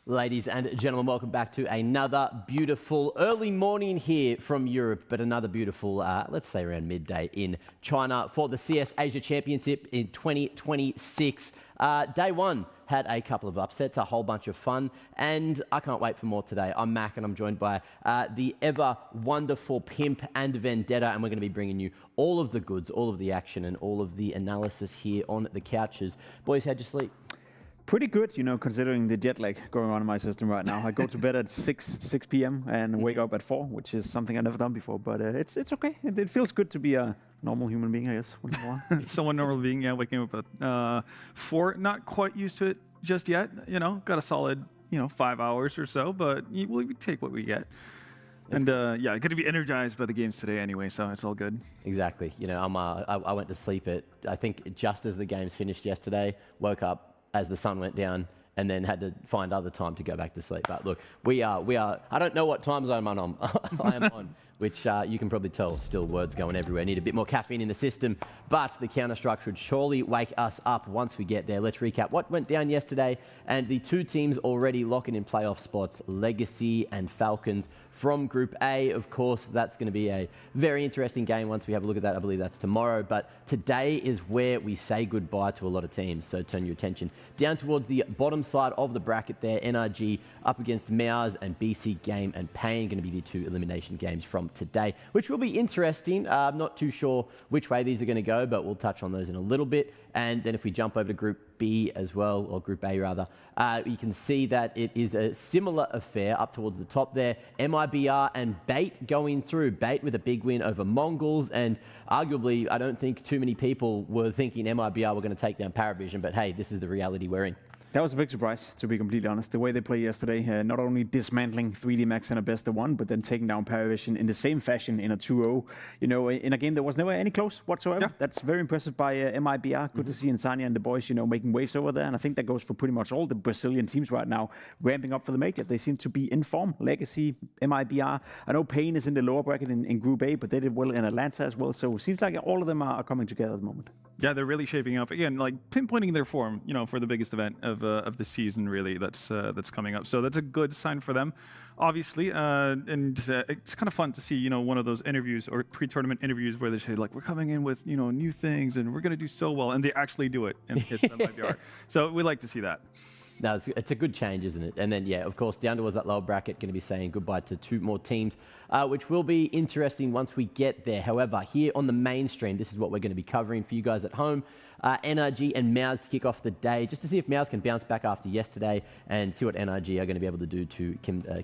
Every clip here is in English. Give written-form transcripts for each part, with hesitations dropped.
Ladies and gentlemen, welcome back to another beautiful early morning here from Europe, but another beautiful, let's say around midday in China for the CS Asia Championship in 2026. Day one had a couple of upsets, a whole bunch of fun, and I can't wait for more today. I'm Mac and I'm joined by the ever wonderful Pimp and Vendetta, and we're going to be bringing you all of the goods, all of the action, and all of the analysis here on the couches. Boys, how'd you sleep? Pretty good, you know, considering the jet lag going on in my system right now. I go to bed at 6 p.m. and wake up at 4, which is something I've never done before. But it's okay. It feels good to be a normal human being, I guess. Someone normal being, yeah, waking up at 4. Not quite used to it just yet. You know, got a solid, 5 hours or so, but we take what we get. And yeah, going to be energized by the games today anyway, so it's all good. Exactly. You know, I went to sleep at, I think, just as the games finished yesterday. Woke up as the sun went down, and then had to find other time to go back to sleep. But look, we are. I don't know what time zone I'm on. I am on, which you can probably tell. Still, words going everywhere. Need a bit more caffeine in the system, but the Counter-Strike should surely wake us up once we get there. Let's recap what went down yesterday, and the two teams already locking in playoff spots: Legacy and Falcons from Group A. Of course, that's going to be a very interesting game once we have a look at that. I believe that's tomorrow, but today is where we say goodbye to a lot of teams. So turn your attention down towards the bottom side of the bracket there. NRG up against MOUZ and BC.Game and Pain, going to be the two elimination games from today, which will be interesting. I'm not too sure which way these are going to go, but we'll touch on those in a little bit. And then if we jump over to Group B as well, or Group A rather, you can see that it is a similar affair up towards the top there. MIBR and Bait going through. Bait with a big win over MongolZ, and arguably I don't think too many people were thinking MIBR were going to take down PARIVISION, but hey, this is the reality we're in. That was a big surprise, to be completely honest. The way they played yesterday, not only dismantling 3D Max in a best of one, but then taking down PARIVISION in the same fashion in a 2-0. You know, in a game that was never any close whatsoever. Yeah. That's very impressive by MIBR. Good to see Insania and the boys, making waves over there. And I think that goes for pretty much all the Brazilian teams right now, ramping up for the major. They seem to be in form. Legacy, MIBR. I know Pain is in the lower bracket in Group A, but they did well in Atlanta as well. So it seems like all of them are coming together at the moment. Yeah, they're really shaping up. Again, like pinpointing their form, for the biggest event of the season, really, that's coming up. So that's a good sign for them, obviously. And it's kind of fun to see, one of those interviews or pre-tournament interviews where they say, like, we're coming in with, new things and we're going to do so well. And they actually do it in the case of MIBR. So we like to see that. No, it's a good change, isn't it? And then, yeah, of course, down towards that lower bracket, going to be saying goodbye to 2 more teams, which will be interesting once we get there. However, here on the mainstream, this is what we're going to be covering for you guys at home. NRG and MOUZ to kick off the day, just to see if MOUZ can bounce back after yesterday and see what NRG are going to be able to do to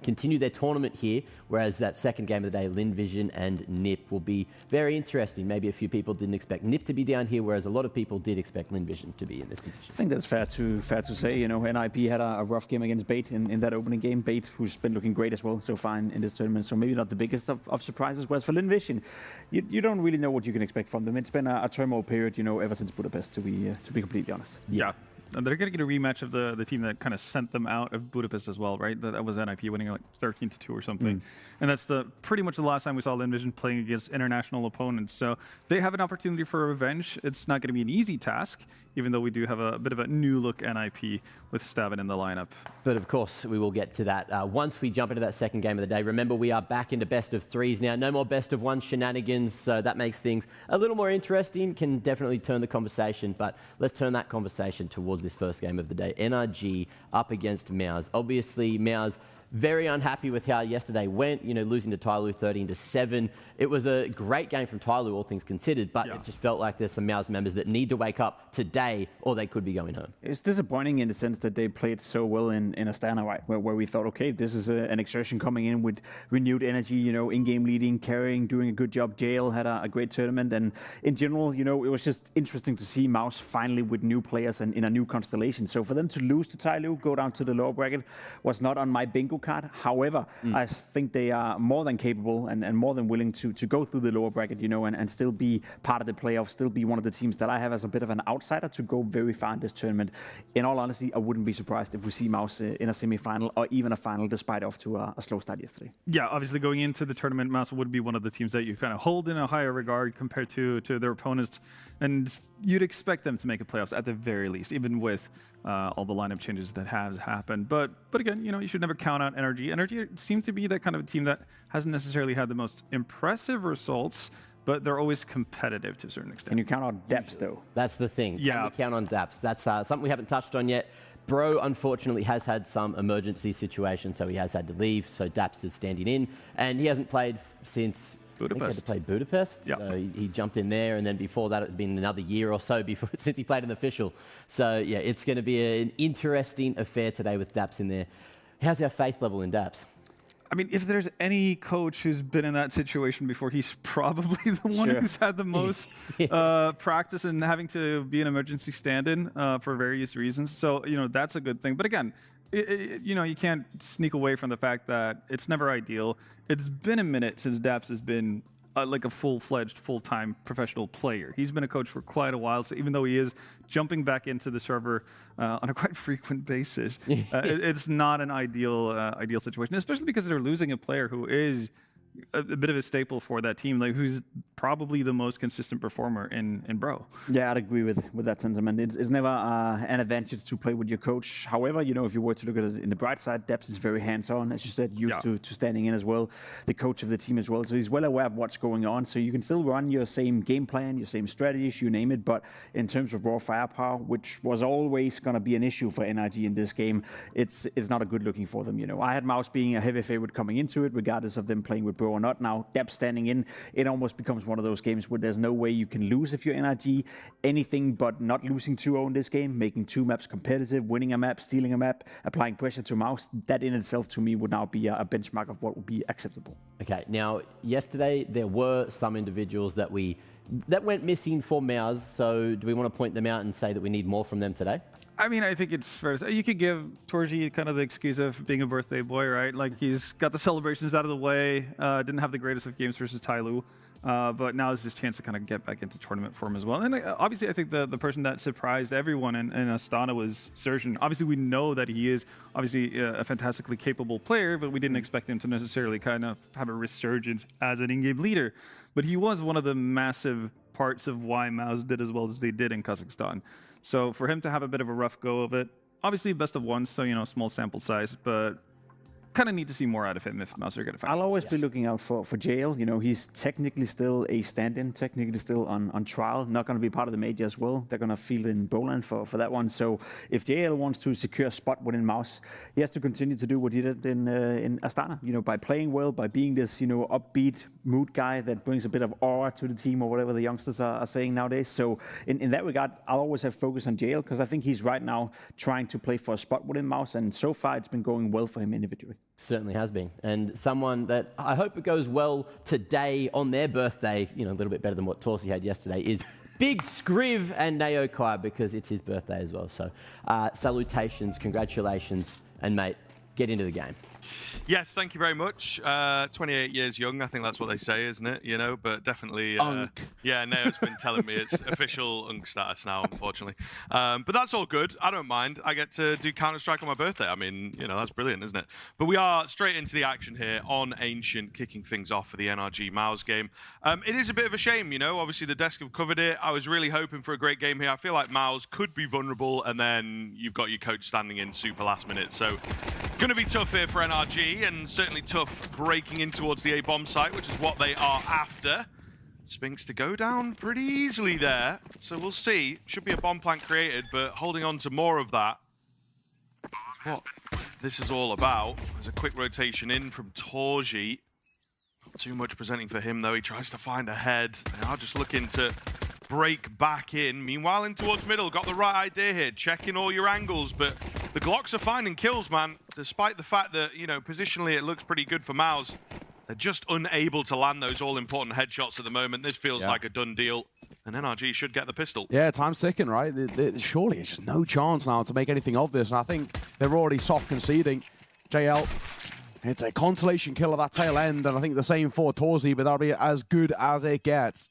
continue their tournament here, whereas that second game of the day, Lynn Vision and NIP, will be very interesting. Maybe a few people didn't expect NIP to be down here, whereas a lot of people did expect Lynn Vision to be in this position. I think that's fair to say. NIP had a rough game against Bait in that opening game. Bait, who's been looking great as well so far in this tournament, so maybe not the biggest of surprises. Whereas for Lynn Vision, you don't really know what you can expect from them. It's been a turmoil period, ever since Budapest, to be completely honest. Yeah. And they're going to get a rematch of the team that kind of sent them out of Budapest as well, right? That was NIP winning like 13-2 or something. And that's pretty much the last time we saw Lynn Vision playing against international opponents. So they have an opportunity for revenge. It's not going to be an easy task, even though we do have a bit of a new look NIP with Stavin in the lineup. But of course, we will get to that once we jump into that second game of the day. Remember, we are back into best of 3s now. No more best of 1 shenanigans, so that makes things a little more interesting. Can definitely turn the conversation, but let's turn that conversation towards this first game of the day. NRG up against MOUZ. Obviously, MOUZ very unhappy with how yesterday went, losing to TYLOO 13-7. It was a great game from TYLOO, all things considered, but it just felt like there's some MOUZ members that need to wake up today or they could be going home. It's disappointing in the sense that they played so well in Astana, right? Where we thought, okay, this is an exertion coming in with renewed energy, in-game leading, carrying, doing a good job. JL had a great tournament, and in general, it was just interesting to see MOUZ finally with new players and in a new constellation. So for them to lose to TYLOO, go down to the lower bracket, was not on my bingo card. However, I think they are more than capable and more than willing to go through the lower bracket, you know, and still be part of the playoffs, still be one of the teams that I have as a bit of an outsider to go very far in this tournament. In all honesty, I wouldn't be surprised if we see MOUZ in a semi-final or even a final, despite off to a slow start yesterday. Yeah, obviously going into the tournament, MOUZ would be one of the teams that you kind of hold in a higher regard compared to their opponents, and you'd expect them to make a playoffs at the very least, even with all the lineup changes that have happened. But again, you know, you should never count out NRG. NRG seemed to be that kind of a team that hasn't necessarily had the most impressive results, but they're always competitive to a certain extent. Can you count out depths, though? That's the thing. Yeah. Can we count on depths? That's something we haven't touched on yet. Bro, unfortunately, has had some emergency situation, so he has had to leave. So Daps is standing in, and he hasn't played since Budapest. I think he had to play Budapest. Yep. So he jumped in there, and then before that, it's been another year or so before since he played an official. So yeah, it's going to be an interesting affair today with Daps in there. How's our faith level in Daps? I mean, if there's any coach who's been in that situation before, he's probably the one who's had the most practice in having to be an emergency stand-in for various reasons. So, you know, that's a good thing. But again, you know, you can't sneak away from the fact that it's never ideal. It's been a minute since Daps has been like a full-fledged, full-time professional player. He's been a coach for quite a while, so even though he is jumping back into the server on a quite frequent basis, it's not an ideal situation, especially because they're losing a player who is a bit of a staple for that team, like who's probably the most consistent performer in Bro. Yeah, I'd agree with that sentiment. It's never an advantage to play with your coach. However, you know, if you were to look at it in the bright side, Depps is very hands-on, as you said, used to standing in as well, the coach of the team as well. So he's well aware of what's going on. So you can still run your same game plan, your same strategies, you name it. But in terms of raw firepower, which was always going to be an issue for NRG in this game, it's not a good looking for them. You know, I had MOUZ being a heavy favorite coming into it, regardless of them playing with Bro or not. Now, Depps standing in, it almost becomes one of those games where there's no way you can lose if you're NRG. Anything but not losing 2-0 in this game, making 2 maps competitive, winning a map, stealing a map, applying pressure to MOUZ, that in itself to me would now be a benchmark of what would be acceptable. Okay, now yesterday there were some individuals that went missing for MOUZ, so do we want to point them out and say that we need more from them today? I mean, I think it's fair to say. You could give Torji kind of the excuse of being a birthday boy, right? Like, he's got the celebrations out of the way, didn't have the greatest of games versus TYLOO, but now is his chance to kind of get back into tournament form as well. And obviously, I think the person that surprised everyone in Astana was Surgeon. Obviously, we know that he is obviously a fantastically capable player, but we didn't expect him to necessarily kind of have a resurgence as an in-game leader. But he was one of the massive parts of why MOUZ did as well as they did in Kazakhstan. So for him to have a bit of a rough go of it, obviously best of one, so, you know, small sample size, but kind of need to see more out of him if MOUZ are going to find I'll always be looking out for JL. You know, he's technically still a stand-in, technically still on trial, not going to be part of the major as well. They're going to field in Boland for that one. So if JL wants to secure a spot within MOUZ, he has to continue to do what he did in Astana, you know, by playing well, by being this, you know, upbeat mood guy that brings a bit of aura to the team or whatever the youngsters are saying nowadays. So in that regard, I'll always have focus on JL because I think he's right now trying to play for a spot within MOUZ, and so far it's been going well for him individually. Certainly has been. And someone that I hope it goes well today on their birthday, you know, a little bit better than what Torsi had yesterday, is Big Scriv and Naokai, because it's his birthday as well. So salutations, congratulations, and mate, get into the game. Yes, thank you very much. 28 years young, I think that's what they say, isn't it? You know, but definitely... yeah, Neo's been telling me it's official Unk status now, unfortunately. But that's all good. I don't mind. I get to do Counter-Strike on my birthday. I mean, you know, that's brilliant, isn't it? But we are straight into the action here on Ancient, kicking things off for the NRG MOUZ game. It is a bit of a shame, you know. Obviously, the desk have covered it. I was really hoping for a great game here. I feel like MOUZ could be vulnerable, and then you've got your coach standing in super last minute. So, going to be tough here for NRG, and certainly tough breaking in towards the A-bomb site, which is what they are after. Spinks to go down pretty easily there, so we'll see. Should be a bomb plant created, but holding on to more of that. What this is all about. There's a quick rotation in from Torji. Not too much presenting for him, though. He tries to find a head. They are just looking to break back in. Meanwhile, in towards middle, got the right idea here. Checking all your angles, but the Glocks are finding kills, man. Despite the fact that, you know, positionally it looks pretty good for MOUZ. They're just unable to land those all-important headshots at the moment. This feels like a done deal, and NRG should get the pistol. Yeah, time's ticking, right? Surely there's just no chance now to make anything of this, and I think they're already soft conceding. JL It's a consolation kill at that tail end, and I think the same for Torzi, but that'll be as good as it gets.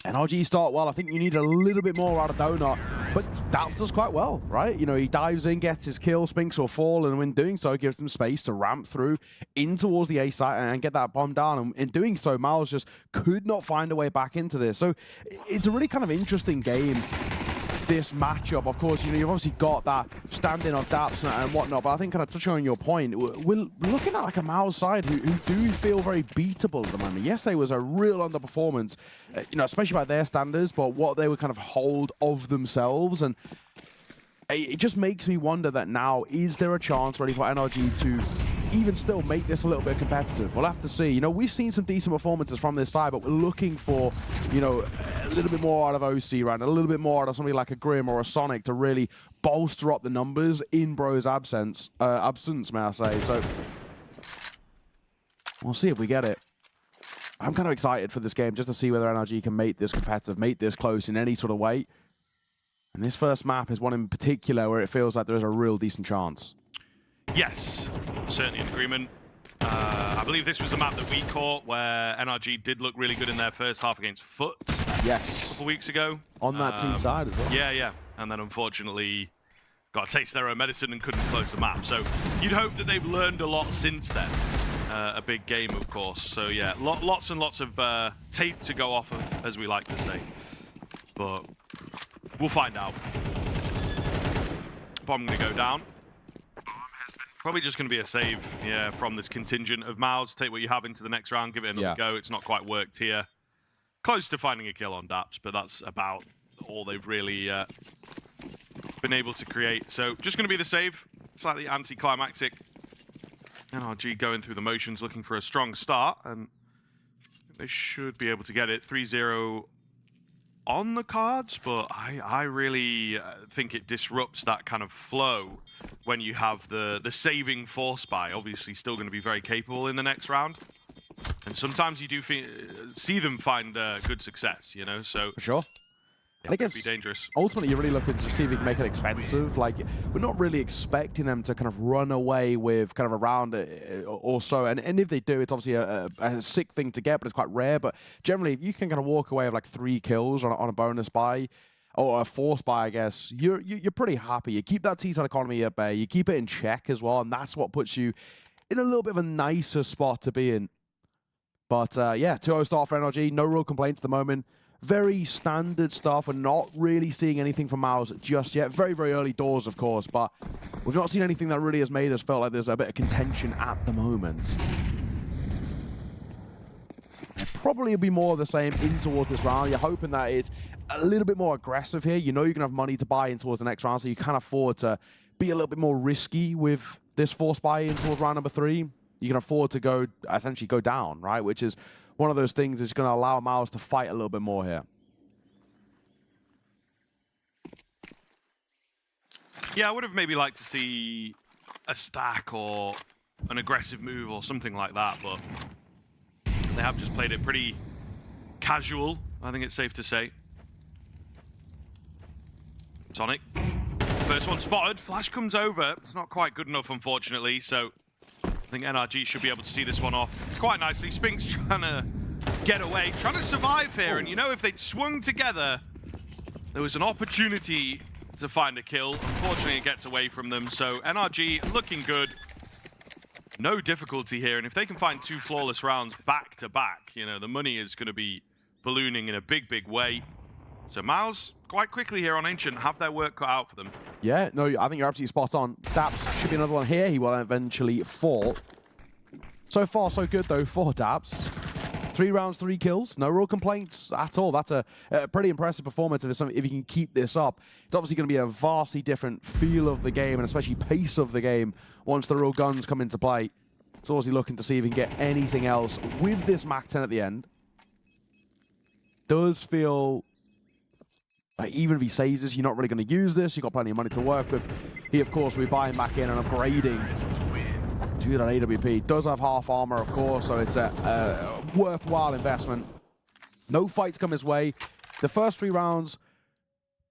NRG start well. I think you need a little bit more out of Donut, but Daps does quite well, right? You know, he dives in, gets his kill, Spinks will fall, and when doing so, gives them space to ramp through in towards the A site and get that bomb down. And in doing so, MOUZ just could not find a way back into this. So it's a really kind of interesting game, this matchup. Of course, you know, you've obviously got that standing of Daps and whatnot, but I think kind of touching on your point, we're looking at like a MOUZ side who do feel very beatable at the moment. Yesterday was a real underperformance, you know, especially by their standards, but what they would kind of hold of themselves. And it just makes me wonder that now, is there a chance really for NRG to even still make this a little bit competitive? We'll have to see. You know, we've seen some decent performances from this side, but we're looking for, you know, a little bit more out of OC, right? A little bit more out of somebody like a Grim or a Sonic to really bolster up the numbers in Bro's absence, may I say. So we'll see if we get it. I'm kind of excited for this game just to see whether NRG can make this competitive, make this close in any sort of way. And this first map is one in particular where it feels like there is a real decent chance. Yes, certainly in agreement. I believe this was the map that we caught where NRG did look really good in their first half against Foot. Yes. A couple weeks ago. On that team side as well. Yeah, yeah. And then unfortunately got a taste of their own medicine and couldn't close the map. So you'd hope that they've learned a lot since then. A big game, of course. So yeah, lots and lots of tape to go off of, as we like to say. But we'll find out. Bomb going to go down. Probably just going to be a save, yeah, from this contingent of MOUZ. Take what you have into the next round, give it another go. It's not quite worked here. Close to finding a kill on Daps, but that's about all they've really been able to create. So just going to be the save, slightly anticlimactic. NRG going through the motions, looking for a strong start, and they should be able to get it. 3-0 on the cards, but I really think it disrupts that kind of flow when you have the saving force buy. Obviously still going to be very capable in the next round, and sometimes you do see them find good success, you know, so for sure. Yeah, I guess be dangerous. Ultimately, you're really looking to see if you can make it expensive. Like, we're not really expecting them to kind of run away with kind of a round or so. And if they do, it's obviously a sick thing to get, but it's quite rare. But generally, if you can kind of walk away with like 3 kills on a bonus buy, or a force buy, I guess, you're pretty happy. You keep that T-side economy at bay. You keep it in check as well, and that's what puts you in a little bit of a nicer spot to be in. But yeah, 2-0 start for NRG. No real complaints at the moment. Very standard stuff. We're not really seeing anything from MOUZ just yet. Very, very early doors, of course, but we've not seen anything that really has made us feel like there's a bit of contention at the moment. Probably will be more of the same in towards this round. You're hoping that it's a little bit more aggressive here. You know you're going to have money to buy in towards the next round, so you can afford to be a little bit more risky with this force buy in towards round number 3. You can afford to essentially go down, right? Which is one of those things that's going to allow MOUZ to fight a little bit more here. Yeah, I would have maybe liked to see a stack or an aggressive move or something like that, but they have just played it pretty casual, I think it's safe to say. Sonic, first one spotted, flash comes over. It's not quite good enough, unfortunately, so I think NRG should be able to see this one off quite nicely. Spinks trying to get away, trying to survive here. And you know, if they'd swung together, there was an opportunity to find a kill. Unfortunately, it gets away from them. So NRG looking good. No difficulty here. And if they can find 2 flawless rounds back to back, you know, the money is going to be ballooning in a big, big way. So MOUZ, quite quickly here on Ancient, have their work cut out for them. Yeah, no, I think you're absolutely spot on. Daps should be another one here. He will eventually fall. So far, so good, though, for Daps. 3 rounds, 3 kills. No real complaints at all. That's a pretty impressive performance if you can keep this up. It's obviously going to be a vastly different feel of the game, and especially pace of the game, once the real guns come into play. It's obviously looking to see if he can get anything else with this MAC 10 at the end. Does feel like even if he saves this, you're not really going to use this. You've got plenty of money to work with. He, of course, will be buying back in and upgrading to that AWP. Does have half armor, of course, so it's a worthwhile investment. No fights come his way. The first 3 rounds,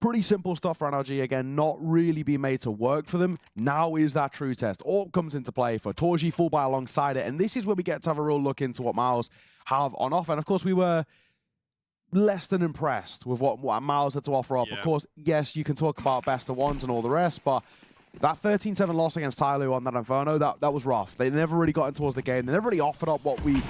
Pretty simple stuff for NRG, again, not really being made to work for them. Now is that true test. All comes into play for Torji, full buy alongside it, and this is where we get to have a real look into what MOUZ have on offer. And of course, we were less than impressed with what MOUZ had to offer up. Of course, yes, you can talk about best of ones and all the rest, but that 13-7 loss against TYLOO on that Inferno, that was rough. They never really got in towards the game. They never really offered up what we,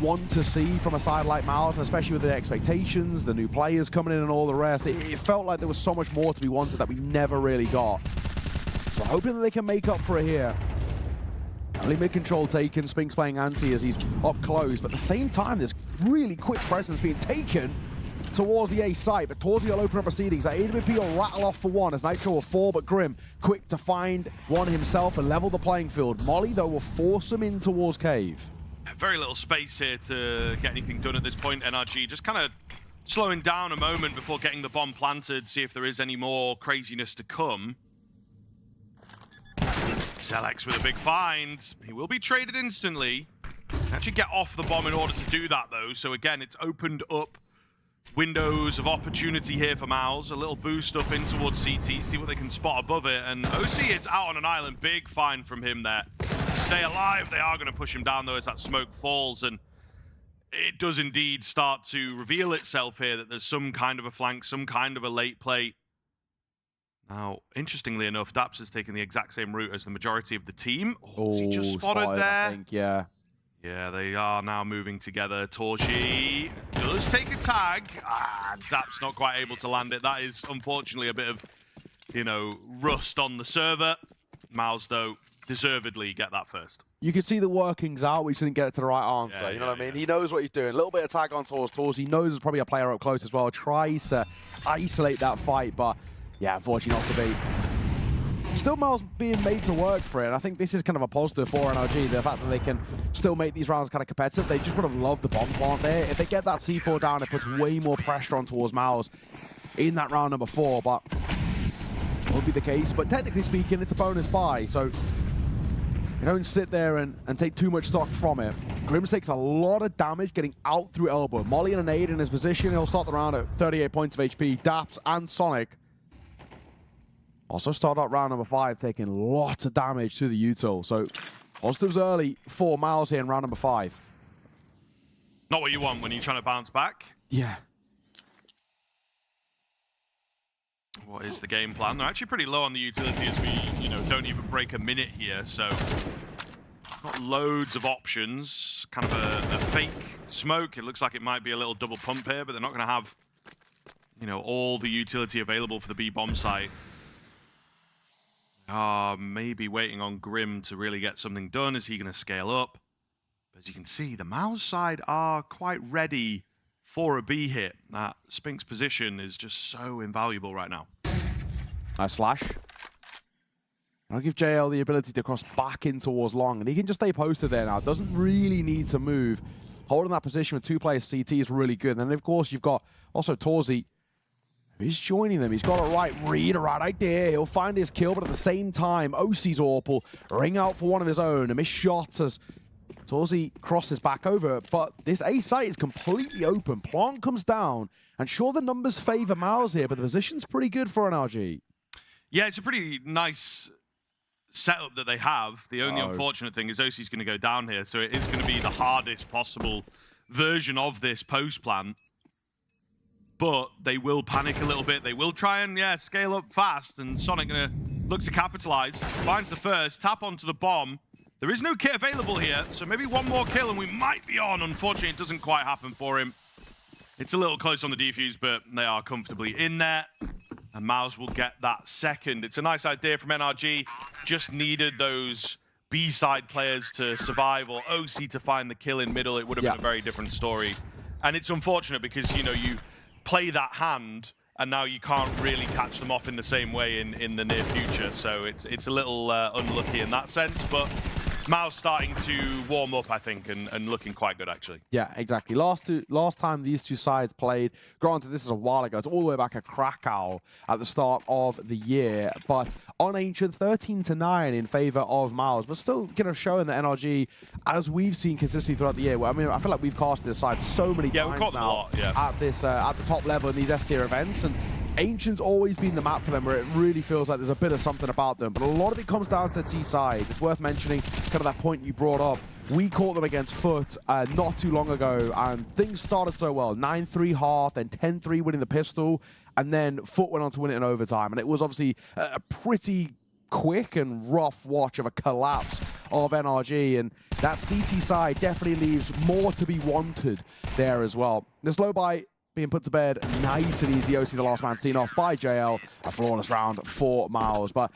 want to see from a side like MOUZ, especially with the expectations, the new players coming in and all the rest. It felt like there was so much more to be wanted that we never really got. So hoping that they can make up for it here. Early mid-control taken, Spinks playing anti as he's up close, but at the same time, there's really quick presence being taken towards the A site, but Torzi will open up proceedings. That AWP will rattle off for one as Nitro will fall, but Grim quick to find one himself and level the playing field. Molly, though, will force him in towards Cave. Very little space here to get anything done at this point. NRG just kind of slowing down a moment before getting the bomb planted, see if there is any more craziness to come. Zelex with a big find. He will be traded instantly. Actually get off the bomb in order to do that, though. So again, it's opened up windows of opportunity here for MOUZ. A little boost up in towards CT, see what they can spot above it. And OC is out on an island. Big find from him there. To stay alive, they are going to push him down, though, as that smoke falls. And it does indeed start to reveal itself here that there's some kind of a flank, some kind of a late play. Now, interestingly enough, Daps has taken the exact same route as the majority of the team. Oh, he just spotted there? I think, yeah. Yeah, they are now moving together. Torji does take a tag. Daps not quite able to land it. That is unfortunately a bit of, rust on the server. MOUZ, though, deservedly get that first. You can see the workings out. We just didn't get it to the right answer. You know what I mean? He knows what he's doing. A little bit of tag on towards Torzi. He knows there's probably a player up close as well. Tries to isolate that fight, but yeah, unfortunately not to be. Still, MOUZ being made to work for it, and I think this is kind of a positive for NRG, the fact that they can still make these rounds kind of competitive. They just would have loved the bomb plant there. If they get that C4 down, it puts way more pressure on towards MOUZ in that round number 4, but will be the case. But technically speaking, it's a bonus buy, so you don't sit there and take too much stock from it. Grims takes a lot of damage getting out through elbow. Molly and a nade in his position. He'll start the round at 38 points of HP. Daps and Sonic also start out round number 5, taking lots of damage to the util. So positives early for MOUZ here in round number 5. Not what you want when you're trying to bounce back. Yeah. What is the game plan? They're actually pretty low on the utility as we, don't even break a minute here. So not loads of options. Kind of a fake smoke. It looks like it might be a little double pump here, but they're not going to have, all the utility available for the B bomb site. Maybe waiting on Grim to really get something done. Is he going to scale up? As you can see, the MOUZ side are quite ready for a B hit. That Spink's position is just so invaluable right now. Nice flash. I'll give JL the ability to cross back in towards long, and he can just stay posted there now. Doesn't really need to move. Holding that position with 2 players CT is really good. And then, of course, you've got also Torzi. He's joining them. He's got a right read, a right idea. He'll find his kill, but at the same time, OC's Orpal ring out for one of his own. A missed shot as Torzi crosses back over. But this A site is completely open. Plant comes down, and sure, the numbers favor MOUZ here, but the position's pretty good for an RG. Yeah, it's a pretty nice setup that they have. The only unfortunate thing is OC's going to go down here, so it is going to be the hardest possible version of this post plan. But they will panic a little bit. They will try and, scale up fast. And Sonic going to look to capitalize. Finds the first. Tap onto the bomb. There is no kit available here. So maybe one more kill and we might be on. Unfortunately, it doesn't quite happen for him. It's a little close on the defuse, but they are comfortably in there. And MOUZ will get that second. It's a nice idea from NRG. Just needed those B-side players to survive, or OC to find the kill in middle. It would have been a very different story. And it's unfortunate because, you play that hand, and now you can't really catch them off in the same way in the near future. So it's a little unlucky in that sense, but MOUZ starting to warm up, I think, and looking quite good, actually. Yeah, exactly. Last time these two sides played, granted, this is a while ago. It's all the way back at Krakow at the start of the year. But on Ancient, 13-9 in favor of MOUZ, but still kind of showing the NRG, as we've seen consistently throughout the year. I mean, I feel like we've casted this side so many times we've caught them now a lot, at the top level in these S-tier events. And Ancient's always been the map for them where it really feels like there's a bit of something about them, but a lot of it comes down to the T side. It's worth mentioning kind of that point you brought up. We caught them against Foot not too long ago, and things started so well. 9-3 half, then 10-3 winning the pistol, and then Foot went on to win it in overtime. And it was obviously a pretty quick and rough watch of a collapse of NRG, and that CT side definitely leaves more to be wanted there as well. This low buy being put to bed, nice and easy. OC the last man seen off by JL, a flawless round for MOUZ. But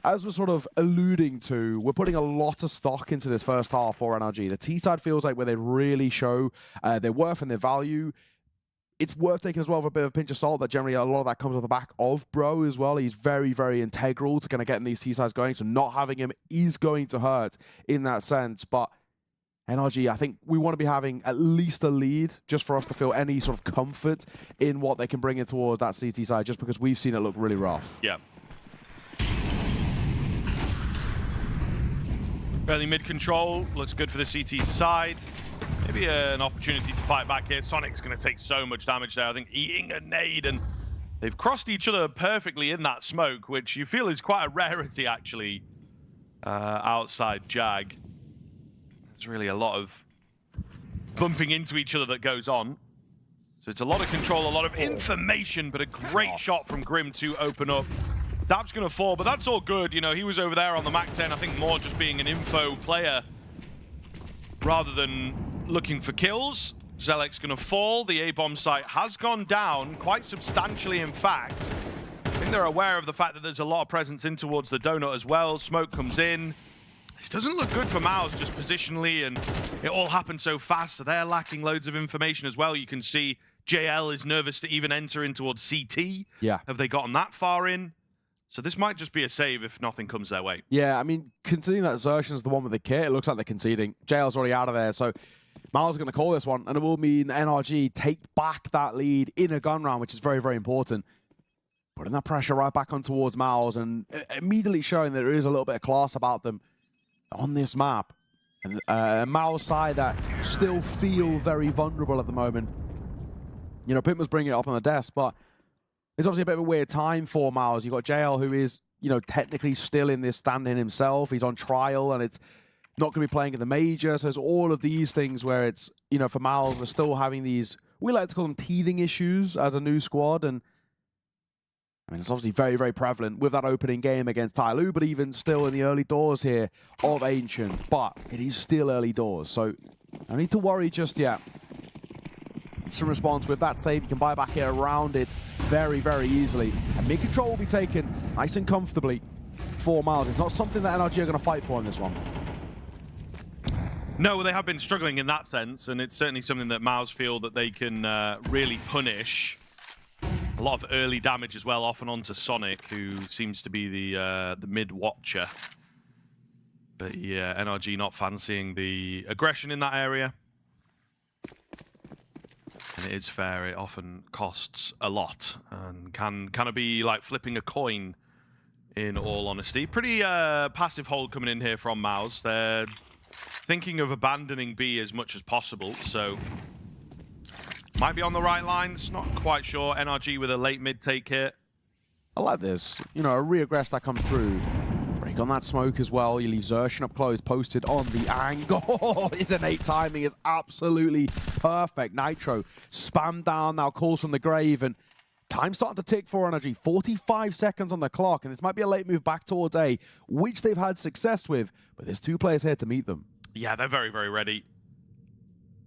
as we're sort of alluding to, we're putting a lot of stock into this first half for NRG. The T side feels like where they really show their worth and their value. It's worth taking as well with a bit of a pinch of salt that generally a lot of that comes off the back of Bro as well. He's very, very integral to kind of getting these T sides going. So not having him is going to hurt in that sense. But NRG, I think we want to be having at least a lead just for us to feel any sort of comfort in what they can bring in towards that CT side, just because we've seen it look really rough. Yeah. Fairly mid-control, looks good for the CT side. Maybe an opportunity to fight back here. Sonic's going to take so much damage there, I think, eating a nade, and they've crossed each other perfectly in that smoke, which you feel is quite a rarity, actually, outside Jag. There's really a lot of bumping into each other that goes on. So it's a lot of control, a lot of information, but a great shot from Grim to open up. Dap's going to fall, but that's all good. You know, he was over there on the MAC-10, I think more just being an info player rather than looking for kills. Zelek's going to fall. The A-bomb site has gone down quite substantially, in fact. I think they're aware of the fact that there's a lot of presence in towards the donut as well. Smoke comes in. This doesn't look good for MOUZ just positionally, and it all happened so fast, so they're lacking loads of information as well. You can see JL is nervous to even enter in towards CT. Yeah. Have they gotten that far in? So this might just be a save if nothing comes their way. Yeah, I mean, considering that Xertion's the one with the kit, it looks like they're conceding. JL's already out of there, so MOUZ is going to call this one, and it will mean NRG take back that lead in a gun round, which is very, very important. Putting that pressure right back on towards MOUZ and immediately showing that there is a little bit of class about them on this map. And MOUZ side that still feel very vulnerable at the moment. You know, Pitman's bringing it up on the desk, but it's obviously a bit of a weird time for MOUZ. You've got JL, who is, you know, technically still in this standing himself. He's on trial, and it's not going to be playing in the major. So there's all of these things where it's, you know, for MOUZ, we're still having these, we like to call them teething issues as a new squad. And I mean, it's obviously very, very prevalent with that opening game against TYLOO, but even still in the early doors here of Ancient. But it is still early doors, so no need to worry just yet. Some response with that save, you can buy back here around it very, very easily. And mid-control will be taken nice and comfortably for MOUZ. It's not something that NRG are going to fight for in this one. No, they have been struggling in that sense, and it's certainly something that MOUZ feel that they can really punish. A lot of early damage as well, off and onto Sonic, who seems to be the mid-watcher. But yeah, NRG not fancying the aggression in that area. And it is fair, it often costs a lot and can kind of be like flipping a coin, in all honesty. Pretty passive hold coming in here from MOUZ. They're thinking of abandoning B as much as possible, so might be on the right lines, not quite sure. NRG with a late mid take here. I like this. You know, a re-aggress that comes through. Break on that smoke as well. You leave Xertion up close, posted on the angle. His innate timing is absolutely perfect. Nitro spam down now, calls from the grave, and time starting to tick for NRG. 45 seconds on the clock, and this might be a late move back towards A, which they've had success with, but there's two players here to meet them. Yeah, they're very, very ready.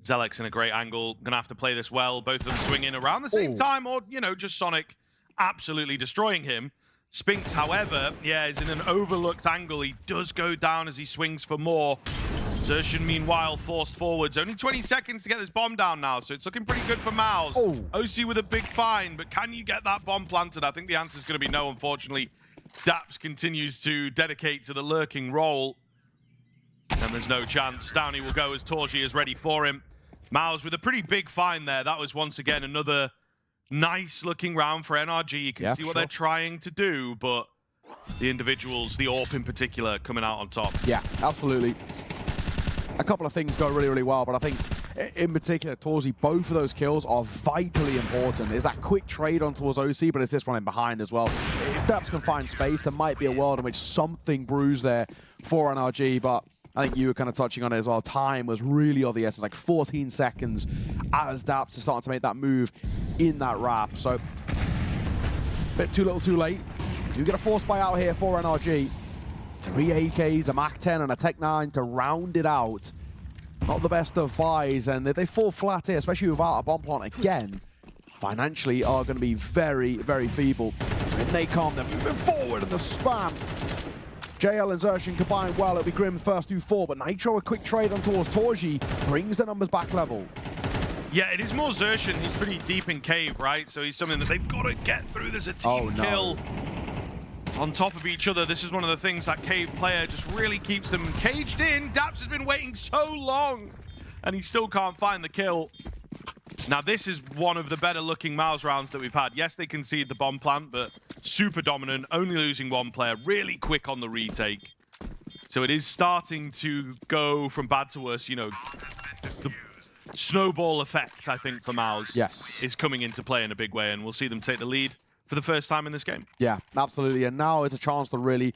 Zelek's in a great angle. Gonna have to play this well. Both of them swinging around the same time, or, you know, just Sonic absolutely destroying him. Spinks, however, yeah, is in an overlooked angle. He does go down as he swings for more. Xertion, meanwhile, forced forwards. Only 20 seconds to get this bomb down now, so it's looking pretty good for MOUZ. OC with a big find, but can you get that bomb planted? I think the answer is going to be no, unfortunately. Daps continues to dedicate to the lurking role, and there's no chance. Downey will go as Torji is ready for him. MOUZ with a pretty big find there. That was once again another nice looking round for NRG. You can see what they're trying to do, but the individuals, the AWP in particular, coming out on top. Yeah, absolutely. A couple of things go really, really well, but I think in particular, TYLOO, both of those kills are vitally important. There's that quick trade on towards OC, but it's this one in behind as well. If Daps can find space, there might be a world in which something brews there for NRG, but I think you were kind of touching on it as well. Time was really of the essence, like 14 seconds as Daps is starting to make that move in that wrap. So, bit too little too late. You get a force buy out here for NRG. 3 AKs, a MAC-10, and a Tech-9 to round it out. Not the best of buys, and if they fall flat here, especially without a bomb plant again, financially are going to be very, very feeble. And they come, they're moving forward in the spam. JL and Yuanshen combine well, it'll be Grim first 2-4, but Nitro a quick trade on towards TYLOO brings the numbers back level. Yeah, it is more Yuanshen. He's pretty deep in cave, right? So he's something that they've got to get through. There's a team kill on top of each other. This is one of the things that cave player just really keeps them caged in. Daps has been waiting so long, and he still can't find the kill. Now, this is one of the better looking MOUZ rounds that we've had. Yes, they concede the bomb plant, but super dominant, only losing one player, really quick on the retake. So it is starting to go from bad to worse. You know, the snowball effect, I think, for MOUZ is coming into play in a big way, and we'll see them take the lead for the first time in this game. Yeah, absolutely. And now it's a chance to really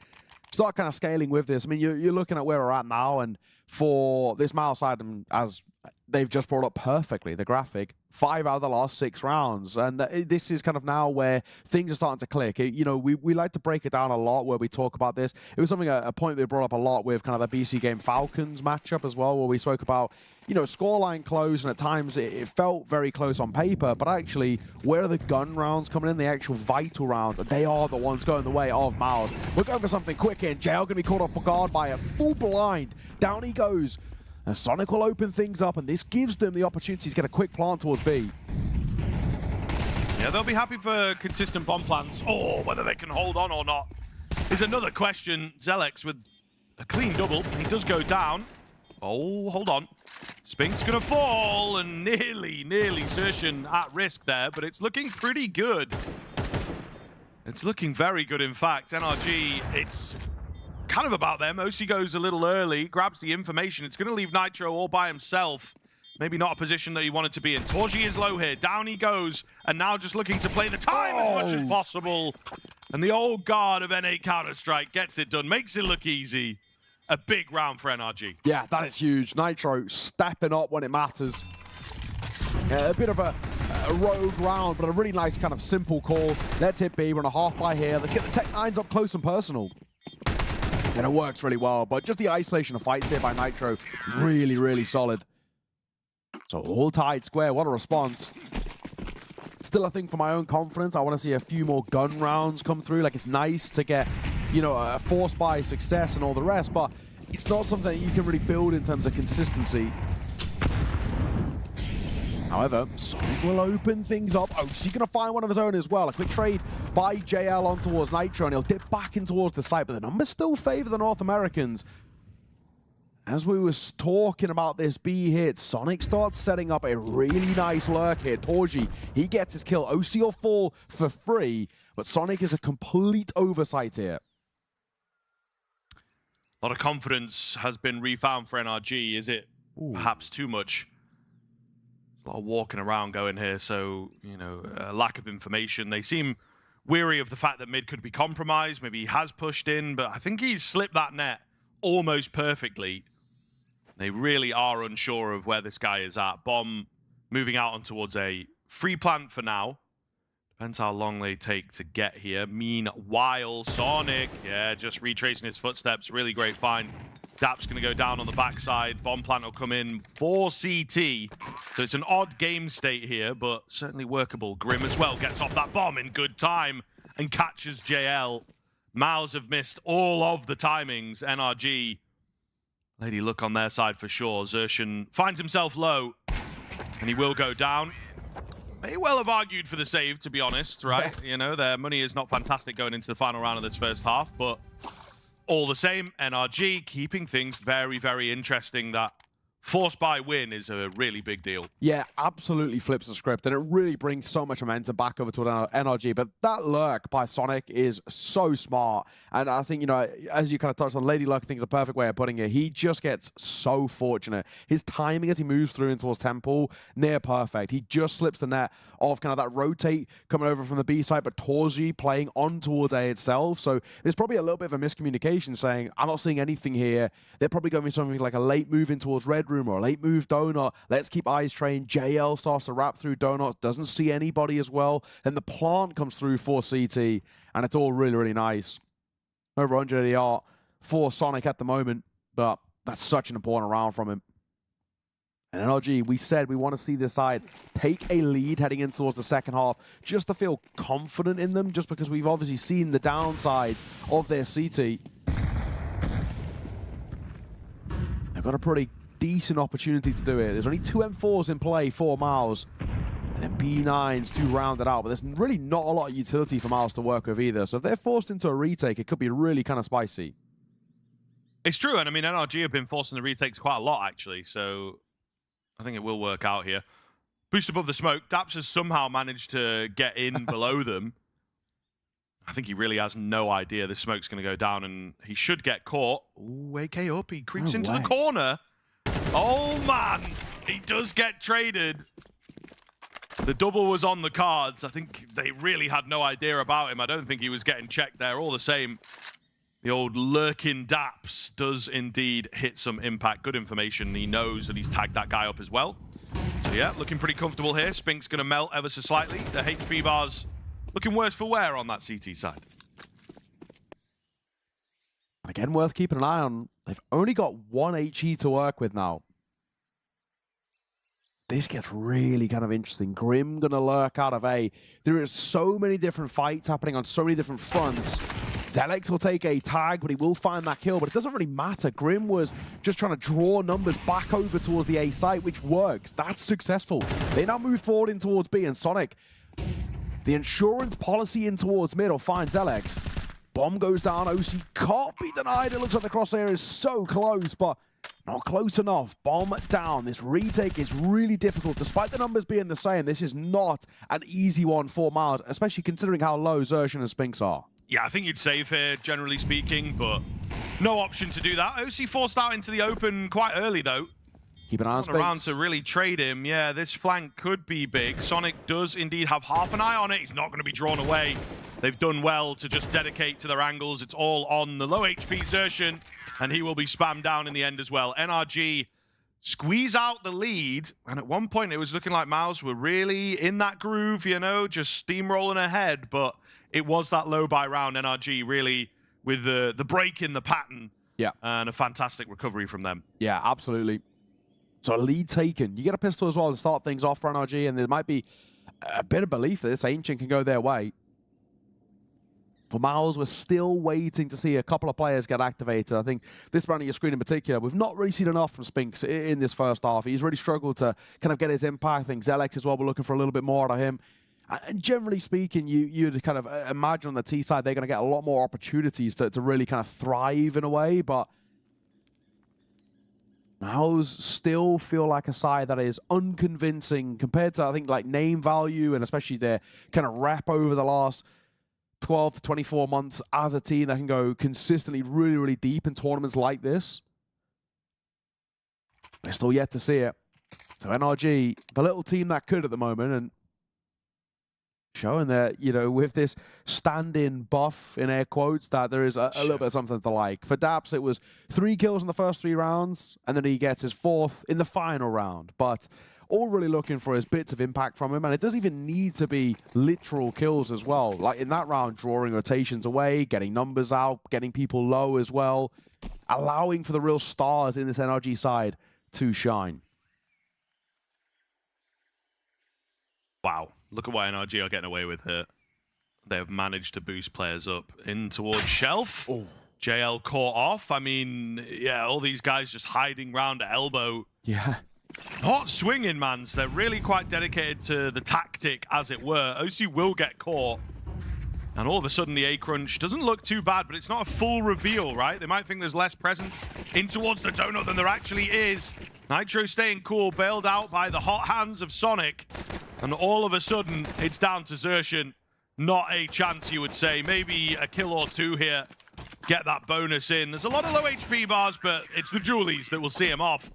start kind of scaling with this. I mean, you're looking at where we're at now, and for this MOUZ side, as they've just brought up perfectly, the graphic, 5 out of the last 6 rounds. And this is kind of now where things are starting to click. You know, we like to break it down a lot where we talk about this. It was something, a point we brought up a lot with kind of the BC Game Falcons matchup as well, where we spoke about, you know, scoreline close, and at times it felt very close on paper, but actually, where are the gun rounds coming in, the actual vital rounds? They are the ones going the way of MOUZ. We're going for something quick here. JL going to be caught off guard by a full blind. Down he goes. And Sonic will open things up, and this gives them the opportunity to get a quick plant towards B. Yeah, they'll be happy for consistent bomb plants. Oh, whether they can hold on or not is another question. Zelex with a clean double. He does go down. Oh, hold on. Spink's gonna fall, and nearly Yuanshen at risk there, but it's looking pretty good. It's looking very good, in fact. NRG, it's kind of about them. OC goes a little early, grabs the information. It's going to leave Nitro all by himself. Maybe not a position that he wanted to be in. TYLOO is low here. Down he goes. And now just looking to play the time as much as possible. And the old guard of N8 Counter-Strike gets it done. Makes it look easy. A big round for NRG. Yeah, that is huge. Nitro stepping up when it matters. A bit of a rogue round, but a really nice kind of simple call. Let's hit B. We're on a half by here. Let's get the Tech-9s up close and personal. And it works really well, but just the isolation of fights here by Nitro, really, really solid. So all tied square, what a response. Still, I think for my own confidence, I want to see a few more gun rounds come through. Like, it's nice to get, you know, a force by success and all the rest, but it's not something that you can really build in terms of consistency. However, Sonic will open things up. Oh, so he's going to find one of his own as well. A quick trade by JL on towards Nitro, and he'll dip back in towards the site, but the numbers still favor the North Americans. As we were talking about this B hit, Sonic starts setting up a really nice lurk here. TYLOO, he gets his kill. OC will fall for free, but Sonic is a complete oversight here. A lot of confidence has been refound for NRG. Is it perhaps too much? A lot of walking around going here, so, you know, lack of information. They seem weary of the fact that mid could be compromised. Maybe he has pushed in, but I think he's slipped that net almost perfectly. They really are unsure of where this guy is at. Bomb moving out on towards a free plant for now. Depends how long they take to get here. Meanwhile, Sonic, yeah, just retracing his footsteps. Really great find. Dap's going to go down on the backside. Bomb plant will come in for CT. So it's an odd game state here, but certainly workable. Grim as well gets off that bomb in good time and catches JL. MOUZ have missed all of the timings. NRG, lady luck on their side for sure. Yuanshen finds himself low, and he will go down. May well have argued for the save, to be honest, right? You know, their money is not fantastic going into the final round of this first half, but all the same, NRG keeping things very, very interesting. That forced by win is a really big deal. Yeah, absolutely flips the script, and it really brings so much momentum back over to NRG. But that lurk by Sonic is so smart. And I think, you know, as you kind of touched on, Lady Luck, I think is a perfect way of putting it. He just gets so fortunate. His timing as he moves through in towards Temple, near perfect. He just slips the net of kind of that rotate coming over from the B side, but Torzi playing on towards A itself. So there's probably a little bit of a miscommunication saying, I'm not seeing anything here. They're probably going to be something like a late move in towards Red Room or a late move Donut. Let's keep eyes trained. JL starts to wrap through Donut, doesn't see anybody as well. Then the plant comes through for CT, and it's all really, really nice. Over 100 AR for Sonic at the moment, but that's such an important round from him. And NRG, we said we want to see this side take a lead heading in towards the second half, just to feel confident in them, just because we've obviously seen the downsides of their CT. They've got a pretty decent opportunity to do it. There's only 2 M4s in play for MOUZ, and then B9s to round it out, but there's really not a lot of utility for MOUZ to work with either. So if they're forced into a retake, it could be really kind of spicy. It's true, and I mean, NRG have been forcing the retakes quite a lot, actually, so I think it will work out here. Boost above the smoke. Daps has somehow managed to get in below them. I think he really has no idea the smoke's going to go down, and he should get caught. Ooh, AK up. He creeps into the corner. Oh, man. He does get traded. The double was on the cards. I think they really had no idea about him. I don't think he was getting checked there. All the same, the old lurking Daps does indeed hit some impact. Good information. He knows that he's tagged that guy up as well. So yeah, looking pretty comfortable here. Spink's going to melt ever so slightly. The HP bars looking worse for wear on that CT side. Again, worth keeping an eye on. They've only got 1 HE to work with now. This gets really kind of interesting. Grim going to lurk out of A. There is so many different fights happening on so many different fronts. Zelex will take a tag, but he will find that kill. But it doesn't really matter. Grim was just trying to draw numbers back over towards the A site, which works. That's successful. They now move forward in towards B, and Sonic, the insurance policy in towards middle, finds Zelex. Bomb goes down. OC can't be denied. It looks like the crosshair is so close, but not close enough. Bomb down. This retake is really difficult. Despite the numbers being the same, this is not an easy one for MOUZ, especially considering how low Xerxes and Spinks are. Yeah, I think you'd save here, generally speaking, but no option to do that. OC forced out into the open quite early, though. Keep an eye on Spinks. Around to really trade him. Yeah, this flank could be big. Sonic does indeed have half an eye on it. He's not going to be drawn away. They've done well to just dedicate to their angles. It's all on the low HP Xerxes, and he will be spammed down in the end as well. NRG squeeze out the lead, and at one point it was looking like MOUZ were really in that groove, you know, just steamrolling ahead, but it was that low buy round. NRG really with the break in the pattern. Yeah. And a fantastic recovery from them. Yeah, absolutely. So a lead taken. You get a pistol as well to start things off for NRG, and there might be a bit of belief that this Ancient can go their way. For MOUZ, we're still waiting to see a couple of players get activated. I think this round of your screen in particular, we've not really seen enough from Spinks in this first half. He's really struggled to kind of get his impact. I think Zelex as well, we're looking for a little bit more out of him. And generally speaking, you'd kind of imagine on the T side, they're going to get a lot more opportunities to really kind of thrive in a way, but MOUZ still feel like a side that is unconvincing compared to, I think, like name value and especially their kind of rep over the last 12 to 24 months as a team that can go consistently really, really deep in tournaments like this. We're still yet to see it. So NRG, the little team that could at the moment, and showing that, you know, with this stand-in buff, in air quotes, that there is a little bit of something to like. For Daps, it was 3 kills in the first 3 rounds, and then he gets his 4th in the final round. But all really looking for is bits of impact from him, and it doesn't even need to be literal kills as well. Like in that round, drawing rotations away, getting numbers out, getting people low as well, allowing for the real stars in this NRG side to shine. Wow. Look at what NRG are getting away with here. They have managed to boost players up in towards Shelf. Oh. JL caught off. I mean, yeah, all these guys just hiding round at elbow. Yeah. Not swinging, man. They're really quite dedicated to the tactic, as it were. OC will get caught. And all of a sudden, the A-Crunch doesn't look too bad, but it's not a full reveal, right? They might think there's less presence in towards the donut than there actually is. Nitro staying cool, bailed out by the hot hands of Sonic. And all of a sudden, it's down to Xerxian. Not a chance, you would say. Maybe a kill or two here. Get that bonus in. There's a lot of low HP bars, but it's the Julies that will see him off.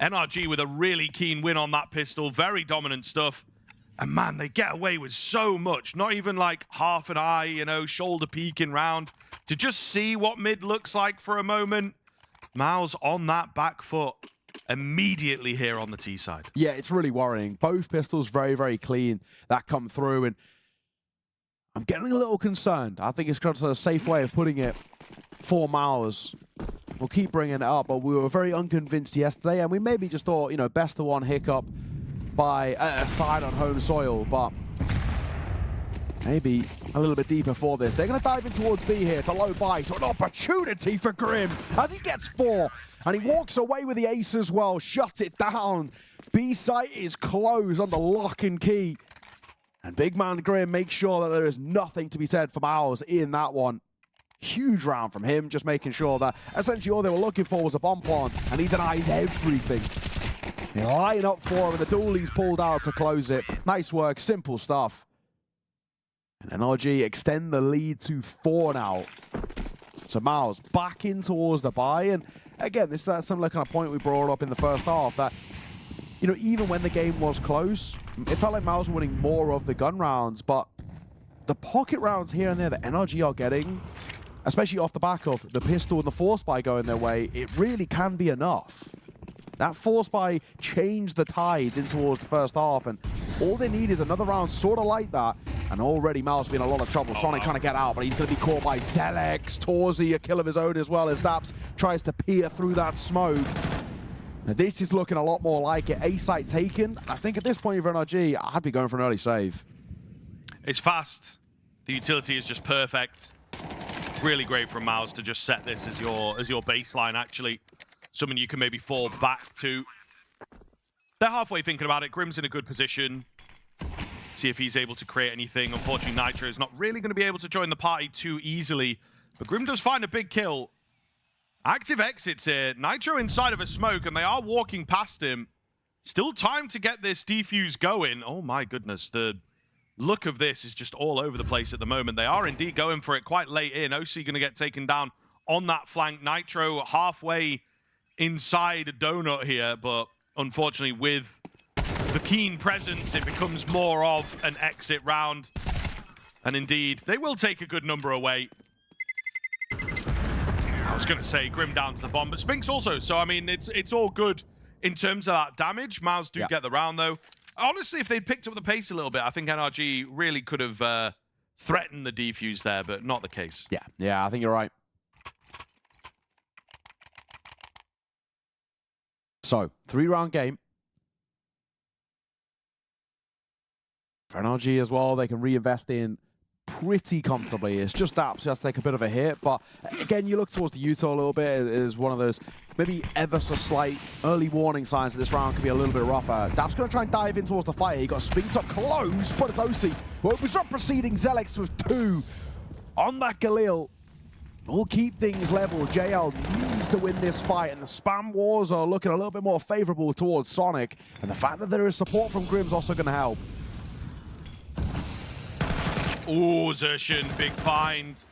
NRG with a really keen win on that pistol. Very dominant stuff. And man, they get away with so much. Not even like half an eye, you know, shoulder peeking round. To just see what mid looks like for a moment. MOUZ on that back foot immediately here on the T side. Yeah, it's really worrying. Both pistols very, very clean that come through. And I'm getting a little concerned. I think it's kind of a safe way of putting it for MOUZ. We'll keep bringing it up, but we were very unconvinced yesterday. And we maybe just thought, you know, best of one hiccup by a side on home soil, but maybe a little bit deeper for this. They're going to dive in towards B here. It's a low buy, so an opportunity for Grim as he gets 4, and he walks away with the ace as well. Shut it down. B site is closed on the lock and key, and big man Grim makes sure that there is nothing to be said for MOUZ in that one. Huge round from him, just making sure that essentially all they were looking for was a bomb plant, and he denied everything. They line up for him, and the dualies pulled out to close it. Nice work, simple stuff. And NRG extend the lead to 4 now. So MOUZ back in towards the buy. And again, this is that similar kind of point we brought up in the first half that, you know, even when the game was close, it felt like MOUZ were winning more of the gun rounds, but the pocket rounds here and there that NRG are getting, especially off the back of the pistol and the force buy going their way, it really can be enough. That force buy changed the tides in towards the first half, and all they need is another round sort of like that, and already MOUZ be in a lot of trouble. Sonic trying to get out, but he's going to be caught by Zelex. Torzi, a kill of his own as well as Daps tries to peer through that smoke. Now, this is looking a lot more like it. A site taken. I think at this point for NRG, I'd be going for an early save. It's fast. The utility is just perfect. Really great from MOUZ to just set this as your baseline, actually. Something you can maybe fall back to. They're halfway thinking about it. Grim's in a good position. See if he's able to create anything. Unfortunately, Nitro is not really going to be able to join the party too easily. But Grim does find a big kill. Active exits here. Nitro inside of a smoke, and they are walking past him. Still time to get this defuse going. Oh my goodness. The look of this is just all over the place at the moment. They are indeed going for it quite late in. OC going to get taken down on that flank. Nitro halfway inside a donut here, but unfortunately with the keen presence, it becomes more of an exit round. And indeed, they will take a good number away. I was going to say Grim down to the bomb, but Spinks also. So, I mean, it's all good in terms of that damage. MOUZ do get the round, though. Honestly, if they'd picked up the pace a little bit, I think NRG really could have threatened the defuse there, but not the case. Yeah, I think you're right. So, 3-round game. For NRG as well, they can reinvest in pretty comfortably. It's just Daps who has to take a bit of a hit, but again, you look towards the Utah a little bit. It is one of those maybe ever so slight early warning signs that this round could be a little bit rougher. Daps going to try and dive in towards the fight. He got Spinks up close, but it's OC who opens up proceeding. Zelex with 2 on that Galil. We'll keep things level. JL needs to win this fight, and the spam wars are looking a little bit more favorable towards Sonic, and the fact that there is support from Grim's also going to help. Ooh, Xerxian, big find.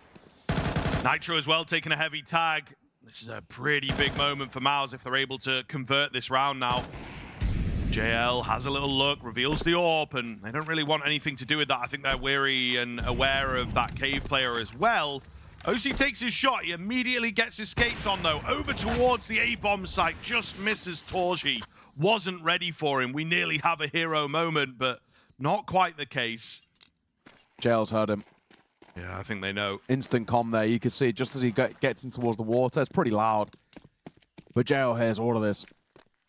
Nitro as well, taking a heavy tag. This is a pretty big moment for MOUZ if they're able to convert this round now. JL has a little look, reveals the AWP, and they don't really want anything to do with that. I think they're wary and aware of that cave player as well. OC takes his shot. He immediately gets escapes on, though. Over towards the A-bomb site. Just misses Torji. Wasn't ready for him. We nearly have a hero moment, but not quite the case. JL's heard him. Yeah, I think they know. Instant comm there. You can see it just as he gets in towards the water. It's pretty loud. But JL hears all of this.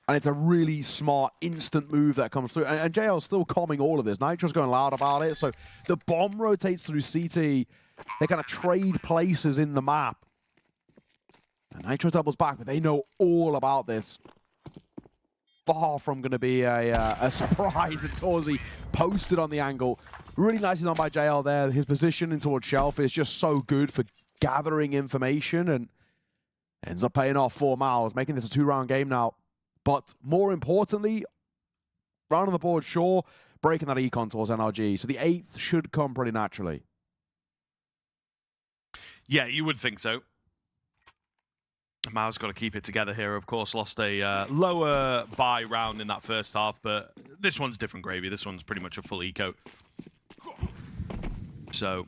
And it's a really smart, instant move that comes through. And JL's still calming all of this. Nitro's going loud about it. So the bomb rotates through CT. They kind of trade places in the map. And Nitro doubles back, but they know all about this. far from going to be a surprise. And TYLOO posted on the angle. Really nicely done by JL there. His position in towards Shelf is just so good for gathering information and ends up paying off for MOUZ, making this a 2-round game now. But more importantly, round on the board, sure, breaking that econ towards NRG. So the 8th should come pretty naturally. Yeah, you would think so. MOUZ got to keep it together here. Of course, lost a lower buy round in that first half, but this one's different gravy. This one's pretty much a full eco. So,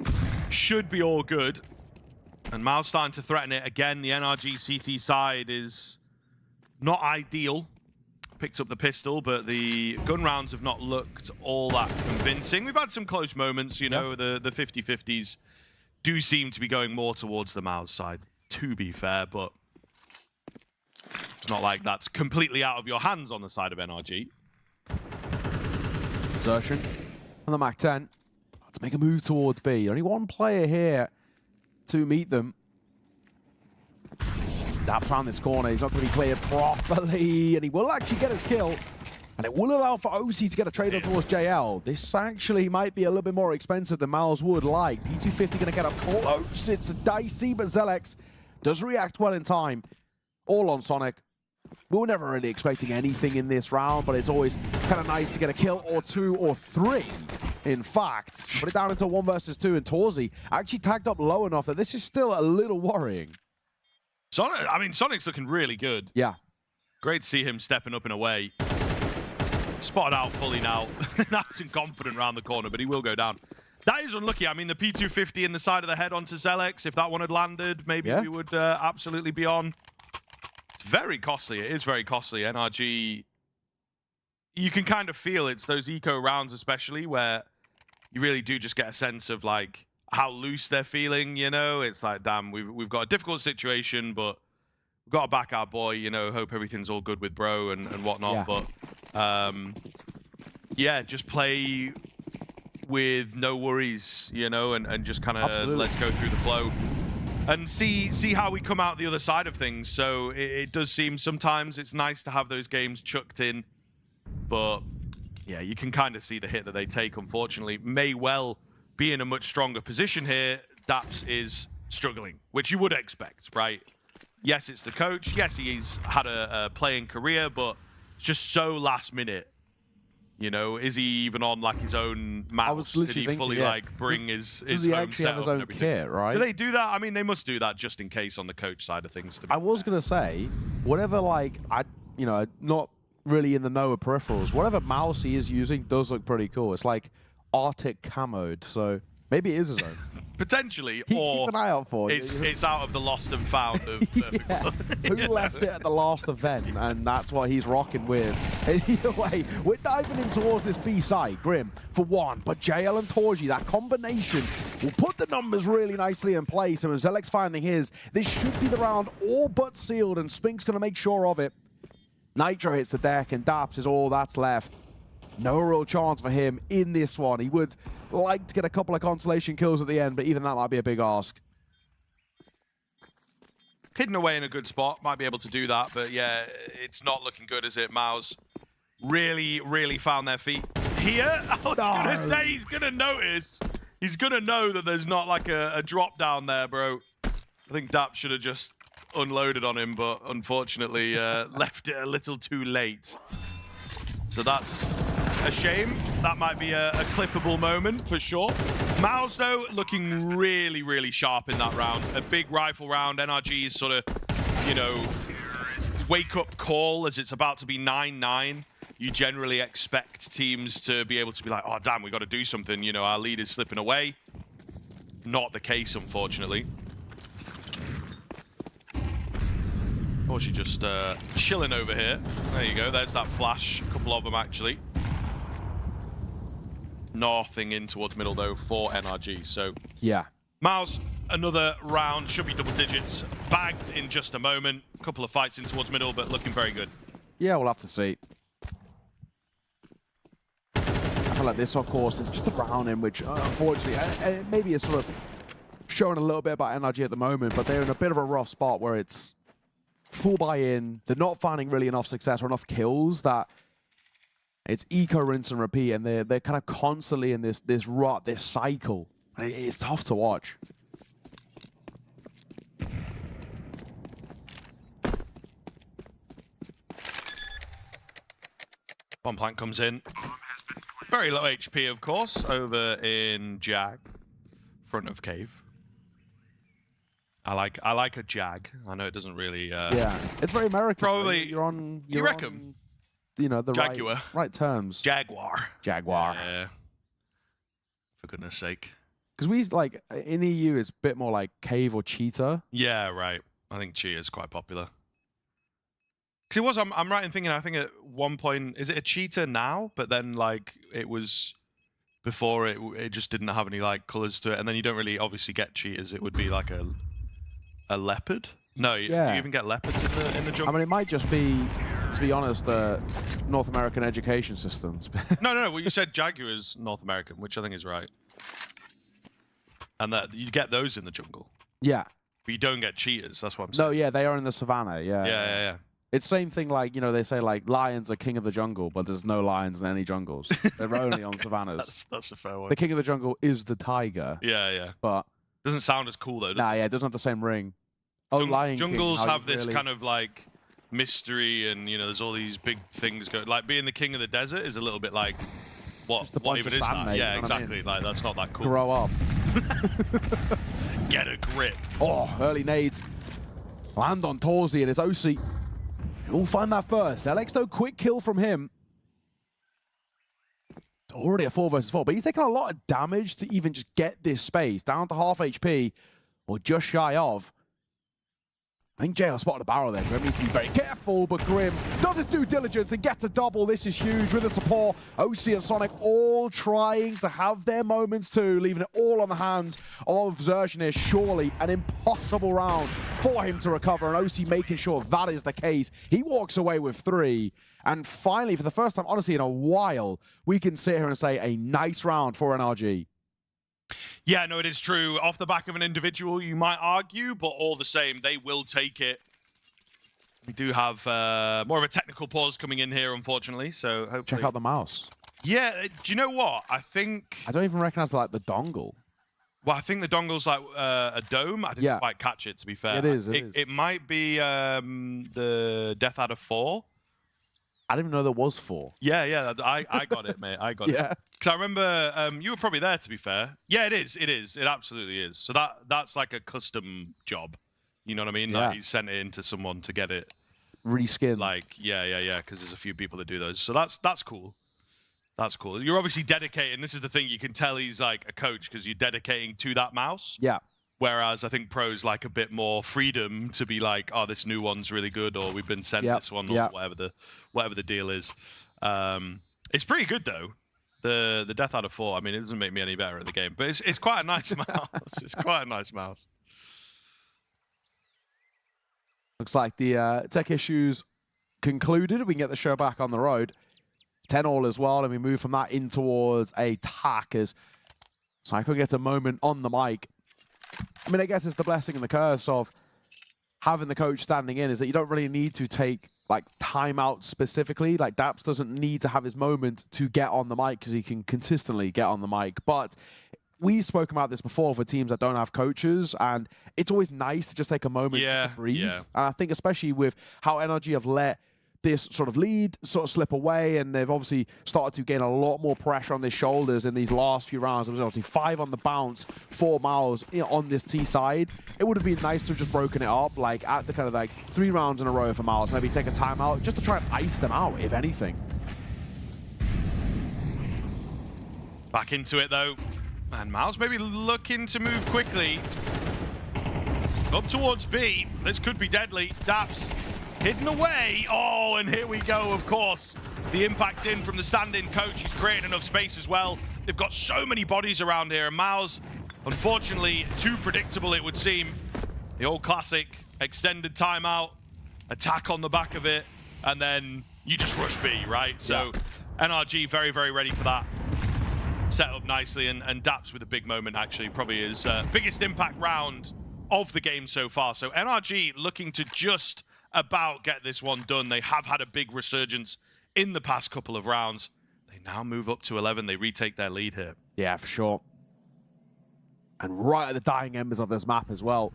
should be all good. And MOUZ starting to threaten it. Again, the NRG CT side is not ideal. Picked up the pistol, but the gun rounds have not looked all that convincing. We've had some close moments, you know, the 50-50s do seem to be going more towards the MOUZ side, to be fair, but it's not like that's completely out of your hands on the side of NRG. Exertion on the MAC-10. Let's make a move towards B. Only one player here to meet them. Daps around this corner. He's not going to be cleared properly, and he will actually get his kill. And it will allow for OC to get a trade on towards JL. This actually might be a little bit more expensive than MOUZ would like. P250 going to get up close. It's dicey, but Zelex does react well in time. All on Sonic. We were never really expecting anything in this round, but it's always kind of nice to get a kill or 2 or 3. In fact, put it down into 1 versus 2, and TYLOO actually tagged up low enough that this is still a little worrying. Sonic, I mean, Sonic's looking really good. Yeah. Great to see him stepping up in a way. Spotted out fully now. Nice and confident around the corner, but he will go down. That is unlucky. I mean, the P250 in the side of the head onto Zelex. If that one had landed, maybe we would absolutely be on. It's very costly. It is very costly. NRG, you can kind of feel it's those eco rounds especially where you really do just get a sense of like how loose they're feeling, you know? It's like, damn, we've got a difficult situation, but we've got to back our boy, you know, hope everything's all good with bro and whatnot. Yeah. But yeah, just play with no worries, you know, and just kind of let's go through the flow and see how we come out the other side of things. So it does seem sometimes it's nice to have those games chucked in, but yeah, you can kind of see the hit that they take, unfortunately. May well be in a much stronger position here. Daps is struggling, which you would expect, right? Yes, it's the coach. Yes, he's had a playing career, but it's just so last minute. You know, is he even on like his own mouse? Did he fully like bring his home setup his own kit, right? Do they do that? I mean, they must do that just in case on the coach side of things. To be I was gonna say, whatever you know, not really in the know of peripherals. Whatever mouse he is using does look pretty cool. It's like Arctic camoed, so maybe it is his own. Potentially, Keep or an eye out for it. It's out of the lost and found of Perfect World. Who left it at the last event, and that's what he's rocking with. Either way, we're diving in towards this B side. Grim for 1, but JL and TYLOO, that combination will put the numbers really nicely in place. And with Zelex finding his, this should be the round all but sealed, and Spink's going to make sure of it. Nitro hits the deck, and Daps is all that's left. No real chance for him in this one. He would like to get a couple of consolation kills at the end, but even that might be a big ask. Hidden away in a good spot, might be able to do that, but yeah, it's not looking good, is it? MOUZ really found their feet here. I was gonna say he's gonna notice. He's gonna know that there's not like a drop down there, bro. I think Daps should have just unloaded on him, but unfortunately left it a little too late. So that's a shame. That might be a clippable moment for sure. MOUZ, though, looking really sharp in that round. A big rifle round. NRG's sort of, you know, wake-up call as it's about to be 9-9. You generally expect teams to be able to be like, oh, damn, we got to do something. You know, our lead is slipping away. Not the case, unfortunately. Or she just chilling over here. There you go. There's that flash. A couple of them, actually. Nothing in towards middle, though, for NRG. So, yeah. MOUZ, another round. Should be double digits. Bagged in just a moment. A couple of fights in towards middle, but looking very good. Yeah, we'll have to see. I feel like this, of course, is just a round in which, unfortunately, maybe it's sort of showing a little bit about NRG at the moment, but they're in a bit of a rough spot where it's full buy-in. They're not finding really enough success or enough kills that it's eco rinse and repeat, and they're kind of constantly in this rut, this cycle. It's tough to watch. Bomb plant comes in. Very low HP, of course, over in Jag, front of cave. I like a Jag. I know it doesn't really. Yeah, it's very American. Probably. You're on. You reckon? On, you know the Jaguar. right terms. Jaguar. Jaguar. Yeah. For goodness sake. Because we like in EU, it's a bit more like cave or cheetah. Yeah, right. I think cheetah is quite popular. Because it was. I'm right in thinking. I think at one point, is it a cheetah now? But then like it was. Before it just didn't have any like colors to it, and then you don't really obviously get cheetahs. It would be like a leopard. No, Yeah. you even get leopards in the jungle. I mean, it might just be, to be honest, North American education systems. No. Well, you said jaguar is North American, which I think is right, and that you get those in the jungle, Yeah. but you don't get cheetahs. That's what I'm saying. No, yeah, they are in the savannah. Yeah. Yeah. It's same thing like, you know, they say like lions are king of the jungle, but there's no lions in any jungles. They're only on savannas. That's a fair one. The king of the jungle is the tiger. Yeah. But Doesn't sound as cool though. Does nah, it? yeah, it doesn't have the same ring. Oh, Lion King, Jungles how have you this really- kind of like mystery, and you know, there's all these big things going. Like being the king of the desert is a little bit like what? Just a What bunch even of is sand, that? mate, Yeah, you know what I exactly. Like that's not that cool. grow up. Get a grip. Oh, early nades. Land on Torzy and it's OC. You'll find that first. Alex, though, quick kill from him. Already a 4 versus 4, but he's taking a lot of damage to even just get this space. Down to half HP, or just shy of. I think JL spotted a barrel there. Grim needs to be very careful, but Grim does his due diligence and gets a double. This is huge with the support. OC and Sonic all trying to have their moments too, leaving it all on the hands of Zershnis. Surely an impossible round for him to recover, and OC making sure that is the case. He walks away with 3, and finally, for the first time, honestly, in a while, we can sit here and say a nice round for NRG. Yeah, no, it is true. Off the back of an individual, you might argue, but all the same, they will take it. We do have more of a technical pause coming in here, unfortunately, so hopefully... Check out the mouse. Yeah, do you know what? I don't even recognize like the dongle. Well, I think the dongle's like a dome. I didn't quite catch it, to be fair. It is. It might be the Death Adder 4. I didn't even know there was 4. Yeah, I got it, mate. I got it. Because I remember you were probably there, to be fair. Yeah, it is. It absolutely is. So that's like a custom job. You know what I mean? Yeah. Like he sent it into someone to get it. Reskin. Like, yeah. Because there's a few people that do those. So that's cool. That's cool. You're obviously dedicating. This is the thing. You can tell he's like a coach because you're dedicating to that mouse. Yeah. Whereas I think pros like a bit more freedom to be like, oh, this new one's really good, or we've been sent this one, or whatever the deal is. It's pretty good though. The Death Adder 4. I mean, it doesn't make me any better at the game, but it's quite a nice mouse. It's quite a nice mouse. Looks like the tech issues concluded. We can get the show back on the road. 10-all as well, and we move from that in towards a tack as Psycho gets a moment on the mic. I mean, I guess it's the blessing and the curse of having the coach standing in, is that you don't really need to take like timeout specifically. Like Daps doesn't need to have his moment to get on the mic because he can consistently get on the mic. But we've spoken about this before for teams that don't have coaches, and it's always nice to just take a moment to breathe. Yeah. And I think especially with how NRG have let this sort of lead sort of slip away, and they've obviously started to gain a lot more pressure on their shoulders in these last few rounds. There was obviously 5 on the bounce for MOUZ on this T side. It would have been nice to have just broken it up, like at the kind of like 3 rounds in a row for MOUZ, maybe take a timeout just to try and ice them out, if anything. Back into it though, and MOUZ maybe looking to move quickly up towards B. This could be deadly. Daps hidden away. Oh, and here we go, of course. The impact in from the stand-in coach. He's creating enough space as well. They've got so many bodies around here, and MOUZ, unfortunately, too predictable, it would seem. The old classic extended timeout, attack on the back of it, and then you just rush B, right? So NRG very, very ready for that. Set up nicely, and Daps with a big moment, actually, probably his biggest impact round of the game so far. So NRG looking to just about get this one done. They have had a big resurgence in the past couple of rounds. They now move up to 11. They retake their lead here. Yeah, for sure. And right at the dying embers of this map as well.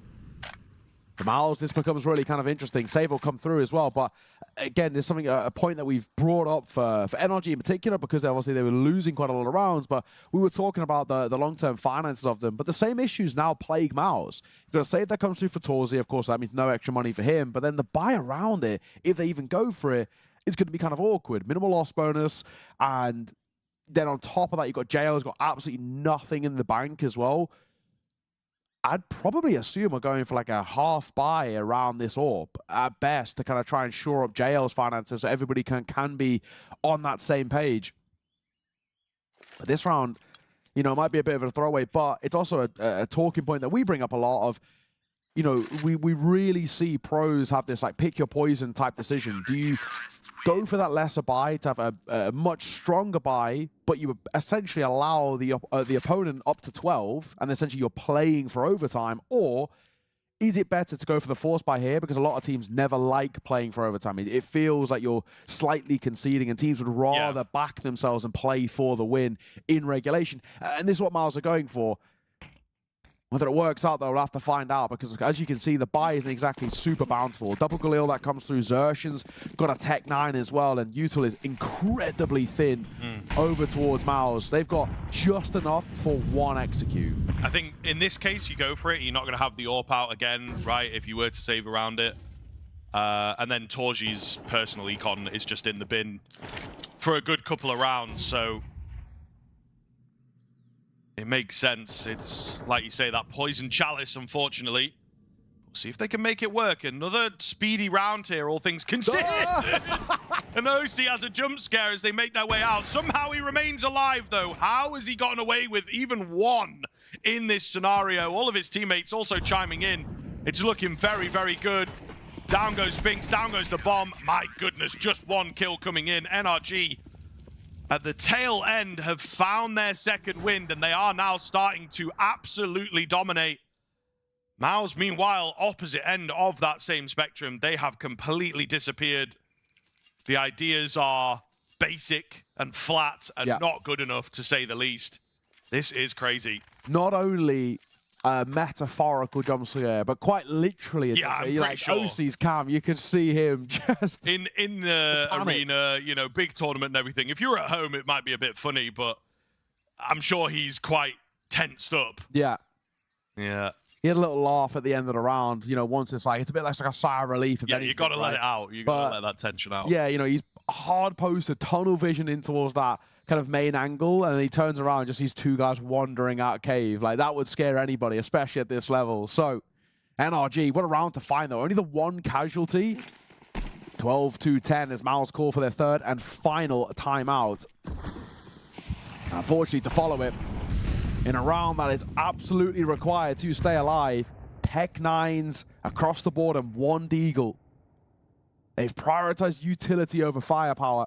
For MOUZ, this becomes really kind of interesting. Save will come through as well, but again, there's something, a point that we've brought up for NRG in particular, because obviously they were losing quite a lot of rounds, but we were talking about the long-term finances of them, but the same issues now plague MOUZ. You've got a save that comes through for TYLOO, of course, that means no extra money for him, but then the buy around it, if they even go for it, it's going to be kind of awkward. Minimal loss bonus, and then on top of that, you've got JL who's got absolutely nothing in the bank as well. I'd probably assume we're going for like a half buy around this AWP at best to kind of try and shore up JL's finances so everybody can be on that same page. But this round, you know, might be a bit of a throwaway, but it's also a talking point that we bring up a lot of, you know, we really see pros have this like pick your poison type decision. Do you go for that lesser buy to have a much stronger buy, but you essentially allow the opponent up to 12, and essentially you're playing for overtime? Or is it better to go for the force buy here, because a lot of teams never like playing for overtime? It feels like you're slightly conceding, and teams would rather back themselves and play for the win in regulation. And this is what MOUZ are going for. Whether it works out, though, we'll have to find out, because as you can see, the buy isn't exactly super bountiful. Double Galil that comes through. Xerxion's got a Tech 9 as well, and Util is incredibly thin over towards MOUZ. They've got just enough for one execute. I think in this case, you go for it. You're not going to have the AWP out again, right, if you were to save around it. And then Torji's personal econ is just in the bin for a good couple of rounds, so it makes sense. It's, like you say, that poison chalice, unfortunately. We'll see if they can make it work. Another speedy round here, all things considered. And OC has a jump scare as they make their way out. Somehow he remains alive, though. How has he gotten away with even one in this scenario? All of his teammates also chiming in. It's looking very, very good. Down goes Spinks, down goes the bomb. My goodness, just one kill coming in. NRG at the tail end have found their second wind, and they are now starting to absolutely dominate. MOUZ, meanwhile, opposite end of that same spectrum, they have completely disappeared. The ideas are basic and flat and not good enough, to say the least. This is crazy. Not only a metaphorical jump scare, but quite literally. Yeah, I'm pretty sure. OC's cam, you can see him just in the arena, you know, big tournament and everything. If you're at home, it might be a bit funny, but I'm sure he's quite tensed up. Yeah. Yeah. He had a little laugh at the end of the round, you know, once it's a bit like a sigh of relief. Yeah, you got to let it out. You got to let that tension out. Yeah, you know, he's hard posted, tunnel vision in towards that kind of main angle, and then he turns around and just sees two guys wandering out cave. Like, that would scare anybody, especially at this level. So, NRG, what a round to find, though. Only the one casualty. 12-10 as MOUZ call for their third and final timeout. Unfortunately, to follow it, in a round that is absolutely required to stay alive, Tech 9s across the board and one Deagle. They've prioritized utility over firepower,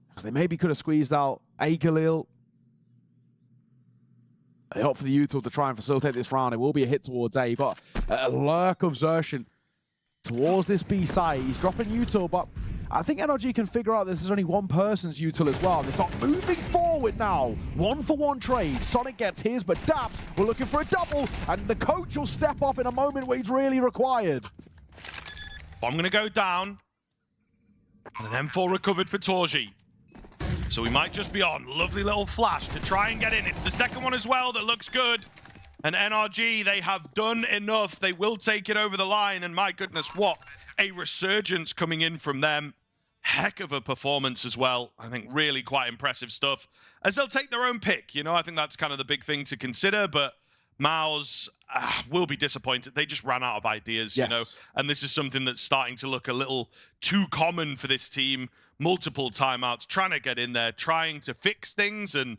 because they maybe could have squeezed out a Galil. They opt for the Util to try and facilitate this round. It will be a hit towards A. You've got a lurk of Xerxion towards this B side. He's dropping Util, but I think NRG can figure out this is only one person's Util as well. They start moving forward now. 1-for-1 trade. Sonic gets his, but Daps, we're looking for a double, and the coach will step up in a moment where he's really required. I'm going to go down. And an M4 recovered for Torji. So we might just be on. Lovely little flash to try and get in. It's the second one as well that looks good. And NRG, they have done enough. They will take it over the line. And my goodness, what a resurgence coming in from them. Heck of a performance as well. I think really quite impressive stuff. As they'll take their own pick. You know, I think that's kind of the big thing to consider. But MOUZ will be disappointed. They just ran out of ideas, you know. And this is something that's starting to look a little too common for this team. Multiple timeouts, trying to get in there, trying to fix things, and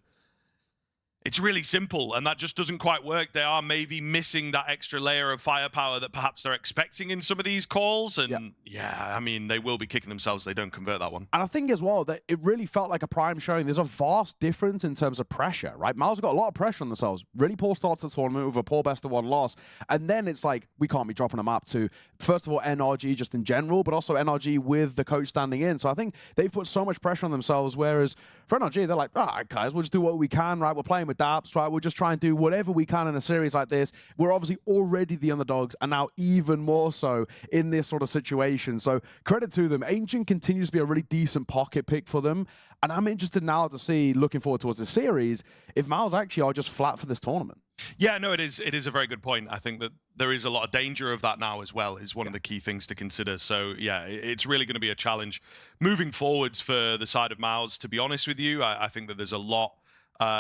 it's really simple, and that just doesn't quite work. They are maybe missing that extra layer of firepower that perhaps they're expecting in some of these calls. And yeah, I mean, they will be kicking themselves if they don't convert that one. And I think as well that it really felt like a prime showing. There's a vast difference in terms of pressure, right? MOUZ got a lot of pressure on themselves. Really poor start to the tournament with a poor best-of-1 loss. And then it's like, we can't be dropping a map to, first of all, NRG just in general, but also NRG with the coach standing in. So I think they've put so much pressure on themselves, whereas for NRG, they're like, all right, guys, we'll just do what we can, right? We're playing with Daps, right? We'll just try and do whatever we can in a series like this. We're obviously already the underdogs, and now even more so in this sort of situation. So credit to them. Ancient continues to be a really decent pocket pick for them. And I'm interested now to see, looking forward towards this series, if MOUZ actually are just flat for this tournament. Yeah, no, it is a very good point. I think that there is a lot of danger of that now as well, is one of the key things to consider. So yeah, it's really going to be a challenge moving forwards for the side of MOUZ, to be honest with you. I think that there's a lot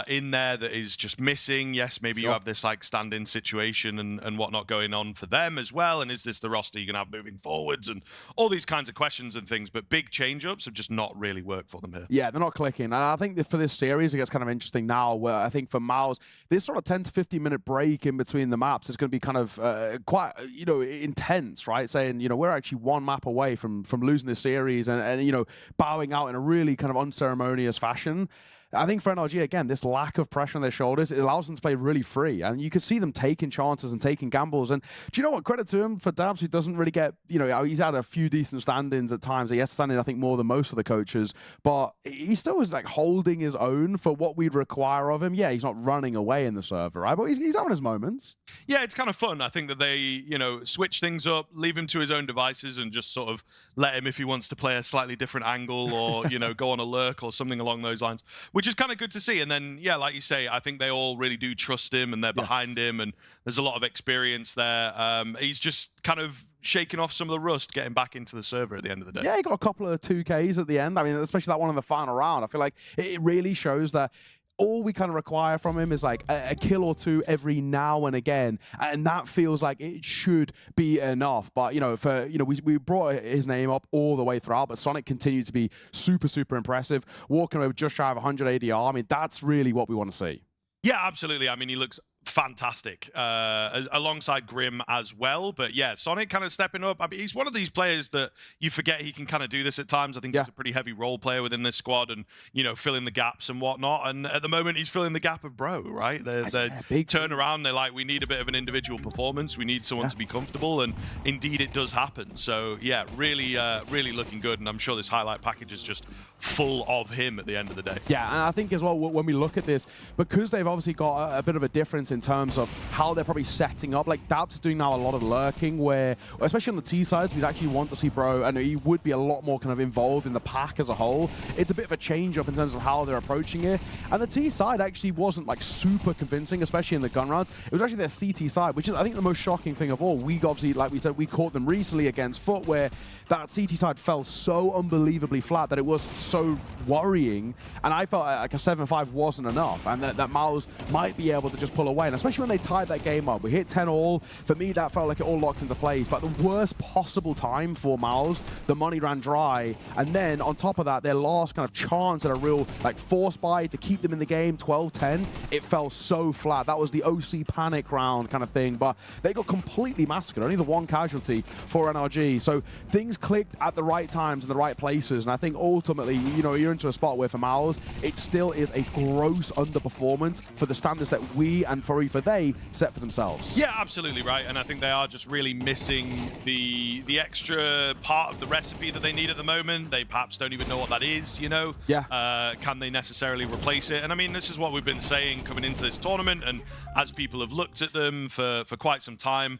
in there that is just missing. Yes, maybe you have this like stand-in situation and whatnot going on for them as well. And is this the roster you're going to have moving forwards? And all these kinds of questions and things. But big change-ups have just not really worked for them here. Yeah, they're not clicking. And I think that for this series, it gets kind of interesting now, where I think for MOUZ, this sort of 10 to 15-minute break in between the maps is going to be kind of quite, you know, intense, right? Saying, you know, we're actually one map away from losing this series and, you know, bowing out in a really kind of unceremonious fashion. I think for NRG, again, this lack of pressure on their shoulders, it allows them to play really free. And you can see them taking chances and taking gambles. And do you know what? Credit to him for Dabs, who doesn't really get, you know, he's had a few decent stand-ins at times. He has stand in, I think, more than most of the coaches. But he still is like holding his own for what we'd require of him. Yeah, he's not running away in the server, right? But he's having his moments. Yeah, it's kind of fun. I think that they, you know, switch things up, leave him to his own devices and just sort of let him, if he wants to play a slightly different angle or, you know, go on a lurk or something along those lines, which is kind of good to see. And then, yeah, like you say, I think they all really do trust him and they're behind him, and there's a lot of experience there. He's just kind of shaking off some of the rust, getting back into the server at the end of the day. Yeah, he got a couple of 2Ks at the end. I mean, especially that one in the final round. I feel like it really shows that all we kind of require from him is like a kill or two every now and again, and that feels like it should be enough. But you know, we brought his name up all the way throughout, but Sonic continued to be super impressive, walking away with just shy of 100 ADR. I mean, that's really what we want to see. Yeah, absolutely. I mean, he looks fantastic alongside Grim as well. But yeah, Sonic kind of stepping up. I mean, he's one of these players that you forget he can kind of do this at times. I think he's a pretty heavy role player within this squad and, you know, filling the gaps and whatnot. And at the moment, he's filling the gap of Bro, right? They turn around. They're like, we need a bit of an individual performance. We need someone to be comfortable. And indeed, it does happen. So yeah, really looking good. And I'm sure this highlight package is just full of him at the end of the day. Yeah, and I think as well, when we look at this, because they've obviously got a bit of a difference in terms of how they're probably setting up. Like, Dabs is doing now a lot of lurking, where, especially on the T side, we'd actually want to see Bro, and he would be a lot more kind of involved in the pack as a whole. It's a bit of a change up in terms of how they're approaching it. And the T side actually wasn't like super convincing, especially in the gun rounds. It was actually their CT side, which is, I think, the most shocking thing of all. We obviously, like we said, we caught them recently against Foot, where that CT side fell so unbelievably flat that it was so worrying. And I felt like a 7-5 wasn't enough, and that MOUZ might be able to just pull away. And especially when they tied that game up, we hit 10 all. For me, that felt like it all locked into place. But the worst possible time for MOUZ, the money ran dry. And then on top of that, their last kind of chance at a real like force buy to keep them in the game, 12-10, it fell so flat. That was the OC panic round kind of thing. But they got completely massacred. Only the one casualty for NRG. So things clicked at the right times in the right places. And I think ultimately, you know, you're into a spot where for MOUZ, it still is a gross underperformance for the standards that we and for they set for themselves. Yeah, absolutely right. And I think they are just really missing the extra part of the recipe that they need at the moment. They perhaps don't even know what that is, you know? Yeah. Can they necessarily replace it? And I mean, this is what we've been saying coming into this tournament, and as people have looked at them for quite some time,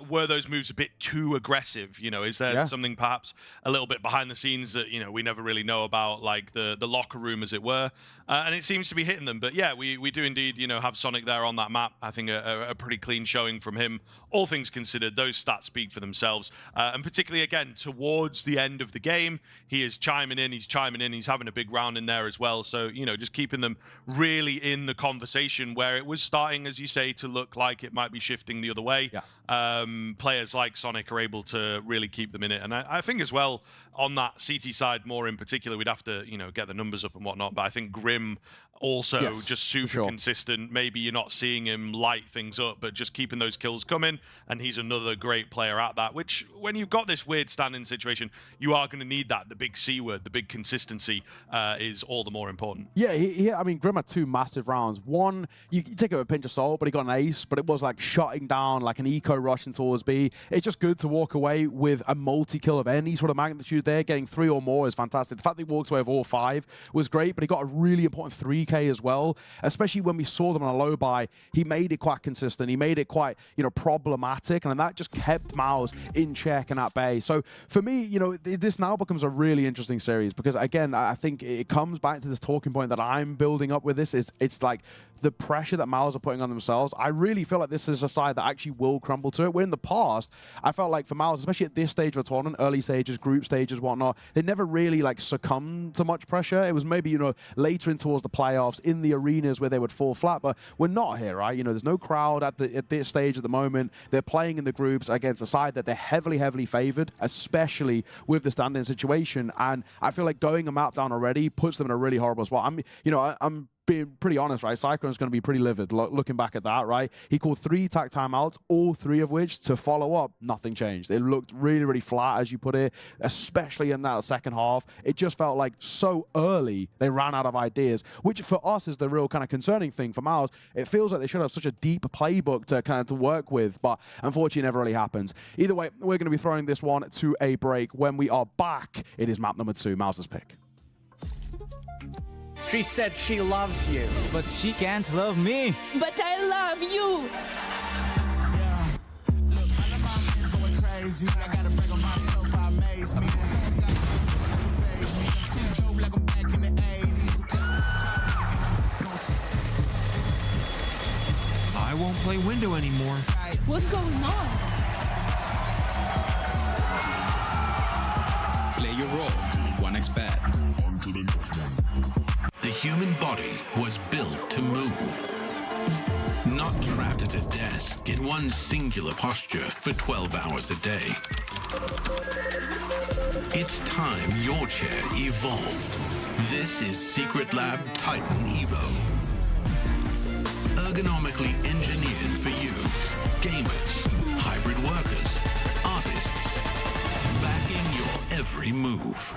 were those moves a bit too aggressive? You know, is there something perhaps a little bit behind the scenes that, you know, we never really know about, like the locker room, as it were? And it seems to be hitting them. But yeah, we do indeed, you know, have Sonic there on that map. I think a pretty clean showing from him. All things considered, those stats speak for themselves. And particularly, again, towards the end of the game, he is chiming in, he's having a big round in there as well. So, you know, just keeping them really in the conversation where it was starting, as you say, to look like it might be shifting the other way. Yeah. Players like Sonic are able to really keep them in it. And I think as well, on that CT side more in particular, we'd have to, you know, get the numbers up and whatnot. But I think Grim also Yes, just for super sure. consistent. Maybe you're not seeing him light things up, but just keeping those kills coming, and he's another great player at that, which when you've got this weird standing situation, you are going to need that. The big C word, the big consistency is all the more important. Yeah, I mean, Grim had 2 massive rounds. One, you take it with a pinch of salt, but he got an ace, but it was like shutting down like an eco rushing towards B. It's just good to walk away with a multi-kill of any sort of magnitude there. Getting 3 or more is fantastic. The fact that he walked away with all 5 was great, but he got a really important 3K as well, especially when we saw them on a low buy. He made it quite consistent. He made it quite, problematic, and that just kept MOUZ in check and at bay. So for me, this now becomes a really interesting series because, again, I think it comes back to this talking point that I'm building up with this. It's like the pressure that MOUZ are putting on themselves. I really feel like this is a side that actually will crumble to it. Where in the past, I felt like for MOUZ, especially at this stage of the tournament, early stages, group stages, whatnot, they never really like succumbed to much pressure. It was maybe, later in towards the playoffs, in the arenas where they would fall flat, but we're not here, right? There's no crowd at this stage at the moment. They're playing in the groups against a side that they're heavily favored, especially with the standing situation. And I feel like going a map down already puts them in a really horrible spot. I'm being pretty honest, right? Cyclone's going to be pretty livid looking back at that, right? He called 3 tac timeouts, all 3 of which, to follow up, nothing changed. It looked really flat, as you put it, especially in that second half. It just felt like so early they ran out of ideas, which for us is the real kind of concerning thing for MOUZ. It feels like they should have such a deep playbook to work with, but unfortunately it never really happens. Either way, we're going to be throwing this one to a break. When we are back, it is map number 2, MOUZ's pick. She said she loves you. But she can't love me. But I love you. I won't play window anymore. What's going on? Play your role. 1xbet. On to the next one. The human body was built to move. Not trapped at a desk in one singular posture for 12 hours a day. It's time your chair evolved. This is Secret Lab Titan Evo. Ergonomically engineered for you. Gamers, hybrid workers, artists. Backing your every move.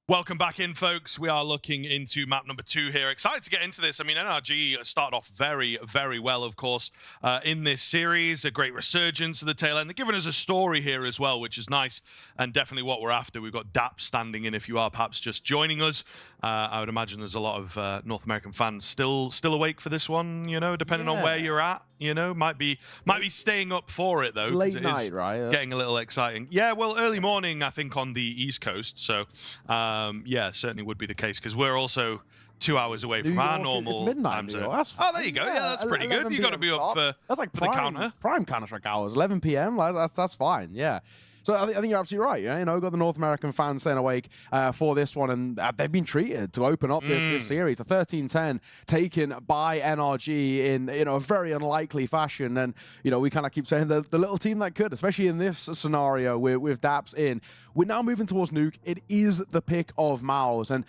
Welcome back in, folks. We are looking into map number 2 here. Excited to get into this. I mean, NRG started off very, very well, of course, in this series. A great resurgence at the tail end. They're giving us a story here as well, which is nice and definitely what we're after. We've got DAP standing in if you are perhaps just joining us. I would imagine there's a lot of North American fans still awake for this one, you know, depending on where you're at. You know, might be staying up for it, though. It's late night, right? Getting a little exciting. Yeah, well, early morning, I think, on the East Coast. So, yeah, certainly would be the case because we're also 2 hours away from our normal time zone. Oh, there you go. Yeah, that's pretty good. You got to be up for that's like for the counter. Prime Counter-Strike hours, 11 p.m. That's fine. Yeah. So I think you're absolutely right. You know, we've got the North American fans staying awake for this one, and they've been treated to open up this series. A 13-10 taken by NRG in a very unlikely fashion, and we kind of keep saying the little team that could, especially in this scenario with Daps in. We're now moving towards Nuke. It is the pick of MOUZ, and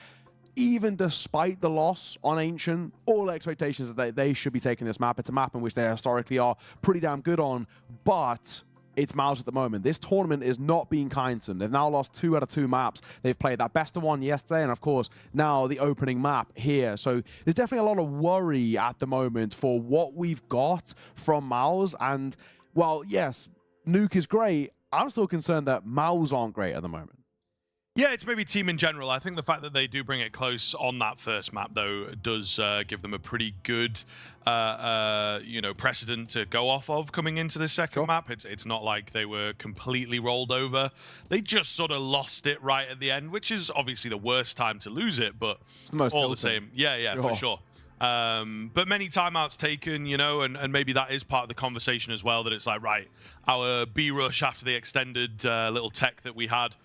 even despite the loss on Ancient, all expectations that they should be taking this map. It's a map in which they historically are pretty damn good on, but it's MOUZ at the moment. This tournament is not being kind to them. They've now lost 2 out of 2 maps. They've played that best of 1 yesterday, and of course, now the opening map here. So there's definitely a lot of worry at the moment for what we've got from MOUZ. And, well, yes, Nuke is great. I'm still concerned that MOUZ aren't great at the moment. Yeah, it's maybe team in general. I think the fact that they do bring it close on that first map, though, does give them a pretty good, precedent to go off of coming into the second map. It's not like they were completely rolled over. They just sort of lost it right at the end, which is obviously the worst time to lose it, but it's the most all the same. Yeah, for sure. But many timeouts taken, and maybe that is part of the conversation as well, that it's like, right, our B rush after the extended little tech that we had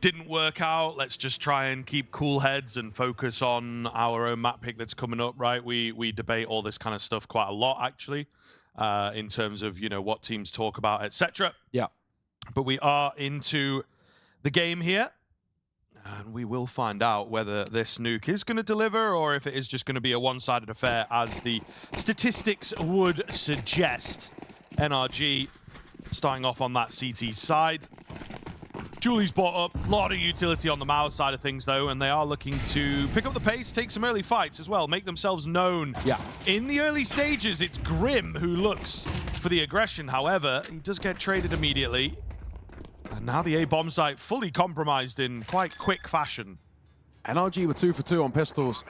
didn't work out. Let's just try and keep cool heads and focus on our own map pick that's coming up, right? We debate all this kind of stuff quite a lot, actually, in terms of, what teams talk about, etc. Yeah. But we are into the game here, and we will find out whether this Nuke is going to deliver or if it is just going to be a one-sided affair, as the statistics would suggest. NRG starting off on that CT side. Julie's brought up a lot of utility on the MOUZ side of things, though, and they are looking to pick up the pace, take some early fights as well, make themselves known. Yeah. In the early stages, it's Grim who looks for the aggression. However, he does get traded immediately. And now the A bomb site fully compromised in quite quick fashion. NRG were 2 for 2 on pistols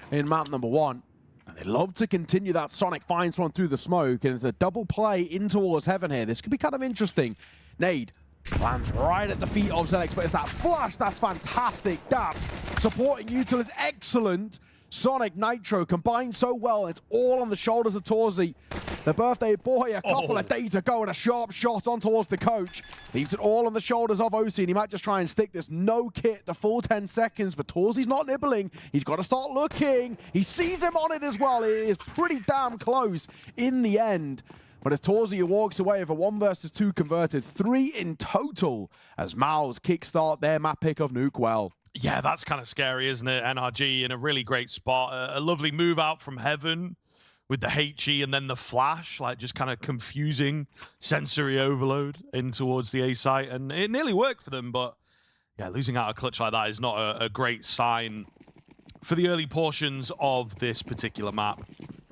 in map number 1. And they love to continue that Sonic finds one through the smoke, and it's a double play in towards heaven here. This could be kind of interesting. Nade lands right at the feet of Zelix, but it's that flash that's fantastic. DAP supporting Util is excellent. Sonic Nitro combined so well, and it's all on the shoulders of Torzi. The birthday boy a couple of days ago, and a sharp shot on towards the coach. Leaves it all on the shoulders of OC, and he might just try and stick this no kit the full 10 seconds, but Torzi's not nibbling. He's got to start looking. He sees him on it as well. It is pretty damn close in the end. But it's TYLOO who walks away with a 1 versus 2 converted, 3 in total, as MOUZ kickstart their map pick of Nuke well. Yeah, that's kind of scary, isn't it? NRG in a really great spot. A lovely move out from heaven with the HE and then the flash, like just kind of confusing sensory overload in towards the A site. And it nearly worked for them, but yeah, losing out a clutch like that is not a great sign for the early portions of this particular map.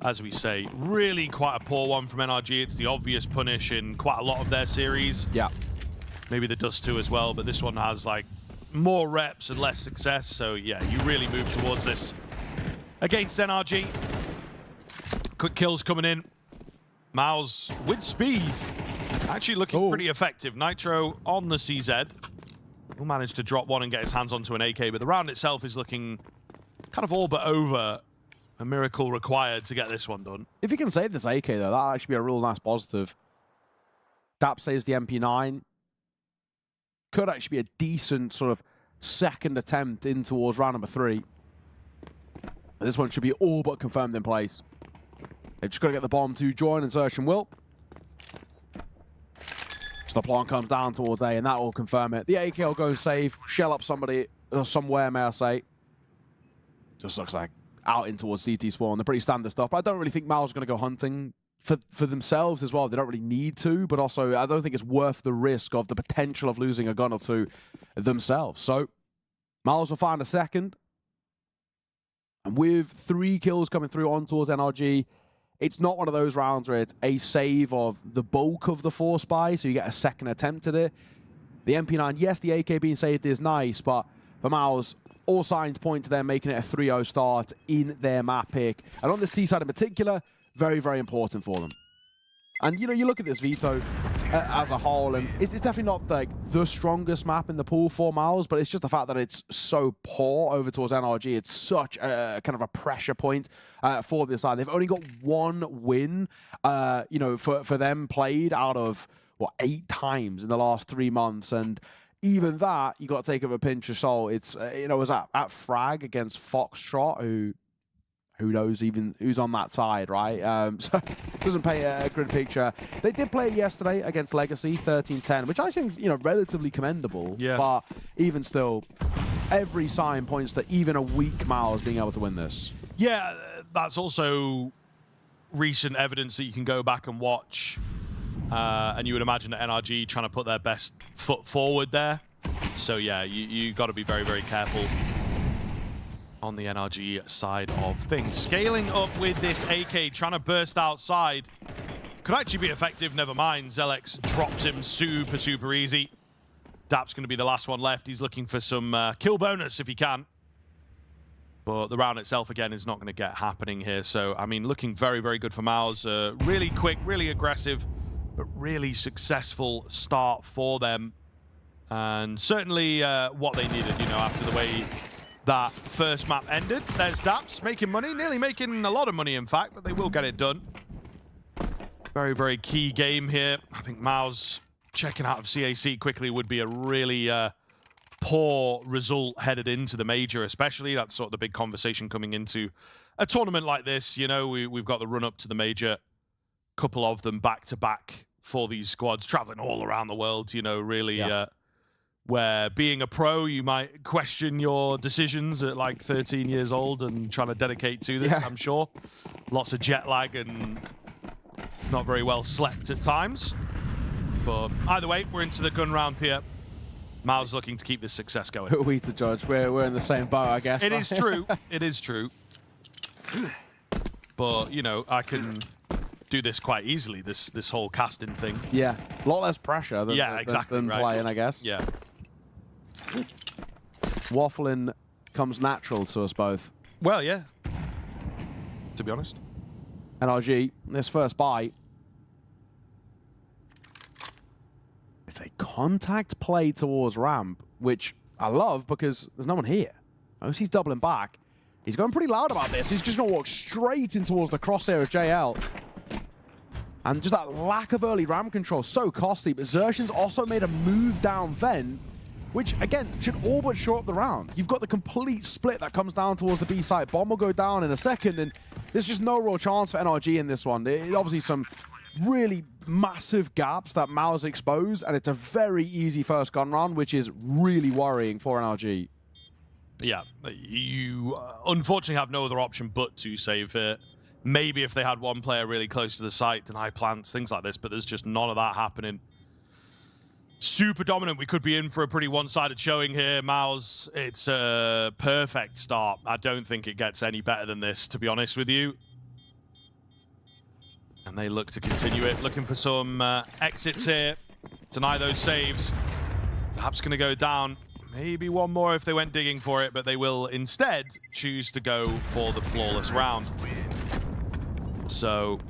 As we say, really quite a poor one from NRG. It's the obvious punish in quite a lot of their series. Yeah. Maybe the Dust 2 as well, but this one has like more reps and less success. So yeah, you really move towards this against NRG. Quick kills coming in. MOUZ with speed. Actually looking pretty effective. Nitro on the CZ. Will manage to drop one and get his hands onto an AK, but the round itself is looking kind of all but over. A miracle required to get this one done. If he can save this AK, though, that'll actually be a real nice positive. Dap saves the MP9. Could actually be a decent sort of second attempt in towards round number 3. But this one should be all but confirmed in place. They've just got to get the bomb to join insertion will. So the plant comes down towards A, and that will confirm it. The AK will go and save, shell up somebody, or somewhere, may I say. Just looks like out in towards CT spawn. They're pretty standard stuff, but I don't really think MOUZ is going to go hunting for themselves as well. They don't really need to, but also I don't think it's worth the risk of the potential of losing a gun or two themselves. So MOUZ will find a second. And with 3 kills coming through on towards NRG, it's not one of those rounds where it's a save of the bulk of the 4 spy, so you get a second attempt at it. The MP9, yes, the AK being saved is nice, but for MOUZ, all signs point to them making it a 3-0 start in their map pick. And on this T side in particular, very, very important for them. And, you know, you look at this veto as a whole, and it's definitely not like the strongest map in the pool for MOUZ, but it's just the fact that it's so poor over towards NRG. It's such a kind of a pressure point for this side. They've only got 1 win, you know, for them played out of, what, 8 times in the last 3 months. And even that, you got to take it with a pinch of salt. It's, you know, it was at Frag against Foxtrot, who knows even who's on that side, right? So it doesn't paint a good picture. They did play it yesterday against Legacy, 13-10, which I think is, you know, relatively commendable. Yeah. But even still, every sign points to even a weak MOUZ being able to win this. Yeah, that's also recent evidence that you can go back and watch. And you would imagine that NRG trying to put their best foot forward there. So yeah, you got to be very, very careful on the NRG side of things. Scaling up with this AK, trying to burst outside. Could actually be effective, never mind. Zelex drops him super, super easy. Dap's going to be the last one left. He's looking for some kill bonus if he can. But the round itself, again, is not going to get happening here. So, I mean, looking very, very good for MOUZ. Really quick, really aggressive, but really successful start for them. And certainly what they needed, you know, after the way that first map ended. There's Daps making money, nearly making a lot of money, in fact, but they will get it done. Very, very key game here. I think MOUZ checking out of CAC quickly would be a really poor result headed into the major, especially. That's sort of the big conversation coming into a tournament like this. You know, we've got the run up to the major, couple of them back to back for these squads, traveling all around the world, you know, really... Yeah. Where being a pro, you might question your decisions at like 13 years old and trying to dedicate to this, I'm sure. Lots of jet lag and not very well slept at times. But either way, we're into the gun round here. MOUZ looking to keep this success going. Who are we to judge? We're in the same boat, I guess. It is true. It is true. But, you know, I can do this quite easily, this whole casting thing. Yeah, a lot less pressure than, exactly, than playing, I guess. Yeah. Waffling comes natural to us both. Well, yeah. To be honest. NRG, this first bite. It's a contact play towards ramp, which I love because there's no one here. OC's doubling back. He's going pretty loud about this. He's just going to walk straight in towards the crosshair of JL. And just that lack of early ram control, so costly. But Xerxion's also made a move down vent, which, again, should all but short up the round. You've got the complete split that comes down towards the B site. Bomb will go down in a second, and there's just no real chance for NRG in this one. Obviously, some really massive gaps that MOUZ expose, and it's a very easy first gun round, which is really worrying for NRG. Yeah, you unfortunately have no other option but to save it. Maybe if they had one player really close to the site, deny plants, things like this, but there's just none of that happening. Super dominant. We could be in for a pretty one-sided showing here. MOUZ, it's a perfect start. I don't think it gets any better than this, to be honest with you. And they look to continue it, looking for some exits here. Deny those saves. Perhaps going to go down. Maybe one more if they went digging for it, but they will instead choose to go for the flawless round. So,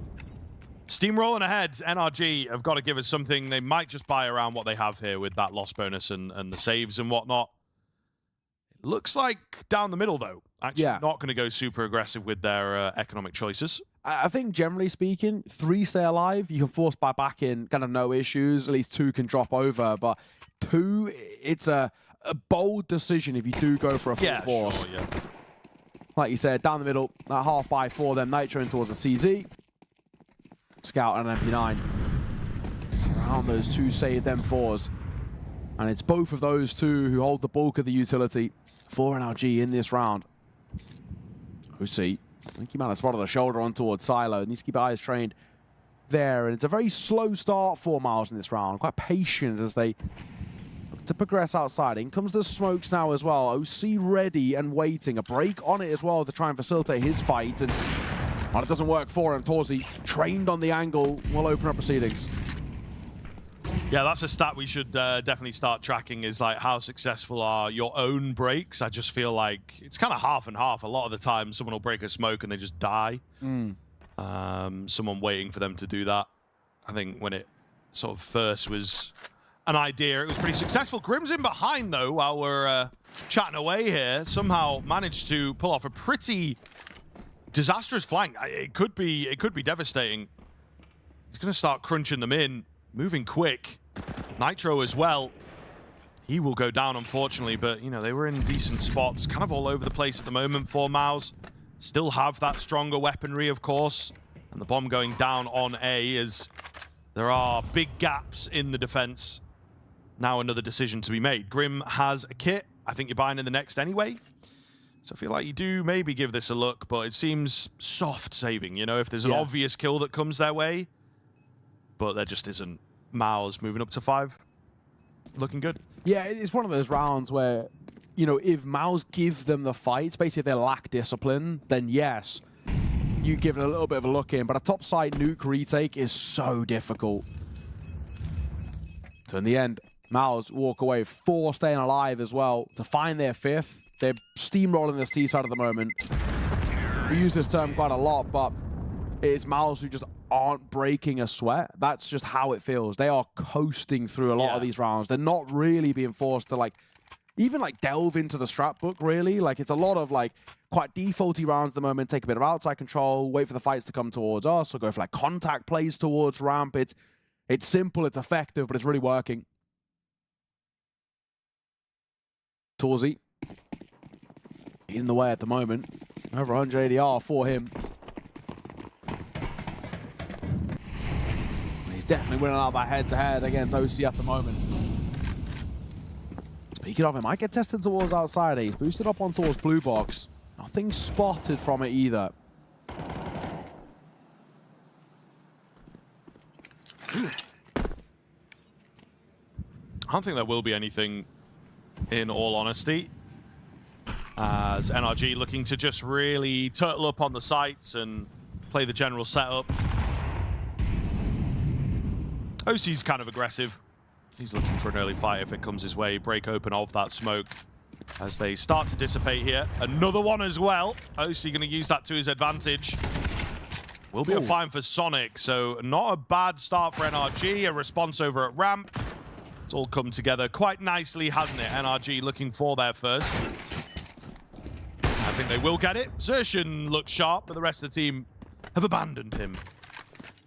steamrolling ahead. NRG have got to give us something. They might just buy around what they have here with that loss bonus and the saves and whatnot. It looks like down the middle, though. Actually, not going to go super aggressive with their economic choices. I think, generally speaking, 3 stay alive. You can force buy back in, kind of no issues. At least 2 can drop over. But 2, it's a bold decision if you do go for a full force. Sure, yeah. Like you said, down the middle, that half buy for them. Nitro in towards a CZ. Scout and an MP9. Around those 2 save them 4s. And it's both of those 2 who hold the bulk of the utility for NRG in this round. OC. I think he might have spotted the shoulder on towards TYLOO. Needs to keep eyes trained there. And it's a very slow start for MOUZ in this round. Quite patient as they look to progress outside. In comes the smokes now as well. OC ready and waiting. A break on it as well to try and facilitate his fight. And well, it doesn't work for him. Torzi, trained on the angle, will open up proceedings. Yeah, that's a stat we should definitely start tracking, is like how successful are your own breaks. I just feel like it's kind of half and half. A lot of the time, someone will break a smoke and they just die. Someone waiting for them to do that. I think when it sort of first was an idea, it was pretty successful. Grim's in behind, though, while we're chatting away here. Somehow managed to pull off a pretty disastrous flank. It could be devastating. He's going to start crunching them in, moving quick. Nitro as well. He will go down, unfortunately, but, you know, they were in decent spots, kind of all over the place at the moment for MOUZ. Still have that stronger weaponry, of course, and the bomb going down on A as there are big gaps in the defense. Now another decision to be made. Grim has a kit. I think you're buying in the next anyway. So I feel like you do maybe give this a look, but it seems soft saving, you know, if there's an obvious kill that comes their way. But there just isn't. MOUZ moving up to 5. Looking good. Yeah, it's one of those rounds where, you know, if MOUZ give them the fight, basically if they lack discipline, then yes, you give it a little bit of a look in. But a topside nuke retake is so difficult. So in the end, MOUZ walk away 4 staying alive as well to find their 5th. They're steamrolling the C side at the moment. We use this term quite a lot, but it's MOUZ who just aren't breaking a sweat. That's just how it feels. They are coasting through a lot of these rounds. They're not really being forced to, like, even, like, delve into the strat book, really. Like, it's a lot of, like, quite defaulty rounds at the moment. Take a bit of outside control, wait for the fights to come towards us, or go for, like, contact plays towards ramp. It's simple, it's effective, but it's really working. Torzi in the way at the moment. Over 100 ADR for him. He's definitely winning out that head-to-head against OC at the moment. Speaking of, it might get tested towards outside. He's boosted up on towards blue box. Nothing spotted from it either. I don't think there will be anything, in all honesty, as NRG looking to just really turtle up on the sites and play the general setup. OC's kind of aggressive. He's looking for an early fight if it comes his way. Break open of that smoke as they start to dissipate here. Another one as well. OC going to use that to his advantage. Will be a fine for Sonic, so not a bad start for NRG. A response over at ramp. It's all come together quite nicely, hasn't it? NRG looking for their first. I think they will get it. Xertion looks sharp, but the rest of the team have abandoned him.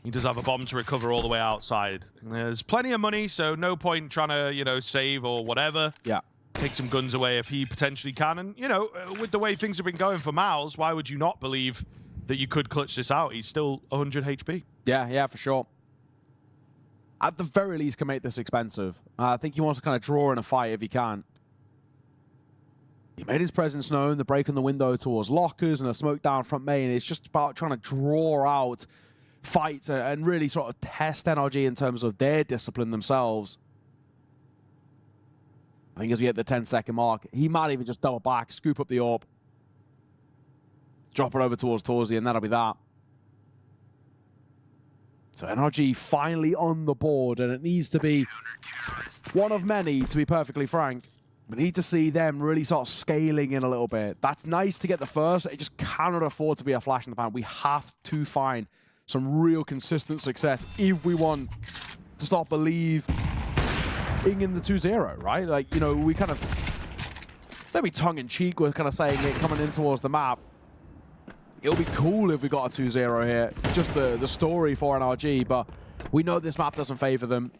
He does have a bomb to recover all the way outside. There's plenty of money, so no point trying to, you know, save or whatever. Yeah. Take some guns away if he potentially can. And, you know, with the way things have been going for MOUZ, why would you not believe that you could clutch this out? He's still 100 HP. Yeah, for sure. at the very least, can make this expensive. I think he wants to kind of draw in a fight if he can. He made his presence known, the break in the window towards lockers and a smoke down front main. It's just about trying to draw out fights and really sort of test NRG in terms of their discipline themselves. I think as we hit the 10-second mark, he might even just double back, scoop up the AWP, drop it over towards Torzy, and that'll be that. So NRG finally on the board, and it needs to be one of many, to be perfectly frank. We need to see them really start scaling in a little bit. That's nice to get the first. It just cannot afford to be a flash in the pan. We have to find some real consistent success if we want to start believing in the 2-0, right? Like, you know, we kind of, maybe tongue-in-cheek, we're kind of saying it coming in towards the map. It'll be cool if we got a 2-0 here. Just the story for NRG, but we know this map doesn't favor them.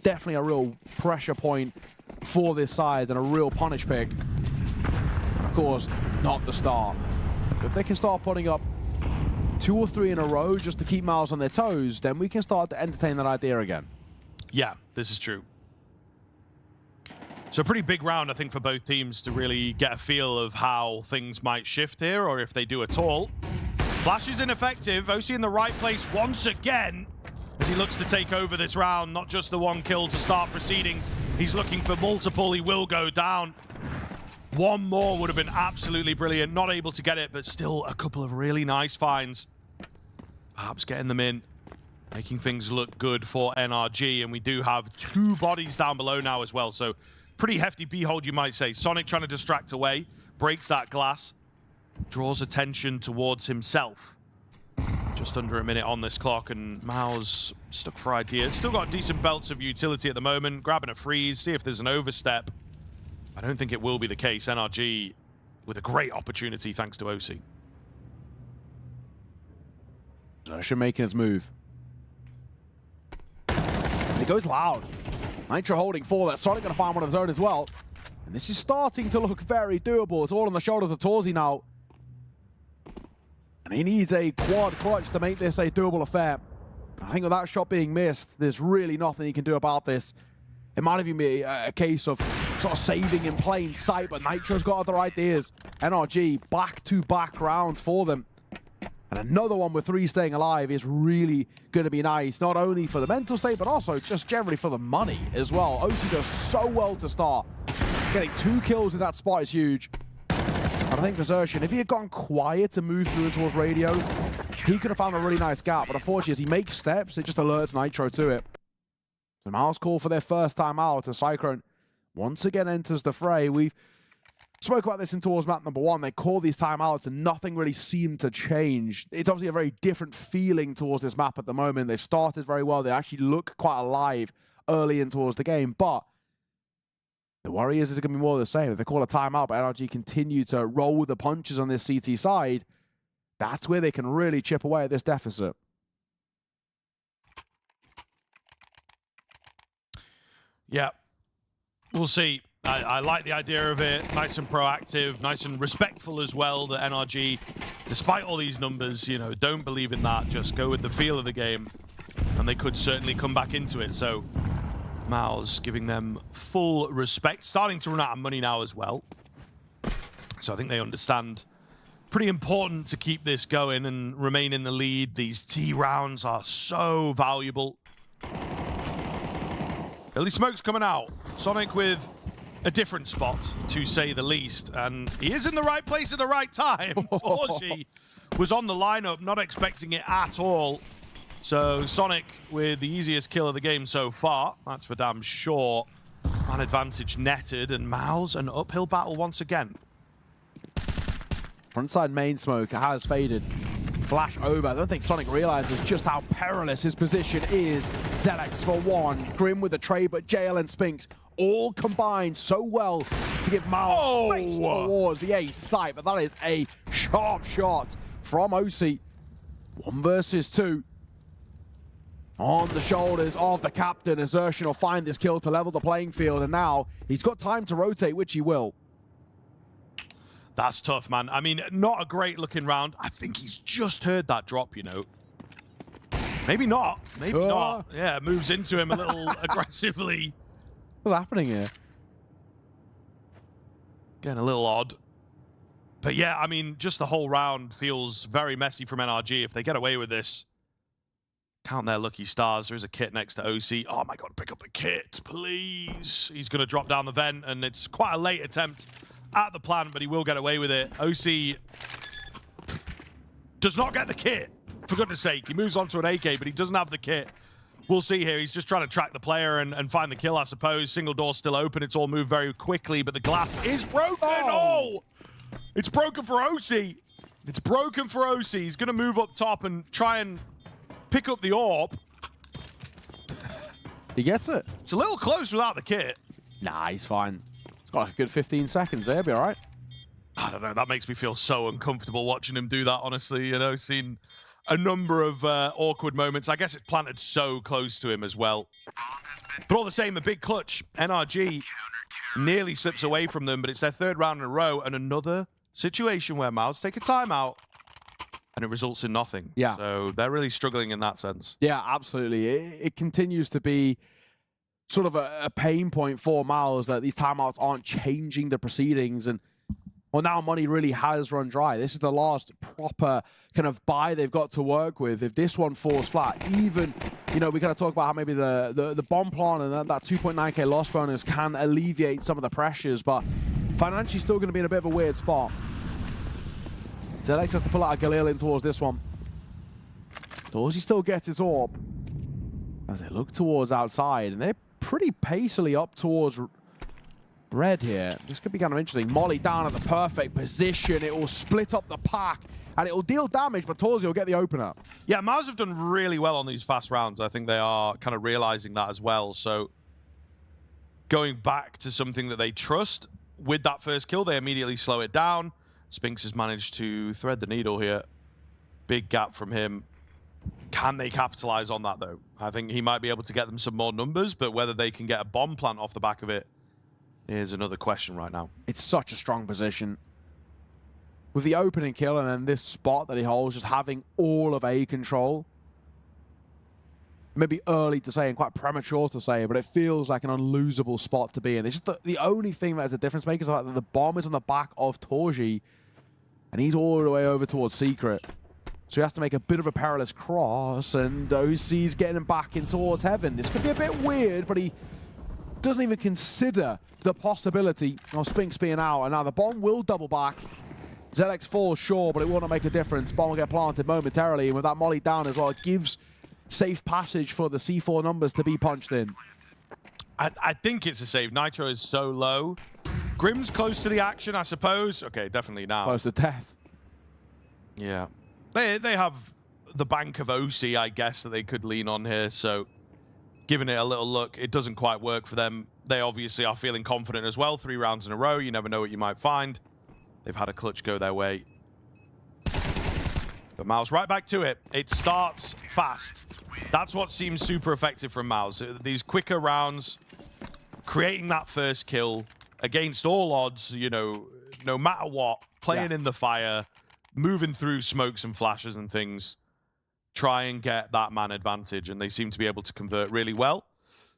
Definitely a real pressure point for this side and a real punish pick. Of course, not the start. If they can start putting up 2 or 3 in a row just to keep MOUZ on their toes, then we can start to entertain that idea again. Yeah, this is true. So a pretty big round, I think, for both teams to really get a feel of how things might shift here, or if they do at all. Flash is ineffective. OC in the right place once again as he looks to take over this round. Not just the one kill to start proceedings. He's looking for multiple. He will go down. One more would have been absolutely brilliant. Not able to get it, but still a couple of really nice finds. Perhaps getting them in, making things look good for NRG. And we do have 2 bodies down below now as well. So pretty hefty behold, you might say. Sonic trying to distract away, breaks that glass, draws attention towards himself. Just under a minute on this clock, and MOUZ stuck for ideas. Still got decent belts of utility at the moment. Grabbing a freeze, see if there's an overstep. I don't think it will be the case. NRG with a great opportunity thanks to OC. Yuanshen making his move. And it goes loud. Nitro holding 4 that. Sonic going to find one of his own as well. And this is starting to look very doable. It's all on the shoulders of Torzy now. And he needs a quad clutch to make this a doable affair. I think with that shot being missed, there's really nothing he can do about this. It might even be a case of sort of saving in plain sight, but Nitro's got other ideas. NRG, back-to-back rounds for them. And another one with 3 staying alive is really going to be nice, not only for the mental state, but also just generally for the money as well. OC does so well to start. Getting 2 kills in that spot is huge. And I think Desertion, if he had gone quiet to move through towards radio, he could have found a really nice gap. But unfortunately, as he makes steps, it just alerts Nitro to it. So MOUZ call for their first time out as Cyclone once again enters the fray. We've spoke about this in towards map number 1. They call these timeouts and nothing really seemed to change. It's obviously a very different feeling towards this map at the moment. They've started very well. They actually look quite alive early in towards the game, but the worry is it's going to be more of the same. If they call a timeout, but NRG continue to roll the punches on this CT side, that's where they can really chip away at this deficit. Yeah, we'll see. I like the idea of it. Nice and proactive, nice and respectful as well, that NRG, despite all these numbers, you know, don't believe in that. Just go with the feel of the game, and they could certainly come back into it. So MOUZ giving them full respect. Starting to run out of money now as well. So I think they understand pretty important to keep this going and remain in the lead. These T rounds are so valuable. Early smoke's coming out. Sonic with a different spot, to say the least. And he is in the right place at the right time. Torzy was on the lineup, not expecting it at all. So Sonic with the easiest kill of the game so far. That's for damn sure. Man advantage netted, and MOUZ an uphill battle once again. Frontside main smoke has faded. Flash over. I don't think Sonic realizes just how perilous his position is. Zelex for 1. Grim with the trade, but JL and Spinks all combined so well to give MOUZ space towards the A site. But that is a sharp shot from OC. 1 versus 2. On the shoulders of the captain, Exertion will find this kill to level the playing field, and now he's got time to rotate, which he will. That's tough, man. I mean, not a great looking round. I think he's just heard that drop, you know. Maybe not. Maybe not. Yeah, moves into him a little aggressively. What's happening here? Getting a little odd. But yeah, I mean, just the whole round feels very messy from NRG. If they get away with this, count their lucky stars. There is a kit next to OC. Oh my god, pick up the kit, please. He's going to drop down the vent, and it's quite a late attempt at the plant, but he will get away with it. OC does not get the kit, for goodness sake. He moves on to an AK, but he doesn't have the kit. We'll see here. He's just trying to track the player and find the kill, I suppose. Single door still open. It's all moved very quickly, but the glass is broken. Oh! It's broken for OC. It's broken for OC. He's going to move up top and try and pick up the orb. He gets it. It's a little close without the kit. Nah, he's fine. He's got a good 15 seconds there. He'll be all right. I don't know. That makes me feel so uncomfortable watching him do that, honestly. You know, seen a number of awkward moments. I guess it's planted so close to him as well. But all the same, a big clutch. NRG nearly slips away from them, but it's their third round in a row, and another situation where MOUZ take a timeout, and it results in nothing. Yeah. So they're really struggling in that sense. Yeah, absolutely. It continues to be sort of a pain point for MOUZ that these timeouts aren't changing the proceedings, and well, now money really has run dry. This is the last proper kind of buy they've got to work with. If this one falls flat, even, you know, we kind of talk about how maybe the bomb plan and that 2.9k loss bonus can alleviate some of the pressures, but financially still going to be in a bit of a weird spot. Zelex has to pull out a Galil in towards this one. Dorsey still gets his orb as they look towards outside, and they're pretty pacily up towards red here. This could be kind of interesting. Molly down at the perfect position. It will split up the pack, and it will deal damage, but Torzi will get the opener. Yeah, MOUZ have done really well on these fast rounds. I think they are kind of realizing that as well. So going back to something that they trust, with that first kill, they immediately slow it down. Spinks has managed to thread the needle here. Big gap from him. Can they capitalize on that, though? I think he might be able to get them some more numbers, but whether they can get a bomb plant off the back of it is another question right now. It's such a strong position. With the opening kill and then this spot that he holds, just having all of A control. Maybe early to say and quite premature to say, but it feels like an unlosable spot to be in. It's just the only thing that is a difference maker is that the bomb is on the back of Torji, and he's all the way over towards Secret. So he has to make a bit of a perilous cross, and OC's getting him back in towards Heaven. This could be a bit weird, but he doesn't even consider the possibility of Spinks being out, and now the bomb will double back. Zelex falls, sure, but it will not make a difference. Bomb will get planted momentarily, and with that Molly down as well, it gives safe passage for the C4 numbers to be punched in. I think it's a save. Nitro is so low. Grim's close to the action, I suppose. Okay, definitely now. Close to death. Yeah. They have the bank of OC, I guess, that they could lean on here, so giving it a little look, it doesn't quite work for them. They obviously are feeling confident as well. 3 rounds in a row, you never know what you might find. They've had a clutch go their way. But MOUZ right back to it. It starts fast. That's what seems super effective from MOUZ. These quicker rounds, creating that first kill against all odds, you know, no matter what, playing in the fire, moving through smokes and flashes and things, try and get that man advantage, and they seem to be able to convert really well.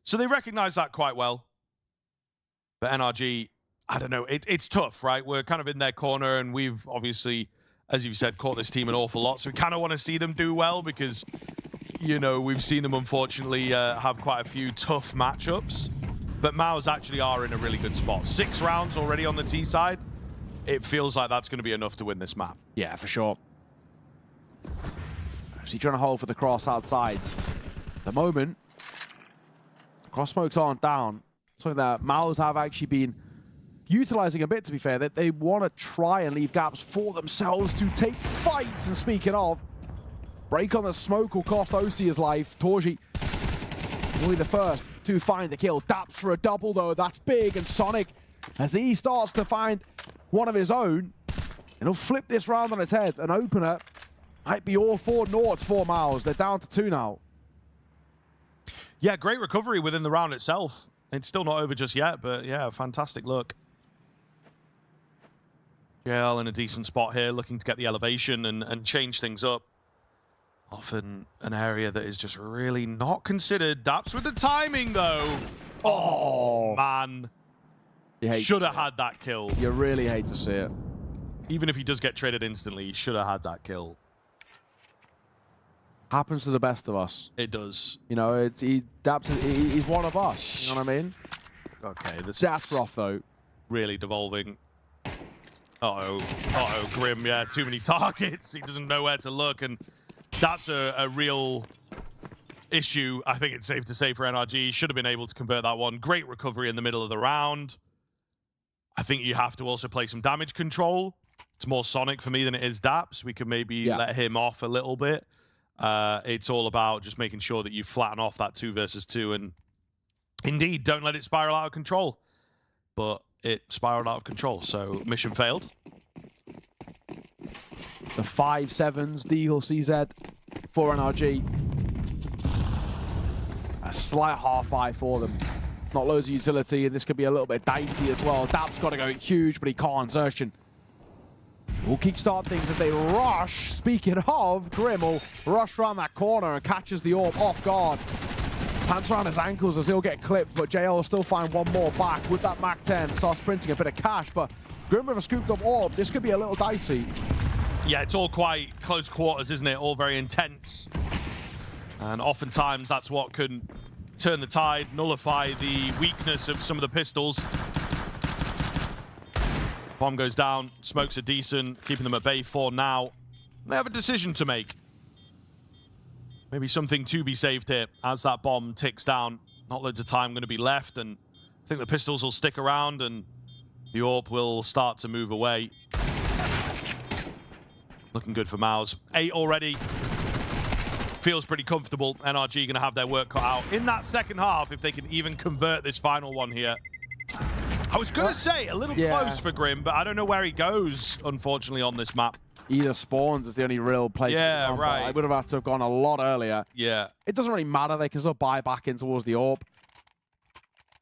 So they recognize that quite well. But NRG, I don't know, it's tough, right? We're kind of in their corner, and we've obviously, as you've said, caught this team an awful lot, so we kind of want to see them do well because, you know, we've seen them unfortunately have quite a few tough matchups. But MOUZ actually are in a really good spot. 6 rounds already on the T side. It feels like that's going to be enough to win this map. Yeah, for sure. So he's trying to hold for the cross outside. At the moment, cross smokes aren't down. Something that MOUZ have actually been utilizing a bit, to be fair, that they want to try and leave gaps for themselves to take fights. And speaking of, break on the smoke will cost OC his life. Torji will be the first to find the kill. Daps for a double, though. That's big. And Sonic, as he starts to find one of his own, and he'll flip this round on its head. An opener might be all 4 noughts for MOUZ. They're down to 2 now. Yeah, great recovery within the round itself. It's still not over just yet, but yeah, fantastic look. JL in a decent spot here, looking to get the elevation and change things up. Often an area that is just really not considered. Daps with the timing, though. Oh, man. Should have had that kill. You really hate to see it. Even if he does get traded instantly, he should have had that kill. Happens to the best of us. It does. You know, he's one of us. You know what I mean? Okay, that's rough, though. Really devolving. Uh-oh, Grim, yeah, too many targets. He doesn't know where to look, and that's a real issue, I think it's safe to say, for NRG. Should have been able to convert that one. Great recovery in the middle of the round. I think you have to also play some damage control. It's more Sonic for me than it is Daps. We could maybe let him off a little bit. It's all about just making sure that you flatten off that 2 versus 2, and indeed, don't let it spiral out of control. But it spiraled out of control, so mission failed. The 5-7s, Deagle CZ for NRG. A slight half buy for them. Not loads of utility, and this could be a little bit dicey as well. Dap's got to go huge, but he can't. Xerxin will kickstart things as they rush. Speaking of, Grim will rush around that corner and catches the orb off guard. Pants around his ankles as he'll get clipped, but JL will still find one more back with that Mac 10. Starts sprinting a bit of cash, but Grim with a scooped up orb. This could be a little dicey. Yeah, it's all quite close quarters, isn't it? All very intense. And oftentimes that's what can turn the tide, nullify the weakness of some of the pistols. Bomb goes down, smokes are decent, keeping them at bay for now. They have a decision to make. Maybe something to be saved here as that bomb ticks down. Not loads of time going to be left, and I think the pistols will stick around and the orb will start to move away. Looking good for MOUZ. 8 already. Feels pretty comfortable. NRG going to have their work cut out in that second half if they can even convert this final one here. I was going to say a little close for Grim, but I don't know where he goes, unfortunately, on this map. Either spawns is the only real place. Yeah, right. I would have had to have gone a lot earlier. Yeah. It doesn't really matter. They can still buy back in towards the orb.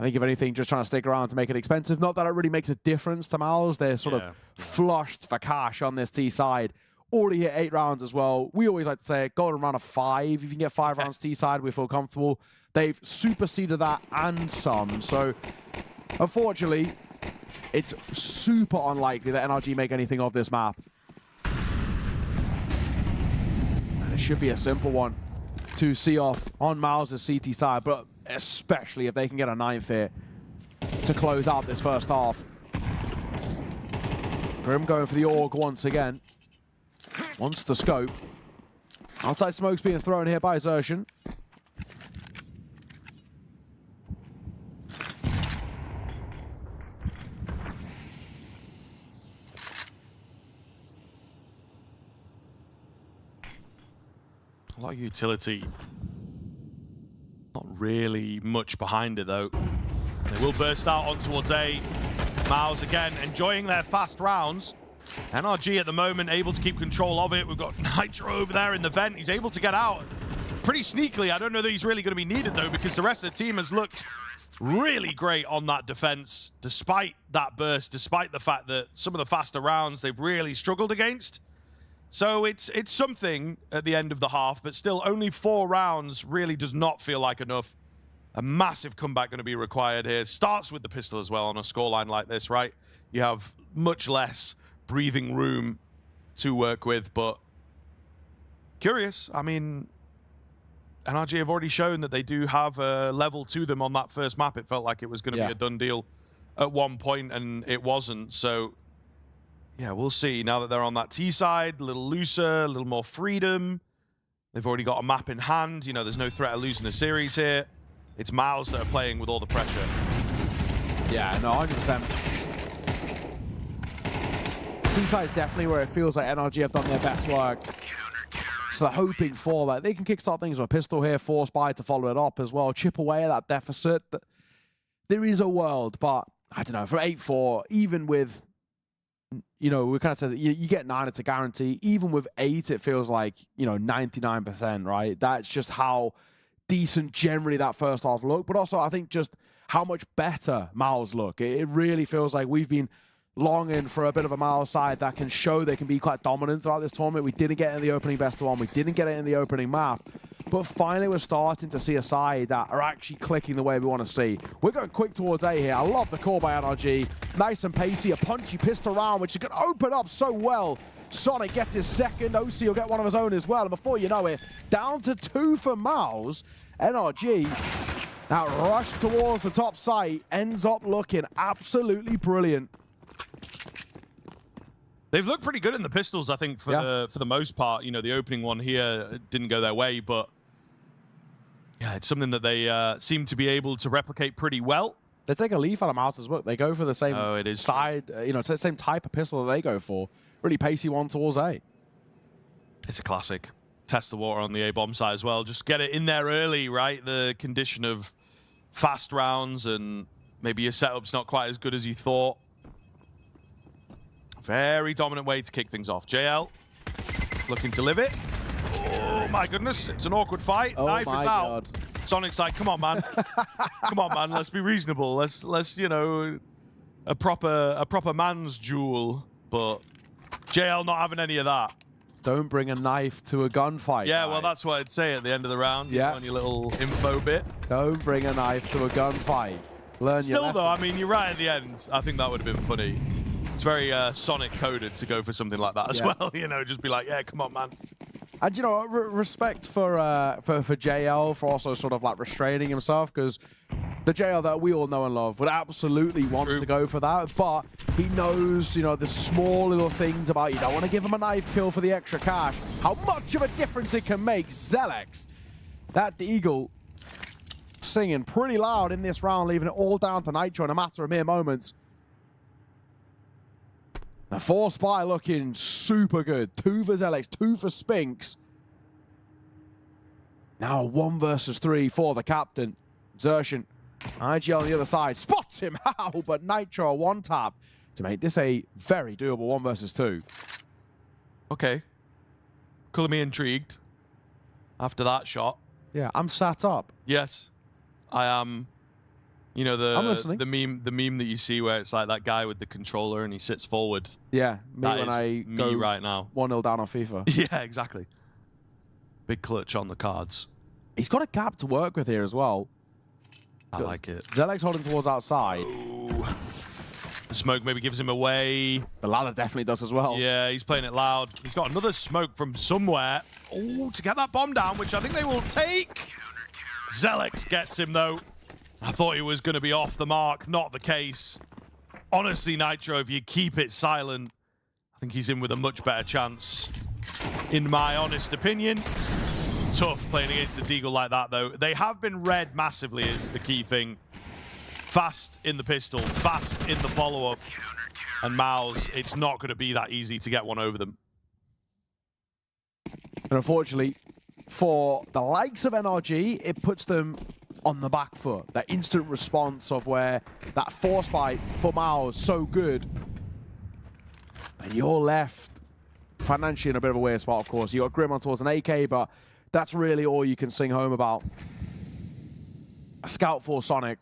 I think, if anything, just trying to stick around to make it expensive. Not that it really makes a difference to MOUZ. They're sort of flushed for cash on this T side. Already hit 8 rounds as well. We always like to say golden round of 5. If you can get 5 rounds T side, we feel comfortable. They've superseded that and some. So, unfortunately, it's super unlikely that NRG make anything of this map. And it should be a simple one to see off on MOUZ's CT side, but especially if they can get a 9th here to close out this first half. Grim going for the AUG once again. Wants the scope. Outside smoke's being thrown here by Xerxin. A lot of utility. Not really much behind it, though. They will burst out on towards A. MOUZ again enjoying their fast rounds. NRG at the moment able to keep control of it. We've got Nitro over there in the vent. He's able to get out pretty sneakily. I don't know that he's really going to be needed, though, because the rest of the team has looked really great on that defense, despite that burst, despite the fact that some of the faster rounds they've really struggled against. So it's something at the end of the half, but still only 4 rounds really does not feel like enough. A massive comeback going to be required here. Starts with the pistol as well on a scoreline like this, right? You have much less breathing room to work with, but curious. I mean, NRG have already shown that they do have a level to them on that first map. It felt like it was going to be a done deal at one point, and it wasn't. So, yeah, we'll see. Now that they're on that T side, a little looser, a little more freedom. They've already got a map in hand. You know, there's no threat of losing the series here. It's MOUZ that are playing with all the pressure. Yeah, no, 100%. T-side is definitely where it feels like NRG have done their best work. So they're hoping for that. They can kickstart things with a pistol here, force buy to follow it up as well, chip away at that deficit. There is a world, but I don't know, from 8-4, even with, you know, we kind of said that you get 9, it's a guarantee. Even with 8, it feels like, you know, 99%, right? That's just how decent generally that first half looked, but also I think just how much better MOUZ look. It really feels like we've been longing for a bit of a MOUZ side that can show they can be quite dominant throughout this tournament. We didn't get it in the opening best of one. We didn't get it in the opening map. But finally, we're starting to see a side that are actually clicking the way we want to see. We're going quick towards A here. I love the call by NRG. Nice and pacey, a punchy pistol round, which is going to open up so well. Sonic gets his second. OC will get one of his own as well. And before you know it, down to 2 for MOUZ. NRG, that rush towards the top site, ends up looking absolutely brilliant. They've looked pretty good in the pistols, I think, for the most part. You know, the opening one here didn't go their way, but yeah, it's something that they seem to be able to replicate pretty well. They take a leaf out of MOUZ as well. They go for the same side, you know, it's the same type of pistol that they go for. Really pacey one towards A. It's a classic. Test the water on the A-bomb side as well. Just get it in there early, right? The condition of fast rounds and maybe your setup's not quite as good as you thought. Very dominant way to kick things off. JL looking to live it. Oh my goodness, it's an awkward fight. Oh Knife my is out. God. Sonic's like, come on, man. Come on, man. Let's be reasonable. Let's you know, a proper man's duel. But JL not having any of that. Don't bring a knife to a gunfight. Yeah, guys. well, that's what I'd say at the end of the round. Yeah. On your little info bit. Don't bring a knife to a gunfight. Learn Still, your though, lesson. I mean, you're right at the end. I think that would have been funny. It's very Sonic coded to go for something like that as well. You know, just be like, yeah, come on, man. And you know, respect for JL for also sort of like restraining himself, because the JL that we all know and love would absolutely want to go for that, but he knows, you know, the small little things about you don't want to give him a knife kill for the extra cash. How much of a difference it can make. Zelex, that Eagle, singing pretty loud in this round, leaving it all down to Nitro in a matter of mere moments. The 4 Spy looking super good. 2 for Zelex, 2 for Spinks. Now 1 versus 3 for the captain. Xertion. IGL on the other side. Spots him. How? But Nitro 1 tap to make this a very doable 1 versus 2. Okay. Color me intrigued after that shot. Yeah, I'm sat up. Yes, I am. You know, I'm listening. the meme that you see where it's like that guy with the controller and he sits forward. Yeah, me That when is I me go right now. 1-0 down on FIFA. Yeah, exactly. Big clutch on the cards. He's got a gap to work with here as well. I like it. Zelex holding towards outside. Ooh. The smoke maybe gives him away. The ladder definitely does as well. Yeah, he's playing it loud. He's got another smoke from somewhere. Oh, to get that bomb down, which I think they will take. Zelex gets him, though. I thought he was going to be off the mark. Not the case. Honestly, Nitro, if you keep it silent, I think he's in with a much better chance, in my honest opinion. Tough playing against a Deagle like that, though. They have been read massively, is the key thing. Fast in the pistol, fast in the follow-up. And MOUZ, it's not going to be that easy to get one over them. And unfortunately, for the likes of NRG, it puts them on the back foot. That instant response of where that force bite for MOUZ so good. And you're left financially in a bit of a weird spot, of course. You got Grim on towards an AK, but that's really all you can sing home about. A scout for Sonic.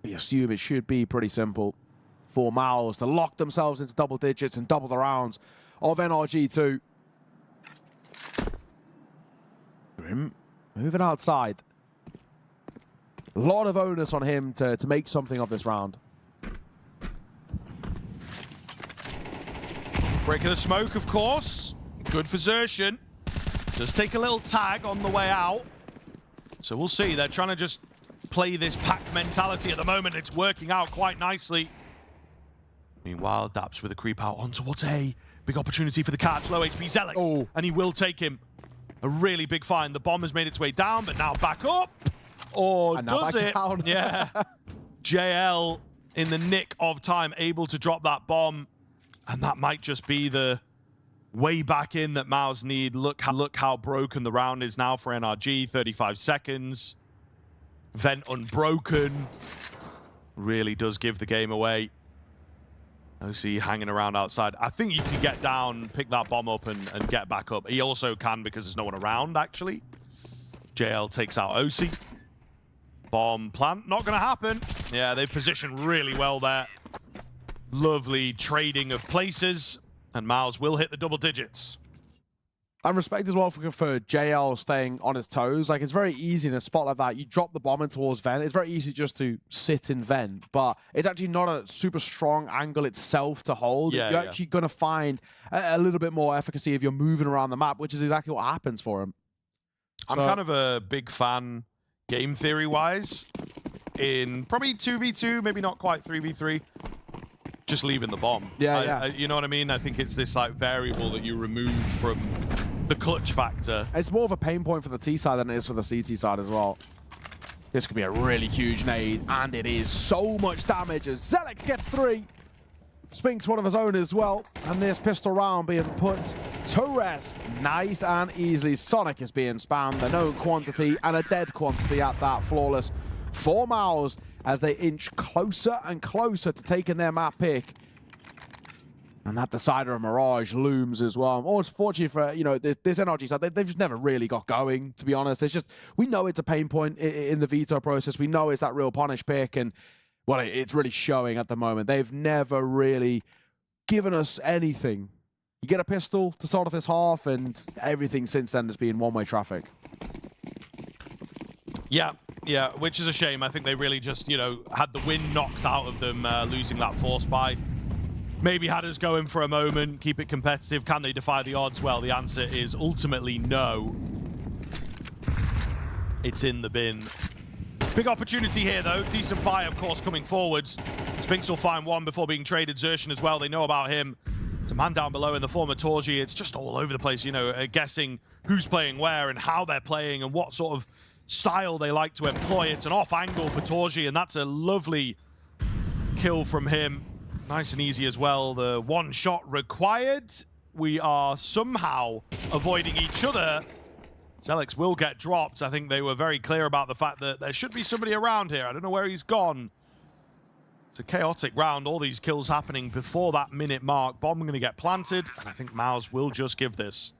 We assume it should be pretty simple for MOUZ to lock themselves into double digits and double the rounds of NRG2. Grim moving outside. A lot of onus on him to make something of this round. Breaking the smoke, of course. Good for Xertion. Just take a little tag on the way out. So we'll see. They're trying to just play this pack mentality at the moment. It's working out quite nicely. Meanwhile, Daps with a creep out on towards A. Big opportunity for the catch. Low HP Zelex. Oh. And he will take him. A really big find. The bomb has made its way down, but now back up. Or does it? Down. Yeah. JL in the nick of time, able to drop that bomb. And that might just be the way back in that MOUZ need. Look how broken the round is now for NRG. 35 seconds. Vent unbroken. Really does give the game away. OC hanging around outside. I think you can get down, pick that bomb up, and get back up. He also can because there's no one around, actually. JL takes out OC. Bomb plant, not going to happen. Yeah, they've positioned really well there. Lovely trading of places, and MOUZ will hit the double digits. And respect as well for JL staying on his toes. Like, it's very easy in a spot like that. You drop the bomb in towards vent. It's very easy just to sit in vent, but it's actually not a super strong angle itself to hold. Yeah, you're actually going to find a little bit more efficacy if you're moving around the map, which is exactly what happens for him. I'm kind of a big fan, game theory-wise, in probably 2v2, maybe not quite 3v3. Just leaving the bomb. Yeah, you know what I mean? I think it's this like variable that you remove from the clutch factor. It's more of a pain point for the T side than it is for the CT side as well. This could be a really huge nade, and it is so much damage as Zelix gets 3. Spinks one of his own as well, and this pistol round being put to rest nice and easily. Sonic is being spammed, a known quantity and a dead quantity at that. Flawless for MOUZ as they inch closer and closer to taking their map pick. And that decider of Mirage looms as well. Unfortunately for, you know, this NRG side, they've just never really got going, to be honest. It's just, we know it's a pain point in the veto process. We know it's that real punish pick, and, well, it's really showing at the moment. They've never really given us anything. You get a pistol to start off this half, and everything since then has been one-way traffic. Yeah, which is a shame. I think they really just, you know, had the wind knocked out of them, losing that force buy. Maybe had us going for a moment, keep it competitive. Can they defy the odds? Well, the answer is ultimately no. It's in the bin. Big opportunity here, though. Decent buy, of course, coming forwards. Spinks will find one before being traded. Xerxen as well. They know about him. There's a man down below in the form of Torji. It's just all over the place, you know, guessing who's playing where and how they're playing and what sort of style they like to employ. It's an off angle for Torji, and that's a lovely kill from him. Nice and easy as well. The one shot required. We are somehow avoiding each other. Zelix will get dropped. I think they were very clear about the fact that there should be somebody around here. I don't know where he's gone. It's a chaotic round. All these kills happening before that minute mark. Bomb going to get planted, and I think MOUZ will just give this.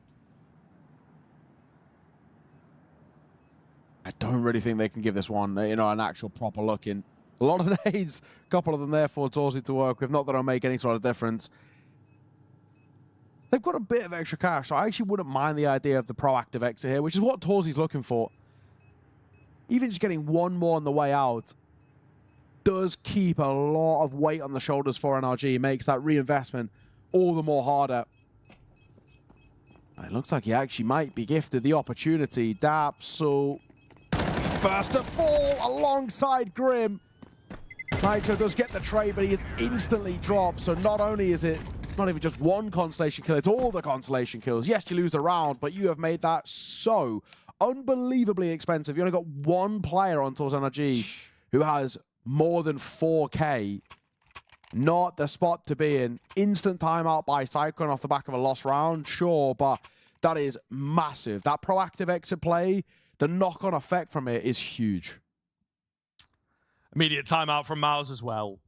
I don't really think they can give this one, you know, an actual proper look in. A lot of nades, a couple of them there for Torsi to work with. Not that it'll make any sort of difference. They've got a bit of extra cash, so I actually wouldn't mind the idea of the proactive exit here, which is what Torsi's looking for. Even just getting one more on the way out does keep a lot of weight on the shoulders for NRG. Makes that reinvestment all the more harder. It looks like he actually might be gifted the opportunity. Dapsul first to fall alongside Grim. Nitro does get the trade, but he is instantly dropped. So not only is it not even just one constellation kill, it's all the constellation kills. Yes, you lose the round, but you have made that so unbelievably expensive. You only got one player on Tours NRG who has more than 4K. Not the spot to be in. Instant timeout by Cyclone off the back of a lost round, sure, but that is massive. That proactive exit play, the knock-on effect from it is huge. Immediate timeout from MOUZ as well.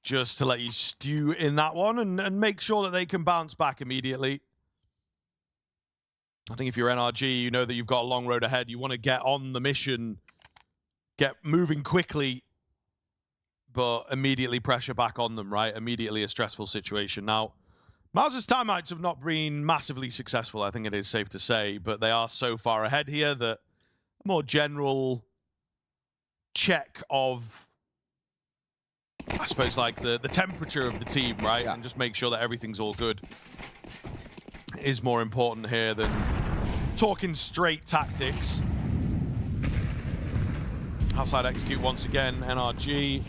Just to let you stew in that one and make sure that they can bounce back immediately. I think if you're NRG, you know that you've got a long road ahead. You want to get on the mission, get moving quickly, but immediately pressure back on them, right? Immediately a stressful situation. Now, MOUZ's timeouts have not been massively successful, I think it is safe to say, but they are so far ahead here that a more general check of, I suppose, like the temperature of the team, right? Yeah. And just make sure that everything's all good is more important here than talking straight tactics. Outside execute once again, NRG.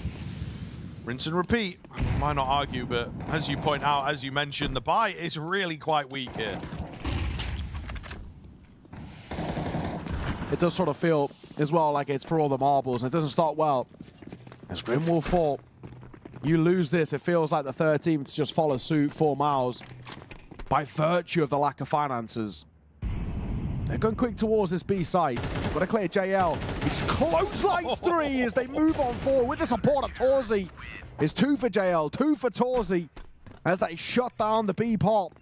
Rinse and repeat. Might not argue, but as you point out, as you mentioned, the buy is really quite weak here. It does sort of feel as well like it's for all the marbles, and it doesn't start well. As Grim will fall. You lose this, it feels like the third team to just follow suit for MOUZ by virtue of the lack of finances. They're going quick towards this B site. Got to clear JL. It's clothesline 3 as they move on forward with the support of Torsi. It's 2 for JL, 2 for Torsi as they shut down the B pop.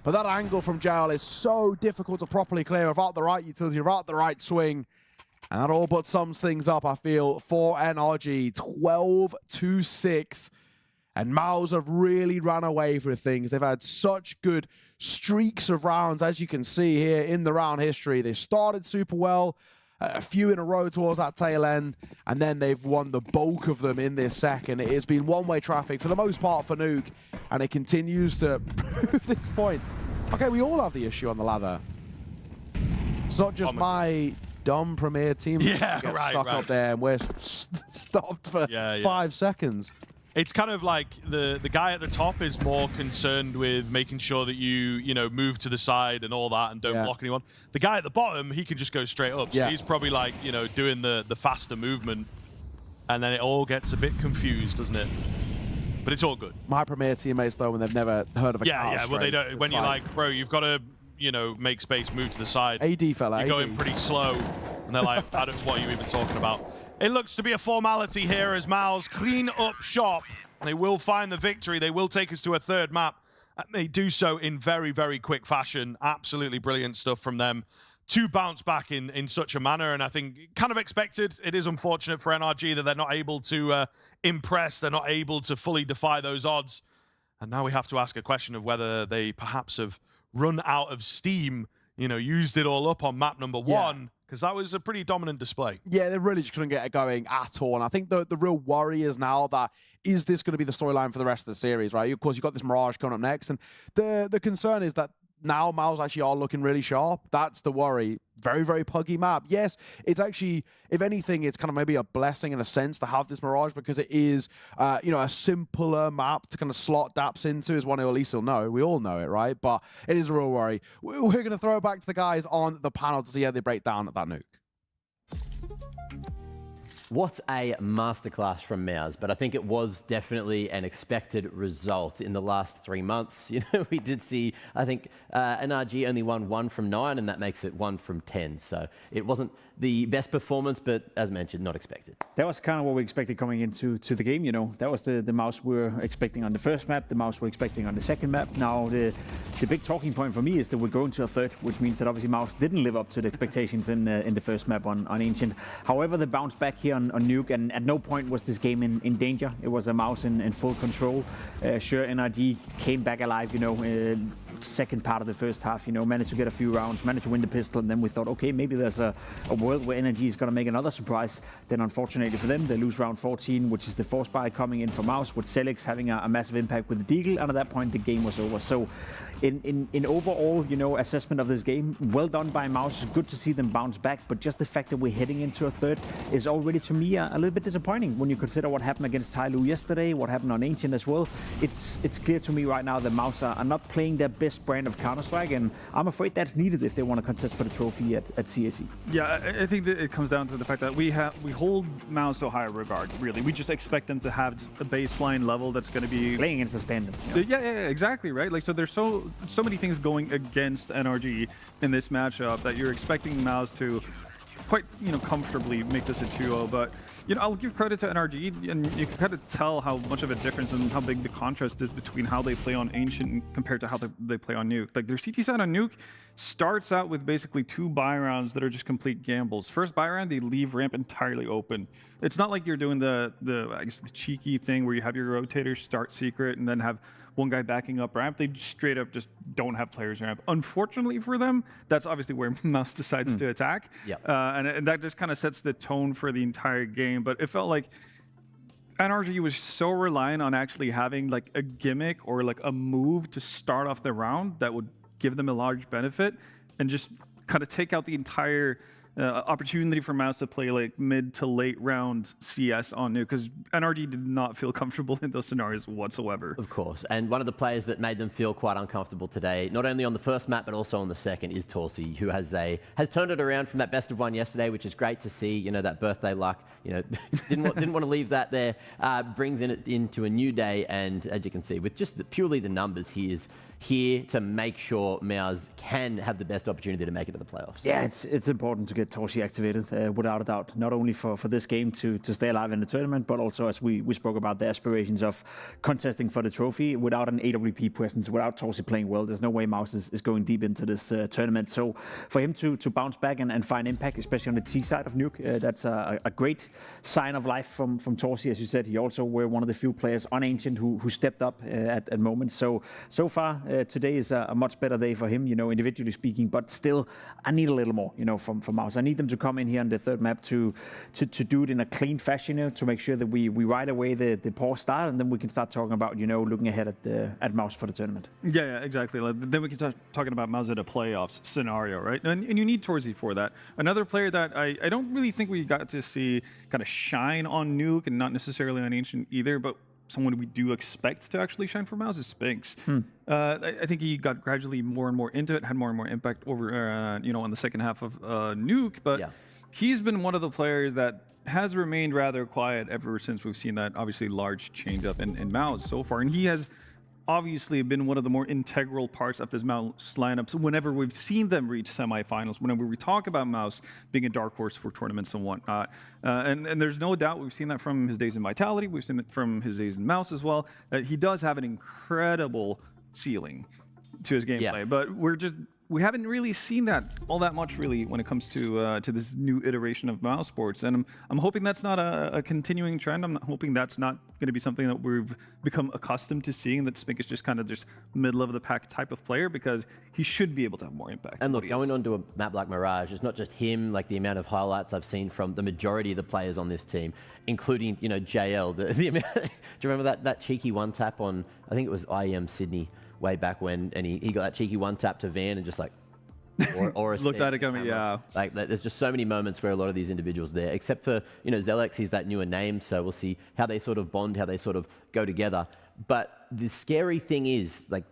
But that angle from JL is so difficult to properly clear without the right utility, without the right swing. And that all but sums things up, I feel, for NRG. 12-6. And MOUZ have really ran away with things. They've had such good streaks of rounds, as you can see here in the round history. They started super well, a few in a row towards that tail end, and then they've won the bulk of them in this second. It has been one-way traffic for the most part for Nuke, and it continues to prove this point. Okay, we all have the issue on the ladder. It's not just my dumb Premier team that gets stuck up there and we're stopped for 5 seconds. It's kind of like the guy at the top is more concerned with making sure that you know, move to the side and all that and don't block anyone. The guy at the bottom, he can just go straight up. So he's probably like, you know, doing the faster movement, and then it all gets a bit confused, doesn't it? But it's all good. My Premier teammates, though, when they've never heard of a well, they don't. When you're like, bro, you've got to, you know, make space, move to the side. AD fella, you're going pretty slow, and they're like, I don't know what are you even talking about. It looks to be a formality here as MOUZ clean up shop. They will find the victory. They will take us to a third map. And they do so in very, very quick fashion. Absolutely brilliant stuff from them to bounce back in such a manner. And I think kind of expected. It is unfortunate for NRG that they're not able to impress. They're not able to fully defy those odds. And now we have to ask a question of whether they perhaps have run out of steam, you know, used it all up on map number 1. Because that was a pretty dominant display. Yeah, they really just couldn't get it going at all. And I think the real worry is now that, is this going to be the storyline for the rest of the series, right? Of course, you've got this Mirage coming up next. And the concern is that now MOUZ actually are looking really sharp. That's the worry. Very, very puggy map. Yes, it's actually, if anything, it's kind of maybe a blessing in a sense to have this Mirage, because it is, you know, a simpler map to kind of slot daps into, as one who at least will know. We all know it, right? But it is a real worry. We're going to throw it back to the guys on the panel to see how they break down that Nuke. What a masterclass from MOUZ, but I think it was definitely an expected result in the last 3 months. You know, we did see, I think, NRG only won 1 from 9, and that makes it 1 from 10. So it wasn't the best performance, but as mentioned, not expected. That was kind of what we expected coming into the game, you know. That was the MOUZ we were expecting on the first map, the MOUZ we're expecting on the second map. Now, the big talking point for me is that we're going to a third, which means that obviously MOUZ didn't live up to the expectations in the first map on Ancient. However, they bounced back here on Nuke, and at no point was this game in danger. It was a MOUZ in full control. Sure, NRG came back alive, you know, second part of the first half, you know, managed to get a few rounds, managed to win the pistol, and then we thought, okay, maybe there's a world where NRG is going to make another surprise. Then unfortunately for them, they lose round 14, which is the force buy coming in for MOUZ, with Celix having a massive impact with the Deagle, and at that point the game was over. So in overall, you know, assessment of this game, well done by MOUZ. Good to see them bounce back, but just the fact that we're heading into a third is already, to me, a little bit disappointing when you consider what happened against TYLOO yesterday, what happened on Ancient as well. It's clear to me right now that MOUZ are not playing their best brand of Counter-Strike, and I'm afraid that's needed if they want to contest for the trophy at CSE. Yeah, I think that it comes down to the fact that we hold MOUZ to a higher regard, really. We just expect them to have a baseline level that's going to be playing against a standard. You know? Yeah, exactly, right? Like, so there's so many things going against NRG in this matchup that you're expecting MOUZ to quite, you know, comfortably make this a 2-0, but you know, I'll give credit to NRG, and you can kind of tell how much of a difference and how big the contrast is between how they play on Ancient compared to how they play on Nuke. Like, their CT side on Nuke starts out with basically 2 buy rounds that are just complete gambles. First buy round, they leave ramp entirely open. It's not like you're doing the I guess the cheeky thing where you have your rotators start secret and then have one guy backing up ramp. They just straight up just don't have players ramp. Unfortunately for them, that's obviously where MOUZ decides to attack. Yep. And that just kind of sets the tone for the entire game. But it felt like NRG was so reliant on actually having like a gimmick or like a move to start off the round that would give them a large benefit, and just kind of take out the entire opportunity for MOUZ to play like mid to late round CS on Nuke, because NRG did not feel comfortable in those scenarios whatsoever. Of course, and one of the players that made them feel quite uncomfortable today, not only on the first map but also on the second, is Torsi, who has turned it around from that best of 1 yesterday, which is great to see. You know, that birthday luck, you know, didn't want to leave that there. Brings it into a new day, and as you can see, with just purely the numbers, he is here to make sure MOUZ can have the best opportunity to make it to the playoffs. Yeah, it's important to get Torsi activated, without a doubt. Not only for this game to stay alive in the tournament, but also, as we spoke about, the aspirations of contesting for the trophy. Without an AWP presence, without Torsi playing well, there's no way MOUZ is going deep into this tournament. So for him to bounce back and find impact, especially on the T side of Nuke, that's a great sign of life from Torsi. As you said, he also were one of the few players on Ancient who stepped up at moments. So far, today is a much better day for him, individually speaking, but still, I need a little more, from MOUZ. I need them to come in here on the third map to do it in a clean fashion, to make sure that we ride away the poor start, and then we can start talking about, looking ahead at MOUZ for the tournament. Yeah, exactly. Then we can start talking about MOUZ at a playoffs scenario, right? And you need Torsi for that. Another player that I don't really think we got to see kind of shine on Nuke, and not necessarily on Ancient either, but someone we do expect to actually shine for MOUZ is Spinks. I think he got gradually more and more into it, had more and more impact over, in the second half of Nuke, but he's been one of the players that has remained rather quiet ever since we've seen that obviously large change up in MOUZ so far. And he has obviously been one of the more integral parts of this MOUZ lineup. So whenever we've seen them reach semifinals, whenever we talk about MOUZ being a dark horse for tournaments and whatnot, and there's no doubt we've seen that from his days in Vitality, we've seen it from his days in MOUZ as well, that he does have an incredible ceiling to his gameplay, but we haven't really seen that all that much, really, when it comes to this new iteration of MOUZ Sports. And I'm hoping that's not a continuing trend. I'm hoping that's not going to be something that we've become accustomed to seeing, that Spink is just kind of just middle of the pack type of player, because he should be able to have more impact. And look, going onto a map like Mirage, it's not just him, like the amount of highlights I've seen from the majority of the players on this team, including, JL. The amount, do you remember that cheeky one tap on, I think it was IEM Sydney, way back when, and he got that cheeky one tap to Van and just like, or a looked at it coming, yeah. Like, there's just so many moments where a lot of these individuals there, except for, Zelex, he's that newer name, so we'll see how they sort of bond, how they sort of go together. But the scary thing is, there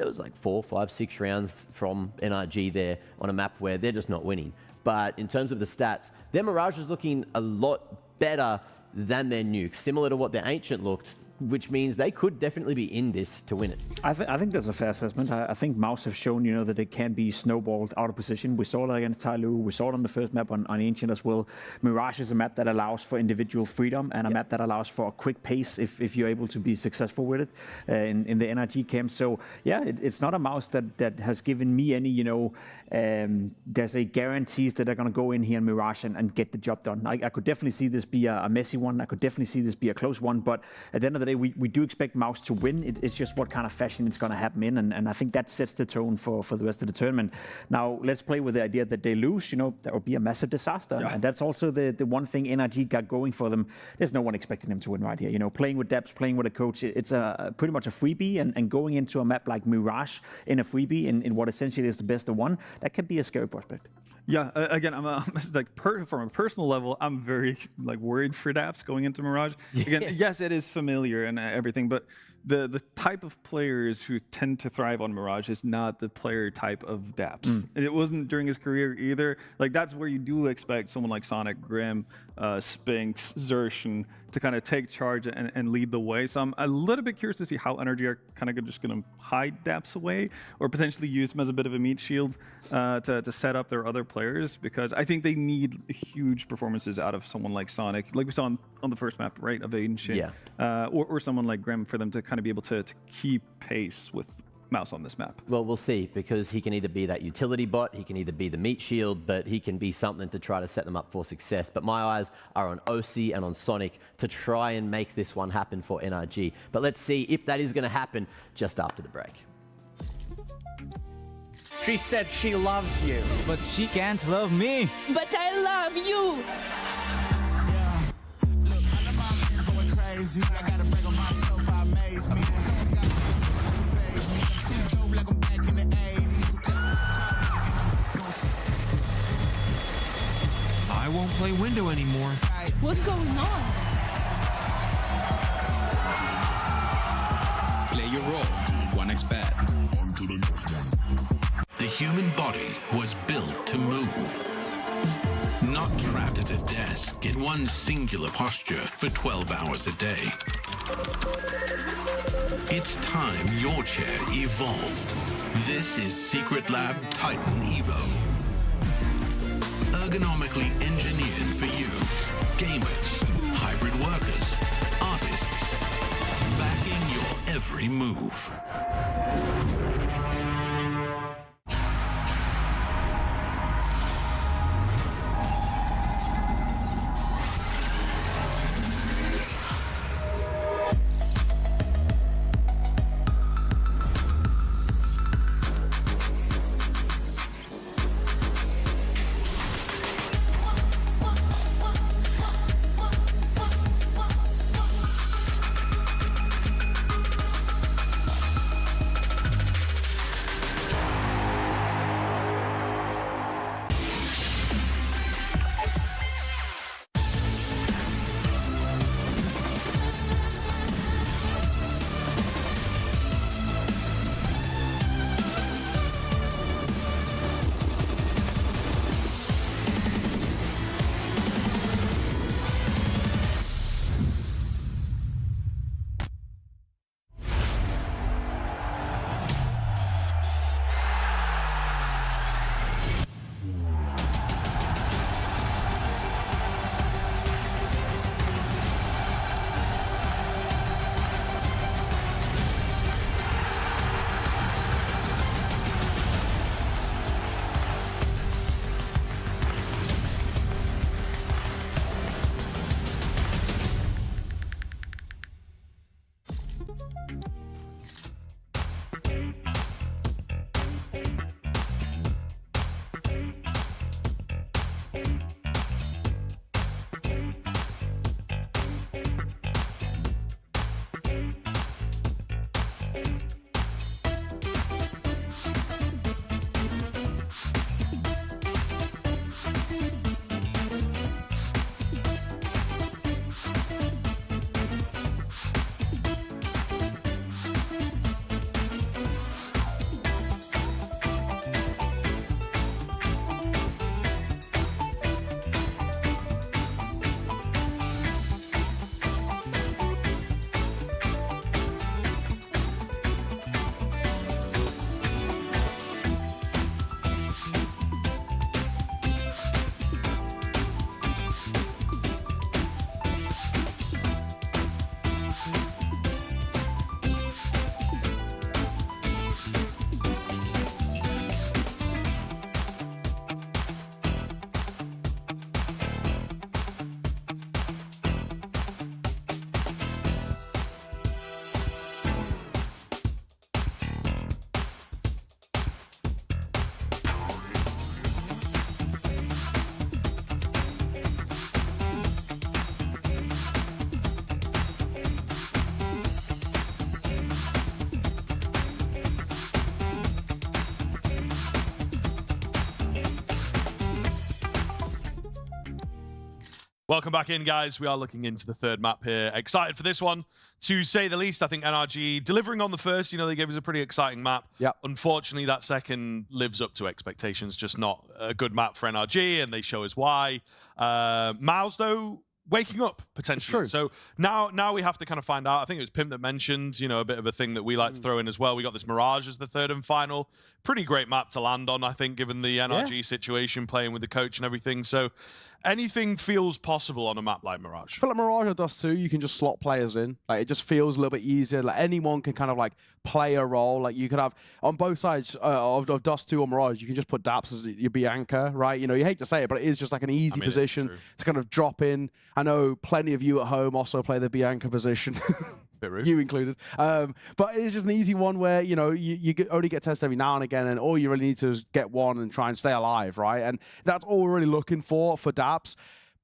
was 4, 5, 6 rounds from NRG there on a map where they're just not winning. But in terms of the stats, their Mirage is looking a lot better than their Nuke, similar to what their Ancient looked, which means they could definitely be in this to win it. I think that's a fair assessment. I think MOUZ have shown, that they can be snowballed out of position. We saw that against TYLOO. We saw it on the first map on Ancient as well. Mirage is a map that allows for individual freedom and a map that allows for a quick pace if you're able to be successful with it in the NRG camp. So, yeah, it's not a MOUZ that has given me any, there's a guarantees that they're going to go in here in Mirage and get the job done. I could definitely see this be a messy one. I could definitely see this be a close one. But at the end of the day, we do expect MOUZ to win. It's just what kind of fashion it's going to happen in, and I think that sets the tone for the rest of the tournament. Now, let's play with the idea that they lose. That would be a massive disaster, and that's also the one thing NRG got going for them. There's no one expecting them to win right here. Playing with depths, playing with a coach, it's pretty much a freebie, and going into a map like Mirage in a freebie in what essentially is the best of one, that can be a scary prospect. Yeah, again, I'm from a personal level, I'm very worried for Daps going into Mirage. Again, yes, it is familiar and everything, but the type of players who tend to thrive on Mirage is not the player type of Daps. And it wasn't during his career either. That's where you do expect someone like Sonic, Grim, Spinks, Xertion to kind of take charge and lead the way. So I'm a little bit curious to see how NRG are kind of just going to hide Daps away, or potentially use him as a bit of a meat shield to set up their other players, because I think they need huge performances out of someone like Sonic, like we saw on the first map, right, of Ancient, or someone like Grim, for them to kind of be able to keep pace with MOUZ on this map. Well, we'll see, because he can either be that utility bot, he can either be the meat shield, but he can be something to try to set them up for success. But my eyes are on OC and on Sonic to try and make this one happen for NRG. But let's see if that is going to happen just after the break. She said she loves you. But she can't love me. But I love you. I won't play window anymore. What's going on? Play your role. 1xBet. On to the next one. The human body was built to move. Not trapped at a desk in one singular posture for 12 hours a day. It's time your chair evolved. This is Secret Lab Titan Evo. ergonomically engineered for you. Gamers, hybrid workers, artists, backing your every move. Welcome back in, guys. We are looking into the third map here. Excited for this one, to say the least. I think NRG delivering on the first, they gave us a pretty exciting map. Yep. Unfortunately, that second lives up to expectations. Just not a good map for NRG, and they show us why. MOUZ, though, waking up, potentially. It's true. So now we have to kind of find out. I think it was Pimp that mentioned, a bit of a thing that we like to throw in as well. We got this Mirage as the third and final. Pretty great map to land on, I think, given the NRG situation, playing with the coach and everything. So anything feels possible on a map like Mirage. I feel like Mirage or Dust 2, you can just slot players in. Like, it just feels a little bit easier. Like, anyone can kind of like play a role. Like, you could have on both sides of Dust 2 or Mirage, you can just put Daps as your Bianca, right? You hate to say it, but it is just like an easy position to kind of drop in. I know plenty of you at home also play the Bianca position. Bit rude. You included. But it's just an easy one where, you only get tested every now and again, and all you really need to is get one and try and stay alive, right? And that's all we're really looking for Daps.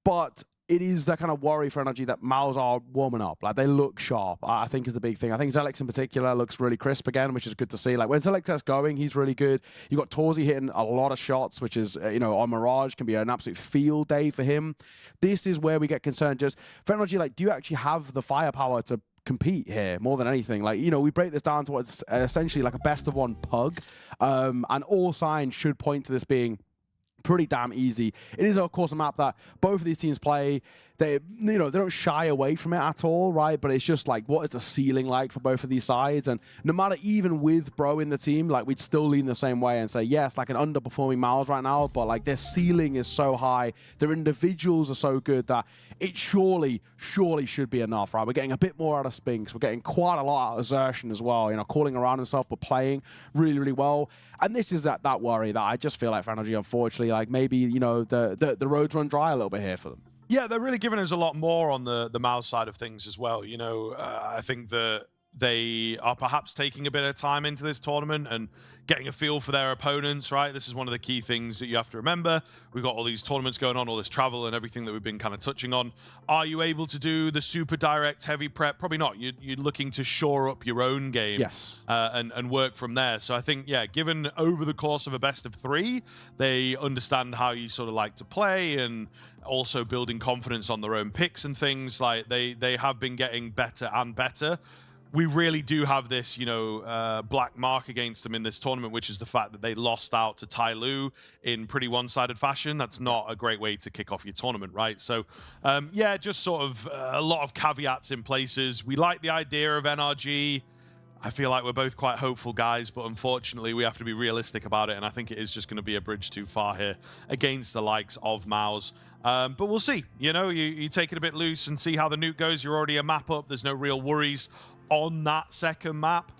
But it is that kind of worry for NRG that MOUZ are warming up. Like, they look sharp, I think, is the big thing. I think Zelix in particular looks really crisp again, which is good to see. Like, when Zelix is going, he's really good. You got TYLOO hitting a lot of shots, which is, on Mirage can be an absolute field day for him. This is where we get concerned. Just for NRG, like, do you actually have the firepower to compete here more than anything? Like, we break this down to what's essentially like a best of one pug, and all signs should point to this being pretty damn easy. It is, of course, a map that both of these teams play. They, you know, they don't shy away from it at all, right? But it's just like, what is the ceiling like for both of these sides? And no matter, even with Bro in the team, like, we'd still lean the same way and say, yes, like an underperforming MOUZ right now, but like their ceiling is so high, their individuals are so good that it surely should be enough, right? We're getting a bit more out of Spinks. We're getting quite a lot out of Xerxen as well, you know, calling around himself, but playing really well. And this is that worry that I just feel like for NRG, unfortunately, like maybe, you know, the roads run dry a little bit here for them. Yeah, they're really giving us a lot more on the MOUZ side of things as well. You know, I think that they are perhaps taking a bit of time into this tournament and getting a feel for their opponents, right? This is one of the key things that you have to remember. We've got all these tournaments going on, all this travel and everything that we've been kind of touching on. Are you able to do the super direct heavy prep? Probably not. You're looking to shore up your own game, yes, and work from there. So I think, yeah, given over the course of a best of 3, they understand how you sort of like to play, and also building confidence on their own picks and things. Like they have been getting better and better. We really do have this, you know, black mark against them in this tournament, which is the fact that they lost out to TYLOO in pretty one-sided fashion. That's not a great way to kick off your tournament, right? So, yeah, just sort of a lot of caveats in places. We like the idea of NRG. I feel like we're both quite hopeful guys, but unfortunately we have to be realistic about it, and I think it is just going to be a bridge too far here against the likes of MOUZ. But we'll see. You know, you take it a bit loose and see how the Nuke goes. You're already a map up. There's no real worries on that second map.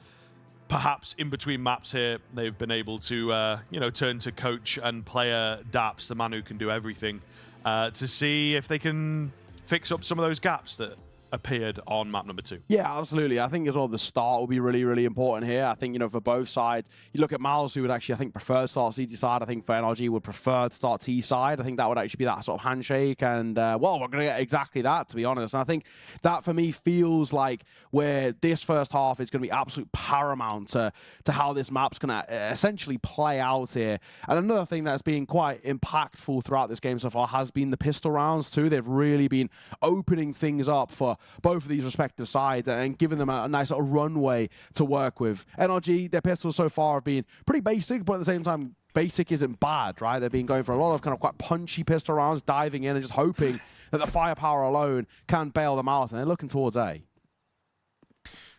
Perhaps in between maps here, they've been able to, you know, turn to coach and player Daps, the man who can do everything, to see if they can fix up some of those gaps that appeared on map number 2. Yeah, absolutely. I think as well the start will be really important here. I think, you know, for both sides, you look at MOUZ, who would actually, I think, prefer to start CT side. I think for NRG would prefer to start T side. I think that would actually be that sort of handshake, and well, we're going to get exactly that, to be honest. And I think that for me feels like where this first half is going to be absolute paramount to how this map's going to essentially play out here. And another thing that's been quite impactful throughout this game so far has been the pistol rounds too. They've really been opening things up for both of these respective sides and giving them a nice sort of runway to work with. NRG, their pistols so far have been pretty basic, but at the same time, basic isn't bad, right? They've been going for a lot of kind of quite punchy pistol rounds, diving in and just hoping that the firepower alone can bail them out, and they're looking towards A.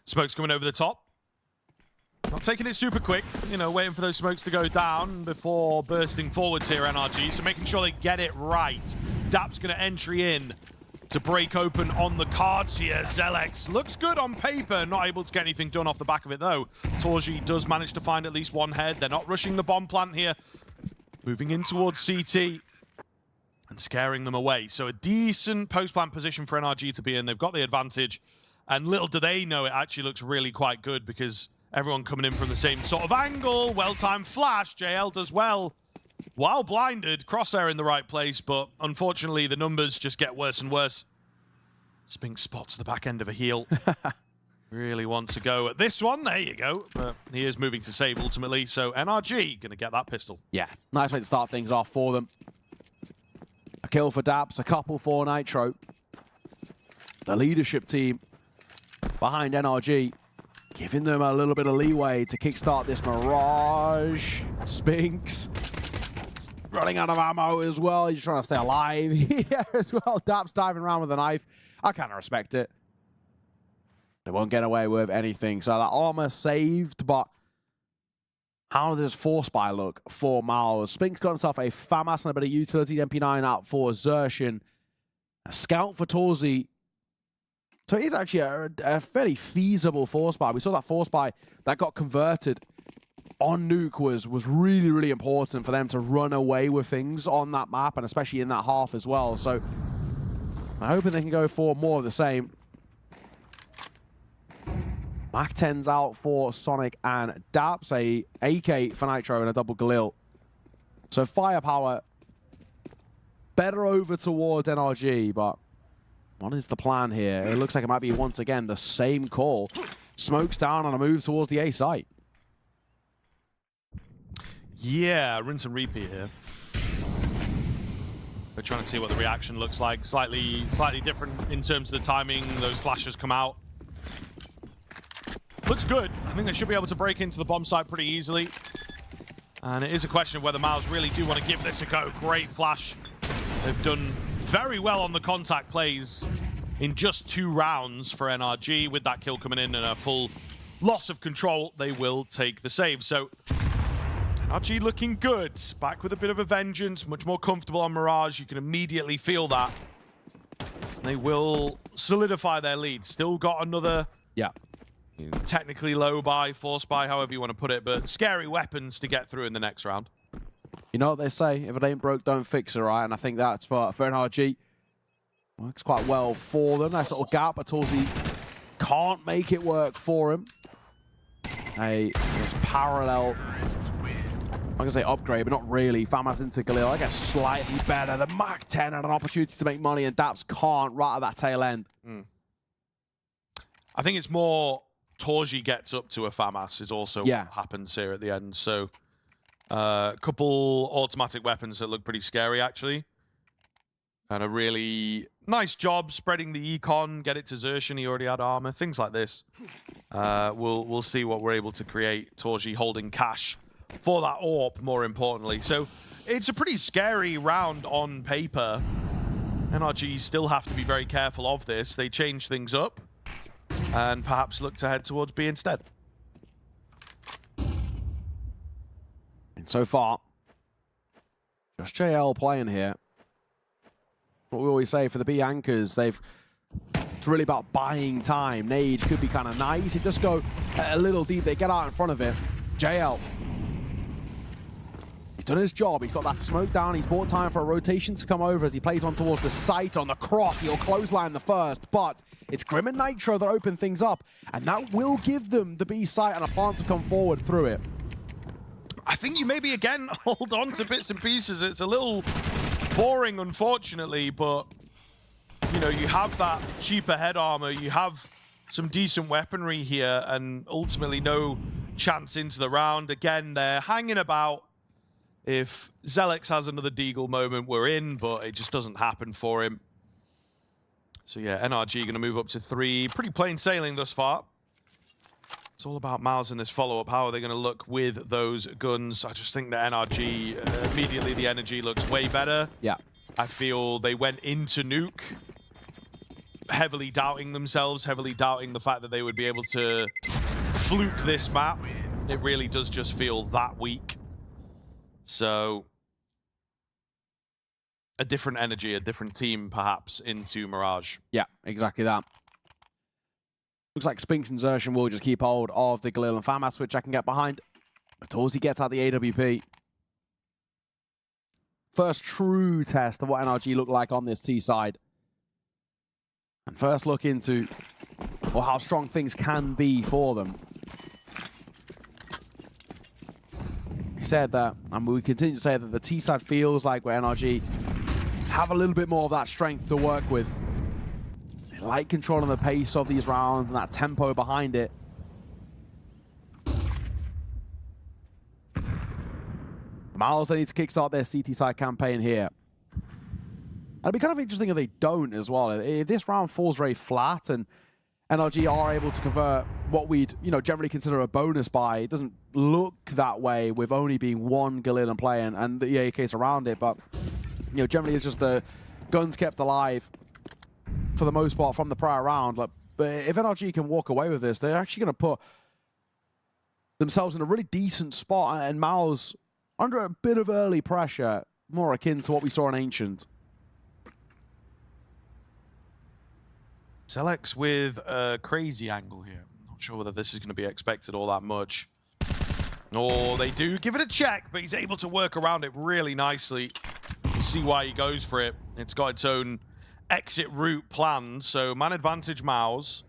Smokes coming over the top. Not taking it super quick, you know, waiting for those smokes to go down before bursting forwards here, NRG, so making sure they get it right. Dap's going to entry in to break open on the cards here. Zelex looks good on paper, not able to get anything done off the back of it though. Torji does manage to find at least one head. They're not rushing the bomb plant here. Moving in towards CT and scaring them away. So a decent post-plant position for NRG to be in. They've got the advantage, and little do they know it actually looks really quite good because everyone coming in from the same sort of angle. Well-timed flash. JL does well. While blinded, crosshair in the right place, but unfortunately the numbers just get worse and worse. Spink spots the back end of a heel. Really want to go at this one. There you go. But he is moving to save ultimately, so NRG going to get that pistol. Yeah, nice way to start things off for them. A kill for Daps, a couple for Nitro. The leadership team behind NRG, giving them a little bit of leeway to kickstart this Mirage. Spinks running out of ammo as well. He's trying to stay alive here as well. Daps diving around with a knife. I kind of respect it. They won't get away with anything. So that armor saved, but how does Force Spy look for MOUZ? Spinks got himself a FAMAS and a bit of utility. MP9 out for Xerxen. A scout for Torzi. So he's actually a fairly feasible Force Spy. We saw that Force Spy that got converted on Nuke was really important for them to run away with things on that map, and especially in that half as well. So I'm hoping they can go for more of the same. Mac 10's out for Sonic and Daps, a AK for Nitro and a double Galil. So firepower better over towards NRG, but what is the plan here? It looks like it might be once again the same call. Smokes down on a move towards the A site. Yeah, rinse and repeat here. We're trying to see what the reaction looks like. Slightly different in terms of the timing. Those flashes come out. Looks good. I think they should be able to break into the bomb site pretty easily. And it is a question of whether MOUZ really do want to give this a go. Great flash. They've done very well on the contact plays in just 2 rounds for NRG. With that kill coming in and a full loss of control, they will take the save. So NRG looking good. Back with a bit of a vengeance, much more comfortable on Mirage. You can immediately feel that. They will solidify their lead. Still got another technically low buy, force buy, however you want to put it, but scary weapons to get through in the next round. You know what they say, if it ain't broke, don't fix it, right? And I think that's for NRG. Works quite well for them. Nice little gap, but TYLOO can't make it work for him. This parallel, I'm going to say upgrade, but not really. FAMAS into Galil, I guess slightly better. The Mach 10 had an opportunity to make money, and Daps can't right at that tail end. I think it's more TYLOO gets up to a FAMAS is also what happens here at the end. So a couple automatic weapons that look pretty scary, actually. And a really nice job spreading the econ, get it to Xerxen, he already had armor, things like this. We'll see what we're able to create. TYLOO holding cash for that AWP, more importantly. So it's a pretty scary round on paper. NRG still have to be very careful of this. They change things up and perhaps look to head towards B instead. And so far, just JL playing here. What we always say for the B anchors, it's really about buying time. Nade could be kind of nice. It just go a little deep. They get out in front of it. JL, he's done his job. He's got that smoke down. He's bought time for a rotation to come over as he plays on towards the site on the cross. He'll clothesline the first, but it's Grim and Nitro that open things up, and that will give them the B site and a plan to come forward through it. I think you maybe, again, hold on to bits and pieces. It's a little boring, unfortunately, but, you know, you have that cheaper head armor, you have some decent weaponry here, and ultimately no chance into the round. Again, they're hanging about. If Zelix has another Deagle moment, we're in, but it just doesn't happen for him. So yeah, NRG going to move up to 3. Pretty plain sailing thus far. It's all about MOUZ in this follow-up. How are they going to look with those guns? I just think that NRG, immediately the energy looks way better. Yeah. I feel they went into Nuke heavily doubting themselves, heavily doubting the fact that they would be able to fluke this map. It really does just feel that weak. So a different energy, a different team perhaps into Mirage. Yeah, exactly that. Looks like Spinks and Xerxen will just keep hold of the Galil and FAMAS, which I can get behind. But Torsey gets out the AWP. First true test of what NRG look like on this T side. And first look into how strong things can be for them. We said that, and we continue to say that the T side feels like where NRG have a little bit more of that strength to work with. They like controlling the pace of these rounds and that tempo behind it. MOUZ, they need to kickstart their CT side campaign here. And it'd be kind of interesting if they don't as well. If this round falls very flat and NRG are able to convert what we'd generally consider a bonus buy, it doesn't look that way with only being one Galil in play and the EA case around it. But generally it's just the guns kept alive for the most part from the prior round. But if NRG can walk away with this, they're actually going to put themselves in a really decent spot, and MOUZ under a bit of early pressure, more akin to what we saw in Ancient. Zelix with a crazy angle here. Not sure whether this is going to be expected all that much. Oh, they do give it a check, but he's able to work around it really nicely. You see why he goes for it. It's got its own exit route planned, so man advantage MOUZ.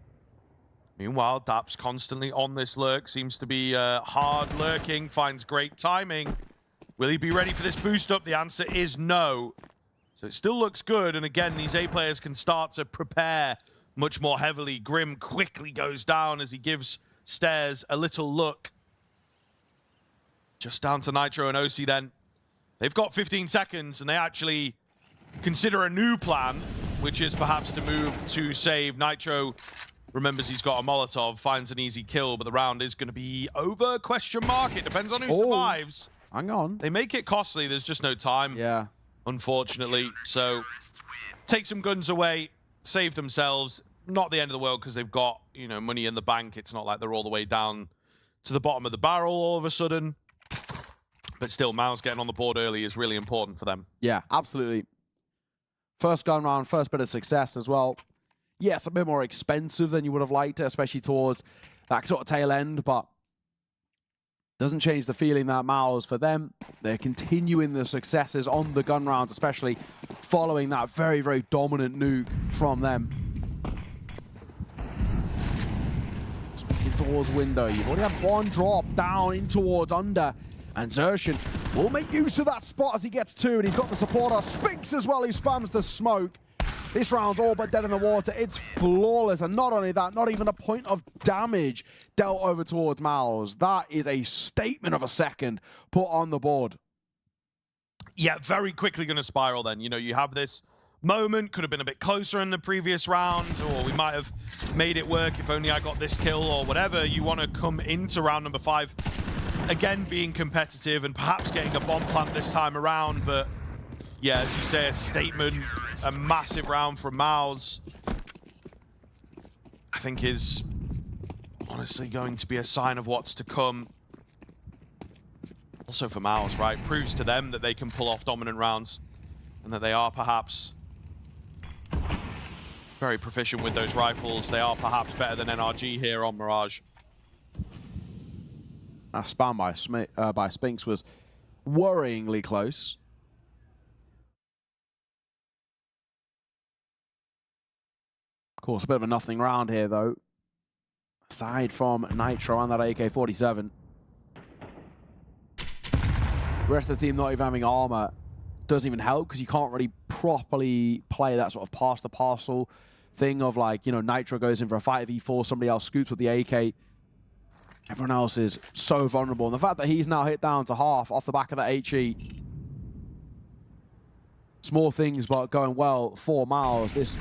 Meanwhile, Daps constantly on this lurk, seems to be hard lurking, finds great timing. Will he be ready for this boost up? The answer is no. So it still looks good, and again, these A players can start to prepare much more heavily. Grim quickly goes down as he gives Stairs a little look. Just down to Nitro and OC then. They've got 15 seconds, and they actually consider a new plan, which is perhaps to move to save. Nitro remembers he's got a Molotov, finds an easy kill, but the round is going to be over, question mark. It depends on who survives. hang on. They make it costly. There's just no time. Yeah. Unfortunately. So take some guns away, save themselves. Not the end of the world because they've got, you know, money in the bank. It's not like they're all the way down to the bottom of the barrel all of a sudden. But still, MOUZ getting on the board early is really important for them. Yeah, absolutely. First gun round, first bit of success as well. Yeah, it's a bit more expensive than you would have liked it, especially towards that sort of tail end, but doesn't change the feeling that MOUZ, for them, they're continuing the successes on the gun rounds, especially following that very, very dominant nuke from them. Speaking towards window, you've already had one drop down in towards under, and Yuanshen will make use of that spot as he gets two, and he's got the supporter Spinks as well, who spams the smoke. This round's all but dead in the water. It's flawless, and not only that, not even a point of damage dealt over towards MOUZ. That is a statement of a second put on the board. Yeah, very quickly going to spiral then. You know, you have this moment, could have been a bit closer in the previous round, or we might have made it work if only I got this kill or whatever. You want to come into round number 5, again, being competitive and perhaps getting a bomb plant this time around, but yeah, as you say, a statement, a massive round from MOUZ, I think is honestly going to be a sign of what's to come. Also for MOUZ, right? Proves to them that they can pull off dominant rounds and that they are perhaps very proficient with those rifles. They are perhaps better than NRG here on Mirage. That spam by Spinks was worryingly close. Of course, a bit of a nothing round here, though. Aside from Nitro and that AK-47. The rest of the team not even having armor doesn't even help, because you can't really properly play that sort of pass the parcel thing of, like, you know, Nitro goes in for a 5v4, somebody else scoops with the AK. Everyone else is so vulnerable. And the fact that he's now hit down to half off the back of that HE. Small things, but going well for MOUZ. This,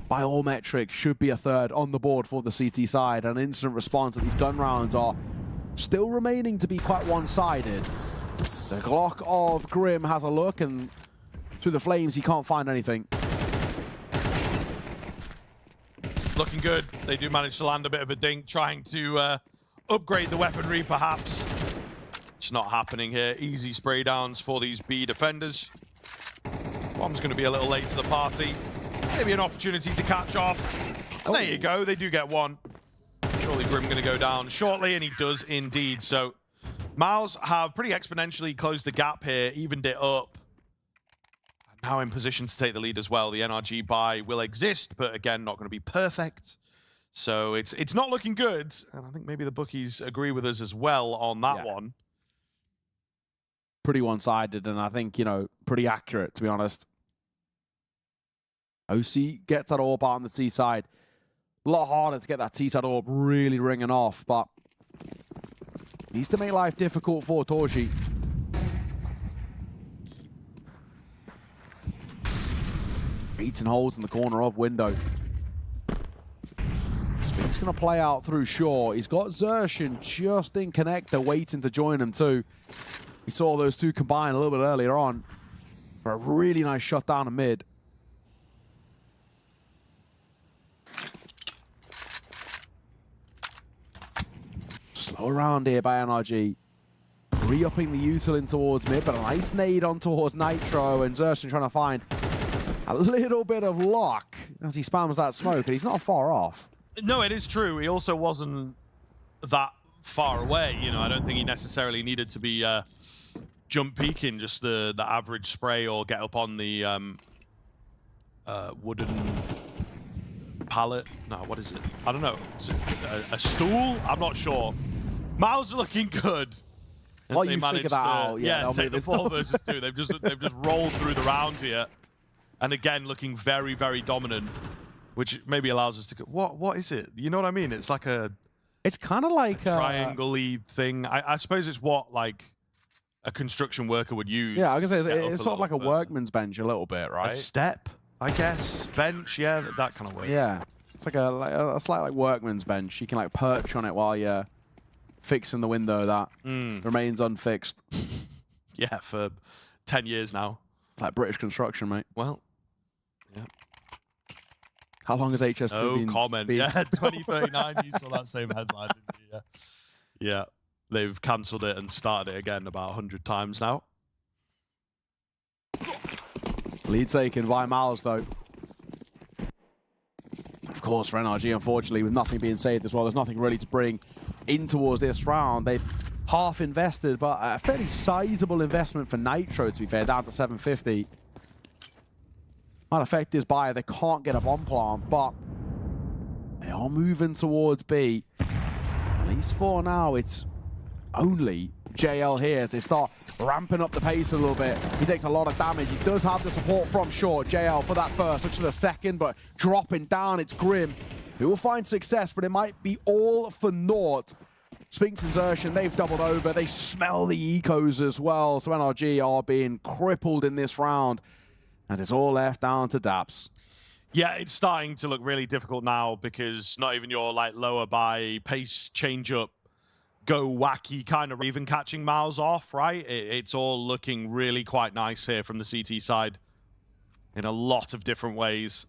by all metrics, should be a third on the board for the CT side. An instant response that these gun rounds are still remaining to be quite one-sided. The Glock of Grim has a look, and through the flames, he can't find anything. Looking good. They do manage to land a bit of a dink, trying to upgrade the weaponry, perhaps. It's not happening here. Easy spray downs for these B defenders. Bomb's going to be a little late to the party. Maybe an opportunity to catch off. And there you go. They do get one. Surely Grim going to go down shortly, and he does indeed. So MOUZ have pretty exponentially closed the gap here, evened it up. Now in position to take the lead as well. The NRG buy will exist, but again, not going to be perfect. So it's not looking good. And I think maybe the bookies agree with us as well on that one. Pretty one-sided, and I think, you know, pretty accurate, to be honest. OC gets that AWP out on the C side. A lot harder to get that T side AWP really ringing off, but needs to make life difficult for Torji. Beats and holds in the corner of window. Spinks going to play out through shore. He's got Yuanshen just in connector, waiting to join him too. We saw those two combine a little bit earlier on for a really nice shot down the mid. Slow around here by NRG. Re-upping the util in towards mid, but a nice nade on towards Nitro, and Yuanshen trying to find a little bit of luck as he spams that smoke, and he's not far off. No, it is true. He also wasn't that far away. You know, I don't think he necessarily needed to be jump peeking, just the average spray or get up on the wooden pallet. No, what is it? I don't know. Is it a stool? I'm not sure. MOUZ are looking good. Well, you figure that out. Yeah, take the 4 versus 2. They've just rolled through the round here, and again looking very, very dominant, which maybe allows us to. What is it? You know what I mean? It's like a. It's kind of like a triangle-y thing. I suppose it's what like a construction worker would use. Yeah, I was gonna say it's sort of like a workman's bench a little bit, right? A step, I guess. Bench, yeah, that kind of way. Yeah, it's like a slight like workman's bench. You can like perch on it while you're fixing the window that remains unfixed. Yeah, for 10 years now. It's like British construction, mate. Well, yeah. How long has HS2 been? No comment. Been? Yeah, 2039, you saw that same headline, didn't you? Yeah. They've cancelled it and started it again about 100 times now. Lead taken by MOUZ, though. Of course, for NRG, unfortunately, with nothing being saved as well, there's nothing really to bring in towards this round. They've half invested, but a fairly sizable investment for Nitro, to be fair, down to 750. Might affect this buyer. They can't get a bomb plant, but they are moving towards B. At least for now, it's only JL here as they start ramping up the pace a little bit. He takes a lot of damage. He does have the support from short. JL for that first, looks for the second, but dropping down, it's Grim, who will find success, but it might be all for naught. Spinks and Yuanshen, they've doubled over. They smell the ecos as well, so NRG are being crippled in this round, and it's all left down to Daps. Yeah, it's starting to look really difficult now because not even your like lower by pace change up, go wacky kind of even catching MOUZ off, right? It's all looking really quite nice here from the CT side in a lot of different ways.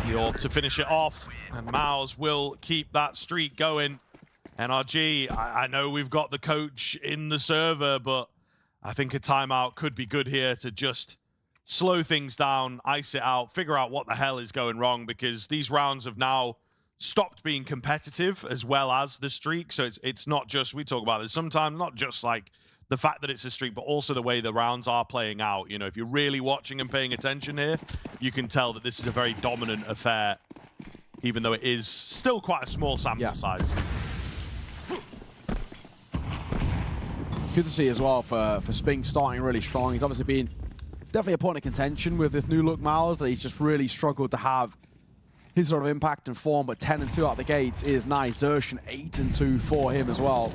York to finish it off, and MOUZ will keep that streak going. NRG, I know we've got the coach in the server, but I think a timeout could be good here to just slow things down, ice it out, figure out what the hell is going wrong, because these rounds have now stopped being competitive as well as the streak. So it's not just, we talk about this sometimes, not just like the fact that it's a streak, but also the way the rounds are playing out. You know, if you're really watching and paying attention here, you can tell that this is a very dominant affair, even though it is still quite a small sample size. Good to see as well for Spink starting really strong. He's obviously been definitely a point of contention with this new look MOUZ, that he's just really struggled to have his sort of impact and form, but 10-2 out the gates is nice. Yuanshen 8-2 for him as well.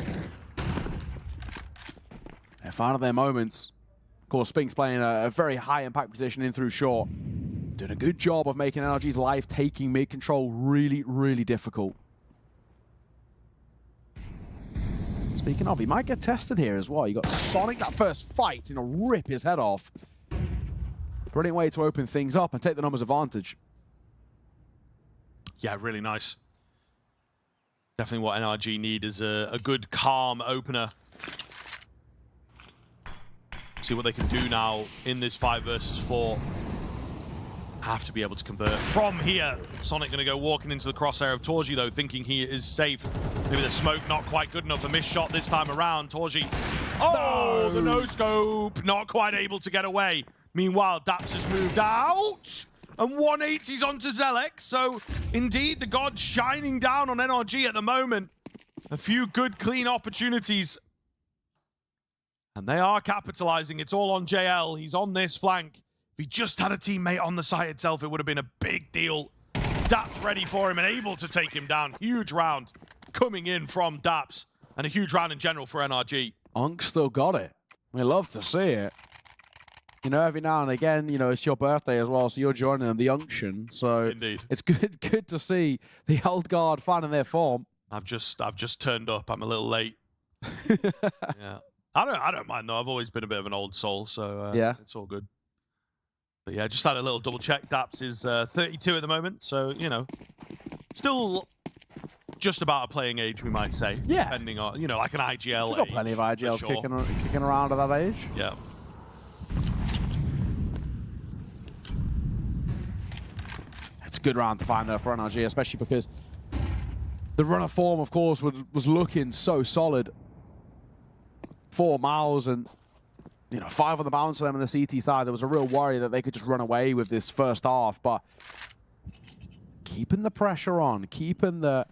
They're finding their moments. Of course, Spink's playing a very high impact position in through short. Doing a good job of making NRG's life taking mid control really, really difficult. Speaking of, he might get tested here as well. You got Sonic, that first fight, rip his head off. Brilliant way to open things up and take the numbers advantage. Yeah, really nice. Definitely what NRG need is a good, calm opener. See what they can do now in this 5 versus 4. Have to be able to convert from here. Sonic going to go walking into the crosshair of Torji, though, thinking he is safe. Maybe the smoke not quite good enough. A missed shot this time around. Torji. Oh, the no-scope. Not quite able to get away. Meanwhile, Daps has moved out. And 180's onto Zelek. So, indeed, the gods shining down on NRG at the moment. A few good, clean opportunities. And they are capitalizing. It's all on JL. He's on this flank. If he just had a teammate on the site itself, it would have been a big deal. Daps ready for him and able to take him down. Huge round coming in from Daps. And a huge round in general for NRG. Unk still got it. We love to see it. You know, every now and again, you know, it's your birthday as well, so you're joining them, the unction. So indeed, it's good to see the old guard finding their form. I've just turned up. I'm a little late. Yeah, I don't mind though. I've always been a bit of an old soul, so yeah, it's all good. But yeah, just had a little double check. Daps is 32 at the moment, so you know, still just about a playing age, we might say. Yeah, depending on, you know, like an IGL. We've got plenty of IGLs kicking around at that age. Yeah. It's a good round to find there for NRG, especially because the run of form, of course, was looking so solid for MOUZ, and you know, 5 on the bounce for them on the CT side. There was a real worry that they could just run away with this first half, but keeping the pressure on, keeping the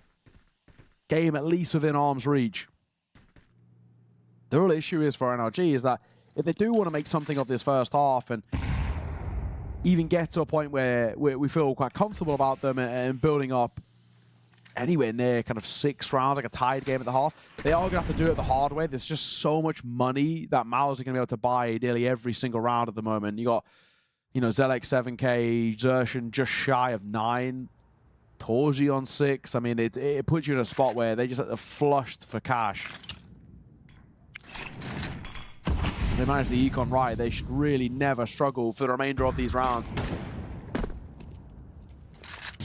game at least within arm's reach. The real issue is for NRG is that if they do want to make something of this first half and even get to a point where we feel quite comfortable about them and building up anywhere near kind of 6 rounds, like a tied game at the half, they are going to have to do it the hard way. There's just so much money that MOUZ are going to be able to buy nearly every single round at the moment. You got, you know, Zelek 7K, Yuanshen just shy of 9. Torji on 6. I mean, it puts you in a spot where they just flushed for cash. If they manage the econ right, they should really never struggle for the remainder of these rounds.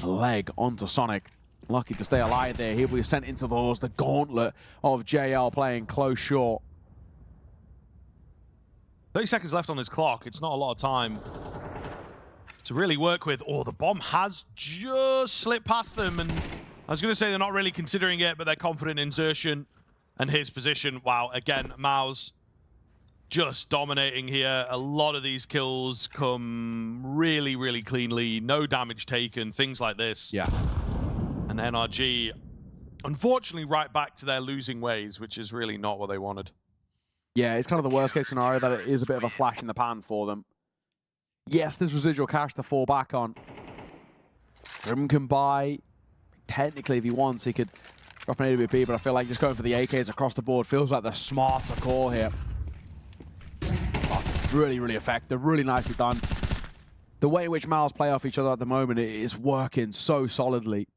Leg onto Sonic. Lucky to stay alive there. He'll be sent into the gauntlet of JL playing close short. 30 seconds left on this clock. It's not a lot of time to really work with. Oh, the bomb has just slipped past them. And I was going to say they're not really considering it, but they're confident in Xerxhen and his position. Wow, again, MOUZ just dominating here. A lot of these kills come really, really cleanly. No damage taken, things like this. Yeah. And NRG, unfortunately, right back to their losing ways, which is really not what they wanted. Yeah, it's kind of the worst case scenario that it is a bit of a flash in the pan for them. Yes, there's residual cash to fall back on. Grim can buy. Technically, if he wants, he could drop an AWP, but I feel like just going for the AKs across the board feels like the smarter call here. Oh, really, really effective. Really nicely done. The way in which MOUZ play off each other at the moment is working so solidly.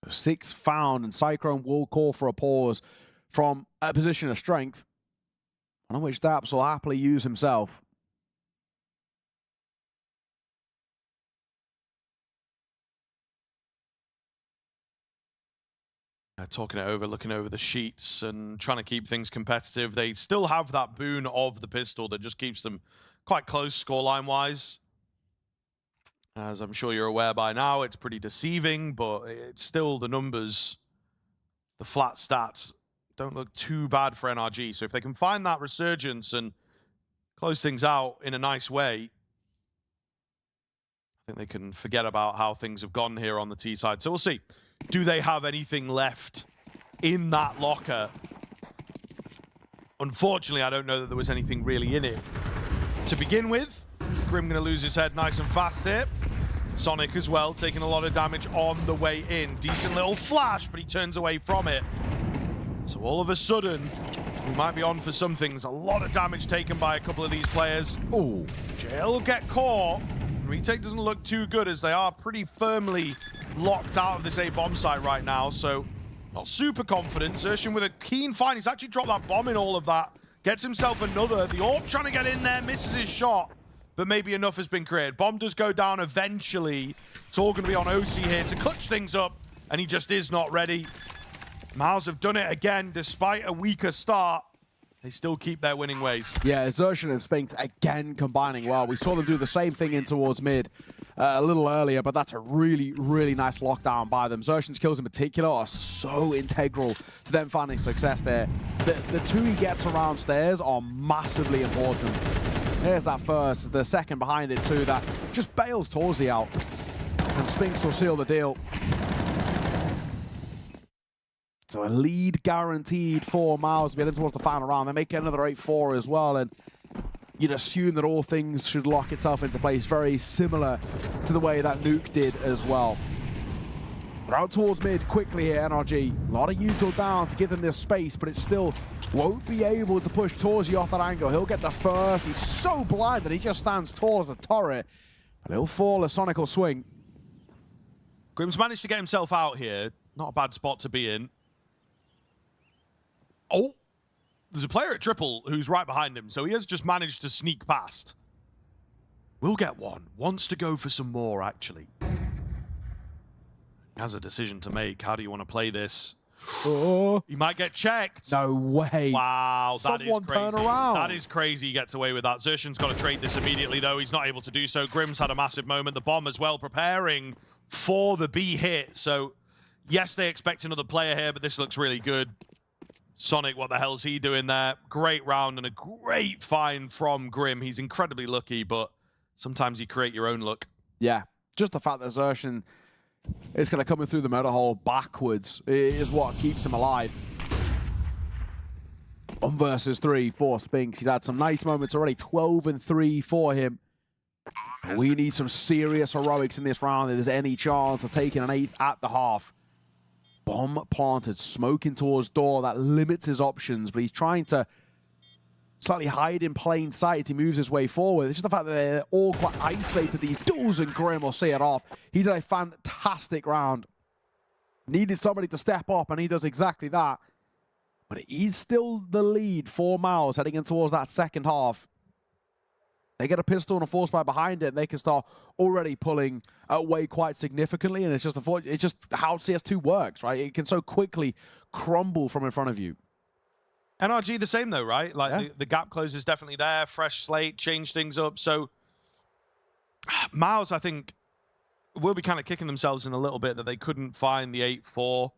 6 found, and Cyclone will call for a pause from a position of strength, on which Daps will happily use himself. Talking it over, looking over the sheets and trying to keep things competitive. They still have that boon of the pistol that just keeps them quite close scoreline-wise. As I'm sure you're aware by now, it's pretty deceiving, but it's still the numbers, the flat stats, don't look too bad for NRG. So if they can find that resurgence and close things out in a nice way, I think they can forget about how things have gone here on the T side. So we'll see. Do they have anything left in that locker? Unfortunately, I don't know that there was anything really in it to begin with. Grim going to lose his head nice and fast here. Sonic as well, taking a lot of damage on the way in. Decent little flash, but he turns away from it. So all of a sudden, we might be on for some things. A lot of damage taken by a couple of these players. Oh, JL will get caught. Retake doesn't look too good as they are pretty firmly locked out of this A bomb site right now. So not super confident. Xerxhen with a keen find. He's actually dropped that bomb in all of that. Gets himself another. The Orb trying to get in there, misses his shot. But maybe enough has been created. Bomb does go down eventually. It's all going to be on OC here to clutch things up. And he just is not ready. MOUZ have done it again, despite a weaker start. They still keep their winning ways. Yeah, Xerxhen and Spinks again combining well. We saw them do the same thing in towards mid a little earlier, but that's a really, really nice lockdown by them. Xerxhen's kills in particular are so integral to them finding success there. The two he gets around stairs are massively important. There's that first, the second behind it too, that just bails Torzi out. And Spinks will seal the deal. So a lead guaranteed for MOUZ heading towards the final round. They make another 8-4 as well, and you'd assume that all things should lock itself into place very similar to the way that Nuke did as well. But out towards mid quickly here, NRG. A lot of util down to give them this space, but it still won't be able to push Torzi off that angle. He'll get the first. He's so blind that he just stands tall as a turret, but he'll fall a Sonic will swing. Grim's managed to get himself out here. Not a bad spot to be in. Oh, there's a player at triple who's right behind him, so he has just managed to sneak past. We'll get one. Wants to go for some more, actually. Has a decision to make. How do you want to play this? Oh. He might get checked. No way. Wow, that is crazy. Turn around. That is crazy he gets away with that. Xerxhen's got to trade this immediately, though. He's not able to do so. Grim's had a massive moment. The bomb as well, preparing for the B hit. So, yes, they expect another player here, but this looks really good. Sonic, what the hell's he doing there? Great round and a great find from Grim. He's incredibly lucky, but sometimes you create your own luck. Yeah, just the fact that Xerxhen is going to come in through the motor hole backwards is what keeps him alive. 1 versus 3 for Spinks. He's had some nice moments already. 12-3 for him. We need some serious heroics in this round if there's any chance of taking an 8th at the half. Bomb planted, smoking towards door. That limits his options, but he's trying to slightly hide in plain sight as he moves his way forward. It's just the fact that they're all quite isolated, these duels, and Grim will see it off. He's had a fantastic round. Needed somebody to step up, and he does exactly that. But it is still the lead for MOUZ heading in towards that second half. They get a pistol and a force by behind it, and they can start already pulling away quite significantly. And it's just how CS2 works, right? It can so quickly crumble from in front of you. NRG the same though, right? Like the gap close is definitely there. Fresh slate, change things up. So MOUZ, I think, will be kind of kicking themselves in a little bit that they couldn't find the 8-4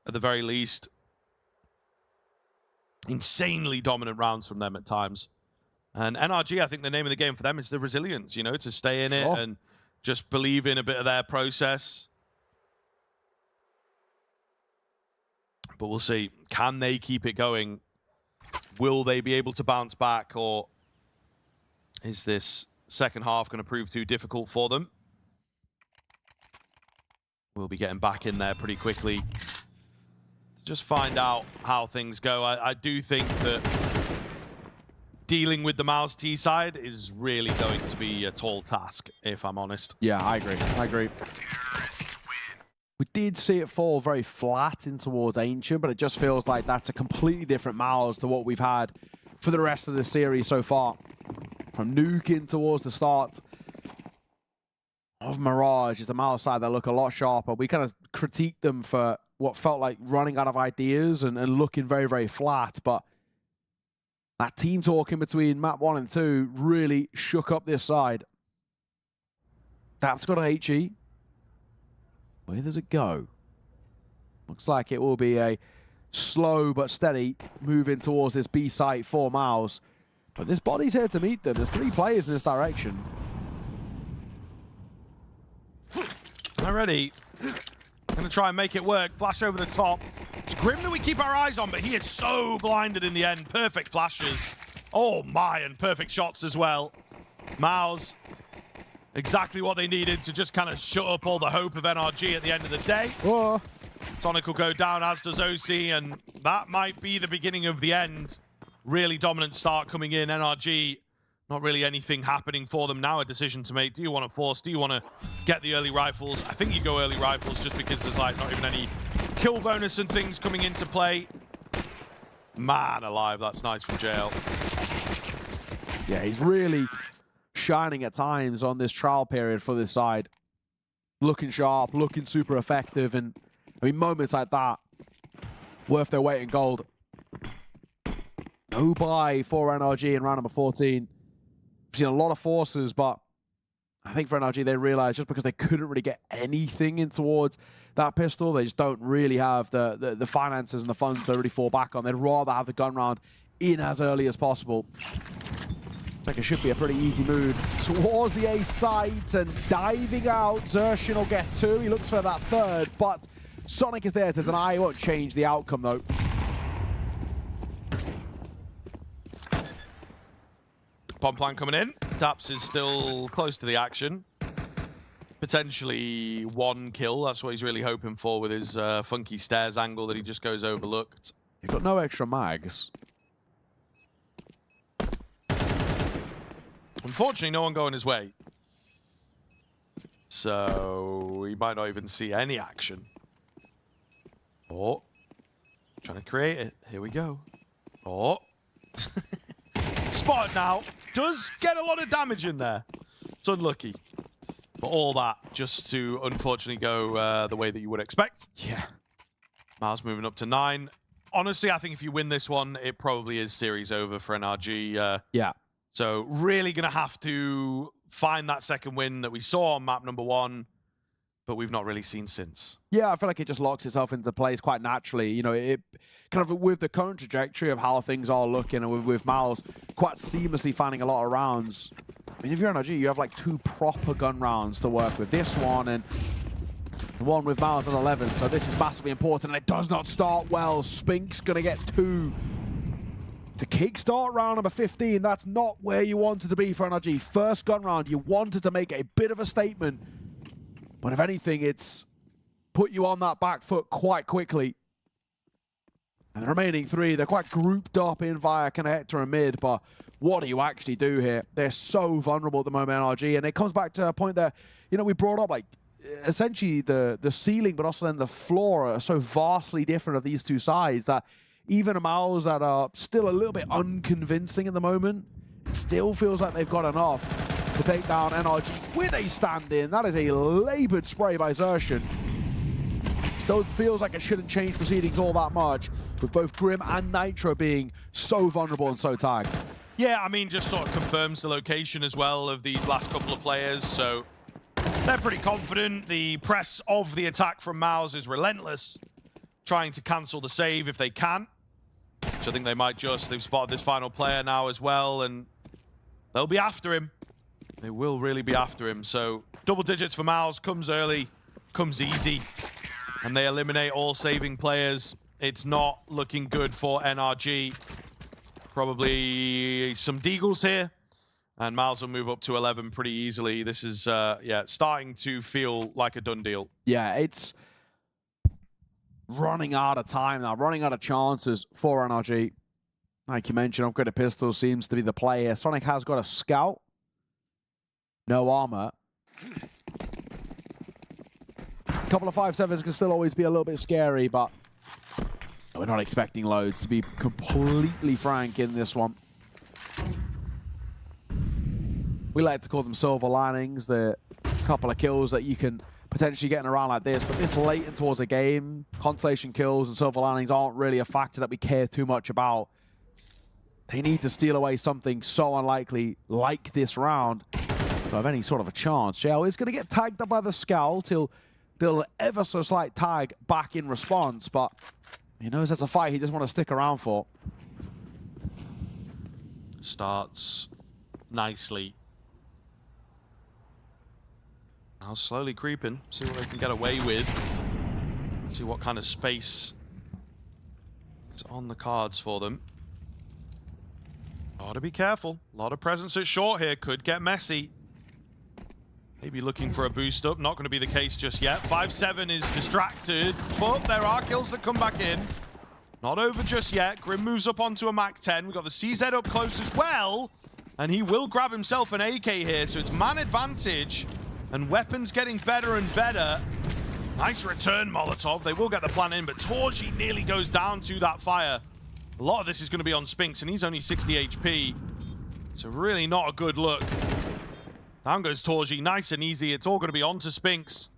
at the very least. Insanely dominant rounds from them at times. And NRG, I think the name of the game for them is the resilience, you know, to stay in it and just believe in a bit of their process. But we'll see. Can they keep it going? Will they be able to bounce back? Or is this second half going to prove too difficult for them? We'll be getting back in there pretty quickly. Just find out how things go. I do think that dealing with the MOUZ T side is really going to be a tall task, if I'm honest. Yeah, I agree. I agree. We did see it fall very flat in towards Ancient, but it just feels like that's a completely different MOUZ to what we've had for the rest of the series so far. From Nuke in towards the start of Mirage is the MOUZ side that look a lot sharper. We kind of critiqued them for what felt like running out of ideas and looking very, very flat. But that team talk in between map 1 and 2 really shook up this side. That's got a HE. Where does it go? Looks like it will be a slow but steady move in towards this B site for MOUZ. But this body's here to meet them. There's 3 players in this direction. Already. Gonna try and make it work. Flash over the top. It's Grim that we keep our eyes on, but he is so blinded in the end. Perfect flashes. Oh my, and perfect shots as well. MOUZ, exactly what they needed to just kind of shut up all the hope of NRG at the end of the day. Oh. Sonic will go down, as does OC, and that might be the beginning of the end. Really dominant start coming in. NRG, not really anything happening for them now. A decision to make. Do you want to force? Do you want to get the early rifles? I think you go early rifles just because there's like not even any kill bonus and things coming into play. Man alive, that's nice from JL. Yeah, he's really shining at times on this trial period for this side. Looking sharp, looking super effective, and I mean, moments like that, worth their weight in gold. No buy for NRG in round number 14. We've seen a lot of forces, but I think for NRG, they realized just because they couldn't really get anything in towards that pistol, they just don't really have the finances and the funds to really fall back on. They'd rather have the gun round in as early as possible. Looks like it should be a pretty easy move towards the A site and diving out. Yuanshen will get 2. He looks for that 3rd, but Sonic is there to deny. It won't change the outcome, though. Bomb plan coming in. Daps is still close to the action. Potentially 1 kill. That's what he's really hoping for with his funky stairs angle that he just goes overlooked. You've got no extra mags. Unfortunately, no one going his way. So he might not even see any action. Oh, trying to create it. Here we go. Oh. Spotted now. Does get a lot of damage in there. It's unlucky. But all that just to unfortunately go the way that you would expect. Yeah. MOUZ moving up to 9. Honestly, I think if you win this one, it probably is series over for NRG. Yeah. So really going to have to find that second win that we saw on map number 1, but we've not really seen since. Yeah, I feel like it just locks itself into place quite naturally. You know, it kind of with the current trajectory of how things are looking, and with MOUZ quite seamlessly finding a lot of rounds. I mean, if you're NRG, you have like 2 proper gun rounds to work with. This one and the one with MOUZ on 11. So this is massively important, and it does not start well. Spink's going to get 2 to kickstart round number 15. That's not where you wanted to be for NRG. First gun round, you wanted to make a bit of a statement. But if anything, it's put you on that back foot quite quickly. And the remaining 3, they're quite grouped up in via connector and mid, but what do you actually do here? They're so vulnerable at the moment, NRG, and it comes back to a point that, you know, we brought up, like, essentially the ceiling, but also then the floor are so vastly different of these two sides that even a MOUZ that are still a little bit unconvincing at the moment, it still feels like they've got enough to take down NRG with a stand-in. That is a labored spray by Xertion. Still feels like it shouldn't change proceedings all that much, with both Grim and Nitro being so vulnerable and so tagged. Yeah, I mean, just sort of confirms the location as well of these last couple of players, so they're pretty confident. The press of the attack from MOUZ is relentless, trying to cancel the save if they can, which I think they might just. They've spotted this final player now as well, and they'll be after him. They will really be after him, so double digits for MOUZ comes early, comes easy, and they eliminate all saving players. It's not looking good for NRG. Probably some deagles here, and MOUZ will move up to 11 pretty easily. This is, yeah, starting to feel like a done deal. Yeah, it's running out of time now, running out of chances for NRG. Like you mentioned, Upgraded Pistol seems to be the play here. Sonic has got a scout. No armor. A couple of 5.7s can still always be a little bit scary, but we're not expecting loads, to be completely frank in this one. We like to call them silver linings, the couple of kills that you can potentially get in a round like this, but this late and towards a game, consolation kills and silver linings aren't really a factor that we care too much about. They need to steal away something so unlikely like this round to have any sort of a chance. JL is going to get tagged up by the scout till they'll ever so slight tag back in response, but he knows that's a fight he doesn't want to stick around for. Starts nicely. Now slowly creeping, see what they can get away with. See what kind of space is on the cards for them. Gotta be careful. A lot of presence at short here, could get messy. Maybe looking for a boost up, not going to be the case just yet. 5-7 is distracted, but there are kills that come back in. Not over just yet. Grim moves up onto a Mac-10. We've got the CZ up close as well, and he will grab himself an AK here, so it's man advantage, and weapons getting better and better. Nice return Molotov. They will get the plan in, but Torji nearly goes down to that fire. A lot of this is going to be on Spinks, and he's only 60 HP, so really not a good look. Down goes Torji, nice and easy. It's all going to be on to Spinks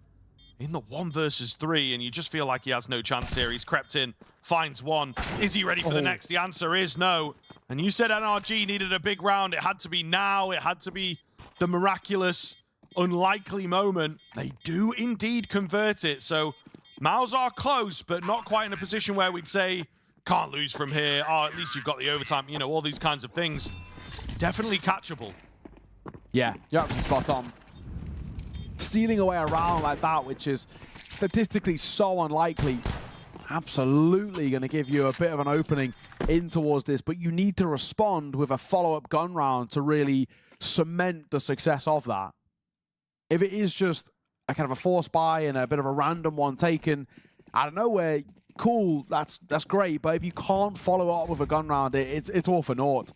in the 1 versus 3, and you just feel like he has no chance here. He's crept in, finds one. Is he ready for the next? The answer is no. And you said NRG needed a big round. It had to be now. It had to be the miraculous, unlikely moment. They do indeed convert it. So MOUZ are close, but not quite in a position where we'd say, can't lose from here. Oh, at least you've got the overtime. You know, all these kinds of things. Definitely catchable. Yeah, you're absolutely spot on. Stealing away a round like that, which is statistically so unlikely, absolutely going to give you a bit of an opening in towards this, but you need to respond with a follow-up gun round to really cement the success of that. If it is just a kind of a force buy and a bit of a random one taken out of nowhere, cool, that's great, but if you can't follow up with a gun round, it's all for naught.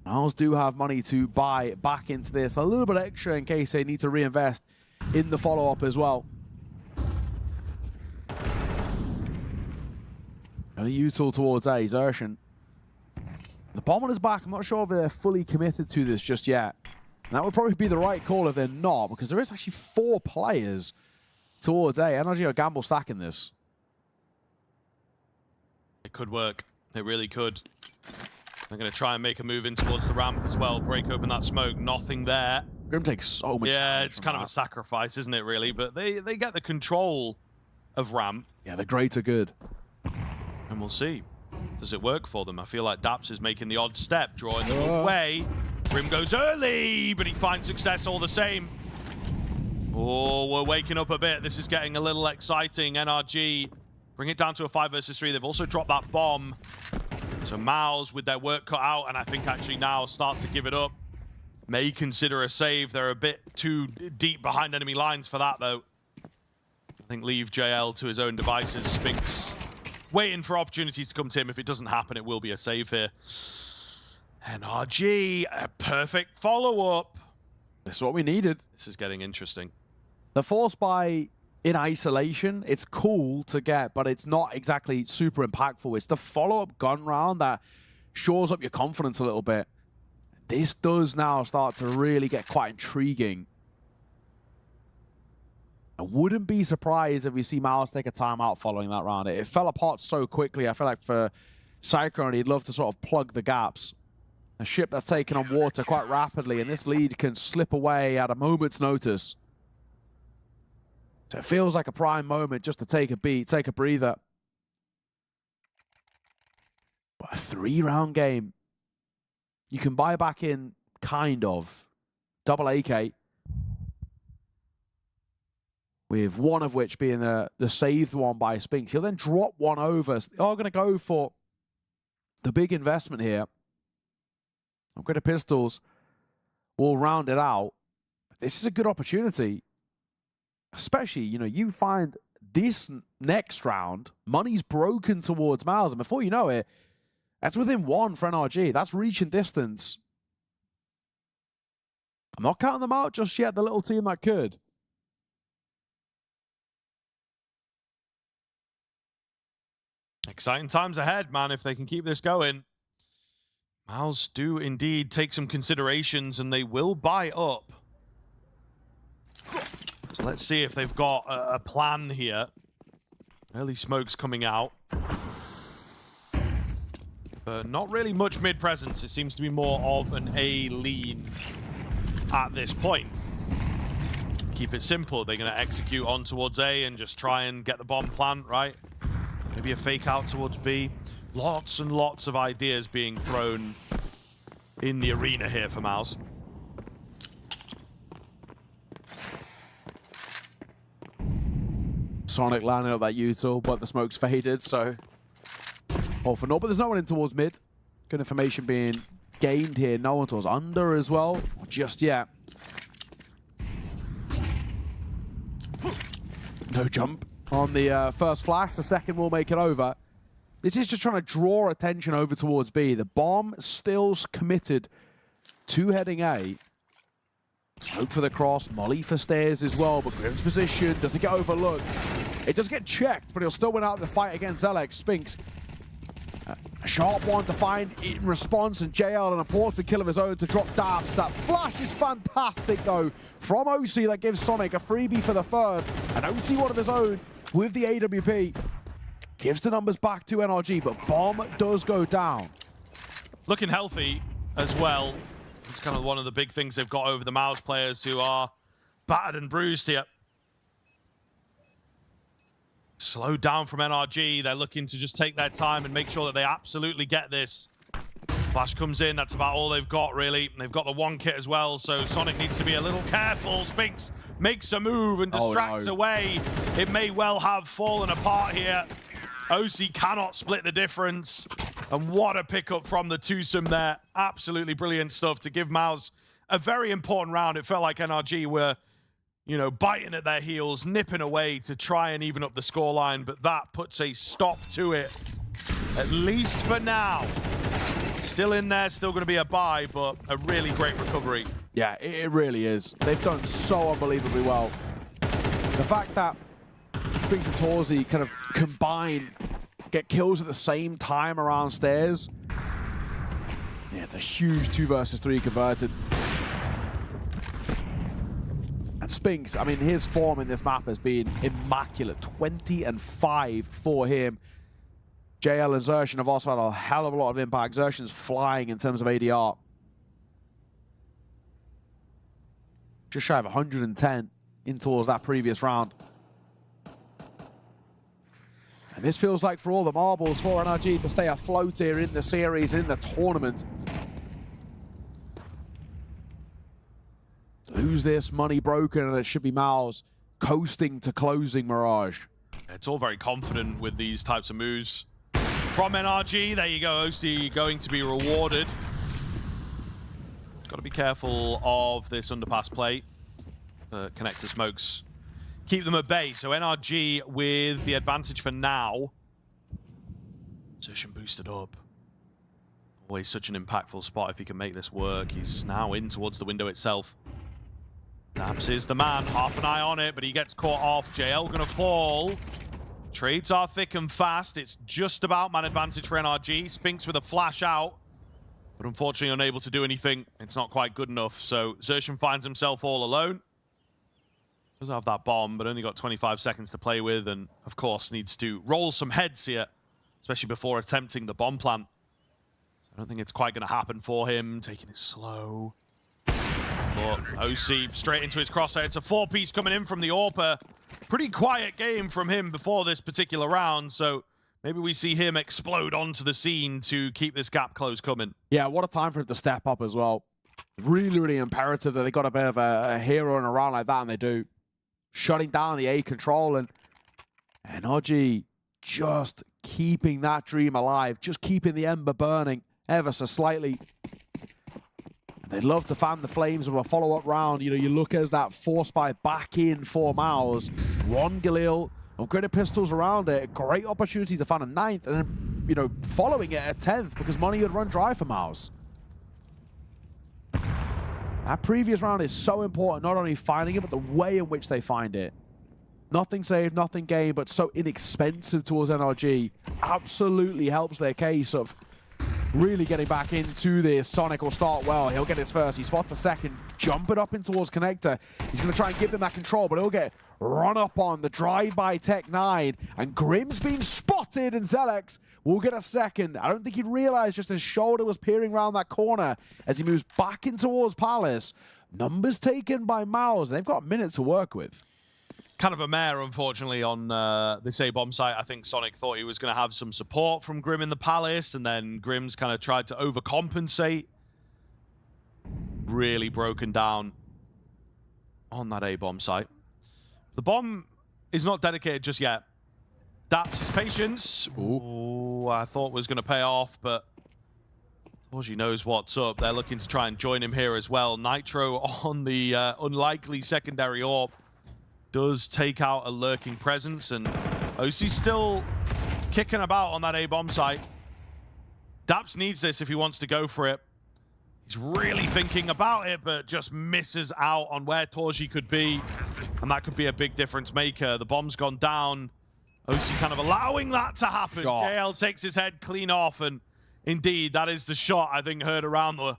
MOUZ do have money to buy back into this, a little bit extra in case they need to reinvest in the follow-up as well. And a util towards A, Xertion. The bomb on his back, I'm not sure if they're fully committed to this just yet. And that would probably be the right call if they're not, because there is actually 4 players towards A. NRG are gamble stacking this. It could work. It really could. They're going to try and make a move in towards the ramp as well. Break open that smoke. Nothing there. Grim takes so much damage. It's kind of a sacrifice, isn't it, really? But they get the control of ramp. Yeah, the greater good. And we'll see. Does it work for them? I feel like Daps is making the odd step, drawing the way. Grim goes early, but he finds success all the same. Oh, we're waking up a bit. This is getting a little exciting. NRG bring it down to a 5 versus 3. They've also dropped that bomb. So MOUZ with their work cut out, and I think actually now start to give it up. May consider a save. They're a bit too deep behind enemy lines for that, though. I think leave JL to his own devices. Spinks waiting for opportunities to come to him. If it doesn't happen, it will be a save here. NRG, a perfect follow-up. This is what we needed. This is getting interesting. The force buy in isolation, it's cool to get, but it's not exactly super impactful. It's the follow-up gun round that shores up your confidence a little bit. This does now start to really get quite intriguing. I wouldn't be surprised if we see MOUZ take a timeout following that round. It fell apart so quickly. I feel like for Cyclone, he'd love to sort of plug the gaps. A ship that's taken on water quite rapidly, and this lead can slip away at a moment's notice. So it feels like a prime moment just to take a beat, take a breather. But a 3-round game. You can buy back in, kind of. Double AK. With one of which being the saved one by Spinks. He'll then drop one over. They are going to go for the big investment here. Upgraded pistols will round it out. This is a good opportunity. Especially, you know, you find this next round, money's broken towards MOUZ. And before you know it, that's within 1 for NRG. That's reaching distance. I'm not counting them out just yet, the little team that could. Exciting times ahead, man, if they can keep this going. MOUZ do indeed take some considerations, and they will buy up. So let's see if they've got a plan here. Early smokes coming out. But not really much mid-presence. It seems to be more of an A lean at this point. Keep it simple. They're going to execute on towards A and just try and get the bomb plant, right? Maybe a fake out towards B. Lots and lots of ideas being thrown in the arena here for MOUZ. Sonic landing up that util, but the smoke's faded, so all for naught. But there's no one in towards mid. Good information being gained here. No one towards under as well, just yet. No jump on the first flash. The second will make it over. This is just trying to draw attention over towards B. The bomb still committed to heading A. Smoke for the cross, molly for stairs as well, but Grim's position doesn't get overlooked. It does get checked, but he'll still win out the fight against Alex. Spinks, a sharp one to find in response, and JL an important kill of his own to drop dabs. That flash is fantastic though from OC that gives Sonic a freebie for the first, and OC one of his own with the AWP. Gives the numbers back to NRG, but bomb does go down. Looking healthy as well. It's kind of one of the big things they've got over the MOUZ players who are battered and bruised here. Slowed down from NRG. They're looking to just take their time and make sure that they absolutely get this. Flash comes in. That's about all they've got, really. They've got the one kit as well, so Sonic needs to be a little careful. Spinks makes a move and distracts away. It may well have fallen apart here. OC cannot split the difference. And what a pickup from the twosome there. Absolutely brilliant stuff to give MOUZ a very important round. It felt like NRG were, you know, biting at their heels, nipping away to try and even up the scoreline, but that puts a stop to it, at least for now. Still in there, still going to be a bye, but a really great recovery. Yeah, it really is. They've done so unbelievably well. The fact that Spinks and Torzi kind of combine, get kills at the same time around stairs. Yeah, it's a huge 2 versus 3 converted. And Spinks, I mean, his form in this map has been immaculate. 20-5 for him. JL and Xerxen have also had a hell of a lot of impact. Xerxen's flying in terms of ADR. Just shy of 110 in towards that previous round. And this feels like for all the marbles for NRG to stay afloat here in the series, in the tournament. Lose this, money broken, and it should be MOUZ coasting to closing Mirage. It's all very confident with these types of moves. From NRG, there you go, OC going to be rewarded. Got to be careful of this underpass play. Connector smokes keep them at bay. So NRG with the advantage for now. Zertian boosted up. Always such an impactful spot if he can make this work. He's now in towards the window itself. Daps is the man, half an eye on it, but he gets caught off. JL gonna fall. Trades are thick and fast. It's just about man advantage for NRG. Spinks with a flash out, but unfortunately unable to do anything. It's not quite good enough, so Zertian finds himself all alone. Does have that bomb, but only got 25 seconds to play with, and of course needs to roll some heads here, especially before attempting the bomb plant. I don't think it's quite going to happen for him, taking it slow. But OC straight into his crosshair. It's a 4-piece coming in from the AWPer. Pretty quiet game from him before this particular round, so maybe we see him explode onto the scene to keep this gap close coming. Yeah, what a time for him to step up as well. Really, really imperative that they got a bit of a hero in a round like that, and they do. Shutting down the A control, and NRG just keeping that dream alive, just keeping the ember burning ever so slightly. They'd love to fan the flames of a follow-up round. You know, you look as that force buy back in for MOUZ. One Galil, upgraded pistols around it. Great opportunity to find a 9th, and then, you know, following it a 10th because money had run dry for MOUZ. That previous round is so important, not only finding it, but the way in which they find it. Nothing saved, nothing gained, but so inexpensive towards NRG. Absolutely helps their case of really getting back into this. Sonic will start well. He'll get his first. He spots a second. Jumping up in towards Connector. He's going to try and give them that control, but he'll get run up on the drive-by Tech 9. And Grim's been spotted, and Zelex will get a second. I don't think he'd realized just his shoulder was peering around that corner as he moves back in towards Palace. Numbers taken by MOUZ, and they've got a minute to work with. Kind of a mare, unfortunately, on this A-bomb site. I think Sonic thought he was going to have some support from Grim in the Palace, and then Grim's kind of tried to overcompensate. Really broken down on that A-bomb site. The bomb is not dedicated just yet. Daps his patience. Ooh, I thought was going to pay off, but Torji knows what's up. They're looking to try and join him here as well. Nitro on the unlikely secondary AWP does take out a lurking presence, and OC's still kicking about on that A-bomb site. Daps needs this if he wants to go for it. He's really thinking about it, but just misses out on where Torji could be, and that could be a big difference maker. The bomb's gone down. OC kind of allowing that to happen. Shots. JL takes his head clean off, and indeed, that is the shot I think heard around the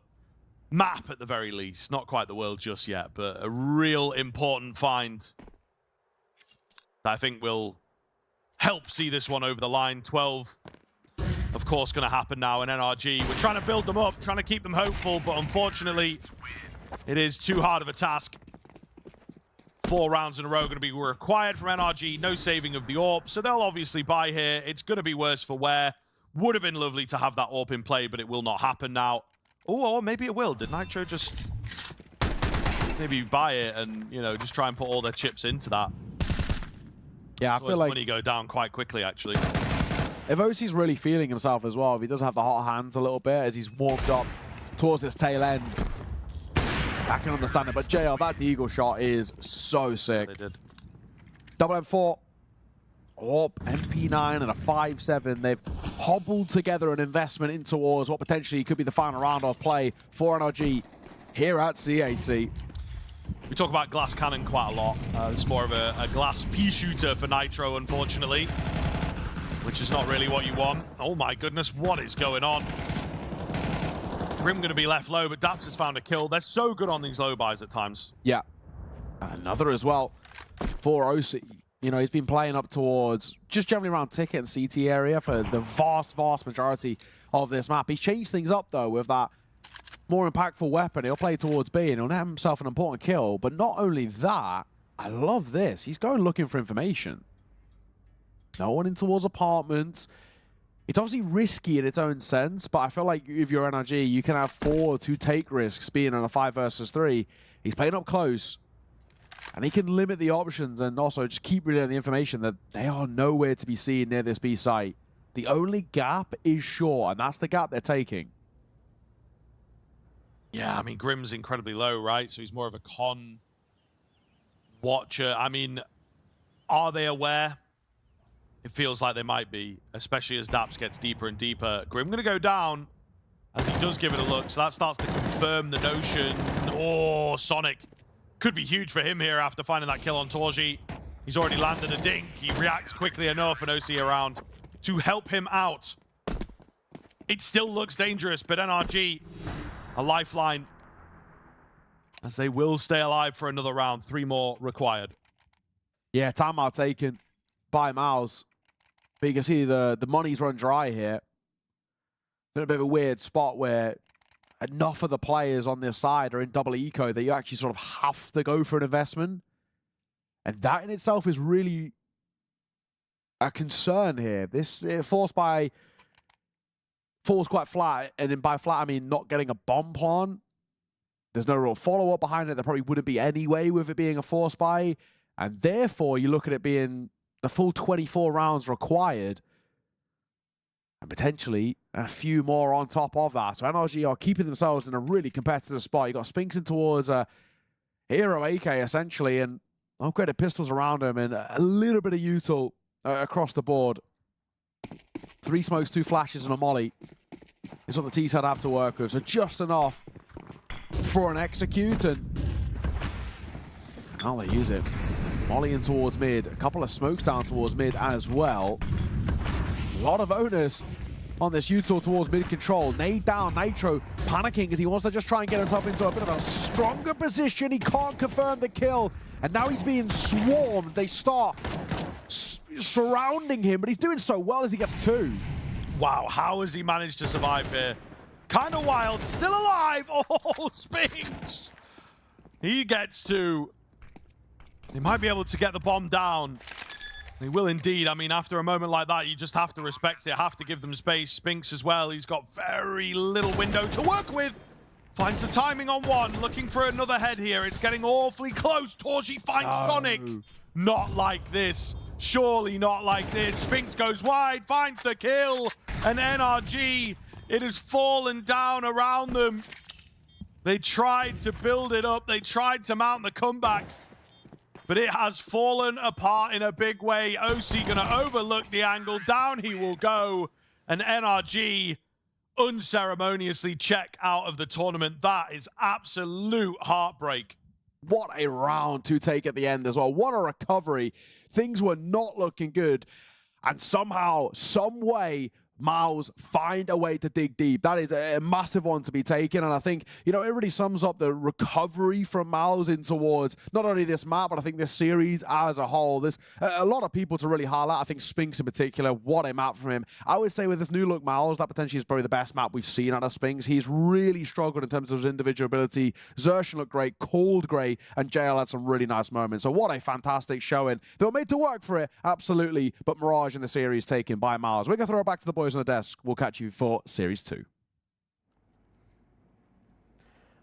map at the very least. Not quite the world just yet, but a real important find that I think will help see this one over the line. 12, of course, going to happen now in NRG. We're trying to build them up, trying to keep them hopeful, but unfortunately, it is too hard of a task. 4 rounds in a row going to be required from NRG. No saving of the AWP, so they'll obviously buy here. It's going to be worse for wear. Would have been lovely to have that AWP in play, but it will not happen now. Oh, or maybe it will. Did Nitro just maybe buy it and, you know, just try and put all their chips into that? Yeah, I feel like money go down quite quickly, actually. If OC's really feeling himself as well, if he does have the hot hands a little bit as he's warmed up towards this tail end, I can understand it. But JL, that Deagle shot is so sick. They did. Double M4, AWP, MP9, and a 5-7. They've hobbled together an investment in towards what potentially could be the final round of play for NRG here at CAC. We talk about glass cannon quite a lot. This is more of a glass pea shooter for Nitro, unfortunately, which is not really what you want. Oh my goodness, what is going on? Grim going to be left low, but Daps has found a kill. They're so good on these low buys at times. Yeah, and another as well for OC. You know, he's been playing up towards just generally around Ticket and CT area for the vast, vast majority of this map. He's changed things up, though, with that more impactful weapon. He'll play towards B, and he'll have himself an important kill. But not only that, I love this. He's going looking for information. No one in towards apartments. It's obviously risky in its own sense, but I feel like if you're NRG, you can have 4 to take risks being on a 5 versus 3. He's playing up close, and he can limit the options and also just keep relaying the information that they are nowhere to be seen near this B site. The only gap is short, and that's the gap they're taking. Yeah, I mean, Grim's incredibly low, right? So he's more of a con watcher. I mean, are they aware it feels like they might be, especially as Daps gets deeper and deeper. Grim going to go down as he does give it a look, so that starts to confirm the notion. Oh, Sonic could be huge for him here after finding that kill on Torji. He's already landed a dink. He reacts quickly enough, and OC around to help him out. It still looks dangerous, but NRG, a lifeline, as they will stay alive for another round. 3 more required. Yeah, timeout taken by MOUZ. But you can see the money's run dry here. It's in a bit of a weird spot where enough of the players on this side are in double eco that you actually sort of have to go for an investment. And that in itself is really a concern here. This falls quite flat, and then by flat I mean not getting a bomb plant. There's no real follow-up behind it. There probably wouldn't be anyway with it being a force buy, and therefore you look at it being the full 24 rounds required, and potentially a few more on top of that. So NRG are keeping themselves in a really competitive spot. You got Spinks towards a hero AK essentially, and upgraded pistols around him, and a little bit of util across the board. 3 smokes, 2 flashes, and a molly is what the T-side have to work with. So just enough for an execute, and now they use it. Molly in towards mid. A couple of smokes down towards mid as well. A lot of onus on this util towards mid control. Nade down, Nitro panicking as he wants to just try and get himself into a bit of a stronger position. He can't confirm the kill, and now he's being swarmed. They start surrounding him, but he's doing so well as he gets 2. Wow, how has he managed to survive here? Kind of wild, still alive. Oh, Spinks! He gets 2. They might be able to get the bomb down. They will indeed. I mean, after a moment like that, you just have to respect it, have to give them space. Spinks as well, he's got very little window to work with. Finds the timing on one, looking for another head here. It's getting awfully close. Torji finds Sonic. Not like this. Surely not like this. Spinks goes wide, finds the kill, and NRG, it has fallen down around them. They tried to build it up. They tried to mount the comeback, but it has fallen apart in a big way. OC gonna overlook the angle. Down he will go, and NRG unceremoniously check out of the tournament. That is absolute heartbreak. What a round to take at the end as well. What a recovery. Things were not looking good, and somehow, some way, MOUZ find a way to dig deep. That is a massive one to be taken, and I think, you know, it really sums up the recovery from MOUZ in towards not only this map, but I think this series as a whole. There's a lot of people to really highlight. I think Spinks in particular, what a map from him. I would say with this new look MOUZ, that potentially is probably the best map we've seen out of Spinks. He's really struggled in terms of his individual ability. Xertion looked great, Cold great, and JL had some really nice moments. So what a fantastic showing. They were made to work for it, absolutely, but Mirage in the series taken by MOUZ. We're going to throw it back to the boys on the desk. We'll catch you for Series 2.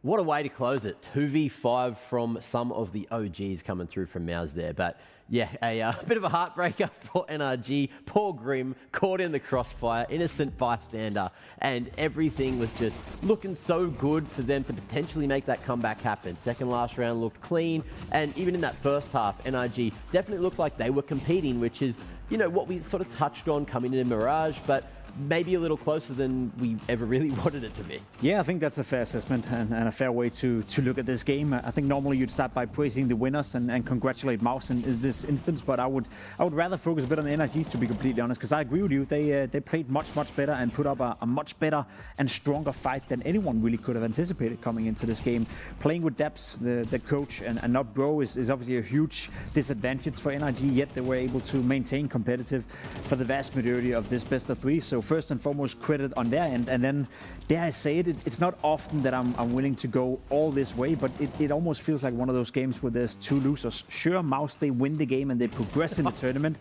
What a way to close it. 2v5 from some of the OGs coming through from MOUZ there. But yeah, a bit of a heartbreaker for NRG. Poor Grim, caught in the crossfire, innocent bystander, and everything was just looking so good for them to potentially make that comeback happen. Second last round looked clean, and even in that first half, NRG definitely looked like they were competing, which is, you know, what we sort of touched on coming into Mirage, but maybe a little closer than we ever really wanted it to be. Yeah, I think that's a fair assessment and a fair way to look at this game. I think normally you'd start by praising the winners and congratulate MOUZ in this instance, but I would rather focus a bit on the NRG, to be completely honest, because I agree with you. They played much better and put up a much better and stronger fight than anyone really could have anticipated coming into this game. Playing with Depths, the coach, and not Bro is obviously a huge disadvantage for NRG, yet they were able to maintain competitive for the vast majority of this best of 3. So first and foremost, credit on their end. And then, dare I say it, it's not often that I'm willing to go all this way, but it almost feels like one of those games where there's 2 losers. Sure, MOUZ, they win the game and they progress in the tournament,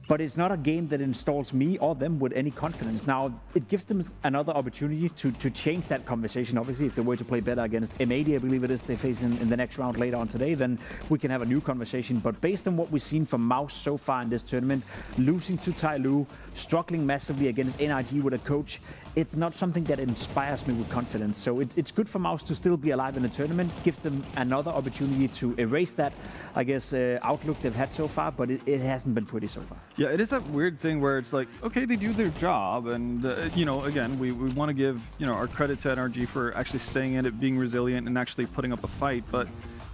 but it's not a game that installs me or them with any confidence. Now, it gives them another opportunity to change that conversation. Obviously, if they were to play better against M80, I believe it is, they face in the next round later on today, then we can have a new conversation. But based on what we've seen from MOUZ so far in this tournament, losing to TYLOO, struggling massively against NRG with a coach, it's not something that inspires me with confidence. So it's good for MOUZ to still be alive in the tournament, gives them another opportunity to erase that, I guess, outlook they've had so far, but it hasn't been pretty so far. Yeah, it is that weird thing where it's like, okay, they do their job, and you know, again, we want to give our credit to NRG for actually staying in it, being resilient, and actually putting up a fight. But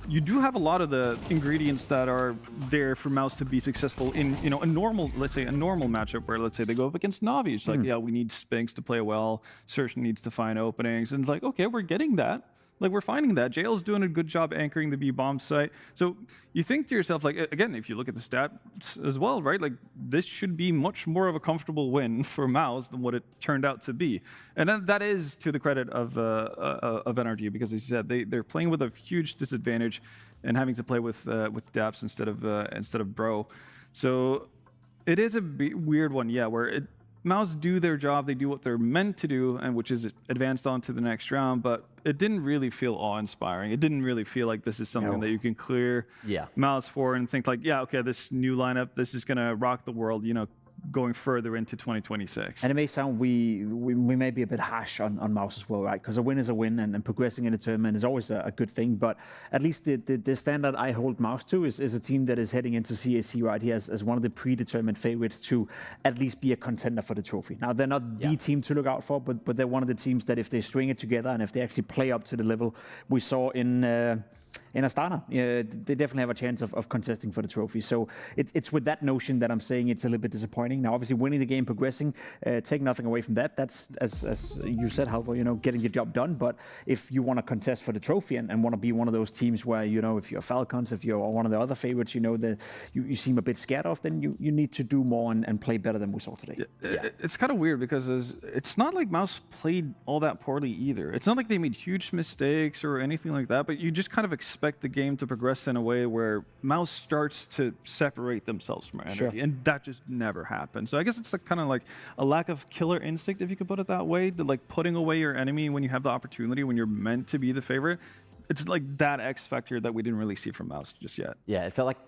you do have a lot of the ingredients that are there for MOUZ to be successful in a normal, let's say, a normal matchup where, let's say, they go up against Navi. It's like, yeah, we need Spinks to play well, Search needs to find openings, and it's like, okay, we're getting that. Like, we're finding that. JL's doing a good job anchoring the B-bomb site. So you think to yourself, like, again, if you look at the stats as well, right? Like, this should be much more of a comfortable win for MOUZ than what it turned out to be. And that is to the credit of NRG, because as you said, they're playing with a huge disadvantage and having to play with Daps instead of Bro. So it is a weird one, yeah, where MOUZ do their job, they do what they're meant to do, and which is advanced on to the next round, but it didn't really feel awe-inspiring. It didn't really feel like this is something that you can clear MOUZ for and think like, yeah, okay, this new lineup, this is going to rock the world, going further into 2026. And it may sound we may be a bit harsh on MOUZ as well, right? Because a win is a win, and progressing in a tournament is always a good thing. But at least the standard I hold MOUZ to is a team that is heading into CAC right here as one of the predetermined favorites to at least be a contender for the trophy. Now, they're not the team to look out for, but they're one of the teams that if they string it together and if they actually play up to the level we saw in Astana, they definitely have a chance of contesting for the trophy. So it's with that notion that I'm saying it's a little bit disappointing. Now, obviously, winning the game, progressing, take nothing away from that. That's, as you said, Halvor, getting the job done. But if you want to contest for the trophy and want to be one of those teams where, if you're Falcons, if you're one of the other favorites, that you seem a bit scared of, then you need to do more and play better than we saw today. It's kind of weird because it's not like MOUZ played all that poorly either. It's not like they made huge mistakes or anything like that, but you just kind of expect the game to progress in a way where MOUZ starts to separate themselves from NRG, and that just never happened. So I guess it's kind of like a lack of killer instinct, if you could put it that way, to like putting away your enemy when you have the opportunity, when you're meant to be the favorite. It's like that X factor that we didn't really see from MOUZ just yet. Yeah, it felt like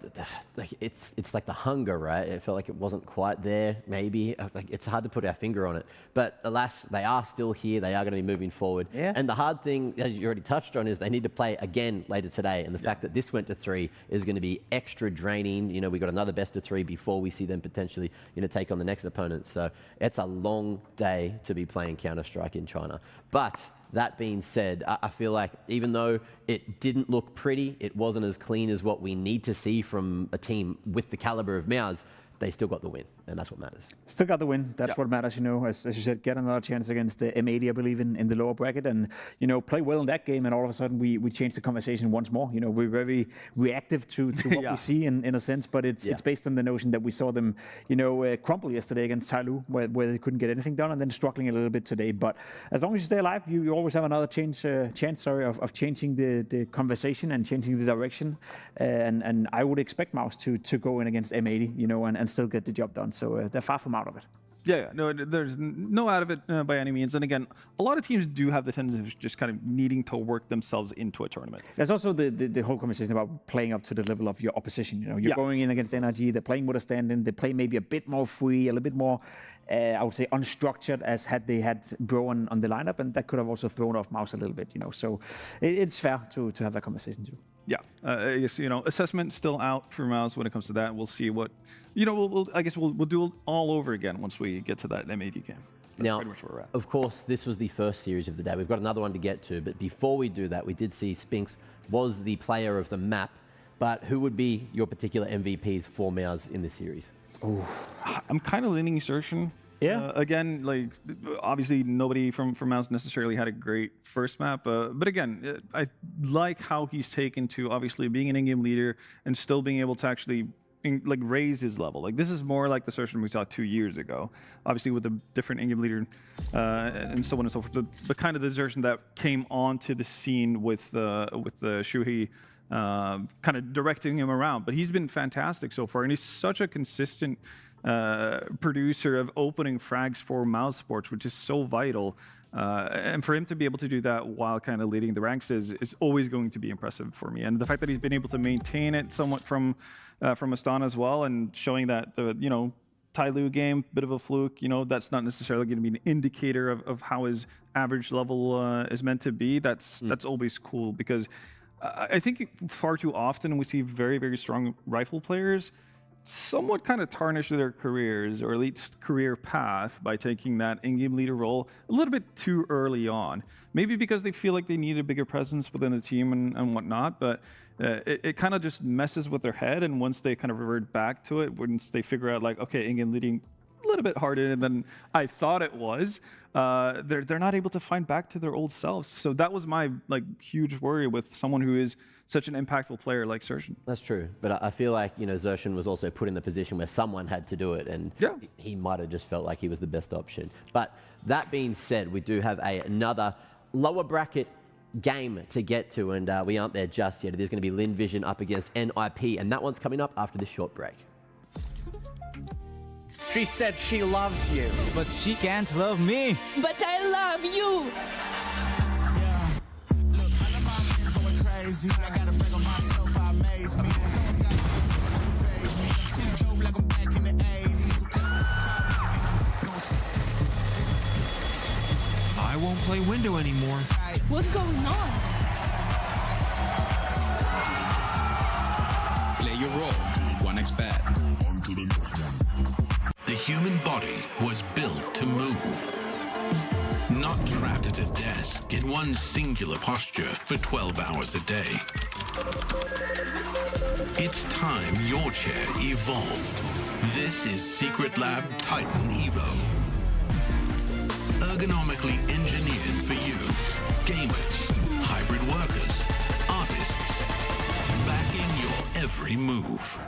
it's like the hunger, right? It felt like it wasn't quite there, maybe. Like, it's hard to put our finger on it. But alas, they are still here. They are going to be moving forward. Yeah. And the hard thing, as you already touched on, is they need to play again later today. And the fact that this went to 3 is going to be extra draining. We got another best of 3 before we see them potentially, take on the next opponent. So it's a long day to be playing Counter-Strike in China. But that being said, I feel like even though it didn't look pretty, it wasn't as clean as what we need to see from a team with the caliber of MOUZ, they still got the win, and that's what matters. Still got the win. That's what matters, As you said, get another chance against the M80, I believe, in the lower bracket, and, play well in that game, and all of a sudden we change the conversation once more. We're very reactive to what we see in a sense, but it's based on the notion that we saw them, crumple yesterday against TYLOO, where they couldn't get anything done, and then struggling a little bit today. But as long as you stay alive, you always have another chance of changing the conversation and changing the direction. And I would expect MOUZ to go in against M80, and still get the job done. So they're far from out of it. No, there's no out of it by any means. And again, a lot of teams do have the tendency of just kind of needing to work themselves into a tournament. There's also the whole conversation about playing up to the level of your opposition. You're going in against NRG, they're playing with a stand-in, they play maybe a bit more free, a little bit more, I would say, unstructured as had they had Bro on the lineup, and that could have also thrown off MOUZ a little bit, So it's fair to have that conversation too. Yeah, I guess, assessment still out for MOUZ when it comes to that. We'll see what, I guess we'll do it all over again once we get to that M80 game. That's now, pretty much where we're at. Of course, this was the first series of the day. We've got another one to get to, but before we do that, we did see Spinks was the player of the map, but who would be your particular MVPs for MOUZ in this series? Oh, I'm kind of leaning Yuanshen. Yeah. Again, like, obviously nobody from MOUZ necessarily had a great first map, but again, I like how he's taken to obviously being an in-game leader and still being able to actually raise his level. Like, this is more like the Surgeon we saw 2 years ago, obviously with a different in-game leader and so on and so forth. But kind of the Surgeon that came onto the scene with the Shuhei. Kind of directing him around, but he's been fantastic so far, and he's such a consistent producer of opening frags for MOUZ Sports, which is so vital. And for him to be able to do that while kind of leading the ranks is always going to be impressive for me. And the fact that he's been able to maintain it somewhat from Astana as well, and showing that the TYLOO game, bit of a fluke, that's not necessarily going to be an indicator of how his average level is meant to be. That's always cool, because I think far too often we see very, very strong rifle players somewhat kind of tarnish their careers, or at least career path, by taking that in-game leader role a little bit too early on. Maybe because they feel like they need a bigger presence within the team and whatnot, but it kind of just messes with their head. And once they kind of revert back to it, once they figure out like, okay, in-game leading a little bit harder than I thought it was, they're not able to find back to their old selves. So that was my like huge worry with someone who is such an impactful player like Zershan. That's true, but I feel like, you know, Zershan was also put in the position where someone had to do it, and he might have just felt like he was the best option. But that being said, we do have another lower bracket game to get to, and we aren't there just yet. There's going to be Lynn Vision up against NIP, and that one's coming up after this short break. She said she loves you. But she can't love me. But I love you. I gotta break on myself, I amaze me. Like I'm back in the 80s. I won't play window anymore. What's going on? Play your role. One expert. The human body was built to move. Not trapped at a desk in one singular posture for 12 hours a day. It's time your chair evolved. This is Secret Lab Titan Evo. Ergonomically engineered for you. Gamers, hybrid workers, artists. Backing your every move.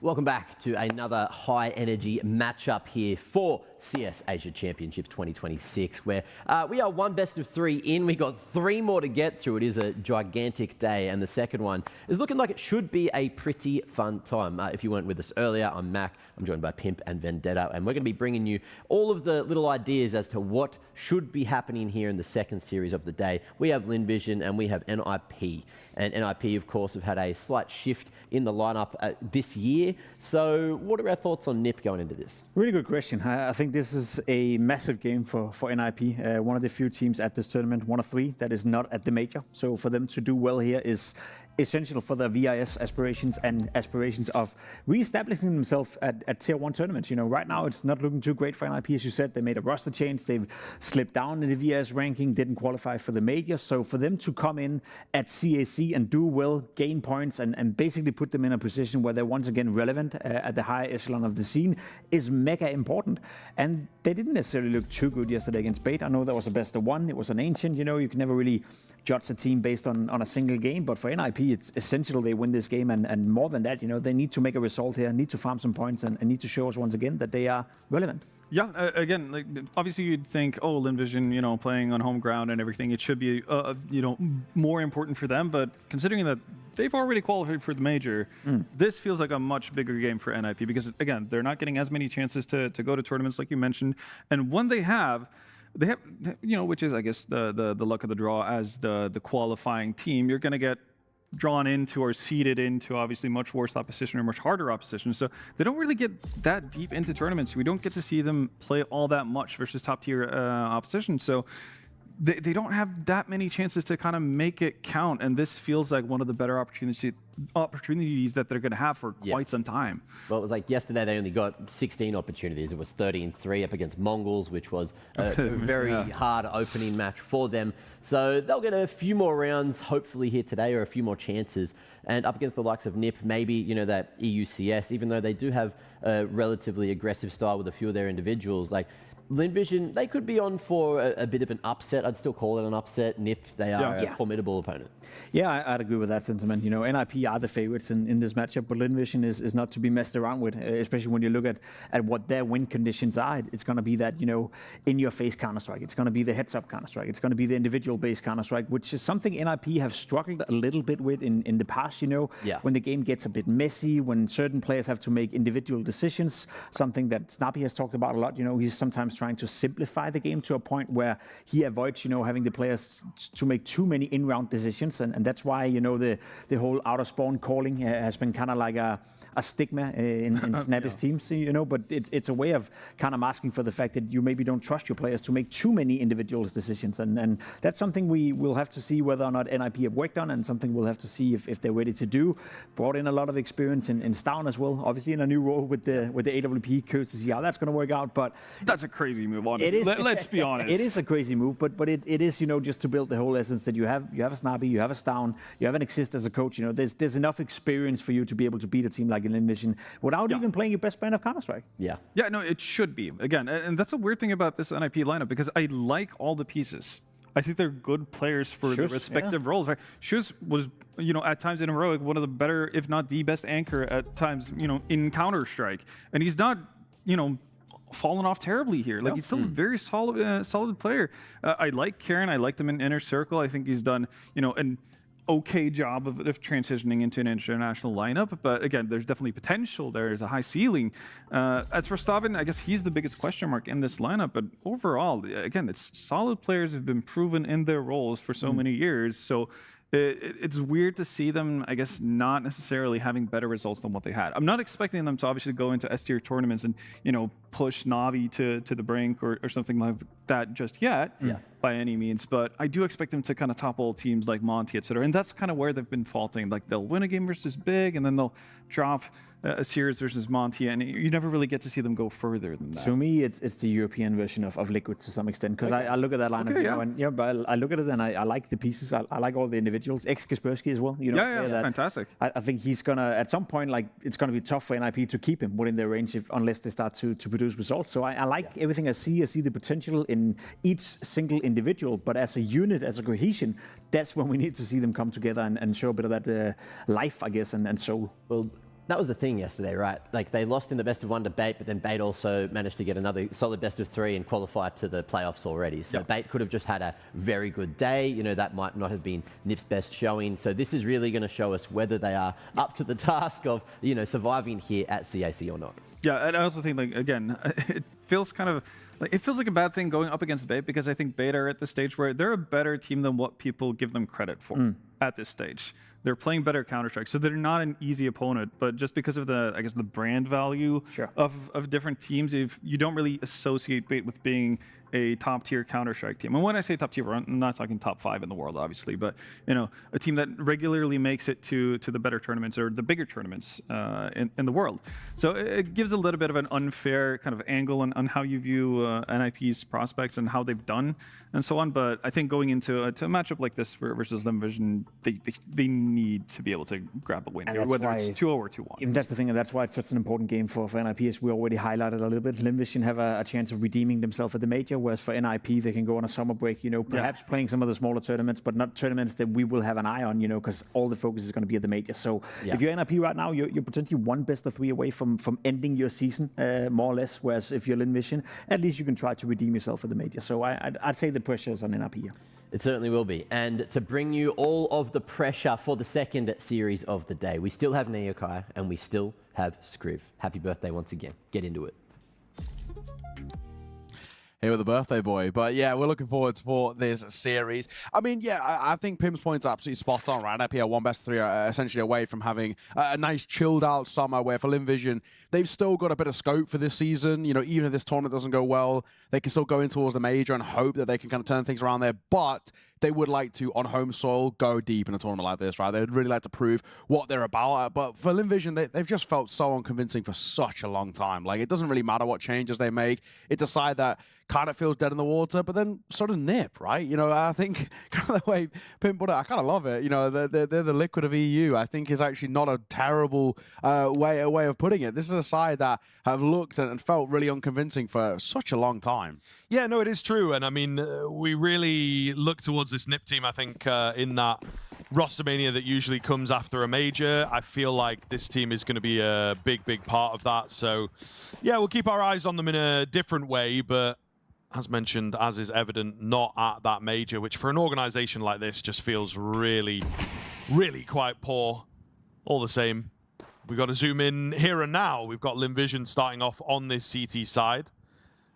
Welcome back to another high-energy matchup here for CS Asia Championships 2026, where we are one best of three in. We got 3 more to get through. It is a gigantic day, and the second one is looking like it should be a pretty fun time. If you weren't with us earlier, I'm Mac. I'm joined by Pimp and Vendetta, and we're going to be bringing you all of the little ideas as to what should be happening here in the second series of the day. We have Lynn Vision and we have NIP. And NIP, of course, have had a slight shift in the lineup this year. So what are our thoughts on NIP going into this? Really good question. I think this is a massive game for NIP. One of the few teams at this tournament, one of 3, that is not at the major. So for them to do well here is essential for their VIS aspirations and aspirations of re-establishing themselves at Tier 1 tournaments. You know, right now it's not looking too great for NIP. As you said, they made a roster change. They've slipped down in the VIS ranking, didn't qualify for the major. So for them to come in at CAC and do well, gain points, and basically put them in a position where they're once again relevant at the higher echelon of the scene is mega important. And they didn't necessarily look too good yesterday against Bait. I know that was a best of 1. It was an ancient, you know, you can never really judge a team based on a single game, but for NIP it's essential they win this game, and more than that, you know, they need to make a result here, need to farm some points, and need to show us once again that they are relevant. Yeah, again, like obviously you'd think, oh, Lynn Vision, you know, playing on home ground and everything, it should be, you know, more important for them. But considering that they've already qualified for the major, this feels like a much bigger game for NIP because, again, they're not getting as many chances to go to tournaments like you mentioned. And when they have, you know, which is, I guess, the luck of the draw as the qualifying team, you're going to get drawn into or seeded into obviously much worse opposition or much harder opposition. So they don't really get that deep into tournaments. We don't get to see them play all that much versus top tier opposition. So they don't have that many chances to kind of make it count. And this feels like one of the better opportunities that they're going to have for quite some time. Well, it was like yesterday they only got 16 opportunities. It was 13-3 up against MongolZ, which was a very hard opening match for them. So they'll get a few more rounds, hopefully, here today, or a few more chances. And up against the likes of NIP, maybe, you know, that EUCS, even though they do have a relatively aggressive style with a few of their individuals, like Lynn Vision, they could be on for a bit of an upset. I'd still call it an upset. NIP, they are a formidable opponent. Yeah, I'd agree with that sentiment. You know, NIP are the favorites in this matchup, but Lynn Vision is not to be messed around with, especially when you look at what their win conditions are. It's going to be that, you know, in-your-face Counter-Strike. It's going to be the heads-up Counter-Strike. It's going to be the individual-based Counter-Strike, which is something NIP have struggled a little bit with in the past, you know, when the game gets a bit messy, when certain players have to make individual decisions, something that Snappy has talked about a lot. You know, he's sometimes trying to simplify the game to a point where he avoids, you know, having the players to make too many in-round decisions, and that's why, you know, the whole out of spawn calling has been kind of like a stigma in Snappy's teams, you know, but it's a way of kind of masking for the fact that you maybe don't trust your players to make too many individual decisions, and that's something we will have to see whether or not NIP have worked on, and something we'll have to see if they're ready to do. Brought in a lot of experience in Stown as well, obviously in a new role with the AWP. Curious to see how that's going to work out, but that's a crazy move on it. Let's be honest. It is a crazy move, but it is, you know, just to build the whole essence that you have a Snappy, you have a Stown, you have an Exist as a coach. You know, there's enough experience for you to be able to beat a team like Lynn Vision without even playing your best brand of Counter-Strike. Yeah, no, it should be. Again, and that's a weird thing about this NIP lineup, because I like all the pieces I think they're good players for their respective roles. Right? Shoes was, at times in Heroic, one of the better, if not the best anchor at times, in Counter-Strike. And he's not, fallen off terribly here. Like, he's still a very solid player. I like Karen. I liked him in Inner Circle. I think he's done, an okay job of transitioning into an international lineup, but again, there's definitely potential. There's a high ceiling. As for Stavin, I guess he's the biggest question mark in this lineup, but overall, again, it's solid players who've been proven in their roles for so many years. So it's weird to see them, I guess, not necessarily having better results than what they had. I'm not expecting them to obviously go into S-tier tournaments and, push Na'Vi to the brink or something like that just yet, by any means. But I do expect them to kind of topple teams like Monty, etc. And that's kind of where they've been faulting. Like, they'll win a game versus Big, and then they'll drop a series versus Monty, and you never really get to see them go further than that. To me, it's the European version of Liquid to some extent, because I look at that lineup, but I look at it and I like the pieces. I like all the individuals. Kaspersky as well. Fantastic. I think he's gonna, at some point, like, it's gonna be tough for NIP to keep him within their range unless they start to produce results. So I like everything I see. I see the potential in each single individual, but as a unit, as a cohesion, that's when we need to see them come together and show a bit of that life, I guess, and soul. Well, that was the thing yesterday, right? Like, they lost in the best of one to Bait, but then Bait also managed to get another solid best of 3 and qualify to the playoffs already. So Bait could have just had a very good day. That might not have been Nip's best showing. So this is really going to show us whether they are up to the task of, surviving here at CAC or not. Yeah, and I also think, like, again, it feels kind of like a bad thing going up against Bait, because I think Bait are at the stage where they're a better team than what people give them credit for at this stage. They're playing better Counter-Strike, so they're not an easy opponent. But just because of the brand value of different teams, if you don't really associate Bait with being a top-tier Counter-Strike team. And when I say top-tier, I'm not talking top 5 in the world, obviously, but a team that regularly makes it to the better tournaments or the bigger tournaments in the world. So it gives a little bit of an unfair kind of angle on how you view NIP's prospects and how they've done and so on. But I think going into a matchup like this versus LimVision, they need to be able to grab a win here, whether it's 2-0 or 2-1. Even that's the thing, and that's why it's such an important game for NIP, as we already highlighted a little bit. LimVision have a chance of redeeming themselves at the major, whereas for NIP, they can go on a summer break, perhaps playing some of the smaller tournaments, but not tournaments that we will have an eye on, because all the focus is going to be at the major. So if you're NIP right now, you're potentially one best of 3 away from ending your season, more or less, whereas if you're LimVision, at least you can try to redeem yourself at the major. So I'd say the pressure is on NIP here. It certainly will be. And to bring you all of the pressure for the second series of the day, we still have Neokai and we still have Scriv. Happy birthday once again. Get into it. Here with the birthday boy. But yeah, we're looking forward for this series. I mean, I think Pim's point's absolutely spot on, right? NIP are 1 best 3 essentially away from having a nice chilled out summer, where for LimVision, they've still got a bit of scope for this season. Even if this tournament doesn't go well, they can still go in towards the major and hope that they can kind of turn things around there. But they would like to, on home soil, go deep in a tournament like this, right? They would really like to prove what they're about. But for LimVision, they've just felt so unconvincing for such a long time. Like, it doesn't really matter what changes they make. It's a side that kind of feels dead in the water, but then sort of Nip, right? I think kind of the way Pim put it, I kind of love it. They're the Liquid of EU. I think is actually not a terrible way of putting it. This is a side that have looked and felt really unconvincing for such a long time. Yeah, no, it is true. And I mean, we really look towards this Nip team, I think, in that rostermania that usually comes after a major. I feel like this team is going to be a big part of that. So, yeah, we'll keep our eyes on them in a different way. But as mentioned, as is evident, not at that major, which for an organization like this just feels really quite poor. All the same, we've got to zoom in here and now. We've got LimVision starting off on this CT side.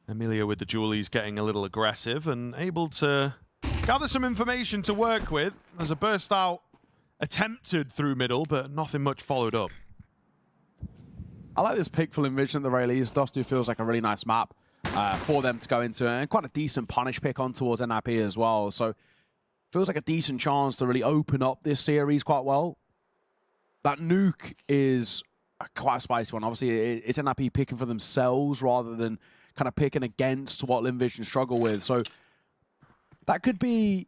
Amelia with the Julies getting a little aggressive and able to gather some information to work with. There's a burst out attempted through middle, but nothing much followed up. I like this pick for LimVision at the very least. Dusty feels like a really nice map for them to go into, and quite a decent punish pick on towards NIP as well. So feels like a decent chance to really open up this series quite well. That Nuke is quite a spicy one. Obviously, it's NIP picking for themselves rather than kind of picking against what LimVision struggle with. So that could be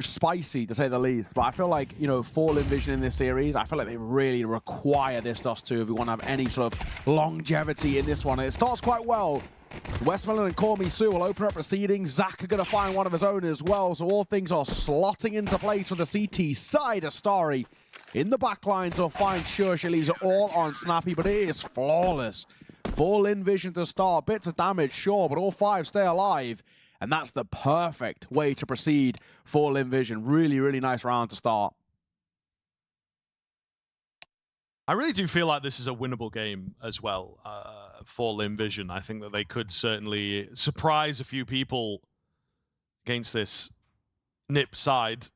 spicy, to say the least. But I feel like, for LimVision in this series, I feel like they really require this Dust 2 if we want to have any sort of longevity in this one. And it starts quite well. Westmoreland and Call Me Sue will open up proceedings. Zach are going to find one of his own as well, so all things are slotting into place for the CT side. Astari in the back line to find sure she leaves it all on Snappy, but it is flawless. Full Lynn vision to start. Bits of damage, sure, but all 5 stay alive. And that's the perfect way to proceed for Lynn vision. Really, really nice round to start. I really do feel like this is a winnable game as well for Lynn vision. I think that they could certainly surprise a few people against this NIP side.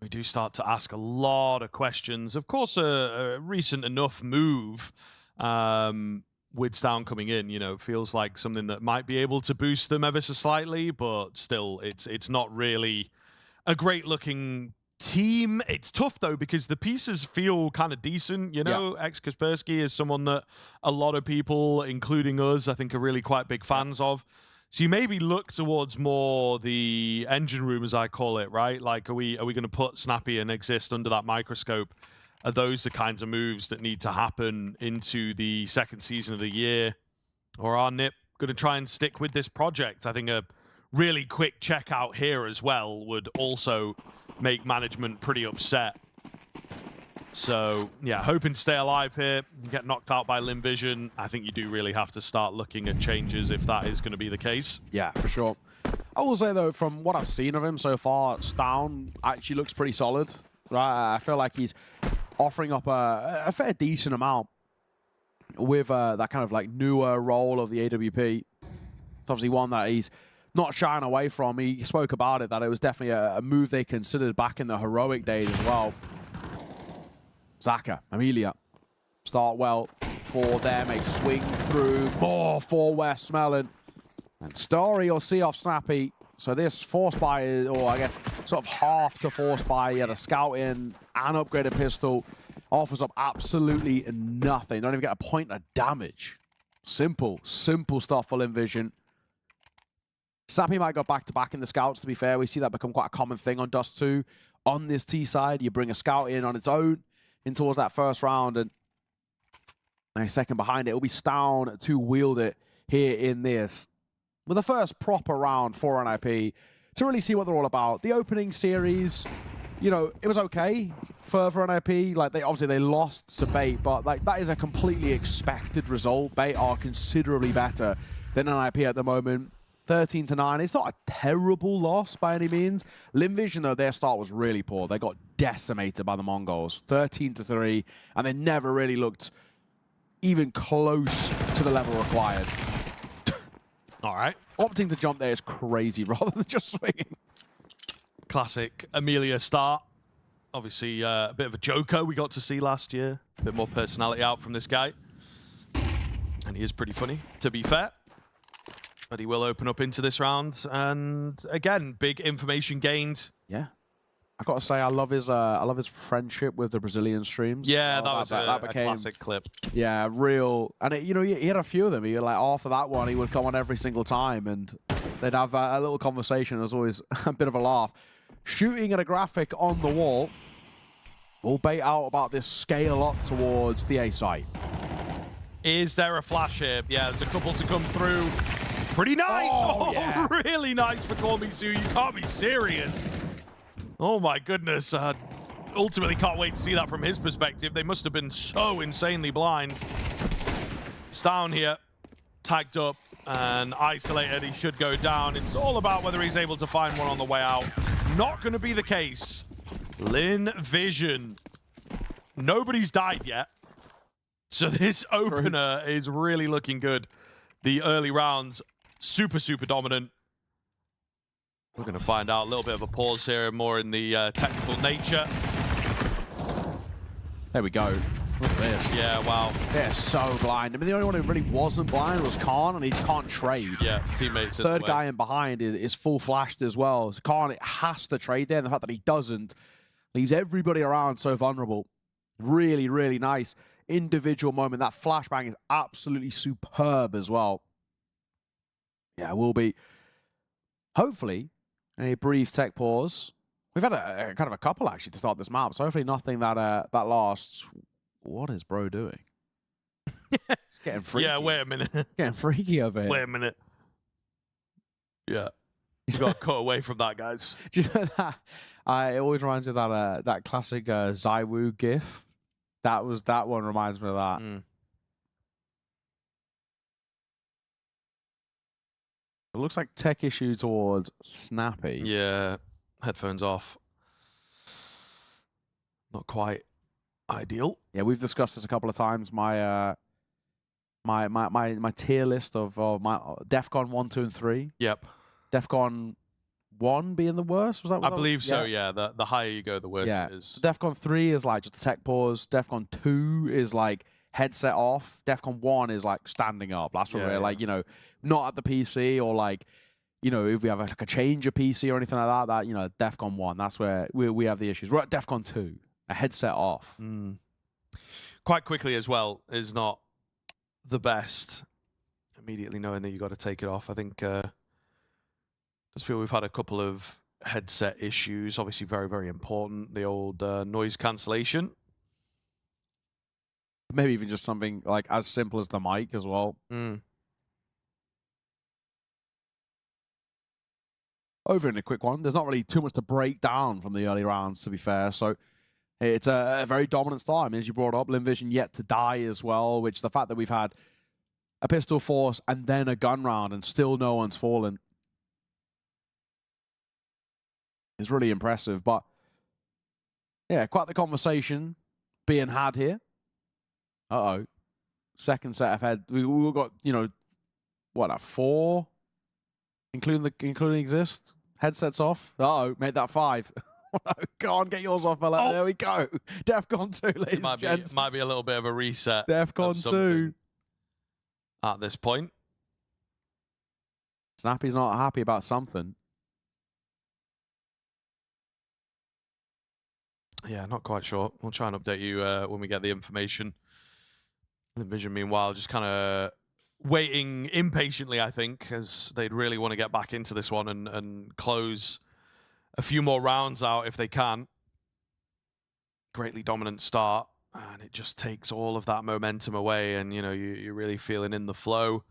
We do start to ask a lot of questions. Of course, a recent enough move with Stown coming in, you know, feels like something that might be able to boost them ever so slightly, but still, it's not really a great-looking team. It's tough, though, because the pieces feel kind of decent, you know? Yeah. Ex-Kaspersky is someone that a lot of people, including us, I think are really quite big fans of. So you maybe look towards more the engine room, as I call it, right? Like, are we going to put Snappy and Exist under that microscope? Are those the kinds of moves that need to happen into the second season of the year? Or are NIP going to try and stick with this project? I think a really quick checkout here as well would also make management pretty upset. So, yeah, hoping to stay alive here. You get knocked out by Lynn vision. I think you do really have to start looking at changes if that is going to be the case. Yeah, for sure. I will say, though, from what I've seen of him so far, Stown actually looks pretty solid. Right? I feel like he's offering up a fair decent amount with that kind of like newer role of the AWP. It's obviously one that he's not shying away from. He spoke about it, that it was definitely a move they considered back in the heroic days as well. Zaka, Amelia, start well for them. A swing through, more for Westmoreland. And Story will see off Snappy. So this force buy, or I guess sort of half to force buy, he had a scout in and upgraded pistol, offers up absolutely nothing. Don't even get a point of damage. Simple stuff for Lynn vision. Snappy might go back-to-back in the scouts, to be fair. We see that become quite a common thing on Dust 2. On this T side, you bring a scout in on its own, in towards that first round, and a second behind it. It'll be Stown to wield it here in this. With the first proper round for NIP to really see what they're all about. The opening series, you know, it was okay for NIP. Like, they lost to Bait, but like that is a completely expected result. Bait are considerably better than NIP at the moment. 13-9. It's not a terrible loss by any means. Lynn vision, though, their start was really poor. They got decimated by the Mongols. 13-3, and they never really looked even close to the level required. All right. Opting to jump there is crazy rather than just swinging. Classic Amelia start. Obviously, a bit of a joker we got to see last year. A bit more personality out from this guy. And he is pretty funny, to be fair. But he will open up into this round. And again, big information gained. Yeah. I got to say, I love his friendship with the Brazilian streams. Yeah, that became a classic clip. Yeah, real. And, you know, he had a few of them. He like, after that one, he would come on every single time, and they'd have a little conversation. It was always a bit of a laugh. Shooting at a graphic on the wall. We'll bait out about this scale up towards the A site. Is there a flash here? Yeah, there's a couple to come through. Pretty nice. Oh yeah. Really nice for Call Me Sue. You can't be serious. Oh my goodness. Ultimately can't wait to see that from his perspective. They must have been so insanely blind. Stown here, tagged up and isolated. He should go down. It's all about whether he's able to find one on the way out. Not going to be the case. Lynn vision. Nobody's died yet. So this opener is really looking good. The early rounds, super dominant. We're going to find out a little bit of a pause here, more in the technical nature. There we go. Look at this. Yeah, wow. They're so blind. I mean, the only one who really wasn't blind was Khan, and he can't trade. Yeah, teammates. Third guy in behind is full flashed as well. So Khan has to trade there, and the fact that he doesn't leaves everybody around so vulnerable. Really, really nice individual moment. That flashbang is absolutely superb as well. Yeah, will be hopefully a brief tech pause. We've had a kind of a couple actually to start this map, so hopefully nothing that that lasts. What is bro doing? He's Getting freaky. Yeah, wait a minute. Getting freaky over here. Wait a minute. Yeah. You got to cut away from that, guys. Do you know that? It always reminds me of that classic ZywOo gif. That one reminds me of that. It looks like tech issue towards Snappy. Yeah. Headphones off. Not quite ideal. Yeah, we've discussed this a couple of times. My tier list of my DEFCON 1, 2, and 3. Yep. DEFCON 1 being the worst? Was that what I believe so, yeah. The higher you go, the worse it is. So DEFCON 3 is like just a tech pause. DEFCON 2 is like headset off. DEFCON 1 is like standing up. That's what we're like, you know, not at the PC or like, you know, if we have like a change of PC or anything like that, you know, DEFCON 1, that's where we have the issues. We're at DEFCON 2, a headset off. Quite quickly as well is not the best. Immediately knowing that you got to take it off. I think just feel we've had a couple of headset issues. Obviously very, very important. The old noise cancellation. Maybe even just something like as simple as the mic as well. Over in a quick one. There's not really too much to break down from the early rounds, to be fair. So it's a very dominant start. I mean, as you brought up, LynVision yet to die as well, which the fact that we've had a pistol force and then a gun round and still no one's fallen is really impressive. But yeah, quite the conversation being had here. Uh-oh. Second set of head. We've got, you know, what, 4? Including exist. Headsets off. Uh-oh, made that 5. Go on, get yours off, fella. There we go. DEFCON 2, ladies and gents. Might be a little bit of a reset. DEFCON 2. At this point. Snappy's not happy about something. Yeah, not quite sure. We'll try and update you when we get the information. LynVision, meanwhile, just kind of waiting impatiently, I think, as they'd really want to get back into this one and close a few more rounds out if they can. Greatly dominant start, and it just takes all of that momentum away, and you know you're really feeling in the flow.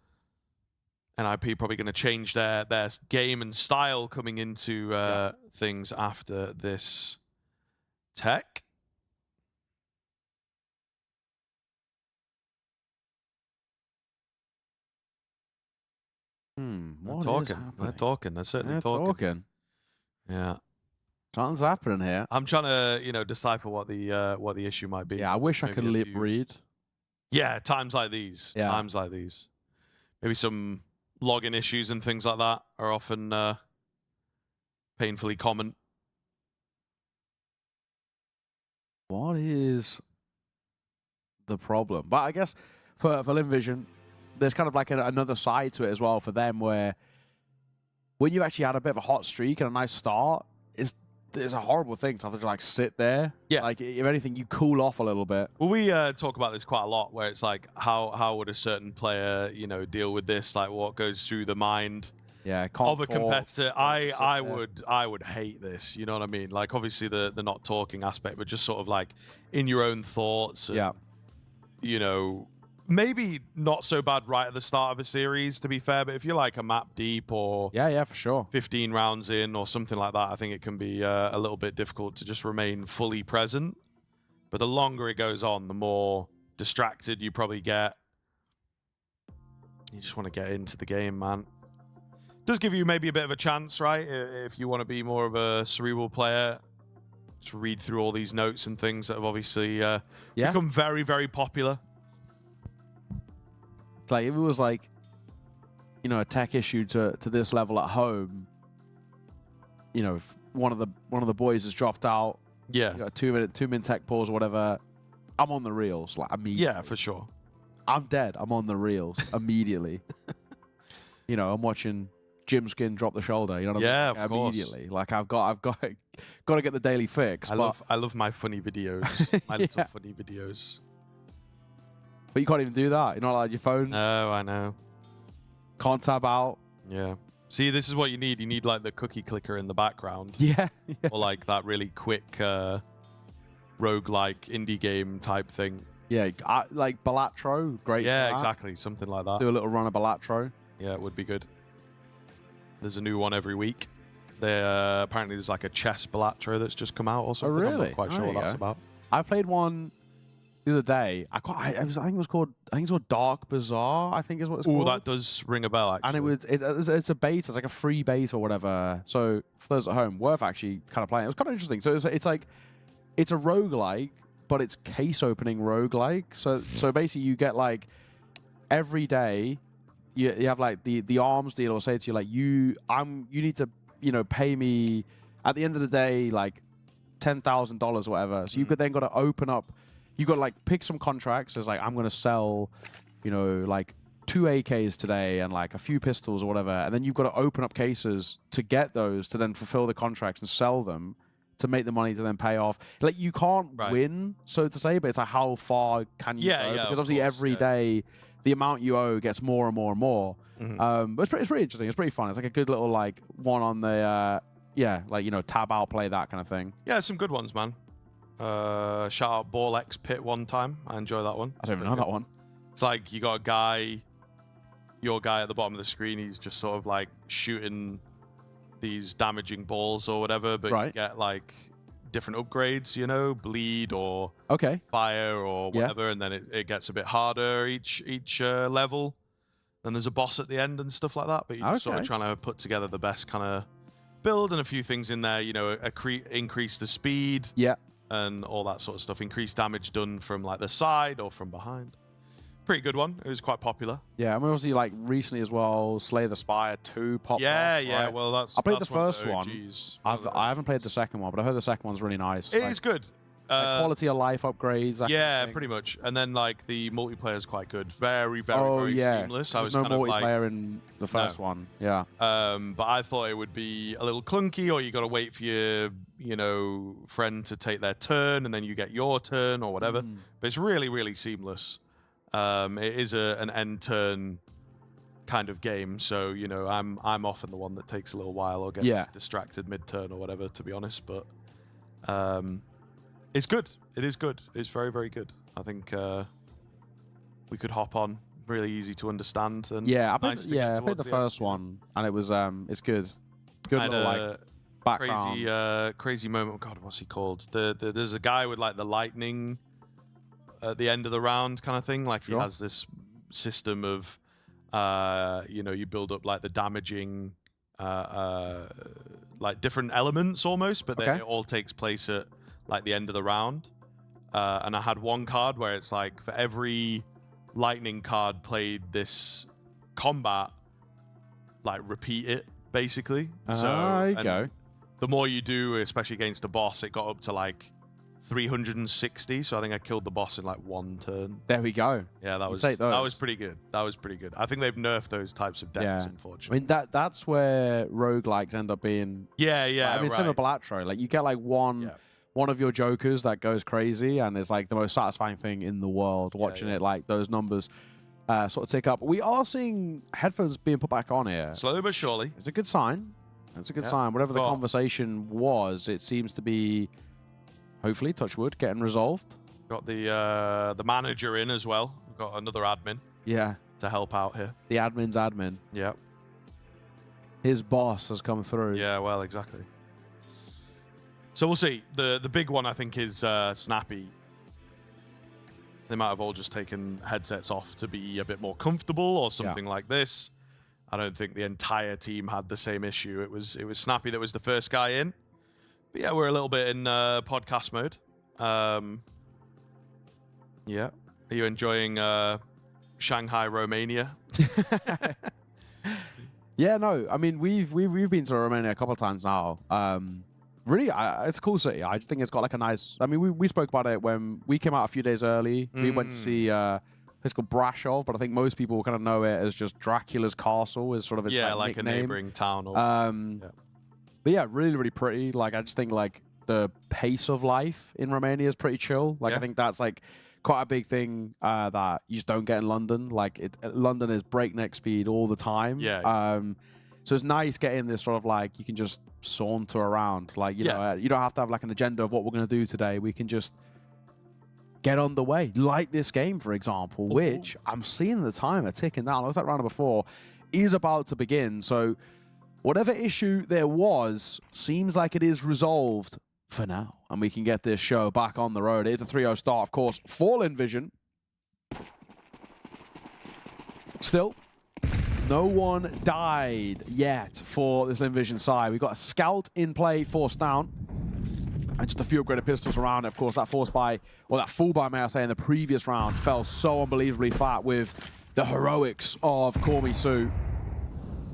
NIP probably going to change their game and style coming into things after this tech. They're talking. They're certainly talking. Yeah. Something's happening here. I'm trying to, you know, decipher what the issue might be. Yeah, I wish I could lip read. Yeah, times like these. Yeah. Times like these. Maybe some login issues and things like that are often painfully common. What is the problem? But I guess for LynVision, there's kind of like another side to it as well for them, where when you actually had a bit of a hot streak and a nice start, it's a horrible thing to have to like sit there. Yeah. Like if anything, you cool off a little bit. Well, we talk about this quite a lot, where it's like how would a certain player, you know, deal with this? Like what goes through the mind of a competitor? I would hate this. You know what I mean? Like obviously the not talking aspect, but just sort of like in your own thoughts. And, you know, maybe not so bad right at the start of a series, to be fair, but if you're like a map deep or for sure 15 rounds in or something like that, I think it can be a little bit difficult to just remain fully present. But the longer it goes on, the more distracted you probably get. You just want to get into the game, man. Does give you maybe a bit of a chance, right? If you want to be more of a cerebral player, just read through all these notes and things that have obviously become very, very popular. Like if it was like, you know, a tech issue to this level at home, you know, if one of the boys has dropped out, you know, 2 minute tech pause or whatever, I'm on the reels like immediately. Yeah, for sure. I'm dead. I'm on the reels immediately. You know, I'm watching Jim Skin drop the shoulder. You know what I mean? Of course. Immediately. Like I've got to get the daily fix. I love my funny videos. My little funny videos. But you can't even do that. You're not allowed your phones. No, I know. Can't tab out. Yeah. See, this is what you need. You need like the cookie clicker in the background. Yeah. Or like that really quick roguelike indie game type thing. Yeah, like Balatro, great. Yeah, for that. exactly. Something like that. Do a little run of Balatro. Yeah, it would be good. There's a new one every week. Apparently there's like a chess Balatro that's just come out or something. really? I'm not quite sure what that's about. I played one the other day. I think it was called Dark Bazaar. I think is what it's called. Oh, that does ring a bell. Actually, And it's a beta. It's like a free beta or whatever. So for those at home, worth actually kind of playing. It was kind of interesting. So it's like it's a roguelike, but it's case opening roguelike. So basically you get like every day you have like the arms dealer will say to you like you need to pay me at the end of the day like $10,000 or whatever. So you've then got to open up. You've got to like pick some contracts. It's like I'm going to sell, like 2 AKs today and like a few pistols or whatever. And then you've got to open up cases to get those to then fulfill the contracts and sell them to make the money to then pay off. Like you can't win, so to say, but it's like how far can you go? Because obviously every day the amount you owe gets more and more and more. But it's pretty interesting. It's pretty fun. It's like a good little like one on the tab out, play that kind of thing. Yeah, some good ones, man. Shout out Ball X Pit one time. I enjoy that one. I don't even know that one. It's like you got your guy at the bottom of the screen. He's just sort of like shooting these damaging balls or whatever, but you get like different upgrades, bleed or fire or whatever, and then it gets a bit harder each level. Then there's a boss at the end and stuff like that, but you're just sort of trying to put together the best kind of build and a few things in there, increase the speed and all that sort of stuff, increase damage done from like the side or from behind. Pretty good one. It was quite popular. Yeah, and obviously like recently as well, Slay the Spire 2 popped off, right? Well, I played the first one. I haven't played the second one, but I heard the second one's really nice. It is good. Like quality of life upgrades. That pretty much. And then like the multiplayer is quite good. Very seamless. There's no multiplayer in the first one. Yeah. But I thought it would be a little clunky, or you got to wait for your friend to take their turn, and then you get your turn or whatever. But it's really seamless. It is an end turn kind of game, so I'm often the one that takes a little while or gets distracted mid turn or whatever, to be honest. But it's good. It is good. It's very good. I think we could hop on. Really easy to understand. And I played the first one, and it was it's good. Good little like background. Crazy moment. God, what's he called? There's a guy with like the lightning at the end of the round kind of thing. Like he has this system of you build up like the damaging like different elements almost, but then it all takes place at like the end of the round. And I had one card where it's like for every lightning card played this combat, like repeat it basically. There you go. The more you do, especially against a boss, it got up to like 360, so I think I killed the boss in like one turn. There we go. Yeah, that was pretty good. That was pretty good. I think they've nerfed those types of decks, unfortunately. I mean that's where roguelikes end up being. I mean, similar to Balatro, like you get like one of your jokers that goes crazy, and it's like the most satisfying thing in the world watching it, like those numbers sort of tick up. We are seeing headphones being put back on here. Slowly but surely. It's a good sign. It's a good sign. Whatever the conversation was, it seems to be, hopefully, touch wood, getting resolved. Got the manager in as well. We've got another admin. Yeah. To help out here. The admin's admin. Yeah. His boss has come through. Yeah, well, exactly. So we'll see. The big one, I think, is Snappy. They might have all just taken headsets off to be a bit more comfortable or something like this. I don't think the entire team had the same issue. It was Snappy that was the first guy in. But yeah, we're a little bit in podcast mode. Yeah. Are you enjoying Shanghai, Romania? Yeah, no. I mean, we've been to Romania a couple of times now. Really, it's a cool city. I just think it's got like a nice. I mean, we spoke about it when we came out a few days early. We went to see. It's called Brashov, but I think most people kind of know it as just Dracula's castle. Is sort of its like nickname. A neighboring town. Or, But yeah, really pretty. Like I just think like the pace of life in Romania is pretty chill. Like I think that's like quite a big thing that you just don't get in London. Like London is breakneck speed all the time. So it's nice getting this sort of like you can just saunter around. Like you know, you don't have to have like an agenda of what we're going to do today. We can just get underway, like this game, for example, which I'm seeing the timer ticking down. It was that round number 4 is about to begin. So whatever issue there was seems like it is resolved for now, and we can get this show back on the road. It is a 3-0 start, of course, for Lynn Vision. Still, no one died yet for this Lynn Vision side. We've got a scout in play, forced down, and just a few upgraded pistols around. Of course, that force buy, or that full buy, may I say, in the previous round fell so unbelievably flat with the heroics of MongolZ.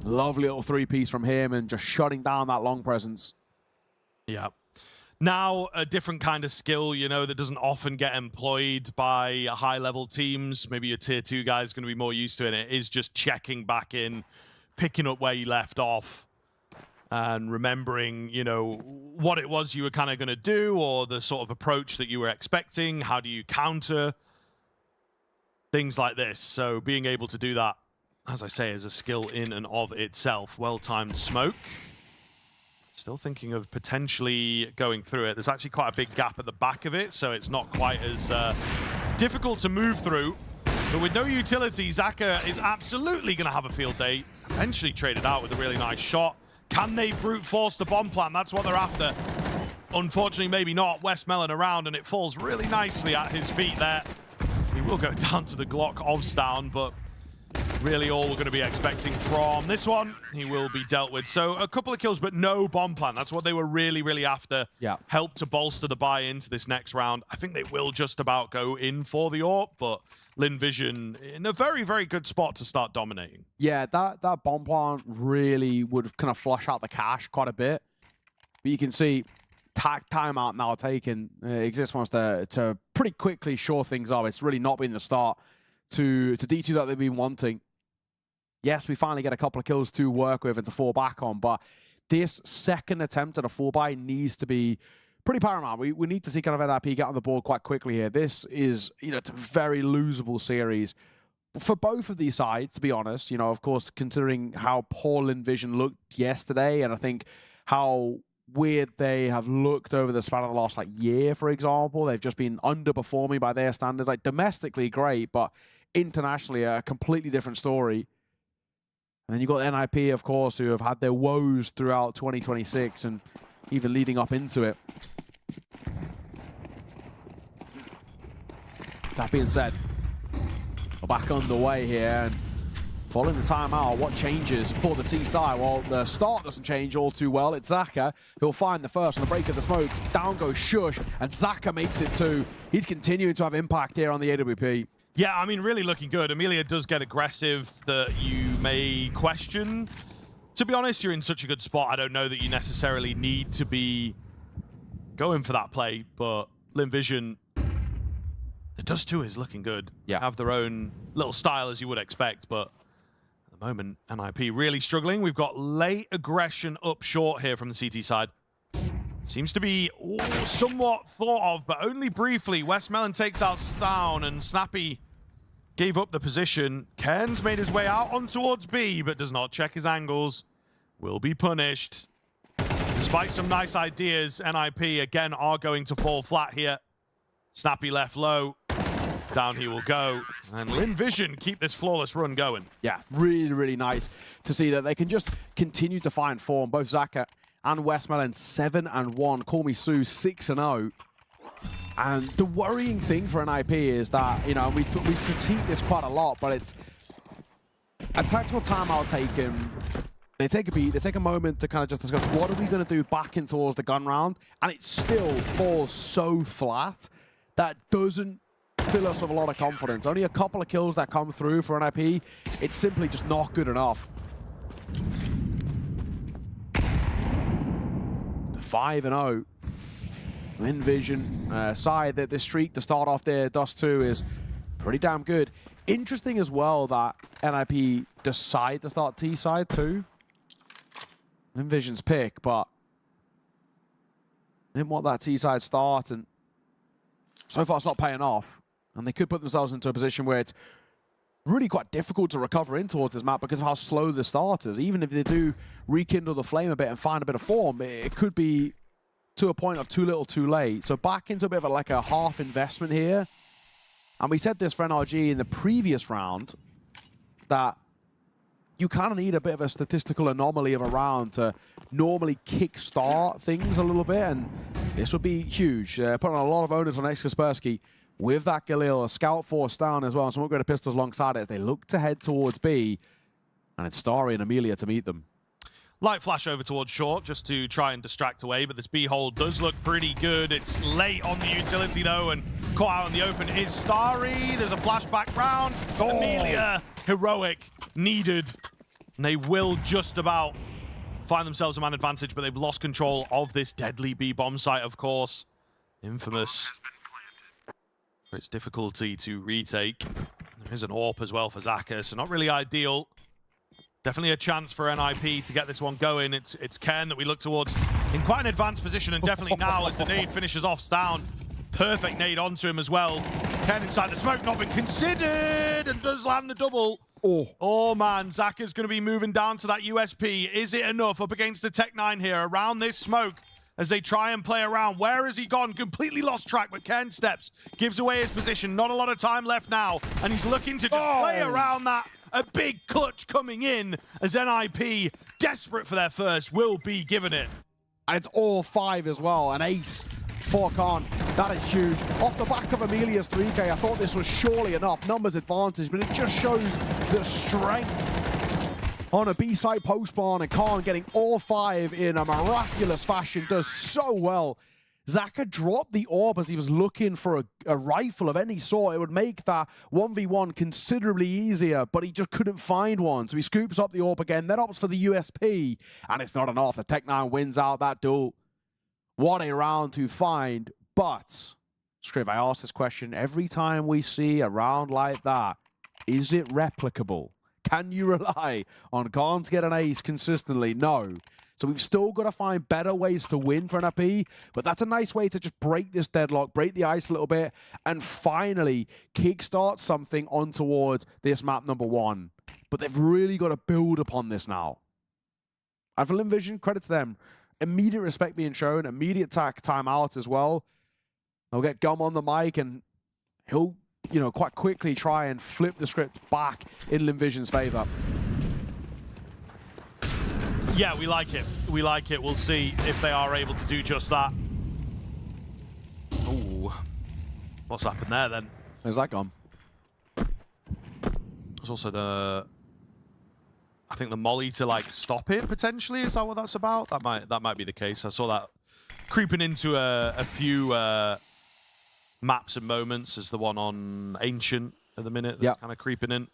Lovely little 3-piece from him and just shutting down that long presence. Yeah. Now, a different kind of skill, you know, that doesn't often get employed by high-level teams. Maybe your tier 2 guy is going to be more used to it. It is just checking back in, picking up where you left off, and remembering, you know, what it was you were kind of going to do, or the sort of approach that you were expecting. How do you counter things like this? So being able to do that, as I say, is a skill in and of itself. Well-timed smoke. Still thinking of potentially going through it. There's actually quite a big gap at the back of it, so it's not quite as difficult to move through. But with no utility, Zaka is absolutely going to have a field day. Eventually traded out with a really nice shot. Can they brute force the bomb plant? That's what they're after. Unfortunately, maybe not. Westmelon around, and it falls really nicely at his feet there. He will go down to the Glock of Stown, but really all we're going to be expecting from this one, he will be dealt with. So a couple of kills, but no bomb plant. That's what they were really, really after. Yeah. Help to bolster the buy into this next round. I think they will just about go in for the AWP, but Lynn Vision in a very, very good spot to start dominating. Yeah, that bomb plant really would kind of flush out the cash quite a bit. But you can see timeout now taken. Exist wants to pretty quickly shore things up. It's really not been the start to D2 that they've been wanting. Yes, we finally get a couple of kills to work with and to fall back on, but this second attempt at a 4-buy needs to be pretty paramount. We need to see kind of NIP get on the board quite quickly here. This is, you know, it's a very losable series for both of these sides, to be honest. You know, of course, considering how poor Lynn Vision looked yesterday, and I think how weird they have looked over the span of the last year, for example. They've just been underperforming by their standards. Like, domestically great, but internationally a completely different story. And then you've got NIP, of course, who have had their woes throughout 2026 and even leading up into it. That being said, we're back underway here, and following the timeout, what changes for the T side? Well, the start doesn't change all too well. It's Zaka who'll find the first on the break of the smoke. Down goes Shush, and Zaka makes it too. He's continuing to have impact here on the AWP. Yeah, I mean, really looking good. Amelia does get aggressive that you may question. To be honest, you're in such a good spot. I don't know that you necessarily need to be going for that play, but Lynn Vision, the Dust 2 is looking good. Yeah. Have their own little style, as you would expect, but at the moment, NIP really struggling. We've got late aggression up short here from the CT side. Seems to be somewhat thought of, but only briefly. Westmelon takes out Stown, and Snappy gave up the position. Ken's made his way out on towards B, but does not check his angles. Will be punished. Despite some nice ideas, NIP again are going to fall flat here. Snappy left low. Down he will go. And Lynn Vision keep this flawless run going. Yeah, really, really nice to see that they can just continue to find form. Both Zaka and Westmelon 7-1. Call me Sue 6-0. And the worrying thing for NIP is that, you know, we critique this quite a lot, but it's a tactical timeout taken. They take a beat, they take a moment to kind of just discuss what are we going to do back in towards the gun round, and it still falls so flat that doesn't fill us with a lot of confidence. Only a couple of kills that come through for NIP. It's simply just not good enough. 5-0. Lynn Vision side that this streak to start off their Dust 2 is pretty damn good. Interesting as well that NIP decide to start T side too. Lynn Vision's pick, but didn't want that T side start, and so far it's not paying off. And they could put themselves into a position where it's really quite difficult to recover in towards this map because of how slow the start is. Even if they do rekindle the flame a bit and find a bit of form, it could be to a point of too little too late. So back into a bit of like a half investment here. And we said this for NRG in the previous round, that you kind of need a bit of a statistical anomaly of a round to normally kickstart things a little bit, and this would be huge. Putting a lot of onus on Kaspersky with that Galil, a scout force down as well, and some upgraded pistols alongside it as they look to head towards B, and it's Starry and Amelia to meet them. Light flash over towards short just to try and distract away, but this B hole does look pretty good. It's late on the utility though, and caught out in the open is Starry. There's a flashback round. Amelia, heroic, needed. And they will just about find themselves a man advantage, but they've lost control of this deadly B bomb site, of course. Infamous for its difficulty to retake. There is an AWP as well for Zaka, so not really ideal. Definitely a chance for NIP to get this one going. It's Ken that we look towards in quite an advanced position, and definitely now as the nade finishes off down. Perfect nade onto him as well. Ken inside the smoke, not been considered, and does land the double. Oh man, Zaka's going to be moving down to that USP. Is it enough up against the Tech-9 here around this smoke as they try and play around? Where has he gone? Completely lost track, but Ken steps, gives away his position. Not a lot of time left now, and he's looking to just play around that. A big clutch coming in as NIP, desperate for their first, will be given it. And it's all 5 as well, an ace for Khan. That is huge. Off the back of Amelia's 3K, I thought this was surely enough. Numbers advantage, but it just shows the strength on a B-side post-spawn, and Khan getting all 5 in a miraculous fashion does so well. Zaka dropped the AWP as he was looking for a rifle of any sort. It would make that 1v1 considerably easier, but he just couldn't find one. So he scoops up the AWP again, then opts for the USP, and it's not enough. The Tech-9 wins out that duel. What a round to find, but Scriv, I ask this question every time we see a round like that. Is it replicable? Can you rely on Khan to get an ace consistently? No. So we've still got to find better ways to win for an AP, but that's a nice way to just break this deadlock, break the ice a little bit, and finally kickstart something on towards this map number 1. But they've really got to build upon this now. And for Lynn Vision, credit to them. Immediate respect being shown, immediate timeout as well. They'll get Gum on the mic, and he'll, quite quickly try and flip the script back in Lynn Vision's favor. Yeah, we like it. We like it. We'll see if they are able to do just that. Ooh. What's happened there, then? Where's that gone? There's also I think the molly to, stop it, potentially. Is that what that's about? That might be the case. I saw that creeping into a few maps and moments. As the one on Ancient at the minute that's kind of creeping in.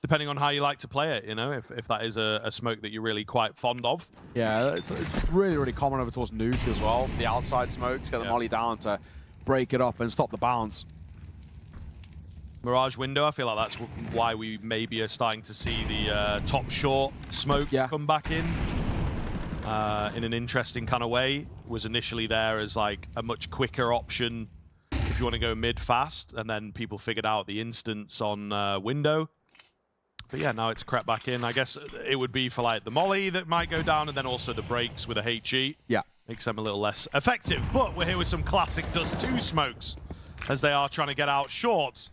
Depending on how you like to play it, if that is a smoke that you're really quite fond of. Yeah, it's really, really common over towards Nuke as well, for the outside smokes, get the molly down to break it up and stop the bounce. Mirage window, I feel like that's why we maybe are starting to see the top short smoke come back in an interesting kind of way. Was initially there as a much quicker option if you want to go mid fast, and then people figured out the instance on window. But yeah, now it's crept back in. I guess it would be for the molly that might go down, and then also the breaks with a HE. Yeah. Makes them a little less effective. But we're here with some classic Dust 2 smokes as they are trying to get out short.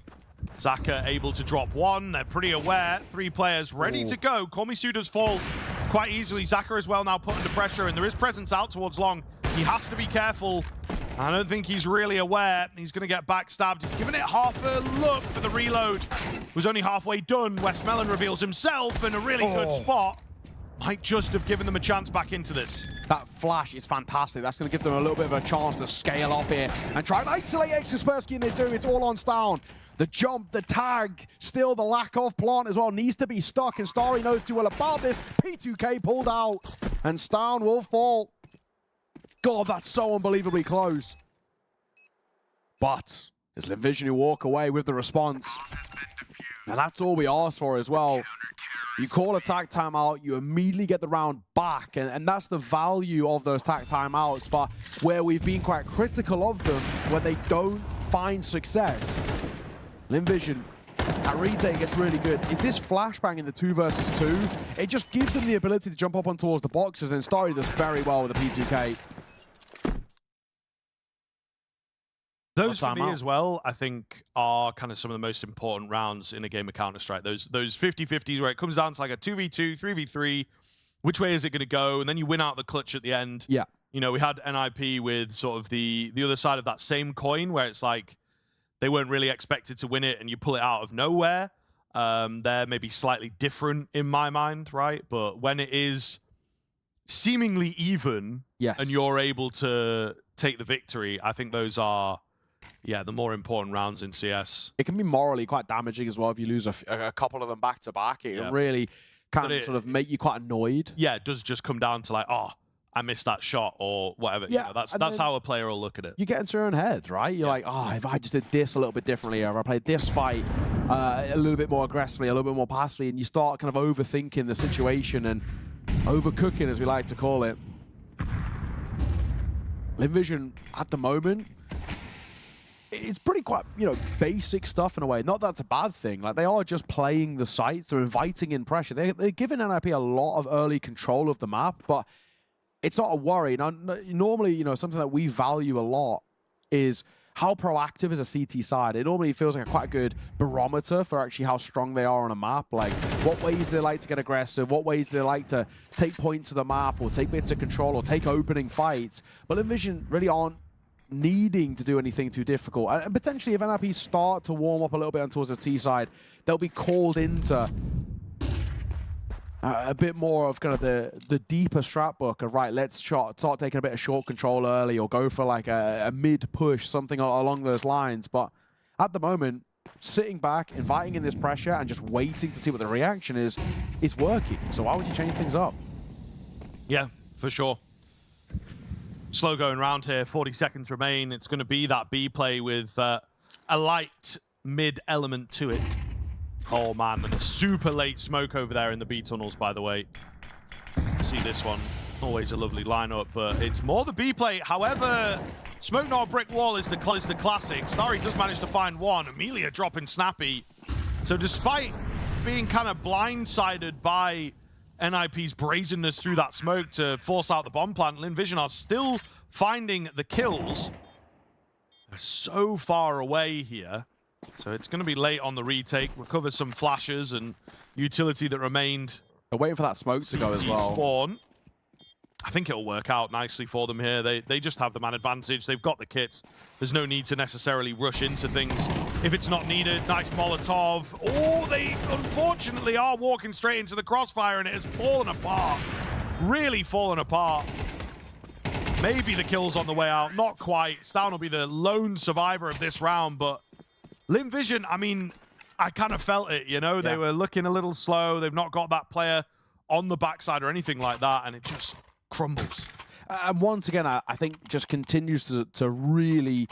Zaka able to drop one. They're pretty aware. 3 players ready to go. Komisu does fall quite easily. Zaka as well now put under pressure, and there is presence out towards long. He has to be careful. I don't think he's really aware. He's going to get backstabbed. He's given it half a look, but the reload was only halfway done. Westmelon reveals himself in a really good spot. Might just have given them a chance back into this. That flash is fantastic. That's going to give them a little bit of a chance to scale up here and try and isolate Kaspersky, and they do. It's all on Stown. The jump, the tag, still the lack of plant as well needs to be stuck, and Starry knows too well about this. P2K pulled out, and Stown will fall. God, that's so unbelievably close. But it's Lynn Vision who walk away with the response. Now that's all we asked for as well. You call a tac timeout, you immediately get the round back, and that's the value of those tac timeouts. But where we've been quite critical of them, where they don't find success, Lynn Vision, that retake gets really good. It's this flashbang in the 2 versus 2. It just gives them the ability to jump up on towards the boxes, and Starry does very well with the P2K. Those for me as well, I think, are kind of some of the most important rounds in a game of Counter-Strike. Those 50-50s where it comes down to like a 2v2, 3v3. Which way is it going to go? And then you win out the clutch at the end. Yeah. You know, we had NIP with sort of the other side of that same coin where it's like they weren't really expected to win it and you pull it out of nowhere. They're maybe slightly different in my mind, right? But when it is seemingly even and you're able to take the victory, I think those are... yeah, the more important rounds in CS. It can be morally quite damaging as well if you lose a couple of them back to back. It really can sort of make you quite annoyed. Yeah, it does just come down to like, oh, I missed that shot or whatever. Yeah, you know, that's how a player will look at it. You get into your own head, right? You're like, oh, if I just did this a little bit differently, or if I played this fight a little bit more aggressively, a little bit more passively, and you start kind of overthinking the situation and overcooking, as we like to call it. LynVision, at the moment, it's pretty quite, basic stuff in a way. Not that that's a bad thing. Like, they are just playing the sites. They're inviting in pressure. They're giving NIP a lot of early control of the map, but it's not a worry. Now, normally, something that we value a lot is how proactive is a CT side. It normally feels like quite a good barometer for actually how strong they are on a map. Like, what ways they like to get aggressive, what ways they like to take points of the map, or take bits of control, or take opening fights. But LynVision really aren't needing to do anything too difficult. And potentially if NIP start to warm up a little bit on towards the T side, they'll be called into a bit more of kind of the deeper strat book of, right, let's start taking a bit of short control early, or go for like a mid push, something along those lines. But at the moment, sitting back, inviting in this pressure, and just waiting to see what the reaction is working. So why would you change things up? Yeah, for sure. Slow going round here, 40 seconds remain. It's going to be that B play with a light mid element to it. Oh man, and a super late smoke over there in the B tunnels, by the way. See this one, always a lovely lineup, but it's more the B play. However, smoke not a brick wall is the classic. Starry does manage to find one. Amelia dropping Snappy. So despite being kind of blindsided by NIP's brazenness through that smoke to force out the bomb plant, LynVision are still finding the kills. They're so far away here. So it's going to be late on the retake. Recover some flashes and utility that remained. They're waiting for that smoke to go as well. Spawn. I think it'll work out nicely for them here. They just have the man advantage. They've got the kits. There's no need to necessarily rush into things if it's not needed. Nice Molotov. Oh, they unfortunately are walking straight into the crossfire, and it has fallen apart. Really fallen apart. Maybe the kill's on the way out. Not quite. Stown will be the lone survivor of this round, but LynVision, I mean, I kind of felt it, Yeah. They were looking a little slow. They've not got that player on the backside or anything like that, and it just crumbles. And once again, I think just continues to really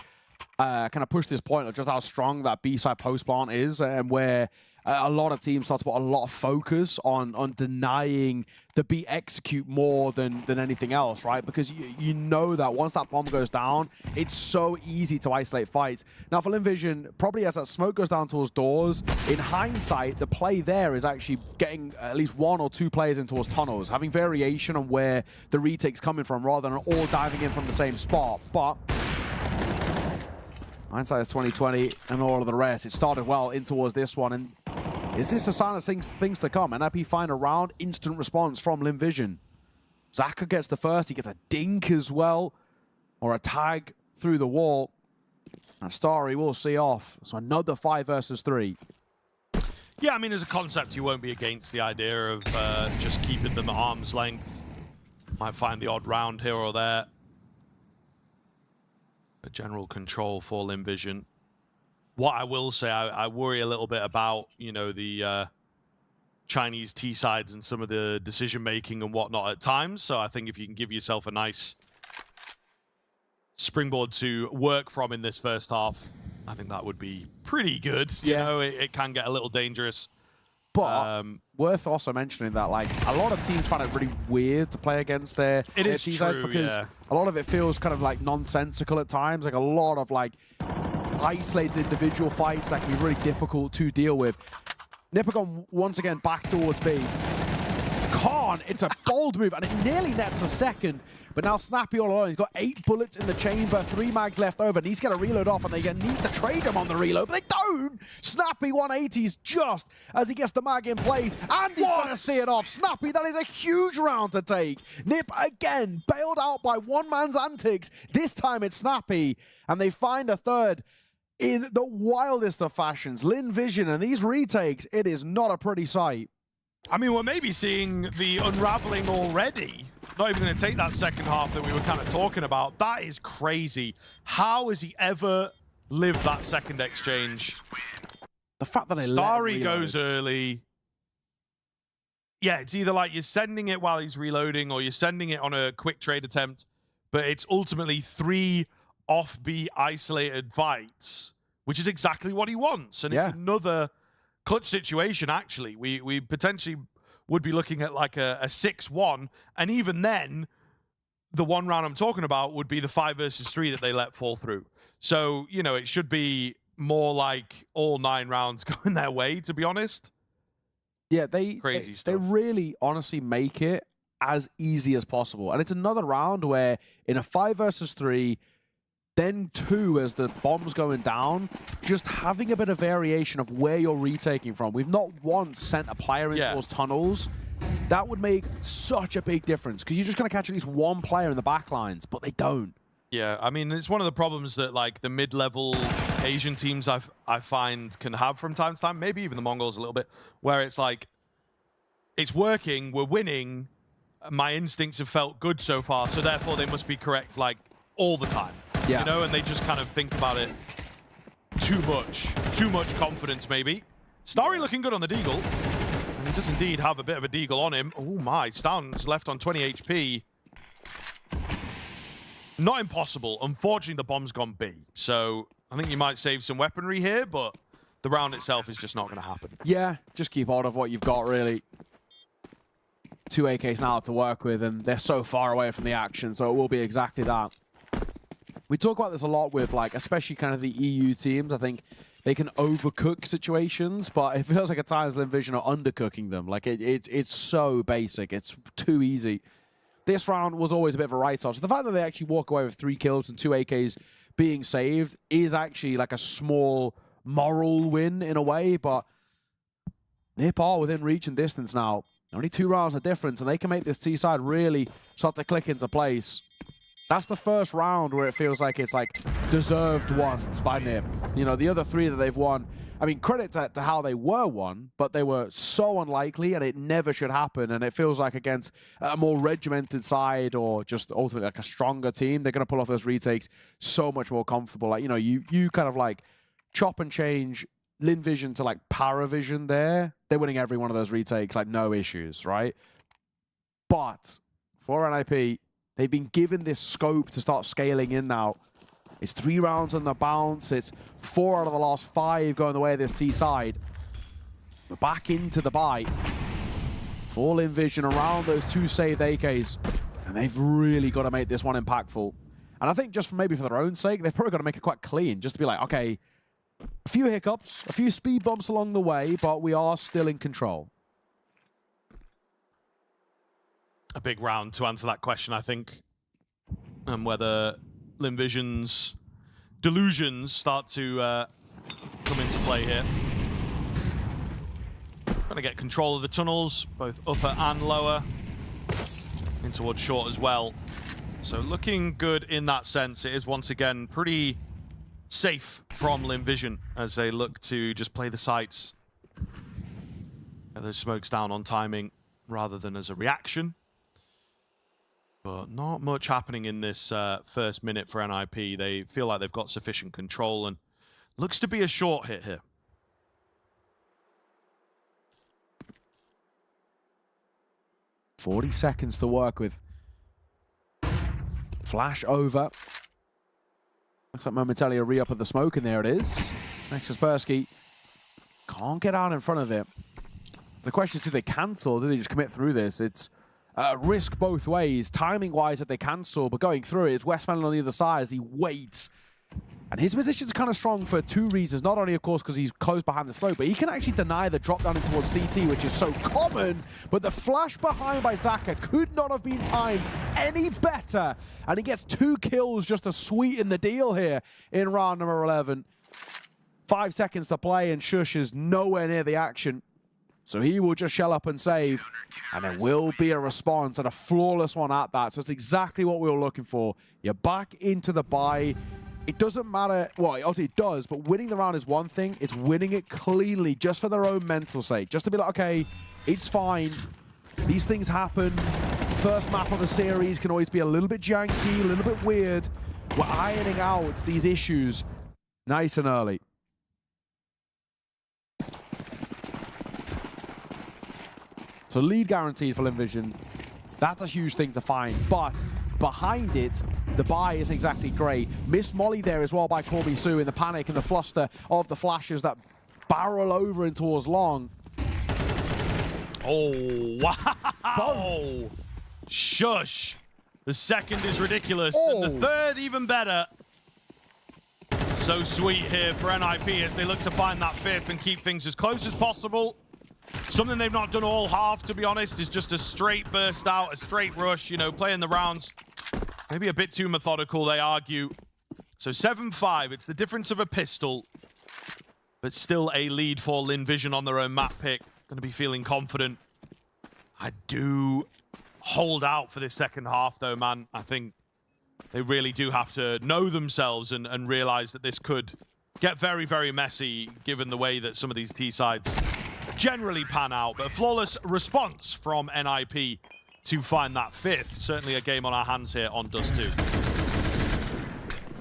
kind of push this point of just how strong that B-side post plant is, and where a lot of teams start to put a lot of focus on denying the B execute more than anything else, right? Because you know that once that bomb goes down, it's so easy to isolate fights. Now for LynVision, probably as that smoke goes down towards doors, in hindsight, the play there is actually getting at least one or two players in towards tunnels, having variation on where the retake's coming from rather than all diving in from the same spot. But hindsight is 2020 and all of the rest. It started well in towards this one, and is this a sign of things to come? NIP find a round, instant response from LynVision. Zaka gets the first, he gets a dink as well, or a tag through the wall. And Starry will see off. So another 5 versus 3. Yeah, I mean, as a concept, you won't be against the idea of just keeping them at arm's length. Might find the odd round here or there. A general control for LynVision. What I will say, I worry a little bit about, the Chinese T-sides and some of the decision-making and whatnot at times. So I think if you can give yourself a nice springboard to work from in this first half, I think that would be pretty good. Yeah. It can get a little dangerous. But worth also mentioning that, like, a lot of teams find it really weird to play against their T-sides because a lot of it feels kind of like nonsensical at times. Like a lot of like isolated individual fights that can be really difficult to deal with. Nipagon once again back towards B. Can't. It's a bold move, and it nearly nets a second. But now Snappy all alone. He's got 8 bullets in the chamber, 3 mags left over, and he's going to reload off, and they need to trade him on the reload, but they don't! Snappy 180s just as he gets the mag in place, and he's going to see it off. Snappy, that is a huge round to take. Nip, again, bailed out by one man's antics. This time it's Snappy, and they find a third in the wildest of fashions. Lynn Vision, and these retakes, it is not a pretty sight. I mean, we're maybe seeing the unraveling already. Not even going to take that second half that we were kind of talking about. That is crazy. How has he ever lived that second exchange? The fact that they Starry goes early. Yeah, it's either like you're sending it while he's reloading or you're sending it on a quick trade attempt, but it's ultimately 3 off-beat isolated fights, which is exactly what he wants. And it's another clutch situation, actually. We potentially would be looking at like a 6-1, and even then, the one round I'm talking about would be the 5 versus 3 that they let fall through. So, you know, it should be more like all 9 rounds going their way, to be honest. Yeah, Crazy stuff. stuff. They really, honestly make it as easy as possible. And it's another round where in a 5 versus 3, then 2 as the bomb's going down, just having a bit of variation of where you're retaking from. We've not once sent a player into those tunnels. That would make such a big difference because you're just going to catch at least one player in the back lines, but they don't. Yeah, I mean, it's one of the problems that like the mid-level Asian teams I find can have from time to time, maybe even the MongolZ a little bit, where it's like, it's working, we're winning, my instincts have felt good so far, so therefore they must be correct like all the time. Yeah. You know, and they just kind of think about it too much confidence maybe. Starry looking good on the deagle. And he does indeed have a bit of a deagle on him. Oh my, Stan's left on 20 HP. Not impossible. Unfortunately, the bomb's gone B. So I think you might save some weaponry here, but the round itself is just not going to happen. Yeah, just keep hold of what you've got, really. 2 AKs now to work with, and they're so far away from the action, so it will be exactly that. We talk about this a lot with, like, especially kind of the EU teams. I think they can overcook situations, but it feels like at times Lynn Vision are undercooking them. Like, it's so basic. It's too easy. This round was always a bit of a write-off. So the fact that they actually walk away with 3 kills and 2 AKs being saved is actually like a small moral win in a way, but Nip are within reach and distance now. Only 2 rounds of difference, and they can make this T-side really start to click into place. That's the first round where it feels like it's like deserved won by Nip. You know, the other 3 that they've won, I mean, credit to how they were won, but they were so unlikely and it never should happen. And it feels like against a more regimented side or just ultimately like a stronger team, they're going to pull off those retakes so much more comfortable. Like, you know, you kind of like chop and change Lynn Vision to like PARIVISION there. They're winning every one of those retakes, like no issues, right? But for NIP, they've been given this scope to start scaling in now. It's 3 rounds on the bounce. It's 4 out of the last 5 going the way of this T-side. We're back into the bite. Full Vision around those 2 saved AKs. And they've really got to make this one impactful. And I think just maybe for their own sake, they've probably got to make it quite clean. Just to be like, okay, a few hiccups, a few speed bumps along the way, but we are still in control. A big round to answer that question, I think. And whether Lynn Vision's delusions start to come into play here. Trying to get control of the tunnels, both upper and lower. In towards short as well. So looking good in that sense. It is once again pretty safe from Lynn Vision as they look to just play the sites. Get those smokes down on timing rather than as a reaction. But not much happening in this first minute for NIP. They feel like they've got sufficient control and looks to be a short hit here. $40 seconds to work with. Flash over. Looks like momentarily a re-up of the smoke, and there it is. Next Kaspersky can't get out in front of it. The question is, do they cancel or do they just commit through this? It's risk both ways. Timing-wise, if they cancel, but going through it, it's Westman on the other side as he waits. And his position's kind of strong for two reasons. Not only, of course, because he's close behind the smoke, but he can actually deny the drop down in towards CT, which is so common. But the flash behind by Zaka could not have been timed any better. And he gets 2 kills just to sweeten the deal here in round number 11. 5 seconds to play, and Shush is nowhere near the action. So he will just shell up and save, and there will be a response, and a flawless one at that. So it's exactly what we were looking for. You're back into the bye. It doesn't matter, well, obviously it does, but winning the round is one thing. It's winning it cleanly, just for their own mental sake. Just to be like, okay, it's fine. These things happen. First map of the series can always be a little bit janky, a little bit weird. We're ironing out these issues nice and early. So lead guaranteed for Lynn Vision. That's a huge thing to find, but behind it, the buy isn't exactly great. Missed Molly there as well by MongolZ in the panic and the fluster of the flashes that barrel over in towards long. Oh, wow! Shush! The second is ridiculous, and the third even better. So sweet here for NIP as they look to find that fifth and keep things as close as possible. Something they've not done all half, to be honest, is just a straight burst out, a straight rush, you know, playing the rounds. Maybe a bit too methodical, they argue. So 7-5, it's the difference of a pistol, but still a lead for Lynn Vision on their own map pick. Going to be feeling confident. I do hold out for this second half, though, man. I think they really do have to know themselves and realize that this could get very, very messy, given the way that some of these T-sides generally pan out. But a flawless response from NIP to find that fifth. Certainly a game on our hands here on Dust 2.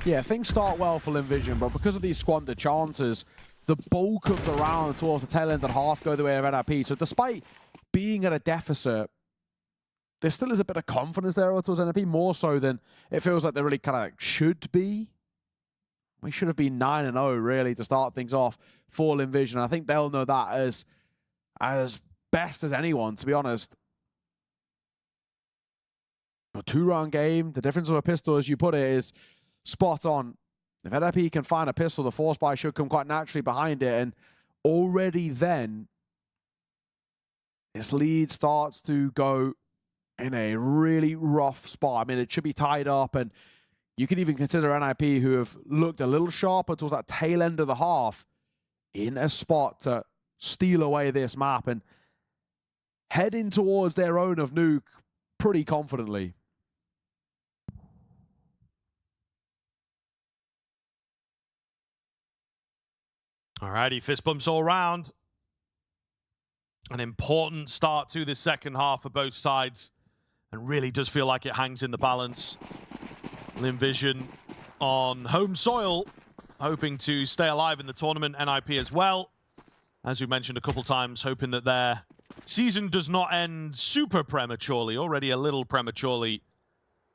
Yeah, things start well for Lynn Vision, but because of these squandered chances, the bulk of the round towards the tail end and half go the way of NIP. So despite being at a deficit, there still is a bit of confidence there towards NIP, more so than it feels like they really kind of should be. We should have been 9-0 really to start things off for Lynn Vision. I think they'll know that as best as anyone, to be honest. A 2-round game, the difference of a pistol, as you put it, is spot on. If NIP can find a pistol, the force buy should come quite naturally behind it, and already then, this lead starts to go in a really rough spot. I mean, it should be tied up, and you can even consider NIP, who have looked a little sharper towards that tail end of the half, in a spot to steal away this map and heading towards their own of Nuke pretty confidently. Alrighty, fist bumps all round. An important start to this second half for both sides, and really does feel like it hangs in the balance. Lynn Vision on home soil, hoping to stay alive in the tournament. NIP as well, as we mentioned a couple times, hoping that their season does not end super prematurely, already a little prematurely,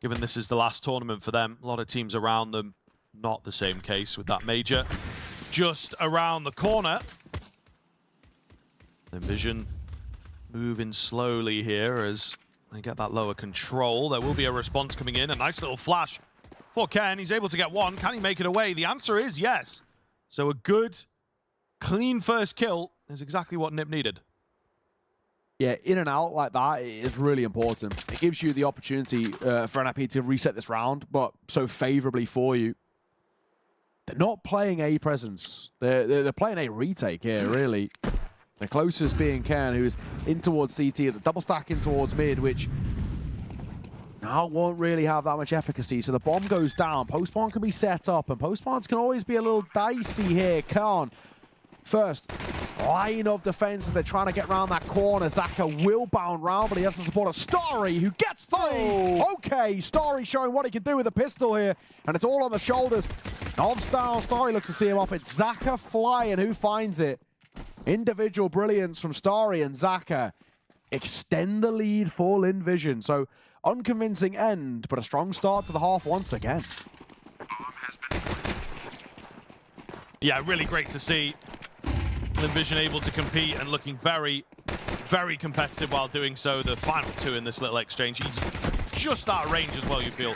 given this is the last tournament for them. A lot of teams around them, not the same case with that major just around the corner. Lynn Vision moving slowly here as they get that lower control. There will be a response coming in. A nice little flash for Ken. He's able to get one. Can he make it away? The answer is yes. So a good, clean first kill is exactly what NIP needed. Yeah, in and out like that is really important. It gives you the opportunity for NIP to reset this round, but so favorably for you. They're not playing a presence. They're playing a retake here, really. The closest being Ken, who is in towards CT, is a double stack in towards mid, which now won't really have that much efficacy. So the bomb goes down. Post-spawn can be set up, and post-spawns can always be a little dicey here. Khan, first line of defense as they're trying to get around that corner. Zaka will bound round, but he has the support of Starry, who gets through. Okay, Starry showing what he can do with a pistol here, and it's all on the shoulders. Non-style, Starry looks to see him off. It's Zaka flying, who finds it. Individual brilliance from Starry, and Zaka extend the lead for Lynn Vision. So unconvincing end, but a strong start to the half once again. Yeah, really great to see Lynn Vision able to compete and looking very, very competitive while doing so. The final two in this little exchange. He's just out of range as well, you feel,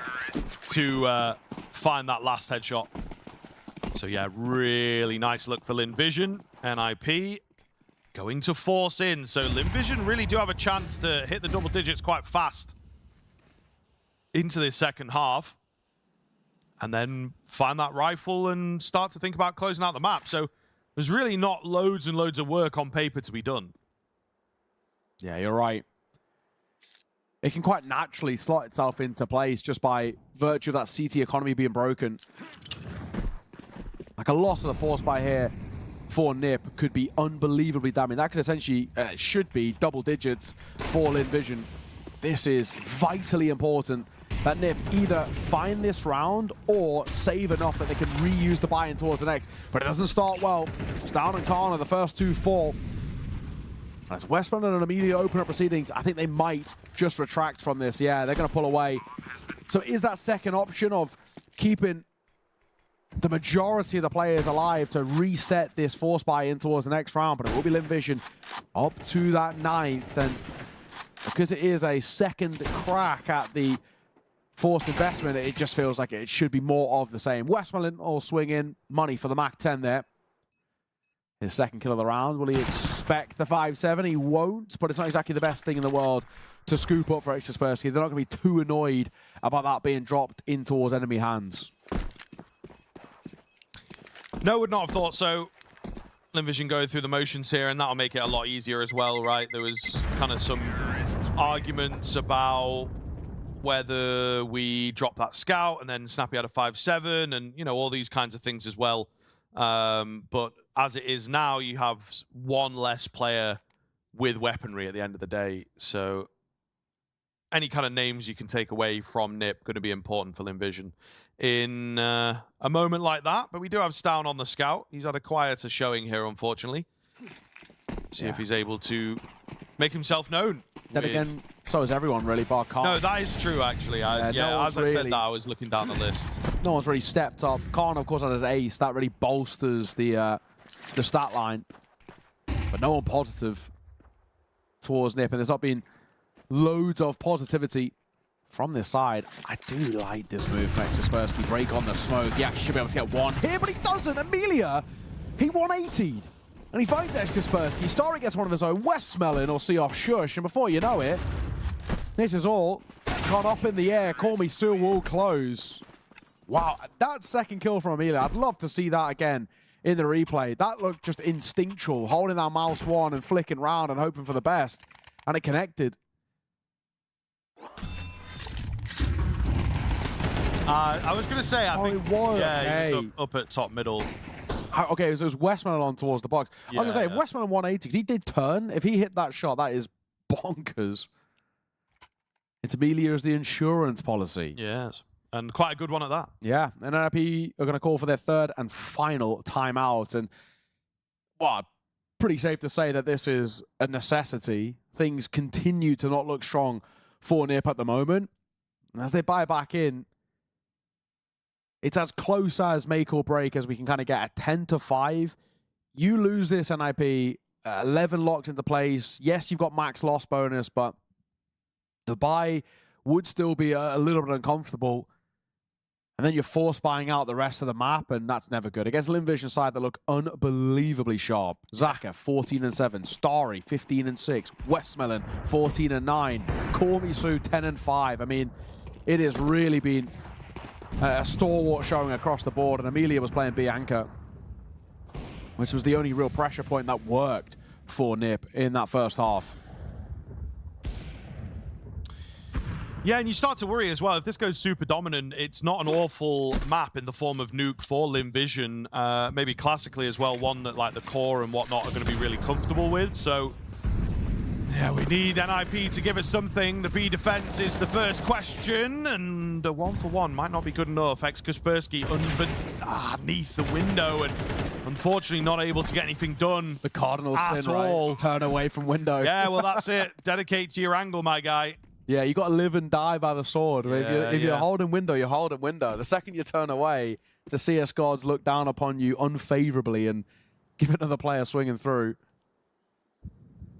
to find that last headshot. So yeah, really nice look for Lynn Vision. NIP going to force in. So Lynn Vision really do have a chance to hit the double digits quite fast into this second half. And then find that rifle and start to think about closing out the map. So there's really not loads and loads of work on paper to be done. Yeah, you're right. It can quite naturally slot itself into place just by virtue of that CT economy being broken. Like a loss of the force buy here for NIP could be unbelievably damning. That could essentially, should be double digits for Lynn Vision. This is vitally important that NIP either find this round or save enough that they can reuse the buy-in towards the next. But it doesn't start well. It's down and Kana, the first 2 fall. As Westman and Amelia open up proceedings, I think they might just retract from this. Yeah, they're going to pull away. So is that second option of keeping the majority of the players alive to reset this force buy-in towards the next round? But it will be Lynn Vision up to that 9th. And because it is a second crack at the forced investment, it just feels like it should be more of the same. Westmoreland will swing in money for the Mac 10 there. His second kill of the round. Will he expect the 5-7? He won't, but it's not exactly the best thing in the world to scoop up for Kaspersky. They're not going to be too annoyed about that being dropped in towards enemy hands. No, would not have thought so. Lynn Vision going through the motions here, and that'll make it a lot easier as well, right? There was kind of some arguments about whether we drop that scout and then Snappy had a 5-7 and, you know, all these kinds of things as well. But as it is now, you have one less player with weaponry at the end of the day. So any kind of names you can take away from NIP going to be important for Lynn Vision in a moment like that. But we do have Stown on the scout. He's had a quieter showing here, unfortunately. See if he's able to make himself known. Then again, so is everyone really, bar Khan. No, that is true, actually. No as I said that, I was looking down the list. No one's really stepped up. Khan, of course, had his ace. That really bolsters the stat line. But no one positive towards NIP. And there's not been loads of positivity from this side. I do like this move from Kaspersky. Break on the smoke. Yeah, he should be able to get one here, but he doesn't. Amelia, he 180'd. And he finds Kaspersky. Starry gets one of his own. Westmelon will see off Shush. And before you know it, this is all gone up in the air. Call me Sue will close. Wow, that second kill from Amelia. I'd love to see that again in the replay. That looked just instinctual, holding that mouse one and flicking round and hoping for the best. And it connected. I was going to say, I think, it was. Yeah, he was up at top middle. Okay, so it was Westman on towards the box. I was going to say, if Westman 180, because he did turn, if he hit that shot, that is bonkers. It's Amelia's the insurance policy. Yes, and quite a good one at that. Yeah, and NIP are going to call for their third and final timeout. And, well, pretty safe to say that this is a necessity. Things continue to not look strong for NIP at the moment. And as they buy back in, it's as close as make or break as we can kind of get at 10-5. You lose this NIP, 11 locks into place. Yes, you've got max loss bonus, but the buy would still be a little bit uncomfortable. And then you're force buying out the rest of the map, and that's never good. Against Lynn Vision side that look unbelievably sharp. Zaka, 14-7. Starry, 15-6. Westmelon, 14-9. Kormisu, 10-5. I mean, it has really been a stalwart showing across the board, and Amelia was playing Bianca, which was the only real pressure point that worked for NIP in that first half. Yeah, and you start to worry as well. If this goes super dominant, it's not an awful map in the form of Nuke for Lynn Vision. Maybe classically as well, one that like the core and whatnot are going to be really comfortable with. So, yeah, we need NIP to give us something. The B defense is the first question, and a 1-for-1 might not be good enough. Kaspersky underneath the window, and unfortunately not able to get anything done. The Cardinal at sin, all. Right? Turn away from window. Yeah, well, that's it. Dedicate to your angle, my guy. Yeah, you got to live and die by the sword. Yeah, if you're holding window, you're holding window. The second you turn away, the CS gods look down upon you unfavorably and give another player swinging through.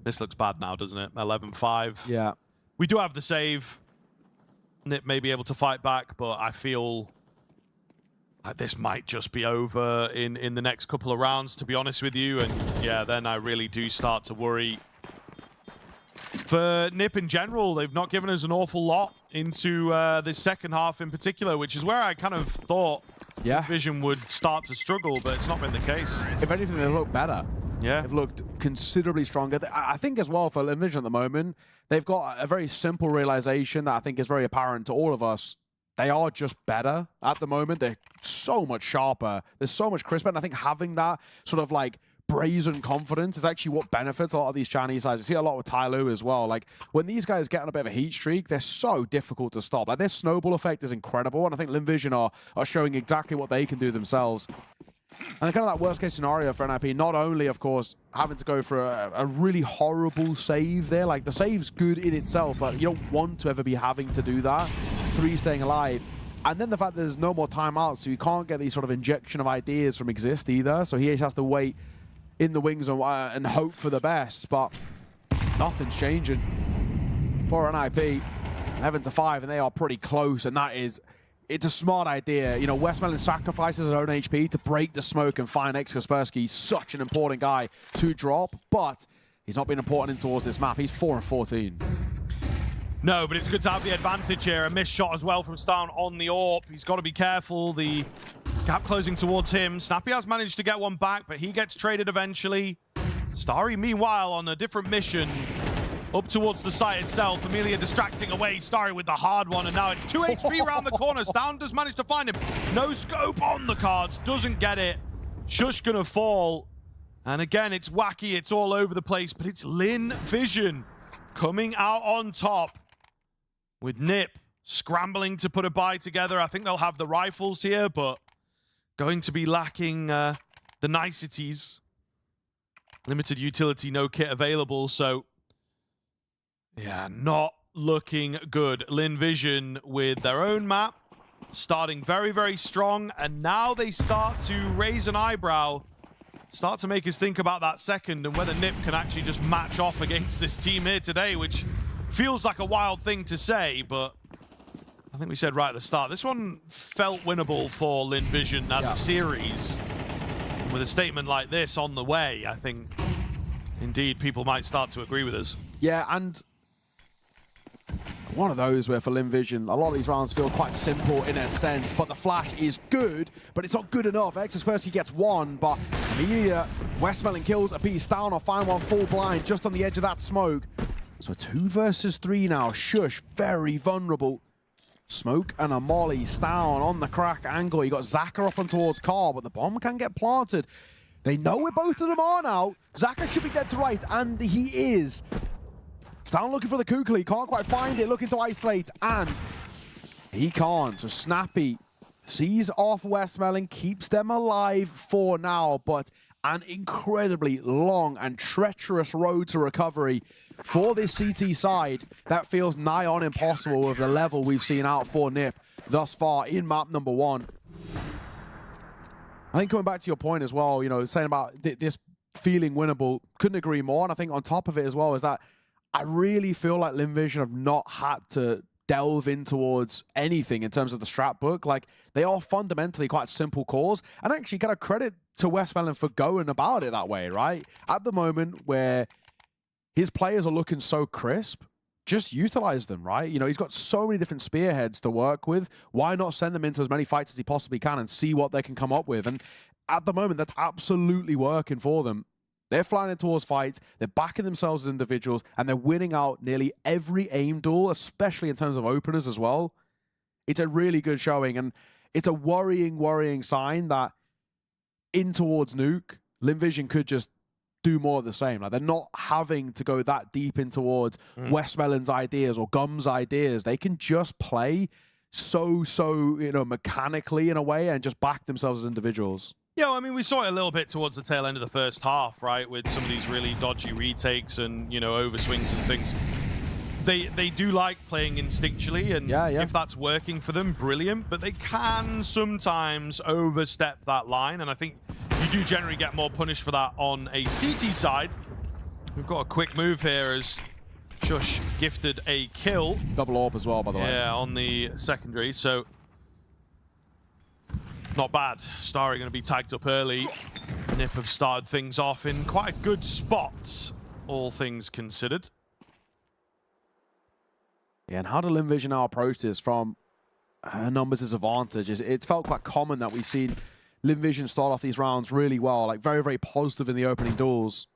This looks bad now, doesn't it? 11-5. Yeah. We do have the save. NIP may be able to fight back, but I feel this might just be over in the next couple of rounds, to be honest with you. And yeah, then I really do start to worry. For NIP in general, they've not given us an awful lot into this second half in particular, which is where I kind of thought Vision would start to struggle, but it's not been the case. If anything, they look better. Yeah. They've looked considerably stronger. I think as well for Lynn Vision at the moment, they've got a very simple realization that I think is very apparent to all of us. They are just better at the moment. They're so much sharper. They're so much crisper. And I think having that sort of like brazen confidence is actually what benefits a lot of these Chinese sides. You see a lot with TYLOO as well. Like when these guys get on a bit of a heat streak, they're so difficult to stop. Like their snowball effect is incredible. And I think Lynn Vision are showing exactly what they can do themselves. And kind of that worst case scenario for NIP, not only, of course, having to go for a really horrible save there. Like the save's good in itself, but you don't want to ever be having to do that. 3 staying alive. And then the fact that there's no more timeouts, so you can't get these sort of injection of ideas from Exist either. So he just has to wait in the wings and hope for the best. But nothing's changing for NIP. 11-5, and they are pretty close, and that is... It's a smart idea. You know, Westmelon sacrifices his own HP to break the smoke and find Kaspersky. He's such an important guy to drop, but he's not been important in towards this map. He's 4-14. No, but it's good to have the advantage here. A missed shot as well from Stown on the AWP. He's got to be careful. The gap closing towards him. Snappy has managed to get one back, but he gets traded eventually. Starry, meanwhile, on a different mission. Up towards the site itself. Amelia distracting away. Starry with the hard one, and now it's 2 HP around the corner. Stown does manage to find him. No scope on the cards. Doesn't get it. Shush gonna fall. And again, it's wacky. It's all over the place, but it's Lynn Vision coming out on top with NIP scrambling to put a buy together. I think they'll have the rifles here, but going to be lacking the niceties. Limited utility, no kit available, so yeah, not looking good. Lynn Vision with their own map, starting very, very strong, and now they start to raise an eyebrow, start to make us think about that second and whether NIP can actually just match off against this team here today, which feels like a wild thing to say, but I think we said right at the start, this one felt winnable for Lynn Vision as a series. With a statement like this on the way, I think indeed people might start to agree with us. Yeah, and one of those where for Lynn Vision, a lot of these rounds feel quite simple in a sense, but the flash is good, but it's not good enough. Kaspersky gets one, but Amelia, Westmelon kills a piece down or find one full blind just on the edge of that smoke. So 2 versus 3 now. Shush, very vulnerable. Smoke and a molly. Stown on the crack angle. You got Zaka up on towards Carl, but the bomb can get planted. They know where both of them are now. Zaka should be dead to right, and he is. Stown looking for the Kukli, can't quite find it, looking to isolate, and he can't. So Snappy sees off Westmelon, keeps them alive for now, but an incredibly long and treacherous road to recovery for this CT side that feels nigh on impossible with the level we've seen out for NIP thus far in map number 1. I think coming back to your point as well, you know, saying about this feeling winnable, couldn't agree more. And I think on top of it as well is that I really feel like Lynn Vision have not had to delve in towards anything in terms of the strat book. Like, they are fundamentally quite simple calls, and actually kind of credit to Westmelon for going about it that way, right? At the moment where his players are looking so crisp, just utilize them, right? You know, he's got so many different spearheads to work with. Why not send them into as many fights as he possibly can and see what they can come up with? And at the moment, that's absolutely working for them. They're flying in towards fights, they're backing themselves as individuals, and they're winning out nearly every aim duel, especially in terms of openers as well. It's a really good showing, and it's a worrying sign that in towards Nuke, Lynn Vision could just do more of the same. Like, they're not having to go that deep in towards Westmelon's ideas or Gum's ideas. They can just play so, you know, mechanically in a way and just back themselves as individuals. Yeah, well, I mean, we saw it a little bit towards the tail end of the first half, right? With some of these really dodgy retakes and, you know, overswings and things. They do like playing instinctually, and if that's working for them, brilliant. But they can sometimes overstep that line, and I think you do generally get more punished for that on a CT side. We've got a quick move here as Shush gifted a kill. Double AWP as well, by the way. Yeah, on the secondary, so Not bad. Starry going to be tagged up early. Nip have started things off in quite a good spot, all things considered. Yeah, and how do Lynn Vision now approach this from her numbers as advantage? It's felt quite common that we've seen Lynn Vision start off these rounds really well, like very, very positive in the opening duels.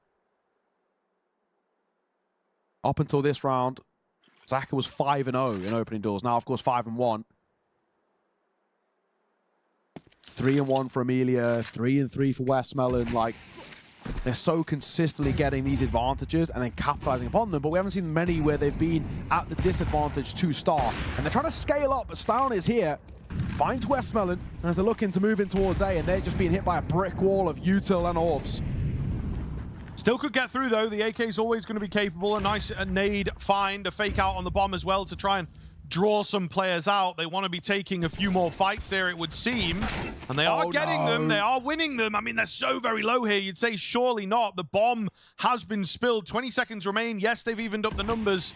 Up until this round, Zaka was 5-0 in opening duels. Now, of course, 5-1. 3-1 for Amelia, 3-3 for Westmelon. Like, they're so consistently getting these advantages and then capitalizing upon them, but we haven't seen many where they've been at the disadvantage to start. And they're trying to scale up, but Stown is here. Finds Westmelon as they're looking to move in towards A, and they're just being hit by a brick wall of Util and Orbs. Still could get through, though. The AK is always going to be capable. A nice nade find, a fake out on the bomb as well to try and draw some players out. They want to be taking a few more fights there, it would seem. And they are getting them. They are winning them. I mean, they're so very low here. You'd say surely not. The bomb has been spilled. 20 seconds remain. Yes, they've evened up the numbers.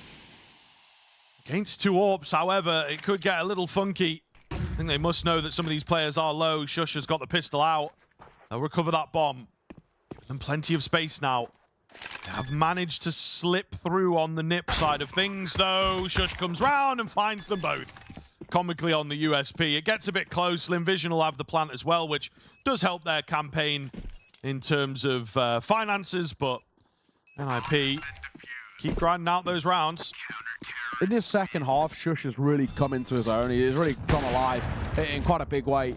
Against 2 AWPs, however, it could get a little funky. I think they must know that some of these players are low. Shush has got the pistol out. They'll recover that bomb. Give them plenty of space now. They have managed to slip through on the Nip side of things, though. Shush comes round and finds them both comically on the USP. It gets a bit close. Lynn Vision will have the plant as well, which does help their campaign in terms of finances, but NIP keep grinding out those rounds. In this second half, Shush has really come into his own. He has really come alive in quite a big way.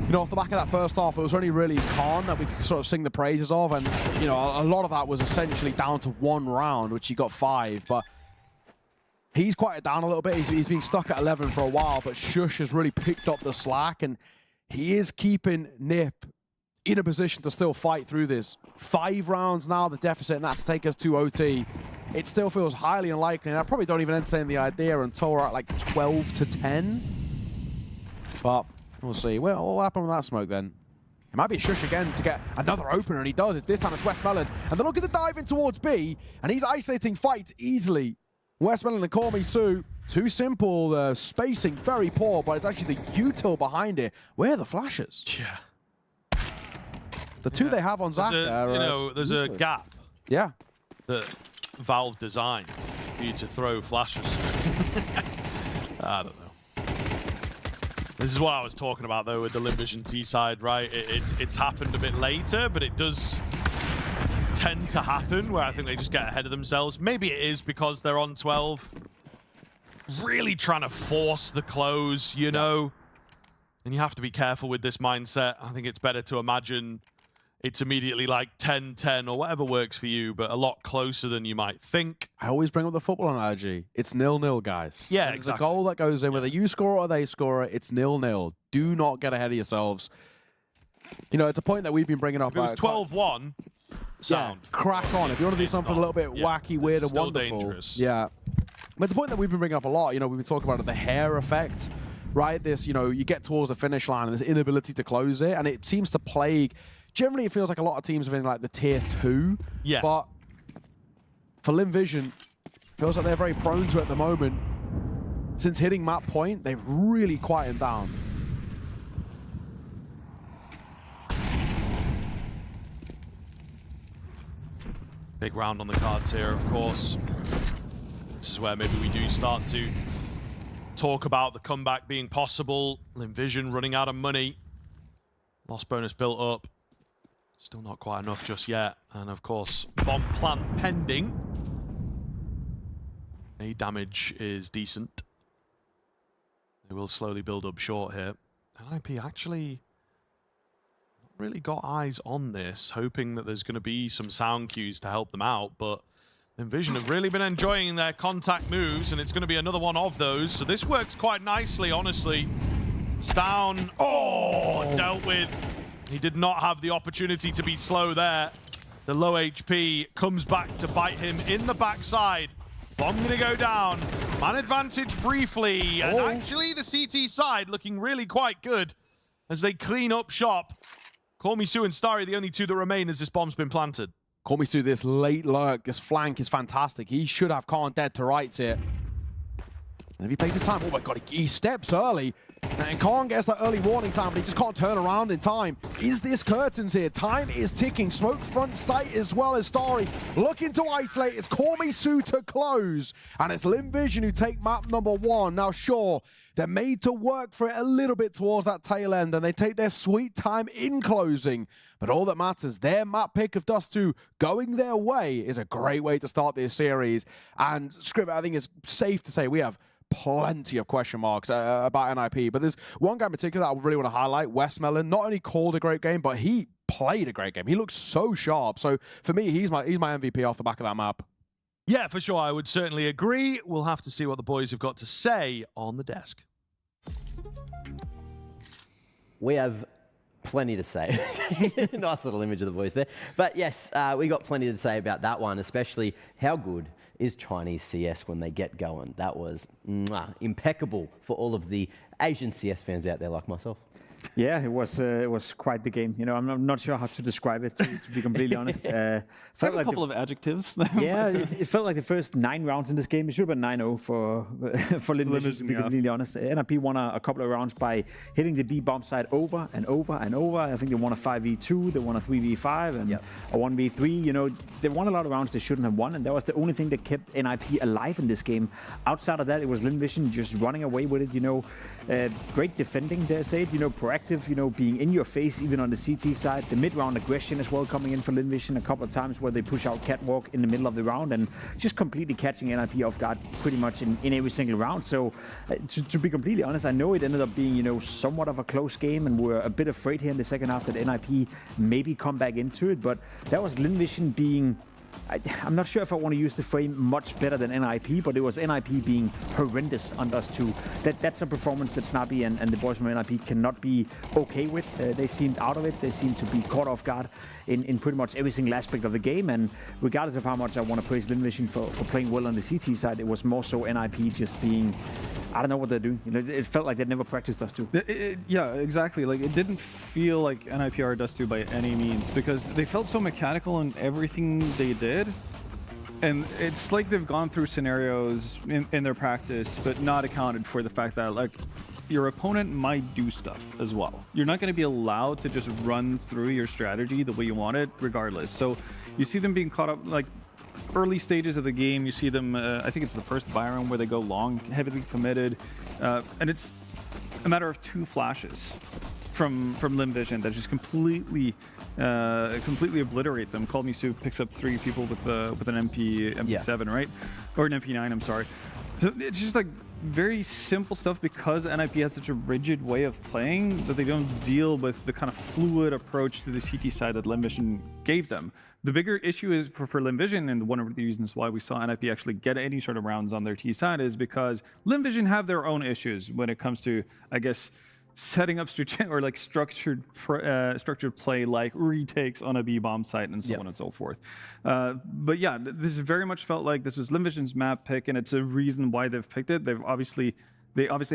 You know, off the back of that first half, it was only really Khan that we could sort of sing the praises of, and, you know, a lot of that was essentially down to 1 round, which he got 5, but he's quieted down a little bit. He's been stuck at 11 for a while, but Shush has really picked up the slack, and he is keeping Nip in a position to still fight through this. 5 rounds now, the deficit, and that's to take us to OT. It still feels highly unlikely, and I probably don't even entertain the idea until we're at like 12-10. But we'll see. Well, what will happen with that smoke then? It might be Shush again to get another opener, and he does. This time it's Westmelon, and they're looking to dive in towards B, and he's isolating fights easily. Westmelon and MongolZ, too simple. Spacing very poor, but it's actually the util behind it. Where are the flashes? Yeah. The 2 they have on Zach there, you know, there's useless. a gap. Yeah. That Valve designed for you to throw flashes. I don't know. This is what I was talking about, though, with the Lynn Vision T side, right? It's happened a bit later, but it does tend to happen where I think they just get ahead of themselves. Maybe it is because they're on 12. Really trying to force the close, you know? And you have to be careful with this mindset. I think it's better to imagine it's immediately like 10-10 or whatever works for you, but a lot closer than you might think. I always bring up the football analogy. It's 0-0, guys. Yeah, There's exactly. a goal that goes in, whether you score or they score it, it's 0-0. Do not get ahead of yourselves. You know, it's a point that we've been bringing up. If it was 12-1, sound. Yeah, crack on. If you want to do something a little bit wacky, weird, and still wonderful. Dangerous. Yeah. But it's a point that we've been bringing up a lot. You know, we've been talking about the hair effect, right? This, you know, you get towards the finish line and this inability to close it, and it seems to plague. Generally, it feels like a lot of teams are in like the tier 2. Yeah. But for Lynn Vision, feels like they're very prone to it at the moment. Since hitting map point, they've really quietened down. Big round on the cards here, of course. This is where maybe we do start to talk about the comeback being possible. Lynn Vision running out of money. Loss bonus built up. Still not quite enough just yet. And of course, bomb plant pending. A damage is decent. They will slowly build up short here. NIP actually not really got eyes on this, hoping that there's going to be some sound cues to help them out, but Lynn Vision have really been enjoying their contact moves, and it's going to be another one of those. So this works quite nicely, honestly. It's down. Oh, dealt with. He did not have the opportunity to be slow there. The low HP comes back to bite him in the backside. Bomb gonna go down. Man advantage briefly. And actually the CT side looking really quite good as they clean up shop. MOUZ and Starry, the only 2 that remain as this bomb's been planted. MOUZ, this late lurk, this flank is fantastic. He should have Khan dead to rights here. And if he takes his time, oh my god, he steps early. And Kong gets that early warning sign, but he just can't turn around in time. Is this curtains here? Time is ticking. Smoke front sight as well as Starry looking to isolate. It's MOUZ to close. And it's Lynn Vision who take map number 1. Now, sure, they're made to work for it a little bit towards that tail end, and they take their sweet time in closing. But all that matters, their map pick of Dust 2 going their way is a great way to start this series. And Script, I think it's safe to say we have plenty of question marks about NIP, but there's one guy in particular that I really want to highlight. Westmelon not only called a great game, but he played a great game. He looks so sharp. So for me, he's my MVP off the back of that map. Yeah, for sure. I would certainly agree. We'll have to see what the boys have got to say on the desk. We have plenty to say. Nice little image of the boys there. But yes, we got plenty to say about that one, especially how good is Chinese CS when they get going. That was impeccable for all of the Asian CS fans out there like myself. Yeah, it was quite the game. You know, I'm not sure how to describe it, to be completely honest. Felt like a couple of adjectives. Yeah, it felt like the first 9 rounds in this game. It should have been 9-0 for Lynn Vision, to be completely honest. NIP won a couple of rounds by hitting the B bomb side over and over and over. I think they won a 5v2, they won a 3v5, and a 1v3. You know, they won a lot of rounds they shouldn't have won, and that was the only thing that kept NIP alive in this game. Outside of that, it was Lynn Vision just running away with it. You know, great defending, dare I say it. You know, proactive, you know, being in your face even on the CT side. The mid-round aggression as well coming in for Lynn Vision a couple of times where they push out catwalk in the middle of the round and just completely catching NIP off guard pretty much in every single round. So to be completely honest, I know it ended up being, you know, somewhat of a close game, and we're a bit afraid here in the second half that NIP maybe come back into it, but that was Lynn Vision being, I'm not sure if I want to use the frame much better than NIP, but it was NIP being horrendous on Dust 2. That's a performance that Snappy and the boys from NIP cannot be okay with. They seemed out of it. They seemed to be caught off guard in pretty much every single aspect of the game. And regardless of how much I want to praise Lynn Vision for playing well on the CT side, it was more so NIP just being, I don't know what they're doing. You know, it felt like they'd never practiced Dust 2. Yeah, exactly. Like, it didn't feel like NIP are Dust 2 by any means, because they felt so mechanical in everything they did. And it's like they've gone through scenarios in their practice, but not accounted for the fact that, like, your opponent might do stuff as well. You're not going to be allowed to just run through your strategy the way you want it, regardless. So you see them being caught up, like, early stages of the game. You see them, I think it's the first Byron where they go long, heavily committed. And it's a matter of 2 flashes from Lynn Vision that just completely obliterate them. MongolZ picks up 3 people with an MP7, right? Or an MP9, I'm sorry. So it's just like very simple stuff because NIP has such a rigid way of playing that they don't deal with the kind of fluid approach to the CT side that Lynn Vision gave them. The bigger issue is for Lynn Vision, and one of the reasons why we saw NIP actually get any sort of rounds on their T side is because Lynn Vision have their own issues when it comes to, I guess, setting up structured play, like retakes on a B bomb site and so on and so forth. But yeah, this very much felt like this was Lynn Vision's map pick, and it's a reason why they've picked it. They obviously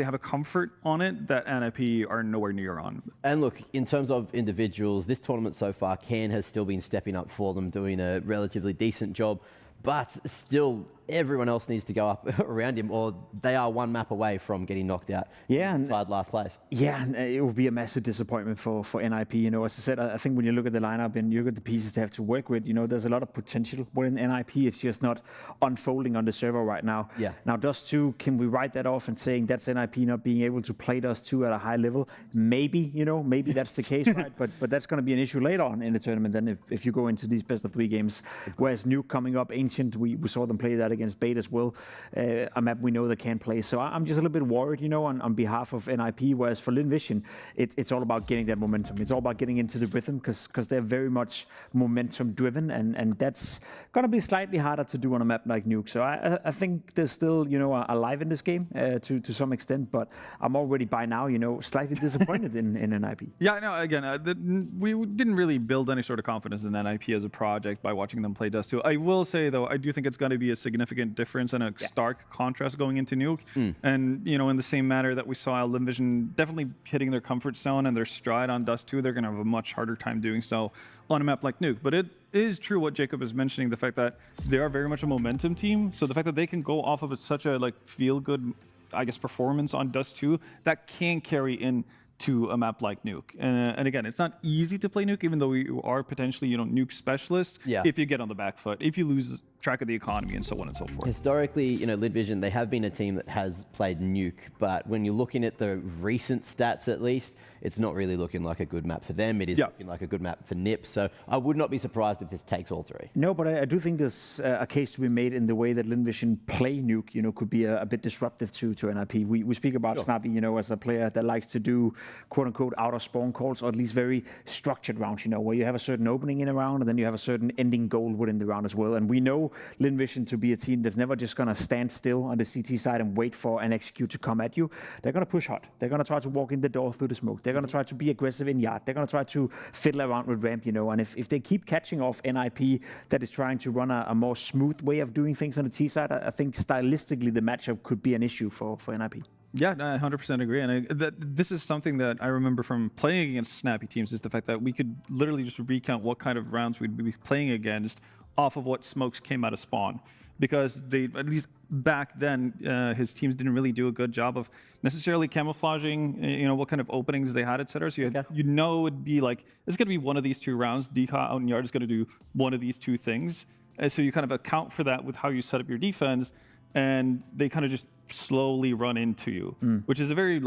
have a comfort on it that NIP are nowhere near on. And look, in terms of individuals, this tournament so far, Can has still been stepping up for them, doing a relatively decent job. But still, everyone else needs to go up around him, or they are 1 map away from getting knocked out. Yeah, and tied last place. Yeah, and it will be a massive disappointment for NIP. You know, as I said, I think when you look at the lineup and you look at the pieces they have to work with, you know, there's a lot of potential within NIP. It's just not unfolding on the server right now. Yeah. Now, Dust 2, can we write that off and saying that's NIP not being able to play Dust 2 at a high level? Maybe, you know, maybe that's the case, right? But that's going to be an issue later on in the tournament. And if you go into these best of 3 games, whereas Nuke coming up, Ancient, we saw them play that against Bait as well. A map we know they can play. So I'm just a little bit worried, you know, on behalf of NIP, whereas for Lynn Vision, it's all about getting that momentum. It's all about getting into the rhythm because they're very much momentum driven, and that's going to be slightly harder to do on a map like Nuke. So I think they're still, you know, alive in this game to some extent, but I'm already by now, you know, slightly disappointed in NIP. Yeah, no, again, we didn't really build any sort of confidence in NIP as a project by watching them play Dust 2. I will say, though, I do think it's going to be a significant difference and a stark contrast going into Nuke. And, you know, in the same manner that we saw Lynn Vision definitely hitting their comfort zone and their stride on Dust 2, they're going to have a much harder time doing so on a map like Nuke. But it is true what Jacob is mentioning, the fact that they are very much a momentum team. So the fact that they can go off of such a, like, feel-good I guess, performance on Dust 2 that can carry in to a map like Nuke. And again, it's not easy to play Nuke, even though you are potentially, Nuke specialist, if you get on the back foot, if you lose track of the economy and so on and so forth. Historically, LidVision, they have been a team that has played Nuke, but when you're looking at the recent stats at least, it's not really looking like a good map for them. It is looking like a good map for NIP. So I would not be surprised if this takes all three. No, but I do think there's a case to be made in the way that LinVision play Nuke, could be a bit disruptive to NIP. We speak about Snappy, as a player that likes to do quote-unquote out of spawn calls, or at least very structured rounds, where you have a certain opening in a round and then you have a certain ending goal within the round as well. And we know LinVision to be a team that's never just going to stand still on the CT side and wait for an execute to come at you. They're going to push hard. They're going to try to walk in the door through the smoke. They're going to try to be aggressive in yard. They're going to try to fiddle around with ramp, and if they keep catching off NIP that is trying to run a more smooth way of doing things on the T side, I think stylistically the matchup could be an issue for NIP. Yeah, I 100% agree. And this is something that I remember from playing against Snappy teams, is the fact that we could literally just recount what kind of rounds we'd be playing against off of what smokes came out of spawn. Because they, at least back then, his teams didn't really do a good job of necessarily camouflaging, what kind of openings they had, etc. So it'd be like, it's going to be one of these two rounds. DK out in yard is going to do one of these two things. And so you kind of account for that with how you set up your defense, and they kind of just slowly run into you, which is a very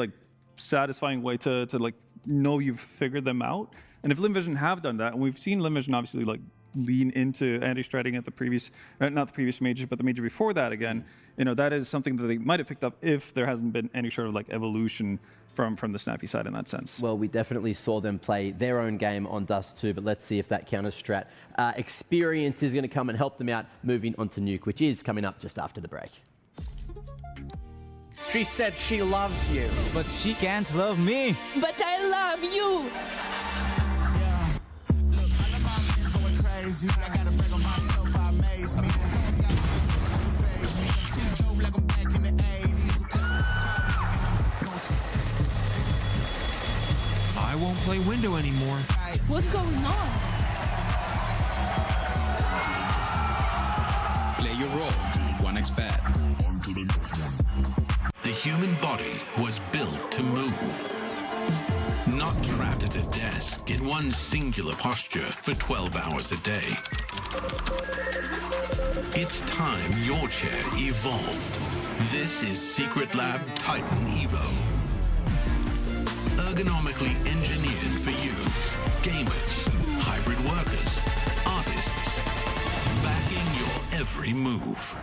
satisfying way to know you've figured them out. And if LinVision have done that, and we've seen LinVision obviously lean into anti-stratting at the previous, not the previous major, but the major before that again, that is something that they might have picked up if there hasn't been any sort of evolution from the Snappy side in that sense. Well, we definitely saw them play their own game on Dust 2, but let's see if that counter-strat experience is going to come and help them out moving on to Nuke, which is coming up just after the break. She said she loves you. But she can't love me. But I love you. I gotta break on myself, I amaze me. Like I'm back in the 80s. I won't play window anymore. What's going on? Play your role. 1xBet. On to the next one. The human body was built to move. Not trapped at a desk in one singular posture for 12 hours a day. It's time your chair evolved. This is Secret Lab Titan Evo. Ergonomically engineered for you, gamers, hybrid workers, artists, backing your every move.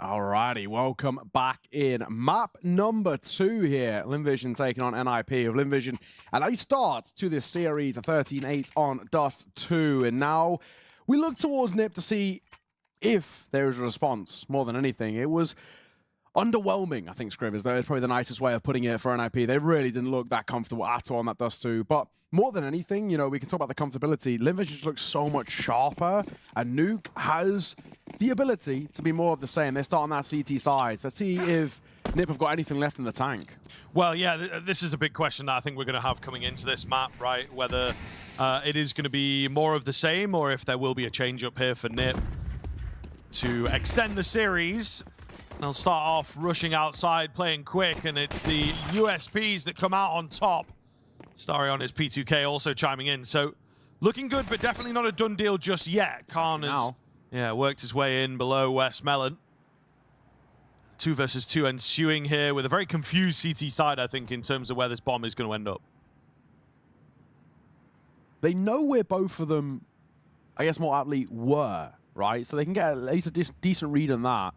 Alrighty, welcome back in. Map number 2 here. Linvision taking on NIP of Linvision. And a start to this series, a 13-8 on Dust 2. And now we look towards NIP to see if there is a response more than anything. It was underwhelming, I think, Scrivers, though. It's probably the nicest way of putting it for NIP. They really didn't look that comfortable at all on that Dust 2. But more than anything, you know, we can talk about the comfortability. Linvision just looks so much sharper, and Nuke has the ability to be more of the same. They start on that CT side. So see if NIP have got anything left in the tank. Well, yeah, this is a big question that I think we're going to have coming into this map, right? Whether it is going to be more of the same or if there will be a change up here for NIP to extend the series. They'll start off rushing outside, playing quick, and it's the USPs that come out on top. Starry on his P2K also chiming in. So looking good, but definitely not a done deal just yet. Khan has worked his way in below Westmelon. 2 versus 2 ensuing here with a very confused CT side, I think, in terms of where this bomb is going to end up. They know where both of them, I guess more aptly, were, right? So they can get at least a decent read on that.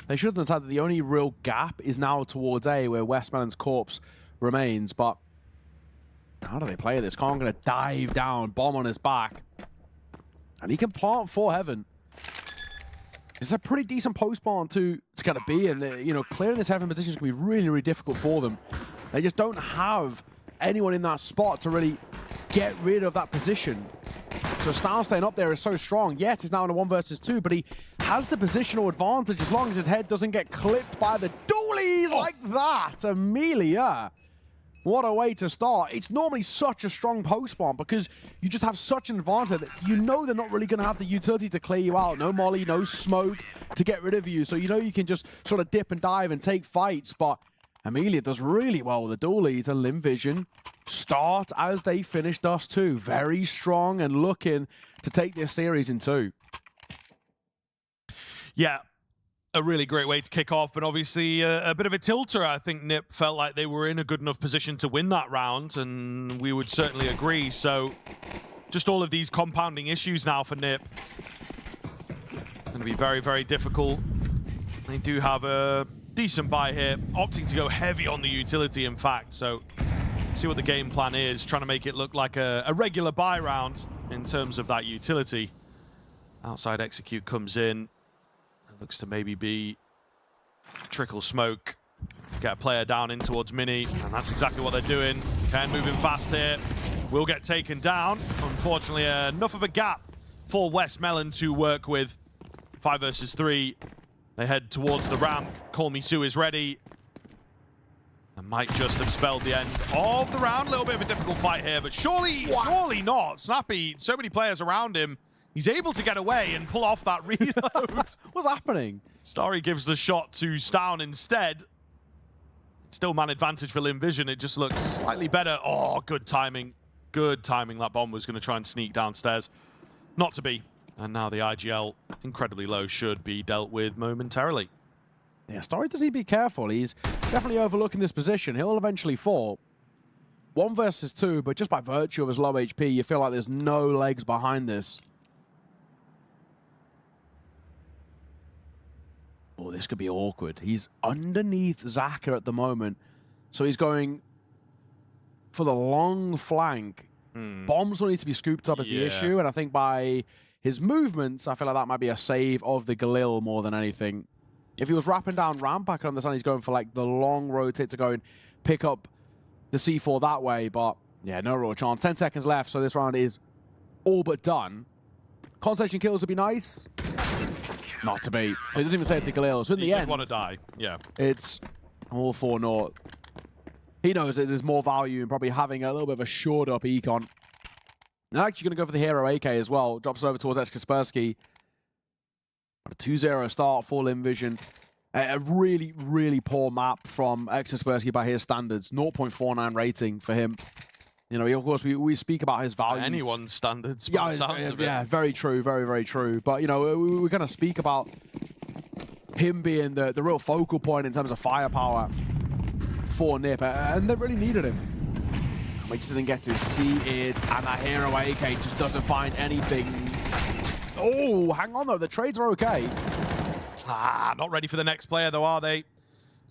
They should have decided that the only real gap is now towards A, where Westmelon's corpse remains, but how do they play this? Khan going to dive down, bomb on his back. And he can plant for heaven. It's a pretty decent post plant to kind of be, and you know, clearing this heaven position is going to be really, really difficult for them. They just don't have anyone in that spot to really get rid of that position. So Style staying up there is so strong. Yes, he's now in a 1 versus 2, but he has the positional advantage as long as his head doesn't get clipped by the dualies like that. Amelia. What a way to start. It's normally such a strong post bomb because you just have such an advantage that you know they're not really going to have the utility to clear you out. No molly, no smoke to get rid of you. So you know you can just sort of dip and dive and take fights. But Amelia does really well with the dual leads, and Linvision start as they finish Dust 2. Very strong and looking to take this series in 2. Yeah. A really great way to kick off, and obviously a bit of a tilter. I think NIP felt like they were in a good enough position to win that round, and we would certainly agree. So just all of these compounding issues now for NIP. Going to be very, very difficult. They do have a decent buy here, opting to go heavy on the utility, in fact. So see what the game plan is, trying to make it look like a regular buy round in terms of that utility. Outside execute comes in. Looks to maybe be trickle smoke, get a player down in towards Mini, and that's exactly what they're doing. Ken moving fast here, will get taken down. Unfortunately, enough of a gap for Westmelon to work with. 5 versus 3. They head towards the ramp. Call Me Sue is ready. And might just have spelled the end of the round. A little bit of a difficult fight here, but surely not. Snappy, so many players around him. He's able to get away and pull off that reload. What's happening? Starry gives the shot to Stown instead. Still man advantage for Lynn Vision. It just looks slightly better. Oh, good timing. Good timing. That bomb was going to try and sneak downstairs. Not to be. And now the IGL, incredibly low, should be dealt with momentarily. Yeah, Starry does need to be careful. He's definitely overlooking this position. He'll eventually fall. 1 versus 2, but just by virtue of his low HP, you feel like there's no legs behind this. Oh, this could be awkward. He's underneath Zaka at the moment, so he's going for the long flank. Bombs will need to be scooped up as the issue, and I think by his movements, I feel like that might be a save of the Galil more than anything. If he was wrapping down ramp, I can understand he's going for like the long rotate to go and pick up the C4 that way, but yeah, no real chance. 10 seconds left, so this round is all but done. Concentration kills would be nice. Not to be. He doesn't even say it to Galil, so in the end, want to die. Yeah. It's all 4-0. He knows that there's more value in probably having a little bit of a shored up econ. And actually going to go for the hero AK as well. Drops over towards Kaspersky. A 2-0 start for Lynn Vision. A really, really poor map from Kaspersky by his standards. 0.49 rating for him. You know, of course, we speak about his value. Anyone's standards, by the sounds of it. Yeah, very true, very, very true. But, you know, we're going to speak about him being the real focal point in terms of firepower for NIP, and they really needed him. We just didn't get to see it, and that hero AK just doesn't find anything. Oh, hang on, though. The trades are okay. Not ready for the next player, though, are they?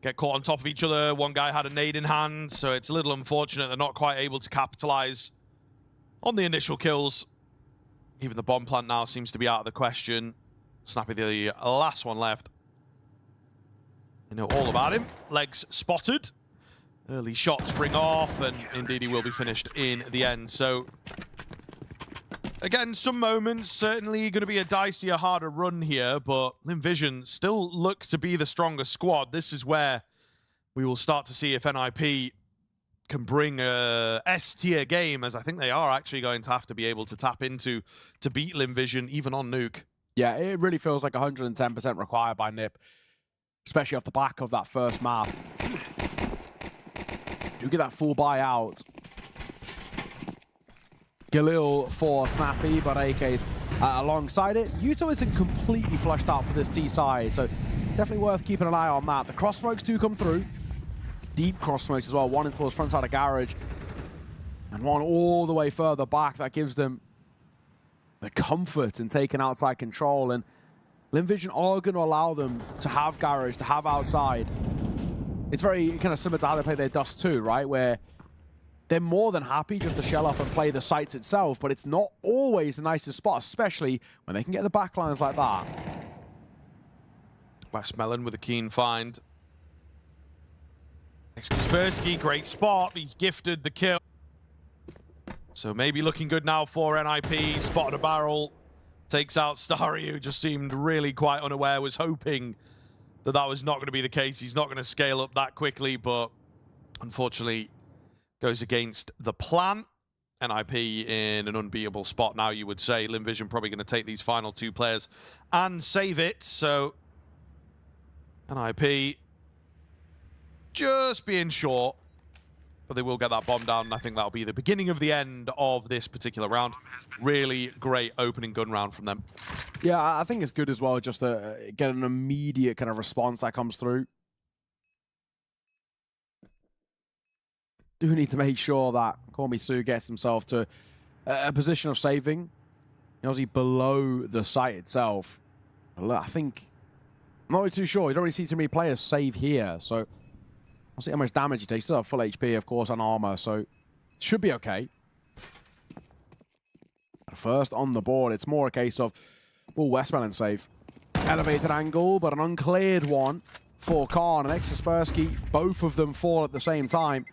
Get caught on top of each other. One guy had a nade in hand, so it's a little unfortunate they're not quite able to capitalize on the initial kills. Even the bomb plant now seems to be out of the question. Snappy, the last one left. You know all about him. Legs spotted. Early shots bring off, and indeed he will be finished in the end. So, again, some moments, certainly going to be a dicier, harder run here, but Lynn Vision still looks to be the stronger squad. This is where we will start to see if NIP can bring a S-tier game, as I think they are actually going to have to be able to tap into to beat Lynn Vision, even on Nuke. Yeah, it really feels like 110% required by NIP, especially off the back of that first map. Do get that full buyout. Galil for Snappy, but AK's alongside it. Yuto isn't completely flushed out for this T side, so definitely worth keeping an eye on that. The cross smokes do come through. Deep cross smokes as well, one into towards front side of garage, and one all the way further back. That gives them the comfort in taking outside control, and Lynn Vision are going to allow them to have garage, to have outside. It's very kind of similar to how they play their Dust 2, right? Where they're more than happy just to shell up and play the sites itself, but it's not always the nicest spot, especially when they can get the backlines like that. Westmelon with a keen find. Kaspersky, great spot. He's gifted the kill. So maybe looking good now for NIP. Spotted a barrel. Takes out Starry, who just seemed really quite unaware, was hoping that that was not going to be the case. He's not going to scale up that quickly, but unfortunately goes against the plan. NIP in an unbeatable spot now, you would say. Lynn Vision probably going to take these final 2 players and save it. So NIP just being short, but they will get that bomb down, and I think that'll be the beginning of the end of this particular round. Really great opening gun round from them. Yeah, I think it's good as well just to get an immediate kind of response that comes through. Do need to make sure that Call Me Sue gets himself to a position of saving. Obviously below the site itself. I think, I'm not really too sure. You don't really see too many players save here, so I'll see how much damage he takes. Still have full HP, of course, and armor, so should be okay. First on the board, it's more a case of, oh, Westmelon save. Elevated angle, but an uncleared one for Khan and Kaspersky. Both of them fall at the same time.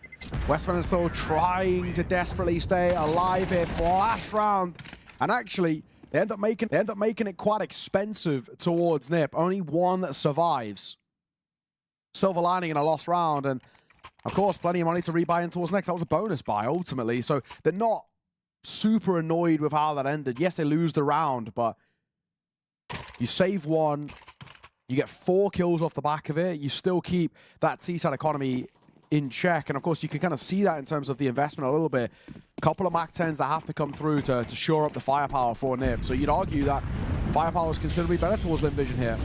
Westmelon still trying to desperately stay alive here. Flash round. And actually, They end up making it quite expensive towards NIP. Only one that survives. Silver lining in a lost round, and of course, plenty of money to rebuy in towards next. That was a bonus buy ultimately, so they're not super annoyed with how that ended. Yes, they lose the round, but you save one, you get 4 kills off the back of it. You still keep that T-side economy in check, and of course you can kind of see that in terms of the investment a little bit. A couple of Mac 10s that have to come through to shore up the firepower for NIP. So you'd argue that firepower is considerably better towards Lynn Vision here.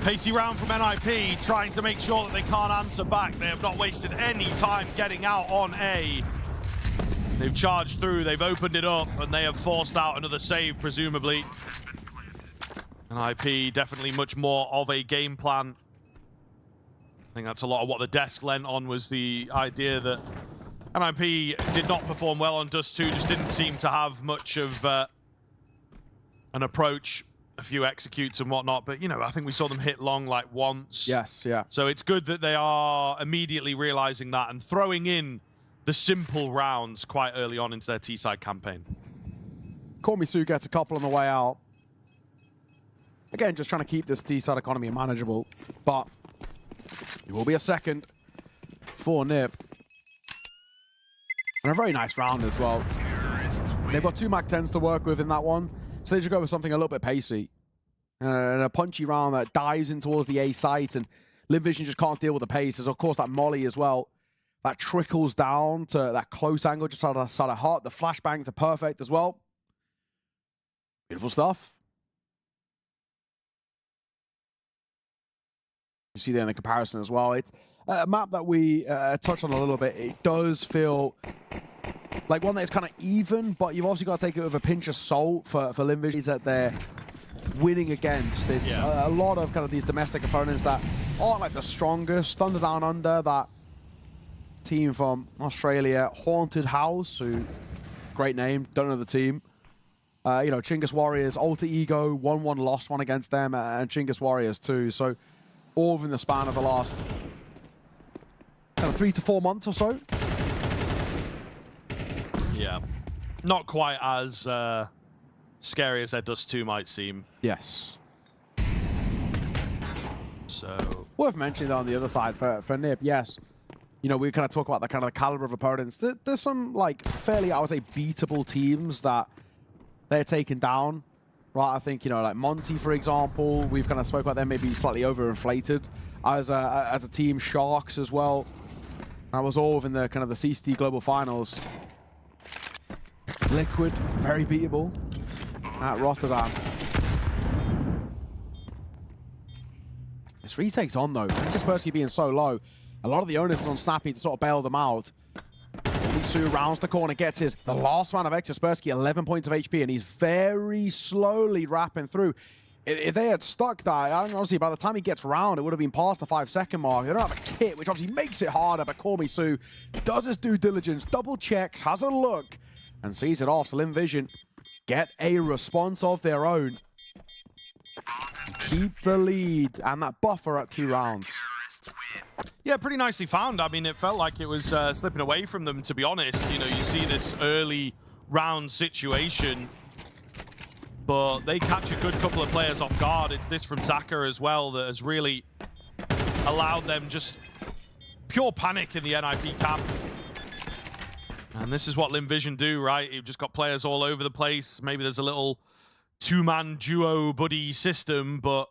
Pacey round from NIP, trying to make sure that they can't answer back. They have not wasted any time getting out on A. They've charged through, they've opened it up, and they have forced out another save, presumably. NIP definitely much more of a game plan. I think that's a lot of what the desk lent on, was the idea that NIP did not perform well on Dust 2, just didn't seem to have much of an approach, a few executes and whatnot, but, you know, I think we saw them hit long like once. Yes, yeah. So it's good that they are immediately realizing that and throwing in the simple rounds quite early on into their T-side campaign. MOUZ gets a couple on the way out. Again, just trying to keep this T-side economy manageable, but it will be a second for NIP. And a very nice round as well. They've got 2 Mac 10s to work with in that one, so they should go with something a little bit pacey. And a punchy round that dives in towards the A site, and Lynn Vision just can't deal with the pace. There's, of course, that molly as well. That trickles down to that close angle just out of heart. The flashbangs are perfect as well. Beautiful stuff. You see there in the comparison as well. It's a map that we touched on a little bit. It does feel like one that is kind of even, but you've also got to take it with a pinch of salt for Lynn Vision that they're winning against. It's a lot of kind of these domestic opponents that aren't like the strongest. Thunder Down Under, that team from Australia, Haunted House, who, great name, don't know the team. You know, Chingus Warriors, Alter Ego, 1-1 lost one against them, and Chingus Warriors too. So all within the span of the last kind of 3 to 4 months or so. Yeah, not quite as scary as their Dust 2 might seem. Yes. So worth mentioning though on the other side for NIP, yes. You know, we kind of talk about the kind of the caliber of opponents. There's some like fairly, I would say, beatable teams that they're taking down. Right, I think, you know, like Monty, for example, we've kind of spoke about them maybe slightly overinflated as a team. Sharks as well. That was all within the kind of the CCT Global Finals. Liquid, very beatable at Rotterdam. This retake's on though. Kaspersky being so low, a lot of the onus is on Snappy to sort of bail them out. MOUZ rounds the corner, gets his the last round of Kaspersky, 11 points of HP, and he's very slowly wrapping through. If they had stuck that, honestly, by the time he gets round, it would have been past the 5-second mark. They don't have a kit, which obviously makes it harder, but MOUZ does his due diligence, double checks, has a look, and sees it off. So Lynn Vision get a response of their own. Keep the lead and that buffer at 2 rounds. Yeah, pretty nicely found. I mean, it felt like it was slipping away from them, to be honest. You know, you see this early round situation, but they catch a good couple of players off guard. It's this from Zaka as well that has really allowed them just pure panic in the NIP camp. And this is what Lynn Vision do, right? You've just got players all over the place. Maybe there's a little 2-man duo buddy system, but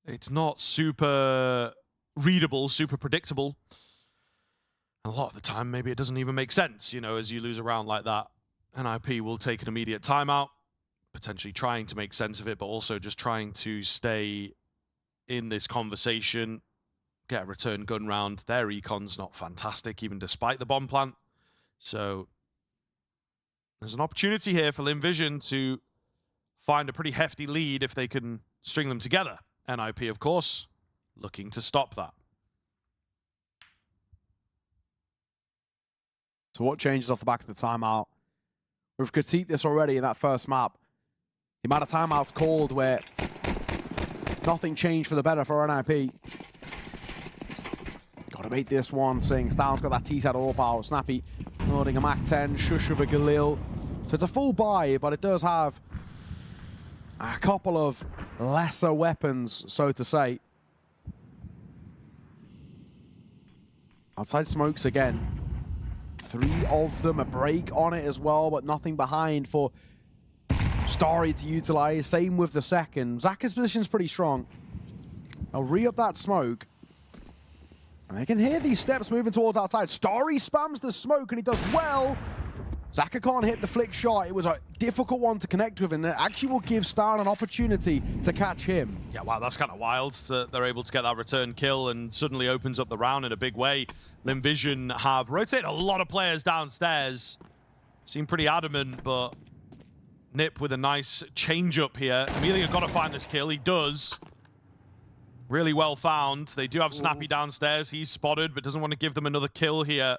it's not super readable, super predictable. And a lot of the time, maybe it doesn't even make sense, you know, as you lose a round like that. NIP will take an immediate timeout, potentially trying to make sense of it, but also just trying to stay in this conversation, get a return gun round. Their econ's not fantastic, even despite the bomb plant. So there's an opportunity here for Lynn Vision to find a pretty hefty lead if they can string them together. NIP, of course, looking to stop that. So what changes off the back of the timeout? We've critiqued this already in that first map. The amount of timeouts called where nothing changed for the better for NIP. Gotta make this one sing. Styles got that T-set all power. Snappy loading a Mac 10. Shush of a Galil. So it's a full buy, but it does have a couple of lesser weapons, so to say. Outside smokes again. 3 of them, a break on it as well, but nothing behind for Starry to utilize. Same with the second. Zaka's position is pretty strong. I'll re-up that smoke. And they can hear these steps moving towards outside. Starry spams the smoke and he does well. Zaka can't hit the flick shot. It was a difficult one to connect with, and it actually will give Star an opportunity to catch him. Yeah, wow, that's kind of wild that they're able to get that return kill and suddenly opens up the round in a big way. Vision have rotated a lot of players downstairs. Seem pretty adamant, but Nip with a nice change up here. Amelia got to find this kill. He does. Really well found. They do have Snappy downstairs. He's spotted, but doesn't want to give them another kill here.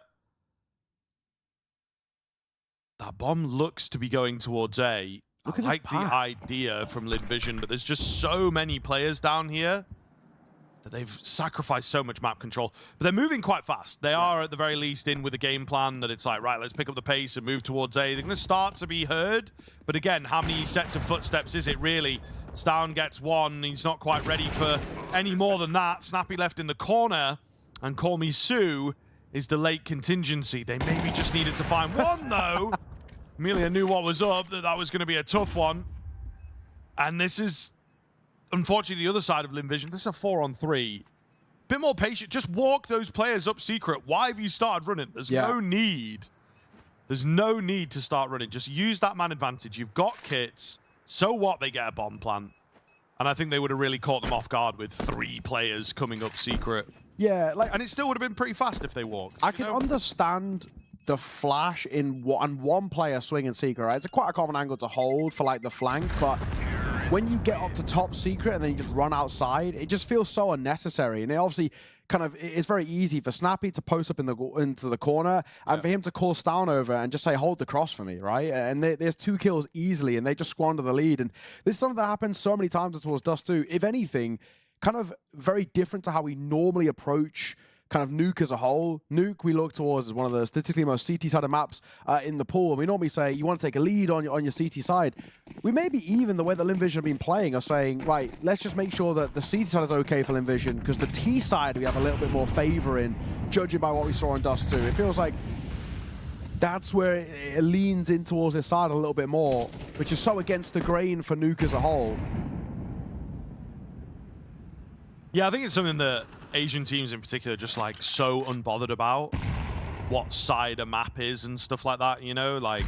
That bomb looks to be going towards A. I like the idea from Vision, but there's just so many players down here that they've sacrificed so much map control. But they're moving quite fast. They are at the very least in with a game plan that it's like, right, let's pick up the pace and move towards A. They're going to start to be heard. But again, how many sets of footsteps is it really? Stown gets one. He's not quite ready for any more than that. Snappy left in the corner. And Call Me Sue is the late contingency. They maybe just needed to find one, though. Amelia knew what was up, that was going to be a tough one. And this is, unfortunately, the other side of Vision. This is a 4-on-3. Bit more patient. Just walk those players up secret. Why have you started running? There's no need. There's no need to start running. Just use that man advantage. You've got kits. So what? They get a bomb plant. And I think they would have really caught them off guard with 3 players coming up secret. Yeah, and it still would have been pretty fast if they walked. I can understand the flash in one player swinging secret, right? It's quite a common angle to hold for like the flank, but when you get up to top secret and then you just run outside, it just feels so unnecessary. And it obviously kind of, it's very easy for Snappy to post up into the corner and for him to call Stown over and just say, hold the cross for me, right? And there's 2 kills easily and they just squander the lead. And this is something that happens so many times towards Dust 2. If anything, kind of very different to how we normally approach kind of Nuke as a whole. Nuke we look towards as one of the statistically most CT-sided maps in the pool. And we normally say you want to take a lead on your CT side. We maybe even the way that Vision have been playing are saying, right, let's just make sure that the CT side is okay for Vision because the T side we have a little bit more favor in, judging by what we saw in Dust 2. It feels like that's where it leans in towards this side a little bit more, which is so against the grain for Nuke as a whole. Yeah, I think it's something that Asian teams in particular just like so unbothered about what side a map is and stuff like that, you know? Like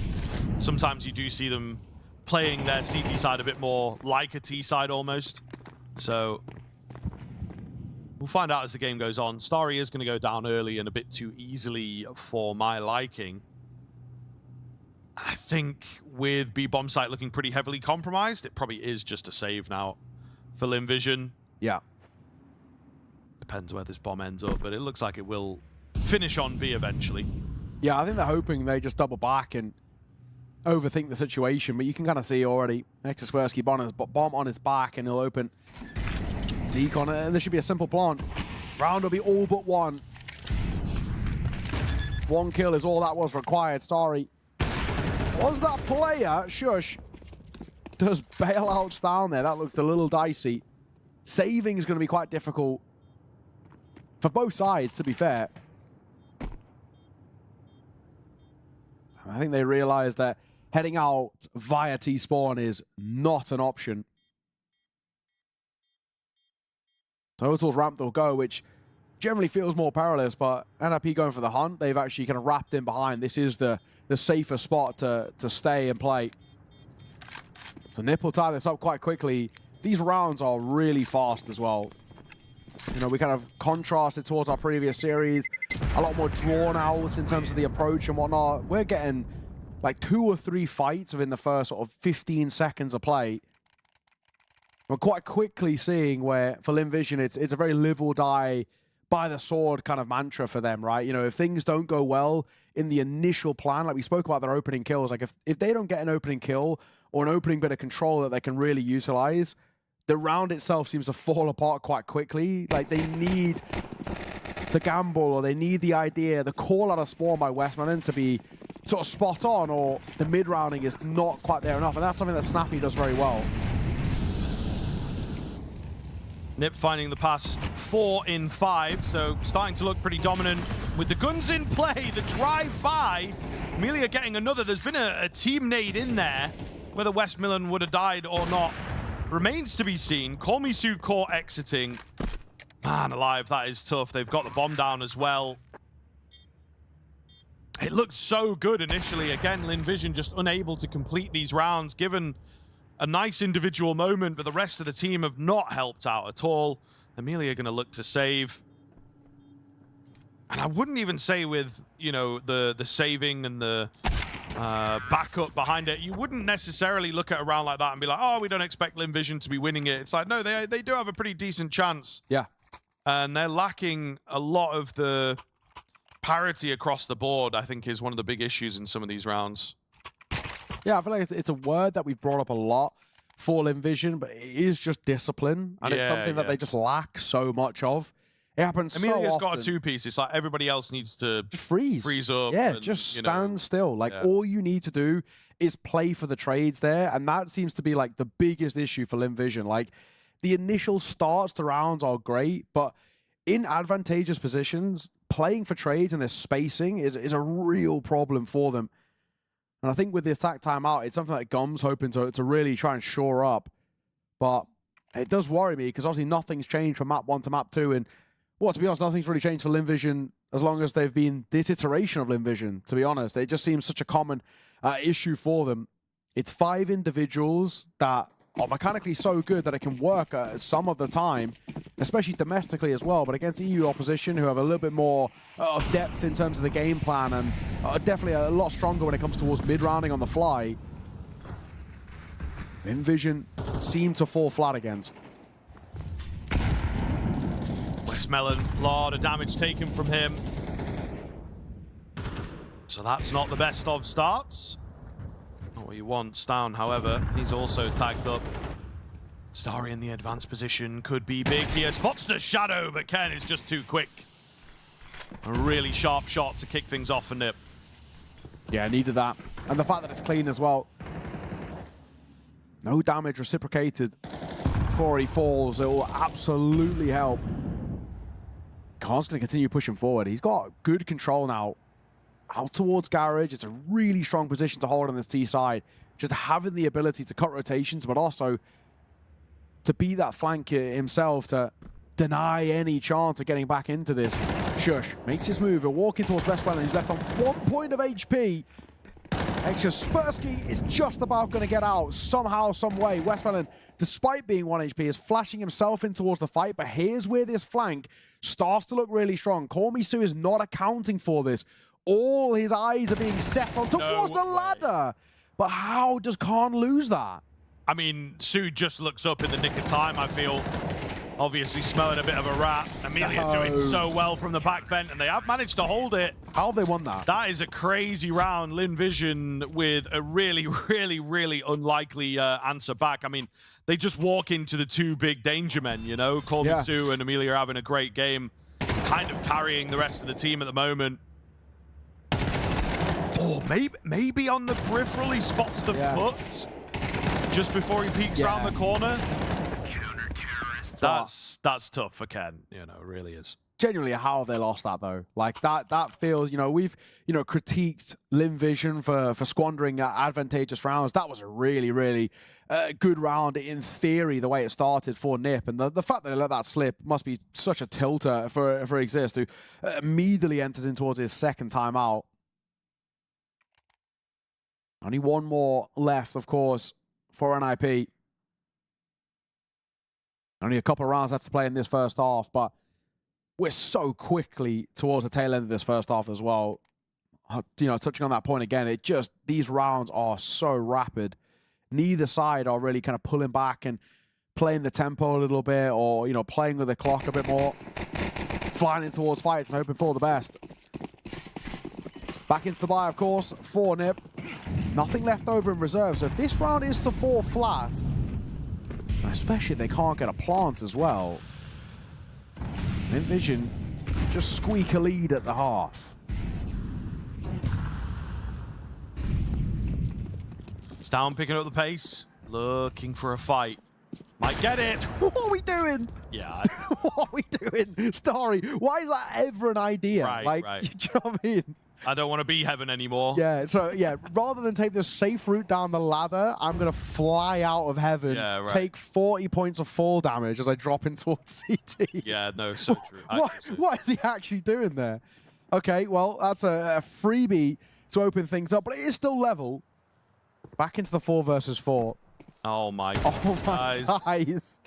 sometimes you do see them playing their CT side a bit more like a T side almost. So we'll find out as the game goes on. Starry is going to go down early and a bit too easily for my liking. I think with B-Bomb site looking pretty heavily compromised, it probably is just a save now for Vision. Yeah. Depends where this bomb ends up, but it looks like it will finish on B eventually. Yeah, I think they're hoping they just double back and overthink the situation, but you can kind of see already Exaspersky bomb on his back and he'll open Deke on it, and this should be a simple plant. Round will be all but 1. 1 kill is all that was required. Starry. Was that player? Shush. Does bailouts down there. That looked a little dicey. Saving is going to be quite difficult for both sides, to be fair. I think they realize that heading out via T-spawn is not an option. Total's ramp will go, which generally feels more perilous, but NRP going for the hunt, they've actually kind of wrapped in behind. This is the safer spot to stay and play. So Nip will tie this up quite quickly. These rounds are really fast as well. You know, we kind of contrasted towards our previous series, a lot more drawn out in terms of the approach and whatnot. We're getting like 2 or 3 fights within the first sort of 15 seconds of play. We're quite quickly seeing where, for Vision, it's a very live or die by the sword kind of mantra for them, right? You know, if things don't go well in the initial plan, like we spoke about their opening kills, like if they don't get an opening kill or an opening bit of control that they can really utilize, the round itself seems to fall apart quite quickly. Like they need the gamble or they need the idea, the call out of spawn by Westmoreland to be sort of spot on, or the mid-rounding is not quite there enough, and that's something that Snappy does very well. Nip finding the past 4 in 5, so starting to look pretty dominant with the guns in play, the drive-by. Amelia getting another. There's been a team nade in there. Whether Westmillan would have died or not remains to be seen. Call Me Sue Court exiting. Man alive, that is tough. They've got the bomb down as well. It looked so good initially. Again, Lynn Vision just unable to complete these rounds, given a nice individual moment, but the rest of the team have not helped out at all. Amelia going to look to save. And I wouldn't even say with, you know, the saving and the backup behind it, you wouldn't necessarily look at a round like that and be like, oh, we don't expect Lynn Vision to be winning it. It's like, no, they do have a pretty decent chance. Yeah. And they're lacking a lot of the parity across the board, I think, is one of the big issues in some of these rounds. Yeah, I feel like it's a word that we've brought up a lot for Lynn Vision, but it is just discipline, and it's something that they just lack so much of. It happens so often. Amelia's got a two-piece. It's like everybody else needs to just freeze up. Yeah, and, just stand still. Like, all you need to do is play for the trades there, and that seems to be like the biggest issue for Lynn Vision. Like, the initial starts to rounds are great, but in advantageous positions, playing for trades and their spacing is a real problem for them. And I think with this attack timeout, it's something that Gum's hoping to really try and shore up. But it does worry me, because obviously nothing's changed from map 1 to map 2. And, well, to be honest, nothing's really changed for Lynn Vision as long as they've been this iteration of Lynn Vision, to be honest. It just seems such a common issue for them. It's 5 individuals that are mechanically so good that it can work some of the time, especially domestically as well, but against EU opposition who have a little bit more of depth in terms of the game plan and are definitely a lot stronger when it comes towards mid-rounding on the fly. Lynn Vision seem to fall flat against. Westmillan, a lot of damage taken from him. So that's not the best of starts. Not what you want. Stown, however, he's also tagged up. Starry in the advanced position could be big here. Spots the shadow, but Ken is just too quick. A really sharp shot to kick things off for Nip. Yeah, needed that. And the fact that it's clean as well. No damage reciprocated before he falls. It will absolutely help. Khan's going to continue pushing forward. He's got good control now. Out towards Garage. It's a really strong position to hold on this T side. Just having the ability to cut rotations, but also to be that flank himself, to deny any chance of getting back into this. Shush makes his move. He'll walk in towards Westmillan. He's left on 1 point of HP. Kaspersky is just about going to get out somehow, some way. Westmillan, despite being 1 HP, is flashing himself in towards the fight, but here's where this flank starts to look really strong. Call Me Sue is not accounting for this. All his eyes are being set on towards the ladder. But how does Khan lose that? I mean, Sue just looks up in the nick of time, I feel. Obviously smelling a bit of a rat. Amelia doing so well from the back vent, and they have managed to hold it. How have they won that? That is a crazy round. Lynn Vision with a really, really, really unlikely answer back. I mean, they just walk into the 2 big danger men, you know? Call Me Sue and Amelia are having a great game, kind of carrying the rest of the team at the moment. Oh, maybe on the peripheral he spots the foot just before he peeks around the corner. That's tough for Ken, you know, it really is. Genuinely, how have they lost that though? Like that feels, you know, we've, you know, critiqued Lynn Vision for squandering advantageous rounds. That was a really, really good round in theory, the way it started for Nip, and the fact that they let that slip must be such a tilter for Exist, who immediately enters in towards his second time out. Only 1 more left, of course, for NIP. Only a couple of rounds left to play in this first half, but we're so quickly towards the tail end of this first half as well. You know, touching on that point again, these rounds are so rapid. Neither side are really kind of pulling back and playing the tempo a little bit, or, you know, playing with the clock a bit more. Flying in towards fights and hoping for the best. Back into the buy, of course, for Nip. Nothing left over in reserve, so if this round is to fall flat, especially if they can't get a plant as well, Lynn Vision just squeak a lead at the half. Down, picking up the pace, looking for a fight. Might get it. What are we doing? Yeah. What are we doing? Starry, why is that ever an idea? Right, like, right. do you know what I mean? I don't want to be heaven anymore. Yeah, so yeah, rather than take the safe route down the ladder, I'm going to fly out of heaven, take 40 points of fall damage as I drop in towards CT. Yeah, no, so true. What is he actually doing there? Okay, well, that's a freebie to open things up, but it is still level. Back into the 4 versus 4. Oh my guys.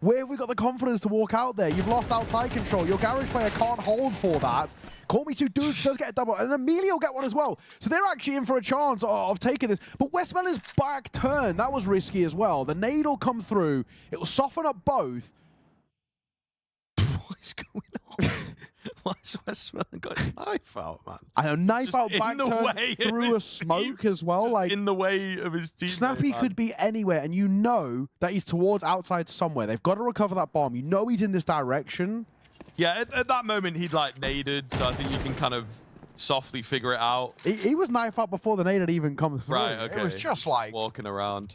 Where have we got the confidence to walk out there? You've lost outside control. Your garage player can't hold for that. Call Me 2 does get a double, and Amelia will get one as well. So they're actually in for a chance of taking this. But Westmelon's back turn, that was risky as well. The nade will come through. It will soften up both. What is going on? Why has Westmelon got his knife out, man? I know, knife Just out in back the turn way through a smoke as well. Just like in the way of his team. Snappy could be anywhere, and you know that he's towards outside somewhere. They've got to recover that bomb. You know he's in this direction. Yeah, at that moment, he'd like naded, so I think you can kind of softly figure it out. He was knife out before the nade had even come through. Right, okay. It was just like walking around,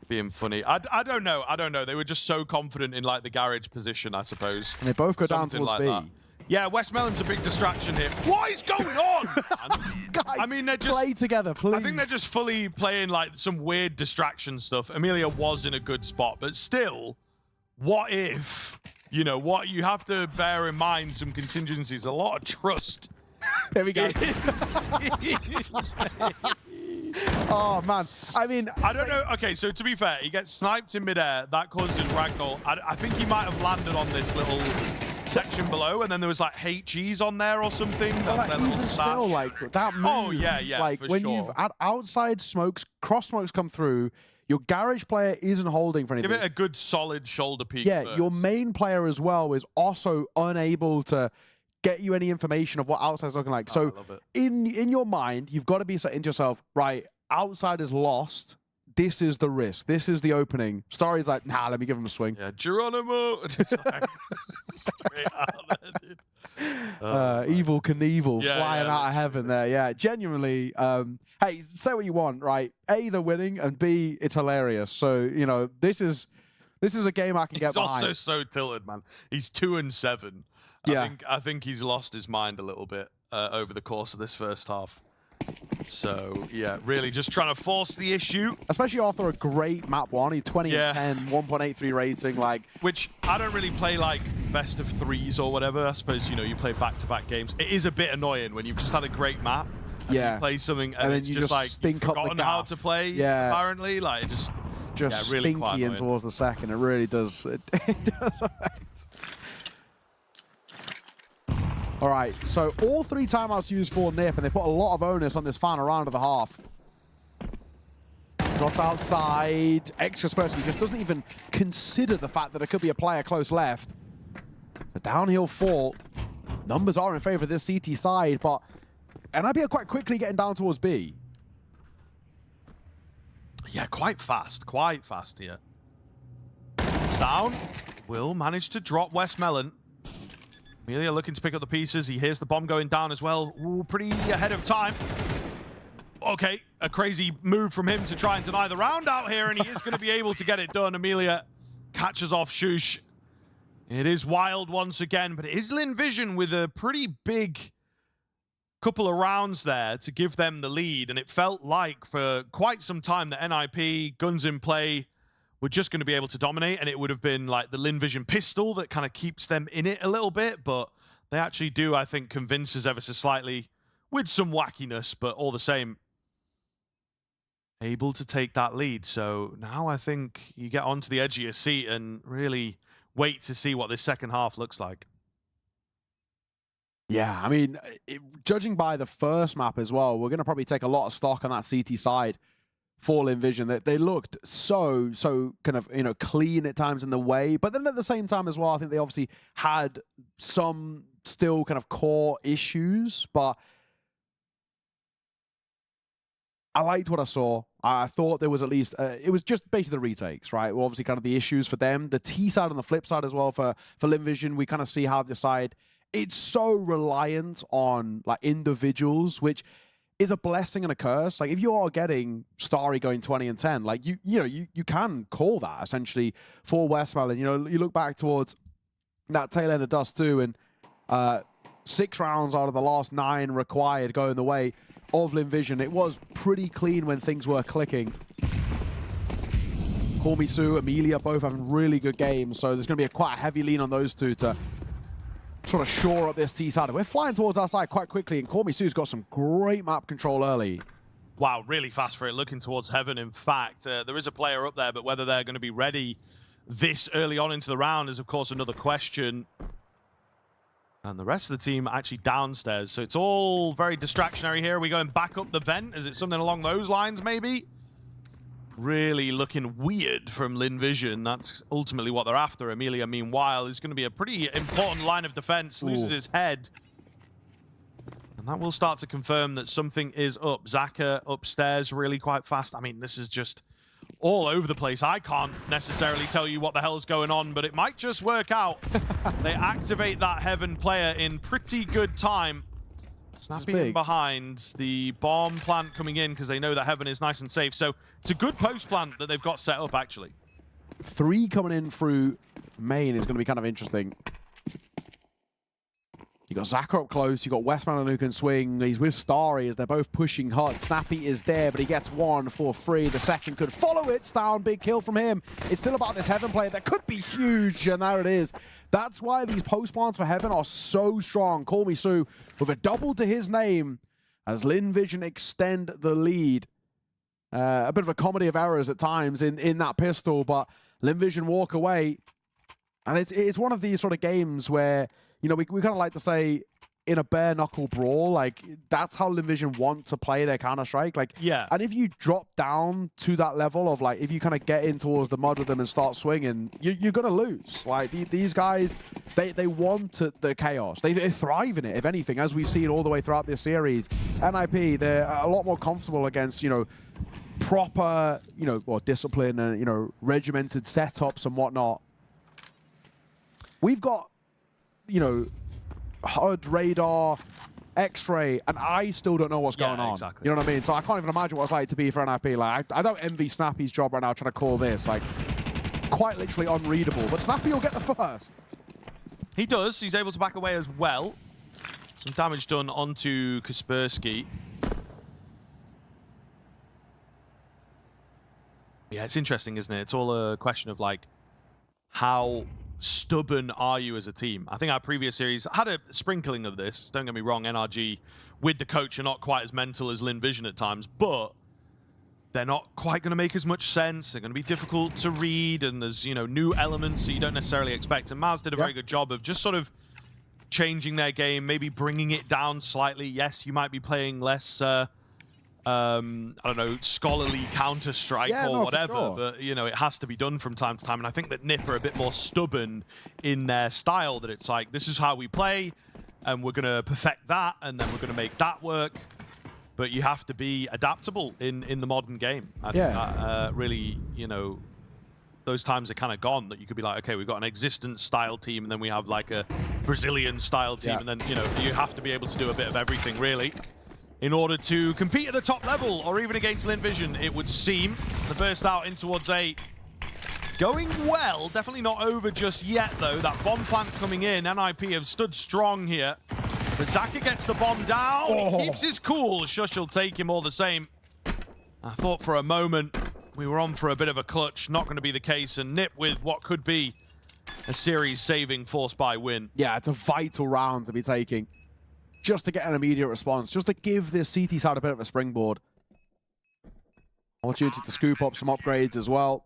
being funny. I don't know. I don't know. They were just so confident in like the garage position, I suppose. And they both go down Something towards like B. that. Yeah, Westmelon's a big distraction here. What is going on? Guys, I mean, they're just play together, please. I think they're just fully playing like some weird distraction stuff. Amelia was in a good spot, but still, what if? You know, what you have to bear in mind some contingencies, a lot of trust. There we go. Oh, man. I mean, I don't know. Okay, so to be fair, he gets sniped in midair. That causes his ragdoll. I think he might have landed on this little section below, and then there was like HEs on there or something. Well, like, even still, like that move. Oh, yeah, like for when sure. you've had outside smokes, cross smokes come through, your garage player isn't holding for anything. Give it a good solid shoulder peek. Yeah, first. your main player as well is also unable to get you any information of what outside's looking like. So in your mind, you've got to be saying to yourself, right, outside is lost. This is the risk. This is the opening. Starry's like, nah, let me give him a swing. Yeah, Geronimo. Just like, straight out there, dude. Evil Knievel flying out of heaven there. Yeah, genuinely. Hey, say what you want, right? A, they're winning, and B, it's hilarious. So, you know, this is a game I can get behind. He's also so tilted, man. He's 2-7. Yeah. I think he's lost his mind a little bit over the course of this first half. So, yeah, really just trying to force the issue. Especially after a great map one. He's 20 and 10, 1.83 rating. Like, which I don't really play like best of threes or whatever. I suppose, you know, you play back-to-back games. It is a bit annoying when you've just had a great map and you play something and it's then you just like stink up the forgotten how gaff. to play, apparently. Like, it just really stinky in towards the second. It really does. It does affect. All right, so all 3 timeouts used for Nip, and they put a lot of onus on this final round of the half. Not outside. Extra Spursky just doesn't even consider the fact that there could be a player close left. The downhill fall. Numbers are in favor of this CT side, but MIBR quite quickly getting down towards B. Yeah, quite fast here. It's down. Will manage to drop Westmelon. Amelia looking to pick up the pieces. He hears the bomb going down as well. Ooh, pretty ahead of time. Okay, a crazy move from him to try and deny the round out here, and he is going to be able to get it done. Amelia catches off Shush. It is wild once again, but it is Lynn Vision with a pretty big couple of rounds there to give them the lead, and it felt like for quite some time that NIP, guns in play, were just going to be able to dominate, and it would have been like the Lynn Vision pistol that kind of keeps them in it a little bit, but they actually do, I think, convince us ever so slightly with some wackiness, but all the same, able to take that lead. So now I think you get onto the edge of your seat and really wait to see what this second half looks like. Yeah, I mean, judging by the first map as well, we're going to probably take a lot of stock on that CT side for Lynn Vision. That they looked so kind of, you know, clean at times in the way, but then at the same time as well, I think they obviously had some still kind of core issues, but I liked what I saw. I thought there was at least, it was just basically the retakes, right? Well, obviously kind of the issues for them. The T side and the flip side as well for Lynn Vision, we kind of see how this side, it's so reliant on like individuals, which is a blessing and a curse. Like, if you are getting Starry going 20 and 10, like, you can call that, essentially, for Westmelon. You know, you look back towards that tail end of Dust 2, and 6 rounds out of the last 9 required going the way of Linvision. It was pretty clean when things were clicking. Call Me Sue, Amelia, both having really good games, so there's going to be quite a heavy lean on those two to try to shore up this T side. We're flying towards our side quite quickly, and Call Me Sue's got some great map control early. Wow, really fast for it, looking towards Heaven. In fact, there is a player up there, but whether they're going to be ready this early on into the round is, of course, another question. And the rest of the team actually downstairs, so it's all very distractionary here. Are we going back up the vent? Is it something along those lines, maybe? Really looking weird from Linvision. That's ultimately what they're after. Amelia, meanwhile, is going to be a pretty important line of defense. Loses his head. And that will start to confirm that something is up. Zaka upstairs really quite fast. I mean, this is just all over the place. I can't necessarily tell you what the hell's going on, but it might just work out. They activate that Heaven player in pretty good time. Snappy in behind, the bomb plant coming in because they know that Heaven is nice and safe. So it's a good post plant that they've got set up, actually. 3 coming in through main is going to be kind of interesting. You got Zaka up close, you got Westman who can swing. He's with Starry as they're both pushing hard. Snappy is there, but he gets 1 for free. The second could follow it down. Big kill from him. It's still about this Heaven player that could be huge, and there it is. That's why these post plants for Heaven are so strong. Call Me Sue with a double to his name as Linvision extend the lead. A bit of a comedy of errors at times in that pistol, but Linvision walk away. And it's one of these sort of games where, you know, we kind of like to say in a bare knuckle brawl, like that's how Linvision want to play their Counter-Strike. Like, yeah. And if you drop down to that level of like, if you kind of get in towards the mud with them and start swinging, you're going to lose. Like these guys, they want the chaos. They thrive in it, if anything, as we've seen all the way throughout this series. NIP, they're a lot more comfortable against, you know, proper, you know, well, discipline and, you know, regimented setups and whatnot. We've got, you know, HUD, radar, X-ray, and I still don't know what's going on. Exactly. You know what I mean? So I can't even imagine what it's like to be for NIP. Like, I don't envy Snappy's job right now trying to call this. Like, quite literally unreadable. But Snappy will get the first. He does. He's able to back away as well. Some damage done onto Kaspersky. Yeah, it's interesting, isn't it? It's all a question of, like, how stubborn are you as a team? I think our previous series had a sprinkling of this. Don't get me wrong, NRG with the coach are not quite as mental as Linvision at times, but they're not quite going to make as much sense. They're going to be difficult to read, and there's, you know, new elements that you don't necessarily expect. And MOUZ did a very good job of just sort of changing their game, maybe bringing it down slightly. Yes, you might be playing less I don't know, scholarly Counter-Strike or whatever, but, you know, it has to be done from time to time. And I think that NIP are a bit more stubborn in their style, that it's like, this is how we play, and we're going to perfect that, and then we're going to make that work. But you have to be adaptable in the modern game. I think that really, you know, those times are kind of gone, that you could be like, okay, we've got an existence style team, and then we have like a Brazilian style team, and then, you know, you have to be able to do a bit of everything, really, in order to compete at the top level, or even against Linvision, it would seem. The first out in towards A. Going well, definitely not over just yet, though. That bomb plant coming in, NIP have stood strong here. But Zaka gets the bomb down, he keeps his cool. Shush will take him all the same. I thought for a moment we were on for a bit of a clutch, not going to be the case, and NIP with what could be a series-saving force buy win. Yeah, it's a vital round to be taking, just to get an immediate response, just to give this CT side a bit of a springboard. Opportunity to scoop up some upgrades as well.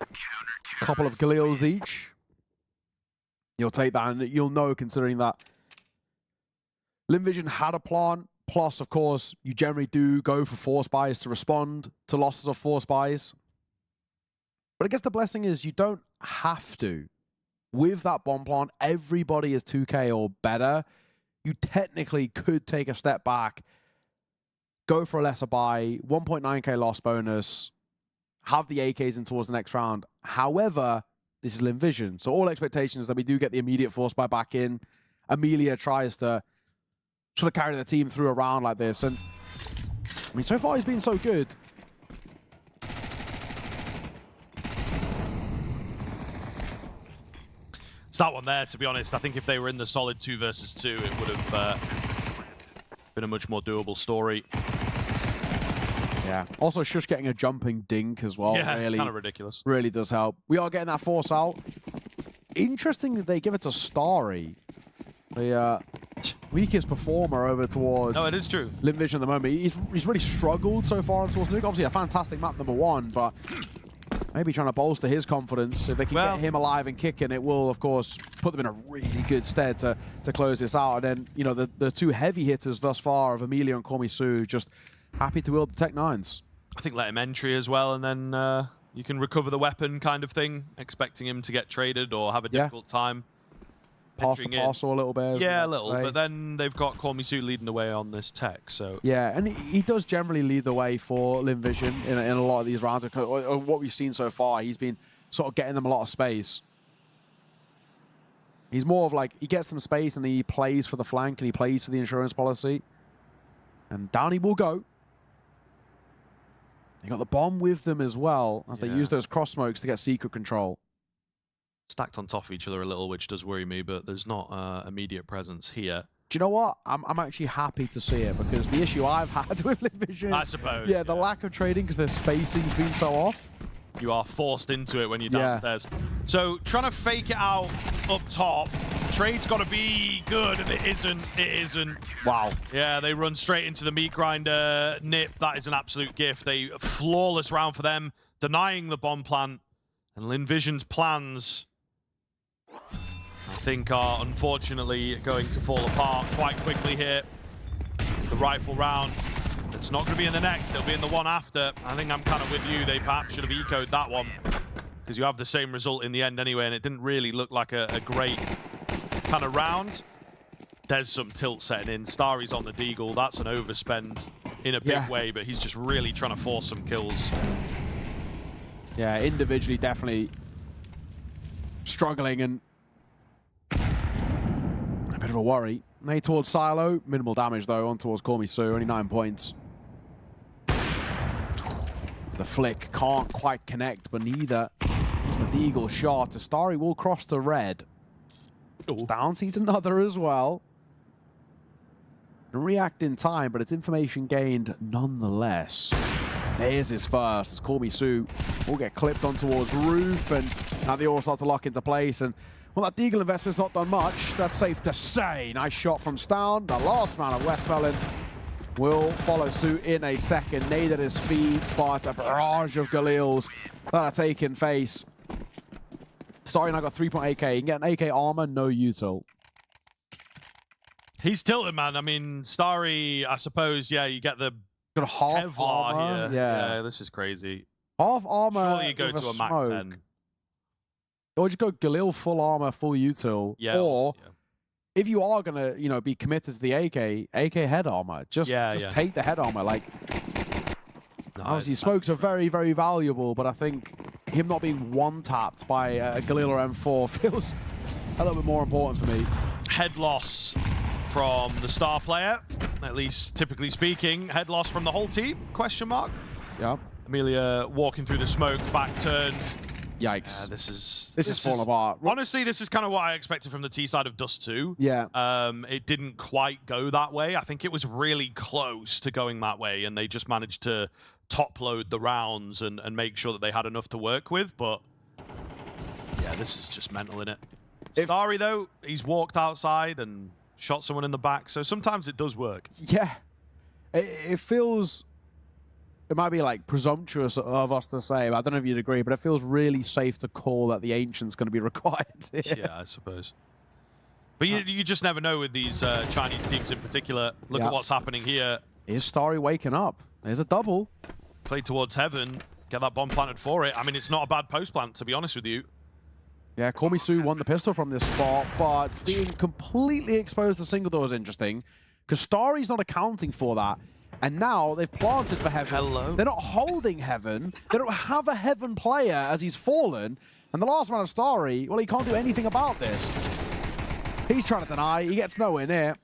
A couple of Galils each. You'll take that, and you'll know, considering that Linvision had a plan. Plus, of course, you generally do go for force buys to respond to losses of force buys. But I guess the blessing is you don't have to. With that bomb plant, everybody is 2K or better. You technically could take a step back, go for a lesser buy, 1.9K loss bonus, have the AKs in towards the next round. However, this is Linvision, so all expectations that we do get the immediate force buy back in. Amelia tries to sort of carry the team through a round like this, and I mean, so far he's been so good. It's that one there, to be honest. I think if they were in the solid 2 versus 2, it would have been a much more doable story. Yeah. Also, Shush getting a jumping dink as well. Yeah, really, kind of ridiculous. Really does help. We are getting that force out. Interesting that they give it to Starry, the weakest performer over towards... No, it is true. Lynn Vision at the moment. He's really struggled so far towards Nuke. Obviously, a fantastic map, number 1, but maybe trying to bolster his confidence. If they can get him alive and kicking, it will, of course, put them in a really good stead to close this out. And then, you know, the 2 heavy hitters thus far of Amelia and KomiSu just happy to wield the Tech 9s. I think let him entry as well, and then you can recover the weapon kind of thing, expecting him to get traded or have a difficult time. Pass the parcel a little bit. Yeah, a little, but then they've got KomiSu leading the way on this tech, so... Yeah, and he does generally lead the way for Lynn Vision in a lot of these rounds. What we've seen so far, he's been sort of getting them a lot of space. He's more of like, he gets them space and he plays for the flank and he plays for the insurance policy. And down he will go. They got the bomb with them as well, as they use those cross smokes to get secret control. Stacked on top of each other a little, which does worry me, but there's not immediate presence here. Do you know what? I'm actually happy to see it, because the issue I've had with Lynn Vision, I suppose, the lack of trading, because their spacing's been so off. You are forced into it when you're downstairs. So trying to fake it out up top. Trade's got to be good, and it isn't. It isn't. Wow. Yeah, they run straight into the meat grinder. Nip, that is an absolute gift. A flawless round for them, denying the bomb plant. And Lynn Vision's plans, I think, are unfortunately going to fall apart quite quickly here. The rifle round. It's not going to be in the next, it'll be in the one after. I think I'm kind of with you. They perhaps should have ecoed that one, because you have the same result in the end anyway, and it didn't really look like a great kind of round. There's some tilt setting in. Starry's on the deagle. That's an overspend in a big way, but he's just really trying to force some kills. Yeah, individually definitely struggling and a bit of a worry. Nade towards Silo, minimal damage though, on towards KomiSu, only 9 points. The flick can't quite connect, but neither is the deagle shot. Starry will cross to red. Down sees another as well. React in time, but it's information gained nonetheless. There's his first, as KomiSu will get clipped on towards roof, and now they all start to lock into place. And well, that deagle investment's not done much, that's safe to say. Nice shot from Stown. The last man of Westmelon will follow suit in a second. Nade at his feet, but a barrage of Galils that are taking face. Sorry, I got 3-point AK. You can get an AK armor, no util. He's tilted, man. I mean, Starry, I suppose, yeah, you get the got half Kevlar armor. here. Yeah, this is crazy. Half armor. Surely you go to a Mac 10. Or just go Galil full armor, full util. Yeah. Or if you are gonna, be committed to the AK head armor, just take the head armor. Like, obviously, smokes are very, very valuable, but I think him not being one-tapped by a Galil or M4 feels a little bit more important for me. Head loss from the star player, at least typically speaking. Head loss from the whole team, question mark. Yeah. Amelia walking through the smoke, back turned. Yikes. This is falling apart. Honestly, this is kind of what I expected from the T side of Dust 2. Yeah. It didn't quite go that way. I think it was really close to going that way, and they just managed to top load the rounds and make sure that they had enough to work with. But yeah, this is just mental, innit? Starry, though, he's walked outside and shot someone in the back, so sometimes it does work. Yeah. It feels... It might be like presumptuous of us to say, but I don't know if you'd agree, but it feels really safe to call that the Ancient's going to be required. Yeah, I suppose. But you just never know with these Chinese teams in particular. Look at what's happening here. Is Starry waking up? There's a double. Play towards heaven. Get that bomb planted for it. I mean, it's not a bad post plant, to be honest with you. Yeah, KomiSu won the pistol from this spot, but being completely exposed to single door is interesting, because Starry's not accounting for that. And now they've planted for Heaven. Hello. They're not holding Heaven. They don't have a Heaven player as he's fallen. And the last man of Starry, well, he can't do anything about this. He's trying to deny. He gets nowhere near.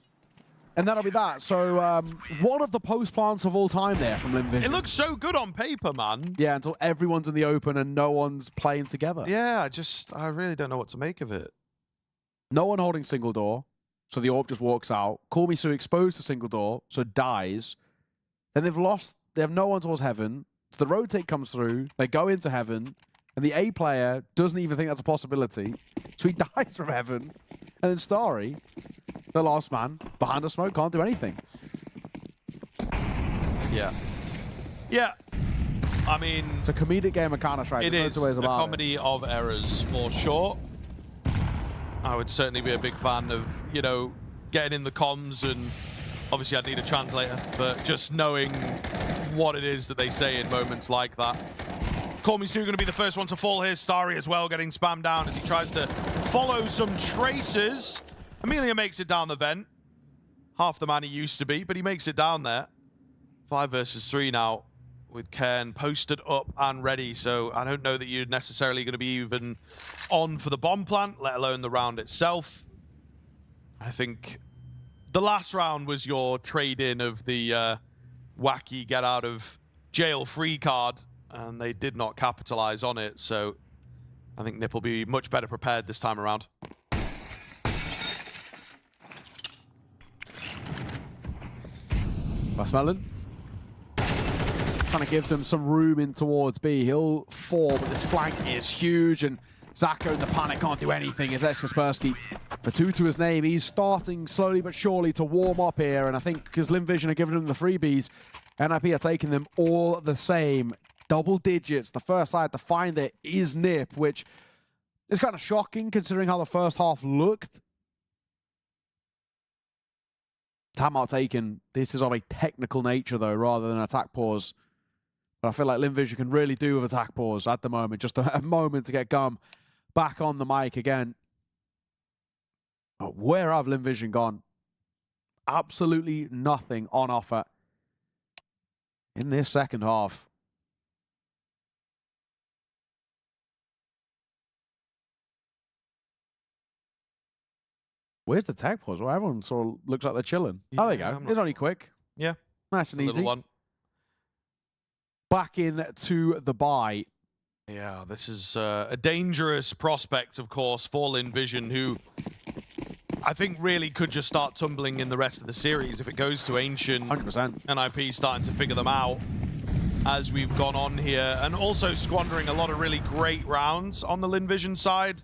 And that'll be that. So one of the post plants of all time there from Lynn Vision. It looks so good on paper, man. Yeah, until everyone's in the open and no one's playing together. Yeah, I really don't know what to make of it. No one holding single door, so the AWP just walks out. Call Me Sue exposed to single door, so dies. Then they have no one towards heaven. So the rotate comes through, they go into heaven, and the A player doesn't even think that's a possibility. So he dies from heaven. And then Starry, the last man, behind a smoke, can't do anything. Yeah. Yeah. I mean... It's a comedic game of Counter-Strike. It is a comedy of errors, for sure. I would certainly be a big fan of, you know, getting in the comms, and obviously I'd need a translator, but just knowing what it is that they say in moments like that. Call Me Sue going to be the first one to fall here. Starry as well getting spammed down as he tries to follow some traces. Amelia makes it down the vent. Half the man he used to be, but he makes it down there. 5 versus 3 now with Cairn posted up and ready. So I don't know that you're necessarily going to be even on for the bomb plant, let alone the round itself. I think the last round was your trade-in of the wacky get out of jail free card, and they did not capitalize on it. So I think Nip will be much better prepared this time around. Westmelon trying to give them some room in towards B. He'll fall, but this flank is huge, and Zako in the panic can't do anything. It's Kaspersky for 2 to his name. He's starting slowly but surely to warm up here, and I think because Lynn Vision are giving him the freebies, NIP are taking them all the same. Double digits. The first side to find it is Nip, which is kind of shocking considering how the first half looked. Timeout taken. This is of a technical nature, though, rather than attack pause. But I feel like Lynn Vision can really do with attack pause at the moment. Just a moment to get Gum back on the mic again. But where have Lynn Vision gone? Absolutely nothing on offer in this second half. Where's the tag pause? Well, everyone sort of looks like they're chilling. Yeah, oh, there you go. It's only quick. Yeah. Nice and easy. Little one. Back in to the bye. Yeah, this is a dangerous prospect, of course, for Lynn Vision, who I think really could just start tumbling in the rest of the series if it goes to Ancient. 100%. NIP starting to figure them out as we've gone on here, and also squandering a lot of really great rounds on the Lynn Vision side.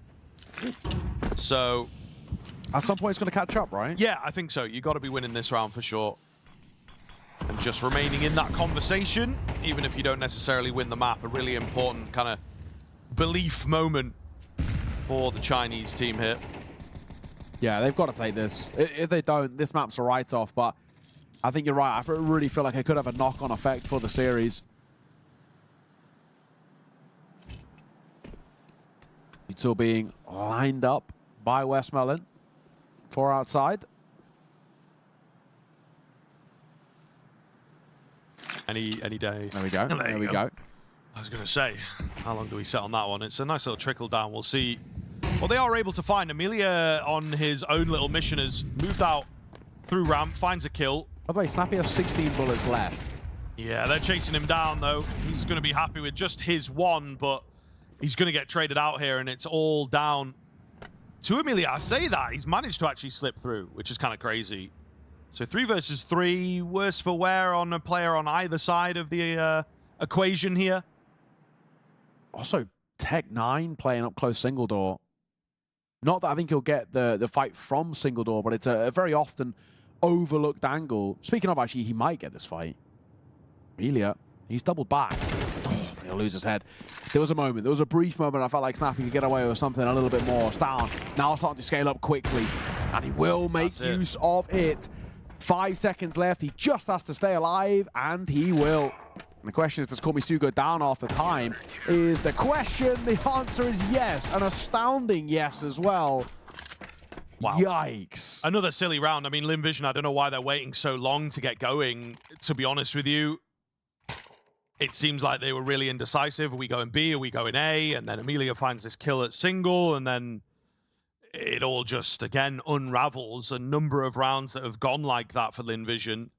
So at some point it's going to catch up, right? Yeah, I think so. You got to be winning this round for sure. And just remaining in that conversation, even if you don't necessarily win the map, a really important kind of belief moment for the Chinese team here. Yeah, they've got to take this. If they don't, this map's a write-off, but I think you're right. I really feel like it could have a knock-on effect for the series. Still being lined up by Westmelon for outside. Any day. There we go. There we go. I was going to say, how long do we set on that one? It's a nice little trickle down. We'll see. Well, they are able to find Amelia on his own little mission, has moved out through ramp, finds a kill. By the way, Snappy has 16 bullets left. Yeah, they're chasing him down, though. He's going to be happy with just his one, but he's going to get traded out here, and it's all down to Amelia. I say that. He's managed to actually slip through, which is kind of crazy. So 3 versus 3, worse for wear on a player on either side of the equation here. Also, Tech9 playing up close single door. Not that I think he'll get the fight from single door, but it's a very often overlooked angle. Speaking of, actually, he might get this fight. Amelia, he's doubled back. Oh, he'll lose his head. There was a moment, there was a brief moment I felt like Snappy could get away with something a little bit more. It's down, now starting to scale up quickly, and he will make use of it. 5 seconds left, he just has to stay alive, and he will. And the question is, does Call Me Sue go down after time? Is the question. The answer is yes, an astounding yes as well. Wow. Yikes. Another silly round. I mean, Lynn Vision, I don't know why they're waiting so long to get going, to be honest with you. It seems like they were really indecisive. Are we going B? Are we going A? And then Amelia finds this kill at single, and then it all just, again, unravels. A number of rounds that have gone like that for Lynn Vision.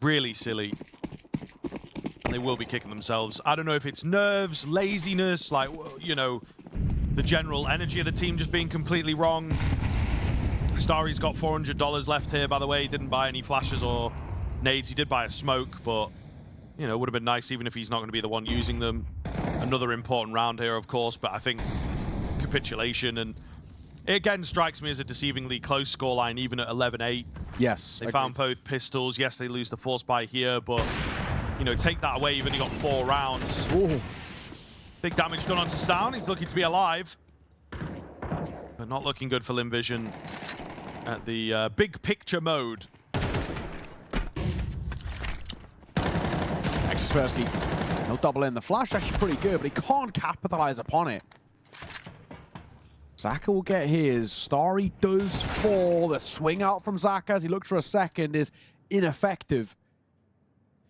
Really silly. And they will be kicking themselves. I don't know if it's nerves, laziness, like, you know, the general energy of the team just being completely wrong. Starry's got $400 left here, by the way. He didn't buy any flashes or nades. He did buy a smoke, but, you know, it would have been nice even if he's not going to be the one using them. Another important round here, of course, but I think capitulation, and it again strikes me as a deceivingly close scoreline, even at 11-8. Yes. They found both pistols. Yes, they lose the force buy here, but, you know, take that away, you've only got 4 rounds. Ooh. Big damage done onto Stown. He's lucky to be alive, but not looking good for Lynn Vision at the big picture mode. Kaspersky, he'll double in. The flash actually pretty good, but he can't capitalize upon it. Zaka will get his. Starry does fall. The swing out from Zaka as he looked for a second is ineffective.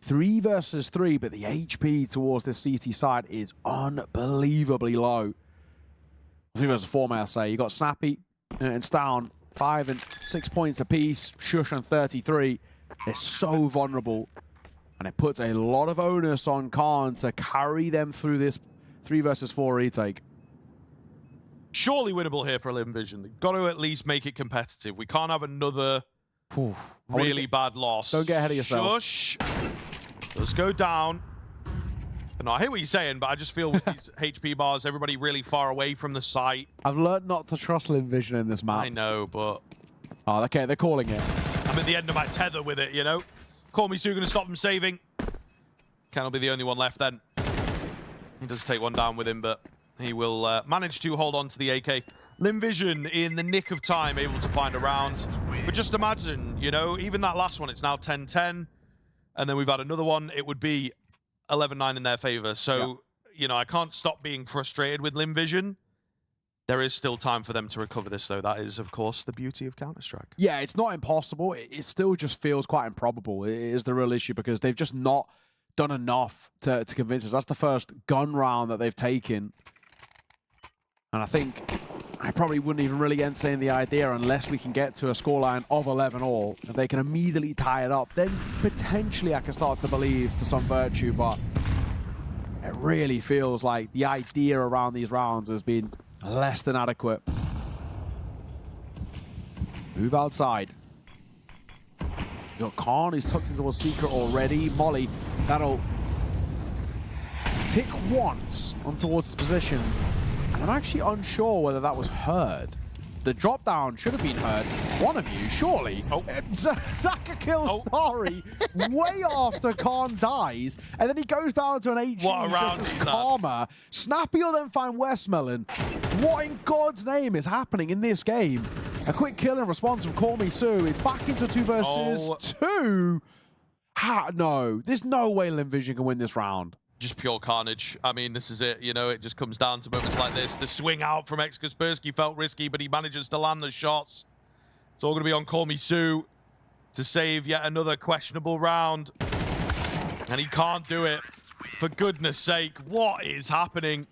3 versus 3, but the HP towards this CT side is unbelievably low. 3 versus 4, may I say. You got Snappy and Stown, 5 and 6 points apiece. Shush on 33. They're so vulnerable. And it puts a lot of onus on Khan to carry them through this 3 versus 4 retake. Surely winnable here for Lynn Vision. They've got to at least make it competitive. We can't have another really bad loss. Don't get ahead of yourself. Shush. Let's go down. No, I hear what you're saying, but I just feel with these HP bars, everybody really far away from the site. I've learned not to trust Lynn Vision in this map. I know, but... Oh, okay, they're calling it. I'm at the end of my tether with it, you know? Call me soon, gonna stop him saving. Ken will be the only one left then. He does take one down with him, but he will manage to hold on to the AK. Lynn Vision in the nick of time, able to find a round. But just imagine, you know, even that last one, it's now 10-10. And then we've had another one, it would be 11-9 in their favor. So, you know, I can't stop being frustrated with Lynn Vision. There is still time for them to recover this, though. That is, of course, the beauty of Counter-Strike. Yeah, it's not impossible. It still just feels quite improbable. It is the real issue because they've just not done enough to convince us. That's the first gun round that they've taken. And I think I probably wouldn't even really entertain the idea unless we can get to a scoreline of 11-all. If they can immediately tie it up, then potentially I can start to believe to some virtue, but it really feels like the idea around these rounds has been less than adequate. Move outside. You got Khan, who's tucked into a secret already. Molly, that'll tick once on towards his position. And I'm actually unsure whether that was heard. The drop down should have been heard. One of you, surely. Oh. Zaka kills Starry way after Khan dies, and then he goes down to an HE. What a round is Karma. Snappy will then find Westmelon. What in God's name is happening in this game? A quick kill in response from Call Me Sue. It's back into 2 versus 2. No, there's no way Lynn Vision can win this round. Just pure carnage. I mean, this is it. You know, it just comes down to moments like this. The swing out from Kaspersky felt risky, but he manages to land the shots. It's all going to be on Call Me Sue to save yet another questionable round. And he can't do it. For goodness sake, what is happening?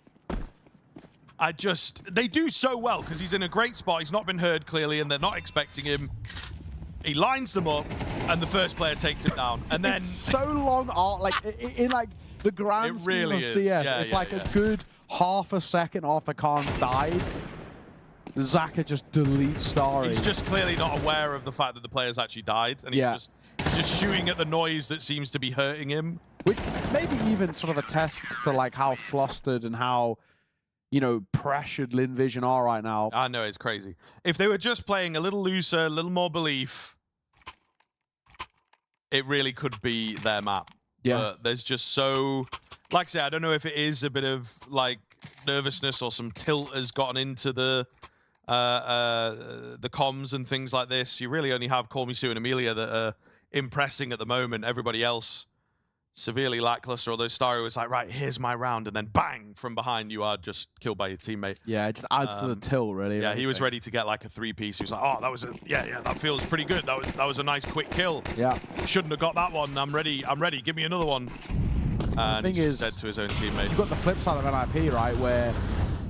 They do so well because he's in a great spot. He's not been heard clearly, and they're not expecting him. He lines them up, and the first player takes it down. And then... It's so long, like, in like... The grand scheme of CS, it's like a good half a second after Khan's died. Zaka just deletes Starry. He's just clearly not aware of the fact that the player's actually died, and he's just shooting at the noise that seems to be hurting him. Which maybe even sort of attests to like how flustered and how, you know, pressured Lynn Vision are right now. I know, it's crazy. If they were just playing a little looser, a little more belief, it really could be their map. Yeah. But there's just so... Like I say, I don't know if it is a bit of, like, nervousness or some tilt has gotten into the comms and things like this. You really only have Call Me Sue and Amelia that are impressing at the moment. Everybody else severely lackluster, although Starry was like, right, here's my round, and then bang, from behind you are just killed by your teammate. Yeah, it just adds to the tilt, really. Yeah, he was ready to get like a 3-piece. He was like, oh, that was a, yeah, that feels pretty good. That was a nice quick kill. Yeah. Shouldn't have got that one. I'm ready. Give me another one. And he's just dead to his own teammate. You've got the flip side of NIP, right, where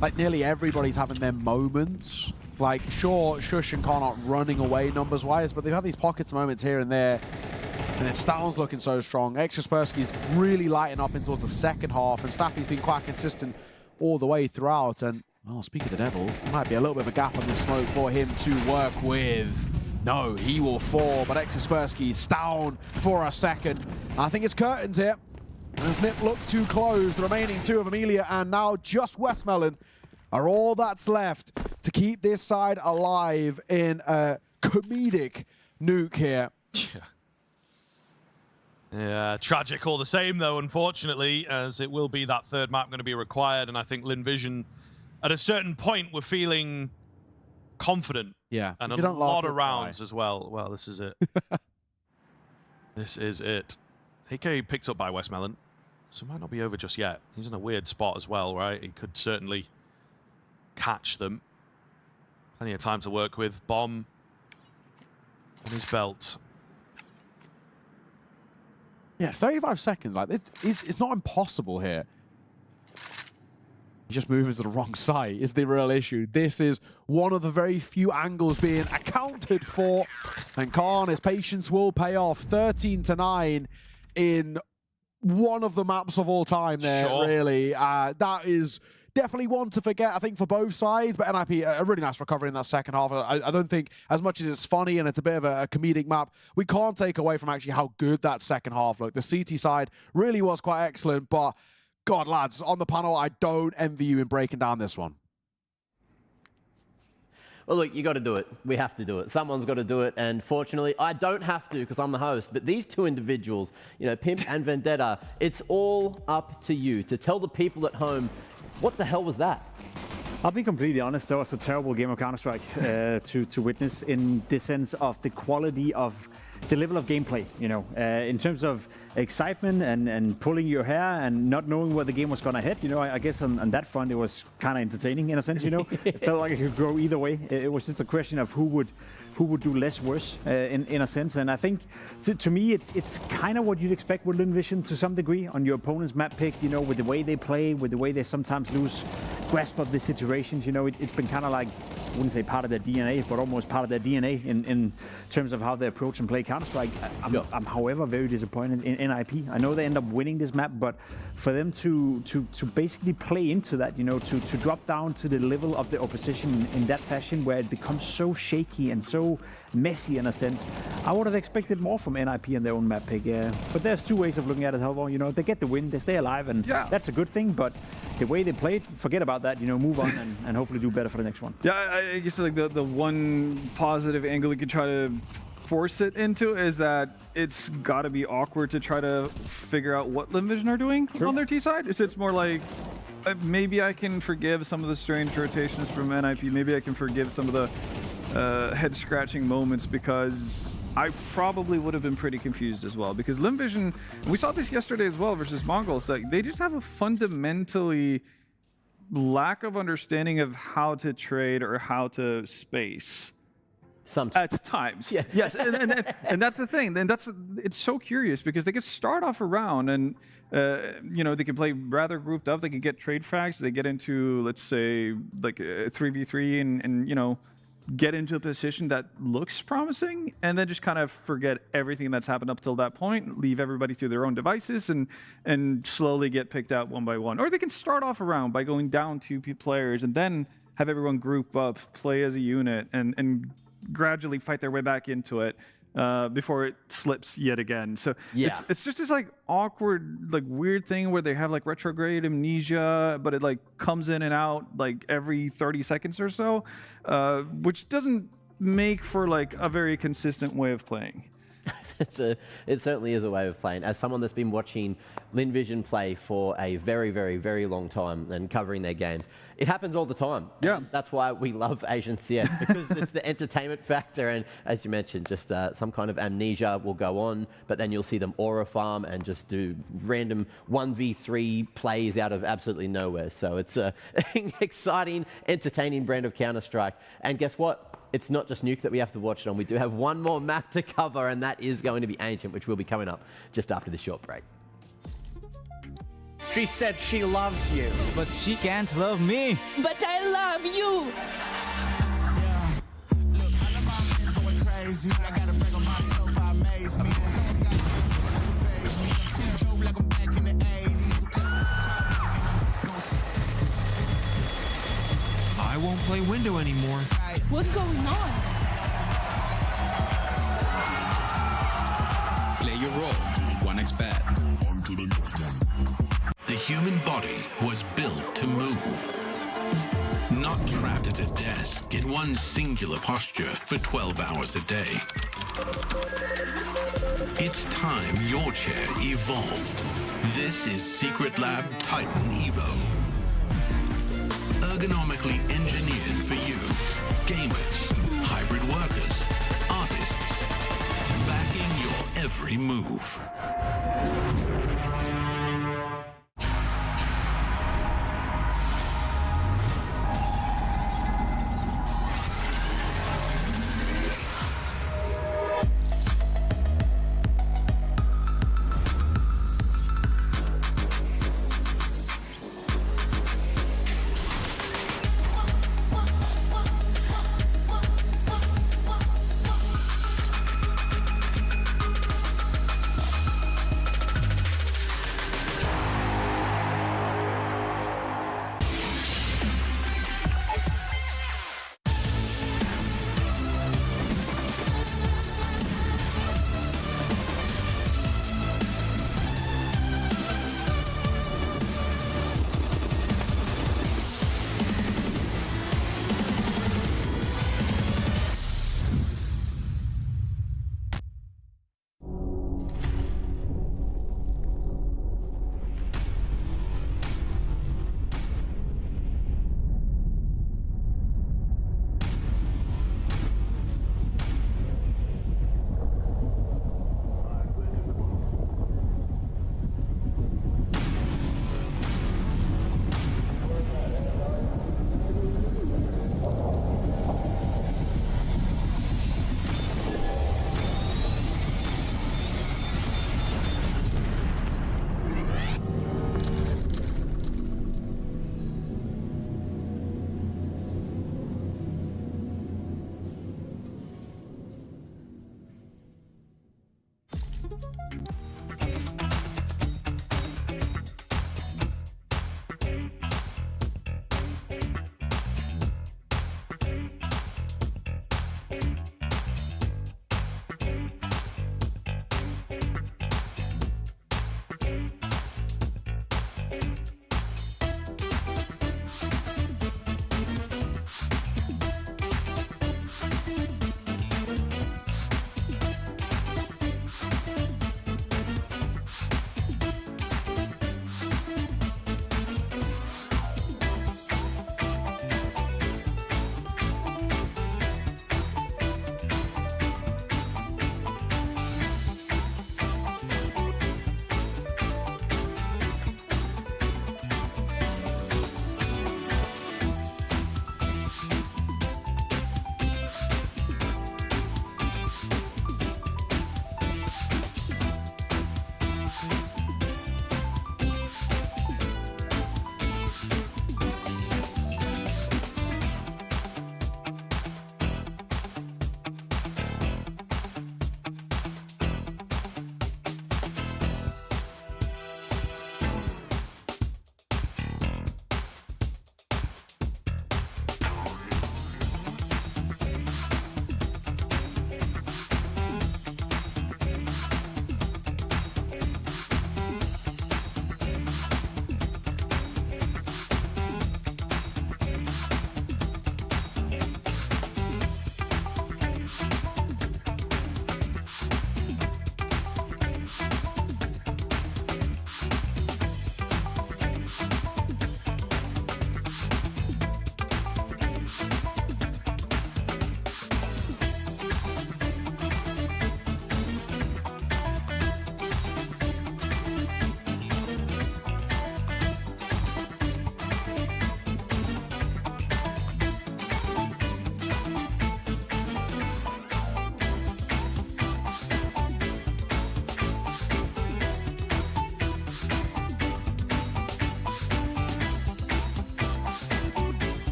like nearly everybody's having their moments Like, sure, Shush and Khan aren't running away numbers-wise, but they've had these pockets moments here and there. And then Stound's looking so strong. Kaspersky's really lighting up in towards the second half, and Staffy's been quite consistent all the way throughout. And, well, speak of the devil, there might be a little bit of a gap on this smoke for him to work with. No, he will fall, but Kaspersky's down for a second. I think it's curtains here. As Nip look to close, the remaining two of Amelia and now just Westmelon are all that's left to keep this side alive in a comedic Nuke here. Yeah, tragic all the same, though, unfortunately, as it will be that third map going to be required. And I think Lynn Vision, at a certain point, were feeling confident. Yeah. And a lot of rounds as well. Well, this is it. This is it. AK picked up by Westmelon, so it might not be over just yet. He's in a weird spot as well, right? He could certainly catch them. Plenty of time to work with. Bomb on his belt. Yeah, 35 seconds. Like, this it's not impossible here. He's just moving to the wrong side is the real issue. This is one of the very few angles being accounted for. And Khan, his patience will pay off. 13-9 in one of the maps of all time there, really. That is definitely one to forget, I think, for both sides. But NIP, a really nice recovery in that second half. I don't think, as much as it's funny and it's a bit of a comedic map, we can't take away from actually how good that second half looked. The CT side really was quite excellent, but God, lads, on the panel, I don't envy you in breaking down this one. Well, look, you got to do it. We have to do it. Someone's got to do it. And fortunately, I don't have to because I'm the host. But these two individuals, you know, Pimp and Vendetta, it's all up to you to tell the people at home, what the hell was that? I'll be completely honest, that was a terrible game of Counter-Strike to witness in the sense of the quality of the level of gameplay, you know, in terms of excitement and pulling your hair and not knowing where the game was going to head. You know, I guess on that front, it was kind of entertaining in a sense, you know. It felt like it could go either way. It was just a question of who would do less worse in a sense. And I think, to me, it's kind of what you'd expect with Lynn Vision to some degree on your opponent's map pick, you know, with the way they play, with the way they sometimes lose grasp of the situations. You know, it's been kind of like, I wouldn't say part of their DNA, but almost part of their DNA in terms of how they approach and play Counter-Strike. I'm however, very disappointed in NIP. I know they end up winning this map, but for them to basically play into that, you know, to drop down to the level of the opposition in that fashion where it becomes so shaky and so messy in a sense, I would have expected more from NIP and their own map pick. But there's two ways of looking at it, however. You know, they get the win, they stay alive, and that's a good thing, but the way they played, forget about that, you know, move on and hopefully do better for the next one. Yeah, I guess like the one positive angle you could try to force it into is that it's got to be awkward to try to figure out what Lynn Vision are doing on their T side. It's more like maybe I can forgive some of the strange rotations from NIP. Maybe I can forgive some of the head-scratching moments because I probably would have been pretty confused as well. Because Lynn Vision, we saw this yesterday as well versus MongolZ, like they just have a fundamentally lack of understanding of how to trade or how to space. Sometimes. At times. Yeah. Yes, and that's the thing. Then it's so curious because they could start off a round and you know, they can play rather grouped up. They can get trade frags. They get into, let's say, like a 3v3 and you know, get into a position that looks promising and then just kind of forget everything that's happened up till that point, leave everybody to their own devices and slowly get picked out one by one. Or they can start off a round by going down 2 players and then have everyone group up, play as a unit and gradually fight their way back into it before it slips yet again. So it's just this like awkward, like weird thing where they have like retrograde amnesia, but it like comes in and out like every 30 seconds or so, which doesn't make for like a very consistent way of playing. It certainly is a way of playing. As someone that's been watching Lynn Vision play for a very, very, very long time and covering their games, it happens all the time. Yeah. And that's why we love Asian CS, because it's the entertainment factor. And as you mentioned, just some kind of amnesia will go on, but then you'll see them aura farm and just do random 1v3 plays out of absolutely nowhere. So it's an exciting, entertaining brand of Counter-Strike. And guess what? It's not just Nuke that we have to watch it on. We do have one more map to cover, and that is going to be Ancient, which will be coming up just after this short break. She said she loves you. But she can't love me. But I love you. crazy. I gotta brag on myself, I amaze me. Joke like I'm back in the 80s. I won't play window anymore. What's going on? Play your role. 1xBet. On to the next one. The human body was built to move. Not trapped at a desk in one singular posture for 12 hours a day. It's time your chair evolved. This is Secret Lab Titan Evo. Ergonomically engineered for you, gamers, hybrid workers, artists, backing your every move.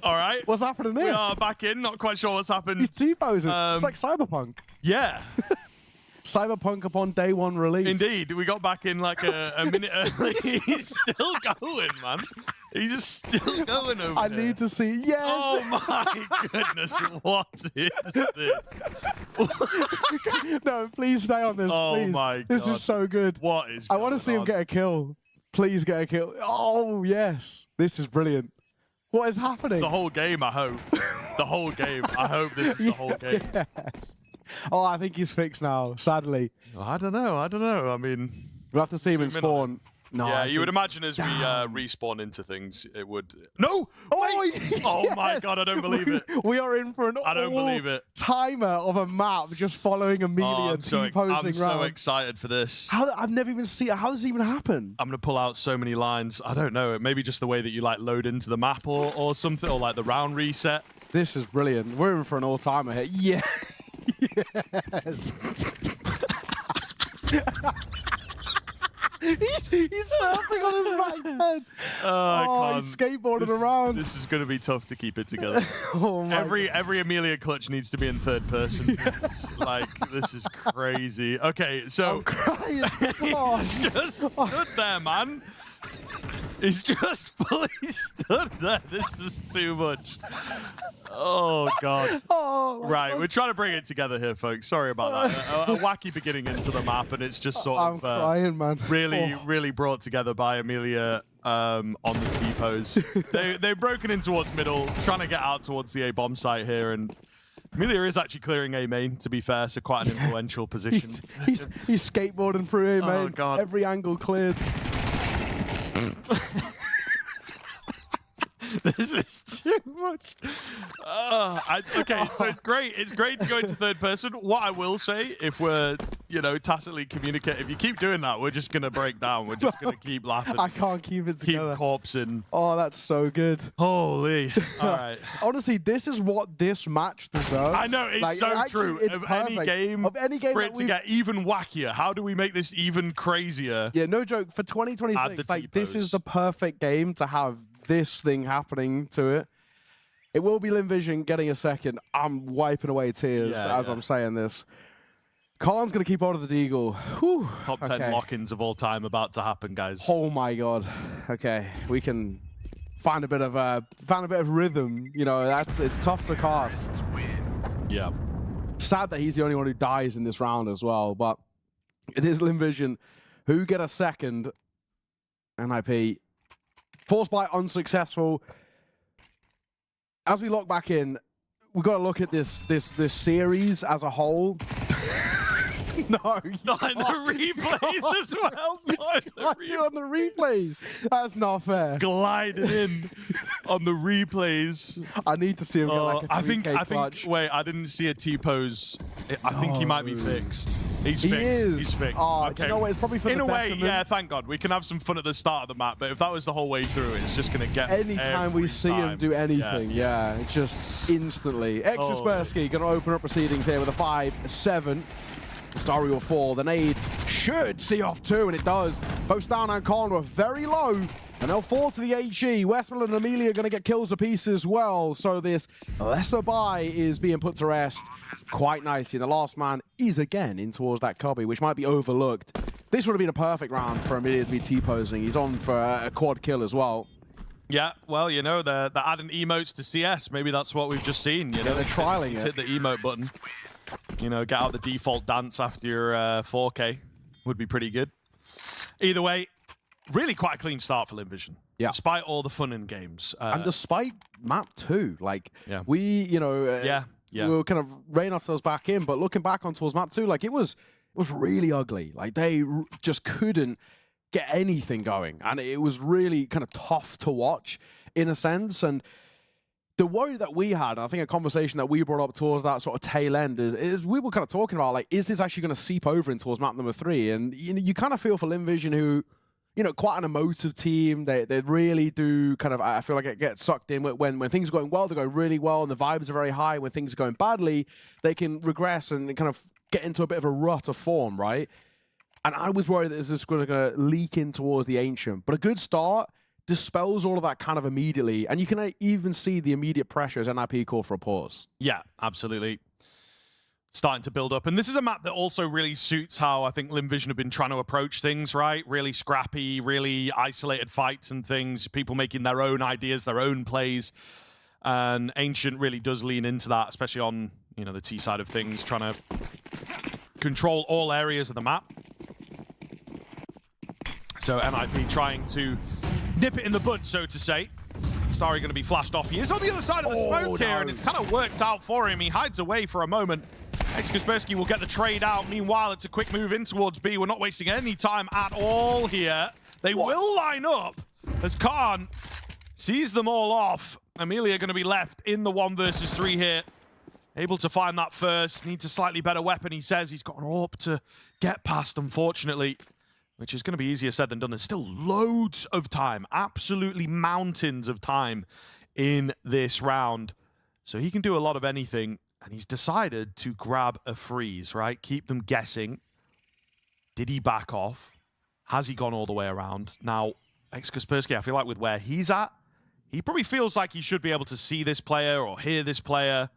All right. What's happening there? We are back in. Not quite sure what's happened. He's T-posing. It's like Cyberpunk. Yeah. Cyberpunk upon day one release. Indeed. We got back in like a minute early. He's still going, man. He's just still going over I there. need to see. Yes. Oh my goodness. What is this? No, please stay on this. Oh please. my This God. is so good. What is I want to see him on? get a kill. Please get a kill. Oh, yes. This is brilliant. What is happening? The whole game, I hope. The whole game. I hope this is the whole game. Yes. Oh, I think he's fixed now, sadly. I don't know. I mean... We'll have to see him in spawn. No, yeah, I you would think- imagine as we respawn into things, it would... No! Oh, Wait! Oh my God, I don't believe it. We are in for an I don't believe it. timer of a map just following Amelia I'm so T-posing round. excited for this. I've never even seen it. How does it even happen? I'm going to pull out so many lines. I don't know. Maybe just the way that you like load into the map or something, or like the round reset. This is brilliant. We're in for an all-timer here. Yeah. Yes. he's surfing on his back's head. Oh, he's skateboarding around. This is going to be tough to keep it together. Oh my Every Amelia clutch needs to be in third person. Like, this is crazy. Okay, so... I'm crying. He's just stood there, man. He's just fully stood there. This is too much. Oh, God. Oh, Right, we're trying to bring it together here, folks. Sorry about that. A wacky beginning into the map, and it's just sort I'm of crying, man. really brought together by Amelia on the T-pose. They've broken in towards middle, trying to get out towards the A-bomb site here, and Amelia is actually clearing A main, to be fair, so quite an influential position. He's skateboarding through A main. Oh, God. Every angle cleared. This is too much. Okay, so it's great. It's great to go into third person. What I will say, if we're, tacitly communicate, if you keep doing that, we're just going to break down. We're just going to keep laughing. I can't keep it together. Keep corpsing. Oh, that's so good. Holy. All right. Honestly, this is what this match deserves. I know, it's so true. It's Of perfect. any game, for it to get even wackier, how do we make this even crazier? Yeah, no joke. For 2026, like, this is the perfect game to have this thing happening to it. It will be Lynn Vision getting a second. I'm wiping away tears as I'm saying this. Khan's going to keep hold of the Deagle. Whew. Top 10 lock-ins of all time about to happen, guys. Oh my God. Okay, we can find a bit of rhythm. It's tough to cast. Yeah. Sad that he's the only one who dies in this round as well, but it is Lynn Vision who get a second. NIP. Force by unsuccessful. As we lock back in, we've got to look at this series as a whole. No, Not in the replays as well. Not do on the replays. That's not fair. Gliding in on the replays. I need to see him get like a 3K clutch. Wait, I didn't see a T-pose. I think he might be fixed. He's He fixed. is. He's fixed. Oh, okay. do you know what? It's probably for in the a way, betterment. yeah, thank God. We can have some fun at the start of the map, but if that was the whole way through, it's just going to get Anytime we see him time. do anything, yeah, it's just instantly. Exaspersky going to open up proceedings here with a 5-7. Star Wheel 4, the nade should see off 2, and it does. Both Down and Khan were very low, and they'll fall to the HE. Westmoreland and Amelia are going to get kills apiece as well, so this lesser buy is being put to rest quite nicely. The last man is again in towards that cubby, which might be overlooked. This would have been a perfect round for Amelia to be T-posing. He's on for a quad kill as well. Yeah, well, they're adding emotes to CS. Maybe that's what we've just seen. They're trialing it. Hit the emote button. Get out the default dance after your 4K would be pretty good. Either way, really quite a clean start for Lynn Vision. Yeah. Despite all the fun in games. And despite map 2, like, Yeah. we, Yeah. we'll kind of rein ourselves back in, but looking back on towards map 2, like, it was really ugly. Like, they just couldn't get anything going, and it was really kind of tough to watch in a sense. And the worry that we had, and I think a conversation that we brought up towards that sort of tail end is we were kind of talking about, like, is this actually going to seep over in towards map number 3? And you kind of feel for Lynn Vision, who, quite an emotive team. They really do kind of, I feel like it gets sucked in when things are going well, they're going really well, and the vibes are very high. When things are going badly, they can regress and kind of get into a bit of a rut of form, right? And I was worried that this is going to leak in towards the Ancient. But a good start dispels all of that kind of immediately. And you can even see the immediate pressure as NIP call for a pause. Yeah, absolutely. Starting to build up. And this is a map that also really suits how I think Lynn Vision have been trying to approach things, right? Really scrappy, really isolated fights and things. People making their own ideas, their own plays. And Ancient really does lean into that, especially on, you know, the T side of things, trying to control all areas of the map. So NIP trying to nip it in the bud, so to say. Starry going to be flashed off. He is on the other side of the smoke here, and it's kind of worked out for him. He hides away for a moment. Kaspersky will get the trade out. Meanwhile, it's a quick move in towards B. We're not wasting any time at all here. They will line up as Khan sees them all off. Amelia going to be left in the 1 versus 3 here. Able to find that first. Needs a slightly better weapon, he says. He's got an AWP to get past, unfortunately, which is going to be easier said than done. There's still loads of time, absolutely mountains of time in this round. So he can do a lot of anything, and he's decided to grab a freeze, right? Keep them guessing. Did he back off? Has he gone all the way around? Now, Kaspersky, I feel like with where he's at, he probably feels like he should be able to see this player or hear this player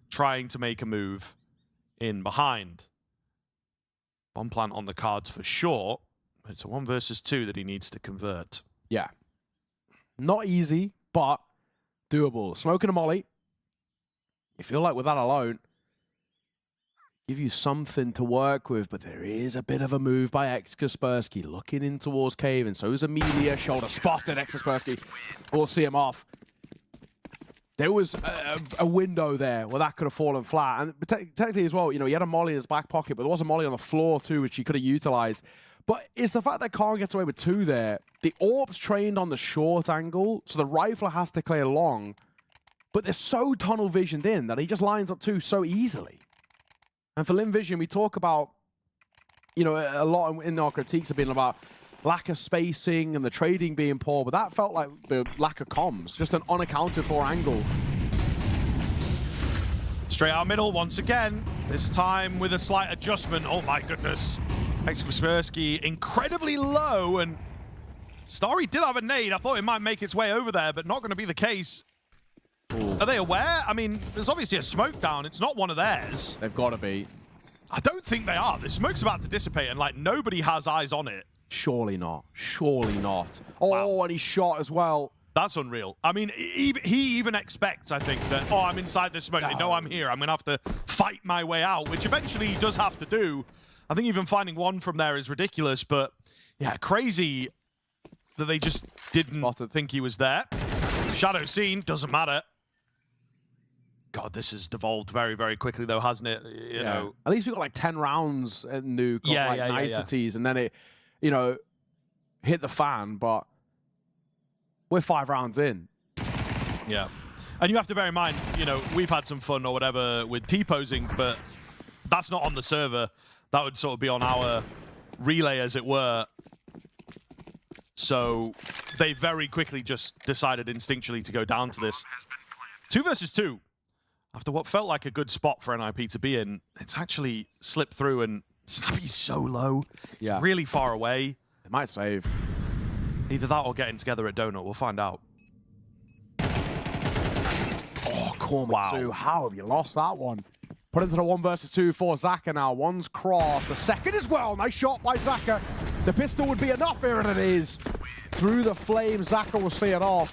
trying to make a move in behind. Bomb plant on the cards for sure. It's a 1 versus 2 that he needs to convert. Yeah. Not easy, but doable. Smoking a molly. You feel like with that alone, give you something to work with, but there is a bit of a move by Kaspersky looking in towards Cave, and so is Amelia. Shoulder spotted. Kaspersky will see him off. There was a window there where that could have fallen flat. And technically as well, you know, he had a molly in his back pocket, but there was a molly on the floor too, which he could have utilized. But it's the fact that Khan gets away with 2 there. The AWP's trained on the short angle, so the rifler has to clear long. But they're so tunnel visioned in that he just lines up 2 so easily. And for Lynn Vision, we talk about, you know, a lot in our critiques have been about lack of spacing and the trading being poor, but that felt like the lack of comms, just an unaccounted for angle. Straight out middle once again, this time with a slight adjustment. Oh my goodness. Kaspersky incredibly low, and Starry did have a nade. I thought it might make its way over there, but not going to be the case. Ooh. Are they aware? I mean, there's obviously a smoke down. It's not one of theirs. They've got to be. I don't think they are. The smoke's about to dissipate, and like nobody has eyes on it. Surely not. Surely not. Oh, wow. And he's shot as well. That's unreal. I mean, he even expects, I think, that, oh, I'm inside this smoke. They know I'm here. I'm going to have to fight my way out, which eventually he does have to do. I think even finding 1 from there is ridiculous, but yeah, crazy that they just didn't think he was there. Shadow seen, doesn't matter. God, this has devolved very, very quickly, though, hasn't it? You know. At least we got like 10 rounds at Nuke of niceties, and then it, you know, hit the fan, but we're 5 rounds in. Yeah. And you have to bear in mind, you know, we've had some fun or whatever with T-posing, but that's not on the server. That would sort of be on our relay, as it were. So they very quickly just decided instinctually to go down to this. 2 versus 2. After what felt like a good spot for NIP to be in, it's actually slipped through, and Snappy's so low. Yeah. It's really far away. It might save. Either that or getting together at Donut. We'll find out. Oh, Kormitsu, how have you lost that one? Put into the 1 versus 2 for Zaka now. 1's crossed. The second as well. Nice shot by Zaka. The pistol would be enough. Here it is. Through the flames, Zaka will see it off.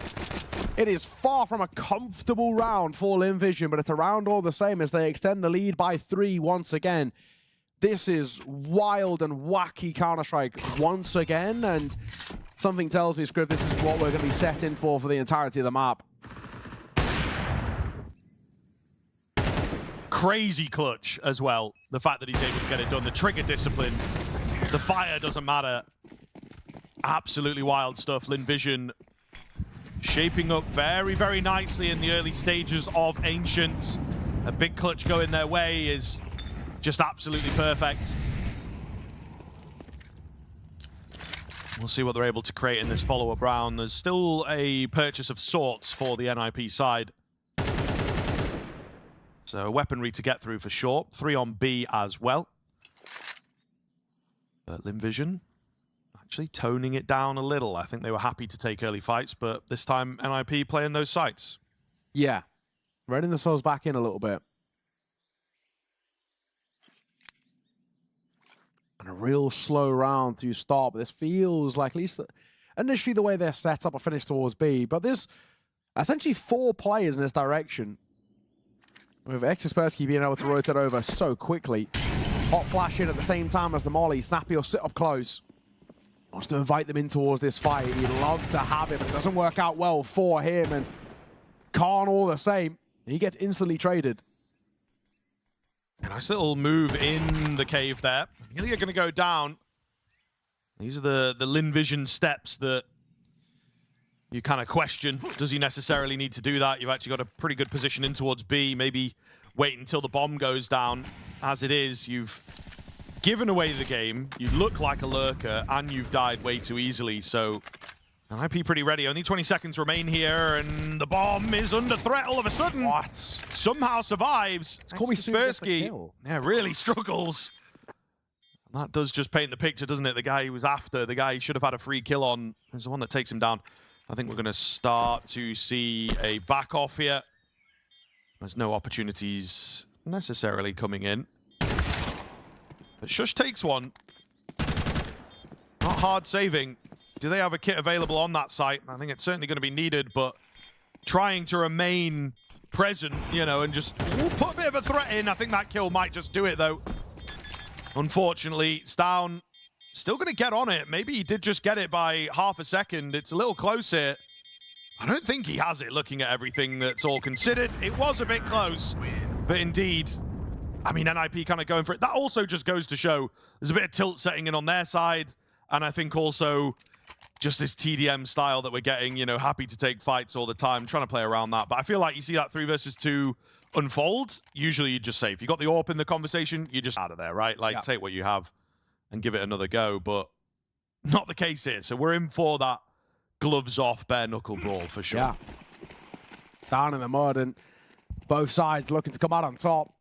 It is far from a comfortable round for Lynn Vision, but it's a round all the same as they extend the lead by 3 once again. This is wild and wacky Counter-Strike once again, and something tells me, Scriv, this is what we're going to be set in for the entirety of the map. Crazy clutch as well. The fact that he's able to get it done. The trigger discipline. The fire doesn't matter. Absolutely wild stuff. Lynn Vision shaping up very, very nicely in the early stages of Ancient. A big clutch going their way is just absolutely perfect. We'll see what they're able to create in this follow-up round. There's still a purchase of sorts for the NIP side. So weaponry to get through for sure. 3 on B as well. Lynn Vision actually toning it down a little. I think they were happy to take early fights, but this time NIP playing those sites. Yeah. Reining themselves back in a little bit. And a real slow round to start, but this feels like, at least initially the way they're set up, a finish towards B, but there's essentially 4 players in this direction. With Exaspersky being able to rotate over so quickly. Hot flash in at the same time as the molly. Snappy will sit up close. Wants to invite them in towards this fight. He'd love to have it, but it doesn't work out well for him. And Khan all the same. He gets instantly traded. A nice little move in the cave there. Nearly going to go down. These are the Lynn Vision steps that you kind of question. Does he necessarily need to do that? You've actually got a pretty good position in towards B. Maybe wait until the bomb goes down. As it is, you've given away the game. You look like a lurker, and you've died way too easily. So, NIP pretty ready. Only 20 seconds remain here, and the bomb is under threat all of a sudden. What? Somehow survives. MongolZ, yeah, really struggles. And that does just paint the picture, doesn't it? The guy he was after, the guy he should have had a free kill on, is the one that takes him down. I think we're going to start to see a back off here. There's no opportunities necessarily coming in. But Shush takes one. Not hard saving. Do they have a kit available on that site? I think it's certainly going to be needed, but trying to remain present, you know, and just put a bit of a threat in. I think that kill might just do it, though. Unfortunately, it's down. Still going to get on it. Maybe he did just get it by half a second. It's a little close here. I don't think he has it, looking at everything that's all considered. It was a bit close, but indeed, I mean, NIP kind of going for it. That also just goes to show there's a bit of tilt setting in on their side, and I think also just this TDM style that we're getting, you know, happy to take fights all the time, trying to play around that. But I feel like you see that 3 versus 2 unfold, usually you just say, if you got the AWP in the conversation, you're just out of there, right? Like, take what you have and give it another go, but not the case here. So we're in for that gloves off, bare knuckle brawl for sure. Yeah. Down in the mud, and both sides looking to come out on top.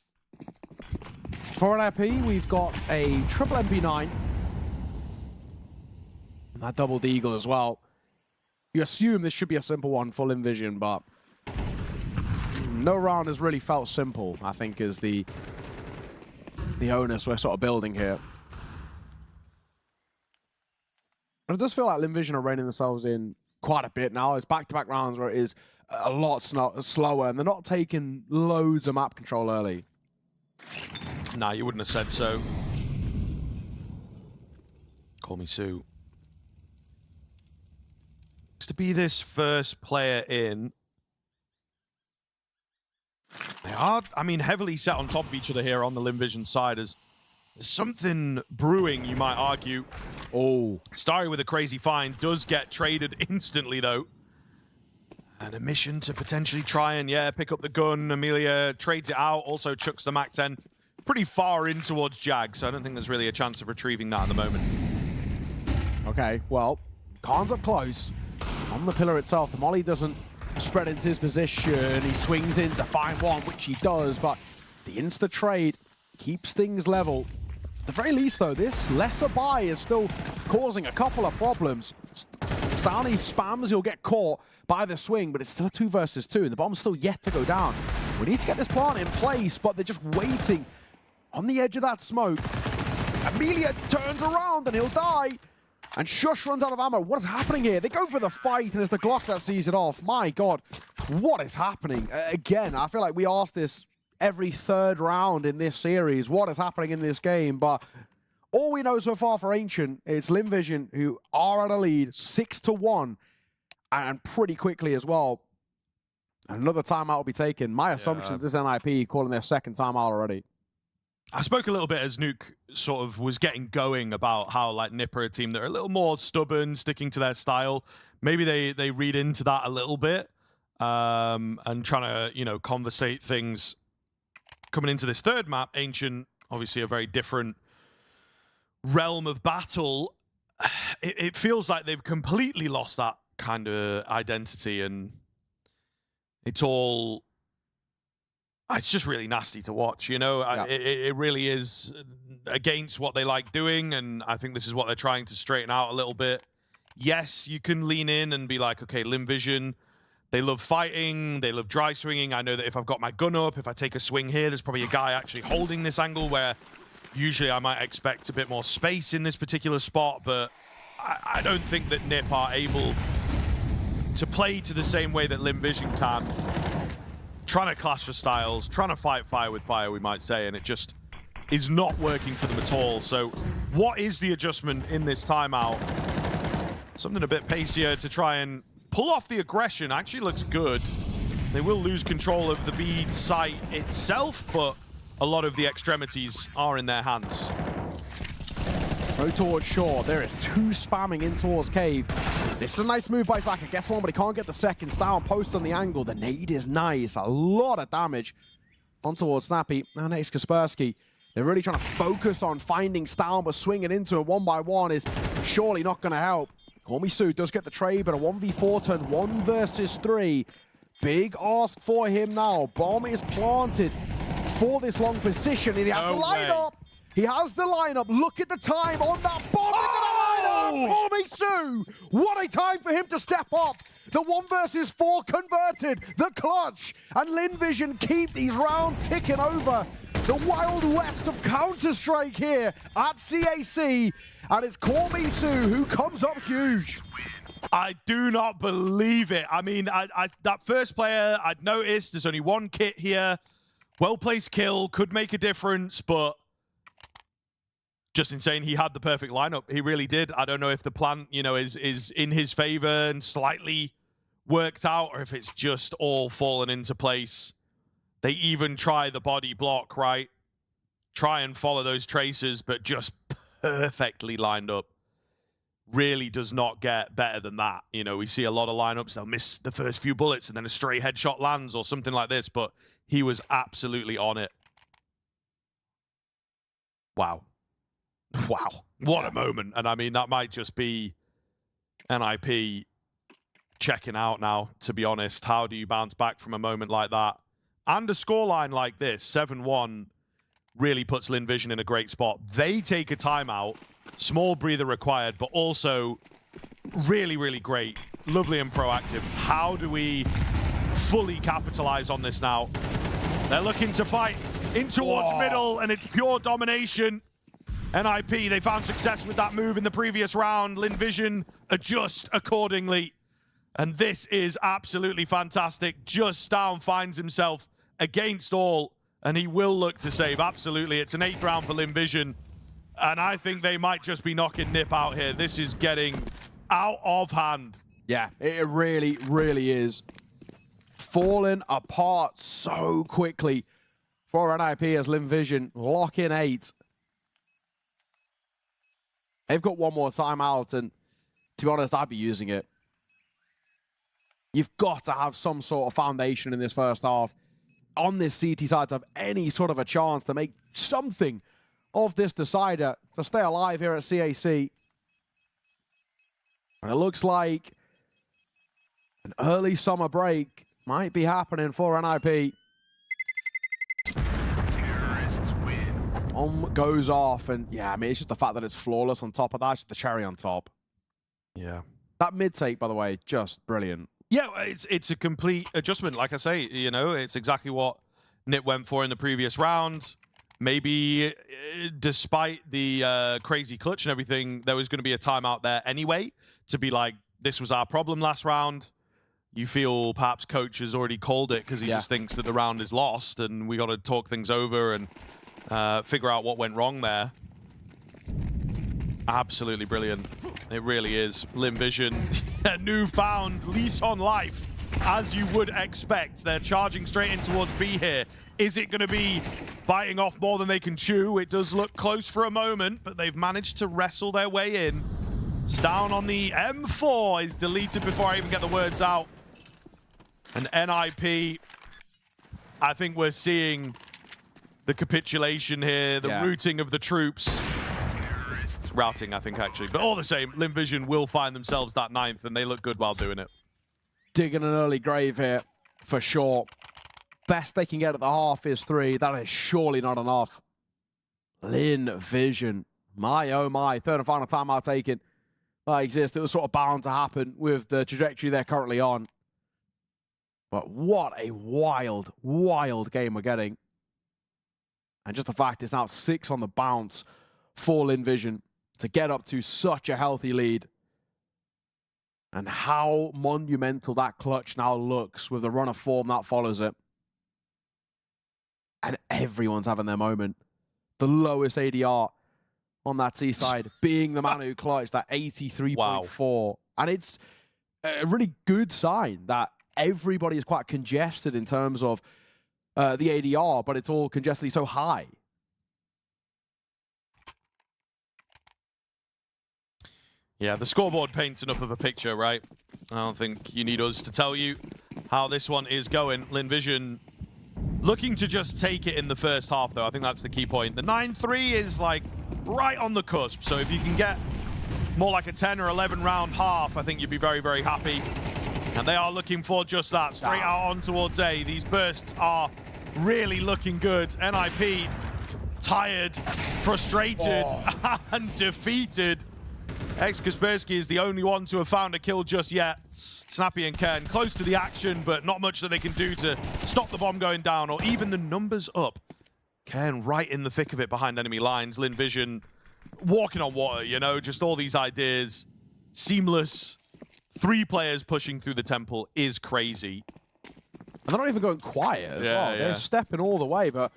For an NIP, we've got a triple MP9. And that double deagle as well. You assume this should be a simple one, full Envision, but no round has really felt simple, I think, is the onus we're sort of building here. But it does feel like Envision are reining themselves in quite a bit now. It's back-to-back rounds where it is a lot slower, and they're not taking loads of map control early. Nah, you wouldn't have said so. Call me Sue. To be this first player in, they are, I mean, heavily set on top of each other here on the Lynn Vision side. As there's something brewing, you might argue. Oh, Starry with a crazy find does get traded instantly, though. And a mission to potentially try and, yeah, pick up the gun. Amelia trades it out, also chucks the MAC-10 pretty far in towards Jag, so I don't think there's really a chance of retrieving that at the moment. Okay, well, Khan's up close. On the pillar itself, the molly doesn't spread into his position. He swings in to find one, which he does, but the insta-trade keeps things level. At the very least, though, this lesser buy is still causing a couple of problems. Stanley spams, he'll get caught by the swing, but it's still a 2 versus 2, and the bomb's still yet to go down. We need to get this plant in place, but they're just waiting on the edge of that smoke. Amelia turns around, and he'll die. And Shush runs out of ammo. What is happening here? They go for the fight, and it's the Glock that sees it off. My God, what is happening? Again, I feel like we ask this every third round in this series. What is happening in this game? But all we know so far for Ancient is Lynn Vision, who are at a lead, 6-1, and pretty quickly as well. Another timeout will be taken. My assumption is NIP calling their second timeout already. I spoke a little bit as Nuke sort of was getting going about how, like, Nip are a team that are a little more stubborn, sticking to their style. Maybe they read into that a little bit and trying to, you know, conversate things coming into this third map. Ancient, obviously a very different realm of battle. It feels like they've completely lost that kind of identity, and it's all, it's just really nasty to watch, you know? It really is against what they like doing, and I think this is what they're trying to straighten out a little bit. Yes, you can lean in and be like, okay, LynVision, they love fighting, they love dry swinging. I know that if I've got my gun up, if I take a swing here, there's probably a guy actually holding this angle where usually I might expect a bit more space in this particular spot, but I don't think that NIP are able to play to the same way that LynVision can. Trying to clash the styles, trying to fight fire with fire, we might say, and it just is not working for them at all. So what is the adjustment in this timeout? Something a bit pacier to try and pull off the aggression. Actually looks good. They will lose control of the B site itself, but a lot of the extremities are in their hands. So towards shore, there is 2 spamming in towards cave. This is a nice move by Zaka. Gets one, but he can't get the second. Down post on the angle. The nade is nice. A lot of damage on towards Snappy. Now next Kaspersky. They're really trying to focus on finding Stown, but swinging into him 1-by-1 is surely not going to help. MOUZ does get the trade, but a 1v4 turn 1 versus 3. Big ask for him now. Bomb is planted for this long position, and he has the lineup. He has the lineup. Look at the time on that bomb. Oh! MOUZ! What a time for him to step up. The 1 versus 4 converted. The clutch. And LynVision keep these rounds ticking over. The Wild West of Counter-Strike here at CAC. And it's MOUZ who comes up huge. I do not believe it. I mean, that first player, I'd noticed there's only 1 kit here. Well-placed kill, could make a difference, but just insane. He had the perfect lineup. He really did. I don't know if the plan, you know, is in his favor and slightly worked out, or if it's just all fallen into place. They even try the body block, right? Try and follow those traces, but just perfectly lined up. Really does not get better than that. You know, we see a lot of lineups, they'll miss the first few bullets and then a stray headshot lands or something like this, but he was absolutely on it. Wow. Wow. What a moment. And I mean, that might just be NIP checking out now, to be honest. How do you bounce back from a moment like that? And a scoreline like this, 7-1, really puts LynVision in a great spot. They take a timeout, small breather required, but also really, really great. Lovely and proactive. How do we fully capitalize on this now? They're looking to fight in towards middle, and it's pure domination. NIP, they found success with that move in the previous round. LynVision adjust accordingly. And this is absolutely fantastic. Just Down finds himself against all, and he will look to save. Absolutely. It's an 8th round for LynVision. And I think they might just be knocking NIP out here. This is getting out of hand. Yeah, it really, really is. Falling apart so quickly for NIP as LynVision lock in 8. They've got 1 more timeout, and to be honest, I'd be using it. You've got to have some sort of foundation in this first half on this CT side to have any sort of a chance to make something of this decider to stay alive here at CAC. And it looks like an early summer break might be happening for NIP. Goes off, and yeah, I mean, it's just the fact that it's flawless on top of that. It's the cherry on top. Yeah. That mid-take, by the way, just brilliant. Yeah, it's a complete adjustment. Like I say, you know, it's exactly what NIP went for in the previous round. Maybe despite the crazy clutch and everything, there was going to be a timeout there anyway to be like, this was our problem last round. You feel perhaps coach has already called it because he just thinks that the round is lost and we got to talk things over and figure out what went wrong there. Absolutely brilliant. It really is. LynVision, a newfound lease on life, as you would expect. They're charging straight in towards B here. Is it going to be biting off more than they can chew? It does look close for a moment, but they've managed to wrestle their way in. Down on the M4 is deleted before I even get the words out. And NIP, I think we're seeing the capitulation here, the routing of the troops. Routing, I think, actually. But all the same, LynVision will find themselves that 9th, and they look good while doing it. Digging an early grave here, for sure. best they can get at the half is 3. That is surely not enough. Lynn Vision. My, oh my. Third and final timeout taken. That exists. It was sort of bound to happen with the trajectory they're currently on. But what a wild, wild game we're getting. And just the fact it's now 6 on the bounce for Lynn Vision to get up to such a healthy lead. And how monumental that clutch now looks with the run of form that follows it. And everyone's having their moment. The lowest ADR on that T side being the man who clutched that 83.4. Wow. And it's a really good sign that everybody is quite congested in terms of the ADR, but it's all congested so high. Yeah, the scoreboard paints enough of a picture, right? I don't think you need us to tell you how this one is going. Lynn Vision looking to just take it in the first half, though. I think that's the key point. The 9-3 is like right on the cusp. So if you can get more like a 10 or 11 round half, I think you'd be very, very happy. And they are looking for just that. Straight out on towards A. These bursts are really looking good. NIP tired, frustrated, and defeated. Kaspersky is the only one to have found a kill just yet. Snappy and Ken close to the action, but not much that they can do to stop the bomb going down or even the numbers up. Ken right in the thick of it behind enemy lines. Lynn Vision walking on water, you know, just all these ideas. Seamless. 3 players pushing through the temple is crazy. And they're not even going quiet as well. They're stepping all the way, but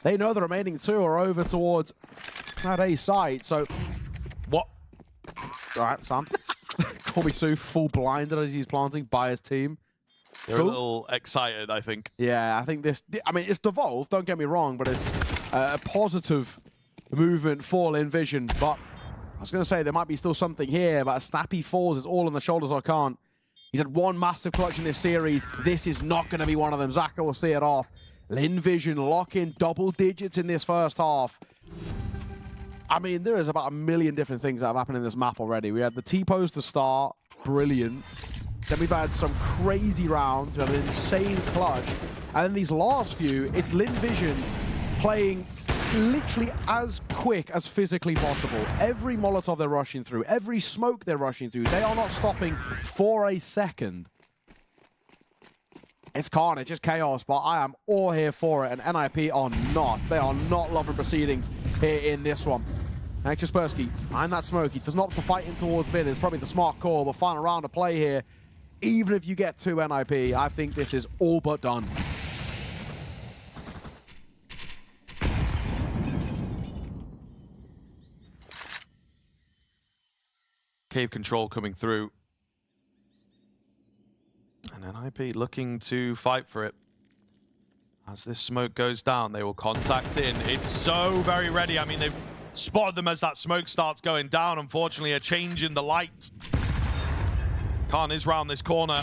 they know the remaining 2 are over towards that A side, so... What? All right, Sam. Call me Sue, full blinded as he's planting by his team. They're a little excited, I think. Yeah, I think this... I mean, it's devolved, don't get me wrong, but it's a positive movement for Lynn Vision. But I was going to say there might be still something here, but as Snappy falls, it's all on the shoulders of Khan. He's had 1 massive clutch in this series. This is not going to be one of them. Zaka will see it off. Lynn Vision lock in double digits in this first half. I mean, there is about a million different things that have happened in this map already. We had the T-pose to start, brilliant. Then we've had some crazy rounds. We had an insane clutch. And then these last few, it's Lynn Vision playing literally as quick as physically possible. Every Molotov they're rushing through, every smoke they're rushing through, they are not stopping for a second. It's carnage, it's chaos, but I am all here for it, and NIP are not. They are not loving proceedings here in this one. And Kaspersky, behind that smoke, he does not to fight in towards mid. It's probably the smart call, but final round of play here. Even if you get 2 NIP, I think this is all but done. Cave control coming through. And NIP looking to fight for it. As this smoke goes down, they will contact in. It's so very ready. I mean, they've spotted them as that smoke starts going down. Unfortunately, a change in the light. Khan is round this corner.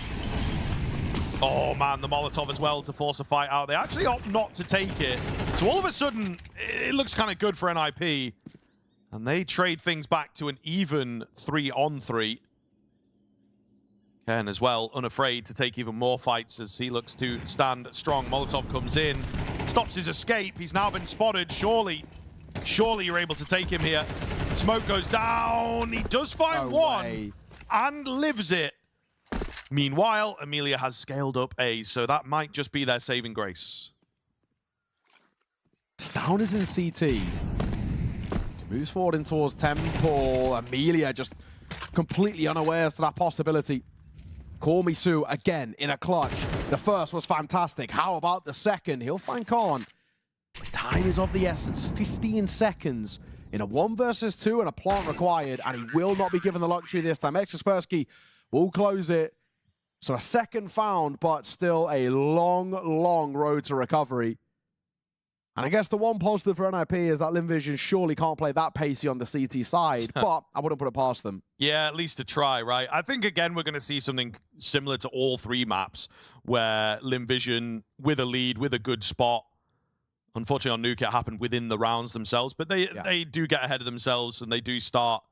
Oh man, the Molotov as well to force a fight out. They actually opt not to take it. So all of a sudden, it looks kind of good for NIP. And they trade things back to an even 3-on-3. Ken as well, unafraid to take even more fights as he looks to stand strong. Molotov comes in, stops his escape. He's now been spotted. Surely you're able to take him here. Smoke goes down. He does find one and lives it. Meanwhile, Amelia has scaled up A, so that might just be their saving grace. Down is in CT. Moves forward in towards Temple. Amelia just completely unaware as to that possibility. Call me Sue again in a clutch. The first was fantastic. How about the second? He'll find Khan. Time is of the essence. 15 seconds in a 1 versus 2 and a plant required, and he will not be given the luxury this time. Kaspersky will close it. So a second found, but still a long, long road to recovery. And I guess the one positive for NIP is that Lynn Vision surely can't play that pacey on the CT side, but I wouldn't put it past them. Yeah, at least to try, right? I think, again, we're going to see something similar to all 3 maps, where Lynn Vision, with a lead, with a good spot, unfortunately on Nuke, it happened within the rounds themselves, but they do get ahead of themselves, and they do start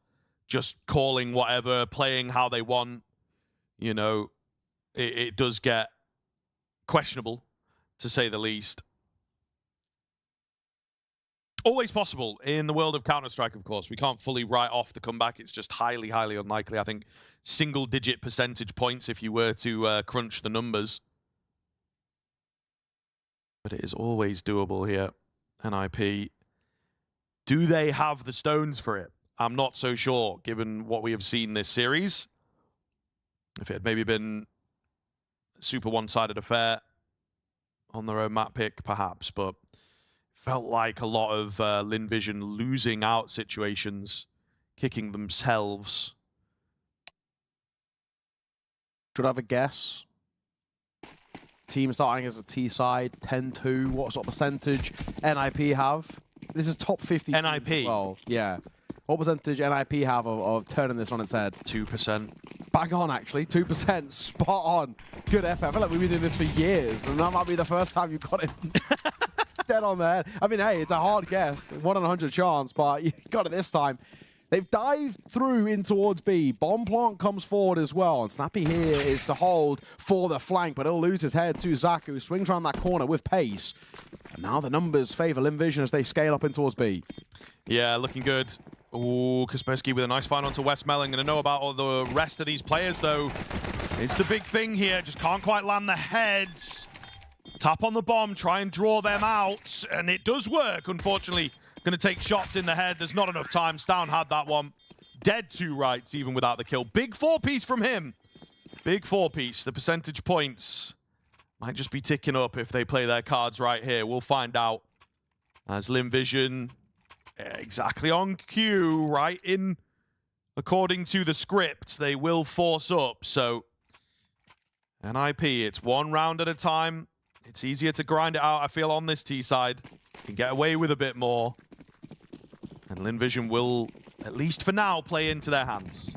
just calling whatever, playing how they want. You know, it does get questionable to say the least. Always possible in the world of Counter-Strike, of course. We can't fully write off the comeback. It's just highly, highly unlikely. I think single-digit percentage points if you were to crunch the numbers. But it is always doable here. NIP. Do they have the stones for it? I'm not so sure, given what we have seen this series. If it had maybe been a super one-sided affair on their own map pick, perhaps, but felt like a lot of Lynn Vision losing out situations, kicking themselves. Should I have a guess? Team starting as a T side, 10-2. What sort of percentage NIP have? This is top 50. NIP? Well, yeah. What percentage NIP have of turning this on its head? 2%. Bang on, actually. 2%. Spot on. Good effort. I feel like we've been doing this for years, and that might be the first time you've got it dead on the head. I mean, hey, it's a hard guess. 1 in 100 chance, but you got it this time. They've dived through in towards B. Bomb Plant comes forward as well, and Snappy here is to hold for the flank, but he'll lose his head to Zaku, who swings around that corner with pace. And now the numbers favor Lynn Vision as they scale up in towards B. Yeah, looking good. Ooh, Kaspersky with a nice find onto West Melling. Gonna know about all the rest of these players, though. It's the big thing here. Just can't quite land the heads. Tap on the bomb, try and draw them out, and it does work, unfortunately. Gonna take shots in the head. There's not enough time. Stown had that one. Dead 2 rights, even without the kill. Big 4-piece from him. Big 4-piece. The percentage points might just be ticking up if they play their cards right here. We'll find out. As Lynn Vision, exactly on cue, right in, according to the script, they will force up. So, NIP, it's 1 round at a time. It's easier to grind it out, I feel, on this T side. You can get away with a bit more. And Lynn Vision will, at least for now, play into their hands.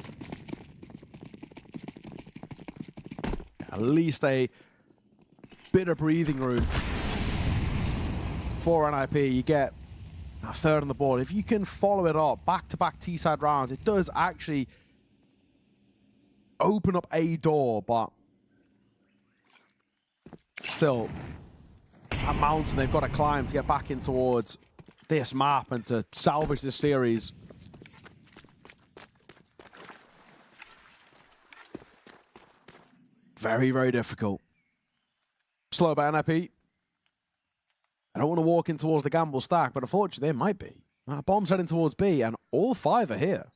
At least a bit of breathing room for NIP. You get a third on the board. If you can follow it up, back-to-back T-side rounds, it does actually open up a door, but still, a mountain they've got to climb to get back in towards this map and to salvage this series. Very, very difficult. Slow by NIP. I don't want to walk in towards the gamble stack, but unfortunately, there might be. Bomb's heading towards B, and all 5 are here.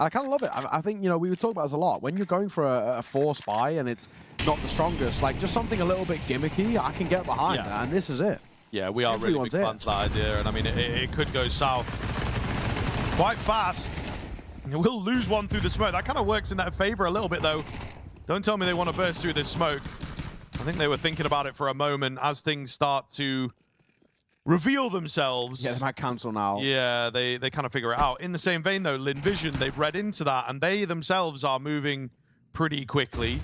And I kind of love it. I think, you know, we would talk about this a lot. When you're going for a force buy and it's not the strongest, like just something a little bit gimmicky, I can get behind that, and this is it. Yeah, we are really big fans of that idea, and I mean, it could go south quite fast. We'll lose one through the smoke. That kind of works in their favor a little bit, though. Don't tell me they want to burst through this smoke. I think they were thinking about it for a moment as things start to reveal themselves. Yeah, they might cancel now. Yeah, they kind of figure it out. In the same vein, though, Lynn Vision, they've read into that, and they themselves are moving pretty quickly.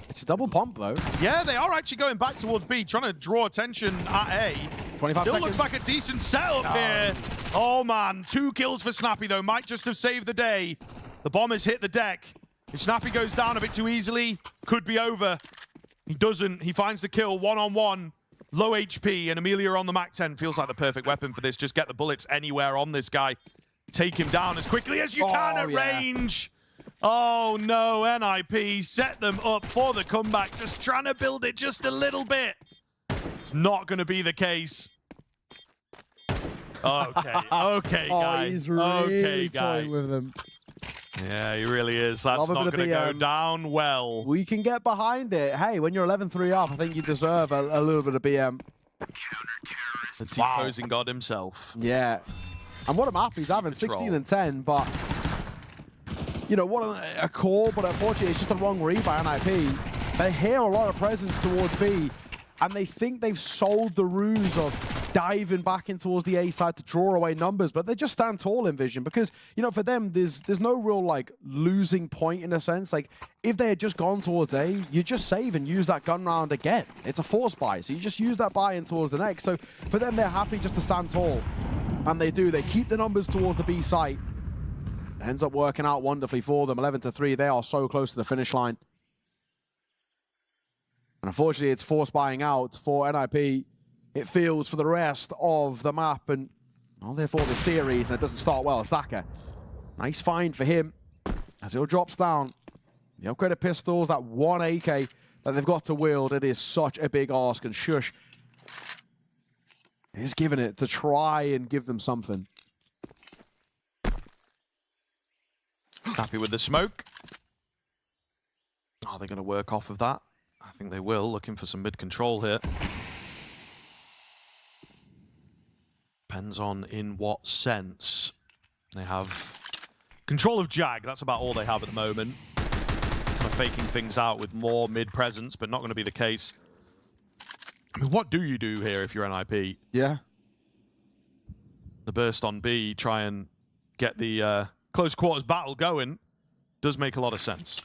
It's a double pump, though. Yeah, they are actually going back towards B, trying to draw attention at A. 25 Still seconds. looks like a decent setup here. Oh, man. 2 kills for Snappy, though. Might just have saved the day. The bomb has hit the deck. If Snappy goes down a bit too easily, could be over. He doesn't. He finds the kill one-on-one. Low HP, and Amelia on the MAC-10 feels like the perfect weapon for this. Just get the bullets anywhere on this guy. Take him down as quickly as you can at range. Oh, no, NIP set them up for the comeback. Just trying to build it just a little bit. It's not going to be the case. Okay, okay, guy. Oh, he's really guy. toying with them. Yeah, he really is. That's not going to go down well. We can get behind it. Hey, when you're 11-3 up, I think you deserve a little bit of BM. The T-posing god himself. Yeah. And what a map he's having, 16 and 10, but you know, what a call, but unfortunately it's just a wrong read by NIP. They hear a lot of presence towards B, and they think they've sold the ruse of diving back in towards the A side to draw away numbers, but they just stand tall in Vision because, you know, for them, there's no real, like, losing point in a sense. Like, if they had just gone towards A, you just save and use that gun round again. It's a force buy, so you just use that buy in towards the next. So for them, they're happy just to stand tall, and they do. They keep the numbers towards the B site. It ends up working out wonderfully for them. 11-3, they are so close to the finish line. And unfortunately, it's force buying out for NIP. It feels for the rest of the map and well, therefore the series, and it doesn't start well. Zaka, nice find for him as he'll drops down. The upgraded pistols, that one AK that they've got to wield, it is such a big ask, and Shush is giving it to try and give them something. Snappy with the smoke. Are they going to work off of that? I think they will, looking for some mid-control here. Depends on in what sense. They have control of Jag, that's about all they have at the moment. Kind of faking things out with more mid-presence, but not going to be the case. I mean, what do you do here if you're NIP? Yeah. The burst on B, try and get the close quarters battle going, does make a lot of sense.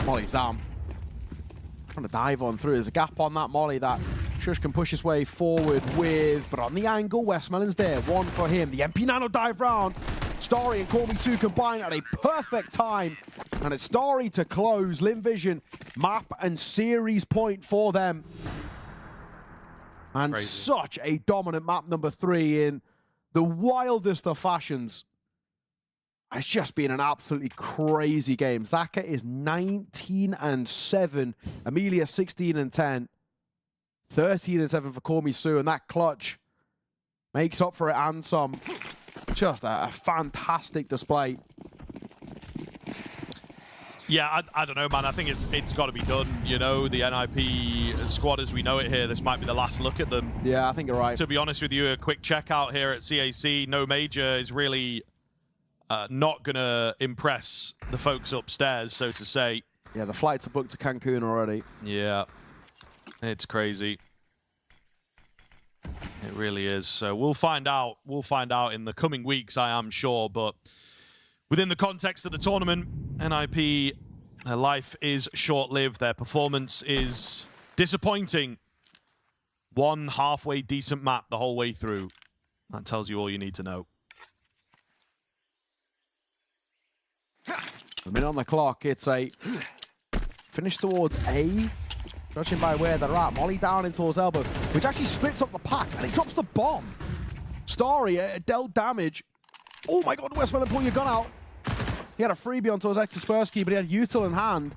Molly's down. Trying to dive on through. There's a gap on that Molly that Shush can push his way forward with, but on the angle, Westmelon's there. One for him. The MP Nano dive round. Starry and Corby2 combine at a perfect time. And it's Starry to close. Lynn Vision, map and series point for them. And such a dominant map number 3 in the wildest of fashions. It's just been an absolutely crazy game. Zaka is 19-7. Amelia 16-10. 13-7 for Corby2, and that clutch makes up for it and some. Just a fantastic display. Yeah, I don't know, man. I think it's got to be done. You know, the NIP squad as we know it here, this might be the last look at them. Yeah, I think you're right. To be honest with you, a quick check out here at CAC. No major is really not going to impress the folks upstairs, so to say. Yeah, the flights are booked to Cancun already. Yeah, it's crazy. It really is. So we'll find out. We'll find out in the coming weeks, I am sure. But within the context of the tournament, NIP, their life is short-lived. Their performance is disappointing. One halfway decent map the whole way through. That tells you all you need to know. A minute on the clock. It's a finish towards A. Judging by where they're at. Molly down in towards elbow, which actually splits up the pack, and he drops the bomb. Starry dealt damage. Oh my god, Westmelon, pull your gun out. He had a freebie onto his Kaspersky, but he had Util in hand.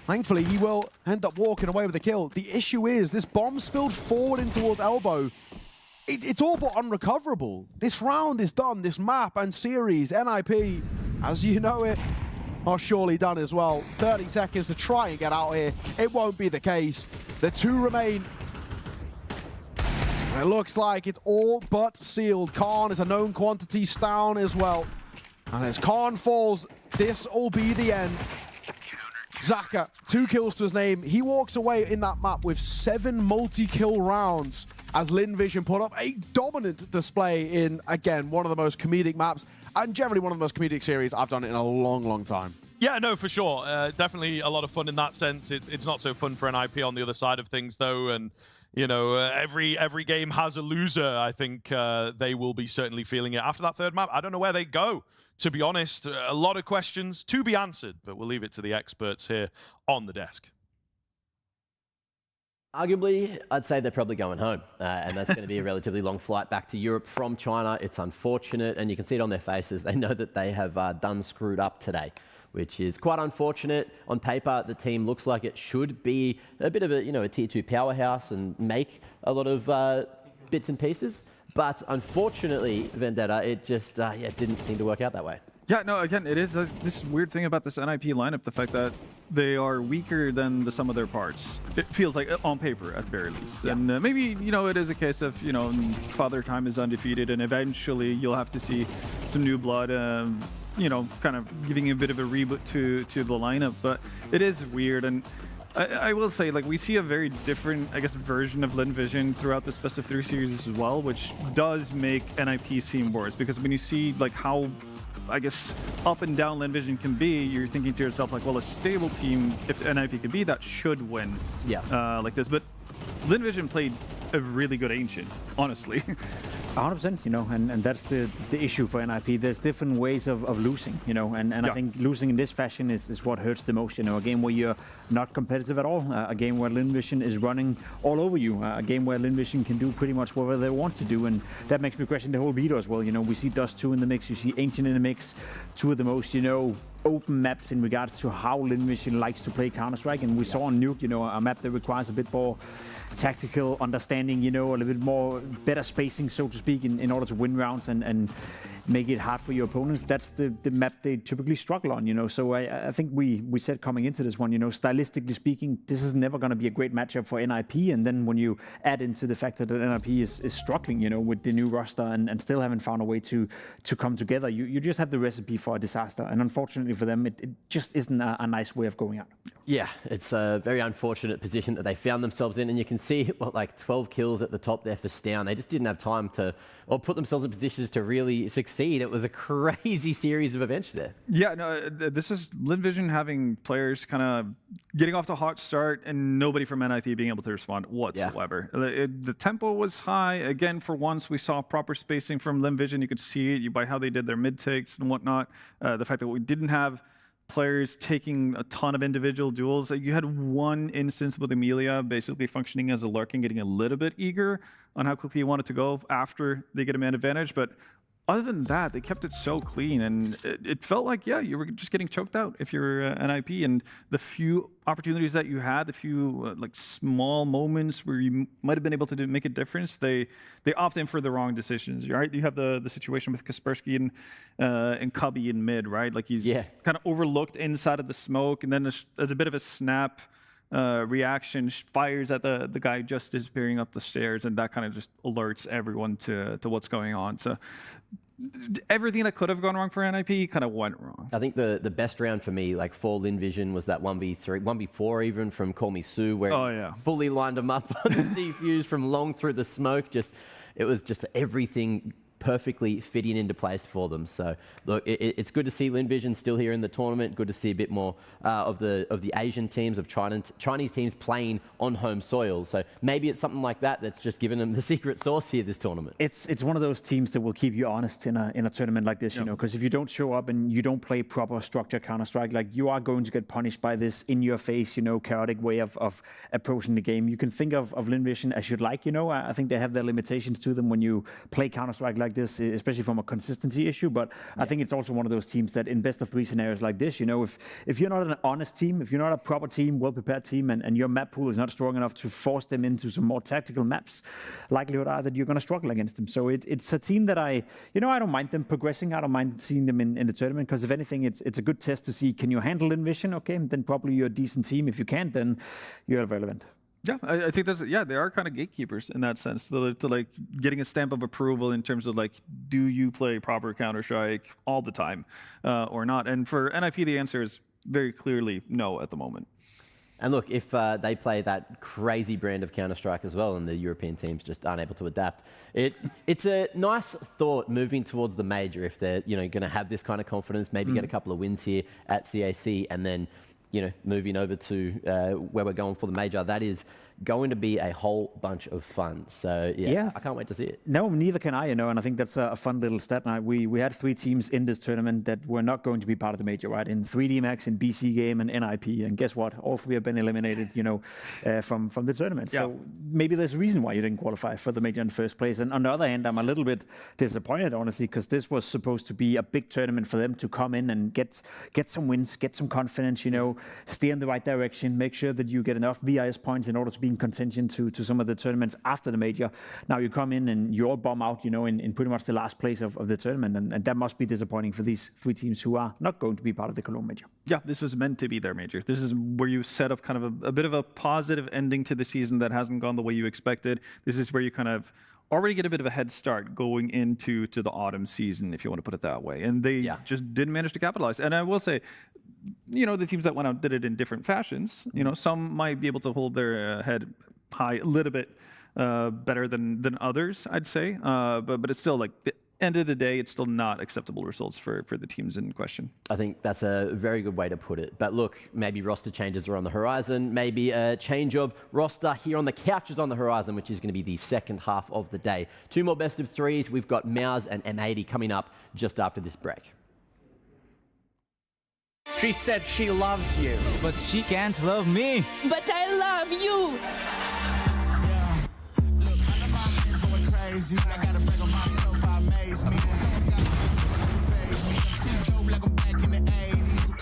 Thankfully, he will end up walking away with the kill. The issue is, this bomb spilled forward in towards elbow. It's all but unrecoverable. This round is done. This map and series, NIP, as you know it, are surely done as well. 30 seconds to try and get out here. It won't be the case. The 2 remain. And it looks like it's all but sealed. Khan is a known quantity down as well. And as Khan falls, this will be the end. Zaka, 2 kills to his name. He walks away in that map with 7 multi-kill rounds as Lynn Vision put up a dominant display in, again, one of the most comedic maps and generally one of the most comedic series I've done in a long, long time. Yeah, no, for sure. Definitely a lot of fun in that sense. It's not so fun for NIP on the other side of things, though. And, you know, every game has a loser. I think they will be certainly feeling it. After that 3rd map, I don't know where they go, to be honest. A lot of questions to be answered, but we'll leave it to the experts here on the desk. Arguably, I'd say they're probably going home, and that's going to be a relatively long flight back to Europe from China. It's unfortunate, and you can see it on their faces. They know that they have done screwed up today, which is quite unfortunate. On paper, the team looks like it should be a bit of a, a tier 2 powerhouse and make a lot of bits and pieces. But unfortunately, Vendetta, it just didn't seem to work out that way. Yeah, no, again, it is this weird thing about this NIP lineup, the fact that they are weaker than the sum of their parts. It feels like, on paper, at the very least. Yeah. And maybe, it is a case of, Father Time is undefeated, and eventually you'll have to see some new blood, kind of giving a bit of a reboot to the lineup. But it is weird, and I will say, we see a very different, version of Lynn Vision throughout this best of 3 series as well, which does make NIP seem worse. Because when you see, how up and down Lynn Vision can be, you're thinking to yourself, well, a stable team, if NIP can be, that should win. Yeah. Like this. But Lynn Vision played a really good Ancient, honestly. 100%, and that's the issue for NIP. There's different ways of losing, and I think losing in this fashion is what hurts the most. A game where you're not competitive at all, a game where Lynn Vision is running all over you, a game where Lynn Vision can do pretty much whatever they want to do, and that makes me question the whole veto as well. We see Dust 2 in the mix, you see Ancient in the mix, two of the most, open maps in regards to how Lynn Vision likes to play Counter-Strike, and we saw on Nuke, a map that requires a bit more tactical understanding, a little bit more better spacing, so to speak, in order to win rounds and make it hard for your opponents. That's the map they typically struggle on, so I think we said coming into this one, stylistically speaking, this is never going to be a great matchup for NIP, and then when you add into the fact that NIP is struggling, with the new roster and still haven't found a way to come together, you just have the recipe for a disaster, and unfortunately for them, it just isn't a nice way of going out. Yeah, it's a very unfortunate position that they found themselves in, and you can see 12 kills at the top there for Stown. They just didn't have time to, or put themselves in positions to really succeed. It was a crazy series of events there. Yeah, no, this is Lynn Vision having players kind of getting off to a hot start and nobody from NIP being able to respond whatsoever. Yeah. The tempo was high. Again, for once, we saw proper spacing from Lynn Vision. You could see it by how they did their mid takes and whatnot. The fact that we didn't have players taking a ton of individual duels. You had one instance with Amelia basically functioning as a lurk and getting a little bit eager on how quickly you wanted to go after they get a man advantage. But other than that, they kept it so clean, and it felt like, you were just getting choked out if you're NIP. And the few opportunities that you had, the few small moments where you might have been able to make a difference, they opt in for the wrong decisions. Right? You have the situation with Kaspersky and Cubby in mid, right? He's kind of overlooked inside of the smoke, and then as a bit of a snap reaction, fires at the guy just disappearing up the stairs, and that kind of just alerts everyone to what's going on. So everything that could have gone wrong for NIP kind of went wrong. I think the best round for me, for Lynn Vision, was that 1v3, 1v4 even from Call Me Sue, where fully lined them up on the defuse from long through the smoke. It was just everything perfectly fitting into place for them. So look, it's good to see Lynn Vision still here in the tournament. Good to see a bit more of the Asian teams, of Chinese teams playing on home soil. So maybe it's something like that that's just given them the secret sauce here this tournament. It's one of those teams that will keep you honest in a tournament like this, because if you don't show up and you don't play proper structured Counter-Strike, you are going to get punished by this in your face, chaotic way of approaching the game. You can think of Lynn Vision as you'd like, I think they have their limitations to them when you play Counter-Strike like this, especially from a consistency issue. But I think it's also one of those teams that in best of 3 scenarios like this, if you're not an honest team, if you're not a proper team, well-prepared team, and your map pool is not strong enough to force them into some more tactical maps, likelihood are that you're going to struggle against them. So it's a team that I don't mind them progressing. I don't mind seeing them in the tournament, because if anything, it's a good test to see, can you handle Envision? Okay, then probably you're a decent team. If you can't, then you're irrelevant. Yeah, I think they are kind of gatekeepers in that sense, to getting a stamp of approval in terms of do you play proper Counter-Strike all the time or not? And for NIP, the answer is very clearly no at the moment. And look, if they play that crazy brand of Counter-Strike as well, and the European teams just aren't able to adapt, it's a nice thought moving towards the major if they're going to have this kind of confidence, maybe get a couple of wins here at CAC, and then moving over to where we're going for the major. That is going to be a whole bunch of fun. So yeah, I can't wait to see it. No, neither can I, and I think that's a fun little stat. Now, we had 3 teams in this tournament that were not going to be part of the major, right? In 3D Max, in BC.Game, and NIP. And guess what? All 3 have been eliminated, from the tournament. Yeah. So maybe there's a reason why you didn't qualify for the major in the first place. And on the other hand, I'm a little bit disappointed, honestly, because this was supposed to be a big tournament for them to come in and get some wins, get some confidence, steer in the right direction, make sure that you get enough VIS points in order to be in contention to some of the tournaments after the major. Now you come in and you all bomb out, in pretty much the last place of the tournament, and that must be disappointing for these 3 teams who are not going to be part of the Cologne major. Yeah, this was meant to be their major. This is where you set up kind of a bit of a positive ending to the season that hasn't gone the way you expected. This is where you kind of already get a bit of a head start going into the autumn season, if you want to put it that way. And they just didn't manage to capitalize. And I will say, the teams that went out did it in different fashions. Some might be able to hold their head high a little bit better than others, I'd say. But it's still end of the day, it's still not acceptable results for the teams in question. I think that's a very good way to put it. But look, maybe roster changes are on the horizon. Maybe a change of roster here on the couch is on the horizon, which is going to be the second half of the day. 2 more best of 3s. We've got MOUZ and M80 coming up just after this break. She said she loves you. But she can't love me. But I love you. Look, I'm going crazy. I gotta break on myself, I amaze me. Like I'm back in the 80s.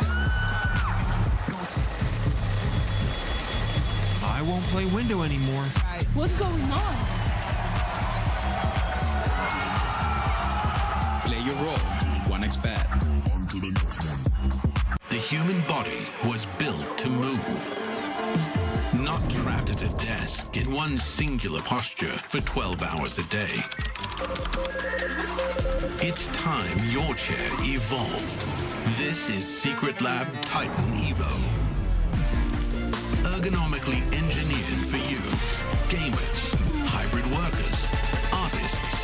I won't play window anymore. What's going on? Play your role. 1xBet. On to the next one. The human body was built to move. Not trapped at a desk in one singular posture for 12 hours a day. It's time your chair evolved. This is Secret Lab Titan Evo. Ergonomically engineered for you. Gamers, hybrid workers, artists.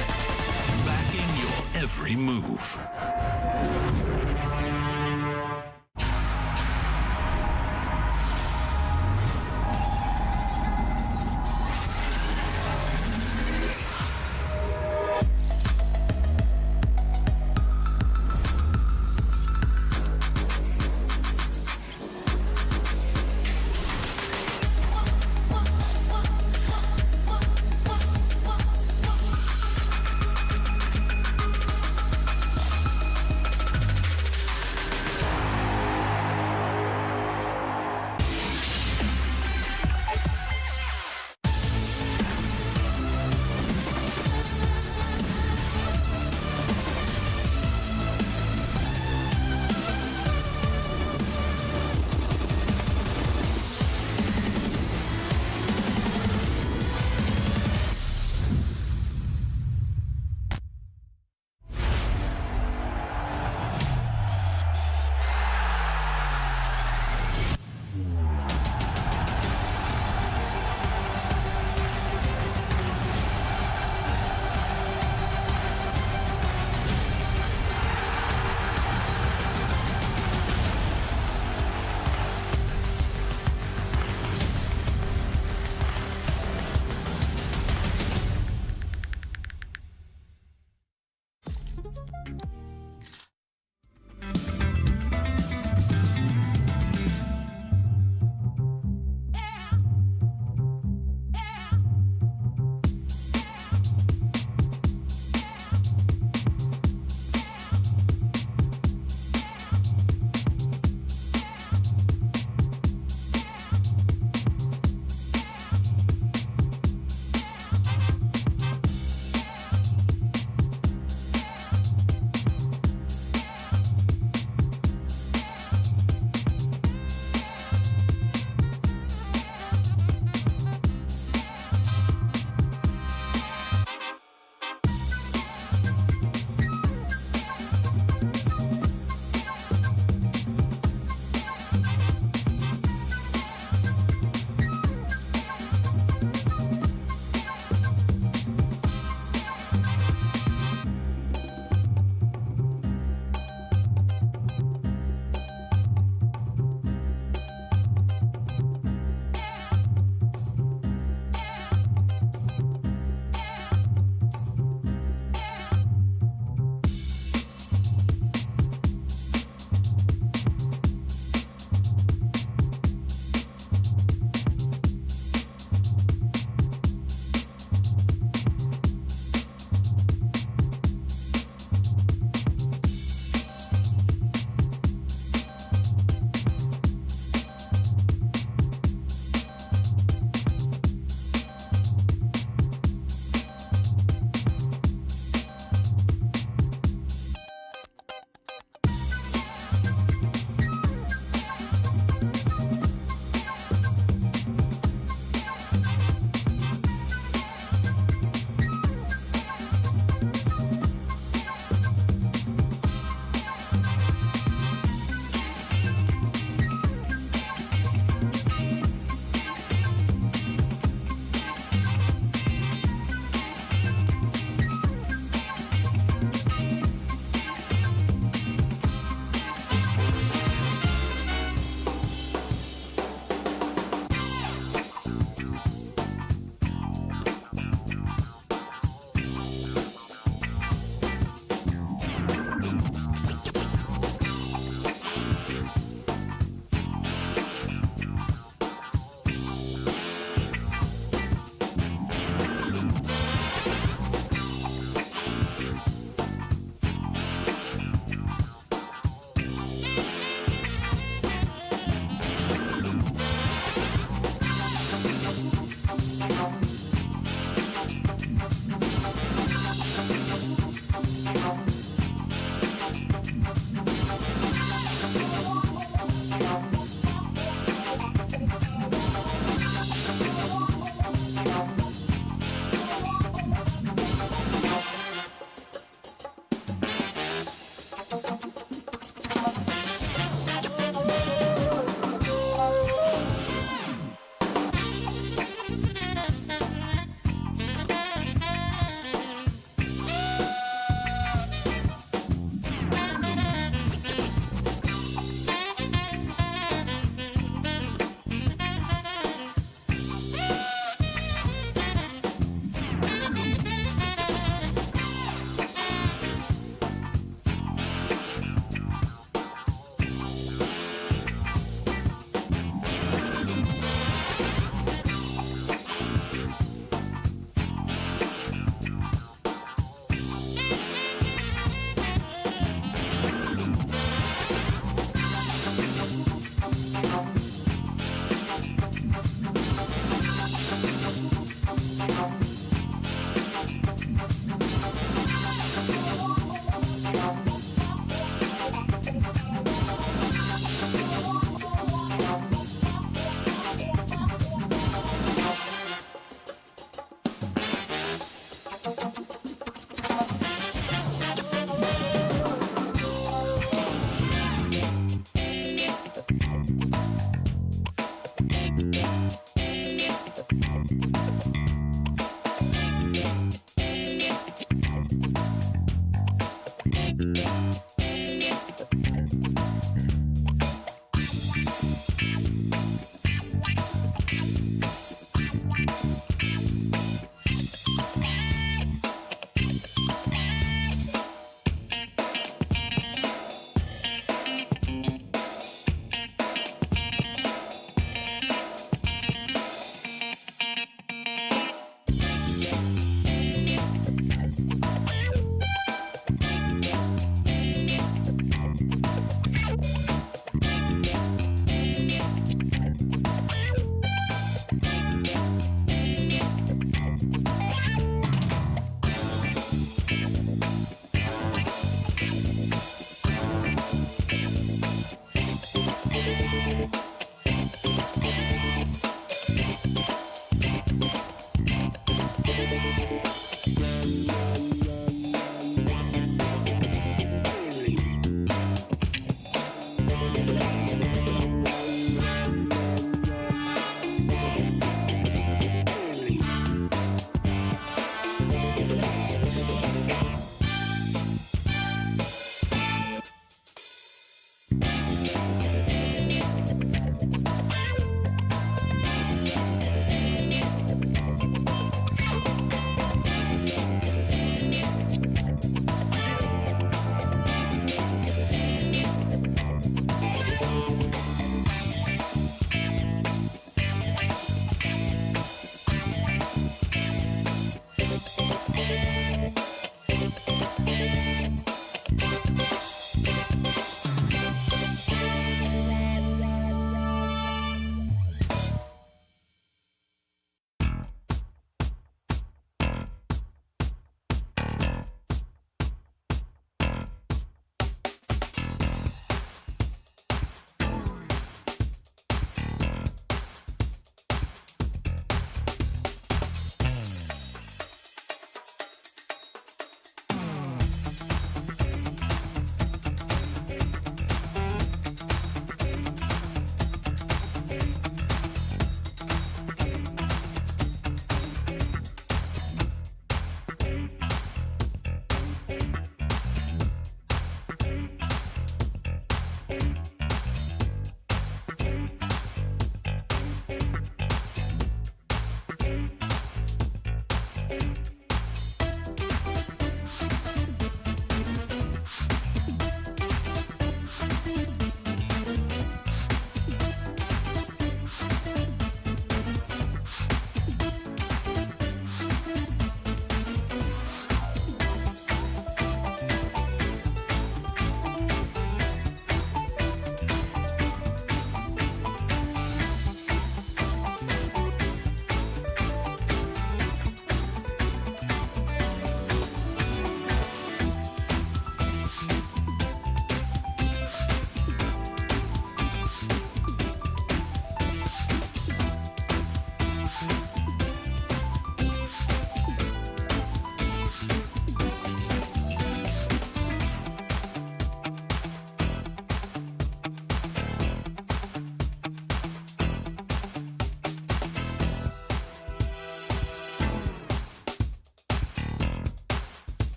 Backing your every move.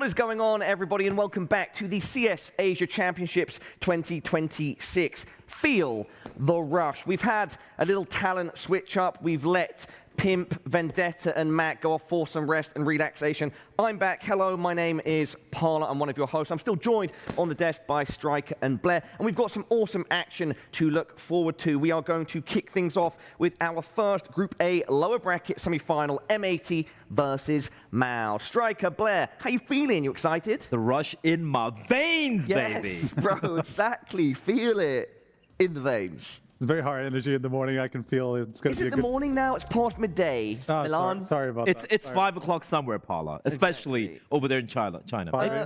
What is going on, everybody, and welcome back to the CS Asia Championships 2026. Feel the rush. We've had a little talent switch up. We've let Pimp, Vendetta, and Matt go off for some rest and relaxation. I'm back. Hello, my name is Parla. I'm one of your hosts. I'm still joined on the desk by Striker and Blair, and we've got some awesome action to look forward to. We are going to kick things off with our first Group A lower bracket semi-final, M80 versus MOUZ. Striker, Blair, how you feeling? You excited? The rush in my veins, baby. Yes, bro, exactly. Feel it in the veins. It's very high energy in the morning. I can feel it's going to be Is it the morning now? It's past midday. Milan? Sorry about that. It's 5 o'clock somewhere, Paula, especially over there in China.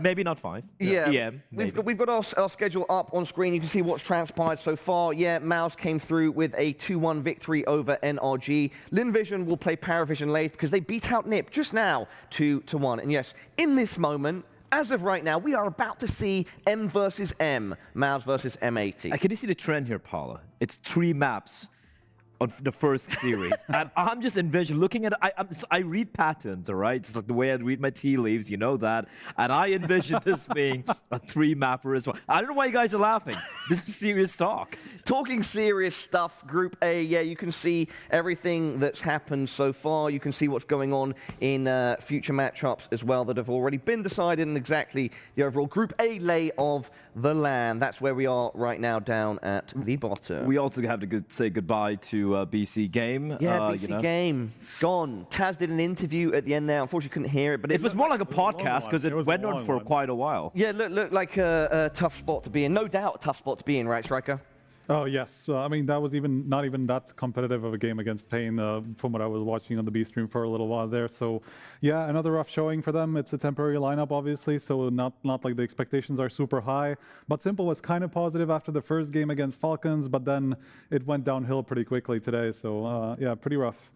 Maybe not 5. Yeah. We've got our schedule up on screen. You can see what's transpired so far. Yeah, MOUZ came through with a 2-1 victory over NRG. Lynn Vision will play PARIVISION late because they beat out NIP just now 2-1. And yes, in this moment, as of right now, we are about to see M versus M, MOUZ versus M80. Can you see the trend here, Paula? It's 3 maps on the first series. And I'm just envisioning, looking at it, I read patterns, all right? It's like the way I read my tea leaves, you know that. And I envision this being a 3-mapper as well. I don't know why you guys are laughing. This is serious talk. Talking serious stuff, Group A, yeah, you can see everything that's happened so far. You can see what's going on in future matchups as well that have already been decided and exactly the overall Group A lay of the land. That's where we are right now down at the bottom. We also have to say goodbye to BC.Game. Yeah, BC.Game gone. Taz did an interview at the end there. Unfortunately, couldn't hear it, but it was more like a podcast because it went on for quite a while. Yeah, looked like a tough spot to be in. No doubt a tough spot to be in, right, Striker? Oh, yes. I mean, that was not even that competitive of a game against Pain from what I was watching on the B stream for a little while there. So, yeah, another rough showing for them. It's a temporary lineup, obviously, so not like the expectations are super high. But Simple was kind of positive after the first game against Falcons, but then it went downhill pretty quickly today. So, yeah, pretty rough.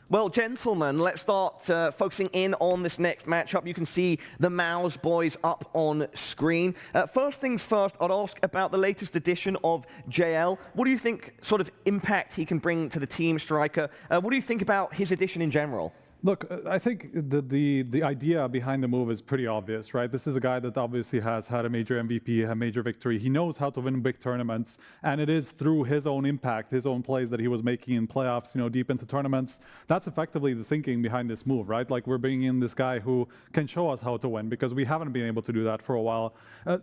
Well, gentlemen, let's start focusing in on this next matchup. You can see the MOUZ boys up on screen. First things first, I'd ask about the latest edition of JL. What do you think sort of impact he can bring to the team, Striker? What do you think about his edition in general? Look, I think the idea behind the move is pretty obvious, right? This is a guy that obviously has had a major MVP, a major victory. He knows how to win big tournaments, and it is through his own impact, his own plays that he was making in playoffs, you know, deep into tournaments. That's effectively the thinking behind this move, right? Like, we're bringing in this guy who can show us how to win because we haven't been able to do that for a while.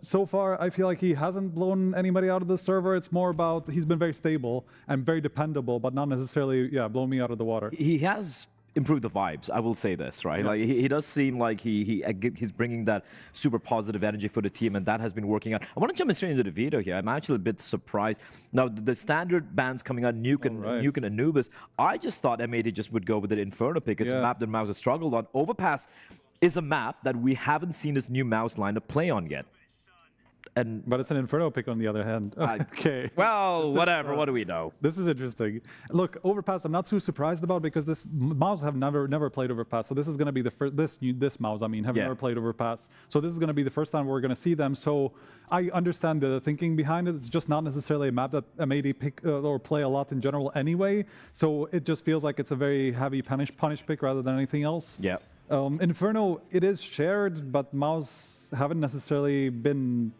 So far, I feel like he hasn't blown anybody out of the server. It's more about he's been very stable and very dependable, but not necessarily, blown me out of the water. He has improve the vibes, I will say this, right? Yeah. Like he does seem like he's bringing that super positive energy for the team, and that has been working out. I want to jump straight into the video here. I'm actually a bit surprised. Now, the standard bans coming out, Nuke and Anubis, I just thought M80 just would go with the Inferno pick. It's a map that MOUZ has struggled on. Overpass is a map that we haven't seen this new MOUZ lineup play on yet. But it's an Inferno pick on the other hand. Okay. Well, whatever. What do we know? This is interesting. Look, Overpass, I'm not too surprised about because this MOUZ have never played Overpass. So this is going to be the first. This MOUZ, I mean, have never played Overpass. So this is going to be the first time we're going to see them. So I understand the thinking behind it. It's just not necessarily a map that M80 pick or play a lot in general anyway. So it just feels like it's a very heavy punish pick rather than anything else. Yeah. Inferno, it is shared, but MOUZ haven't necessarily been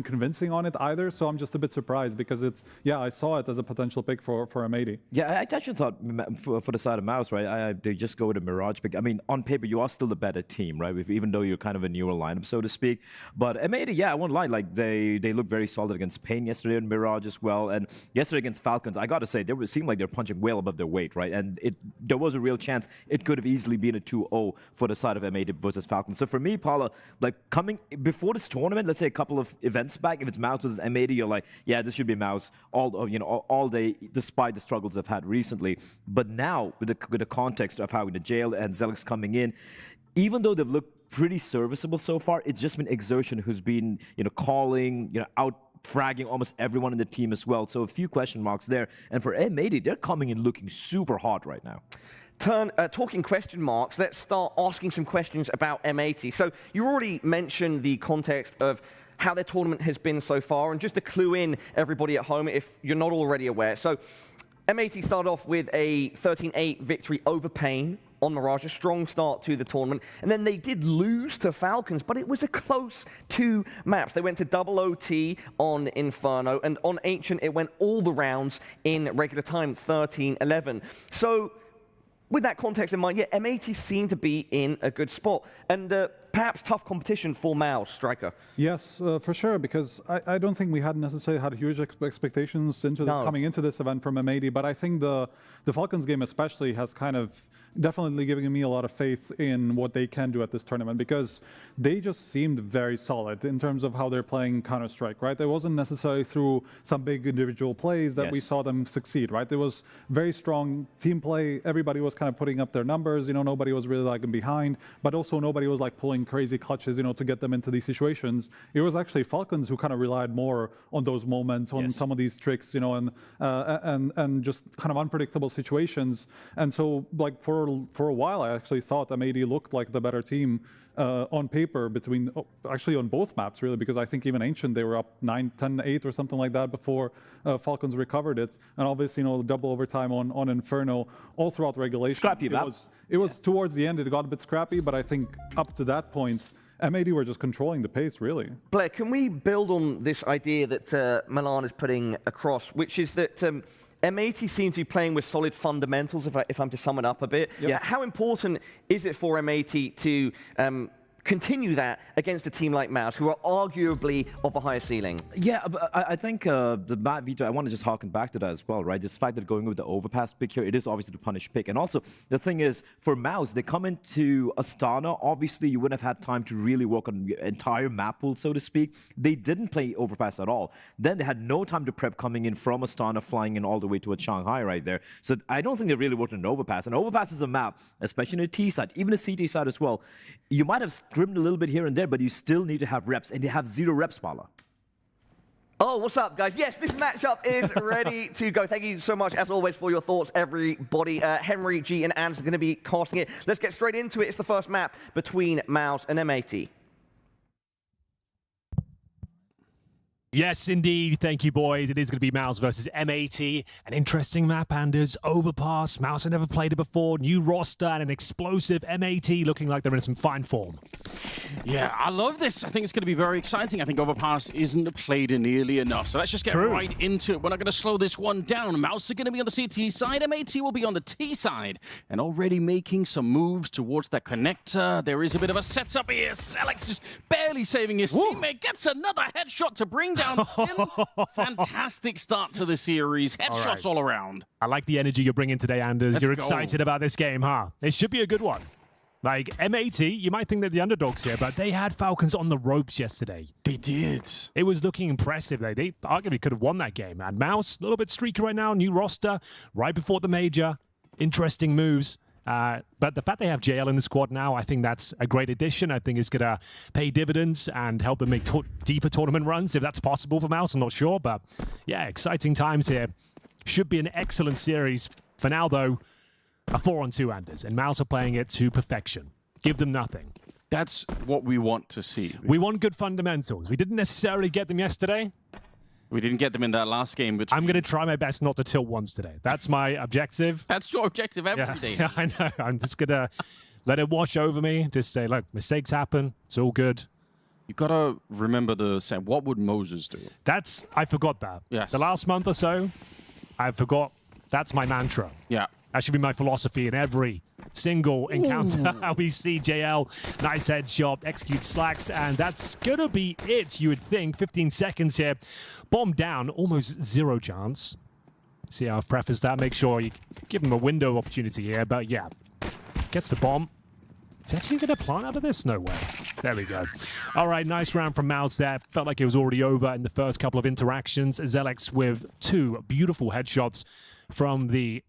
convincing on it either, so I'm just a bit surprised because it's, I saw it as a potential pick for M80. Yeah, I actually thought for the side of MOUZ, right, they just go with a Mirage pick. I mean, on paper, you are still the better team, right, even though you're kind of a newer lineup, so to speak. But M80, I won't lie, like, they looked very solid against Pain yesterday and Mirage as well, and yesterday against Falcons, I got to say, it seemed like they're punching well above their weight, right, and there was a real chance it could have easily been a 2-0 for the side of M80 versus Falcons. So for me, Paula, like, coming before this tournament, let's say a couple of events back, if it's MOUZ versus M80, you're like, yeah, this should be MOUZ all day, despite the struggles they've had recently. But now, with the context of how the jail and Zelix coming in, even though they've looked pretty serviceable so far, it's just been Exertion who's been, calling, out fragging almost everyone in the team as well. So a few question marks there. And for M80, they're coming in looking super hot right now. Talking question marks, let's start asking some questions about M80. So you already mentioned the context of how their tournament has been so far, and just to clue in everybody at home if you're not already aware. So M80 started off with a 13-8 victory over Pain on Mirage, a strong start to the tournament, and then they did lose to Falcons, but it was a close 2 maps. They went to double OT on Inferno, and on Ancient, it went all the rounds in regular time, 13-11. So, with that context in mind, yeah, M80 seem to be in a good spot, and perhaps tough competition for MOUZ, Striker. Yes, for sure, because I don't think we had necessarily had huge expectations coming into this event from M80, but I think the Falcons game especially has kind of definitely giving me a lot of faith in what they can do at this tournament, because they just seemed very solid in terms of how they're playing Counter-Strike, right? It wasn't necessarily through some big individual plays that we saw them succeed, right? There was very strong team play. Everybody was kind of putting up their numbers, you know, nobody was really lagging behind, but also nobody was like pulling crazy clutches, you know, to get them into these situations. It was actually Falcons who kind of relied more on those moments, on some of these tricks, you know, and just kind of unpredictable situations. And so, like, for a while, I actually thought M80 looked like the better team on paper actually on both maps, really, because I think even Ancient, they were up 9-10-8 or something like that before Falcons recovered it. And obviously, you know, double overtime on Inferno all throughout regulation. Scrappy map. It was towards the end, it got a bit scrappy, but I think up to that point, M80 were just controlling the pace, really. Blair, can we build on this idea that Milan is putting across, which is that M80 seems to be playing with solid fundamentals, if I'm to sum it up a bit. Yeah. How important is it for M80 to continue that against a team like MOUZ, who are arguably of a higher ceiling? Yeah, but I think the Matt Vito, I want to just harken back to that as well, right? This fact that going with the overpass pick here, it is obviously the punish pick. And also, the thing is, for MOUZ, they come into Astana. Obviously, you wouldn't have had time to really work on the entire map pool, so to speak. They didn't play overpass at all. Then they had no time to prep coming in from Astana, flying in all the way to Shanghai right there. So I don't think they really worked on an overpass. And overpass is a map, especially in a T side, even a CT side as well. You might have scrimmed a little bit here and there, but you still need to have reps, and they have 0 reps, Pala. Oh, what's up, guys? Yes, this matchup is ready to go. Thank you so much, as always, for your thoughts, everybody. Henry, G, and Ans are going to be casting it. Let's get straight into it. It's the first map between MOUZ and M80. Yes, indeed. Thank you, boys. It is going to be MOUZ versus M80. An interesting map, Anders. Overpass. MOUZ have never played it before. New roster and an explosive M80 looking like they're in some fine form. Yeah, I love this. I think it's going to be very exciting. I think Overpass isn't played nearly enough. So let's just get right into it. We're not going to slow this one down. MOUZ are going to be on the CT side. M80 will be on the T side. And already making some moves towards that connector. There is a bit of a setup here. Alex is barely saving his teammate. Gets another headshot to bring down Sin. Fantastic start to the series. Headshots all around. I like the energy you're bringing today, Anders. You're excited about this game, huh? It should be a good one. Like, M80, you might think they're the underdogs here, but they had Falcons on the ropes yesterday. They did. It was looking impressive. They arguably could have won that game. And MOUZ, a little bit streaky right now. New roster, right before the major. Interesting moves. But the fact they have JL in the squad now, I think that's a great addition. I think it's going to pay dividends and help them make deeper tournament runs, if that's possible for MOUZ. I'm not sure, but yeah, exciting times here. Should be an excellent series. For now, though, a 4-on-2, Anders, and MOUZ are playing it to perfection. Give them nothing. That's what we want to see. We want good fundamentals. We didn't necessarily get them yesterday. We didn't get them in that last game. I'm going to try my best not to tilt once today. That's my objective. That's your objective every day. Yeah, I know. I'm just going to let it wash over me. Just say, look, mistakes happen. It's all good. You got to remember the saying, what would MOUZ do? I forgot that. Yes. The last month or so, I forgot. That's my mantra. Yeah. That should be my philosophy in every single encounter. We see JL, nice headshot, execute slacks, and that's going to be it, you would think. 15 seconds here. Bomb down, almost 0 chance. See how I've prefaced that. Make sure you give him a window opportunity here, but yeah. Gets the bomb. Is he actually going to plant out of this? No way. There we go. All right, nice round from MOUZ there. Felt like it was already over in the first couple of interactions. Zelex with 2 beautiful headshots from the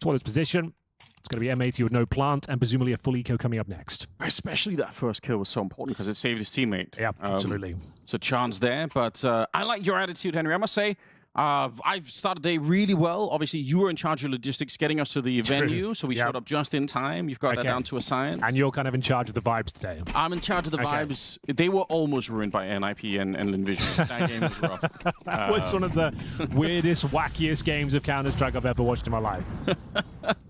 toilet position. It's going to be M80 with no plant and presumably a full eco coming up next. Especially that first kill was so important because it saved his teammate. Yeah, absolutely. It's a chance there, but I like your attitude, Henry. I must say, I started the day really well. Obviously, you were in charge of logistics, getting us to the venue, so we showed up just in time. You've got that down to a science. And you're kind of in charge of the vibes today. I'm in charge of the vibes. They were almost ruined by NIP and Lynn Vision. That game was rough. That was one of the weirdest, wackiest games of Counter-Strike I've ever watched in my life.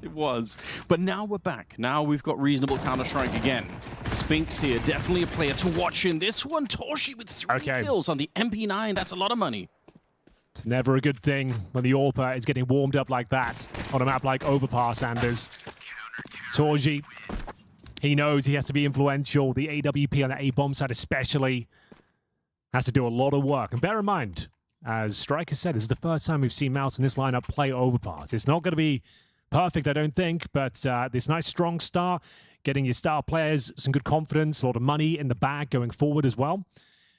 It It was. But now we're back. Now we've got reasonable Counter-Strike again. Spinks here, definitely a player to watch in this one. Torshi with 3 kills on the MP9. That's a lot of money. It's never a good thing when the AWPer is getting warmed up like that on a map like Overpass, Anders. Torji, he knows he has to be influential. The AWP on the A-bomb side especially has to do a lot of work. And bear in mind, as Striker said, this is the first time we've seen MOUZ in this lineup play Overpass. It's not going to be perfect, I don't think, but this nice strong start, getting your star players some good confidence, a lot of money in the bag going forward as well.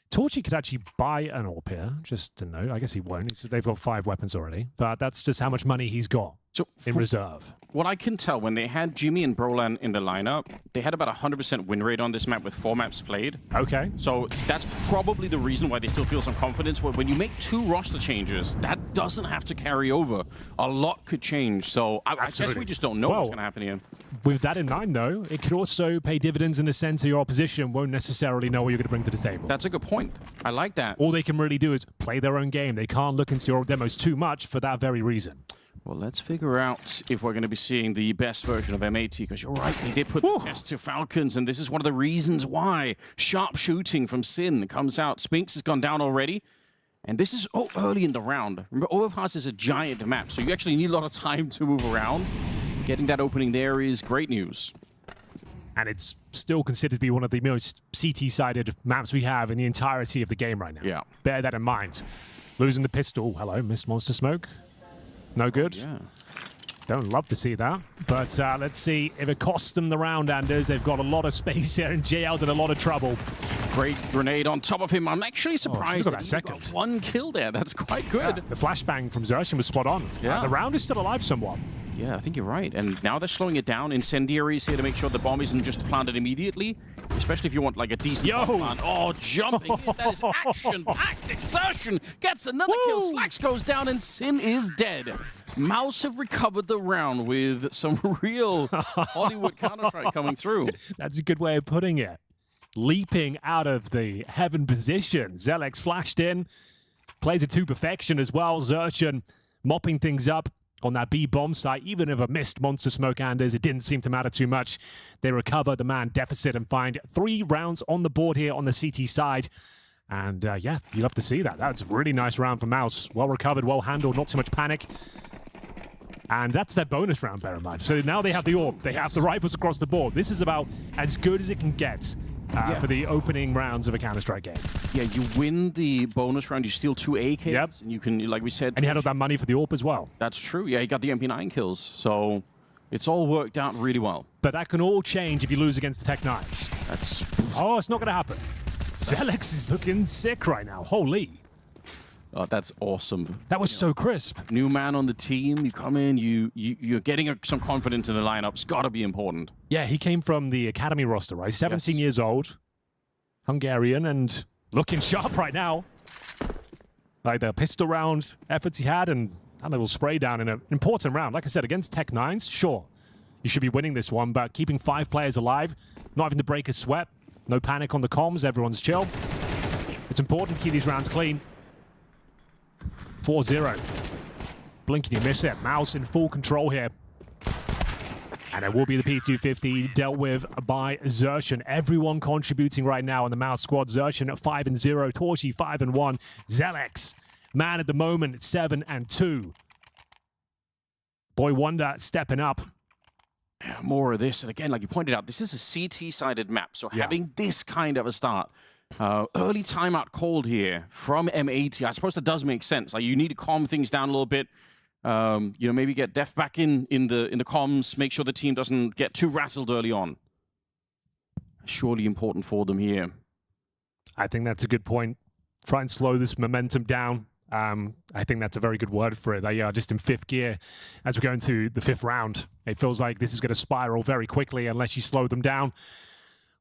Torchy could actually buy an AWP here, just to know. I guess he won't. They've got 5 weapons already, but that's just how much money he's got in reserve. What I can tell, when they had Jimmy and Brolan in the lineup, they had about 100% win rate on this map with 4 maps played. Okay. So that's probably the reason why they still feel some confidence. When you make 2 roster changes, that doesn't have to carry over. A lot could change. So I guess we just don't know what's going to happen here. With that in mind, though, it could also pay dividends in the sense that your opposition won't necessarily know what you're going to bring to the table. That's a good point. I like that. All they can really do is play their own game. They can't look into your demos too much for that very reason. Well, let's figure out if we're going to be seeing the best version of M80, because you're right, they did put the test to Falcons, and this is one of the reasons why. Sharp shooting from Sin comes out. Spinks has gone down already, and this is early in the round. Remember, Overpass is a giant map, so you actually need a lot of time to move around. Getting that opening there is great news. And it's still considered to be one of the most CT-sided maps we have in the entirety of the game right now. Yeah. Bear that in mind. Losing the pistol. Hello, Miss Monster Smoke. No good. Yeah. Don't love to see that. But let's see if it costs them the round, Anders. They've got a lot of space here, and JL's in a lot of trouble. Great grenade on top of him. I'm actually surprised that he got 1 kill there. That's quite good. Yeah. The flashbang from Xerxen was spot on. Yeah. The round is still alive somewhat. Yeah, I think you're right. And now they're slowing it down. Incendiaries here to make sure the bomb isn't just planted immediately, especially if you want like a decent bomb plant. Oh, jumping. That is action-packed. Exertion gets another kill. Slacks goes down, and Sin is dead. MOUZ have recovered the round with some real Hollywood Counter-Strike coming through. That's a good way of putting it. Leaping out of the heaven position. Zelex flashed in. Plays it to perfection as well. Xerxen mopping things up on that B-bomb site. Even if a missed Monster Smoke Anders, it didn't seem to matter too much. They recover the man deficit and find 3 rounds on the board here on the CT side. And yeah, you love to see that. That's a really nice round for MOUZ. Well recovered, well handled, not too much panic. And that's their bonus round, bear in mind. So now they have the AWP, they have the rifles across the board. This is about as good as it can get for the opening rounds of a Counter-Strike game. Yeah, you win the bonus round, you steal 2 AKs, and you can, like we said... And you had that money for the AWP as well. That's true, yeah, he got the MP9 kills, so it's all worked out really well. But that can all change if you lose against the Tech 9s. Oh, it's not going to happen. Zelex is looking sick right now, holy. Oh, that's awesome. That was so crisp. New man on the team, you come in, you're getting some confidence in the lineup. It's got to be important. Yeah, he came from the academy roster, right? 17 years old, Hungarian, and looking sharp right now. Like the pistol round efforts he had, and a little spray down in an important round. Like I said, against Tech 9s, sure, you should be winning this one, but keeping 5 players alive, not having to break a sweat, no panic on the comms, everyone's chill. It's important to keep these rounds clean. 4-0. Blink and you miss it. MOUZ in full control here. And it will be the P250 dealt with by Xerxen. Everyone contributing right now in the MOUZ squad. Xerxen at 5-0. Torshi 5-1. Zelex, man at the moment, at 7-2. Boy Wonder stepping up. More of this. And again, like you pointed out, this is a CT-sided map. So having this kind of a start. Early timeout called here from M80. I suppose that does make sense. Like you need to calm things down a little bit. You know, maybe get Def back in the comms. Make sure the team doesn't get too rattled early on. Surely important for them here. I think that's a good point. Try and slow this momentum down. I think that's a very good word for it. They are just in 5th gear as we go into the 5th round. It feels like this is going to spiral very quickly unless you slow them down.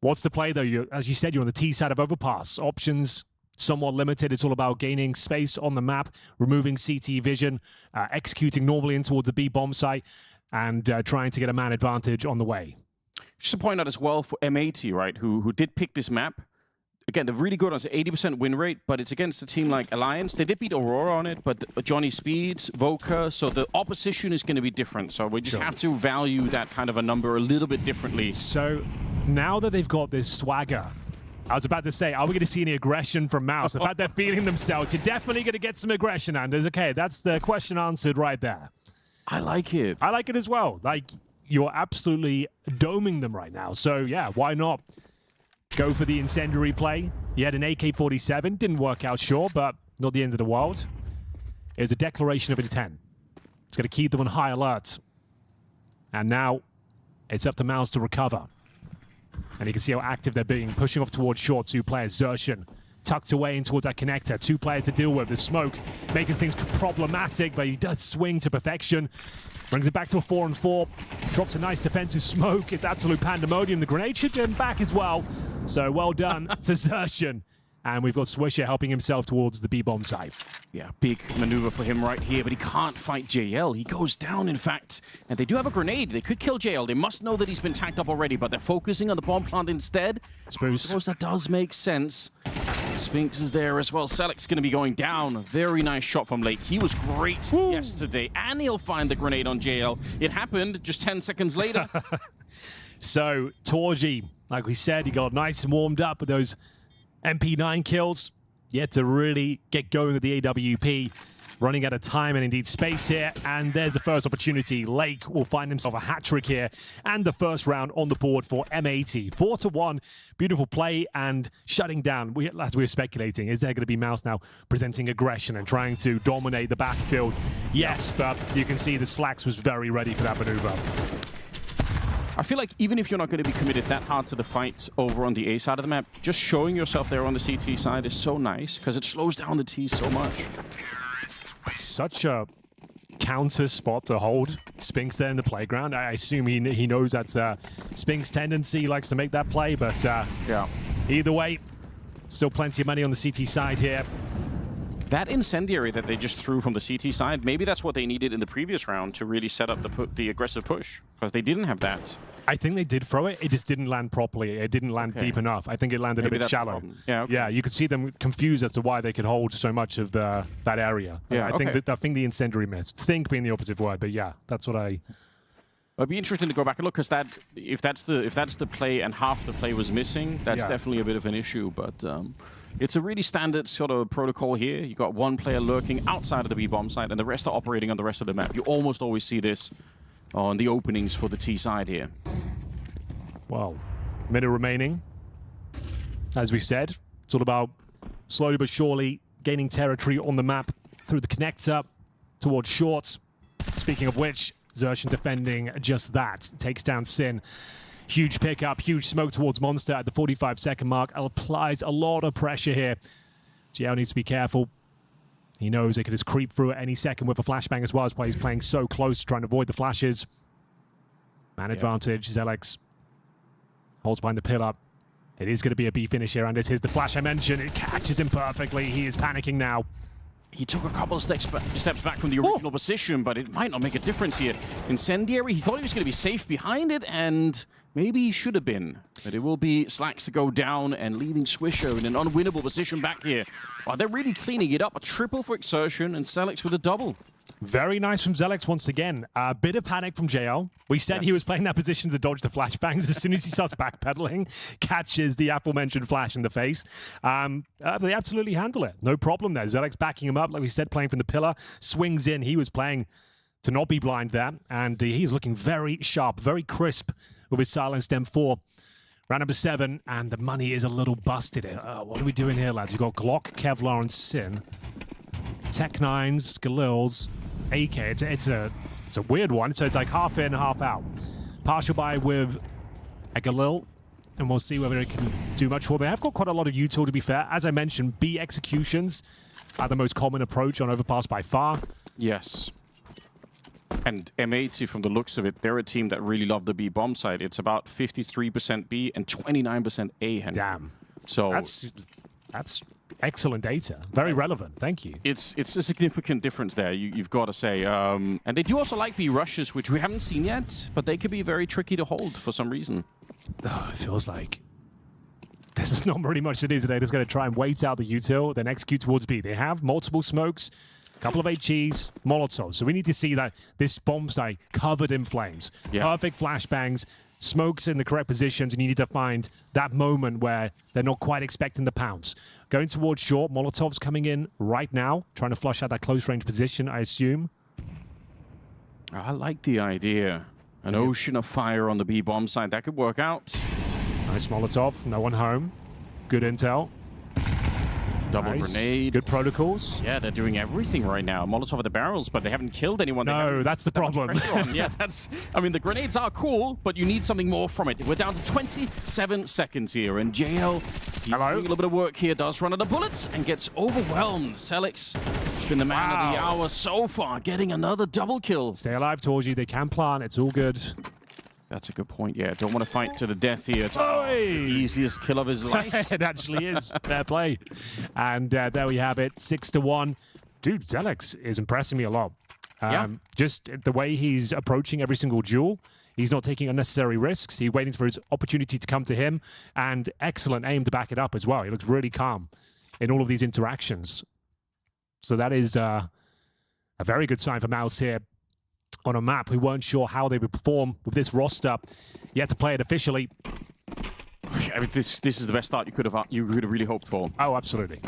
What's the play, though? As you said, you're on the T side of Overpass. Options somewhat limited. It's all about gaining space on the map, removing CT vision, executing normally in towards the B-bomb site, and trying to get a man advantage on the way. Just to point out as well for M80, right, who did pick this map, again, they're really good on 80% win rate, but it's against a team like Alliance. They did beat Aurora on it, but Johnny Speeds, Voka, so the opposition is going to be different. So we just have to value that kind of a number a little bit differently. So now that they've got this swagger, I was about to say, are we going to see any aggression from MOUZ? The fact they're feeling themselves, you're definitely going to get some aggression, Anders. Okay, that's the question answered right there. I like it. I like it as well. Like, you're absolutely doming them right now. So, yeah, why not go for the incendiary play? You had an AK-47. Didn't work out, sure, but not the end of the world. It was a declaration of intent. It's going to keep them on high alert. And now it's up to MOUZ to recover. And you can see how active they're being, pushing off towards short. 2 players. Yuanshen tucked away in towards that connector. 2 players to deal with. The smoke making things problematic, but he does swing to perfection. Brings it back to a 4-on-4. Drops a nice defensive smoke. It's absolute pandemonium. The grenade should get him back as well. So well done to Yuanshen. And we've got Swisher helping himself towards the B-bomb side. Yeah, big maneuver for him right here, but he can't fight JL. He goes down, in fact. And they do have a grenade. They could kill JL. They must know that he's been tagged up already, but they're focusing on the bomb plant instead. I suppose that does make sense. Spinks is there as well. Selec's going to be going down. A very nice shot from Lake. He was great yesterday. And he'll find the grenade on JL. It happened just 10 seconds later. So, Torji, like we said, he got nice and warmed up with those MP9 kills. Yet to really get going with the AWP. Running out of time and indeed space here. And there's the first opportunity. Lake will find himself a hat-trick here. And the first round on the board for M80. 4-1. Beautiful play and shutting down. As we were speculating, is there going to be MOUZ now presenting aggression and trying to dominate the battlefield? Yes, but you can see the Slacks was very ready for that maneuver. I feel like even if you're not going to be committed that hard to the fight over on the A side of the map, just showing yourself there on the CT side is so nice because it slows down the T so much. It's such a counter spot to hold Spinks there in the playground. I assume he knows that's Spinks' tendency. He likes to make that play, but yeah. Either way, still plenty of money on the CT side here. That incendiary that they just threw from the CT side, maybe that's what they needed in the previous round to really set up the aggressive push, because they didn't have that. I think they did throw it. It just didn't land properly. It didn't land deep enough. I think it landed a bit shallow. Yeah, yeah, you could see them confused as to why they could hold so much of that area. Yeah, I think the incendiary missed. Think being the operative word, but yeah, that's what I. It'd be interesting to go back and look, because if that's the play and half the play was missing, that's definitely a bit of an issue. But it's a really standard sort of protocol here. You got one player lurking outside of the B-bomb side, and the rest are operating on the rest of the map. You almost always see this on the openings for the T side here. Well, minute remaining. As we said, it's all about slowly but surely gaining territory on the map through the connector towards shorts. Speaking of which, Yuanshen defending just that. Takes down Sin. Huge pickup, huge smoke towards Monster at the 45-second mark. Applies a lot of pressure here. GL needs to be careful. He knows it could just creep through at any second with a flashbang as well. That's why he's playing so close, trying to avoid the flashes. Man advantage. Zelex holds behind the pillar. It is going to be a B finish here, and it is the flash I mentioned. It catches him perfectly. He is panicking now. He took a couple of steps back from the original position, but it might not make a difference here. Incendiary, he thought he was going to be safe behind it, and maybe he should have been. But it will be Slacks to go down and leaving Swisher in an unwinnable position back here. Wow, they're really cleaning it up. A triple for Exertion and Zelex with a double. Very nice from Zelex once again. A bit of panic from JL. We said he was playing that position to dodge the flashbangs. As soon as he starts backpedaling, catches the aforementioned flash in the face. They absolutely handle it. No problem there. Zelex backing him up, like we said, playing from the pillar. Swings in. He was playing to not be blind there. And he's looking very sharp, very crisp with his silenced M4. Round number 7, and the money is a little busted. What are we doing here, lads? You've got Glock, Kevlar, and Sin. Tech 9s, Galils, AK. It's a weird one. So it's like half in, half out. Partial buy with a Galil, and we'll see whether it can do much for them. They have got quite a lot of util, to be fair. As I mentioned, B executions are the most common approach on Overpass by far. Yes. And M80, from the looks of it, they're a team that really love the B bomb side. It's about 53% B and 29% A. Damn. So that's excellent data. Very relevant. Thank you. It's a significant difference there, you've got to say. And they do also like B rushes, which we haven't seen yet, but they could be very tricky to hold for some reason. It feels like there's not really much to do today. They're just going to try and wait out the util, then execute towards B. They have multiple smokes, a couple of HEs, Molotovs. So we need to see that this bomb site covered in flames. Yeah. Perfect flashbangs, smokes in the correct positions, and you need to find that moment where they're not quite expecting the pounce. Going towards short, Molotov's coming in right now, trying to flush out that close range position, I assume. I like the idea. An ocean of fire on the B bomb side. That could work out. Nice Molotov, no one home. Good intel. Double Nice. grenade. Good protocols. Yeah, they're doing everything right now. Molotov at the barrels, but they haven't killed anyone. No, that's the problem. Yeah, I mean, the grenades are cool, but you need something more from it. We're down to 27 seconds here, and JL, he's doing a little bit of work here, does run out of bullets, and gets overwhelmed. Selix has been the man of the hour so far, getting another double kill. Stay alive, Torji. They can plant. It's all good. That's a good point, yeah. Don't want to fight to the death here. It's the easiest kill of his life. It actually is. Fair play. And there we have it, 6-1. Dude, Zelix is impressing me a lot. Just the way he's approaching every single duel. He's not taking unnecessary risks. He's waiting for his opportunity to come to him. And excellent aim to back it up as well. He looks really calm in all of these interactions. So that is a very good sign for MOUZ here. On a map, we weren't sure how they would perform with this roster. You had to play it officially. I mean, this is the best start you could have really hoped for. Oh, absolutely.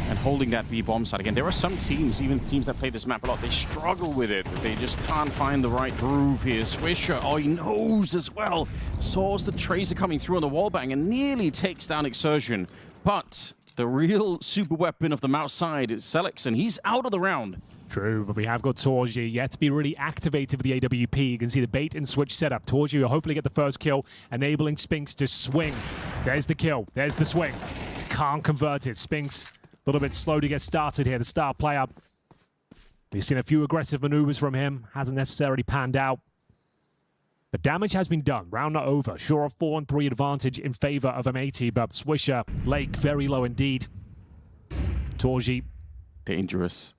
And holding that B bomb side again. There are some teams, even teams that play this map a lot, they struggle with it. They just can't find the right groove here. Swisher, oh, he knows as well. Saws the Tracer coming through on the wallbang and nearly takes down Exertion. But the real super weapon of the MOUZ side is Selix, and he's out of the round. True, but we have got Torji yet to be really activated with the AWP. You can see the bait and switch setup. Torji will hopefully get the first kill, enabling Spinks to swing. There's the kill. There's the swing. Can't convert it. Spinks a little bit slow to get started here, the star player. We've seen a few aggressive maneuvers from him. Hasn't necessarily panned out. But damage has been done. Round not over. Sure, a 4-3 advantage in favor of M80, but Swisher, Lake, very low indeed. Torji. Dangerous.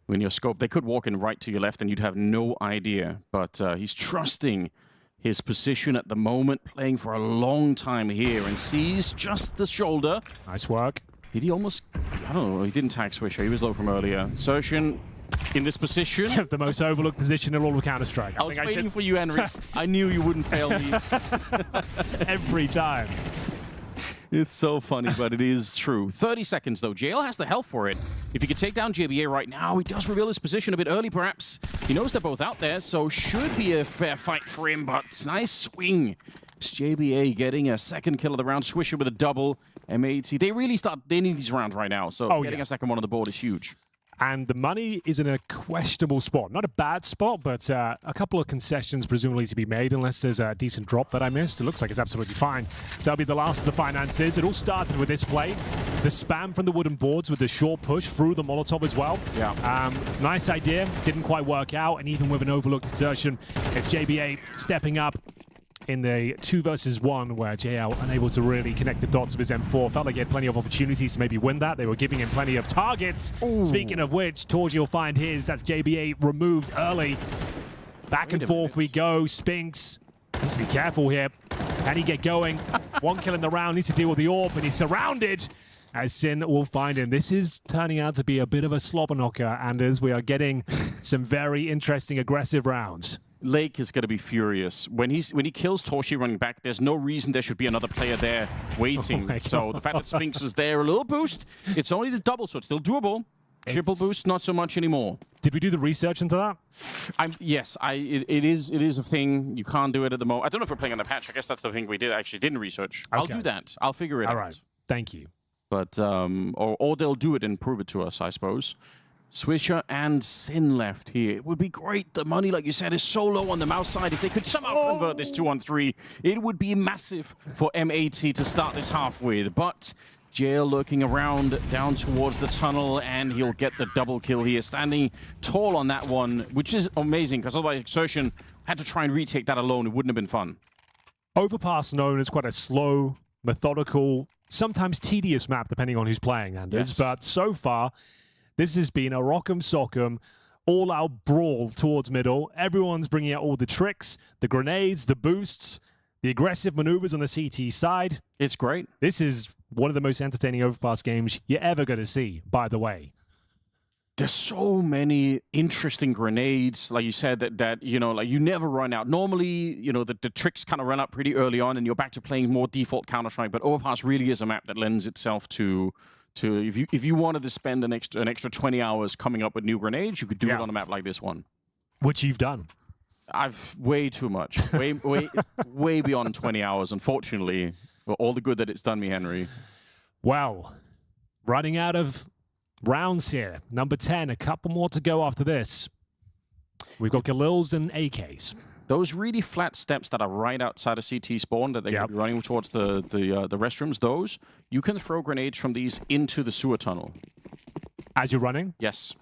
When your scope, they could walk in right to your left and you'd have no idea. But he's trusting his position at the moment, playing for a long time here, and sees just the shoulder. Nice work. Did he almost... I don't know, he didn't tag Swisher. He was low from earlier. Surgeon in this position. The most overlooked position in all of Counter-Strike. I was waiting for you, Henry. I knew you wouldn't fail me. Every time. It's so funny, but it is true. 30 seconds, though. JL has the health for it. If he could take down JBA right now, he does reveal his position a bit early, perhaps. He knows they're both out there, so should be a fair fight for him, but nice swing. It's JBA getting a second kill of the round. Swisher with a double. M80. They need these rounds right now, so getting a second one on the board is huge. And the money is in a questionable spot. Not a bad spot, but a couple of concessions presumably to be made, unless there's a decent drop that I missed. It looks like it's absolutely fine. So that'll be the last of the finances. It all started with this play. The spam from the wooden boards with the short push through the Molotov as well. Yeah. Nice idea. Didn't quite work out. And even with an overlooked exertion, it's JBA stepping up in the 2 versus 1, where JL unable to really connect the dots with his M4. Felt like he had plenty of opportunities to maybe win that. They were giving him plenty of targets. Ooh. Speaking of which, Torji will find his. That's JBA removed early. Back and forth we go. Spinks needs to be careful here. Can he get going? 1 kill in the round. Needs to deal with the AWP, and he's surrounded. As Sin will find him. This is turning out to be a bit of a slobber knocker, Anders. We are getting some very interesting, aggressive rounds. Lake is going to be furious. When he kills Torshi running back, there's no reason there should be another player there waiting. So the fact that Spinks was there, a little boost. It's only the double, so it's still doable. Triple boost, not so much anymore. Did we do the research into that? Yes, it is a thing. You can't do it at the moment. I don't know if we're playing on the patch. I guess that's the thing we didn't research. Okay. I'll do that. I'll figure it out. All right. Thank you. But or they'll do it and prove it to us, I suppose. Swisher and Sin left here. It would be great. The money, like you said, is so low on the MOUZ side. If they could somehow convert this 2-on-3, it would be massive for M80 to start this half with. But JL lurking around down towards the tunnel, and he'll get the double kill here. Standing tall on that one, which is amazing, because otherwise Exertion had to try and retake that alone. It wouldn't have been fun. Overpass known as quite a slow, methodical, sometimes tedious map, depending on who's playing, Anders. Yes. But so far, this has been a rock'em sock'em, all-out brawl towards middle. Everyone's bringing out all the tricks, the grenades, the boosts. The aggressive maneuvers on the CT side. It's great. This is one of the most entertaining Overpass games you're ever going to see, by the way. There's so many interesting grenades, like you said, that you know, like you never run out. Normally, you know, the tricks kind of run out pretty early on, and you're back to playing more default Counter-Strike. But Overpass really is a map that lends itself to if you wanted to spend an extra 20 hours coming up with new grenades, you could do it on a map like this one. Which you've done. I've way too much, way beyond 20 hours, unfortunately, for all the good that it's done me, Henry. Well, running out of rounds here. Number 10, a couple more to go after this. We've got Galils and AKs. Those really flat steps that are right outside of CT spawn that they could be running towards the restrooms, those, you can throw grenades from these into the sewer tunnel. As you're running? Yes.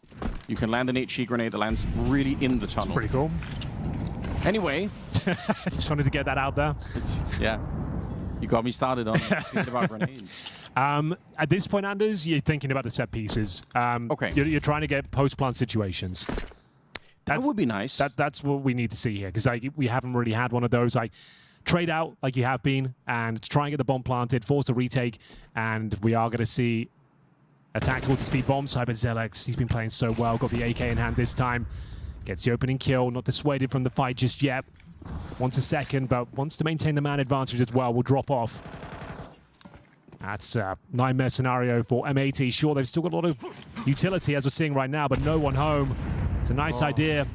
You can land an HE grenade that lands really in the tunnel. That's pretty cool. Anyway. Just wanted to get that out there. Yeah. You got me started on thinking about grenades. At this point, Anders, you're thinking about the set pieces. Okay. You're trying to get post-plant situations. That would be nice. That's what we need to see here, because we haven't really had one of those. Like, trade out like you have been, and try and get the bomb planted, force a retake, and we are going to see attack towards the speed bomb side, but Zelex, he's been playing so well, got the AK in hand this time. Gets the opening kill, not dissuaded from the fight just yet. Wants a second, but wants to maintain the man advantage as well. Will drop off. That's a nightmare scenario for M80. Sure, they've still got a lot of utility, as we're seeing right now, but no one home. It's a nice idea.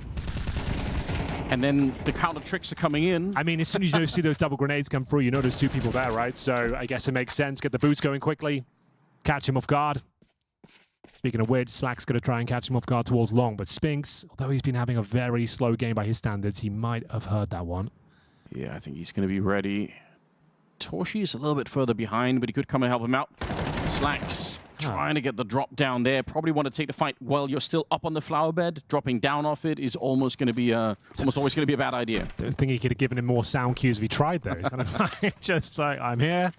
And then the counter tricks are coming in. I mean, as soon as you see those double grenades come through, you know there's two people there, right? So I guess it makes sense. Get the boots going quickly. Catch him off guard. Speaking of which, Slack's going to try and catch him off guard towards long, but Spinks, although he's been having a very slow game by his standards, he might have heard that one. Yeah, I think he's going to be ready. Torshi is a little bit further behind, but he could come and help him out. Slack's trying to get the drop down there. Probably want to take the fight while you're still up on the flower bed. Dropping down off it is almost going to be almost always going to be a bad idea. Don't think he could have given him more sound cues if he tried those. Kind of like, just like, I'm here.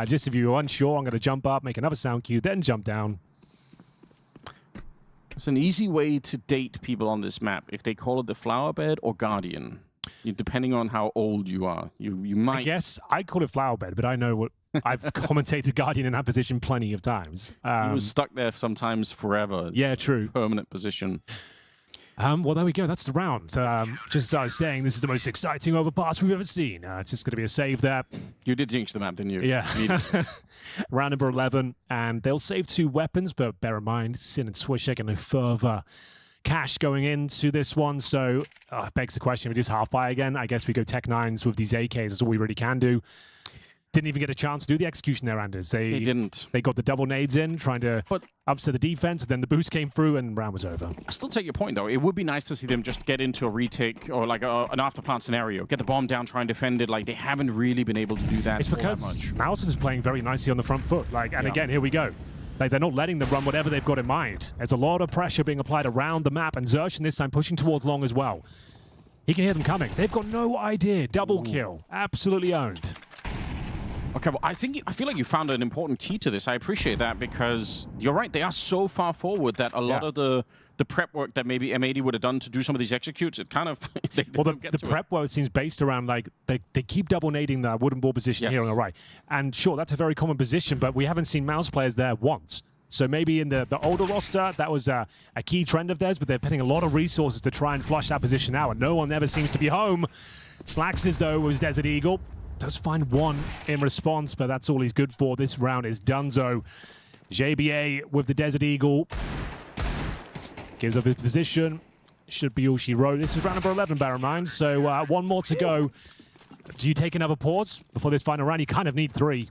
Just if you're unsure, I'm going to jump up, make another sound cue, then jump down. It's an easy way to date people on this map if they call it the flower bed or guardian. Depending on how old you are, you might. I guess I call it flower bed, but I know what I've commentated guardian in that position plenty of times. He was stuck there sometimes forever. Yeah, true. Permanent position. Well, there we go. That's the round. Just as I was saying, this is the most exciting overpass we've ever seen. It's just going to be a save there. You did jinx the map, didn't you? Yeah. Round number 11, and they'll save 2 weapons, but bear in mind, Sin and Swish are going to further cash going into this one, so it begs the question, if it is half buy again, I guess we go Tech 9s with these AKs. That's all we really can do. Didn't even get a chance to do the execution there, Anders. They didn't. They got the double nades in, trying to upset the defense, and then the boost came through, and round was over. I still take your point, though. It would be nice to see them just get into a retake or like an after-plant scenario. Get the bomb down, try and defend it. Like, they haven't really been able to do that. It's because MOUZ is playing very nicely on the front foot. Like, and again, here we go. Like, they're not letting them run whatever they've got in mind. There's a lot of pressure being applied around the map, and Yuanshen this time pushing towards long as well. He can hear them coming. They've got no idea. Double kill. Absolutely owned. Okay, well, I feel like you found an important key to this. I appreciate that, because you're right. They are so far forward that a lot of the prep work that maybe M80 would have done to do some of these executes, it kind of... the prep work seems based around, like, they keep double nading the wooden ball position here on the right. And sure, that's a very common position, but we haven't seen MOUZ players there once. So maybe in the older roster, that was a key trend of theirs, but they're putting a lot of resources to try and flush that position out, and no one ever seems to be home. Slaxes, though, was Desert Eagle. Does find one in response, but that's all he's good for. This round is donezo. JBA with the Desert Eagle. Gives up his position. Should be all she wrote. This is round number 11, bear in mind. So one more to go. Do you take another pause before this final round? You kind of need 3.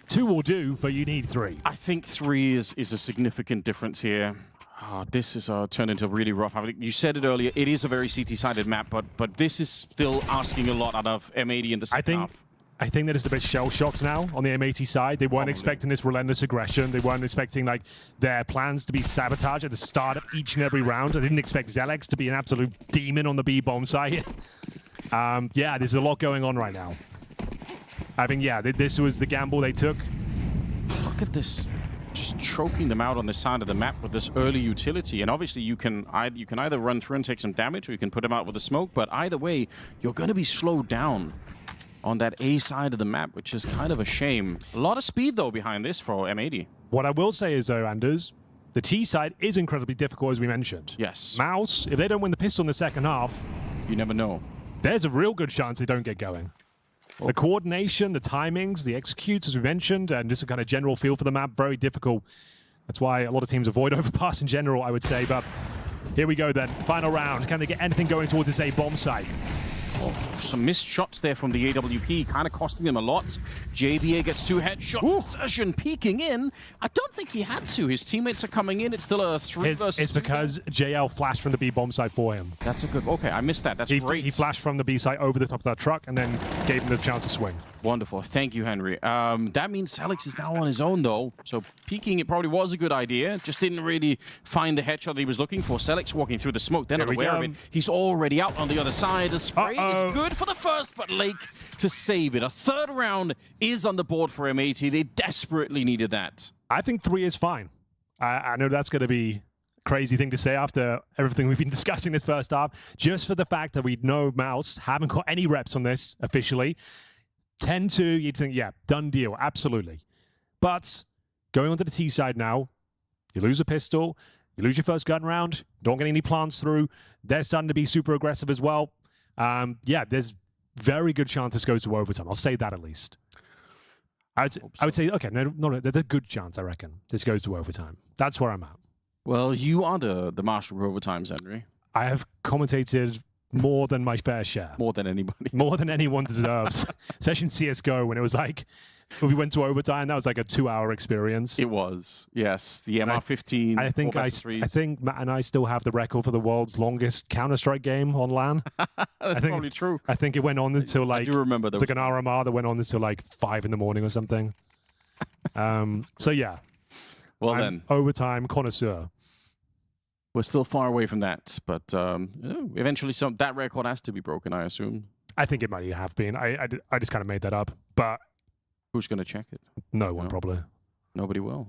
2 will do, but you need 3. I think 3 is a significant difference here. This is turned into really rough. I mean, you said it earlier, it is a very CT-sided map, but this is still asking a lot out of M80 in the second half. I think that it's a bit shell-shocked now on the M80 side. They weren't expecting this relentless aggression. They weren't expecting like their plans to be sabotage at the start of each and every round. I didn't expect Zelex to be an absolute demon on the B-bomb side. Yeah, there's a lot going on right now. I think, yeah, this was the gamble they took. Look at this. Just choking them out on the side of the map with this early utility, and obviously you can either run through and take some damage, or you can put them out with the smoke. But either way, you're going to be slowed down. on that A side of the map, which is kind of a shame. A lot of speed, though, behind this for M80. What I will say is, though, Anders, the T side is incredibly difficult, as we mentioned. Yes. MOUZ, if they don't win the pistol in the second half, you never know. There's a real good chance they don't get going. The coordination, the timings, the executes, as we mentioned, and just a kind of general feel for the map, very difficult. That's why a lot of teams avoid overpass in general, I would say. But here we go then. Final round. Can they get anything going towards this A bomb site? Oh, some missed shots there from the AWP, kind of costing them a lot. JBA gets 2 headshots. Session peeking in. I don't think he had to. His teammates are coming in. It's still a 3 versus 2. It's because JL flashed from the B bomb site for him. That's a good... Okay, I missed that. That's great. He flashed from the B site over the top of that truck and then gave him the chance to swing. Wonderful. Thank you, Henry. That means Alex is now on his own, though. So peeking, it probably was a good idea. Just didn't really find the headshot that he was looking for. Selix walking through the smoke. They're not aware of it. He's already out on the other side. The spray is good for the first, but Lake to save it. A 3rd round is on the board for M80. They desperately needed that. I think 3 is fine. I know that's going to be a crazy thing to say after everything we've been discussing this first half. Just for the fact that we know MOUZ haven't got any reps on this officially. 10-2, you'd think, yeah, done deal, absolutely. But going on to the T side now, you lose a pistol, you lose your first gun round, don't get any plants through. They're starting to be super aggressive as well. Yeah, there's very good chance this goes to overtime. I'll say that at least. I would say, okay, no, there's a good chance, I reckon, this goes to overtime. That's where I'm at. Well, you are the master of overtimes, Henry. I have commentated more than my fair share. More than anybody. More than anyone deserves. Especially in CSGO, when it was like, when we went to overtime, that was like a 2-hour experience. It was, yes. The MR15. I think Matt and I still have the record for the world's longest Counter-Strike game on LAN. That's probably true. I think it went on until like... I do remember It's like an RMR that went on until like 5 in the morning or something. So yeah. Well then. Overtime connoisseur. We're still far away from that, but eventually that record has to be broken, I assume. I think it might have been. I just kind of made that up, but... Who's going to check it? No one, probably. Nobody will.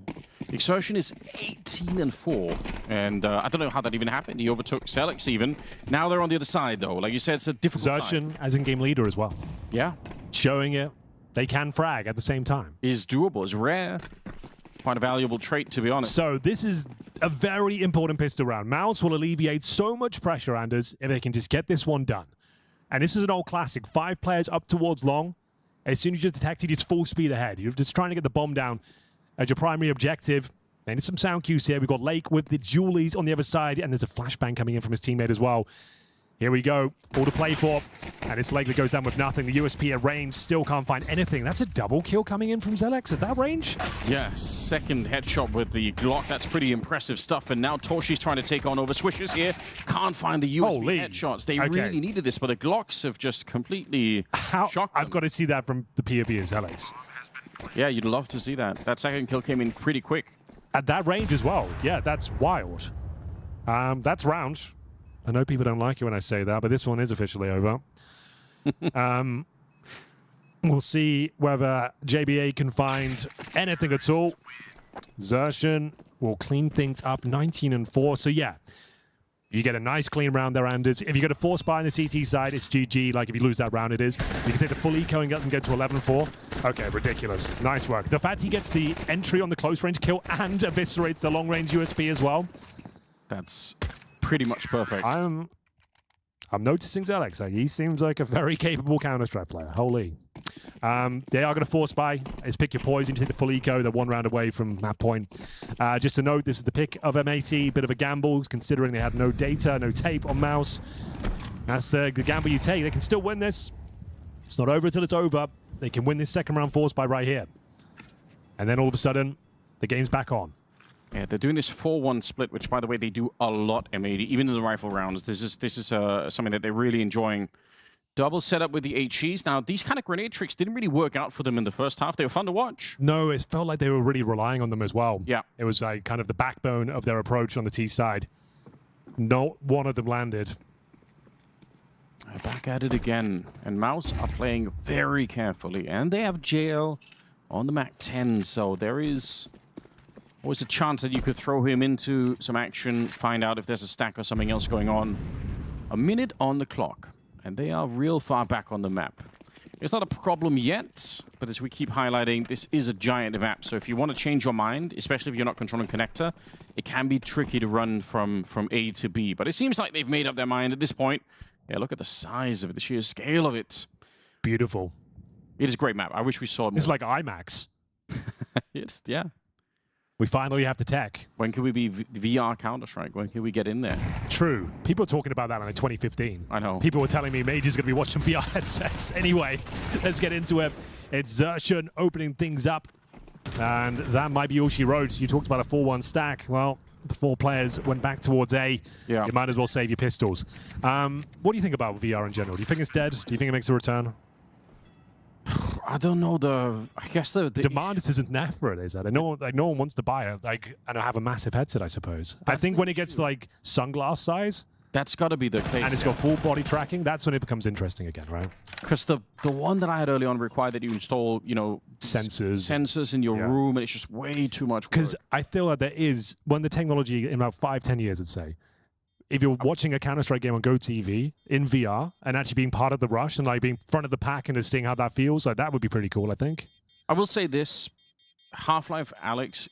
Exertion is 18-4, and I don't know how that even happened. He overtook Selix even. Now they're on the other side, though. Like you said, it's a difficult Exertion as in-game leader as well. Yeah. Showing it. They can frag at the same time. Is doable. It's rare. Quite a valuable trait, to be honest. So this is a very important pistol round. MOUZ will alleviate so much pressure, Anders, if they can just get this one done. And this is an old classic. 5 players up towards long. As soon as you detect it, it's full speed ahead. You're just trying to get the bomb down as your primary objective. And there's some sound cues here. We've got Lake with the Julies on the other side, and there's a flashbang coming in from his teammate as well. Here we go. All to play for. And it's Lake that goes down with nothing. The USP at range still can't find anything. That's a double kill coming in from Zelix at that range. Yeah, second headshot with the Glock. That's pretty impressive stuff. And now Torshi's trying to take on over Swishers here. Can't find the USP headshots. They really needed this, but the Glocks have just completely shocked them. I've got to see that from the POV as Zelix. Yeah, you'd love to see that. That second kill came in pretty quick. At that range as well. Yeah, that's wild. That's round. I know people don't like it when I say that, but this one is officially over. We'll see whether JBA can find anything at all. Xertion will clean things up, 19-4. So yeah, you get a nice clean round there, Anders. If you get a 4-spy on the CT side, it's GG. Like if you lose that round, it is. You can take the full eco and get them to 11-4. Okay, ridiculous. Nice work. The fact he gets the entry on the close range kill and eviscerates the long range USP as well. That's pretty much perfect. I'm noticing Zelix. He seems like a very capable Counter-Strike player. Holy. They are going to force buy. It's pick your poison. You take the full eco. They're 1 round away from map point. Just to note, this is the pick of M80. Bit of a gamble, considering they had no data, no tape on MOUZ. That's the gamble you take. They can still win this. It's not over until it's over. They can win this second round force buy right here. And then all of a sudden, the game's back on. Yeah, they're doing this 4-1 split, which, by the way, they do a lot, M80, even in the rifle rounds. This is something that they're really enjoying. Double setup with the HEs. Now, these kind of grenade tricks didn't really work out for them in the first half. They were fun to watch. No, it felt like they were really relying on them as well. Yeah. It was like kind of the backbone of their approach on the T side. Not one of them landed. Back at it again. And MOUZ are playing very carefully. And they have JL on the Mac 10, so there is always a chance that you could throw him into some action, find out if there's a stack or something else going on. A minute on the clock, and they are real far back on the map. It's not a problem yet, but as we keep highlighting, this is a giant map. So if you want to change your mind, especially if you're not controlling connector, it can be tricky to run from A to B. But it seems like they've made up their mind at this point. Yeah, look at the size of it, the sheer scale of it. Beautiful. It is a great map. I wish we saw it more. It's like IMAX. Yeah. We finally have the tech. When can we be VR Counter-Strike? When can we get in there? True. People are talking about that in 2015. I know. People were telling me Mage is going to be watching VR headsets. Anyway, let's get into it. It's Yuanshen opening things up. And that might be all she wrote. You talked about a 4-1 stack. Well, the 4 players went back towards A. Yeah. You might as well save your pistols. What do you think about VR in general? Do you think it's dead? Do you think it makes a return? I don't know. I guess the demand isn't there for it, is that? No one wants to buy it. And have a massive headset, I suppose. I think when it gets to like sunglass size, that's got to be the case. And it's got full body tracking. That's when it becomes interesting again, right? Because the one that I had early on required that you install, sensors in your room, and it's just way too much work. Because I feel like there is, when the technology in about 5-10 years, let's say, if you're watching a Counter-Strike game on GoTV in VR and actually being part of the rush and like being front of the pack and just seeing how that feels, like that would be pretty cool, I think. I will say this, Half-Life Alyx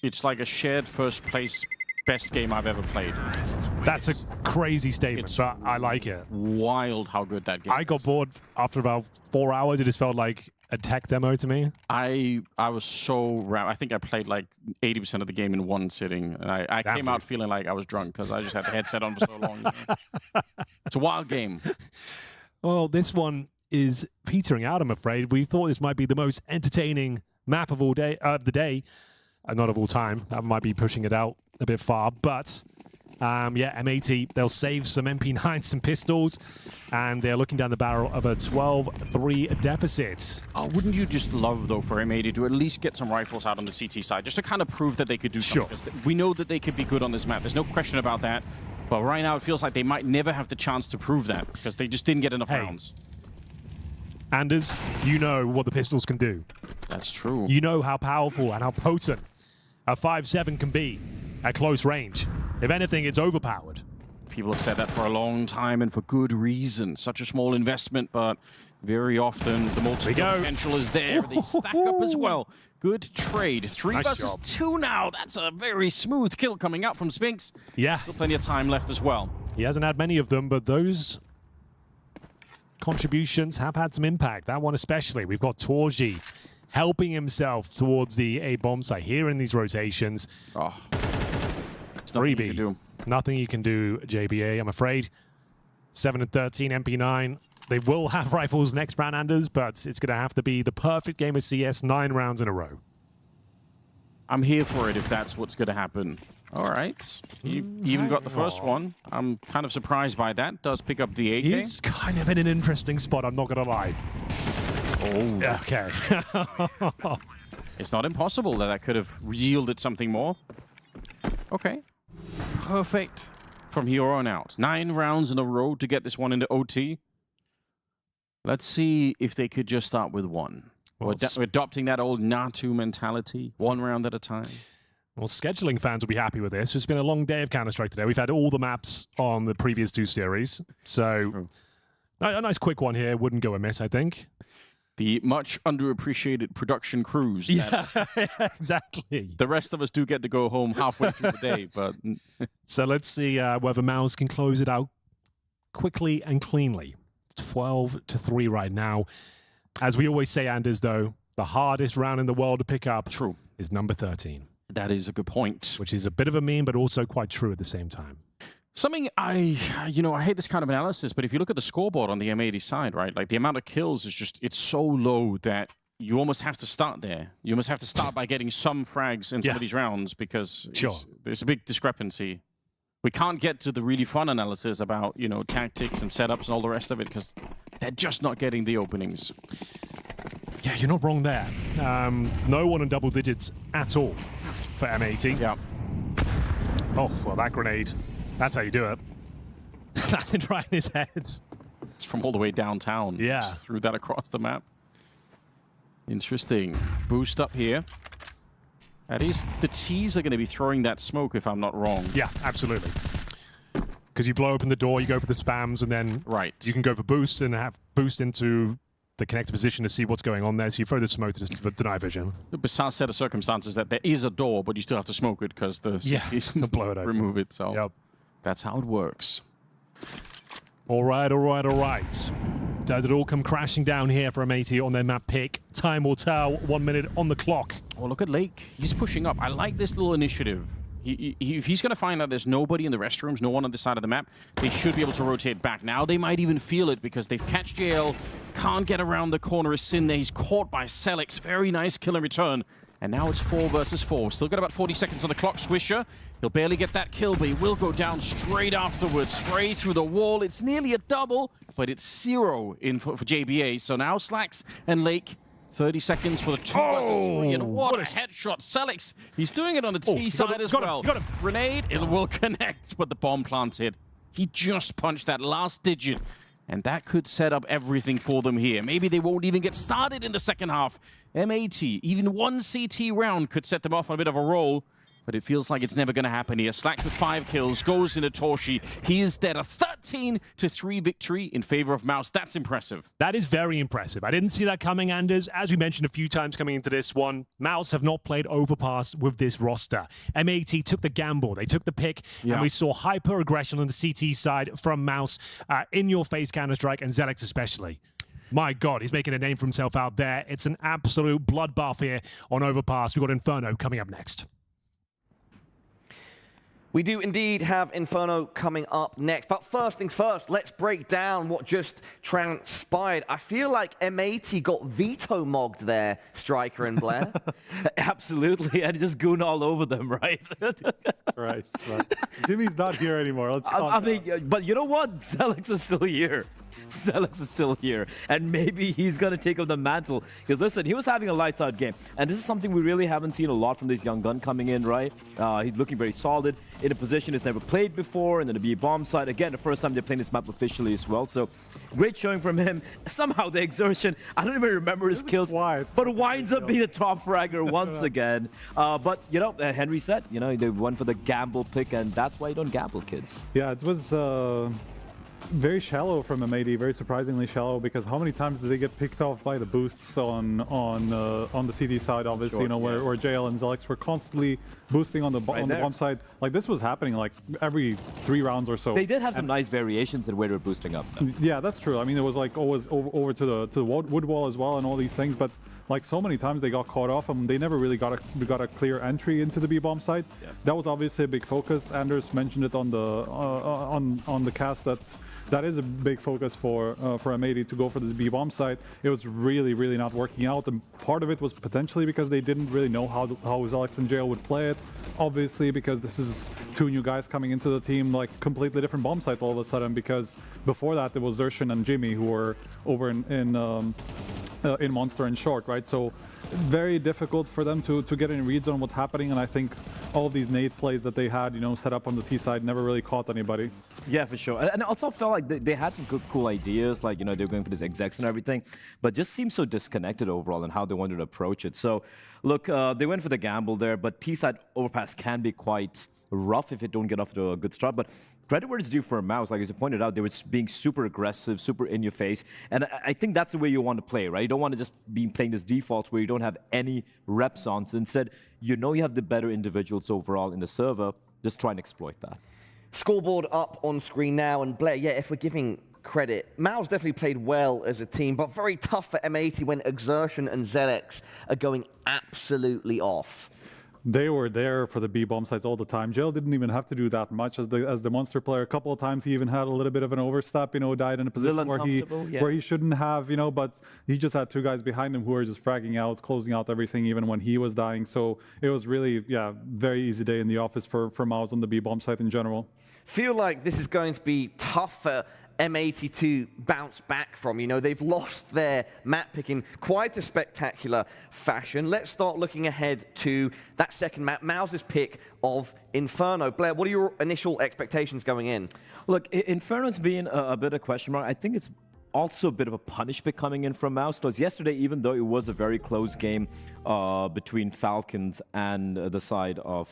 it's like a shared first place best game I've ever played. That's a crazy statement, but I like it. Wild how good that game I got bored after about 4 hours. It just felt like a tech demo to me. I was so I think I played like 80% of the game in one sitting. And I came out feeling like I was drunk because I just had the headset on for so long. It's a wild game. Well, this one is petering out, I'm afraid. We thought this might be the most entertaining map of the day. Not of all time. That might be pushing it out a bit far, but yeah, M80, they'll save some MP9s, some pistols, and they're looking down the barrel of a 12-3 deficit. Oh, wouldn't you just love, though, for M80 to at least get some rifles out on the CT side, just to kind of prove that they could do something? Sure. We know that they could be good on this map. There's no question about that. But right now, it feels like they might never have the chance to prove that, because they just didn't get enough rounds. Anders, you know what the pistols can do. That's true. You know how powerful and how potent a 5.7 can be at close range. If anything, it's overpowered. People have said that for a long time and for good reason. Such a small investment, but very often the multi-kill potential is there. They stack up as well. Good trade. 3 versus 2 now. That's a very smooth kill coming out from Spinks. Yeah. Still plenty of time left as well. He hasn't had many of them, but those contributions have had some impact. That one especially. We've got Torji helping himself towards the A bomb site here in these rotations. Oh. 3B. Nothing you can do, JBA, I'm afraid. 7-13, MP9. They will have rifles next round, Anders, but it's going to have to be the perfect game of CS 9 rounds in a row. I'm here for it if that's what's going to happen. All right. You even got the first one. I'm kind of surprised by that. Does pick up the AK. He's kind of in an interesting spot, I'm not going to lie. Oh. Okay. It's not impossible that could have yielded something more. Okay. Perfect from here on out. 9 rounds in a row to get this one into OT. Let's see if they could just start with one. We're adopting that old Natu mentality, 1 round at a time. Well, scheduling fans will be happy with this. It's been a long day of Counter-Strike today. We've had all the maps on the previous 2 series. So a nice quick one here wouldn't go amiss, I think. The much underappreciated production crews. Yeah, exactly. The rest of us do get to go home halfway through the day, but... So let's see whether MOUZ can close it out quickly and cleanly. 12-3 right now. As we always say, Anders, though, the hardest round in the world to pick up is number 13. That is a good point. Which is a bit of a meme, but also quite true at the same time. Something I hate this kind of analysis, but if you look at the scoreboard on the M80 side, right, like the amount of kills is just, it's so low that you almost have to start there. You almost have to start by getting some frags in some of these rounds because there's a big discrepancy. We can't get to the really fun analysis about, tactics and setups and all the rest of it because they're just not getting the openings. Yeah, you're not wrong there. No one in double digits at all for M80. Yeah. Oh, well, that grenade. That's how you do it. Landed right in his head. It's from all the way downtown. Yeah. Just threw that across the map. Interesting. Boost up here. That is, the T's are going to be throwing that smoke if I'm not wrong. Yeah, absolutely. Because you blow open the door, you go for the spams, and then you can go for boost and have boost into the connected position to see what's going on there. So you throw the smoke to deny vision. Besides set of circumstances that there is a door, but you still have to smoke it because the CTs blow it open. remove it. So that's how it works. All right. Does it all come crashing down here for MAT on their map pick? Time will tell. 1 minute on the clock. Oh, look at Lake. He's pushing up. I like this little initiative. If he's going to find out there's nobody in the restrooms, no one on this side of the map, they should be able to rotate back. Now they might even feel it because they've catch JL, can't get around the corner of Sin there. He's caught by Selix. Very nice kill in return. And now it's 4 versus 4. Still got about 40 seconds on the clock. Swisher, he'll barely get that kill, but he will go down straight afterwards. Spray through the wall. It's nearly a double, but it's 0 in for JBA. So now Slacks and Lake, 30 seconds for the 2 versus 3. And what a headshot. Selix, he's doing it on the T side as well. Grenade, it will connect, but the bomb planted. He just punched that last digit. And that could set up everything for them here. Maybe they won't even get started in the second half. MAT, even one CT round could set them off on a bit of a roll. But it feels like it's never going to happen here. Slacks with 5 kills, goes into Torshi. He is dead. A 13-3 victory in favor of MOUZ. That's impressive. That is very impressive. I didn't see that coming, Anders. As we mentioned a few times coming into this one, MOUZ have not played Overpass with this roster. MAT took the gamble. They took the pick, and we saw hyper-aggression on the CT side from MOUZ. In-your-face Counter-Strike, and Zelix especially. My God, he's making a name for himself out there. It's an absolute bloodbath here on Overpass. We've got Inferno coming up next. We do indeed have Inferno coming up next. But first things first, let's break down what just transpired. I feel like MAT got veto-mogged there, Striker and Blair. Absolutely, and just goon all over them, right? Right. Jimmy's not here anymore. Let's calm down. But you know what? Zelix is still here. Zelix is still here, and maybe he's going to take up the mantle. Because listen, he was having a lights out game, and this is something we really haven't seen a lot from this young gun coming in, right? He's looking very solid in a position he's never played before, and then the B bomb side. Again, the first time they're playing this map officially as well, so great showing from him. Somehow the exertion, I don't even remember his kills, but winds up being a top fragger once again. But, you know, Henry said, you know, they went for the gamble pick, and that's why you don't gamble, kids. Yeah, it was very shallow from MAD, very surprisingly shallow, because how many times did they get picked off by the boosts on the CD side, obviously, you know, where JL and Zelix were constantly boosting on the bomb side. Like, this was happening like every 3 rounds or so. They did have some nice variations in where they're boosting up, though. Yeah, that's true. I mean, it was like always over to the wood wall as well and all these things, but like so many times they got caught off and they never really got a clear entry into the B-bomb side. Yeah. That was obviously a big focus. Anders mentioned it on the cast that is a big focus for MAD to go for this B-bomb side. It was really not working out, and part of it was potentially because they didn't really know how Zelix and JL would play it. Obviously, because this is 2 new guys coming into the team, like completely different bomb site all of a sudden. Because before that, it was Zershin and Jimmy who were over in Monster and Short, right? So very difficult for them to get any reads on what's happening, and I think all of these nade plays that they had, you know, set up on the T side never really caught anybody. Yeah, for sure. And I also felt like they had some good, cool ideas, like, you know, they were going for this execs and everything, but just seemed so disconnected overall in how they wanted to approach it. So, look, they went for the gamble there, but T side overpass can be quite rough if it don't get off to a good start. But credit where it's due for MOUZ. Like as you pointed out, they were being super aggressive, super in your face. And I think that's the way you want to play, right? You don't want to just be playing this default where you don't have any reps on. So instead, you know you have the better individuals overall in the server. Just try and exploit that. Scoreboard up on screen now. And Blair, yeah, if we're giving credit, MOUZ definitely played well as a team, but very tough for MAT when Exertion and Zelix are going absolutely off. They were there for the B-bomb sites all the time. JL didn't even have to do that much as the monster player. A couple of times he even had a little bit of an overstep, you know, died in a position where he shouldn't have, you know, but he just had 2 guys behind him who were just fragging out, closing out everything even when he was dying. So it was really, yeah, very easy day in the office for MOUZ on the B-bomb site in general. Feel like this is going to be tough for MAT to bounce back from. You know, they've lost their map pick in quite a spectacular fashion. Let's start looking ahead to that second map, MOUZ's pick of Inferno. Blair, what are your initial expectations going in? Look, Inferno's been a bit of a question mark. I think it's also a bit of a punish pick coming in from MOUZ. Because yesterday, even though it was a very close game between Falcons and the side of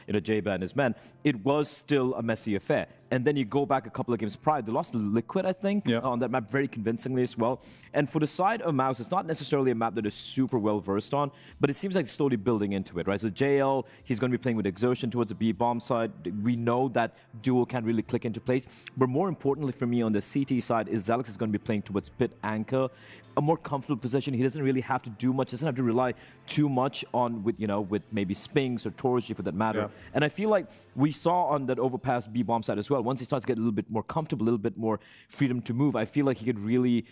JBA and his men, it was still a messy affair. And then you go back a couple of games prior. They lost to Liquid, I think, on that map very convincingly as well. And for the side of MOUZ, it's not necessarily a map that is super well versed on, but it seems like it's slowly building into it, right? So JL, he's going to be playing with Exertion towards the B-bomb side. We know that duo can't really click into place. But more importantly for me on the CT side is Zelix is going to be playing towards Pit Anchor, a more comfortable position. He doesn't really have to do much, doesn't have to rely too much on with maybe Spinks or Torji for that matter. And I feel like we saw on that overpass B-bomb side as well, once he starts to get a little bit more comfortable, a little bit more freedom to move, I feel like he could really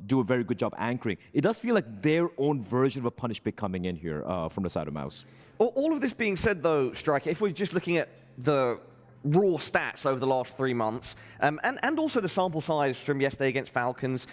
do a very good job anchoring. It does feel like their own version of a punish pick coming in here from the side of MOUZ. All of this being said though, Striker, if we're just looking at the raw stats over the last 3 months, and also the sample size from yesterday against Falcons,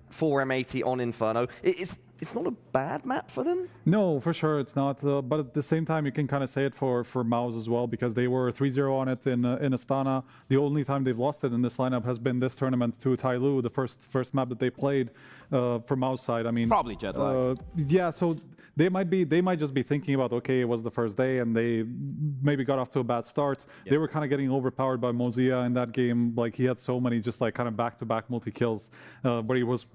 for M80 on Inferno, it's not a bad map for them? No, for sure it's not. But at the same time, you can kind of say it for MOUZ as well, because they were 3-0 on it in Astana. The only time they've lost it in this lineup has been this tournament to TYLOO, the first map that they played for MOUZ side. I mean, probably jet lag. Yeah, so they might just be thinking about, okay, it was the first day and they maybe got off to a bad start. They were kind of getting overpowered by MOUZ in that game. Like, he had so many just like kind of back-to-back multi-kills where he was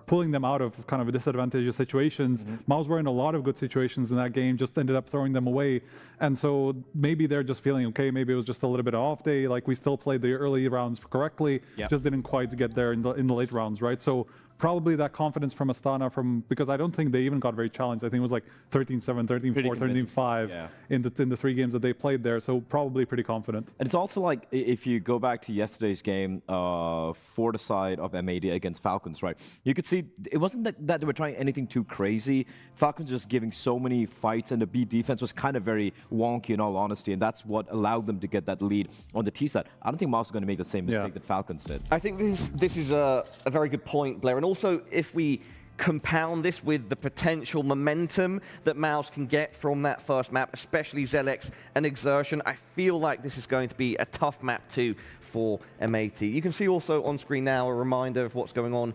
pulling them out of kind of disadvantageous situations. MOUZ were in a lot of good situations in that game, just ended up throwing them away. And so maybe they're just feeling, okay, maybe it was just a little bit of off day. Like, we still played the early rounds correctly, just didn't quite get there in the late rounds, right? So probably that confidence from Astana, because I don't think they even got very challenged. I think it was like 13-7, 13-4, 13-5 in the 3 games that they played there. So probably pretty confident. And it's also like, if you go back to yesterday's game for the side of M80 against Falcons, right? You could see it wasn't that they were trying anything too crazy. Falcons just giving so many fights, and the B defense was kind of very wonky in all honesty, and that's what allowed them to get that lead on the T side. I don't think MOUZ is going to make the same mistake that Falcons did. I think this is a very good point, Blair. And also, if we compound this with the potential momentum that MOUZ can get from that first map, especially Zelix and Exertion, I feel like this is going to be a tough map too for M80. You can see also on screen now a reminder of what's going on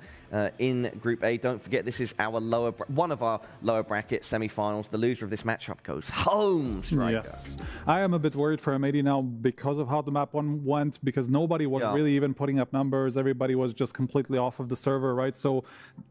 in Group A. Don't forget, this is our one of our lower bracket semifinals. The loser of this matchup goes home, Striker. Yes. I am a bit worried for M80 now because of how the map one went, because nobody was really even putting up numbers. Everybody was just completely off of the server, right? So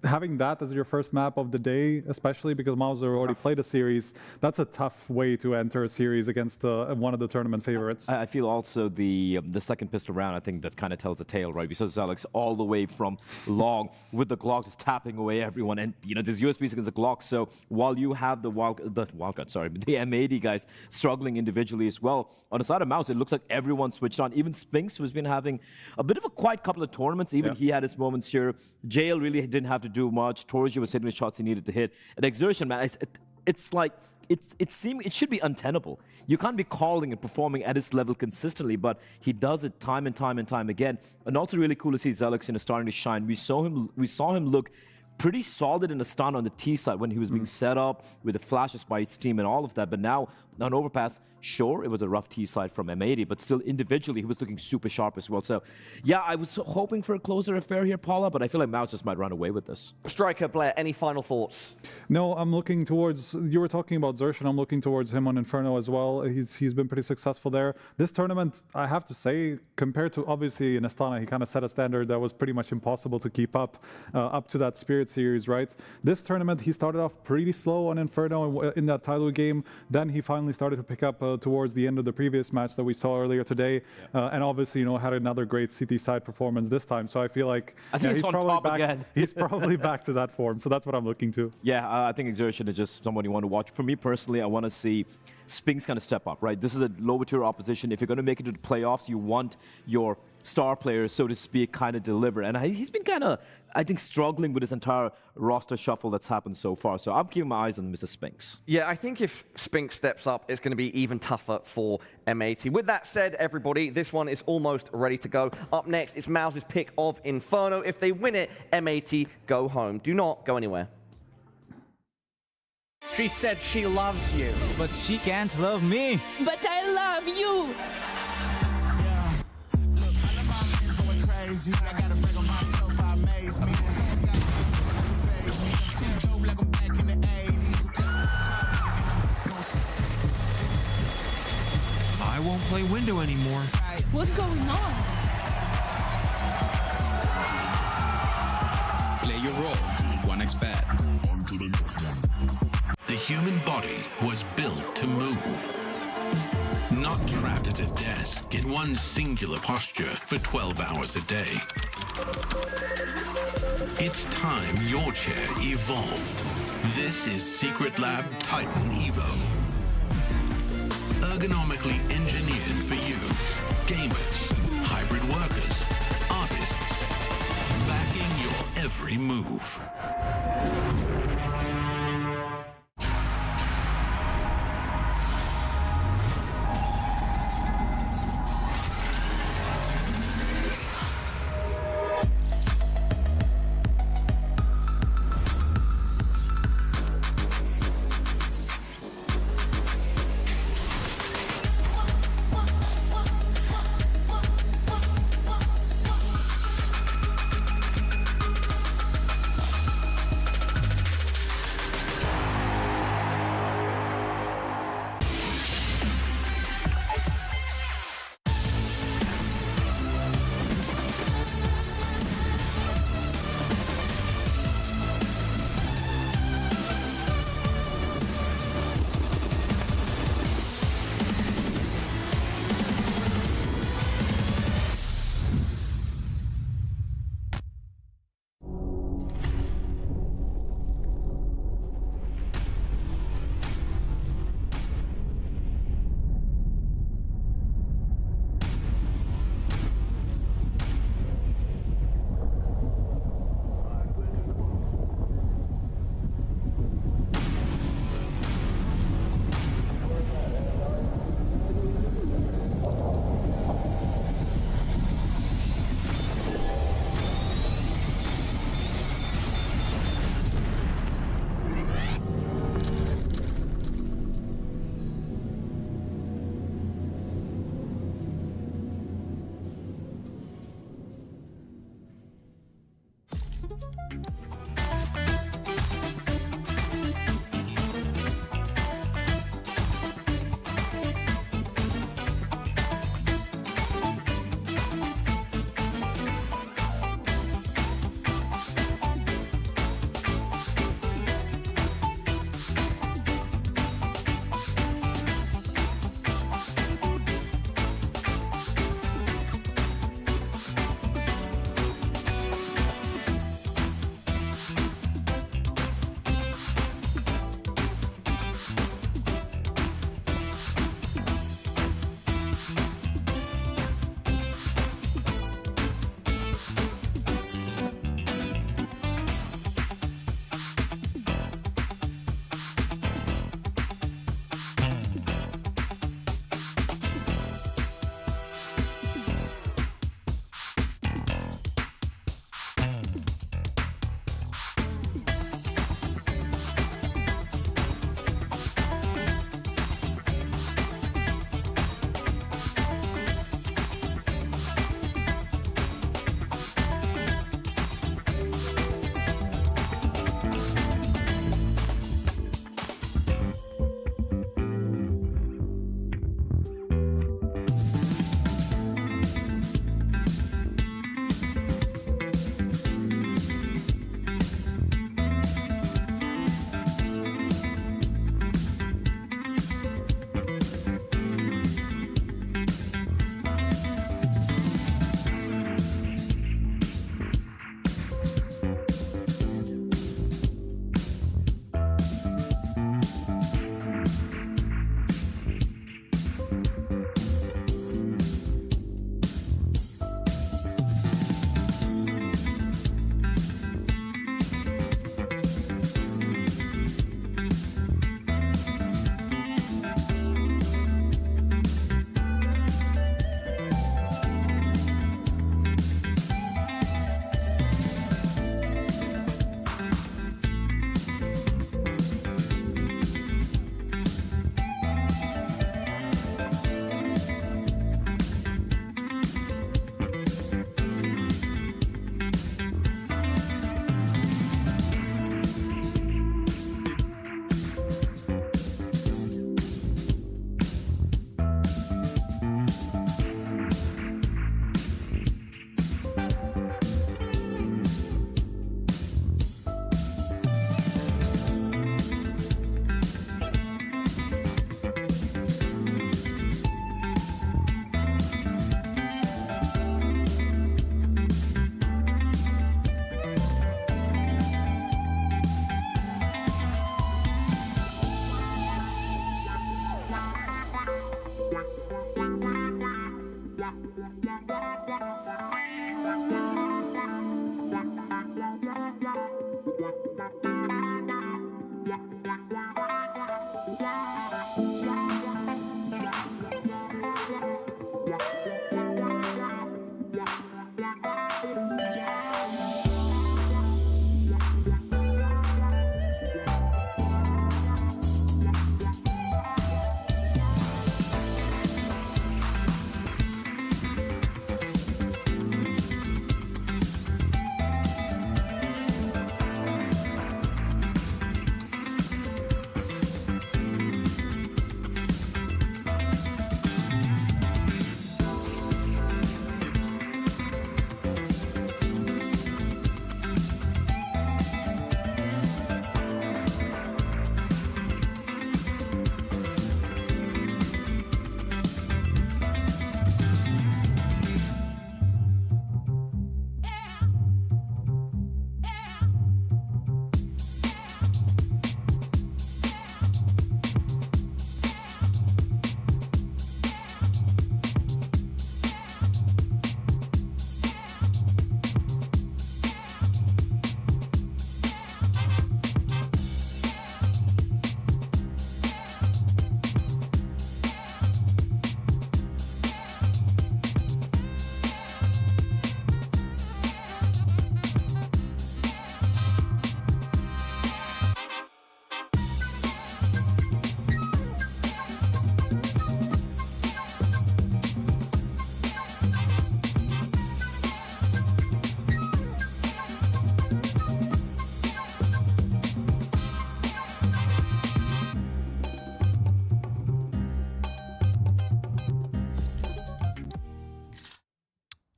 having that as your first map of the day, especially because MOUZ already played a series, that's a tough way to enter a series against one of the tournament favorites. I feel also the second pistol round, I think that kind of tells a tale, right? We saw Zelix all the way from long with the Glock just tapping away everyone, and there's USBs against the Glock. So while you have the M80 guys struggling individually as well, on the side of MOUZ, it looks like everyone switched on. Even Spinks, who's been having a bit of a quiet couple of tournaments, even he had his moments here. JL really didn't have to do much. Torji was hitting the shots he needed to hit. And Exertion, man, it's like it should be untenable. You can't be calling and performing at his level consistently, but he does it time and time and time again. And also really cool to see Zelix starting to shine. We saw him look pretty solid in the stun on the T side when he was being set up with the flashes by his team and all of that. But now on overpass, sure, it was a rough T side from M80, but still individually he was looking super sharp as well. So yeah, I was hoping for a closer affair here, Paula, but I feel like MOUZ just might run away with this. Striker, Blair, any final thoughts? No, I'm looking towards, you were talking about Xerxes, I'm looking towards him on Inferno as well. He's been pretty successful there. This tournament, I have to say, compared to obviously in Astana, he kind of set a standard that was pretty much impossible to keep up to that Spirit series, right? This tournament, he started off pretty slow on Inferno in that TYLOO game. Then he finally started to pick up towards the end of the previous match that we saw earlier today. And obviously, had another great CT side performance this time. So I feel like he's probably back again. He's probably back to that form. So that's what I'm looking to. Yeah, I think Exertion is just someone you want to watch. For me personally, I want to see Spinks kind of step up, right? This is a lower tier opposition. If you're going to make it to the playoffs, you want your star players, so to speak, kind of deliver. And he's been kind of, I think, struggling with his entire roster shuffle that's happened so far. So I'm keeping my eyes on Mr. Spinks. Yeah, I think if Spinks steps up, it's going to be even tougher for M80. With that said, everybody, this one is almost ready to go. Up next, it's MOUZ's pick of Inferno. If they win it, M80 go home. Do not go anywhere. She said she loves you, but she can't love me. But I love you. I gotta break on myself, I amaze me. Like I'm back in the 80s. I won't play Windows. window anymore. What's going on? Play your role. 1xBet. The human body was built to move. Not trapped at a desk in one singular posture for 12 hours a day. It's time your chair evolved. This is Secret Lab Titan Evo. Ergonomically engineered for you. Gamers, hybrid workers, artists. Backing your every move.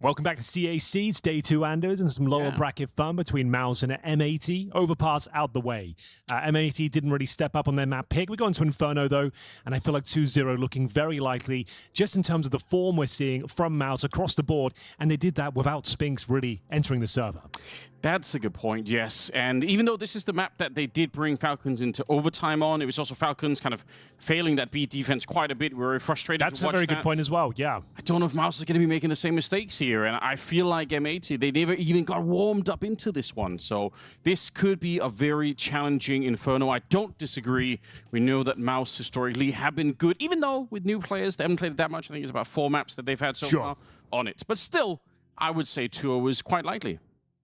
Welcome back to CAC. It's day 2, Anders, and some lower bracket fun between MOUZ and M80. Overpass out the way. M80 didn't really step up on their map pick. We go into Inferno, though, and I feel like 2-0 looking very likely, just in terms of the form we're seeing from MOUZ across the board, and they did that without Spinks really entering the server. That's a good point, yes. And even though this is the map that they did bring Falcons into overtime on, it was also Falcons kind of failing that B defense quite a bit. We were very frustrated That's to watch a very good point as well, yeah. I don't know if MOUZ is going to be making the same mistakes here, and I feel like M80, they never even got warmed up into this one. So this could be a very challenging Inferno. I don't disagree. We know that MOUZ historically have been good, even though with new players, they haven't played it that much. I think it's about 4 maps that they've had so far on it. But still, I would say 2-0 is quite likely.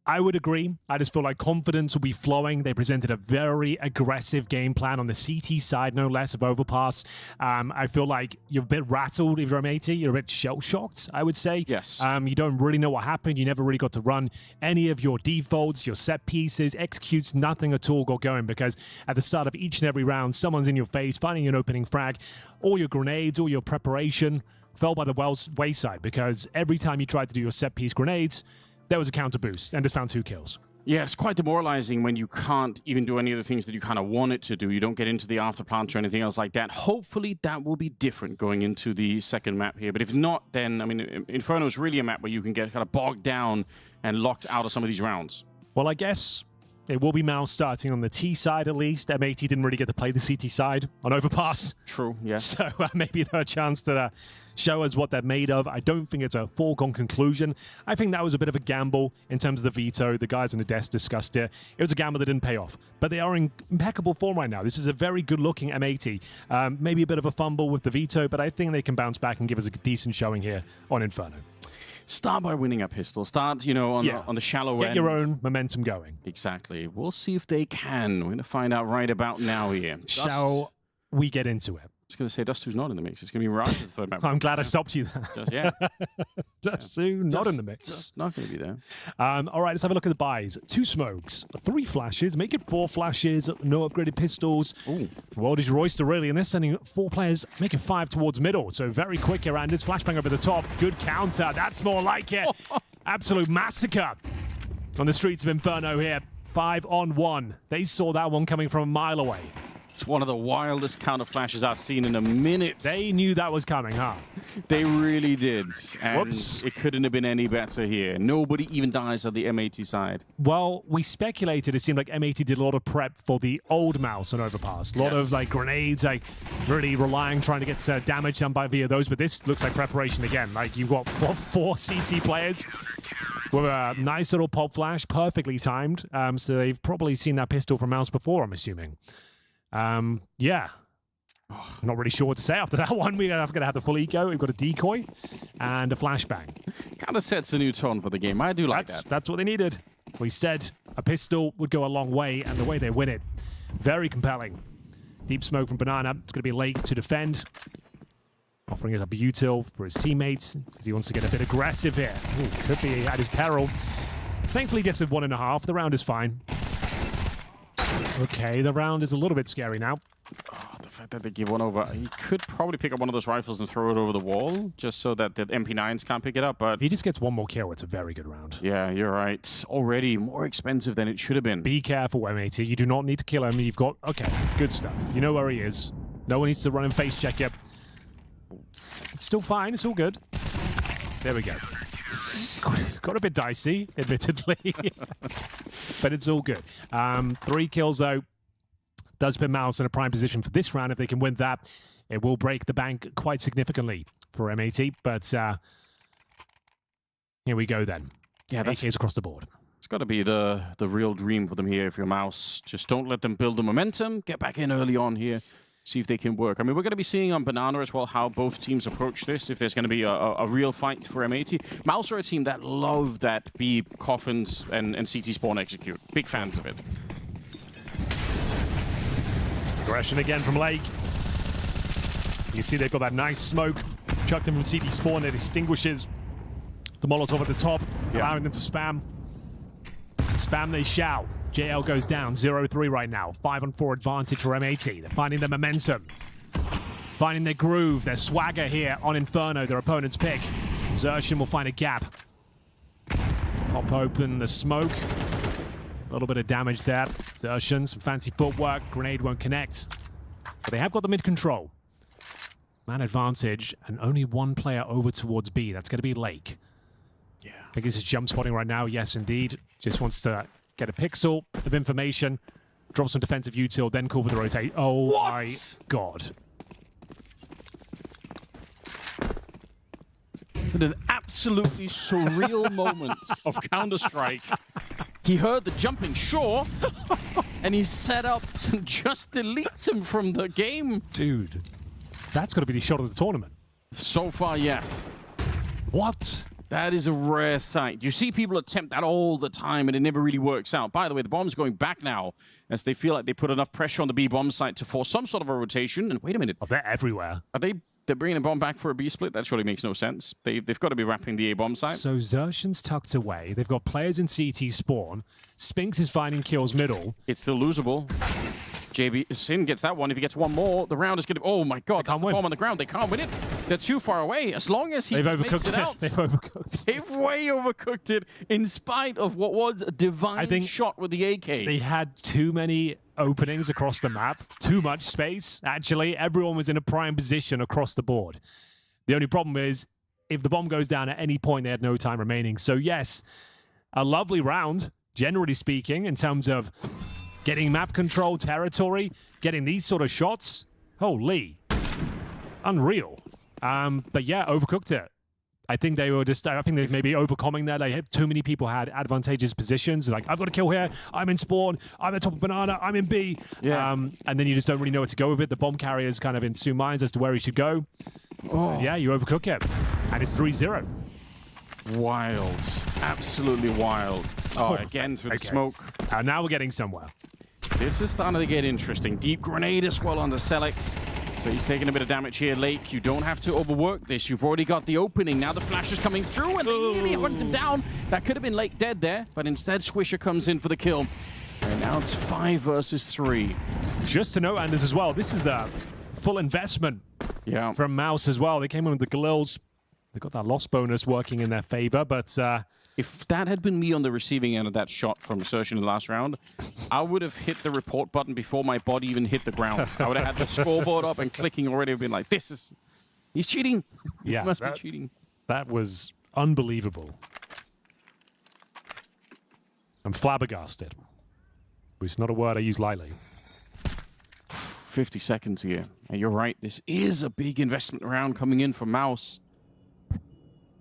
I would agree. I just feel like confidence will be flowing. They presented a very aggressive game plan on the CT side, no less, of Overpass. I feel like you're a bit rattled if you're M80. You're a bit shell-shocked, I would say. Yes. You don't really know what happened. You never really got to run any of your defaults, your set pieces, executes, nothing at all got going, because at the start of each and every round, someone's in your face, finding an opening frag. All your grenades, all your preparation fell by the wayside, because every time you tried to do your set piece grenades, there was a counter boost and just found 2 kills. Yeah, it's quite demoralizing when you can't even do any of the things that you kind of want it to do. You don't get into the afterplant or anything else like that. Hopefully that will be different going into the second map here. But if not, then, I mean, Inferno is really a map where you can get kind of bogged down and locked out of some of these rounds. Well, I guess it will be MOUZ starting on the T side at least. M80 didn't really get to play the CT side on Overpass. True, yeah. So maybe they're a chance to show us what they're made of. I don't think it's a foregone conclusion. I think that was a bit of a gamble in terms of the veto. The guys on the desk discussed it. It was a gamble that didn't pay off. But they are in impeccable form right now. This is a very good-looking M80. Maybe a bit of a fumble with the veto, but I think they can bounce back and give us a decent showing here on Inferno. Start by winning a pistol. Start, on the shallow end. Get your own momentum going. Exactly. We'll see if they can. We're going to find out right about now here. Shall we get into it? I was going to say Dust2's not in the mix. It's going to be Mirage the third map. I'm glad I stopped you there. Dust2 not in the mix. Just not going to be there. All right, let's have a look at the buys. 2 smokes, 3 flashes, make it 4 flashes, no upgraded pistols. Ooh. World is royster really, and they're sending 4 players, making 5 towards middle. So very quick here, Anders. Flashbang over the top. Good counter. That's more like it. Absolute massacre on the streets of Inferno here. 5-on-1. They saw that one coming from a mile away. It's one of the wildest counter flashes I've seen in a minute. They knew that was coming, huh? They really did. And Whoops. it couldn't have been any better here. Nobody even dies on the M80 side. Well, we speculated. It seemed like M80 did a lot of prep for the old MOUZ on Overpass. A lot of like grenades, like really relying, trying to get damage done by via those. But this looks like preparation again. Like you've got, what, 4 CT players with a nice little pop flash, perfectly timed. So they've probably seen that pistol from MOUZ before, I'm assuming. Yeah. Oh, not really sure what to say after that one. We're going to have the full eco. We've got a decoy and a flashbang. Kind of sets a new tone for the game. I do like that. That's what they needed. We said a pistol would go a long way, and the way they win it, very compelling. Deep smoke from Banana. It's going to be Lake to defend. Offering us a util for his teammates because he wants to get a bit aggressive here. Ooh, could be at his peril. Thankfully, gets a 1.5. The round is fine. Okay, the round is a little bit scary now. Oh, the fact that they give one over. He could probably pick up one of those rifles and throw it over the wall just so that the MP9s can't pick it up. But if he just gets one more kill, it's a very good round. Yeah, you're right. Already more expensive than it should have been. Be careful, M80. You do not need to kill him. You've got... Okay, good stuff. You know where he is. No one needs to run and face check you. It's still fine. It's all good. There we go. Got a bit dicey, admittedly. But it's all good. 3 kills, though. Does put MOUZ in a prime position for this round. If they can win that, it will break the bank quite significantly for M80. But here we go then. Yeah, that's AKs across the board. It's got to be the real dream for them here if you're MOUZ. Just don't let them build the momentum. Get back in early on here. See if they can work. I mean, we're going to be seeing on Banana as well how both teams approach this, if there's going to be a real fight for M80. MOUZ are a team that love that B, Coffins, and CT Spawn execute. Big fans of it. Aggression again from Lake. You can see they've got that nice smoke. Chucked him from CT Spawn. It extinguishes the Molotov at the top, allowing them to spam. Spam they shall. JL goes down, 0-3 right now. 5-on-4 advantage for M80. They're finding their momentum. Finding their groove, their swagger here on Inferno, their opponent's pick. Xertion will find a gap. Pop open the smoke. A little bit of damage there. Xertion, some fancy footwork. Grenade won't connect. But they have got the mid control. Man advantage, and only one player over towards B. That's going to be Lake. Yeah. I think this is jump spotting right now. Yes, indeed. Just wants to get a pixel of information, drop some defensive util, then call for the rotate. Oh my god. In an absolutely surreal moment of Counter-Strike, he heard the jumping shore, and he set up and just deletes him from the game. Dude, that's got to be the shot of the tournament. So far, yes. What? That is a rare sight. You see people attempt that all the time, and it never really works out. By the way, the bomb's going back now, as they feel like they put enough pressure on the B bomb site to force some sort of a rotation. And wait a minute. Oh, they're everywhere. Are they're bringing a bomb back for a B split? That surely makes no sense. They've got to be wrapping the A bomb site. So Xertion's tucked away. They've got players in CT spawn. Spinks is finding kills middle. It's still losable. JB Sin gets that one. If he gets one more, the round is going to... Oh my god, that's the bomb on the ground. They can't win it. They're too far away. As long as he makes it out. They've overcooked. They've way overcooked it in spite of what was a divine shot with the AK. They had too many openings across the map. Too much space, actually. Everyone was in a prime position across the board. The only problem is, if the bomb goes down at any point, they had no time remaining. So yes, a lovely round, generally speaking, in terms of getting map control, territory, getting these sort of shots. Holy. Unreal. But yeah, overcooked it. I think they were just, I think they may be overcoming that. Like, too many people had advantageous positions. Like, I've got to kill here. I'm in spawn. I'm at top of Banana. I'm in B. Yeah. And then you just don't really know where to go with it. The bomb carrier's kind of in two minds as to where he should go. Oh. Yeah, you overcook it. And it's 3-0. Wild. Absolutely wild. Oh, again through the smoke. Now we're getting somewhere. This is starting to get interesting. Deep grenade as well on the Selex. So he's taking a bit of damage here, Lake. You don't have to overwork this. You've already got the opening. Now the flash is coming through, and they nearly hunt him down. That could have been Lake dead there, but instead Swisher comes in for the kill. And now it's 5 versus 3. Just to note, Anders, as well, this is a full investment from MOUZ as well. They came in with the Galils They've got that loss bonus working in their favor, but... if that had been me on the receiving end of that shot from Search in the last round, I would have hit the report button before my body even hit the ground. I would have had the scoreboard up and clicking already. Been like, he's cheating. Yeah, he must be cheating. That was unbelievable. I'm flabbergasted, which is not a word I use lightly. 50 seconds here. And you're right, this is a big investment round coming in for MOUZ.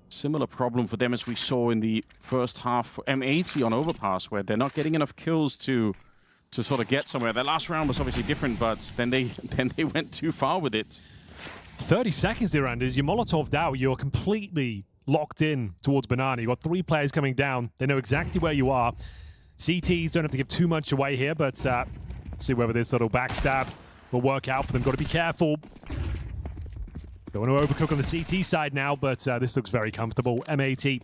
Similar problem for them as we saw in the first half for M80 on Overpass, where they're not getting enough kills to sort of get somewhere. Their last round was obviously different, but then they went too far with it. 30 seconds there, Anders. You're Molotov'd out. You're completely locked in towards Banana. You've got 3 players coming down. They know exactly where you are. CTs don't have to give too much away here, but see whether this little backstab will work out for them. Got to be careful. Don't want to overcook on the CT side now, but this looks very comfortable. M80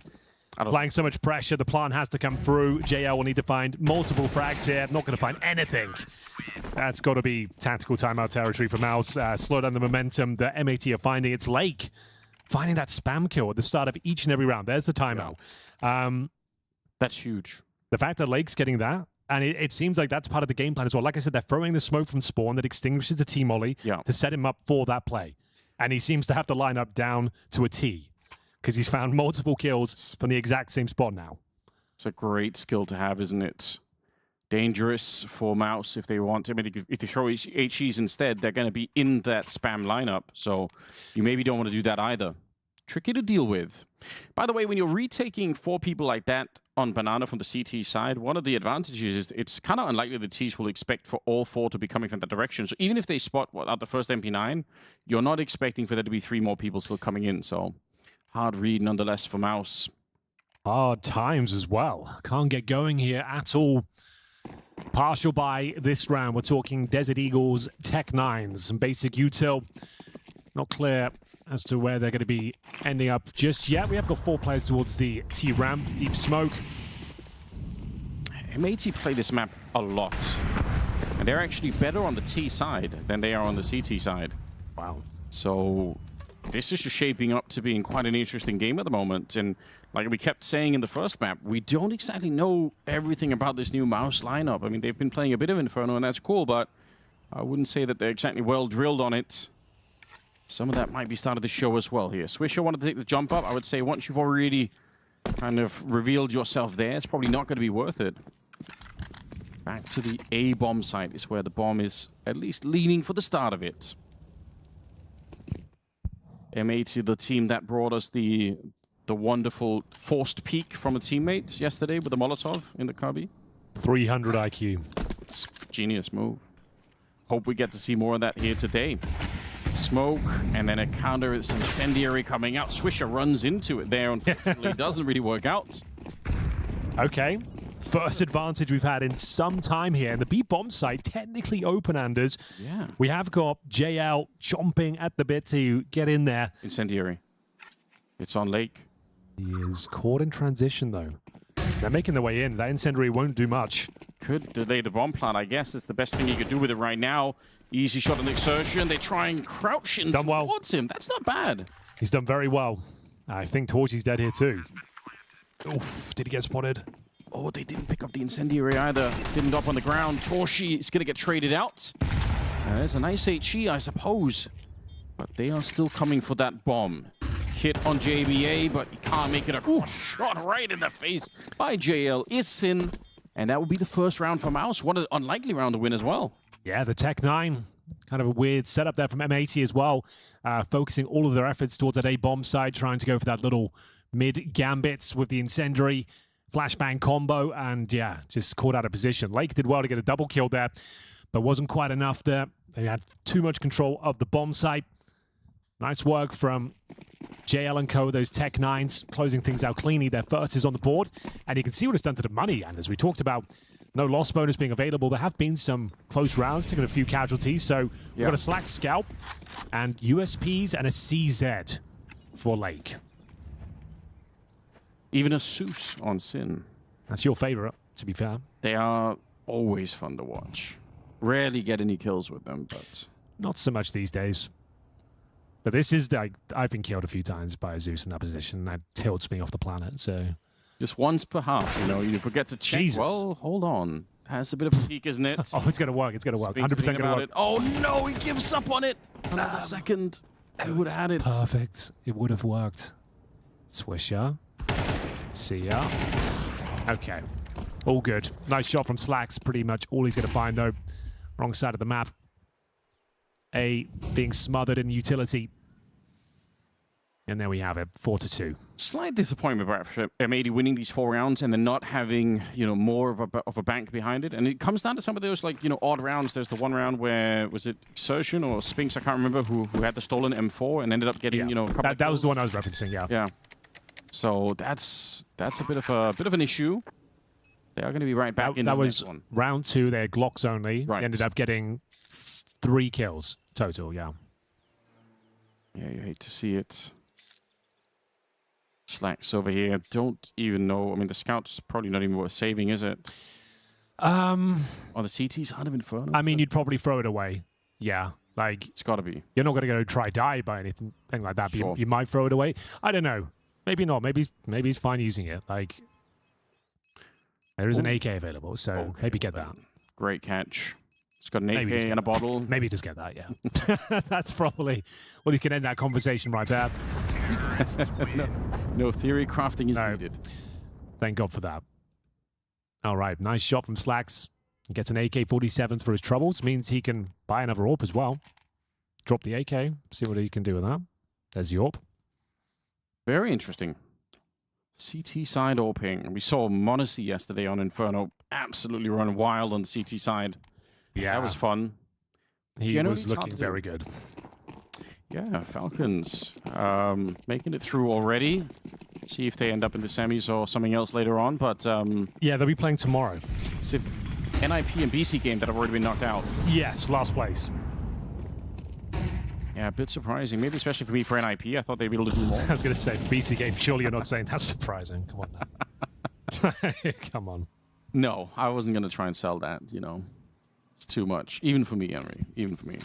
applying so much pressure. The plan has to come through. JL will need to find multiple frags here. Not going to find anything. That's got to be tactical timeout territory for MOUZ. Slow down the momentum that M80 are finding. It's Lake finding that spam kill at the start of each and every round. There's the timeout. That's huge. The fact that Lake's getting that, and it seems like that's part of the game plan as well. Like I said, they're throwing the smoke from spawn that extinguishes the T-molly to set him up for that play. And he seems to have to line up down to a T because he's found multiple kills from the exact same spot now. It's a great skill to have, isn't it? Dangerous for MOUZ if they want. I mean, if they throw HEs instead, they're going to be in that spam lineup. So you maybe don't want to do that either. Tricky to deal with. By the way, when you're retaking 4 people like that on Banana from the CT side, one of the advantages is it's kind of unlikely the Ts will expect for all 4 to be coming from that direction. So even if they spot out the first MP9, you're not expecting for there to be 3 more people still coming in. So hard read nonetheless for MOUZ. Hard times as well. Can't get going here at all. Partial buy this round. We're talking Desert Eagles, Tech 9s, and basic util. Not clear as to where they're going to be ending up just yet. We have got 4 players towards the T ramp, deep smoke. M80 play this map a lot, and they're actually better on the T side than they are on the CT side. Wow. So this is just shaping up to being quite an interesting game at the moment. And like we kept saying in the first map, we don't exactly know everything about this new MOUZ lineup. I mean, they've been playing a bit of Inferno, and that's cool, but I wouldn't say that they're exactly well drilled on it. Some of that might be started to show as well here. Swisher wanted to take the jump up. I would say once you've already kind of revealed yourself there, it's probably not going to be worth it. Back to the A bomb site is where the bomb is at least leaning for the start of it. M80, the team that brought us the wonderful forced peek from a teammate yesterday with the Molotov in the Cubby. 300 IQ. It's a genius move. Hope we get to see more of that here today. Smoke, and then a counter. It's incendiary coming out. Swisher runs into it there. Unfortunately, doesn't really work out. Okay. First advantage we've had in some time here. And the B bomb site technically open, Anders. Yeah. We have got JL chomping at the bit to get in there. Incendiary. It's on Lake. He is caught in transition, though. They're making their way in. That incendiary won't do much. Could delay the bomb plant. I guess it's the best thing you could do with it right now. Easy shot on the exertion. They try and crouch in towards him. That's not bad. He's done very well. I think Torchy's dead here too. Oof, did he get spotted? Oh, they didn't pick up the incendiary either. Didn't up on the ground. Torchy is going to get traded out. There's a nice HE, I suppose. But they are still coming for that bomb. Hit on JBA, but he can't make it across. Shot right in the face by JL Isin. And that will be the first round for MOUZ. What an unlikely round to win as well. Yeah, the Tech 9. Kind of a weird setup there from M80 as well. Focusing all of their efforts towards that A-bomb side, trying to go for that little mid-gambits with the incendiary flashbang combo. And yeah, just caught out of position. Lake did well to get a double kill there, but wasn't quite enough there. They had too much control of the bomb site. Nice work from JL and Co, those Tech 9s, closing things out cleanly. Their first is on the board, and you can see what it's done to the money. And as we talked about, no loss bonus being available. There have been some close rounds, taking a few casualties. So we've got a Slack Scalp and USPs and a CZ for Lake. Even a Zeus on Sin. That's your favorite, to be fair. They are always fun to watch. Rarely get any kills with them, but... Not so much these days. But this is like, I've been killed a few times by a Zeus in that position. That tilts me off the planet. So just once per half, you know, you forget to check. Jesus. Well, hold on. Has a bit of a peak, isn't it? Oh, it's going to work. It's going to work. 100% going to work. Oh, no, he gives up on it. Another second. He would have had it. Perfect. It would have worked. Swisher. See ya. Okay. All good. Nice shot from Slacks. Pretty much all he's going to find, though. Wrong side of the map. A being smothered in utility. And there we have it, 4-2. Slight disappointment for M80 winning these 4 rounds and then not having, you know, more of a bank behind it. And it comes down to some of those, like, you know, odd rounds. There's the one round where, was it Exertion or Spinks, I can't remember, who had the stolen M4 and ended up getting, you know, a couple that was the one I was referencing, yeah. Yeah. So that's a bit of an issue. They are going to be right back in the next one. That was round 2. They had Glocks only. Right. They ended up getting 3 kills total, yeah. Yeah, you hate to see it. Slacks over here. Don't even know. I mean, the scout's probably not even worth saving, is it? On the CT side of Inferno? I mean, you'd probably throw it away. Yeah. Like, it's got to be. You're not going to go try die by anything like that. Sure. But you might throw it away. I don't know. Maybe not. Maybe he's fine using it. Like, there is an AK available, so maybe get that. Great catch. It's got an AK and a bottle. Maybe just get that, yeah. That's probably... Well, you can end that conversation right there. No theory crafting is needed. Thank God for that. All right, nice shot from Slacks. He gets an AK-47 for his troubles. Means he can buy another AWP as well. Drop the AK. See what he can do with that. There's the AWP. Very interesting. CT side AWPing. We saw MongolZ yesterday on Inferno absolutely run wild on the CT side. Yeah. That was fun. He was looking very good. Yeah, Falcons making it through already. See if they end up in the semis or something else later on. But yeah, they'll be playing tomorrow. Is it NIP and BC game that have already been knocked out? Yes, last place. Yeah, a bit surprising. Maybe especially for me for NIP. I thought they'd be able to do more. I was going to say, BC game, surely you're not saying that's surprising. Come on now. Come on. No, I wasn't going to try and sell that, you know. It's too much. Even for me, Henry. Even for me.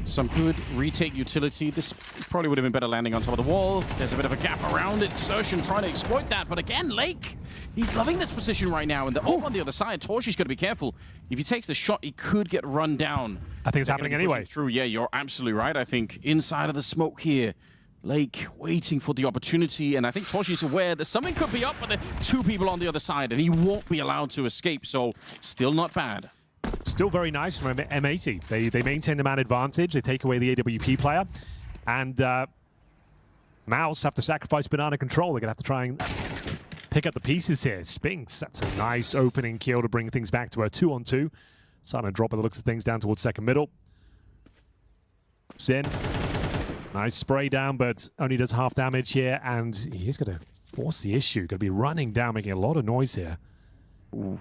Some good retake utility. This probably would have been better landing on top of the wall. There's a bit of a gap around it. Exertion trying to exploit that. But again, Lake, he's loving this position right now. And the on the other side, Torshi's got to be careful. If he takes the shot, he could get run down. I think it's happening anyway. Through. Yeah, you're absolutely right. I think inside of the smoke here, Lake waiting for the opportunity. And I think Torshi's aware that something could be up, but there are 2 people on the other side. And he won't be allowed to escape. So still not bad. Still very nice from M80. They maintain the man advantage. They take away the AWP player. And MOUZ have to sacrifice banana control. They're going to have to try and pick up the pieces here. Spinks, that's a nice opening kill to bring things back to a 2-on-2. Starting to drop by the looks of things down towards second middle. Sin. Nice spray down, but only does half damage here. And he's going to force the issue. Going to be running down, making a lot of noise here. Ooh.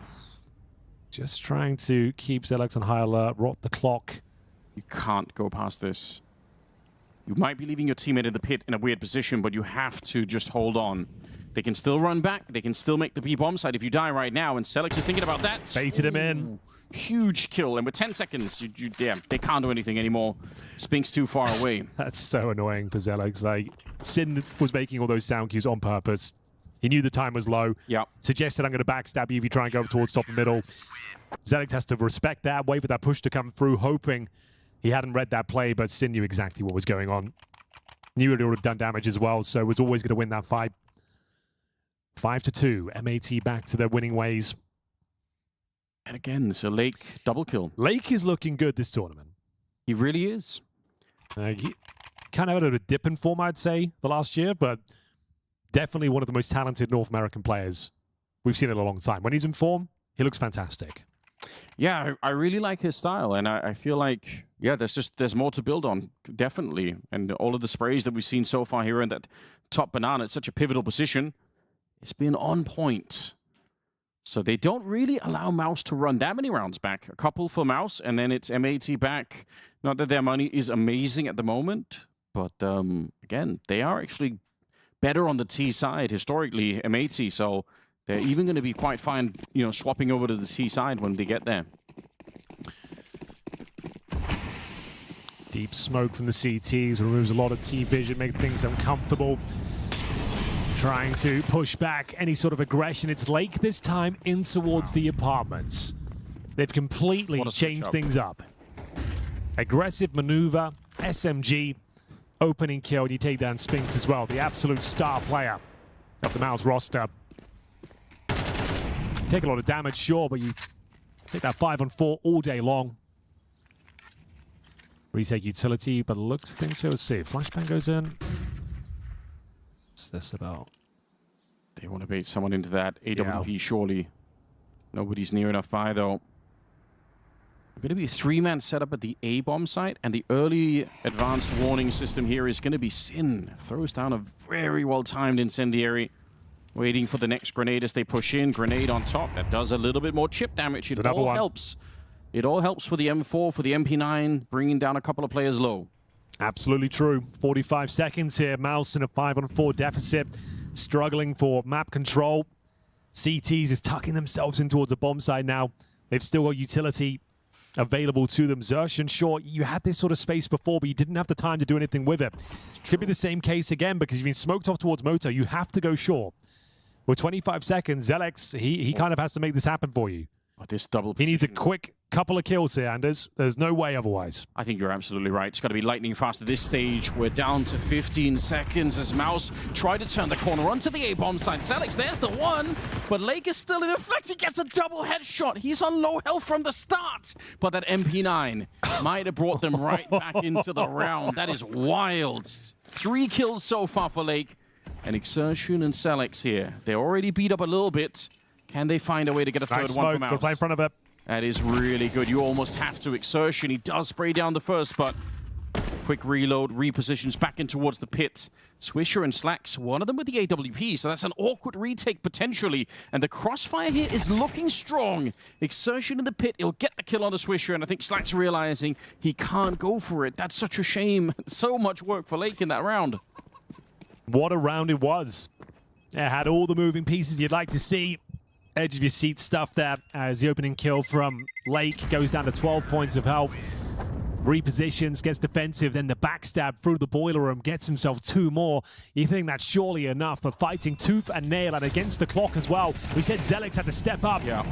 Just trying to keep Zelex on high alert, rot the clock. You can't go past this. You might be leaving your teammate in the pit in a weird position, but you have to just hold on. They can still run back. They can still make the B-bomb side if you die right now, and Zelex is thinking about that. Baited him in. Huge kill, and with 10 seconds, yeah, they can't do anything anymore. Spinks too far away. That's so annoying for Zelex. Like, Sin was making all those sound cues on purpose. He knew the time was low. Yep. Suggested, I'm going to backstab you if you try and go towards top and middle. Zelex has to respect that, wait for that push to come through, hoping he hadn't read that play, but Sin knew exactly what was going on. Knew it would have done damage as well, so was always going to win that fight. 5-2. MAT back to their winning ways. And again, it's a Lake double kill. Lake is looking good this tournament. He really is. He kind of had a dip in form, I'd say, the last year, but definitely one of the most talented North American players we've seen in a long time. When he's in form, he looks fantastic. Yeah, I really like his style, and I feel like, yeah, there's more to build on, definitely. And all of the sprays that we've seen so far here in that top banana, it's such a pivotal position. It's been on point. So they don't really allow MOUZ to run that many rounds back. A couple for MOUZ, and then it's MAT back. Not that their money is amazing at the moment, but again, they are actually better on the T side historically, MAT, so they're even going to be quite fine, you know, swapping over to the T side when they get there. Deep smoke from the CTs removes a lot of T-vision, make things uncomfortable. Trying to push back any sort of aggression. It's Lake this time in towards the apartments. They've completely changed things up. Aggressive maneuver, SMG, opening kill, and you take down Spinks as well, the absolute star player of the MOUZ roster. Take a lot of damage, sure, but you take that 5-on-4 all day long. Retake utility, but looks things he'll see. Flashbang goes in. What's this about? They want to bait someone into that AWP, surely. Nobody's near enough by, though. Going to be a 3-man setup at the A-bomb site, and the early advanced warning system here is going to be Sin. Throws down a very well-timed incendiary. Waiting for the next grenade as they push in. Grenade on top. That does a little bit more chip damage. It all helps. It all helps for the M4, for the MP9, bringing down a couple of players low. Absolutely true. 45 seconds here. MOUZ in a 5-on-4 deficit. Struggling for map control. CTs is tucking themselves in towards the bomb side now. They've still got utility available to them. Yuanshen, sure, you had this sort of space before, but you didn't have the time to do anything with it. Could be the same case again because you've been smoked off towards Moto. You have to go short. With 25 seconds, Zelex, he kind of has to make this happen for you. This double position. He needs a quick couple of kills here, Anders. There's no way otherwise. I think you're absolutely right. It's got to be lightning fast at this stage. We're down to 15 seconds as MOUZ try to turn the corner onto the A-bomb side. Zelex, there's the one, but Lake is still in effect. He gets a double headshot. He's on low health from the start, but that MP9 might have brought them right back into the round. That is wild. 3 kills so far for Lake. And Exertion and Zelex here. They're already beat up a little bit. Can they find a way to get a third one from MOUZ? Good play in front of it. That is really good. You almost have to. Exertion, he does spray down the first, but quick reload, repositions back in towards the pit. Swisher and Slacks, one of them with the AWP, so that's an awkward retake potentially. And the crossfire here is looking strong. Exertion in the pit, he'll get the kill on the Swisher, and I think Slacks realizing he can't go for it. That's such a shame. So much work for Lake in that round. What a round it was. It had all the moving pieces you'd like to see. Edge of your seat stuff there as the opening kill from Lake goes down to 12 points of health. Repositions, gets defensive, then the backstab through the boiler room, gets himself 2 more. You think that's surely enough, but fighting tooth and nail and against the clock as well. We said Zelex had to step up. Yeah.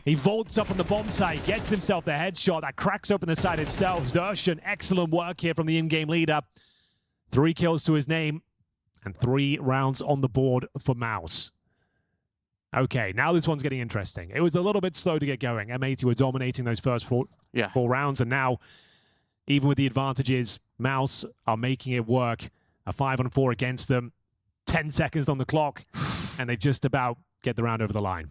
He vaults up on the bomb site, gets himself the headshot that cracks open the site itself. Yuanshen, excellent work here from the in-game leader. 3 kills to his name and 3 rounds on the board for MOUZ. Okay, now this one's getting interesting. It was a little bit slow to get going. M80 were dominating those first four rounds, and now, even with the advantages, MOUZ are making it work. A 5-on-4 against them. 10 seconds on the clock, and they just about get the round over the line.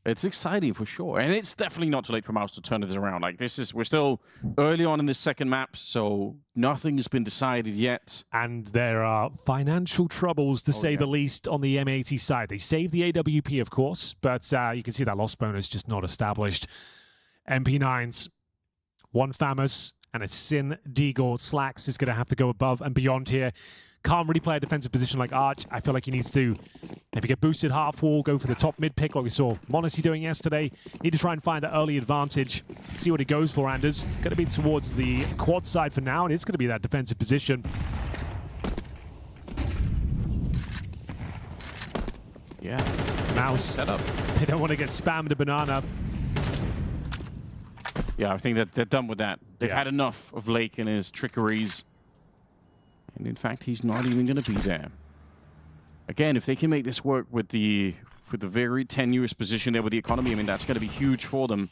It's exciting for sure, and it's definitely not too late for MOUZ to turn it around. Like we're still early on in this second map, so nothing's been decided yet. And there are financial troubles, to say the least, on the M80 side. They saved the AWP, of course, but you can see that loss bonus just not established. MP9s, 1 Famous, and a Sin Deagle. Slacks is going to have to go above and beyond here. Can't really play a defensive position like Arch. I feel like he needs to maybe get boosted half wall, go for the top mid pick like we saw m0NESY doing yesterday. Need to try and find that early advantage. See what he goes for, Anders. Going to be towards the quad side for now, and it's going to be that defensive position. Yeah. MOUZ. Set up. They don't want to get spammed a banana. Yeah, I think that they're done with that. They've had enough of Lake and his trickeries. And in fact, he's not even going to be there. Again, if they can make this work with the very tenuous position there with the economy, I mean, that's going to be huge for them.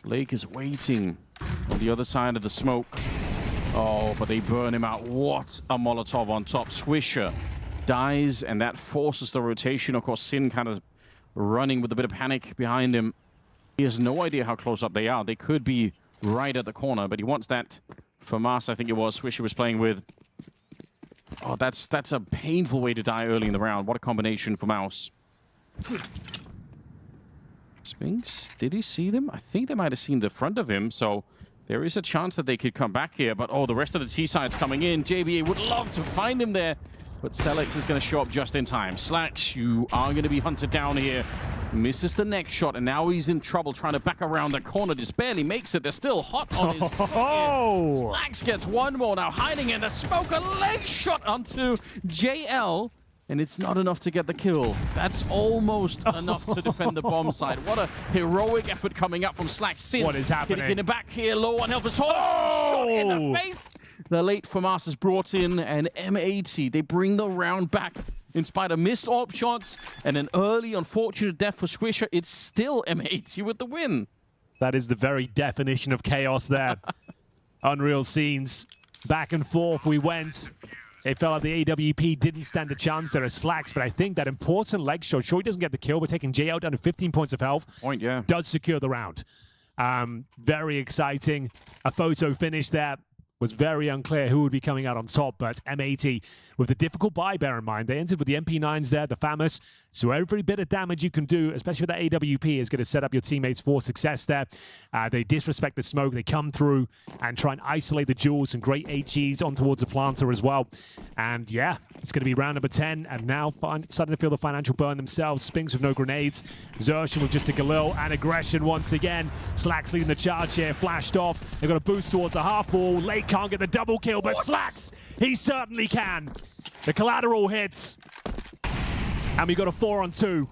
Lake is waiting on the other side of the smoke. Oh, but they burn him out. What a Molotov on top. Swisher dies, and that forces the rotation. Of course, Sin kind of running with a bit of panic behind him. He has no idea how close up they are. They could be right at the corner, but he wants that for MOUZ, I think it was. Swisher was playing with. Oh, that's a painful way to die early in the round. What a combination for MOUZ. Spinks, did he see them? I think they might have seen the front of him, so there is a chance that they could come back here. But, oh, the rest of the T-side's coming in. JBA would love to find him there, but Zelex is going to show up just in time. Slacks, you are going to be hunted down here. Misses the next shot, and now he's in trouble trying to back around the corner. Just barely makes it. They're still hot on his Slacks gets one more now, hiding in the smoke. A leg shot onto JL, and it's not enough to get the kill. That's almost enough to defend the bomb side. What a heroic effort coming up from Slacks. Sin what is happening? Getting back here low on Elvis. Shot in the face. The late FAMAS is brought in, and M80, they bring the round back. In spite of missed AWP shots and an early unfortunate death for Swisher, it's still M80 with the win. That is the very definition of chaos there. Unreal scenes. Back and forth we went. It felt like the AWP didn't stand a chance there as Slacks, but I think that important leg shot, sure he doesn't get the kill, but taking JL down to 15 points of health does secure the round. Very exciting. A photo finish there. Was very unclear who would be coming out on top, but M80 with the difficult buy, bear in mind. They entered with the MP9s there, the FAMAS, so every bit of damage you can do, especially with the AWP, is going to set up your teammates for success there. They disrespect the smoke, they come through and try and isolate the jewels, and great HEs on towards the planter as well. And yeah, it's going to be round number 10, and now starting to feel the financial burn themselves. Spinks with no grenades, Xerxes with just a Galil, and aggression once again. Slacks leading the charge here, flashed off. They've got a boost towards the half wall. Lake can't get the double kill, but Slacks, he certainly can. The collateral hits, and we got a 4-on-2.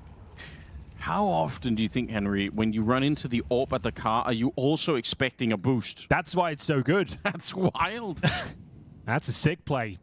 How often do you think, Henry, when you run into the AWP at the car, are you also expecting a boost? That's why it's so good. That's wild. That's a sick play.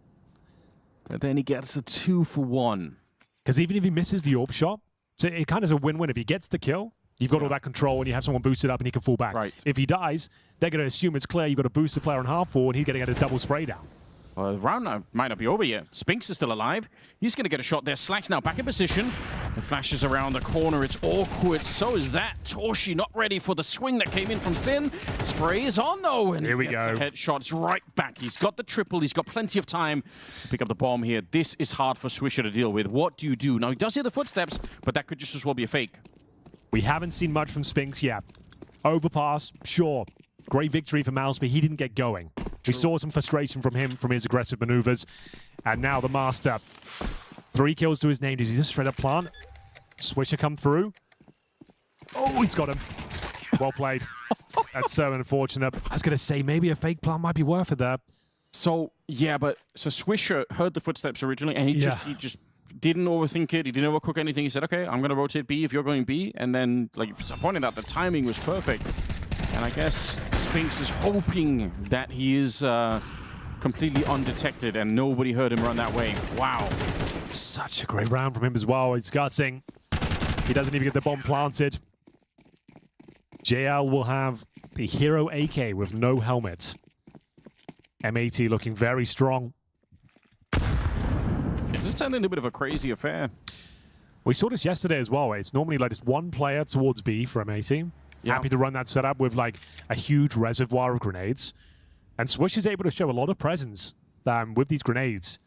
But then he gets a 2-for-1. Because even if he misses the AWP shot, so it kind of is a win-win. If he gets the kill, you've got all that control and you have someone boosted up and he can fall back. Right. If he dies, they're going to assume it's clear you've got a boosted player on half wall and he's going to get a double spray down. Well, the round might not be over yet. Spinks is still alive. He's going to get a shot there. Slacks now back in position. The flashes around the corner. It's awkward. So is that. Torshi not ready for the swing that came in from Sin. Spray is on, though. And here we go. Headshots right back. He's got the triple. He's got plenty of time to pick up the bomb here. This is hard for Swisher to deal with. What do you do? Now, he does hear the footsteps, but that could just as well be a fake. We haven't seen much from Spinks yet. Overpass, sure. Great victory for MOUZ, but he didn't get going. We saw some frustration from him from his aggressive maneuvers. And now the Master. 3 kills to his name. Does he just straight up plant? Swisher come through. Oh, he's got him. Well played. That's so unfortunate. I was going to say, maybe a fake plant might be worth it there. So, yeah, but so Swisher heard the footsteps originally, and he just didn't overthink it. He didn't overcook anything. He said, okay, I'm going to rotate B if you're going B. And then, like you pointed out, the timing was perfect. And I guess Spinks is hoping that he is completely undetected and nobody heard him run that way. Wow. Such a great round from him as well. It's gutting. He doesn't even get the bomb planted. JL will have the hero AK with no helmet. M80 looking very strong. Is this turning into a bit of a crazy affair? We saw this yesterday as well. It's normally like just one player towards B for M80. Happy to run that setup with like a huge reservoir of grenades. And Swish is able to show a lot of presence with these grenades.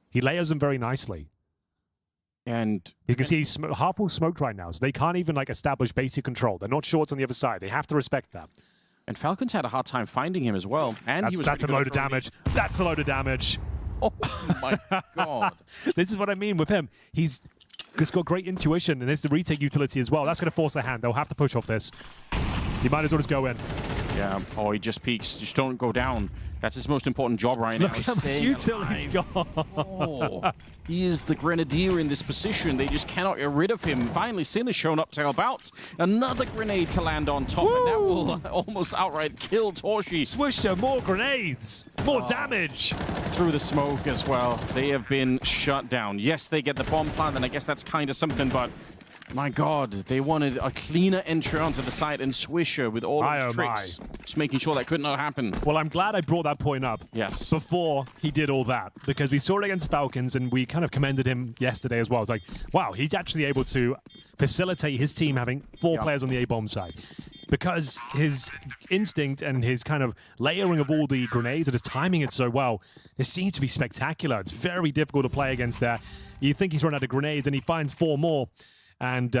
He layers them very nicely. And you can see he's half full smoked right now, so they can't even like establish basic control. They're not shorts on the other side. They have to respect that. And Falcons had a hard time finding him as well. And that's a load of damage. That's a load of damage. Oh my God. This is what I mean with him. He's just got great intuition, and there's the retake utility as well. That's going to force a hand. They'll have to push off this. You might as well just go in. Yeah. Oh, he just peeks. Just don't go down. That's his most important job right now. Look how much util he's got. Oh, he is the Grenadier in this position. They just cannot get rid of him. Finally, Sin has shown up to help out. Another grenade to land on top, and that will almost outright kill Torshi. Swisher, more grenades. More damage. Through the smoke as well. They have been shut down. Yes, they get the bomb plant, and I guess that's kind of something, but my God, they wanted a cleaner entry onto the side, and Swisher with all those tricks. Just making sure that could not happen. Well, I'm glad I brought that point up. Yes. Before he did all that, because we saw it against Falcons, and we kind of commended him yesterday as well. It's like, wow, he's actually able to facilitate his team having 4 players on the A-bomb side. Because his instinct and his kind of layering of all the grenades and just timing it so well, it seems to be spectacular. It's very difficult to play against that. You think he's run out of grenades, and he finds 4 more. And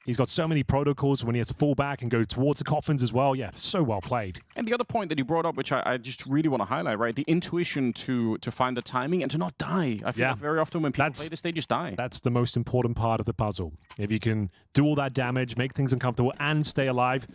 He's got so many protocols when he has to fall back and go towards the coffins as well. Yeah, so well played. And the other point that you brought up, which I just really want to highlight, right? The intuition to find the timing and to not die. I feel like very often when people play this, they just die. That's the most important part of the puzzle. If you can do all that damage, make things uncomfortable, and stay alive,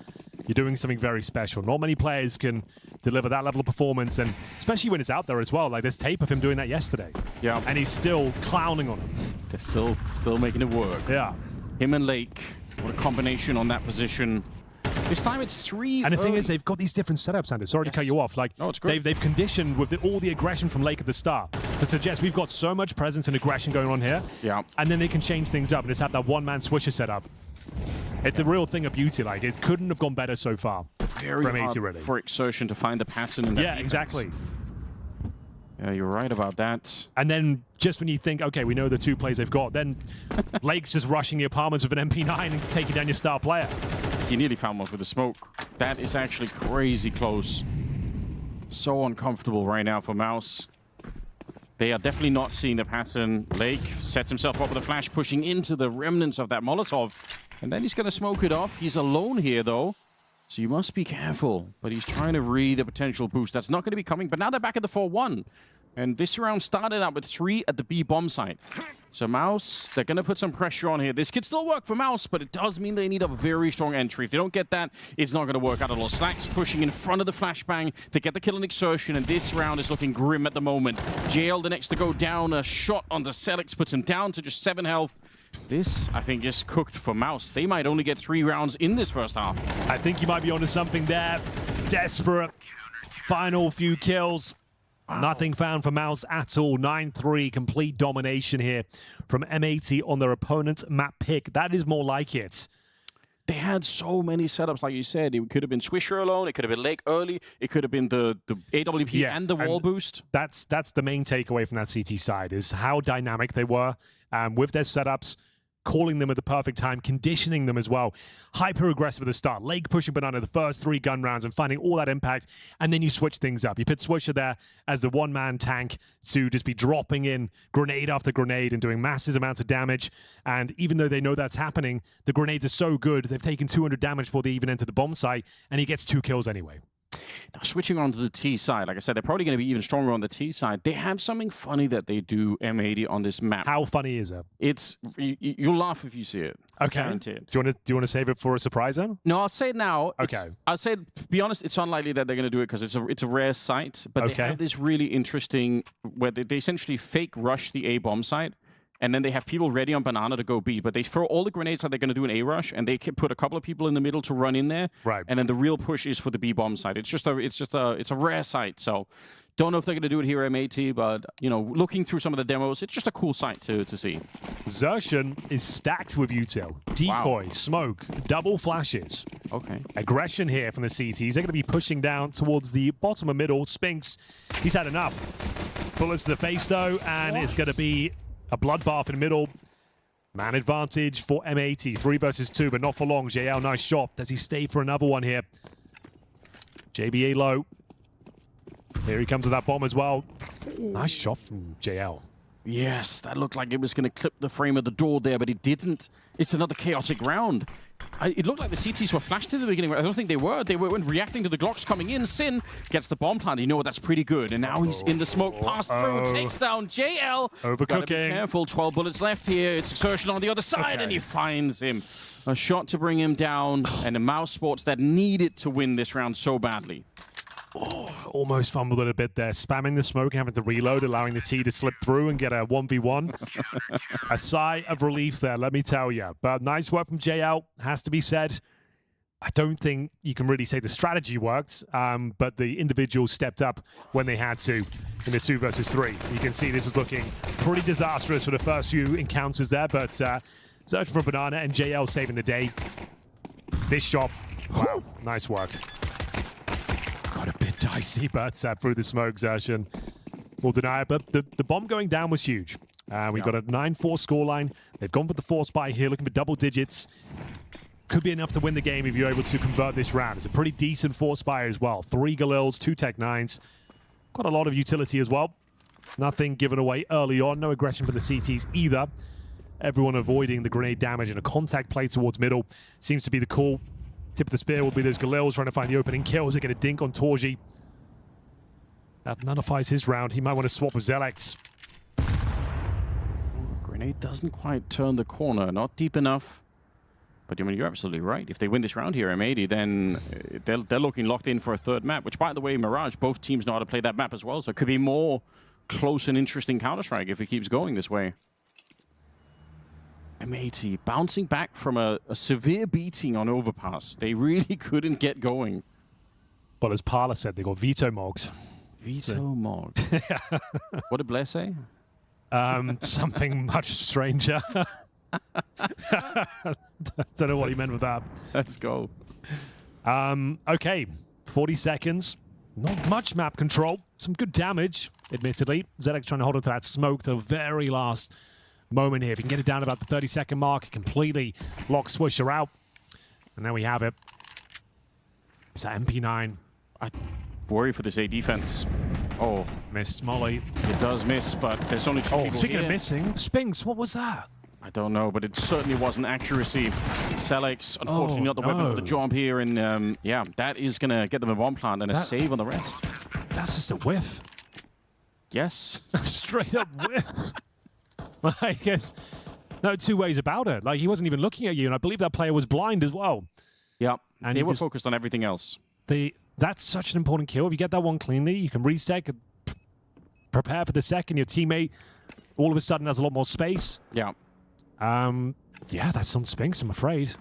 you're doing something very special. Not many players can deliver that level of performance, and especially when it's out there as well. Like, there's tape of him doing that yesterday. Yeah. And he's still clowning on him. They're still making it work. Yeah. Him and Lake, what a combination on that position. This time it's 3. And the thing is, they've got these different setups, Anders. Sorry to cut you off. Like, it's great. They've conditioned with all the aggression from Lake at the start to suggest we've got so much presence and aggression going on here. Yeah. And then they can change things up and just have that one-man swisher setup. It's a real thing of beauty. Like, it couldn't have gone better so far. Very hard for Exertion to find the pattern in that defense. Exactly. Yeah, you're right about that. And then just when you think, okay, we know the 2 plays they've got, then Lake's just rushing the apartments with an MP9 and taking down your star player. He nearly found one with the smoke. That is actually crazy close. So uncomfortable right now for MOUZ. They are definitely not seeing the pattern. Lake sets himself up with a flash, pushing into the remnants of that Molotov. And then he's going to smoke it off. He's alone here, though. So you must be careful. But he's trying to read the potential boost. That's not going to be coming. But now they're back at the 4-1. And this round started out with 3 at the B bomb site. So MOUZ, they're going to put some pressure on here. This could still work for MOUZ, but it does mean they need a very strong entry. If they don't get that, it's not going to work out at all. Slacks pushing in front of the flashbang to get the kill and Exertion, and this round is looking grim at the moment. JL the next to go down. A shot onto Celix puts him down to just 7 health. This, I think, is cooked for MOUZ. They might only get 3 rounds in this first half. I think you might be onto something there. Desperate. Final few kills. Wow. Nothing found for MOUZ at all. 9-3, complete domination here from M80 on their opponent's map pick. That is more like it. They had so many setups, like you said. It could have been Swisher alone. It could have been Lake early. It could have been the AWP and the wall boost. That's the main takeaway from that CT side, is how dynamic they were with their setups, calling them at the perfect time, conditioning them as well. Hyper-aggressive at the start. Lake pushing Banana the first 3 gun rounds and finding all that impact, and then you switch things up. You put Swisher there as the one-man tank to just be dropping in grenade after grenade and doing massive amounts of damage. And even though they know that's happening, the grenades are so good, they've taken 200 damage before they even enter the bomb site, and he gets 2 kills anyway. Now, switching on to the T side, like I said, they're probably going to be even stronger on the T side. They have something funny that they do, M80, on this map. How funny is it? It's you'll laugh if you see it. Okay. Guaranteed. Do you want to save it for a surprise then? No, I'll say it now. Okay. I'll say, to be honest, it's unlikely that they're going to do it because it's a rare site. But they have this really interesting where they essentially fake rush the A bomb site. And then they have people ready on Banana to go B, but they throw all the grenades that they're going to do an A rush, and they can put a couple of people in the middle to run in there. Right. And then the real push is for the B bomb site. It's a rare site. So don't know if they're going to do it here at M80, but you know, looking through some of the demos, it's just a cool site to see. Xertion is stacked with util. Decoy, smoke, double flashes. Okay. Aggression here from the CTs. They're going to be pushing down towards the bottom of middle. Spinks, he's had enough. Bullets to the face though, and it's going to be a bloodbath in the middle. Man advantage for M80. 3 versus 2, but not for long. JL, nice shot. Does he stay for another one here? JBA low. Here he comes with that bomb as well. Nice shot from JL. Yes, that looked like it was going to clip the frame of the door there, but it didn't. It's another chaotic round. It looked like the CTs were flashed in the beginning. I don't think they were. They weren't reacting to the Glocks coming in. Sin gets the bomb plant. You know what? That's pretty good. And now he's in the smoke. Pass through. Takes down JL. Overcooking. Gotta be careful. 12 bullets left here. It's Exertion on the other side, and he finds him. A shot to bring him down. And the MOUZ Sports that needed to win this round so badly. Oh, almost fumbled it a bit there. Spamming the smoke, having to reload, allowing the T to slip through and get a 1v1. A sigh of relief there, let me tell you. But nice work from JL, has to be said. I don't think you can really say the strategy worked, but the individuals stepped up when they had to in the 2 versus 3. You can see this was looking pretty disastrous for the first few encounters there, but searching for Banana and JL saving the day. This shot, wow, nice work. Got a bit dicey, but through the smoke, Xertion will deny it. But the bomb going down was huge. We've got a 9-4 scoreline. They've gone for the force buy here, looking for double digits. Could be enough to win the game if you're able to convert this round. It's a pretty decent force buy as well. 3 Galils, 2 Tech 9s. Got a lot of utility as well. Nothing given away early on. No aggression for the CTs either. Everyone avoiding the grenade damage and a contact play towards middle seems to be the call. Tip of the spear will be those Galils trying to find the opening kills. They get a dink on Torji. That nullifies his round. He might want to swap with Zelex. Grenade doesn't quite turn the corner, not deep enough. But I mean, you're absolutely right. If they win this round here, M80, then they're looking locked in for a third map, which, by the way, Mirage, both teams know how to play that map as well, so it could be more close and interesting Counter-Strike if it keeps going this way. M80 bouncing back from a severe beating on Overpass. They really couldn't get going. Well, as Parla said, they got veto mogged. Veto mogged. What did Blair say? Something much stranger. Don't know what he meant with that. Let's go. Okay, 40 seconds. Not much map control. Some good damage, admittedly. Zedek trying to hold on to that smoke to the very last moment here. If he can get it down about the 30-second mark, completely lock Swisher out. And there we have it. It's that MP9. I worry for this A defense. Oh, missed Molly. It does miss, but there's only two people speaking here. of missing, Spinks, what was that? I don't know, but it certainly wasn't accuracy. Selex, unfortunately, not the weapon for the jump here, and yeah, that is going to get them a bomb plant and a save on the rest. That's just a whiff. Yes. Straight up whiff. I guess no two ways about it. Like, he wasn't even looking at you, and I believe that player was blind as well. Yeah, and they were focused on everything else. That's such an important kill. If you get that one cleanly, you can reset, prepare for the second. Your teammate all of a sudden has a lot more space. Yeah. Yeah, that's on Spinks, I'm afraid.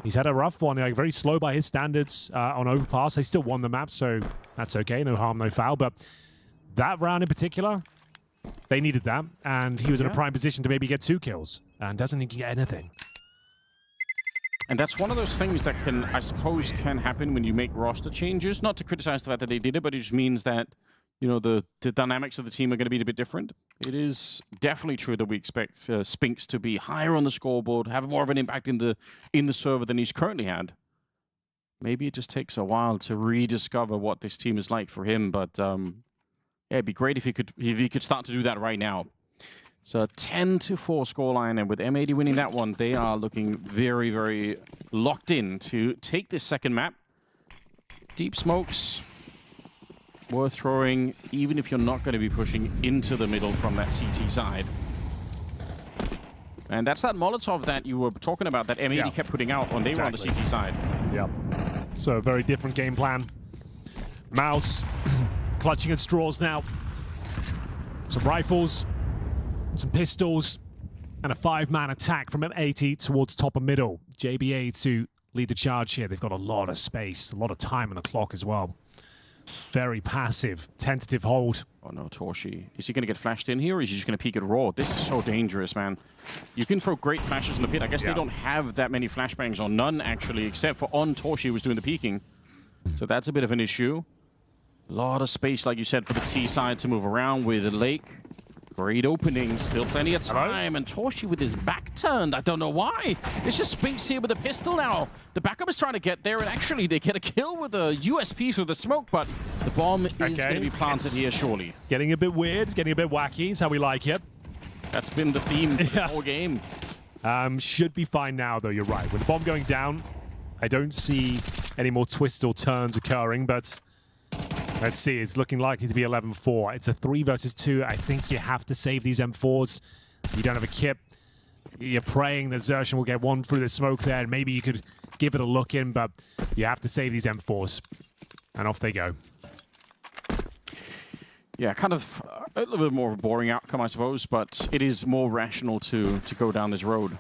He's had a rough one, like very slow by his standards on Overpass. They still won the map, so that's okay. No harm, no foul. But that round in particular, they needed that, and he was in a prime position to maybe get 2 kills, and doesn't think he get anything. And that's one of those things that can, I suppose, can happen when you make roster changes. Not to criticize the fact that they did it, but it just means that, you know, the dynamics of the team are going to be a bit different. It is definitely true that we expect Spinks to be higher on the scoreboard, have more of an impact in the server than he's currently had. Maybe it just takes a while to rediscover what this team is like for him, but yeah, it'd be great if he could start to do that right now. It's a 10-4 scoreline, and with M80 winning that one, they are looking very, very locked in to take this second map. Deep smokes. Worth throwing, even if you're not going to be pushing into the middle from that CT side. And that's that Molotov that you were talking about that M80 kept putting out when they were on the CT side. Yep. So a very different game plan. MOUZ clutching at straws now. Some rifles, some pistols, and a 5-man attack from M80 towards top and middle. JBA to lead the charge here. They've got a lot of space, a lot of time on the clock as well. Very passive, tentative hold. Oh no, Torshi. Is he going to get flashed in here, or is he just going to peek at Raw? This is so dangerous, man. You can throw great flashes in the pit. I guess they don't have that many flashbangs, or none, actually, except for on Torshi, who was doing the peeking. So that's a bit of an issue. A lot of space, like you said, for the T side to move around with the Lake. Great opening, still plenty of time, and Torshi with his back turned. I don't know why. It's just Spinks here with a pistol now. The backup is trying to get there, and actually they get a kill with a USP through the smoke, but the bomb is going to be planted here, surely. Getting a bit weird, getting a bit wacky, is how we like it. That's been the theme for the whole game. Should be fine now, though, you're right. With the bomb going down, I don't see any more twists or turns occurring, but let's see, it's looking likely to be 11-4. It's a 3 versus 2. I think you have to save these M4s. You don't have a kip. You're praying that Xerxes will get one through the smoke there, and maybe you could give it a look in, but you have to save these M4s. And off they go. Yeah, kind of a little bit more of a boring outcome, I suppose, but it is more rational to go down this road.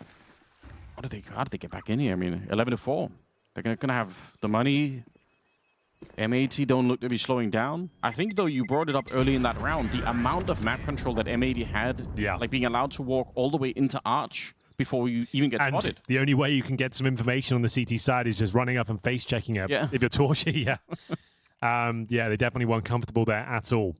How did they get back in here? I mean, 11-4. They're going to have the money. M80 don't look to be slowing down. I think, though, you brought it up early in that round. The amount of map control that M80 had, like being allowed to walk all the way into Arch before you even get spotted. The only way you can get some information on the CT side is just running up and face checking it. Yeah. If you're Torshi, yeah, they definitely weren't comfortable there at all.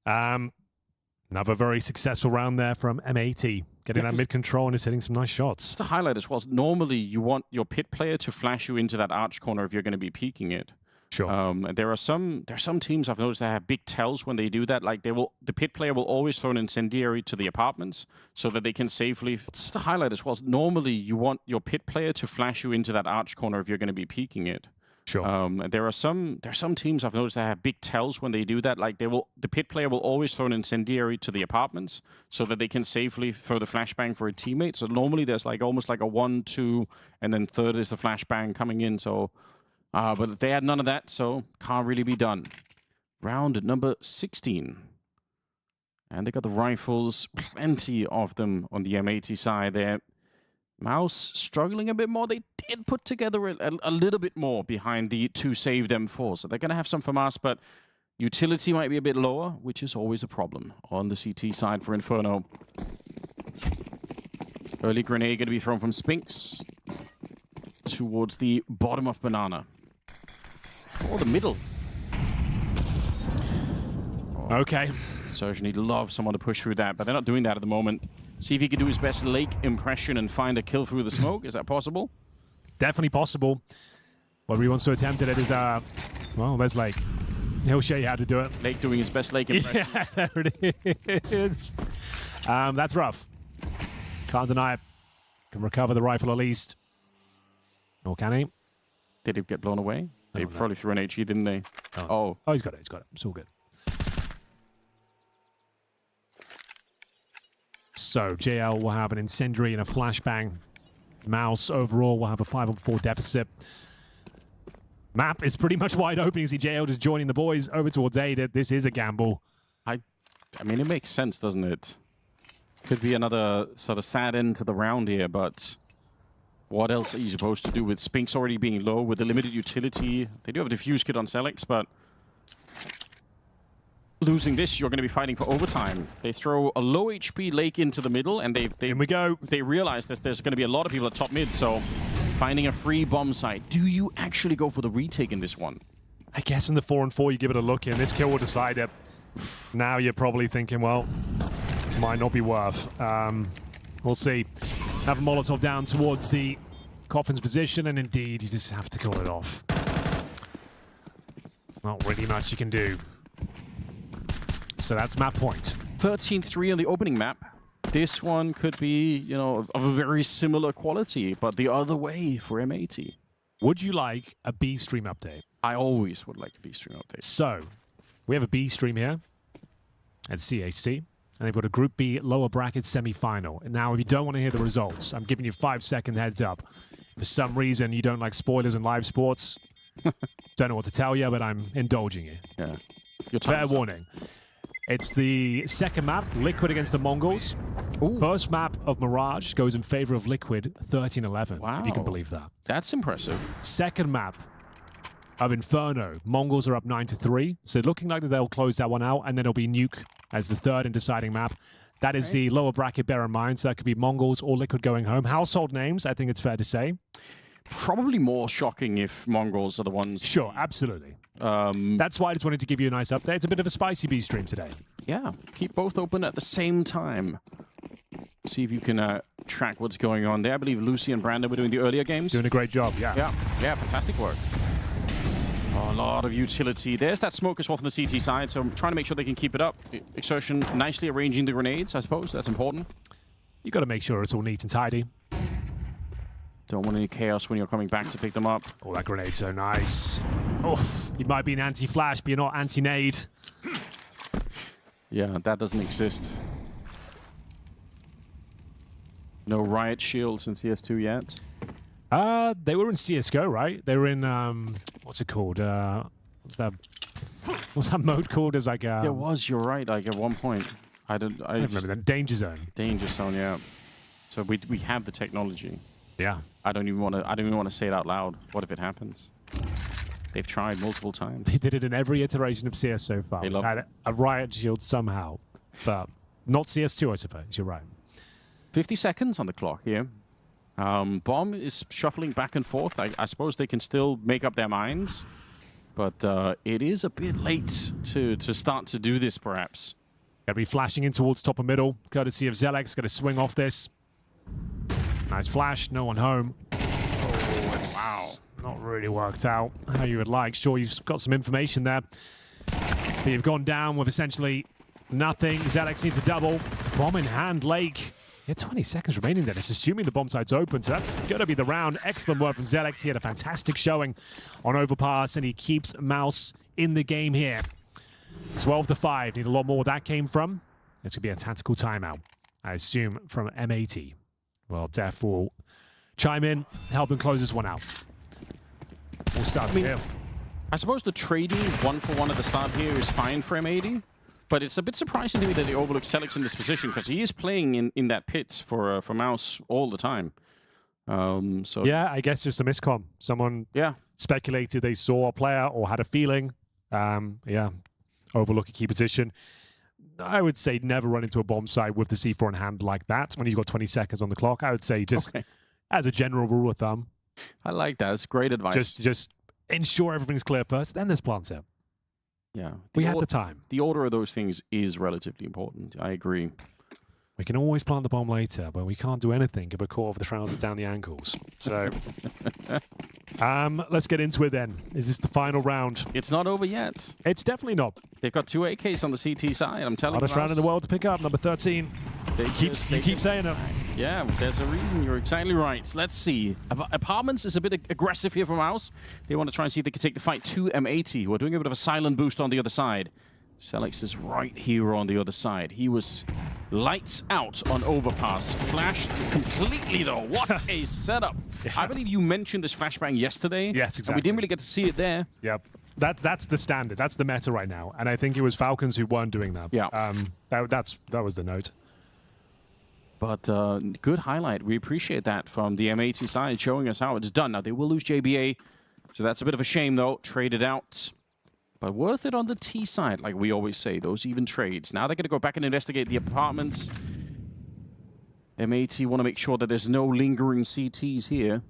Another very successful round there from M80. Getting that mid-control and is hitting some nice shots. Just to highlight as well, normally you want your pit player to flash you into that arch corner if you're going to be peeking it. Sure. There's some teams I've noticed that have big tells when they do that. Like the pit player will always throw an incendiary to the apartments so that they can safely. Just to highlight as well. Normally, you want your pit player to flash you into that arch corner if you're going to be peeking it. Sure. There's some teams I've noticed that have big tells when they do that. Like the pit player will always throw an incendiary to the apartments so that they can safely throw the flashbang for a teammate. So normally there's like almost like a 1, 2, and then third is the flashbang coming in. So. But they had none of that, so can't really be done. Round number 16. And they got the rifles, plenty of them on the M80 side there. MOUZ struggling a bit more. They did put together a little bit more behind the 2 saved M4, so they're going to have some from us, but utility might be a bit lower, which is always a problem on the CT side for Inferno. Early grenade going to be thrown from Spinks towards the bottom of Banana. Or the middle. Okay. Surgeon, he'd love someone to push through that, but they're not doing that at the moment. See if he can do his best Lake impression and find a kill through the smoke. Is that possible? Definitely possible. What he wants to attempt at it is, well, there's Lake. He'll show you how to do it. Lake doing his best Lake impression. Yeah, there it is. That's rough. Can't deny it. Can recover the rifle at least. Nor can he. Did he get blown away? They probably threw an HE, didn't they? Oh, he's got it. He's got it. It's all good. So JL will have an incendiary and a flashbang. MOUZ overall will have a 5-on-4 deficit. Map is pretty much wide open. You see JL just joining the boys over towards A. This is a gamble. I mean, it makes sense, doesn't it? Could be another sort of sad end to the round here, but what else are you supposed to do with Spinks already being low, with the limited utility? They do have a diffuse kit on Selix, but losing this, you're going to be fighting for overtime. They throw a low HP Lake into the middle, and Here we go. They realize that there's going to be a lot of people at top mid, so finding a free bomb site. Do you actually go for the retake in this one? I guess in the 4-on-4, you give it a look in. This kill will decide it. Now you're probably thinking, well, might not be worth. We'll see. Have a Molotov down towards the Coffin's position, and indeed, you just have to call it off. Not really much you can do. So that's map point. 13-3 on the opening map. This one could be, you know, of a very similar quality, but the other way for M80. Would you like a B stream update? I always would like a B stream update. So, we have a B stream here at CHC, and they've got a Group B lower bracket semi-final. And now, if you don't want to hear the results, I'm giving you a 5-second heads up. For some reason, you don't like spoilers in live sports. Don't know what to tell you, but I'm indulging you. Yeah. Fair warning. It's the second map, Liquid against the MongolZ. Ooh. First map of Mirage goes in favor of Liquid, 13-11. Wow. If you can believe that. That's impressive. Second map of Inferno, MongolZ are up 9-3. So looking like they'll close that one out, and then it'll be Nuke as the third and deciding map. That is the lower bracket, bear in mind. So that could be MongolZ or Liquid going home. Household names, I think it's fair to say. Probably more shocking if MongolZ are the ones. Sure, absolutely. That's why I just wanted to give you a nice update. It's a bit of a spicy B stream today. Yeah, keep both open at the same time. See if you can track what's going on there. I believe Lucy and Brandon were doing the earlier games. Doing a great job, yeah. Yeah, fantastic work. Oh, a lot of utility. There's that smoke as well from the CT side, so I'm trying to make sure they can keep it up. Exertion nicely arranging the grenades, I suppose. That's important. You got to make sure it's all neat and tidy. Don't want any chaos when you're coming back to pick them up. Oh, that grenade's so nice. Oh, you might be an anti-flash, but you're not anti-nade. Yeah, that doesn't exist. No riot shields in CS2 yet? They were in CSGO, right? They were in, what's it called? What's that mode called? There's like there was, you're right, like at one point. I remember that. Danger Zone. Danger Zone, yeah. So we have the technology. Yeah. I don't even want to say it out loud. What if it happens? They've tried multiple times. They did it in every iteration of CS so far. They had a riot shield somehow, but not CS2, I suppose. You're right. 50 seconds on the clock here. Bomb is shuffling back and forth. I suppose they can still make up their minds, but it is a bit late to start to do this, perhaps. Got to be flashing in towards top of middle, courtesy of Zelex. Got to swing off this. Nice flash, no one home. Oh, wow. not really worked out how you would like. Sure, you've got some information there, but you've gone down with essentially nothing. Zelex needs a double. Bomb in hand, Lake. Yeah, 20 seconds remaining there. It's assuming the bomb site's open, so that's going to be the round. Excellent work from Zelex. He had a fantastic showing on Overpass, and he keeps MOUZ in the game here. 12-5. Need a lot more where that came from. It's going to be a tactical timeout, I assume, from MAT. Well, Def will chime in, help them close this one out. We'll start here. I suppose the trading 1-for-1 at the start here is fine for M80. But it's a bit surprising to me that they overlook Zelex in this position, because he is playing in that pit for MOUZ all the time. So yeah, I guess just a miscom. Someone speculated they saw a player or had a feeling. Yeah, overlook a key position. I would say never run into a bomb site with the C4 in hand like that when you've got 20 seconds on the clock. I would say just as a general rule of thumb. I like that. It's great advice. Just ensure everything's clear first, then there's plants out. Yeah. We had the time. The order of those things is relatively important. I agree. We can always plant the bomb later, but we can't do anything if we're caught with the trousers down the ankles. So, let's get into it then. Is this the final round? It's not over yet. It's definitely not. They've got 2 AKs on the CT side, I'm telling you. Hardest round in the world to pick up, number 13. You keep saying it. Yeah, there's a reason. You're exactly right. Let's see. Apartments is a bit aggressive here for MOUZ. They want to try and see if they can take the fight to M80, who are doing a bit of a silent boost on the other side. Zelex is right here on the other side. He was lights out on Overpass. Flashed completely, though. What a setup. Yeah. I believe you mentioned this flashbang yesterday. Yes, exactly. And we didn't really get to see it there. Yep. That's the standard. That's the meta right now. And I think it was Falcons who weren't doing that. Yeah. That was the note. But good highlight. We appreciate that from the M80 side, showing us how it's done. Now, they will lose JBA, so that's a bit of a shame, though. Traded out. But worth it on the T side, like we always say, those even trades. Now they're going to go back and investigate the apartments. M80 want to make sure that there's no lingering CTs here,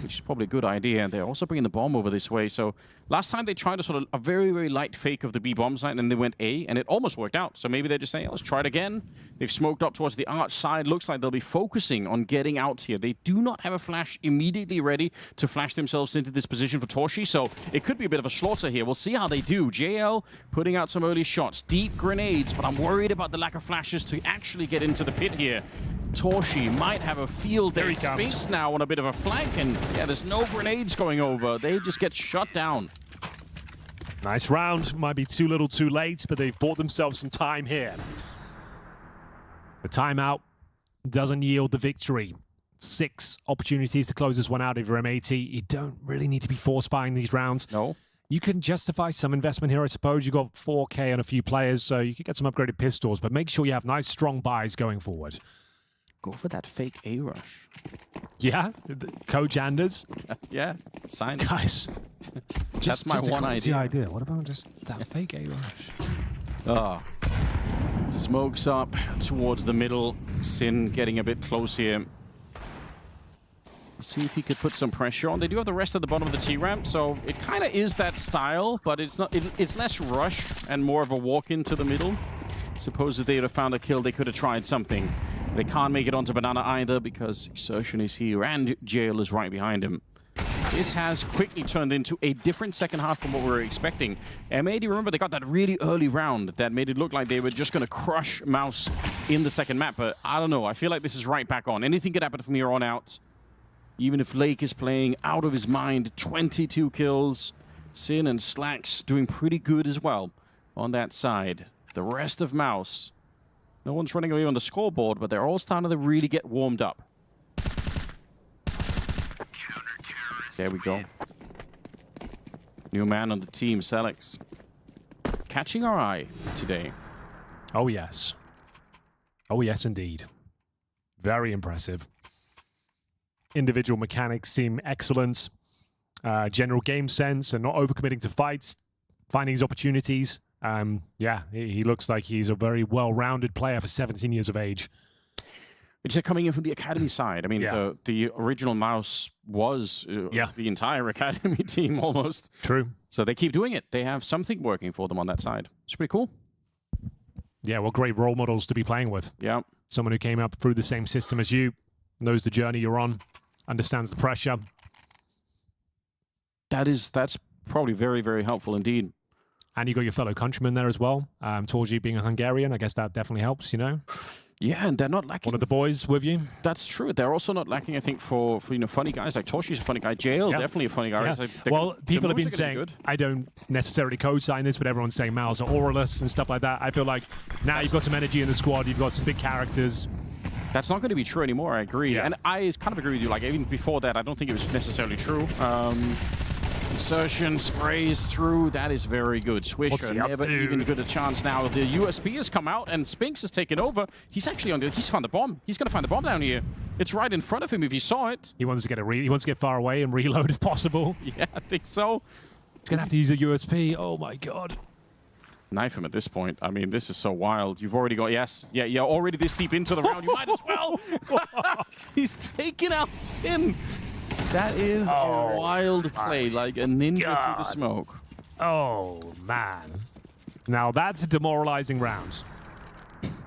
which is probably a good idea. And they're also bringing the bomb over this way. So last time they tried a very, very light fake of the B bomb site, and then they went A, and it almost worked out. So maybe they're just saying, let's try it again. They've smoked up towards the arch side. Looks like they'll be focusing on getting out here. They do not have a flash immediately ready to flash themselves into this position for Torshi, so it could be a bit of a slaughter here. We'll see how they do. JL putting out some early shots. Deep grenades, but I'm worried about the lack of flashes to actually get into the pit here. Torshi might have a field day. Spinks now on a bit of a flank, and yeah, there's no grenades going over. They just get shut down. Nice round. Might be too little too late, but they've bought themselves some time here. The timeout doesn't yield the victory. 6 opportunities to close this one out if you're M80. You don't really need to be force buying these rounds. No. You can justify some investment here, I suppose. You've got 4K on a few players, so you could get some upgraded pistols, but make sure you have nice, strong buys going forward. Go for that fake A-rush. Yeah? Coach Anders? Yeah, sign it. Guys. That's my one idea. What about just that fake A-rush? Oh. Smokes up towards the middle. Sin getting a bit close here. See if he could put some pressure on. They do have the rest at the bottom of the T-ramp, so it kind of is that style, but it's not. It's less rush and more of a walk into the middle. Suppose if they would have found a kill, they could have tried something. They can't make it onto Banana either because Exertion is here and Jail is right behind him. This has quickly turned into a different second half from what we were expecting. M80, remember, they got that really early round that made it look like they were just going to crush MOUZ in the second map, but I don't know. I feel like this is right back on. Anything could happen from here on out. Even if Lake is playing out of his mind, 22 kills. Sin and Slacks doing pretty good as well on that side. The rest of MOUZ, no one's running away on the scoreboard, but they're all starting to really get warmed up. There we go. New man on the team, Zelex. Catching our eye today. Oh, yes. Oh, yes, indeed. Very impressive. Individual mechanics seem excellent. General game sense and not overcommitting to fights. Finding his opportunities. Yeah, he looks like he's a very well-rounded player for 17 years of age. It's coming in from the academy side. I mean, the original MOUZ was the entire academy team almost. True. So they keep doing it. They have something working for them on that side. It's pretty cool. Yeah, well, great role models to be playing with. Yeah. Someone who came up through the same system as you, knows the journey you're on, understands the pressure. That's probably very, very helpful indeed. And you got your fellow countrymen there as well. Torji being a Hungarian, I guess that definitely helps, you know? Yeah, and they're not lacking. One of the boys with you. That's true. They're also not lacking, I think, for funny guys. Like Torji's a funny guy. JL, definitely a funny guy. Yeah. Like, well, people have been saying, I don't necessarily co-sign this, but everyone's saying MOUZ are auraless and stuff like that. I feel like now you've got some energy in the squad. You've got some big characters. That's not going to be true anymore, I agree. Yeah. And I kind of agree with you. Like, even before that, I don't think it was necessarily true. Insertion sprays through. That is very good. Swisher never even got a chance now. The USB has come out and Spinks has taken over. He's actually on the. He's found the bomb. He's going to find the bomb down here. It's right in front of him if you saw it. He wants to get he wants to get far away and reload if possible. Yeah, I think so. He's going to have to use a USP. Oh my god. Knife him at this point. I mean, this is so wild. You've already got Yeah, you're already this deep into the round. You might as well. He's taking out Sin. That is a wild play, like a ninja through the smoke. Oh, man. Now, that's a demoralizing round.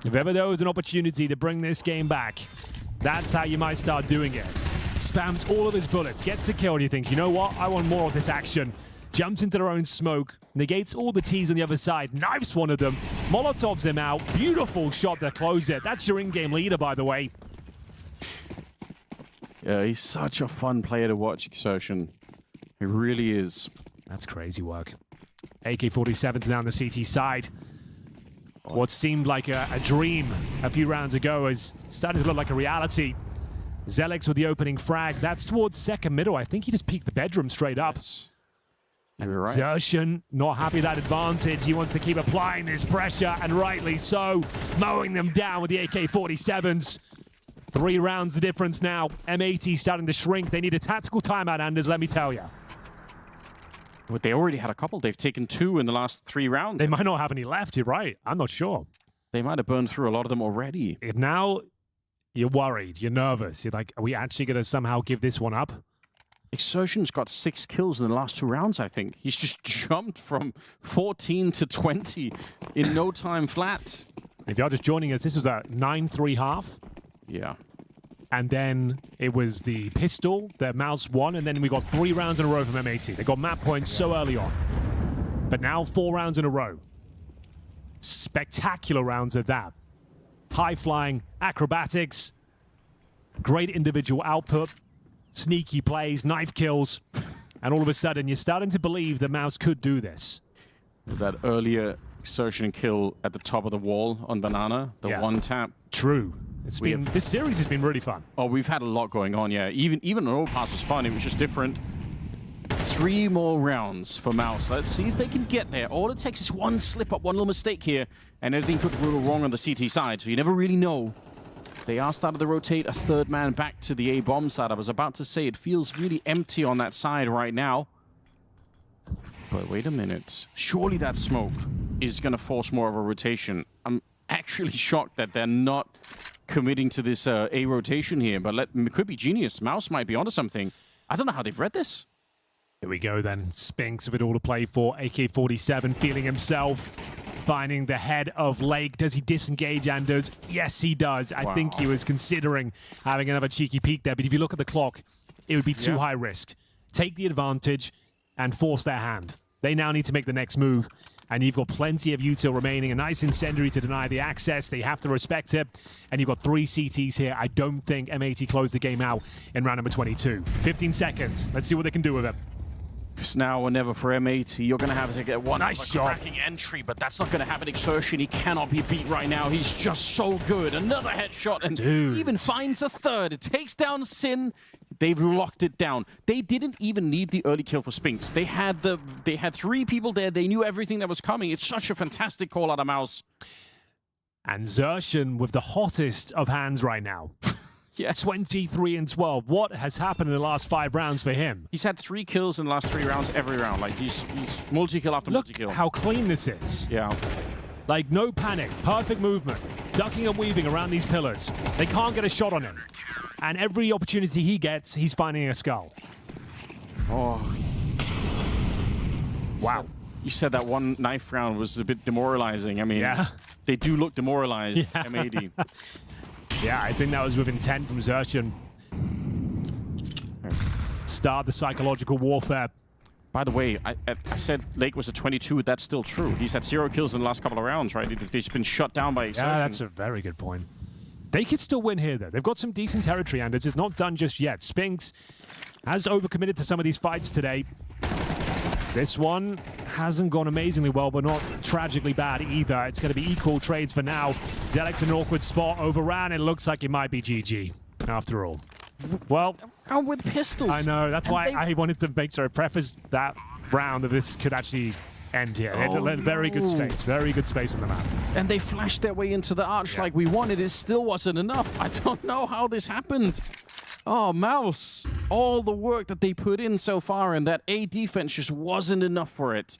If ever there was an opportunity to bring this game back, that's how you might start doing it. Spams all of his bullets, gets a kill, and you think, you know what? I want more of this action. Jumps into their own smoke, negates all the T's on the other side, knifes one of them, Molotovs him out. Beautiful shot to close it. That's your in-game leader, by the way. Yeah, he's such a fun player to watch, Exertion. He really is. That's crazy work. AK-47's now on the CT side. What seemed like a dream a few rounds ago is starting to look like a reality. Zelix with the opening frag. That's towards second middle. I think he just peeked the bedroom straight up. Yes. You're right. Xertion, not happy with that advantage. He wants to keep applying this pressure, and rightly so. Mowing them down with the AK-47s. 3 rounds the difference now. M80 starting to shrink. They need a tactical timeout, Anders, let me tell you. But they already had a couple. They've taken 2 in the last 3 rounds. They might not have any left, you're right. I'm not sure. They might have burned through a lot of them already. Now, you're worried. You're nervous. You're like, are we actually going to somehow give this one up? Exertion's got 6 kills in the last 2 rounds, I think. He's just jumped from 14 to 20 in no time flat. If you're just joining us, this was a 9-3 half. Yeah. And then it was the pistol that MOUZ won, and then we got 3 rounds in a row from M80. They got map points so early on. But now 4 rounds in a row. Spectacular rounds at that. High-flying acrobatics, great individual output, sneaky plays, knife kills, and all of a sudden you're starting to believe that MOUZ could do this. That earlier Exertion kill at the top of the wall on Banana, the one tap. True. It's been, this series has been really fun. Oh, we've had a lot going on, yeah. Even an overpass was fun, it was just different. 3 more rounds for MOUZ. Let's see if they can get there. All it takes is one slip up, one little mistake here, and everything could go wrong on the CT side, so you never really know. They are starting to rotate a 3rd man back to the A-bomb side. I was about to say, it feels really empty on that side right now. But wait a minute. Surely that smoke is going to force more of a rotation. I'm actually shocked that they're not committing to this A rotation here, but it could be genius. MOUZ might be onto something. I don't know how they've read this. Here we go then. Spinks with it all to play for. AK-47 feeling himself. Finding the head of Lake. Does he disengage, Anders? Yes, he does. I think he was considering having another cheeky peek there, but if you look at the clock, it would be too high risk. Take the advantage and force their hand. They now need to make the next move, and you've got plenty of util remaining. A nice incendiary to deny the access. They have to respect it, and you've got 3 CTs here. I don't think M80 closed the game out in round number 22. 15 seconds. Let's see what they can do with it. It's now or never for M80. You're going to have to get one nice shot. Cracking entry, but that's not going to happen. Exertion, he cannot be beat right now. He's just so good. Another headshot, and even finds a 3rd. It takes down Sin. They've locked it down. They didn't even need the early kill for Spinks. They had 3 people there. They knew everything that was coming. It's such a fantastic call out of MOUZ. And Xertion with the hottest of hands right now. Yes. 23 and 12. What has happened in the last 5 rounds for him? He's had 3 kills in the last 3 rounds every round. Like, he's multi-kill after multi-kill. Look how clean this is. Yeah. Like, no panic. Perfect movement. Ducking and weaving around these pillars. They can't get a shot on him. And every opportunity he gets, he's finding a skull. Oh. Wow. You said that one knife round was a bit demoralizing. I mean, they do look demoralized, M80. Yeah, I think that was with intent from Xertion. Start the psychological warfare. By the way, I said Lake was a 22. That's still true. He's had 0 kills in the last couple of rounds, right? He's been shut down by Exertion. Yeah, that's a very good point. They could still win here, though. They've got some decent territory, and it's not done just yet. Spinks has overcommitted to some of these fights today. This one hasn't gone amazingly well, but not tragically bad either. It's going to be equal trades for now. Zelek's in an awkward spot, overran. It looks like it might be GG after all. Well, and with pistols. I know. That's why I wanted to make sure I preface that round that this could actually end here. Very good space. Very good space on the map. And they flashed their way into the arch like we wanted. It still wasn't enough. I don't know how this happened. Oh, MOUZ. All the work that they put in so far, and that A defense just wasn't enough for it.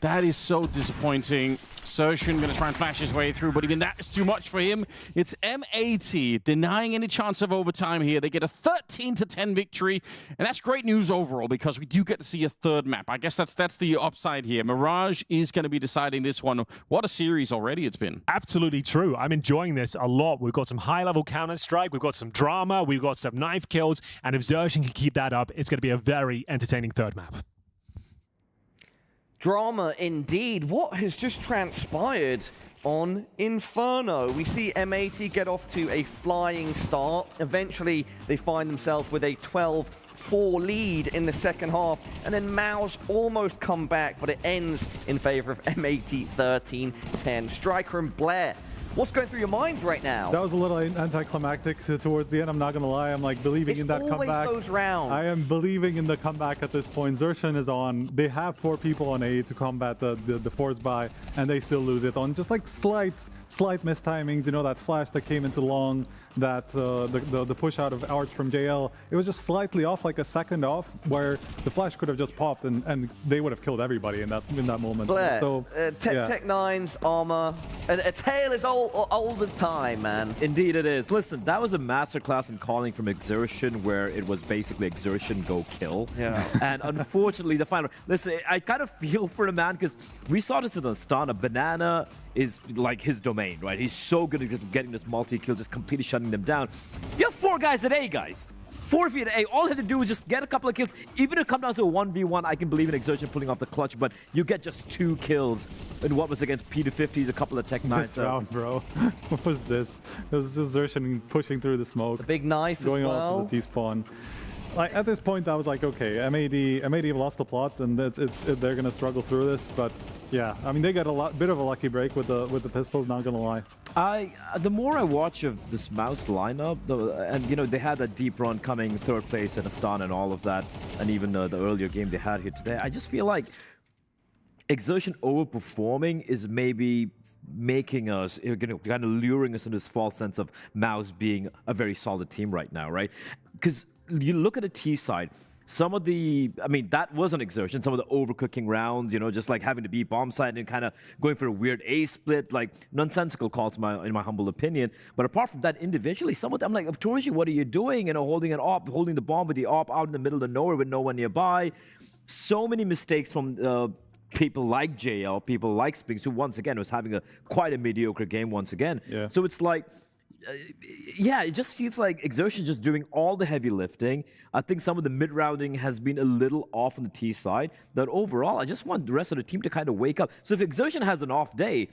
That is so disappointing. Exertion going to try and flash his way through, but even that is too much for him. It's M80 denying any chance of overtime here. They get a 13-10 victory, and that's great news overall because we do get to see a third map. I guess that's the upside here. Mirage is going to be deciding this one. What a series already it's been. Absolutely true. I'm enjoying this a lot. We've got some high-level Counter-Strike. We've got some drama. We've got some knife kills, and if Exertion can keep that up, it's going to be a very entertaining third map. Drama indeed. What has just transpired on Inferno? We see M80 get off to a flying start. Eventually, they find themselves with a 12-4 lead in the second half. And then MOUZ almost come back, but it ends in favor of M80 13-10. Striker and Blair, what's going through your minds right now? That was a little anticlimactic towards the end. I'm not going to lie. I'm like believing in that comeback. Those rounds. I am believing in the comeback at this point. Exertion is on. They have 4 people on A to combat the force buy, and they still lose it on just like slight mistimings. You know, that flash that came into long, that the push out of Arch from JL, it was just slightly off, like a second off, where the flash could have just popped and they would have killed everybody in that moment. Blair, so Tech9's armor, a tale is old as time, man. Indeed it is. Listen, that was a masterclass in calling from Exertion, where it was basically Exertion go kill. Yeah. And unfortunately, the final. Listen, I kind of feel for the man because we saw this in Astana. Banana is like his domain, right? He's so good at just getting this multi-kill, just completely shutting them down. You have 4 guys at A, guys. 4 feet at A. All he had to do was just get a couple of kills. Even if it comes down to a 1v1, I can believe in Exertion pulling off the clutch, but you get just 2 kills in what was against P250s, a couple of Tech9s. This round, bro. What was this? It was Exertion pushing through the smoke. A big knife going as well. off to the T-spawn. Like, at this point, I was like, okay, M80 have lost the plot, and they're gonna struggle through this. But yeah, I mean, they got a bit of a lucky break with the pistols. Not gonna lie. The more I watch of this MOUZ lineup, and you know, they had that deep run coming 3rd place in Astana and all of that, and even the earlier game they had here today, I just feel like Exertion overperforming is maybe making us, you know, kind of luring us into this false sense of MOUZ being a very solid team right now, right? Because you look at the T side, some of the, I mean, that was an Exertion, some of the overcooking rounds, you know, just like having to beat bomb side and kind of going for a weird A split, like nonsensical calls in my humble opinion. But apart from that, individually, some of them, like, Torji, what are you doing? You know, holding an op, holding the bomb with the op out in the middle of nowhere with no one nearby. So many mistakes from people like JL, people like Spinks, who once again was having quite a mediocre game once again. Yeah. So it's like, yeah, it just feels like Exertion just doing all the heavy lifting. I think some of the mid-rounding has been a little off on the T side. But overall, I just want the rest of the team to kind of wake up. So if Exertion has an off day,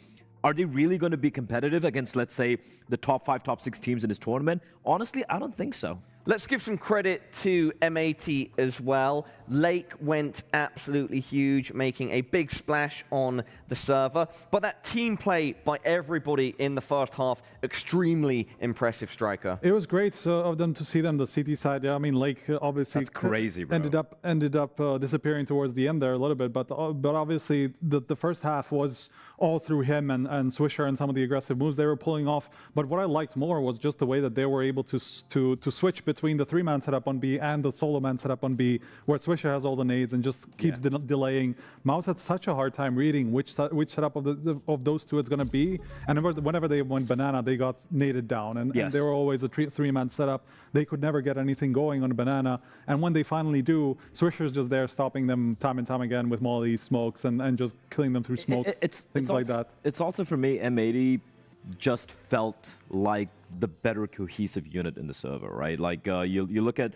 are they really going to be competitive against, let's say, the top 5, top 6 teams in this tournament? Honestly, I don't think so. Let's give some credit to M80 as well. Lake went absolutely huge, making a big splash on the server. But that team play by everybody in the first half, extremely impressive, Striker. It was great of them to see them, the CT side. Yeah, I mean, Lake obviously that's crazy, bro. ended up disappearing towards the end there a little bit. But obviously, the first half was all through him and Swisher and some of the aggressive moves they were pulling off. But what I liked more was just the way that they were able to switch between the 3-man setup on B and the solo man setup on B, where Swisher has all the nades and just keeps delaying. MOUZ had such a hard time reading which setup of those two it's going to be. And whenever they went banana, they got naded down. And they were always a 3-man setup. They could never get anything going on a banana. And when they finally do, Swisher's just there stopping them time and time again with mollies, smokes, and just killing them through smokes, things like that. It's also, for me, M80 just felt like the better cohesive unit in the server, right? Like, you look at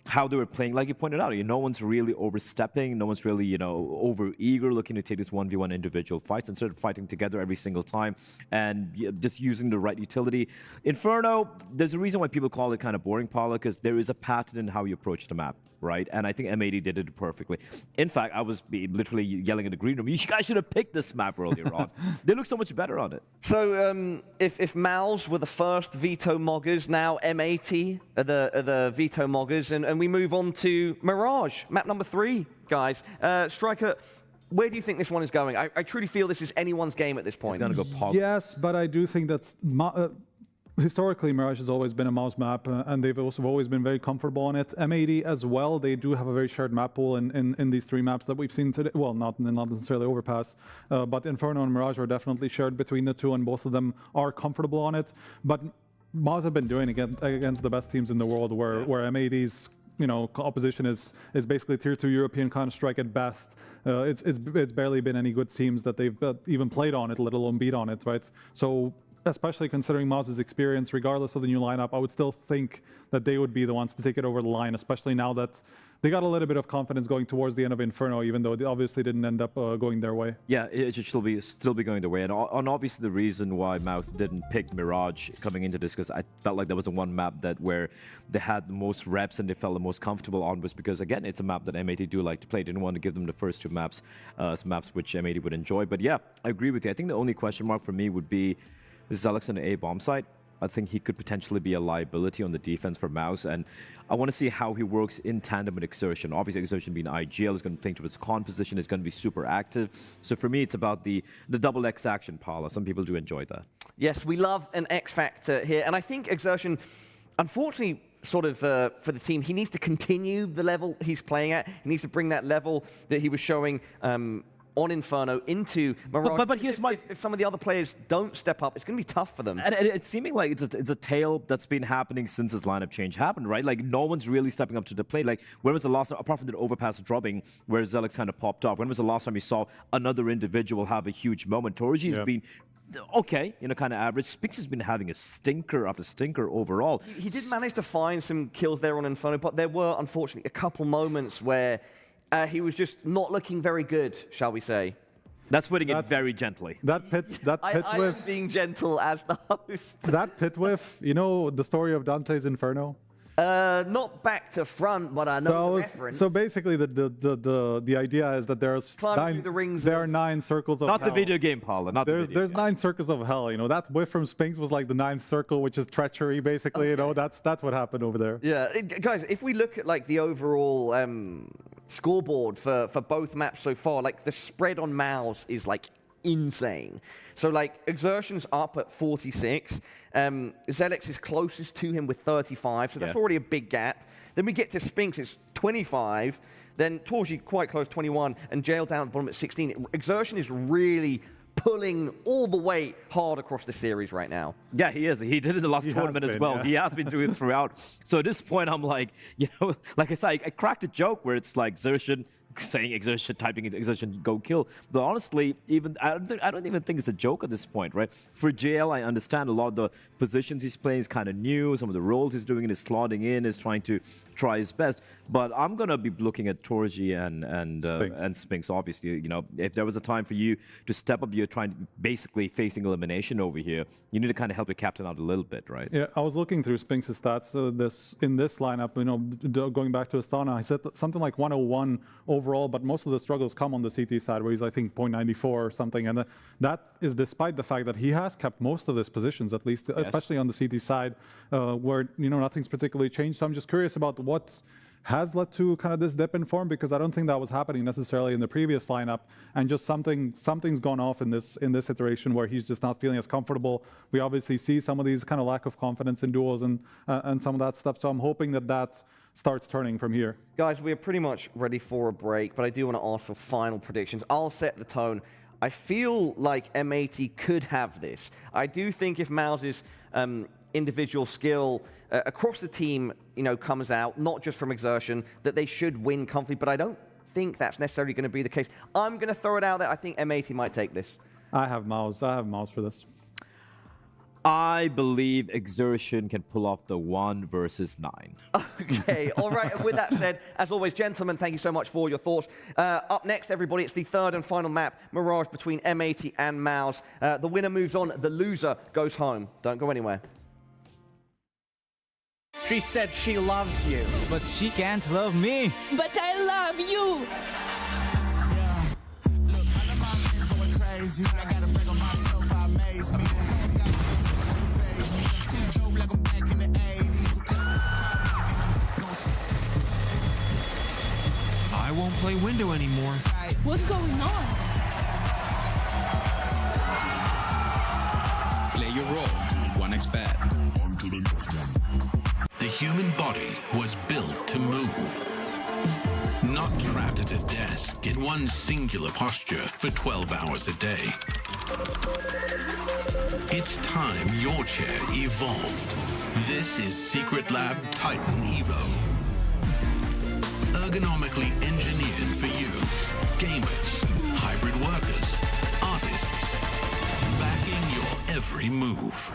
how they were playing, like you pointed out, no one's really overstepping, no one's really, over eager looking to take this 1v1 individual fights instead of fighting together every single time and just using the right utility. Inferno, there's a reason why people call it kind of boring, Paula, because there is a pattern in how you approach the map, right? And I think M80 did it perfectly. In fact, I was literally yelling in the green room, you guys should have picked this map earlier on. They look so much better on it. So if MOUZ were the first veto moggers, now M80 are the veto moggers, and we move on to Mirage, map number 3, guys. Striker, where do you think this one is going? I truly feel this is anyone's game at this point. It's going to go pop. Yes, but I do think that historically Mirage has always been a MOUZ map, and they've also always been very comfortable on it. M80 as well, they do have a very shared map pool in these 3 maps that we've seen today. Well, not necessarily Overpass, but Inferno and Mirage are definitely shared between the 2, and both of them are comfortable on it. But MOUZ have been doing against the best teams in the world, where M80's opposition is basically tier 2 European Counter-Strike at best. It's barely been any good teams that they've even played on it, let alone beat on it, right? So especially considering MOUZ's experience, regardless of the new lineup, I would still think that they would be the ones to take it over the line, especially now that they got a little bit of confidence going towards the end of Inferno, even though it obviously didn't end up going their way. Yeah, it should still be going their way. And obviously the reason why MOUZ didn't pick Mirage coming into this, because I felt like there was the one map where they had the most reps and they felt the most comfortable on, was because, again, it's a map that M80 do like to play. Didn't want to give them the first 2 maps, some maps which M80 would enjoy. But yeah, I agree with you. I think the only question mark for me would be Zelix on the A bomb site. I think he could potentially be a liability on the defense for MOUZ, and I want to see how he works in tandem with Exertion. Obviously, Exertion being IGL is going to think to his con position, is going to be super active. So for me, it's about the double X action, Paula. Some people do enjoy that. Yes, we love an X factor here, and I think Exertion, unfortunately, sort of for the team, he needs to continue the level he's playing at. He needs to bring that level that he was showing on Inferno into Mirage. But here's if some of the other players don't step up, it's going to be tough for them. And it's seeming like it's a tale that's been happening since this lineup change happened, right? Like, no one's really stepping up to the plate. Like, when was the last time, apart from the Overpass dropping, where Zelix kind of popped off, when was the last time you saw another individual have a huge moment? Torji's been okay, kind of average. Spinx has been having a stinker after stinker overall. He did manage to find some kills there on Inferno, but there were, unfortunately, a couple moments where he was just not looking very good, shall we say. That's putting it very gently. That pit I whiff. am being gentle as the host. That pit whiff, the story of Dante's Inferno? Not back to front, but I know the reference. So basically, the idea is that there are 9 circles of hell. Not the video game, Paula. There's 9 circles of hell. That whiff from Spinx was like the 9th circle, which is treachery, basically. Okay. That's what happened over there. Yeah, guys. If we look at the overall scoreboard for both maps so far, the spread on MOUZ is insane. So Exertion's up at 46. Zelix is closest to him with 35, so that's already a big gap. Then we get to Spinx, it's 25. Then Torji quite close, 21, and Jail down at the bottom at 16. Exertion is really pulling all the way hard across the series right now. Yeah, he is. He did it in the last tournament as well. Yeah. He has been doing it throughout. So at this point, I'm like, like I said, I cracked a joke where it's like Exertion saying Exertion, typing Exertion, go kill. But honestly, I don't even think it's a joke at this point, right? For JL, I understand a lot of the positions he's playing is kind of new. Some of the roles he's doing is slotting in, is trying to try his best. But I'm gonna be looking at Torji and Spinx. Obviously, if there was a time for you to step up, you're trying to basically facing elimination over here. You need to kind of help your captain out a little bit, right? Yeah, I was looking through Spinx's stats. In this lineup, going back to Astana, I said something like 101 overall, but most of the struggles come on the CT side, where he's, I think, 0.94 or something. And that is despite the fact that he has kept most of his positions, at least, especially on the CT side, where, nothing's particularly changed. So I'm just curious about what has led to kind of this dip in form, because I don't think that was happening necessarily in the previous lineup, and just something's gone off in this iteration where he's just not feeling as comfortable. We obviously see some of these kind of lack of confidence in duels and some of that stuff. So I'm hoping that starts turning from here. Guys, we are pretty much ready for a break, but I do want to ask for final predictions. I'll set the tone. I feel like M80 could have this. I do think if MOUZ's individual skill across the team, comes out, not just from Exertion, that they should win comfortably, but I don't think that's necessarily going to be the case. I'm going to throw it out there. I think M80 might take this. I have MOUZ for this. I believe Exertion can pull off the 1 versus 9. Okay, all right. And with that said, as always, gentlemen, thank you so much for your thoughts. Up next, everybody, it's the third and final map, Mirage between M80 and MOUZ. The winner moves on, the loser goes home. Don't go anywhere. She said she loves you, but she can't love me. But I love you. Crazy. I gotta break on myself, I amaze me. Like I'm back in the 80s. I won't play window anymore. What's going on? Play your role. 1xBet. On to the next one. The human body was built to move. Not trapped at a desk in one singular posture for 12 hours a day. It's time your chair evolved. This is Secret Lab Titan Evo. Ergonomically engineered for you. Gamers, hybrid workers, artists. Backing your every move.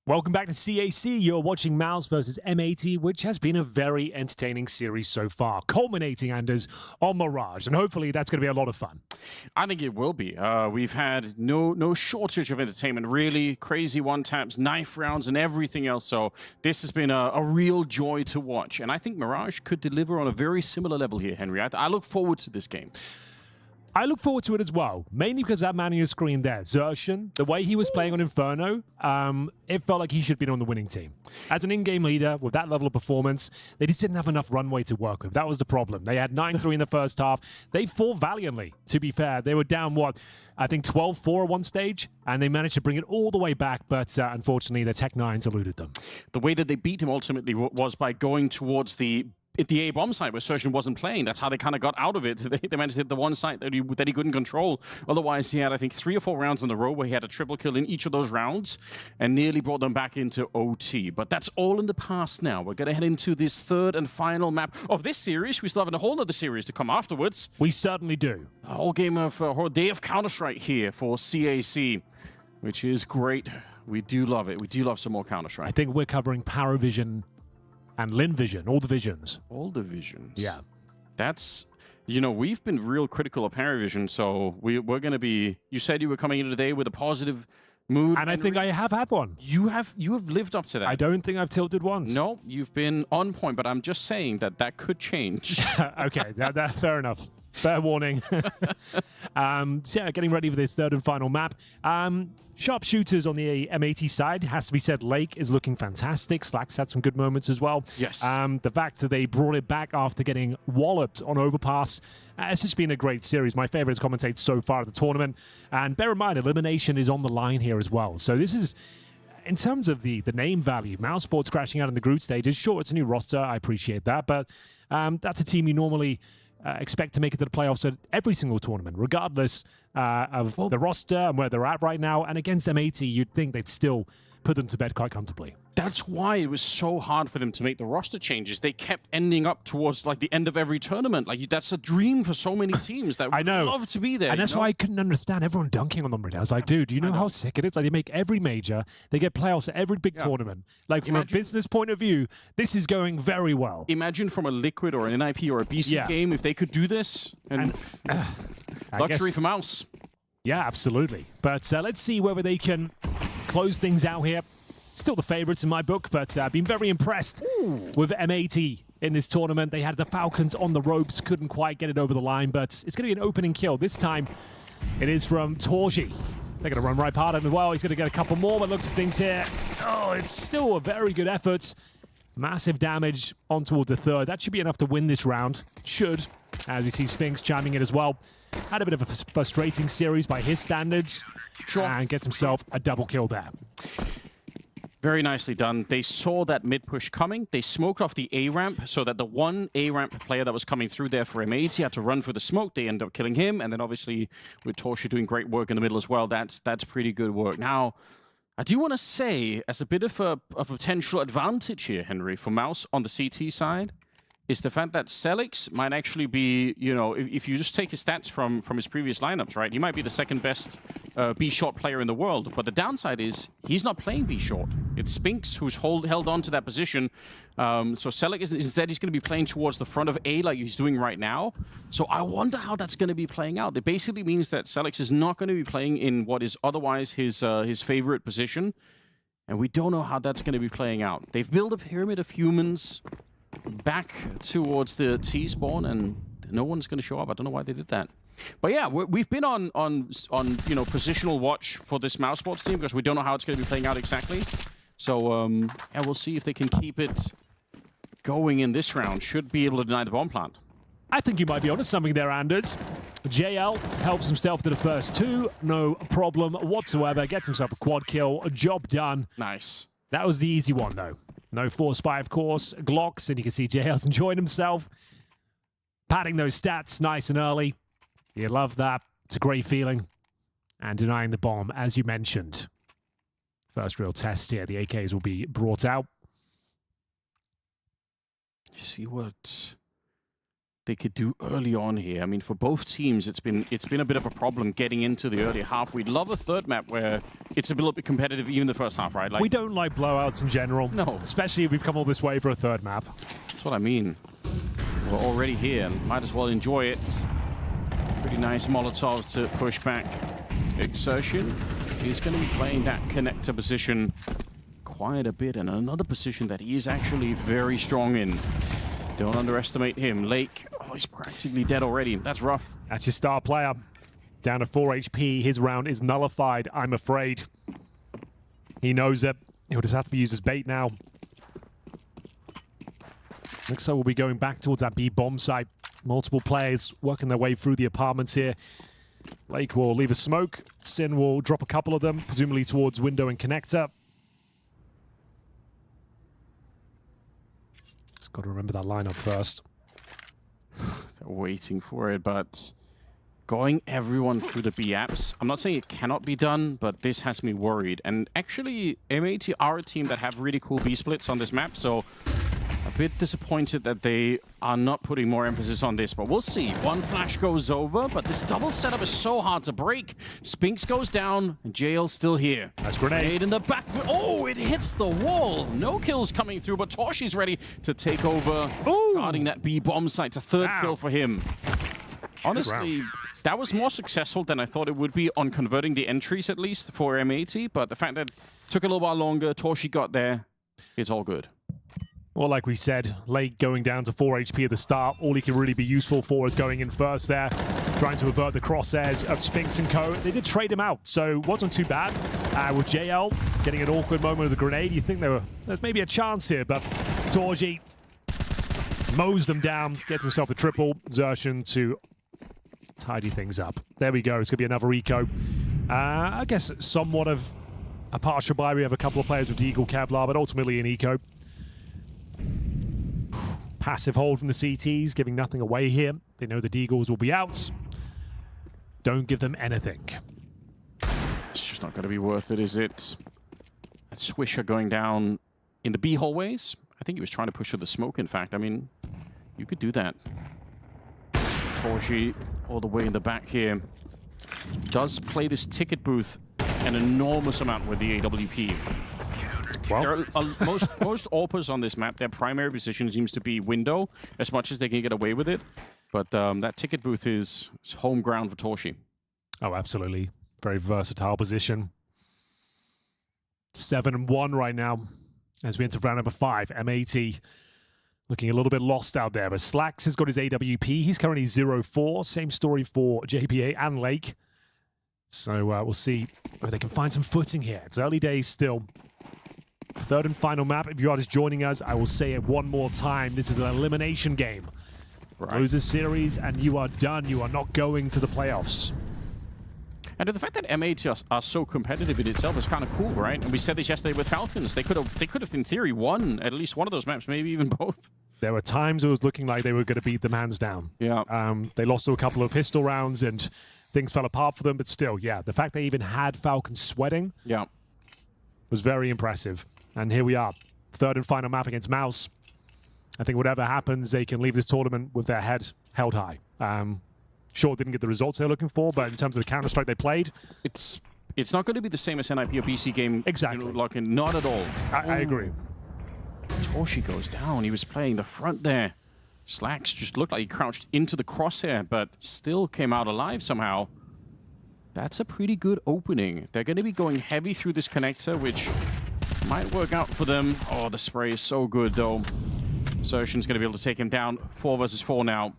Welcome back to CAC. You're watching MOUZ versus M80, which has been a very entertaining series so far, culminating, Anders, on Mirage, and hopefully that's going to be a lot of fun. I think it will be. We've had no shortage of entertainment, really crazy one-taps, knife rounds, and everything else, so this has been a real joy to watch, and I think Mirage could deliver on a very similar level here, Henry. I look forward to this game. I look forward to it as well, mainly because that man on your screen there, Yuanshen, the way he was playing on Inferno, it felt like he should have been on the winning team. As an in-game leader, with that level of performance, they just didn't have enough runway to work with. That was the problem. They had 9-3 in the first half. They fought valiantly, to be fair. They were down, I think 12-4 at one stage, and they managed to bring it all the way back, but unfortunately, the Tech-9s eluded them. The way that they beat him ultimately was by going towards the A-bomb side where Yuanshen wasn't playing. That's how they kind of got out of it. They managed to hit the one side that he couldn't control. Otherwise, he had, I think, 3 or 4 rounds in a row where he had a triple kill in each of those rounds and nearly brought them back into OT. But that's all in the past now. We're going to head into this third and final map of this series. We still have a whole other series to come afterwards. We certainly do. A whole game of, whole day of Counter-Strike here for CAC, which is great. We do love it. We do love some more Counter-Strike. I think we're covering PARIVISION and Lynn Vision, all the visions. All the visions. Yeah. That's, we've been real critical of PARIVISION, so we're going to be, you said you were coming in today with a positive mood. And I think I have had one. You have lived up to that. I don't think I've tilted once. No, you've been on point, but I'm just saying that could change. Okay, fair enough. Fair warning. So yeah, getting ready for this third and final map. Sharpshooters on the M80 side, has to be said, Lake is looking fantastic. Slack's had some good moments as well. Yes. The fact that they brought it back after getting walloped on Overpass, it's just been a great series. My favorite commentator so far at the tournament. And bear in mind, elimination is on the line here as well. So this is, in terms of the name value, MOUZ Sports crashing out in the group stages. Sure, it's a new roster. I appreciate that. But that's a team you normally expect to make it to the playoffs at every single tournament, regardless of the roster and where they're at right now. And against M80, you'd think they'd still put them to bed quite comfortably. That's why it was so hard for them to make the roster changes. They kept ending up towards like the end of every tournament. Like that's a dream for so many teams that would love to be there. And that's why I couldn't understand everyone dunking on them. I was like, dude, do you know how sick it is? Like they make every major, they get playoffs at every big tournament. Like from a business point of view, this is going very well. Imagine from a Liquid or an NIP or a BC game if they could do this. And luxury for MOUZ. Yeah, absolutely. But let's see whether they can close things out here. Still the favorites in my book, but I've been very impressed with M80 in this tournament. They had the Falcons on the ropes, couldn't quite get it over the line, but it's going to be an opening kill. This time, it is from Torji. They're going to run right past him as well. He's going to get a couple more, but looks at things here. Oh, it's still a very good effort. Massive damage on towards the third. That should be enough to win this round. Should, as we see Spinks chiming in as well. Had a bit of a frustrating series by his standards. Sure. And gets himself a double kill there. Very nicely done. They saw that mid-push coming. They smoked off the A-ramp so that the one A-ramp player that was coming through there for M80 had to run for the smoke. They ended up killing him. And then obviously with Torsha doing great work in the middle as well, that's pretty good work. Now, I do want to say, as a bit of a potential advantage here, Henry, for MOUZ on the CT side, is the fact that Celix might actually be, if you just take his stats from his previous lineups, right? He might be the second best B-short player in the world. But the downside is he's not playing B-short. It's Spinks who's held on to that position. So Celix, instead, he's going to be playing towards the front of A like he's doing right now. So I wonder how that's going to be playing out. It basically means that Celix is not going to be playing in what is otherwise his favorite position. And we don't know how that's going to be playing out. They've built a pyramid of humans back towards the T-spawn, and no one's going to show up. I don't know why they did that. But yeah, we've been on positional watch for this MOUZ Sports team because we don't know how it's going to be playing out exactly. So yeah, we'll see if they can keep it going in this round. Should be able to deny the bomb plant. I think you might be onto something there, Anders. JL helps himself to the first two. No problem whatsoever. Gets himself a quad kill. A job done. Nice. That was the easy one, though. No force spy, of course. Glocks, and you can see JL's enjoying himself. Padding those stats nice and early. You love that. It's a great feeling. And denying the bomb, as you mentioned. First real test here. The AKs will be brought out. You see what they could do early on here. I mean, for both teams, it's been a bit of a problem getting into the early half. We'd love a third map where it's a little bit competitive, even the first half, right? We don't like blowouts in general. No. Especially if we've come all this way for a third map. That's what I mean. We're already here. Might as well enjoy it. Pretty nice Molotov to push back Exertion. He's going to be playing that connector position quite a bit, and another position that he is actually very strong in. Don't underestimate him. Lake, oh, he's practically dead already. That's rough. That's your star player. Down to 4 HP. His round is nullified, I'm afraid. He knows it. He'll just have to be used as bait now. Looks like we'll be going back towards that B bomb site. Multiple players working their way through the apartments here. Lake will leave a smoke. Sin will drop a couple of them, presumably towards window and connector. Just got to remember that lineup first. They're waiting for it, but going everyone through the B apps, I'm not saying it cannot be done, but this has me worried. And actually, MAT are a team that have really cool B splits on this map, so a bit disappointed that they are not putting more emphasis on this, but we'll see. One flash goes over, but this double setup is so hard to break. Spinks goes down, and JL's still here. That's grenade. In the back. Oh, it hits the wall. No kills coming through, but Torshi's ready to take over, guarding that B bomb site. It's a third kill for him. Honestly, that was more successful than I thought it would be on converting the entries, at least, for MAT, but the fact that it took a little while longer, Torshi got there, it's all good. Well, like we said, Lake going down to 4 HP at the start. All he can really be useful for is going in first there, trying to avert the crosshairs of Spinks and co. They did trade him out, so it wasn't too bad. With JL getting an awkward moment of the grenade, you think there's maybe a chance here, but Torji mows them down, gets himself a triple. Xertion to tidy things up. There we go. It's going to be another eco. I guess somewhat of a partial buy. We have a couple of players with Deagle, Kevlar, but ultimately an eco. Passive hold from the CTs, giving nothing away here. They know the Deagles will be out. Don't give them anything. It's just not going to be worth it, is it? That Swisher going down in the B hallways. I think he was trying to push through the smoke, in fact. I mean, you could do that. Torji all the way in the back here. Does play this ticket booth an enormous amount with the AWP. Well, most AWPers on this map, their primary position seems to be window, as much as they can get away with it. But that ticket booth is home ground for Torshi. Oh, absolutely. Very versatile position. 7-1 right now as we enter round number 5. MAT looking a little bit lost out there. But Slacks has got his AWP. He's currently 0-4. Same story for JBA and Lake. So we'll see whether they can find some footing here. It's early days still. Third and final map. If you are just joining us, I will say it one more time. This is an elimination game. Lose this series and you are done. You are not going to the playoffs. And the fact that MAT are so competitive in itself is kind of cool, right? And we said this yesterday with Falcons. They could have, in theory, won at least one of those maps, maybe even both. There were times it was looking like they were going to beat them hands down. Yeah. They lost to a couple of pistol rounds and things fell apart for them, but still, yeah, the fact they even had Falcons sweating was very impressive. And here we are, third and final map against MOUZ. I think whatever happens, they can leave this tournament with their head held high. Sure, didn't get the results they're looking for, but in terms of the Counter-Strike they played... It's not going to be the same as NIP or BC game. Exactly. You know, like, not at all. I agree. Torshi goes down. He was playing the front there. Slacks just looked like he crouched into the crosshair, but still came out alive somehow. That's a pretty good opening. They're going to be going heavy through this connector, which might work out for them. Oh, the spray is so good, though. Xertion's going to be able to take him down. 4 versus 4 now.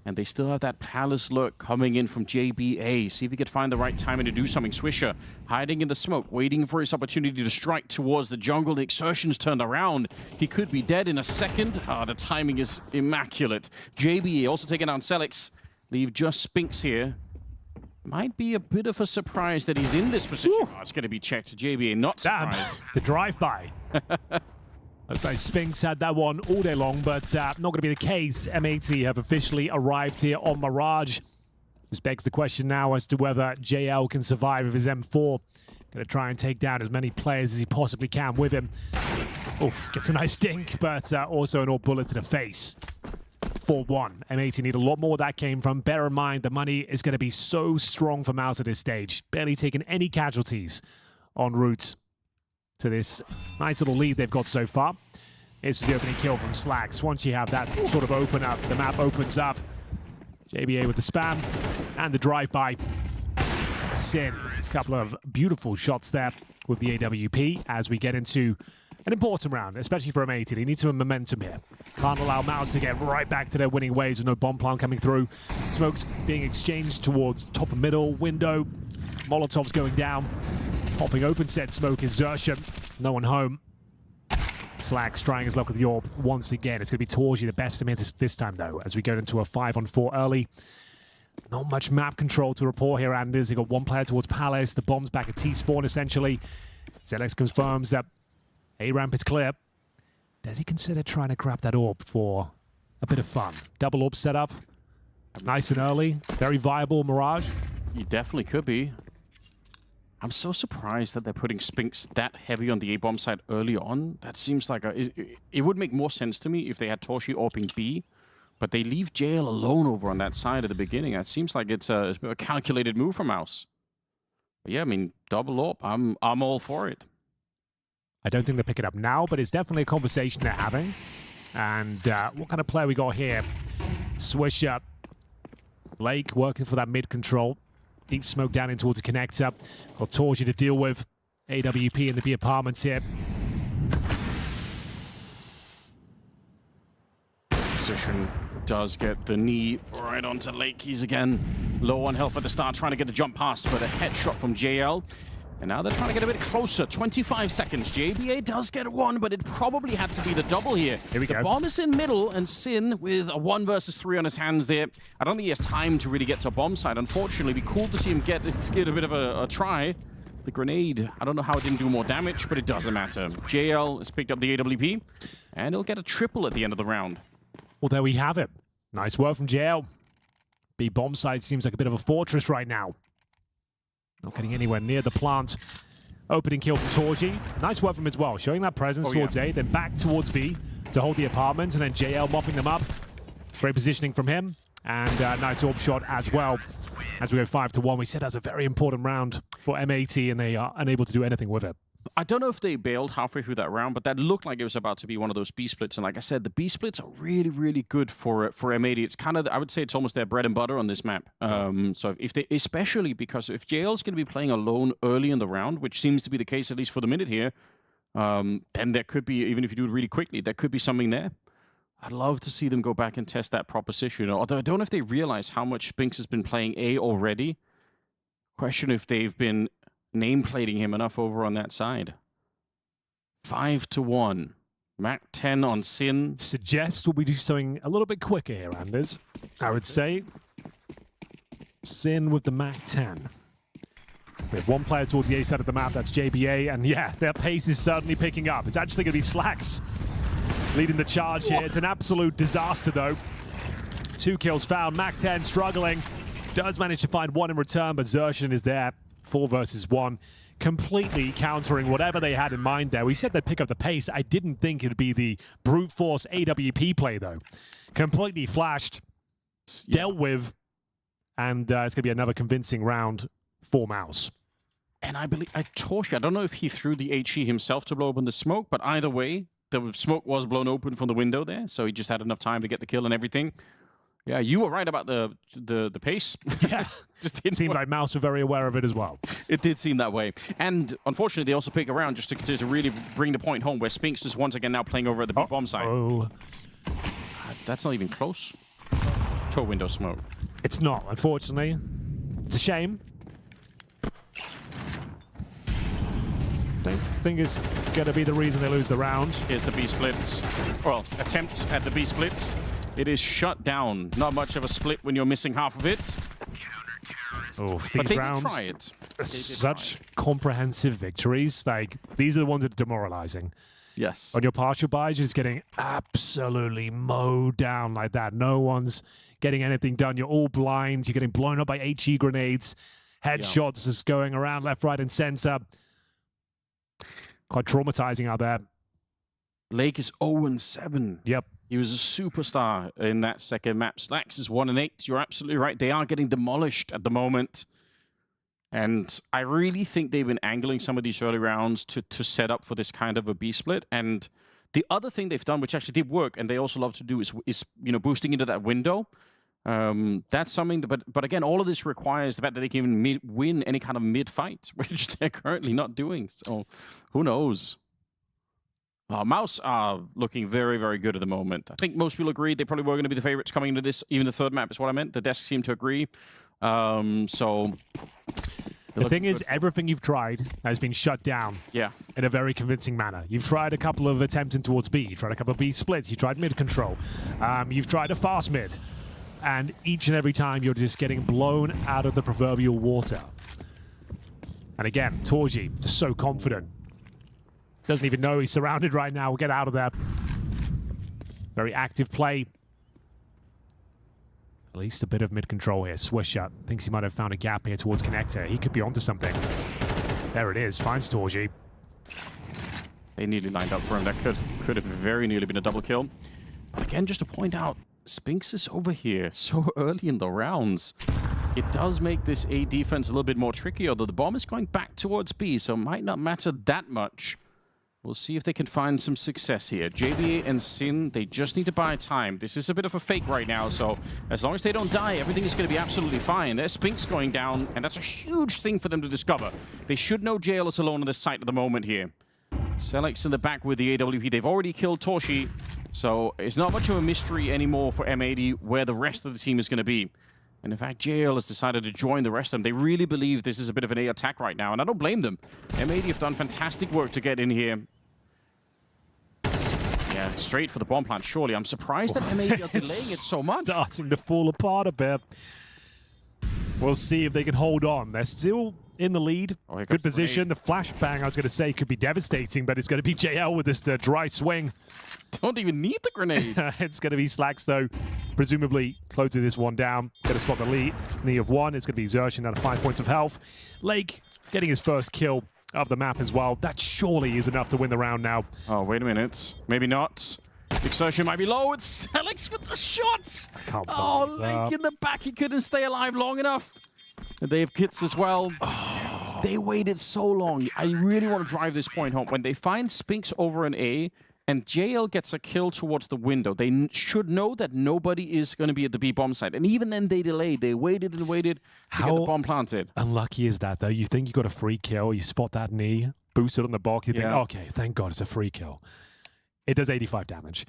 And they still have that Palace lurk coming in from JBA. See if he could find the right timing to do something. Swisher hiding in the smoke, waiting for his opportunity to strike towards the jungle. The Xertion's turned around. He could be dead in a second. The timing is immaculate. JBA also taking down Celix. Leave just Spinks here. Might be a bit of a surprise that he's in this position. Oh, it's going to be checked. JBA not surprised. Damn, the drive-by. Spinks had that one all day long, but not going to be the case. MAT have officially arrived here on Mirage. This begs the question now as to whether JL can survive with his M4. Going to try and take down as many players as he possibly can with him. Oof, gets a nice dink, but also an all bullet to the face. 4-1. M80 need a lot more where that came from. Bear in mind, the money is going to be so strong for MOUZ at this stage. Barely taking any casualties en route to this nice little lead they've got so far. Here's the opening kill from Slacks. Once you have that sort of open up, the map opens up. JBA with the spam and the drive-by. Sin, a couple of beautiful shots there with the AWP as we get into an important round, especially for M80. They need some momentum here. Can't allow MOUZ to get right back to their winning ways with no bomb plant coming through. Smoke's being exchanged towards top and middle window. Molotov's going down. Popping open set smoke is Yuanshen. No one home. Slacks trying his luck with the AWP once again. It's going to be Torji, the best man this time, though, as we go into a 5-on-4 early. Not much map control to report here, Anders. They've got one player towards Palace. The bomb's back at T-spawn, essentially. Zelex confirms that A-ramp is clear. Does he consider trying to grab that AWP for a bit of fun? Double AWP setup. Nice and early. Very viable Mirage. You definitely could be. I'm so surprised that they're putting Spinks that heavy on the A-bomb side early on. That seems like it would make more sense to me if they had Torshi AWPing B, but they leave JL alone over on that side at the beginning. It seems like it's a calculated move from MOUZ. But yeah, I mean, double AWP, I'm all for it. I don't think they'll pick it up now, but it's definitely a conversation they're having. And what kind of player we got here? Swisher. Lake working for that mid control. Deep smoke down in towards the connector. Got Torji to deal with. AWP in the B apartments here. Position does get the knee right onto Lake. He's again low on health at the start, trying to get the jump pass, but a headshot from JL. And now they're trying to get a bit closer. 25 seconds. JBA does get one, but it probably had to be the double here. Here we go. The bomb is in middle, and Sin with a 1 versus 3 on his hands there. I don't think he has time to really get to a bomb side. Unfortunately, it'd be cool to see him get a bit of a try. The grenade, I don't know how it didn't do more damage, but it doesn't matter. JL has picked up the AWP, and he'll get a triple at the end of the round. Well, there we have it. Nice work from JL. B bomb side seems like a bit of a fortress right now. Not getting anywhere near the plant. Opening kill from Torji. Nice work from him as well, showing that presence towards A, then back towards B to hold the apartment, and then JL mopping them up. Great positioning from him, and nice AWP shot as well. As we go 5-1, we said that's a very important round for M80, and they are unable to do anything with it. I don't know if they bailed halfway through that round, but that looked like it was about to be one of those B splits. And like I said, the B splits are really, really good for M80. It's kind of, I would say, it's almost their bread and butter on this map. So if they, especially because if JL's going to be playing alone early in the round, which seems to be the case at least for the minute here, then there could be, even if you do it really quickly, there could be something there. I'd love to see them go back and test that proposition. Although I don't know if they realize how much Spinks has been playing A already. Question if they've been nameplating him enough over on that side. 5-1. Mac 10 on Sin. Suggests we'll do something a little bit quicker here, Anders. I would say Sin with the Mac 10. We have one player towards the A side of the map, that's JBA, and yeah, their pace is certainly picking up. It's actually going to be Slacks leading the charge here. It's an absolute disaster, though. 2 kills found. Mac 10 struggling. Does manage to find one in return, but Yuanshen is there. 4 versus 1. Completely countering whatever they had in mind there. We said they'd pick up the pace. I didn't think it'd be the brute force AWP play, though. Completely flashed, dealt with, and it's going to be another convincing round for MOUZ. And I believe, Torshi, I don't know if he threw the HE himself to blow open the smoke, but either way, the smoke was blown open from the window there, so he just had enough time to get the kill and everything. Yeah, you were right about the pace. Yeah, just didn't seem like MOUZ were very aware of it as well. It did seem that way. And unfortunately, they also pick around just to really bring the point home, where Spinks is once again now playing over at the bomb side. Oh. That's not even close to a window smoke. It's not, unfortunately. It's a shame. Don't think it's going to be the reason they lose the round. Here's the B splits. Well, attempt at the B splits. It is shut down. Not much of a split when you're missing half of it. Oh, but they rounds, did try it. Such comprehensive victories. Like, these are the ones that are demoralizing. Yes. On your partial buy, just getting absolutely mowed down like that. No one's getting anything done. You're all blind. You're getting blown up by HE grenades. Headshots just going around left, right, and center. Quite traumatizing out there. Lake is 0-7. Yep. He was a superstar in that second map. Slacks is 1-8. You're absolutely right. They are getting demolished at the moment. And I really think they've been angling some of these early rounds to set up for this kind of a B split. And the other thing they've done, which actually did work, and they also love to do, is boosting into that window. That's something. But again, all of this requires the fact that they can even win any kind of mid fight, which they're currently not doing. So who knows? MOUZ are looking very, very good at the moment. I think most people agree they probably were going to be the favorites coming into this. Even the third map is what I meant. The desks seem to agree. So the thing is, everything you've tried has been shut down in a very convincing manner. You've tried a couple of attempts in towards B. You've tried a couple of B splits. You tried mid control. You've tried a fast mid. And each and every time, you're just getting blown out of the proverbial water. And again, Torji, just so confident. Doesn't even know he's surrounded right now. We'll get out of there. Very active play. At least a bit of mid-control here. Swisher thinks he might have found a gap here towards Connector. He could be onto something. There it is. Finds Torji. They nearly lined up for him. That could have very nearly been a double kill. But again, just to point out, Spinx is over here so early in the rounds. It does make this A defense a little bit more tricky, although the bomb is going back towards B, so it might not matter that much. We'll see if they can find some success here. JBA and Sin, they just need to buy time. This is a bit of a fake right now, so as long as they don't die, everything is going to be absolutely fine. There's Spinx going down, and that's a huge thing for them to discover. They should know JL is alone on this site at the moment here. Selix in the back with the AWP. They've already killed Torshi, so it's not much of a mystery anymore for M80 where the rest of the team is going to be. And in fact, JL has decided to join the rest of them. They really believe this is a bit of an A attack right now, and I don't blame them. M80 have done fantastic work to get in here. Yeah, straight for the bomb plant, surely. I'm surprised that M80 are delaying it so much. Starting to fall apart a bit. We'll see if they can hold on. They're still in the lead. Good position. The flashbang, I was going to say, could be devastating, but it's going to be JL with this dry swing. Don't even need the grenade. It's going to be Slacks, though. Presumably closes this one down. Going to spot the lead of one. It's going to be Yuanshen out of 5 points of health. Lake getting his first kill of the map as well. That surely is enough to win the round now. Oh, wait a minute. Maybe not. Exertion might be low. It's Selix with the shot. Oh, Link in the back. He couldn't stay alive long enough. And they have kits as well. Oh. They waited so long. I really want to drive this point home. When they find Spinx over an A and JL gets a kill towards the window, they should know that nobody is going to be at the B bomb site. And even then, they delayed. They waited and waited to get the bomb planted. Unlucky is that, though? You think you got a free kill, you spot that knee, boost it on the box, you think, okay, thank God it's a free kill. It does 85 damage.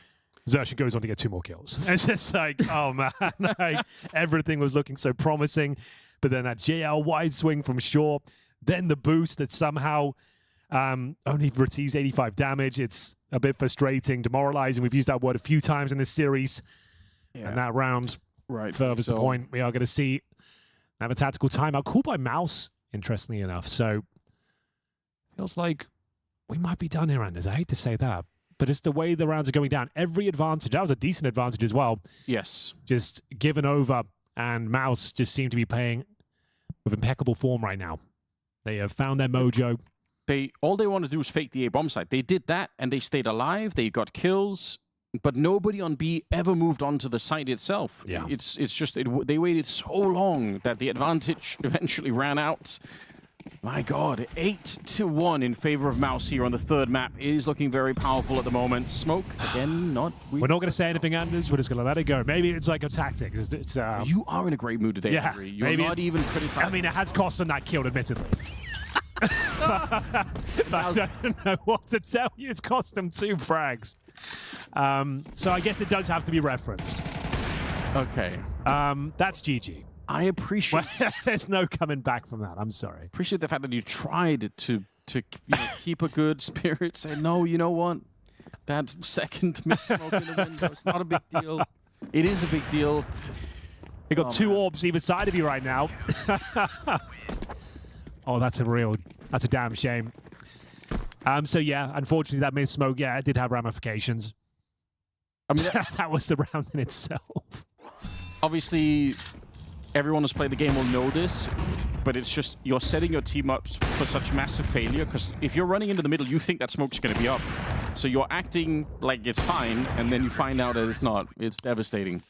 Yuanshen goes on to get 2 more kills. It's just like, oh man, like, everything was looking so promising. But then that JL wide swing from short, then the boost that somehow only receives 85 damage. It's a bit frustrating, demoralizing. We've used that word a few times in this series. And that round furthers the point. We are going to see have a tactical timeout called by MOUZ, interestingly enough. So feels like we might be done here, Anders. I hate to say that, but it's the way the rounds are going down. Every advantage, that was a decent advantage as well. Yes. Just given over, and MOUZ just seem to be playing with impeccable form right now. They have found their mojo. All they want to do is fake the A bomb site. They did that, and they stayed alive. They got kills, but nobody on B ever moved on to the site itself. Yeah. It's just they waited so long that the advantage eventually ran out. My God, 8-1 in favor of MOUZ here on the third map. It is looking very powerful at the moment. Smoke, again, not... We're not going to say anything, Anders. We're just going to let it go. Maybe it's like a tactic. It's you are in a great mood today, yeah, Henry. You're not even criticizing. I mean, it has cost them that kill, admittedly. But I don't know what to tell you. It's cost them 2 frags. So I guess it does have to be referenced. Okay. That's GG. I appreciate... There's no coming back from that. I'm sorry. Appreciate the fact that you tried to keep a good spirit. Say, no, you know what? That second missmoke in the window, it's not a big deal. It is a big deal. You got 2 orbs either side of you right now. Oh, that's a damn shame. So yeah, unfortunately that missed smoke, it did have ramifications. I mean, that was the round in itself. Obviously, everyone who's played the game will know this, but it's just you're setting your team up for such massive failure, because if you're running into the middle, you think that smoke's going to be up. So you're acting like it's fine, and then you find out that it's not. It's devastating.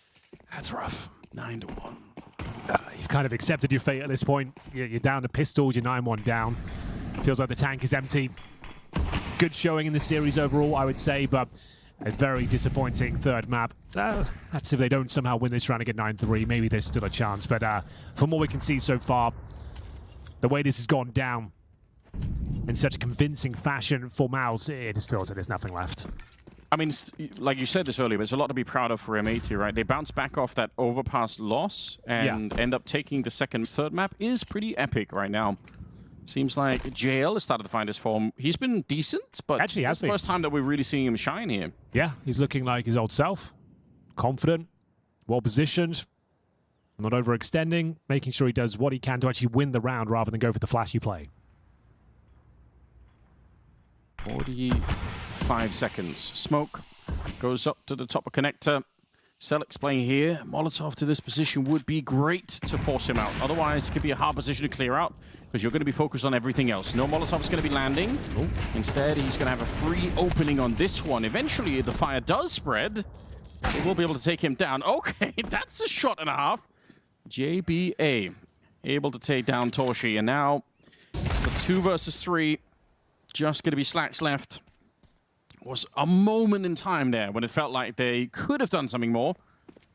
That's rough. 9-1. You've kind of accepted your fate at this point. You're down to pistols, you're 9-1 down. Feels like the tank is empty. Good showing in the series overall, I would say, but a very disappointing third map. That's if they don't somehow win this round and get 9-3. Maybe there's still a chance, but from what we can see so far, the way this has gone down in such a convincing fashion for MOUZ, it just feels like there's nothing left. I mean, like you said this earlier, but it's a lot to be proud of for M80, right? They bounce back off that overpass loss and end up taking the third map is pretty epic right now. Seems like JL has started to find his form. He's been decent, but actually it's the first time that we're really seeing him shine here. Yeah, he's looking like his old self. Confident, well-positioned, not overextending, making sure he does what he can to actually win the round rather than go for the flashy play. 45 seconds. Smoke goes up to the top of connector. Selix playing here. Molotov to this position would be great to force him out. Otherwise, it could be a hard position to clear out because you're going to be focused on everything else. No Molotov's going to be landing. Oh. Instead, he's going to have a free opening on this one. Eventually, if the fire does spread, they will be able to take him down. Okay, that's a shot and a half. JBA able to take down Torshi. And now, it's a 2 versus 3. Just going to be Slacks left. Was a moment in time there when it felt like they could have done something more.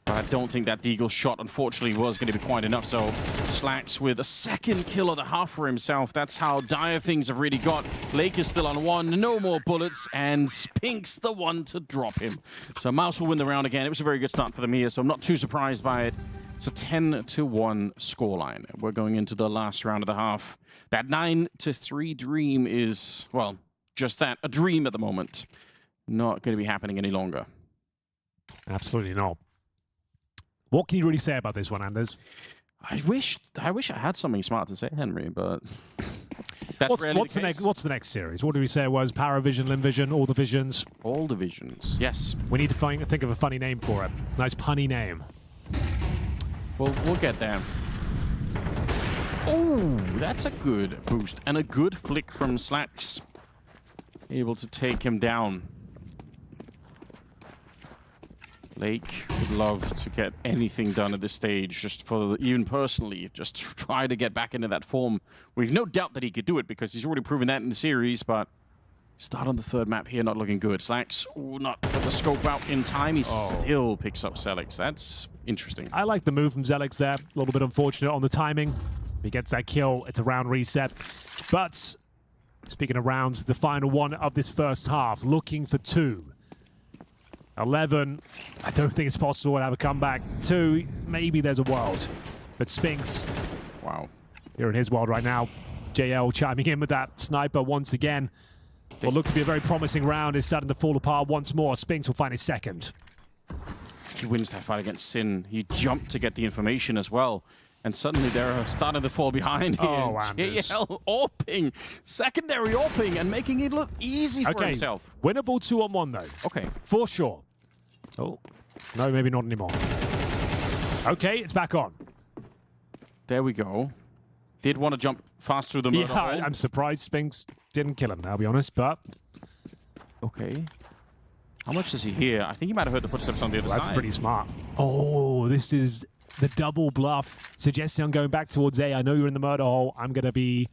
But I don't think that Deagle shot, unfortunately, was going to be quite enough. So Slacks with a second kill of the half for himself. That's how dire things have really got. Lake is still on 1, no more bullets, and Spink's the one to drop him. So MOUZ will win the round again. It was a very good start for them here, so I'm not too surprised by it. It's a 10-1 scoreline. We're going into the last round of the half. That 9-3 dream is, well, just that, a dream at the moment. Not going to be happening any longer. Absolutely not. What can you really say about this one, Anders? I wish I had something smart to say, Henry, but that's what's the next series? What did we say it was? PARIVISION, LYNVISION, all the visions? All the visions, yes. We need to think of a funny name for it. Nice punny name. Well, we'll get there. Oh, that's a good boost. And a good flick from Slacks. Able to take him down. Lake would love to get anything done at this stage, just for, even personally, just try to get back into that form. We've no doubt that he could do it because he's already proven that in the series, but start on the third map here, not looking good. Slacks, not put the scope out in time. He still picks up Zelix. That's interesting. I like the move from Zelix there. A little bit unfortunate on the timing. If he gets that kill, it's a round reset. But speaking of rounds, the final one of this first half, looking for 2. 11, I don't think it's possible to have a comeback. 2, maybe there's a world. But Spinks, wow, here in his world right now. JL chiming in with that sniper once again. What looked to be a very promising round is starting to fall apart once more. Spinks will find his second. He wins that fight against Sin. He jumped to get the information as well. And suddenly they're starting to fall behind here. Oh, Anders. JL AWPing, secondary AWPing, and making it look easy for himself. Winnable 2-on-1 though. Okay. For sure. Oh, no, maybe not anymore. Okay, it's back on. There we go. Did want to jump fast through the murder hole. I'm surprised Spinks didn't kill him, I'll be honest, but... Okay. How much does he hear? I think he might have heard the footsteps on the other side. That's pretty smart. Oh, this is the double bluff. Suggesting I'm going back towards A. I know you're in the murder hole. I'm going to be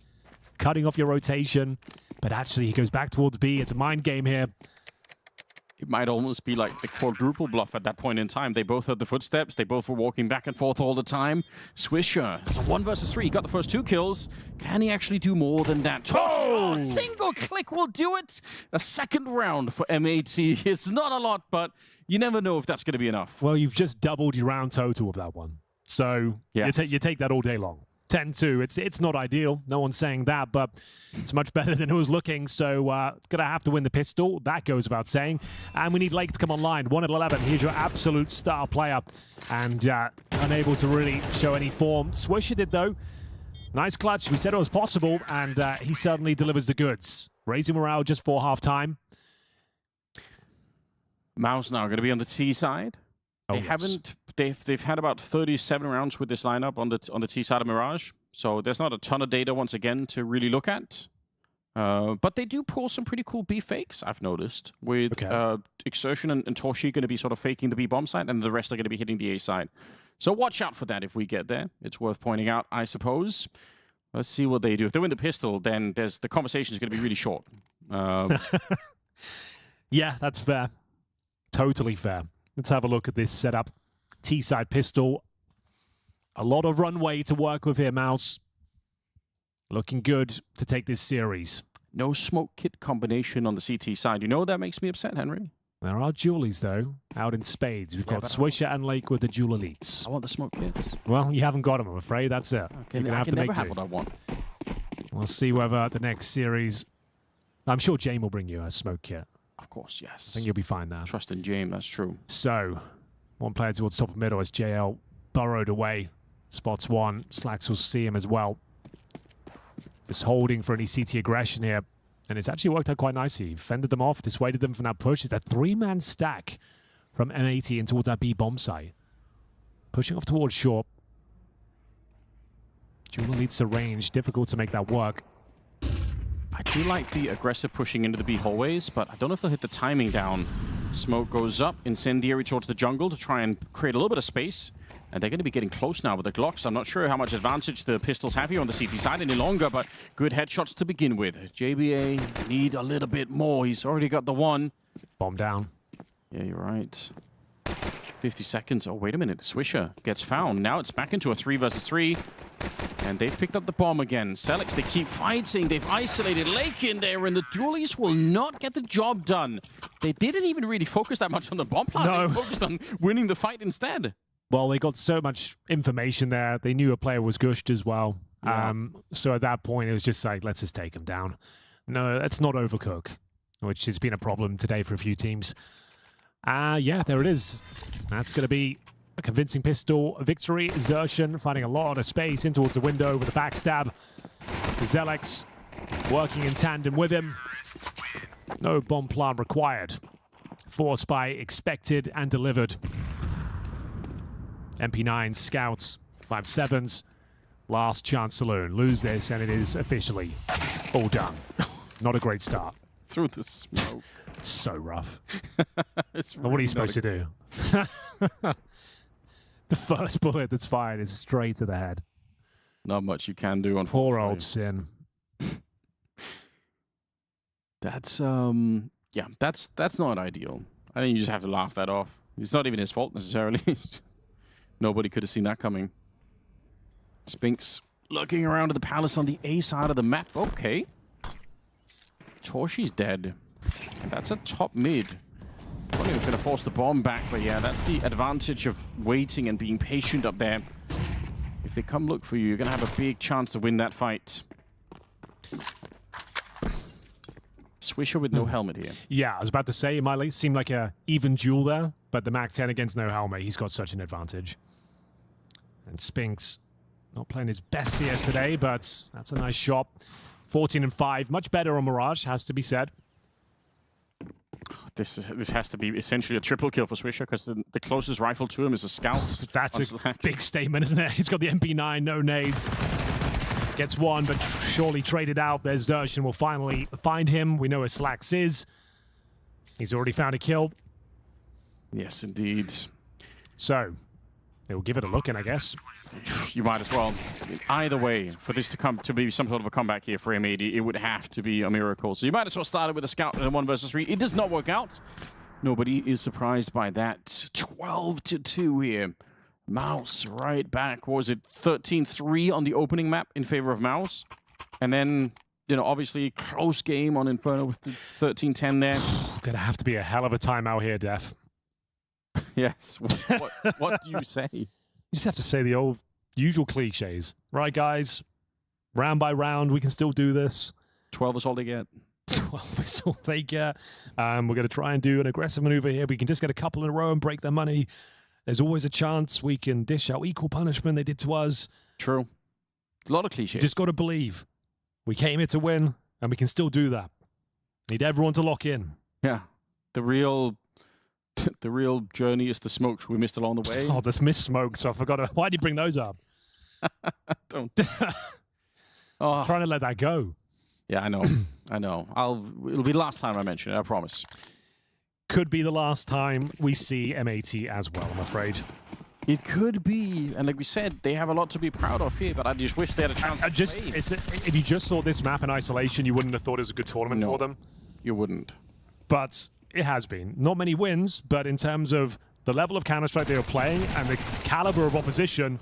cutting off your rotation. But actually, he goes back towards B. It's a mind game here. It might almost be like the quadruple bluff at that point in time. They both heard the footsteps. They both were walking back and forth all the time. Swisher, it's a 1 versus 3. He got the first 2 kills. Can he actually do more than that? Oh! Single click will do it. A second round for M80. It's not a lot, but you never know if that's going to be enough. Well, you've just doubled your round total of that one. So yes. you take that all day long. 10-2. It's not ideal. No one's saying that, but it's much better than it was looking. So gonna have to win the pistol. That goes without saying. And we need Lake to come online. 1 at 11. Here's your absolute star player, and unable to really show any form. Swisher did though. Nice clutch. We said it was possible, and he certainly delivers the goods. Raising morale just for half-time. MOUZ now going to be on the T side. Oh, they haven't. They've had about 37 rounds with this lineup on the T side of Mirage. So there's not a ton of data once again to really look at. But they do pull some pretty cool B fakes, I've noticed, with Exertion and Torshi going to be sort of faking the B bomb side, and the rest are going to be hitting the A side. So watch out for that if we get there. It's worth pointing out, I suppose. Let's see what they do. If they win the pistol, then the conversation is going to be really short. Yeah, that's fair. Totally fair. Let's have a look at this setup. T-side pistol. A lot of runway to work with here, MOUZ. Looking good to take this series. No smoke kit combination on the CT side. You know what that makes me upset, Henry? There are dualies, though, out in spades. We've got Swisher and Lake with the dual elites. I want the smoke kits. Well, you haven't got them, I'm afraid. That's it. Okay, I can never have what I want. We'll see whether the next series... I'm sure Jame will bring you a smoke kit. Of course, yes. I think you'll be fine there. Trust in Jame, that's true. So, one player towards top of middle as JL burrowed away. Spots one. Slacks will see him as well. Just holding for any CT aggression here. And it's actually worked out quite nicely. He fended them off, dissuaded them from that push. It's a three-man stack from M80 in towards that B bomb site. Pushing off towards short. Jula leads to range. Difficult to make that work. I do like the aggressive pushing into the B hallways, but I don't know if they'll hit the timing down. Smoke goes up, incendiary towards the jungle to try and create a little bit of space. And they're going to be getting close now with the Glocks. I'm not sure how much advantage the pistols have here on the CT side any longer, but good headshots to begin with. JBA need a little bit more. He's already got the one. Bomb down. Yeah, you're right. 50 seconds. Oh, wait a minute. Swisher gets found. Now it's back into a 3 versus 3. And they've picked up the bomb again. Selix, they keep fighting. They've isolated Lake in there, and the dualies will not get the job done. They didn't even really focus that much on the bomb plant. No. They focused on winning the fight instead. Well, they got so much information there. They knew a player was gushed as well. Yeah. So at that point, it was just like, let's just take him down. No, let's not overcook, which has been a problem today for a few teams. Yeah, there it is. That's going to be a convincing pistol victory. Xertion finding a lot of space in towards the window with a backstab. Zelix working in tandem with him. No bomb plant required. Force by expected and delivered. MP9 scouts, 5-7s. Last chance saloon. Lose this and it is officially all done. Not a great start. Through the smoke. So rough. It's What are you supposed to do? The first bullet that's fired is straight to the head. Not much you can do, unfortunately. Poor old Sin. That's yeah, that's not ideal. I think you just have to laugh that off. It's not even his fault necessarily. Nobody could have seen that coming. Spinks looking around at the palace on the A side of the map. Okay. Torshi's dead. And that's a top mid. Probably going to force the bomb back, but yeah, that's the advantage of waiting and being patient up there. If they come look for you, you're going to have a big chance to win that fight. Swisher with no helmet here. Yeah, I was about to say, it might seem like a even duel there, but the MAC-10 against no helmet, he's got such an advantage. And Spinks not playing his best CS today, but that's a nice shot. 14-5, much better on Mirage, has to be said. This has to be essentially a triple kill for Swisher, because the closest rifle to him is a scout. That's a big statement, isn't it? He's got the MP9, no nades. Gets one, but surely traded out. There's Xertion. We'll finally find him. We know where Slacks is. He's already found a kill. Yes, indeed. So, they will give it a look in, I guess. You might as well. Either way, for this to be some sort of a comeback here for M80, it would have to be a miracle. So you might as well start it with a scout in a 1 versus 3. It does not work out. Nobody is surprised by that. 12-2 here. MOUZ right back. What was it? 13-3 on the opening map in favor of MOUZ. And then, you know, obviously close game on Inferno with the 13-10 there. Gonna have to be a hell of a timeout here, Def. Yes. What do you say? You just have to say the old usual cliches. Right, guys? Round by round, we can still do this. 12 is all they get. 12 is all they get. We're going to try and do an aggressive maneuver here. We can just get a couple in a row and break their money. There's always a chance we can dish out equal punishment they did to us. True. A lot of cliches. You just got to believe. We came here to win, and we can still do that. Need everyone to lock in. Yeah. The real journey is the smokes we missed along the way. Oh, there's missed smokes. I forgot. Why did you bring those up? Don't. Trying to let that go. Yeah, I know. I know. It'll be the last time I mention it, I promise. Could be the last time we see MAT as well, I'm afraid. It could be, and like we said, they have a lot to be proud of here, but I just wish they had a chance to play. If you just saw this map in isolation, you wouldn't have thought it was a good tournament for them. You wouldn't. But it has been. Not many wins, but in terms of the level of Counter-Strike they were playing and the caliber of opposition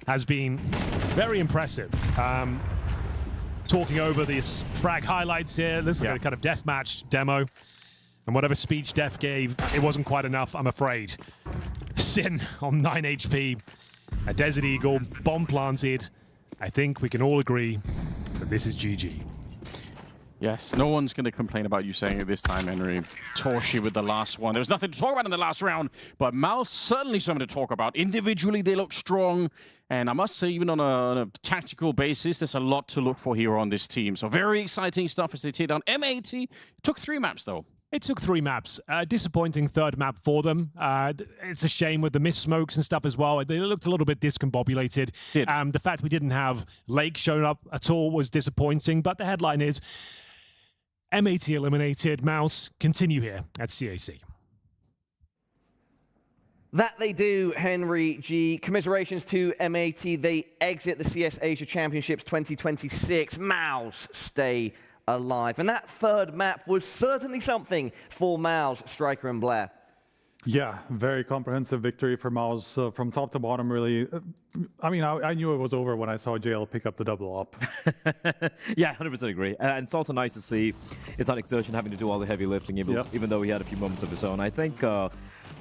has been very impressive. Talking over these frag highlights here, this is a kind of deathmatch demo. And whatever speech Def gave, it wasn't quite enough, I'm afraid. Sin on 9 HP, a Desert Eagle, bomb planted. I think we can all agree that this is GG. Yes, no one's going to complain about you saying it this time, Henry. Torshi with the last one. There was nothing to talk about in the last round, but MOUZ certainly something to talk about. Individually, they look strong. And I must say, even on a tactical basis, there's a lot to look for here on this team. So very exciting stuff as they take down MAT. It took 3 maps, though. It took 3 maps. Disappointing third map for them. It's a shame with the mist smokes and stuff as well. They looked a little bit discombobulated. The fact we didn't have Lake showing up at all was disappointing. But the headline is, MAT eliminated. MOUZ continue here at CAC. That they do, Henry G. Commiserations to MAT. They exit the CS Asia Championships 2026. MOUZ stay alive. And that third map was certainly something for MOUZ, Striker and Blair. Yeah, very comprehensive victory for MOUZ from top to bottom, really. I mean, I knew it was over when I saw JL pick up the double up. Yeah, 100% agree. And it's also nice to see it's not Exertion having to do all the heavy lifting, even though he had a few moments of his own. I think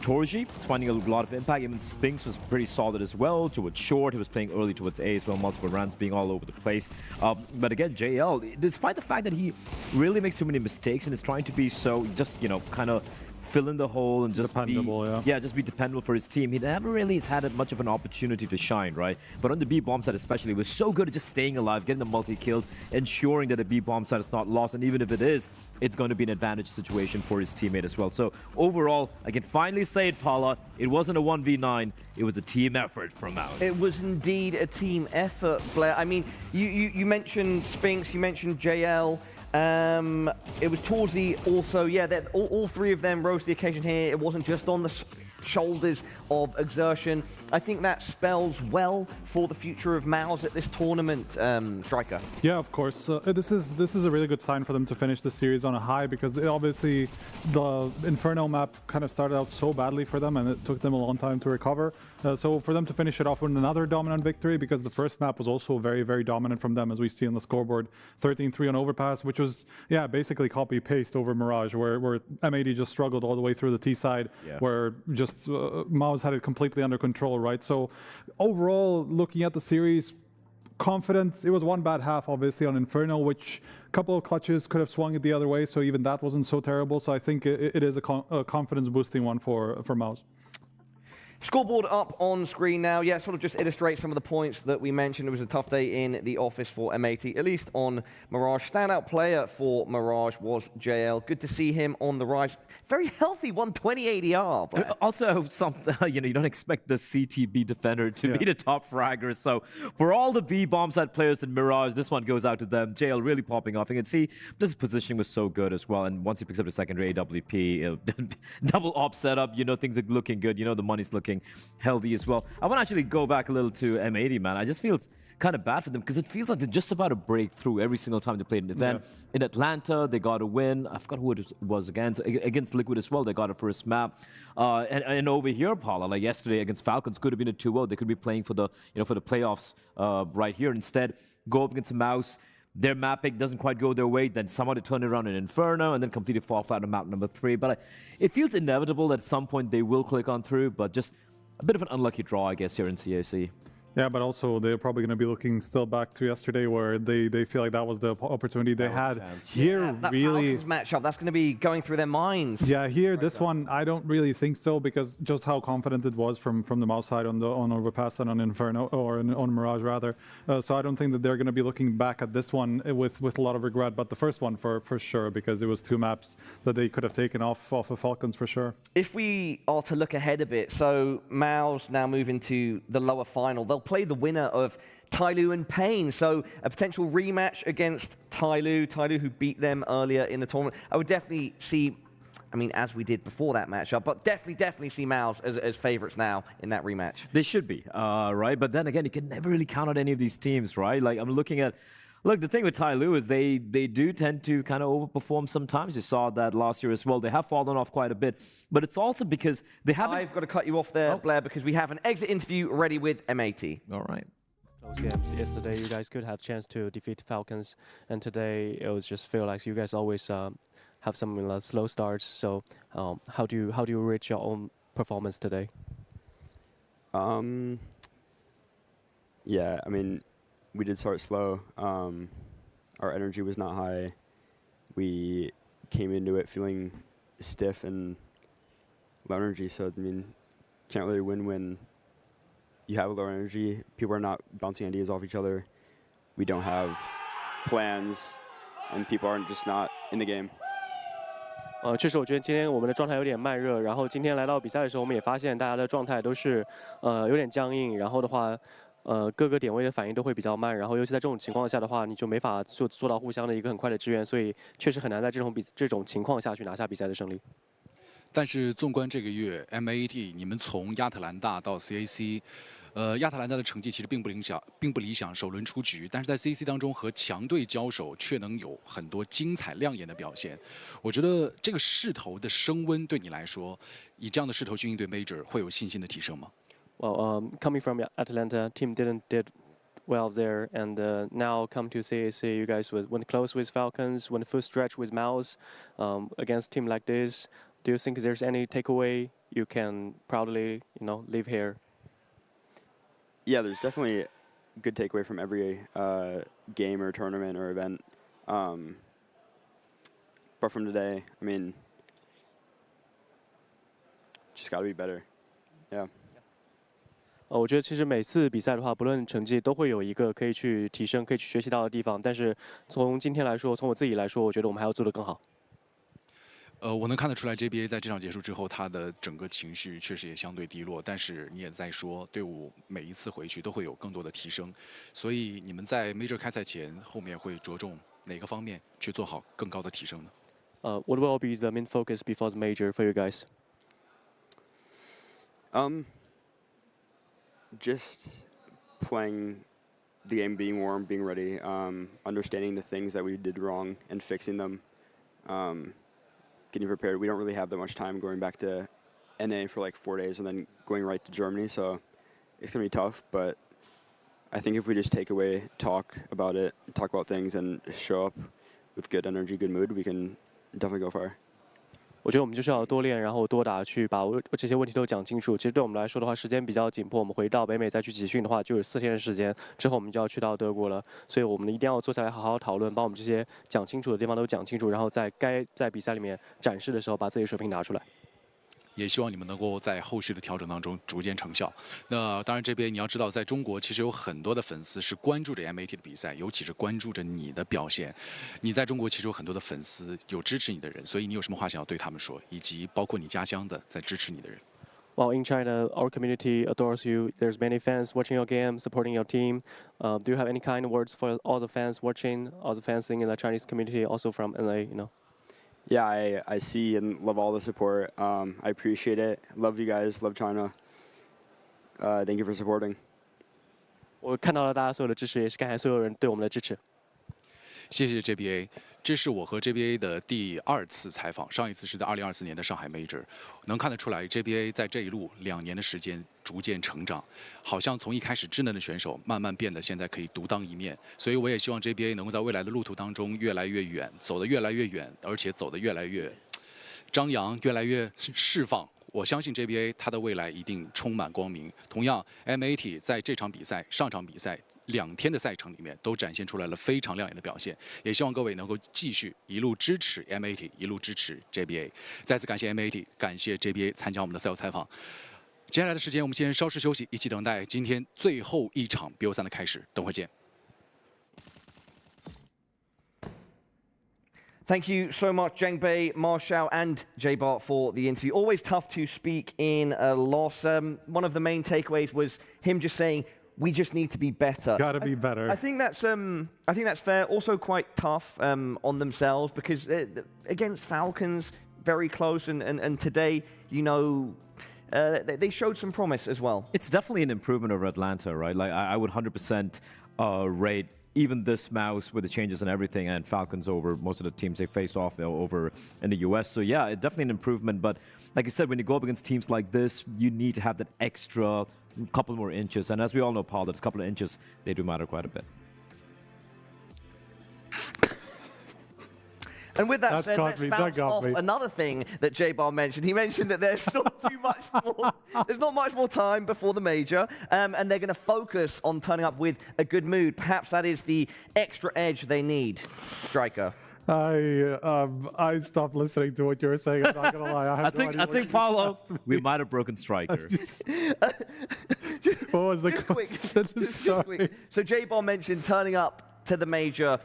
Torji is finding a lot of impact. Even Spinks was pretty solid as well. Towards short, he was playing early towards A as well. Multiple runs being all over the place. But again, JL, despite the fact that he really makes too many mistakes and is trying to be so just, kind of fill in the hole and just just be dependable for his team. He never really has had much of an opportunity to shine, right? But on the B bomb side especially, he was so good at just staying alive, getting the multi-kills, ensuring that the B bomb side is not lost. And even if it is, it's going to be an advantage situation for his teammate as well. So overall, I can finally say it, Paula, it wasn't a 1v9, it was a team effort from MOUZ. It was indeed a team effort, Blair. I mean, you mentioned Spinks, you mentioned JL. It was Torzy also, all 3 of them rose to the occasion here. It wasn't just on the shoulders of Exertion. I think that spells well for the future of MOUZ at this tournament, Striker. Yeah, of course. This is a really good sign for them to finish the series on a high, because obviously the Inferno map kind of started out so badly for them and it took them a long time to recover. So for them to finish it off with another dominant victory, because the first map was also very, very dominant from them, as we see on the scoreboard. 13-3 on Overpass, which was, basically copy-paste over Mirage, where MAD just struggled all the way through the T side, where just MOUZ had it completely under control, right? So overall, looking at the series, confident. It was one bad half, obviously, on Inferno, which a couple of clutches could have swung it the other way, so even that wasn't so terrible. So I think it is a confidence-boosting one for MOUZ. Scoreboard up on screen now. Yeah, sort of just illustrates some of the points that we mentioned. It was a tough day in the office for MAT, at least on Mirage. Standout player for Mirage was JL. Good to see him on the rise. Very healthy, 120 ADR. Also, something you don't expect the CTB defender to be the top fragger. So for all the B bomb side players in Mirage, this one goes out to them. JL really popping off. You can see this positioning was so good as well. And once he picks up the secondary AWP, double op setup, things are looking good. The money's looking healthy as well. I want to actually go back a little to M80, man. I just feel it's kind of bad for them because it feels like they're just about to break through every single time they played an event. In Atlanta, they got a win. I forgot who it was against Liquid as well. They got a first map. And over here, Paula, like yesterday against Falcons, could have been a 2-0. They could be playing for the for the playoffs right here. Instead, go up against MOUZ. Their map pick doesn't quite go their way, then somehow they turn it around in Inferno and then completely fall flat on map number 3. But it feels inevitable that at some point they will click on through, but just a bit of an unlucky draw, I guess, here in CAC. Yeah, but also they're probably going to be looking still back to yesterday where they feel like that was the opportunity they had. Here, that really... Falcons matchup, that's going to be going through their minds. Yeah, here, this one, I don't really think so, because just how confident it was from the MOUZ side on Overpass and on Inferno, or on Mirage, rather. So I don't think that they're going to be looking back at this one with a lot of regret, but the first one for sure, because it was 2 maps that they could have taken off of Falcons for sure. If we are to look ahead a bit, so MOUZ now move into the lower final. They'll play the winner of TYLOO and Pain. So a potential rematch against TYLOO who beat them earlier in the tournament. I would definitely see, I mean, as we did before that matchup, but definitely see MOUZ as favorites now in that rematch. They should be, right? But then again, you can never really count on any of these teams, right? Like, I'm looking at, look, the thing with TYLOO is they do tend to kind of overperform sometimes. You saw that last year as well. They have fallen off quite a bit, but it's also because they haven't... I've got to cut you off there, Blair, because we have an exit interview ready with MAT. All right. Those games yesterday, you guys could have a chance to defeat Falcons, and today it was just feel like you guys always have some slow starts. So how do you rate your own performance today? Yeah, I mean, we did start slow. Our energy was not high. We came into it feeling stiff and low energy. So I mean, can't really win when you have low energy. People are not bouncing ideas off each other. We don't have plans, and people aren't just not in the game. 确实，我觉得今天我们的状态有点慢热。然后今天来到比赛的时候，我们也发现大家的状态都是有点僵硬。然后的话，各个点位的反应都会比较慢。然后尤其在这种情况下的话，你就没法做到互相的一个很快的支援，所以确实很难在这种情况下去拿下比赛的胜利。 但是纵观这个月 ，MAT 你们从亚特兰大到 CAC， 亚特兰大的成绩其实并不理想，首轮出局。但是在 CAC 当中和强队交手，却能有很多精彩亮眼的表现。我觉得这个势头的升温对你来说，以这样的势头去应对 Major 会有信心的提升吗？ Well, coming from Atlanta, team did well there, and now come to CAC, you guys went close with Falcons, went full stretch with MOUZ, against team like this. Do you think there's any takeaway you can proudly, leave here? Yeah, there's definitely a good takeaway from every game or tournament or event. But from today, I mean, just got to be better. Yeah. 我觉得其实每次比赛的话，不论成绩都会有一个可以去提升、可以去学习到的地方。但是从今天来说，从我自己来说，我觉得我们还要做得更好。 我能看得出来 ，JBA 在这场结束之后，他的整个情绪确实也相对低落。但是你也在说，队伍每一次回去都会有更多的提升，所以你们在 Major 开赛前，后面会着重哪个方面去做好更高的提升呢？What will be the main focus before the Major for you guys? Just playing the game, being warm, being ready, understanding the things that we did wrong and fixing them. Getting prepared. We don't really have that much time going back to NA for like 4 days and then going right to Germany, so it's going to be tough, but I think if we just take away, talk about it, talk about things, and show up with good energy, good mood, we can definitely go far. 我觉得我们就是要多练，然后多打，去把这些问题都讲清楚。其实对我们来说的话，时间比较紧迫。我们回到北美再去集训的话，就有4天的时间，之后我们就要去到德国了。所以我们一定要坐下来好好讨论，把我们这些讲清楚的地方都讲清楚，然后在该在比赛里面展示的时候，把自己的水平拿出来。 也希望你们能够在后续的调整当中逐渐成效。那当然，这边你要知道，在中国其实有很多的粉丝是关注着 MAT 的比赛，尤其是关注着你的表现。你在中国其实有很多的粉丝，有支持你的人，所以你有什么话想要对他们说，以及包括你家乡的在支持你的人。 Well, in China, our community adores you. There's many fans watching your game, supporting your team. Do you have any kind of words for all the fans watching, all the fans in the Chinese community, also from LA? Yeah, I see and love all the support. I appreciate it. Love you guys. Love China. Thank you for supporting. 我看到了大家所有的支持，也是感谢所有人对我们的支持。谢谢 JBA， 这是我和 JBA 的第2次采访，上一次是在2024年的上海 Major。能看得出来 ，JBA 在这一路2年的时间逐渐成长，好像从一开始稚嫩的选手，慢慢变得现在可以独当一面。所以我也希望 JBA 能够在未来的路途当中越来越远，走得越来越远，而且走得越来越张扬，越来越释放。 我相信 JBA 它的未来一定充满光明。同样 ，MAT 在这场比赛、上场比赛2天的赛程里面，都展现出来了非常亮眼的表现。也希望各位能够继续一路支持 MAT， 一路支持 JBA。再次感谢 MAT， 感谢 JBA 参加我们的赛后采访。接下来的时间，我们先稍事休息，一起等待今天最后一场 BO3的开始。等会见。 Thank you so much, Zhengbei, Marshall, and J-Bart for the interview. Always tough to speak in a loss. One of the main takeaways was him just saying, we just need to be better. Gotta be better. I think that's fair. Also quite tough on themselves because against Falcons, very close, and today, you know, they showed some promise as well. It's definitely an improvement over Atlanta, right? Like I would 100% rate even this MOUZ with the changes and everything, and Falcons over most of the teams they face off over in the US. So yeah, it's definitely an improvement. But like you said, when you go up against teams like this, you need to have that extra couple more inches. And as we all know, Paul, that a couple of inches, they do matter quite a bit. And with that said, let's bounce off another thing that J-Bar mentioned. He mentioned that there's not too much more, there's not much more time before the major, and they're going to focus on turning up with a good mood. Perhaps that is the extra edge they need. Striker. I stopped listening to what you were saying. I'm not gonna lie. I think Paulo, we might have broken Striker. What was the question? Just quick. So J-Bar mentioned turning up to the major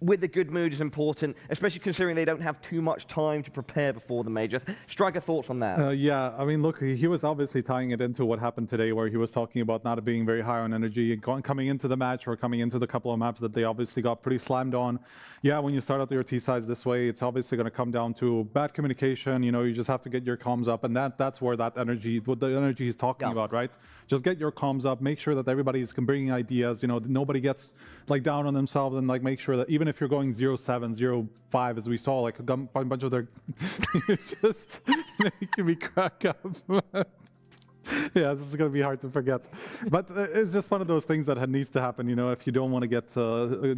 with a good mood is important, especially considering they don't have too much time to prepare before the major. Striker, thoughts on that? Yeah, I mean, look, he was obviously tying it into what happened today, where he was talking about not being very high on energy and coming into the match or coming into the couple of maps that they obviously got pretty slammed on. Yeah, when you start out your T-sides this way, it's obviously going to come down to bad communication. You know, you just have to get your comms up, and that's where that energy, what the energy he's talking about, right? Just get your comms up, make sure that everybody's bringing ideas. You know, nobody gets like down on themselves, and like make sure that even if you're going 0-7, 0-5, as we saw, like a bunch of their, you're just making me crack up. Yeah, this is going to be hard to forget. But it's just one of those things that needs to happen, you know, if you don't want to get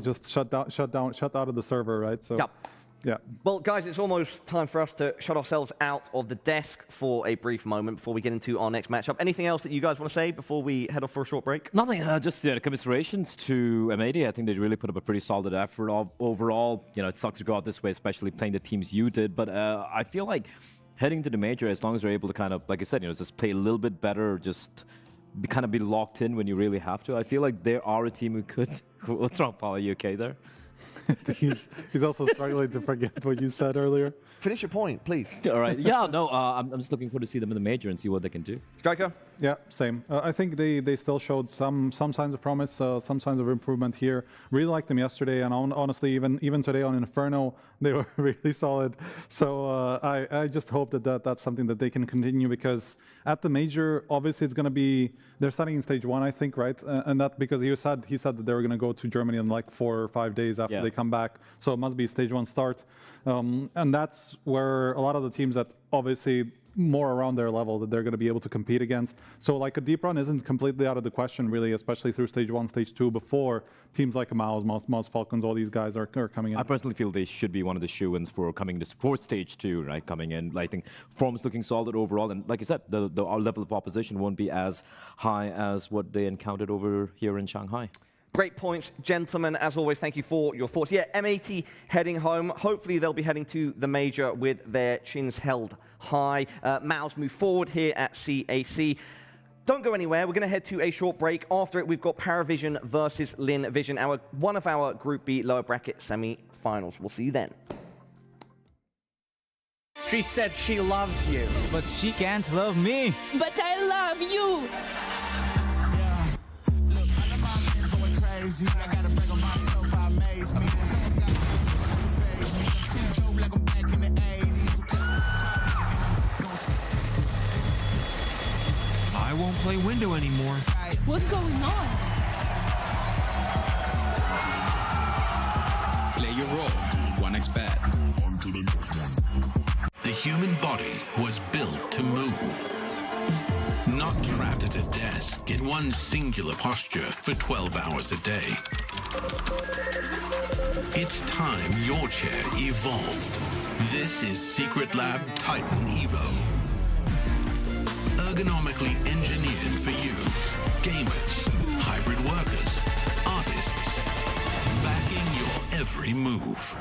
just shut out of the server, right? So. Yeah. Well, guys, it's almost time for us to shut ourselves out of the desk for a brief moment before we get into our next matchup. Anything else that you guys want to say before we head off for a short break? Nothing. Just commiserations to M80. I think they really put up a pretty solid effort overall. You know, it sucks to go out this way, especially playing the teams you did. But I feel like heading to the major, as long as they're able to kind of, like I said, you know, just play a little bit better, just kind of be locked in when you really have to. I feel like they are a team who could. What's wrong, Paul? Are you okay there? he's also struggling to forget what you said earlier. Finish your point, please. All right. Yeah, no, I'm just looking forward to see them in the major and see what they can do. Striker? Yeah, same. I think they still showed some signs of promise, some signs of improvement here. Really liked them yesterday, and honestly, even today on Inferno, they were really solid. So I just hope that that's something that they can continue, because at the major, obviously it's going to be, they're starting in stage 1, I think, right? And that because he said that they were going to go to Germany in like 4 or 5 days after they come back. So it must be stage 1 start. And that's where a lot of the teams that obviously more around their level that they're going to be able to compete against. So like a deep run isn't completely out of the question, really, especially through stage 1, stage 2, before teams like MOUZ, Falcons, all these guys are coming in. I personally feel they should be one of the shoo-ins for coming this for stage 2, right? Coming in, I think form's looking solid overall, and like you said, the level of opposition won't be as high as what they encountered over here in Shanghai. Great points, gentlemen. As always, thank you for your thoughts. Yeah, M80 heading home. Hopefully, they'll be heading to the major with their chins held high. MOUZ move forward here at CAC. Don't go anywhere. We're going to head to a short break. After it, we've got PARIVISION versus Lynn Vision, one of our Group B lower bracket semi-finals. We'll see you then. She said she loves you, but she can't love me. But I love you. I gotta break on myself, I amaze me. Like I'm back in the 80s. I won't play window anymore. What's going on? Play your role. 1xBet. On to the next one. The human body was built to move. Not trapped at a desk in one singular posture for 12 hours a day. It's time your chair evolved. This is Secret Lab Titan Evo. Ergonomically engineered for you. Gamers, hybrid workers, artists. Backing your every move.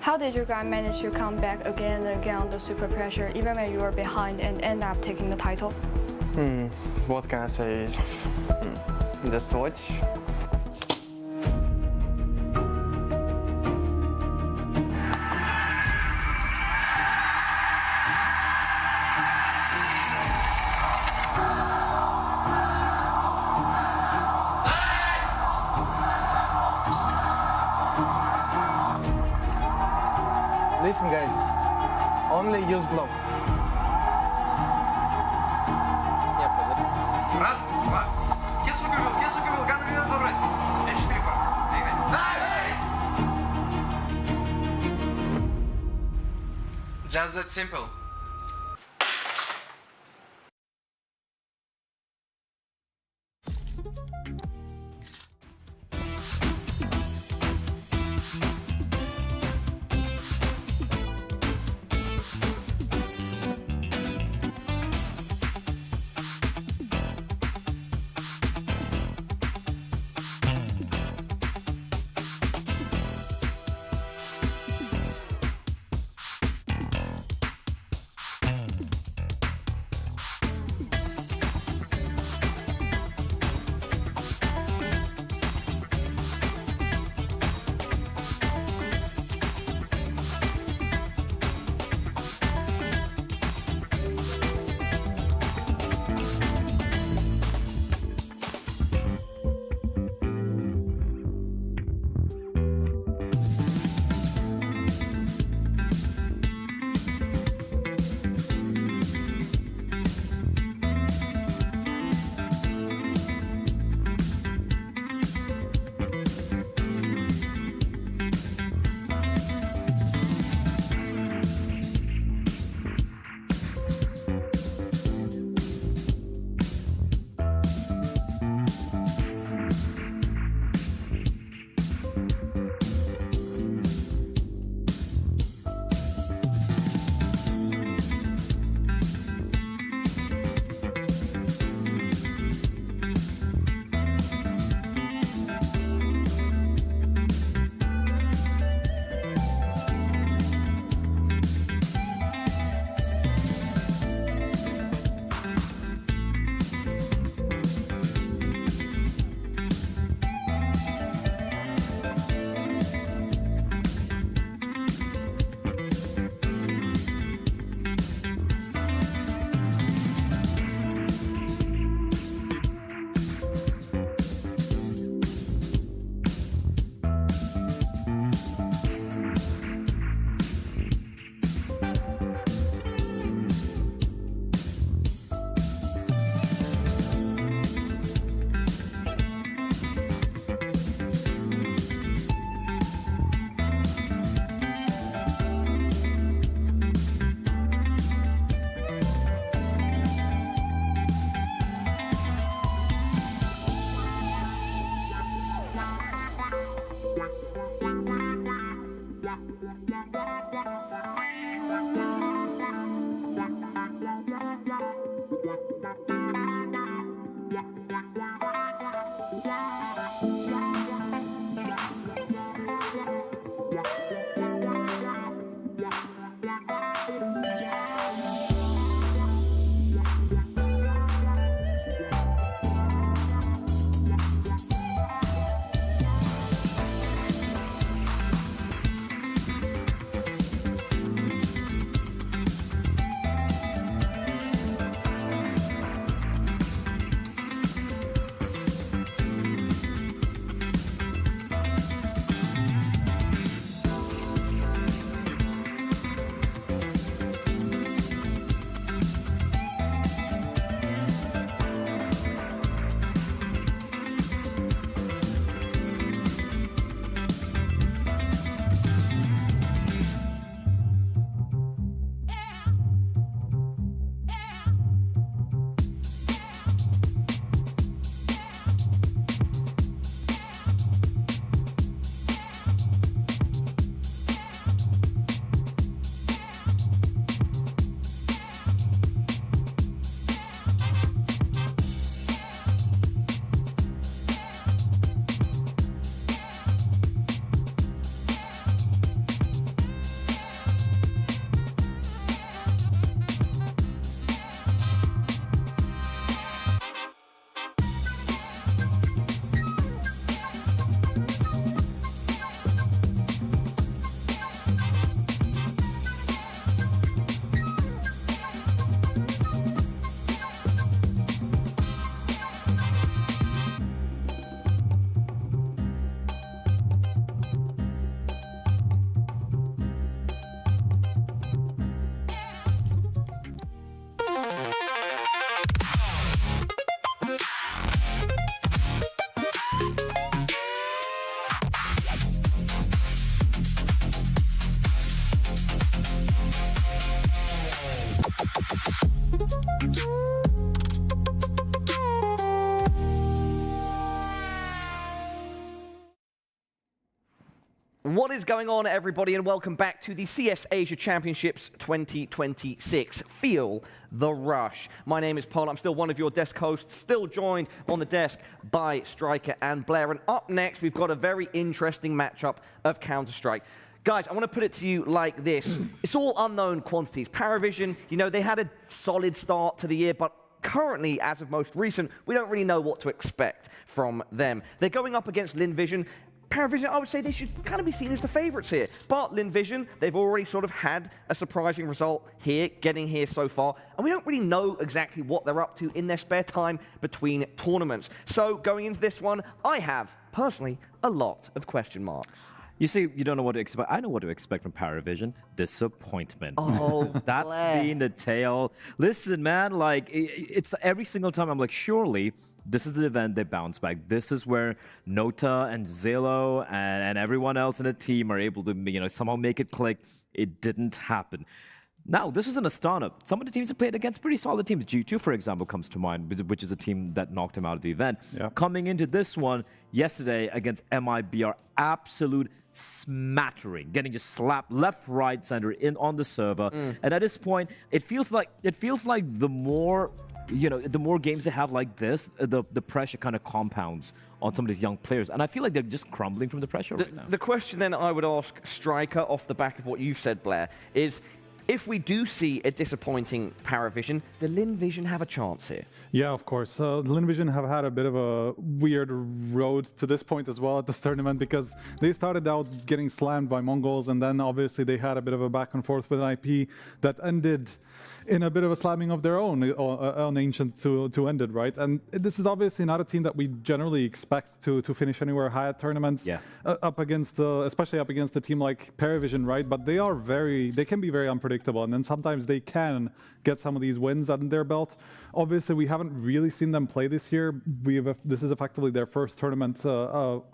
How did you guys manage to come back again and again under super pressure, even when you were behind and end up taking the title? What can I say? Just watch. Listen guys, only use glove. Раз, два. Get сукивил, гадовил, забрать. 4 пара. Nice! Just that simple. What is going on, everybody, and welcome back to the CS Asia Championships 2026. Feel the rush. My name is Paul. I'm still one of your desk hosts, still joined on the desk by Striker and Blair. And up next, we've got a very interesting matchup of Counter-Strike. Guys, I want to put it to you like this. It's all unknown quantities. PARIVISION, you know, they had a solid start to the year, but currently, as of most recent, we don't really know what to expect from them. They're going up against Lynn Vision. PARIVISION, I would say they should kind of be seen as the favourites here. But Lynn Vision, they've already sort of had a surprising result here, getting here so far. And we don't really know exactly what they're up to in their spare time between tournaments. So going into this one, I have, personally, a lot of question marks. You see, you don't know what to expect. I know what to expect from PARIVISION. Disappointment. Oh, that's been the tale. Listen, man, like, it's every single time I'm like, surely this is the event they bounce back. This is where Nota and Zelo and everyone else in the team are able to, you know, somehow make it click. It didn't happen. Now, this was in a startup. Some of the teams have played against pretty solid teams. G2, for example, comes to mind, which is a team that knocked him out of the event. Yep. Coming into this one yesterday against MIBR, absolute smattering, getting just slapped left, right, center in on the server. And at this point, it feels like the more, you know, the more games they have like this, the pressure kind of compounds on some of these young players. And I feel like they're just crumbling from the pressure right now. The question then I would ask Striker off the back of what you've said, Blair, is if we do see a disappointing PARIVISION, the Lynn Vision have a chance here? Yeah, of course. Lynn Vision have had a bit of a weird road to this point as well at this tournament, because they started out getting slammed by MongolZ, and then obviously they had a bit of a back and forth with an IP that ended in a bit of a slamming of their own on Ancient to end it, right? And this is obviously not a team that we generally expect to finish anywhere high at tournaments. Yeah. Up against, especially up against a team like PARIVISION, right? But they can be very unpredictable, and then sometimes they can get some of these wins under their belt. Obviously, we haven't really seen them play this year. This is effectively their first tournament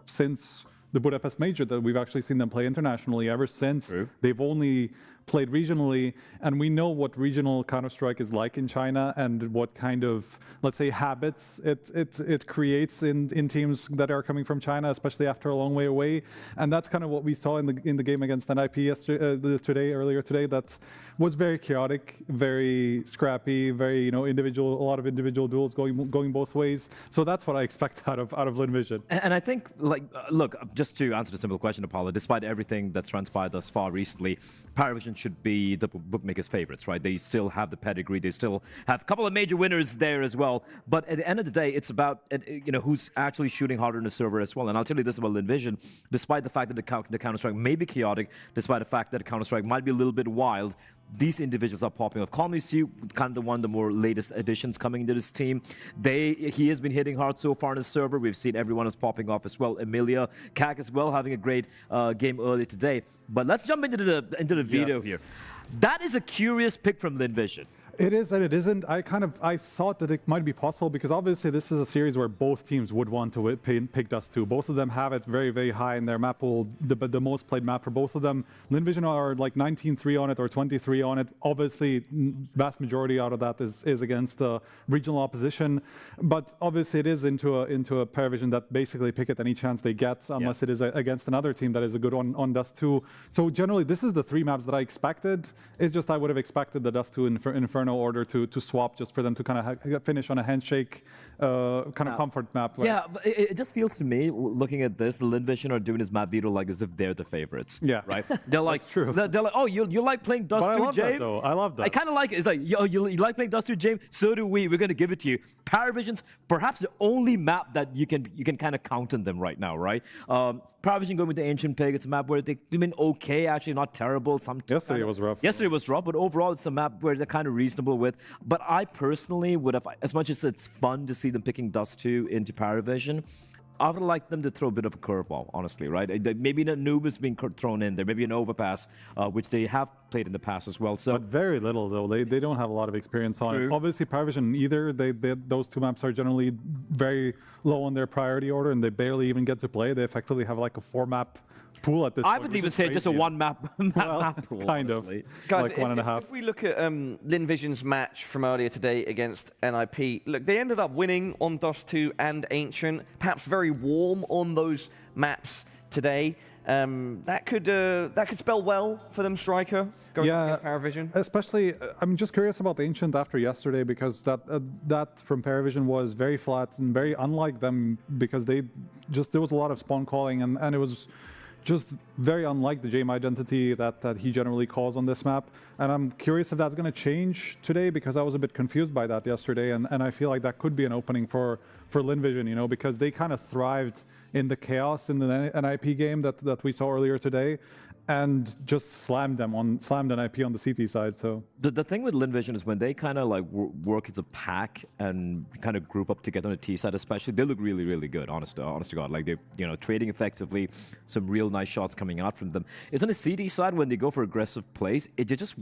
since the Budapest Major that we've actually seen them play internationally. Ever since, they've only played regionally, and we know what regional Counter-Strike is like in China and what kind of, let's say, habits it creates in teams that are coming from China, especially after a long way away. And that's kind of what we saw in the game against NIP earlier today. That was very chaotic, very scrappy, very, you know, a lot of individual duels going both ways. So that's what I expect out of Lynn Vision. And I think, like, look, just to answer the simple question, Apollo, despite everything that's transpired thus far recently, PARIVISION should be the bookmakers' favorites, right? They still have the pedigree. They still have a couple of major winners there as well. But at the end of the day, it's about, you know, who's actually shooting harder in the server as well. And I'll tell you this about Lynn Vision: despite the fact that the Counter-Strike may be chaotic, despite the fact that the Counter-Strike might be a little bit wild, these individuals are popping off. MOUZ, kind of one of the more latest additions coming into this team. He has been hitting hard so far in the server. We've seen everyone else popping off as well. Emilia, Kak as well, having a great game earlier today. But let's jump into the video here. That is a curious pick from Lynn Vision. It is and it isn't. I thought that it might be possible, because obviously this is a series where both teams would want to pick Dust 2. Both of them have it very, very high in their map pool, the most played map for both of them. Lynn Vision are like 19-3 on it or 23 on it. Obviously, vast majority out of that is against regional opposition. But obviously it is into a PARIVISION that basically pick it any chance they get, unless it is against another team that is a good one on Dust 2. So generally, this is the three maps that I expected. It's just I would have expected the Dust 2 Inferno order to swap, just for them to kind of finish on a handshake kind of comfort map. Right? Yeah, but it just feels to me, looking at this, the Lynn Vision are doing this map veto like as if they're the favorites. Yeah, right. They're like, that's true. They're like, oh, you like playing Dust 2, James? That, though. I love that. I kind of like it. It's like, yo, you like playing Dust 2, James? So do we. We're going to give it to you. PARIVISION's perhaps the only map that you can kind of count on them right now, right? PARIVISION going with the Ancient Pig. It's a map where they've been okay, actually not terrible. Yesterday was rough. Yesterday was rough, but overall it's a map where they're kind of reasonable with. But I personally would have, as much as it's fun to see them picking Dust 2 into PARIVISION, I would like them to throw a bit of a curveball, honestly, right? Maybe a noob is being thrown in there, maybe an overpass, which they have played in the past as well. So, but very little, though. They don't have a lot of experience on it. Obviously, PARIVISION either. Those two maps are generally very low on their priority order, and they barely even get to play. They effectively have like a 4-map pool at this point. I would even say just a one-map pool, kind honestly. of. Guys, like 1.5. If we look at Lynn Vision's match from earlier today against NIP, look, they ended up winning on Dust 2 and Ancient, perhaps very warm on those maps today. That could spell well for them, Striker. Going against PARIVISION. Especially, I'm just curious about the Ancient after yesterday, because that from PARIVISION was very flat and very unlike them, because there was a lot of spawn calling, and it was just very unlike the Jame identity that he generally calls on this map. And I'm curious if that's going to change today, because I was a bit confused by that yesterday, and I feel like that could be an opening for Lynn Vision, you know, because they kind of thrived in the chaos in the NIP game that we saw earlier today, and just slammed NIP on the CT side. So the thing with Lynn Vision is when they kind of like work as a pack and kind of group up together on the T side, especially, they look really, really good. Honest to God, like they're trading effectively, some real nice shots coming out from them. It's on the CT side when they go for aggressive plays, they just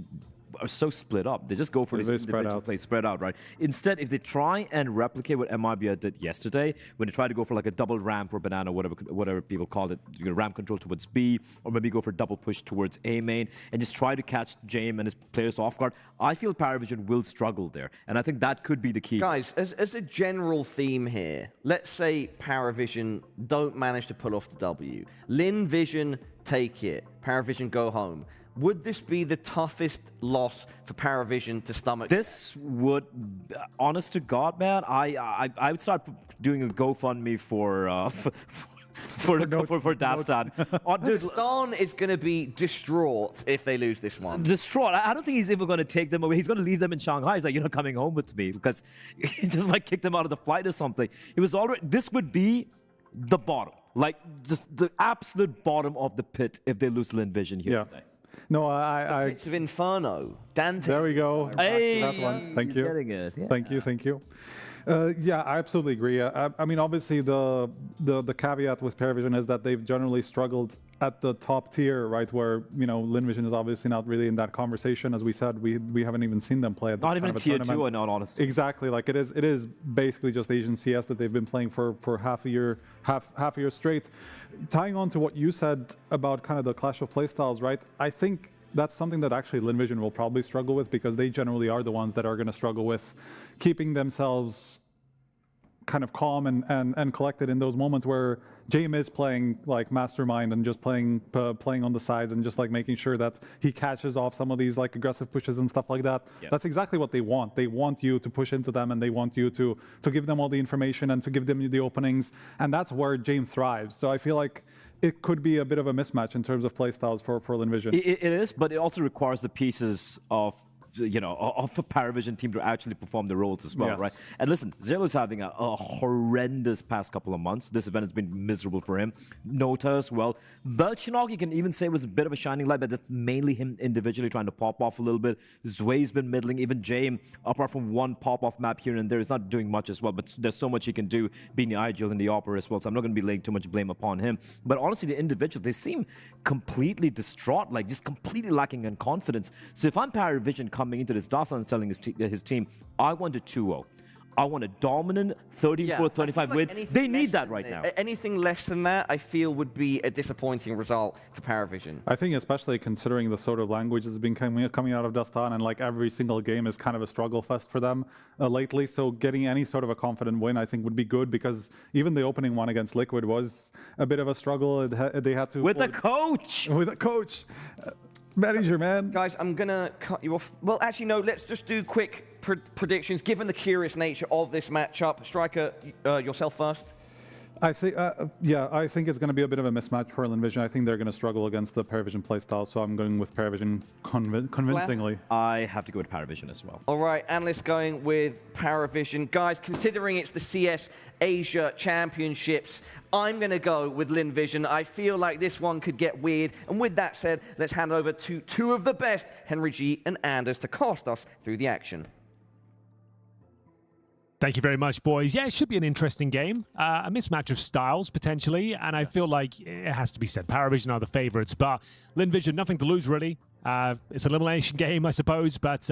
are so split up. They just go for this individual play, spread out, right? Instead, if they try and replicate what MIBR did yesterday, when they try to go for like a double ramp or banana, whatever people call it, ramp control towards B, or maybe go for double push towards A main, and just try to catch Jame and his players off guard, I feel PARIVISION will struggle there. And I think that could be the key. Guys, as a general theme here, let's say PARIVISION don't manage to pull off the W. Lynn Vision take it. PARIVISION go home. Would this be the toughest loss for PARIVISION to stomach? This would, honest to God, man, I would start doing a GoFundMe for Dastan. Dastan is going to be distraught if they lose this one. Distraught. I don't think he's even going to take them away. He's going to leave them in Shanghai. He's like, you're not coming home with me, because he just like kicked them out of the flight or something. It was already. This would be the bottom, like just the absolute bottom of the pit if they lose Lynn Vision here today. No, the pits of Inferno. Dante. There we go. Hey, that one. Thank you. Getting it. Yeah. Thank you. Yeah, I absolutely agree. I mean, obviously, the caveat with PARIVISION is that they've generally struggled at the top tier, right? Where, you know, Lynn Vision is obviously not really in that conversation. As we said, we haven't even seen them play at not even kind of tier tournament. 2, in all honesty. Exactly. Like it is basically just Asian CS that they've been playing for half a year straight. Tying on to what you said about kind of the clash of playstyles, right? I think that's something that actually Lynn Vision will probably struggle with, because they generally are the ones that are going to struggle with keeping themselves kind of calm and collected in those moments where Jame is playing like mastermind and just playing on the sides and just like making sure that he catches off some of these like aggressive pushes and stuff like that. Yeah. That's exactly what they want. They want you to push into them, and they want you to give them all the information and to give them the openings, and that's where Jame thrives. So I feel like it could be a bit of a mismatch in terms of playstyles for Lynn Vision. It is, but it also requires the pieces of of a PARIVISION team to actually perform the roles as well, right? And listen, Zelo's having a horrendous past couple of months. This event has been miserable for him. Nota as well. Belchinok, you can even say, was a bit of a shining light, but that's mainly him individually trying to pop off a little bit. Zway's been middling. Even Jame, apart from one pop-off map here and there, is not doing much as well, but there's so much he can do being the IGL in the Opera as well, so I'm not going to be laying too much blame upon him. But honestly, the individuals, they seem completely distraught, like just completely lacking in confidence. So if I'm PARIVISION coming into this, Dassan's telling his team, I want a 2-0. I want a dominant 34-25 win. They need that right now. Anything less than that, I feel, would be a disappointing result for PARIVISION. I think, especially considering the sort of language that's been coming out of Dastan, and like every single game is kind of a struggle fest for them lately. So getting any sort of a confident win, I think, would be good, because even the opening one against Liquid was a bit of a struggle. They had to with a coach. With a coach. Manager, man. Guys, I'm going to cut you off. Well, actually, no, let's just do quick predictions, given the curious nature of this matchup. Striker, yourself first. I think, I think it's going to be a bit of a mismatch for Lynn Vision. I think they're going to struggle against the PARIVISION playstyle, so I'm going with PARIVISION convincingly. I have to go with PARIVISION as well. All right, analyst going with PARIVISION. Guys, considering it's the CS Asia Championships, I'm going to go with Lynn Vision. I feel like this one could get weird. And with that said, let's hand over to two of the best, Henry G and Anders, to cast us through the action. Thank you very much, boys. Yeah, it should be an interesting game. A mismatch of styles, potentially, and I feel like it has to be said. PARIVISION are the favorites, but Lynn Vision, nothing to lose, really. It's an elimination game, I suppose, but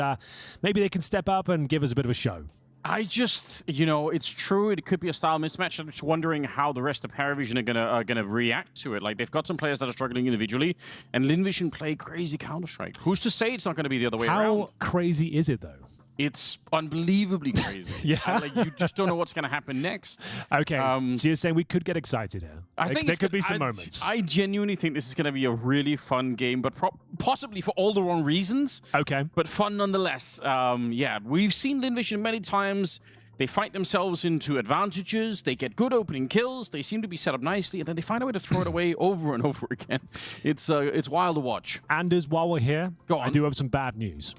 maybe they can step up and give us a bit of a show. I just, it's true. It could be a style mismatch. I'm just wondering how the rest of PARIVISION are gonna react to it. Like, they've got some players that are struggling individually, and Lynn Vision play crazy Counter-Strike. Who's to say it's not going to be the other way around? How crazy is it, though? It's unbelievably crazy. Yeah. Like, you just don't know what's going to happen next. Okay, so you're saying we could get excited here? I think there could be some moments. I genuinely think this is going to be a really fun game, but possibly for all the wrong reasons. Okay. But fun nonetheless. Yeah, we've seen Lynn Vision many times. They fight themselves into advantages. They get good opening kills. They seem to be set up nicely, and then they find a way to throw it away over and over again. It's wild to watch. Anders, while we're here, Go on. I do have some bad news.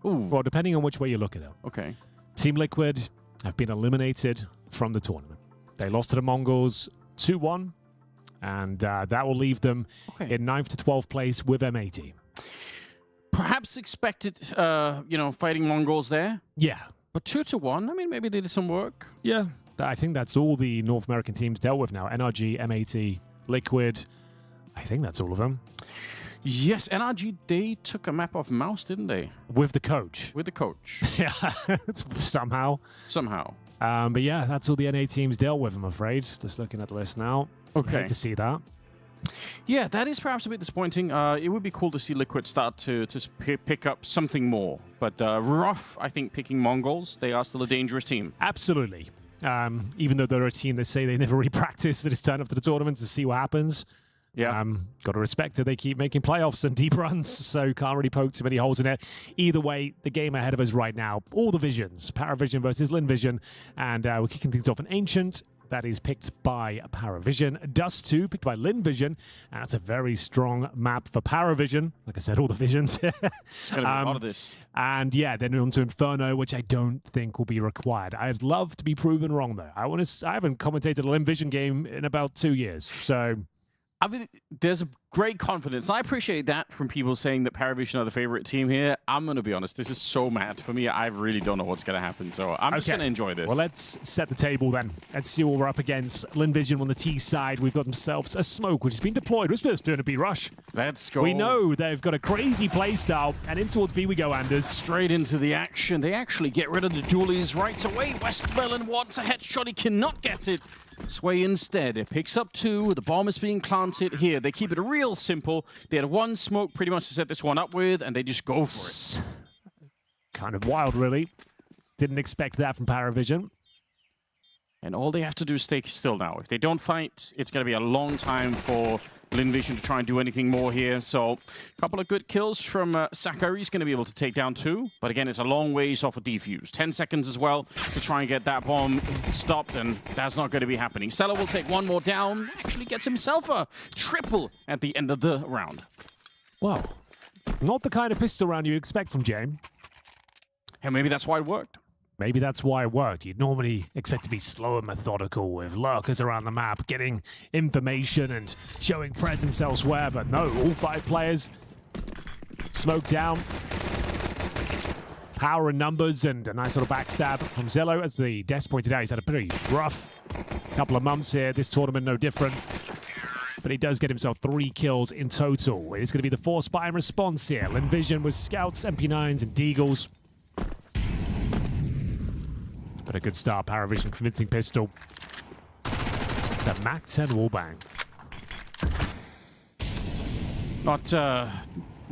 Ooh. Well, depending on which way you look at it. Okay. Team Liquid have been eliminated from the tournament. They lost to the Mongols 2-1, and that will leave them in 9th to 12th place with M80. Perhaps expected, fighting Mongols there. Yeah. But 2-1, I mean, maybe they did some work. Yeah. I think that's all the North American teams dealt with now. NRG, M80, Liquid. I think that's all of them. Yes, NRG, they took a map of MOUZ, didn't they? With the coach. With the coach. Yeah, somehow. Somehow. But yeah, that's all the NA teams dealt with, I'm afraid. Just looking at the list now. Okay. Hate to see that. Yeah, that is perhaps a bit disappointing. It would be cool to see Liquid start to pick up something more. But rough, I think, picking Mongols. They are still a dangerous team. Absolutely. Even though they're a team that say they never really practice, they just turn up to the tournament to see what happens. Yeah. Got to respect that they keep making playoffs and deep runs, so can't really poke too many holes in it. Either way, the game ahead of us right now, all the visions, PARIVISION versus Lynn Vision, and we're kicking things off in Ancient. That is picked by PARIVISION. Dust 2 picked by Lynn Vision. And that's a very strong map for PARIVISION. Like I said, all the visions. It's going to be a lot of this. And yeah, then on to Inferno, which I don't think will be required. I'd love to be proven wrong, though. I haven't commentated a Lynn Vision game in about 2 years, so... I mean, there's a great confidence. I appreciate that from people saying that PARIVISION are the favorite team here. I'm going to be honest. This is so mad. For me, I really don't know what's going to happen. So I'm just going to enjoy this. Well, let's set the table then. Let's see what we're up against. Lynn Vision on the T side. We've got themselves a smoke, which has been deployed. What's first doing a B rush? Let's go. We know they've got a crazy play style. And in towards B we go, Anders. Straight into the action. They actually get rid of the dualies right away. Westmelon wants a headshot. He cannot get it. Sway instead. It picks up 2. The bomb is being planted here. They keep it real simple. They had 1 smoke pretty much to set this one up with, and they just go for it. Kind of wild, really. Didn't expect that from PARIVISION. And all they have to do is stay still now. If they don't fight, it's going to be a long time for Lynn Vision to try and do anything more here. So a couple of good kills from Sakari. He's going to be able to take down 2. But again, it's a long ways off a defuse. 10 seconds as well to try and get that bomb stopped, and that's not going to be happening. Sella will take 1 more down. Actually gets himself a triple at the end of the round. Wow. Not the kind of pistol round you expect from James. And maybe that's why it worked. Maybe that's why it worked. You'd normally expect to be slow and methodical with lurkers around the map, getting information and showing presence elsewhere, but no, all 5 players smoke down. Power in numbers and a nice little backstab from Zello. As the desk pointed out, he's had a pretty rough couple of months here. This tournament no different. But he does get himself 3 kills in total. It's going to be the Force Spy in response here. Lynn Vision with Scouts, MP9s, and Deagles. But a good start, PARIVISION convincing pistol. The MAC-10 wallbang. Not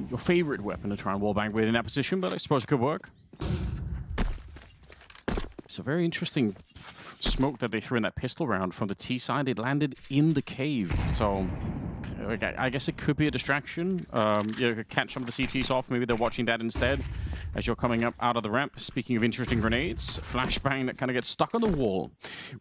your favorite weapon to try and wallbang with in that position, but I suppose it could work. It's a very interesting smoke that they threw in that pistol round from the T side. It landed in the cave, so I guess it could be a distraction. You could catch some of the CTs off. Maybe they're watching that instead as you're coming up out of the ramp. Speaking of interesting grenades, flashbang that kind of gets stuck on the wall.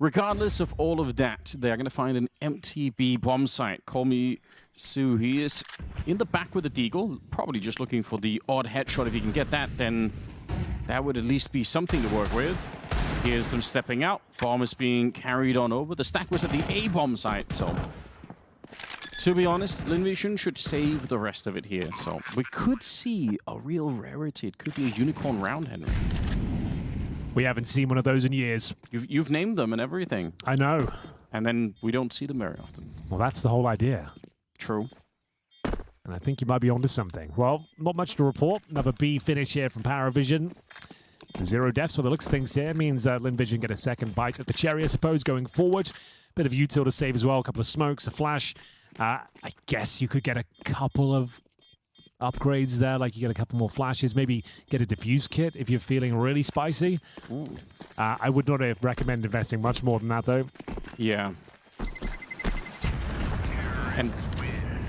Regardless of all of that, they're going to find an empty B bomb site. Call me Sue. He is in the back with the Deagle, probably just looking for the odd headshot. If he can get that, then that would at least be something to work with. Here's them stepping out. Bomb is being carried on over. The stack was at the A bomb site, so to be honest, Lynn Vision should save the rest of it here. So we could see a real rarity. It could be a unicorn round, Henry. We haven't seen one of those in years. You've named them and everything. I know. And then we don't see them very often. Well, that's the whole idea. True. And I think you might be onto something. Well, not much to report. Another B finish here from PARIVISION. 0 deaths by the looks of things here. Means Lynn Vision get a second bite at the cherry, I suppose, going forward. Bit of util to save as well. A couple of smokes, a flash. I guess you could get a couple of upgrades there, like you get a couple more flashes, maybe get a diffuse kit if you're feeling really spicy. I would not recommend investing much more than that, though. Yeah. And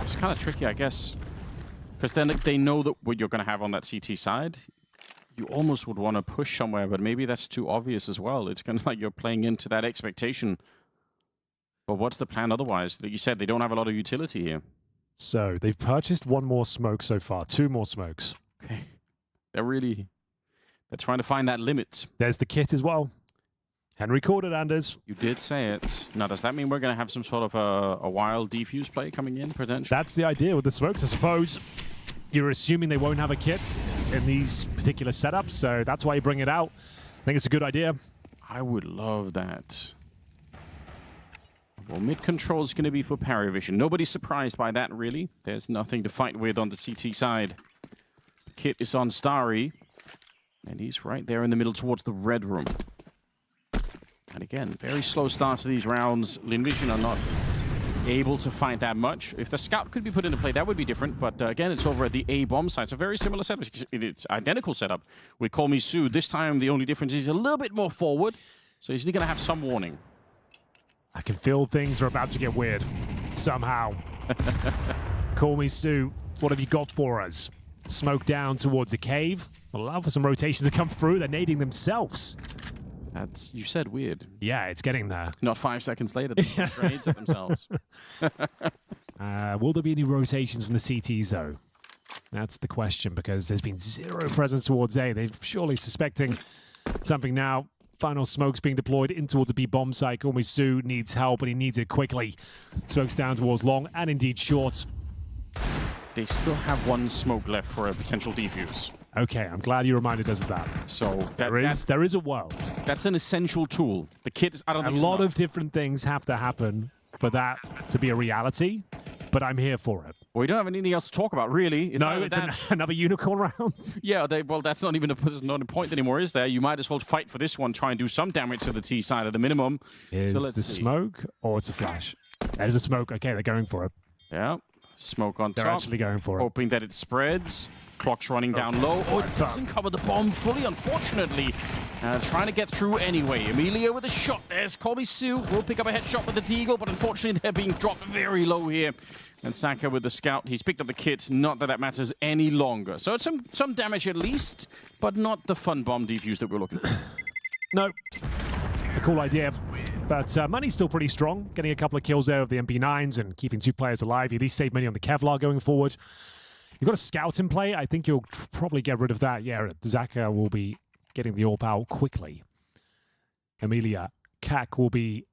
it's kind of tricky, I guess, because then they know that what you're going to have on that CT side. You almost would want to push somewhere, but maybe that's too obvious as well. It's kind of like you're playing into that expectation. But what's the plan otherwise? Like you said, they don't have a lot of utility here. So they've purchased one more smoke so far, 2 more smokes. Okay. They're trying to find that limit. There's the kit as well. Henry called it, Anders. You did say it. Now, does that mean we're going to have some sort of a wild defuse play coming in, potentially? That's the idea with the smokes, I suppose. You're assuming they won't have a kit in these particular setups, so that's why you bring it out. I think it's a good idea. I would love that. Well, mid-control is going to be for PARIVISION. Nobody's surprised by that, really. There's nothing to fight with on the CT side. Kit is on Starry, and he's right there in the middle towards the red room. And again, very slow start to these rounds. LynVision are not able to find that much. If the scout could be put into play, that would be different. But again, it's over at the A bomb site. It's a very similar setup. It's identical setup with MongolZ. This time, the only difference is a little bit more forward. So he's going to have some warning. I can feel things are about to get weird. Somehow. MongolZ, what have you got for us? Smoke down towards the cave. Allow for some rotations to come through. They're nading themselves. You said weird. Yeah, it's getting there. Not 5 seconds later, they grenades at themselves. Will there be any rotations from the CTs, though? That's the question, because there's been 0 presence towards A. They're surely suspecting something now. Final smokes being deployed in towards the B bomb site. MongolZ needs help, and he needs it quickly. Smokes down towards long, and indeed short. They still have 1 smoke left for a potential defuse. Okay, I'm glad you reminded us of that. So there is a world. That's an essential tool. The kit is, I don't think a lot of different things have to happen for that to be a reality, but I'm here for it. Well, we don't have anything else to talk about, really. It's another unicorn round. Yeah, well, that's not even a point anymore, is there? You might as well fight for this one, try and do some damage to the T side at the minimum. Is the smoke or it's a flash? There's a smoke. Okay, they're going for it. Yeah, smoke on top. They're actually going for it. Hoping that it spreads. Clock's running down low. Oh, it doesn't cover the bomb fully, unfortunately. Trying to get through anyway. Emilia with a shot. There's MongolZ. Will pick up a headshot with the Deagle, but unfortunately they're being dropped very low here. And Saka with the scout. He's picked up the kit. Not that matters any longer. So it's some damage at least, but not the fun bomb defuse that we're looking for. No. A cool idea. But money's still pretty strong. Getting a couple of kills there of the MP9s and keeping 2 players alive. You at least save money on the Kevlar going forward. You've got a scout in play. I think you'll probably get rid of that. Yeah, Zaka will be getting the AWP out quickly. Emilia, Kak will be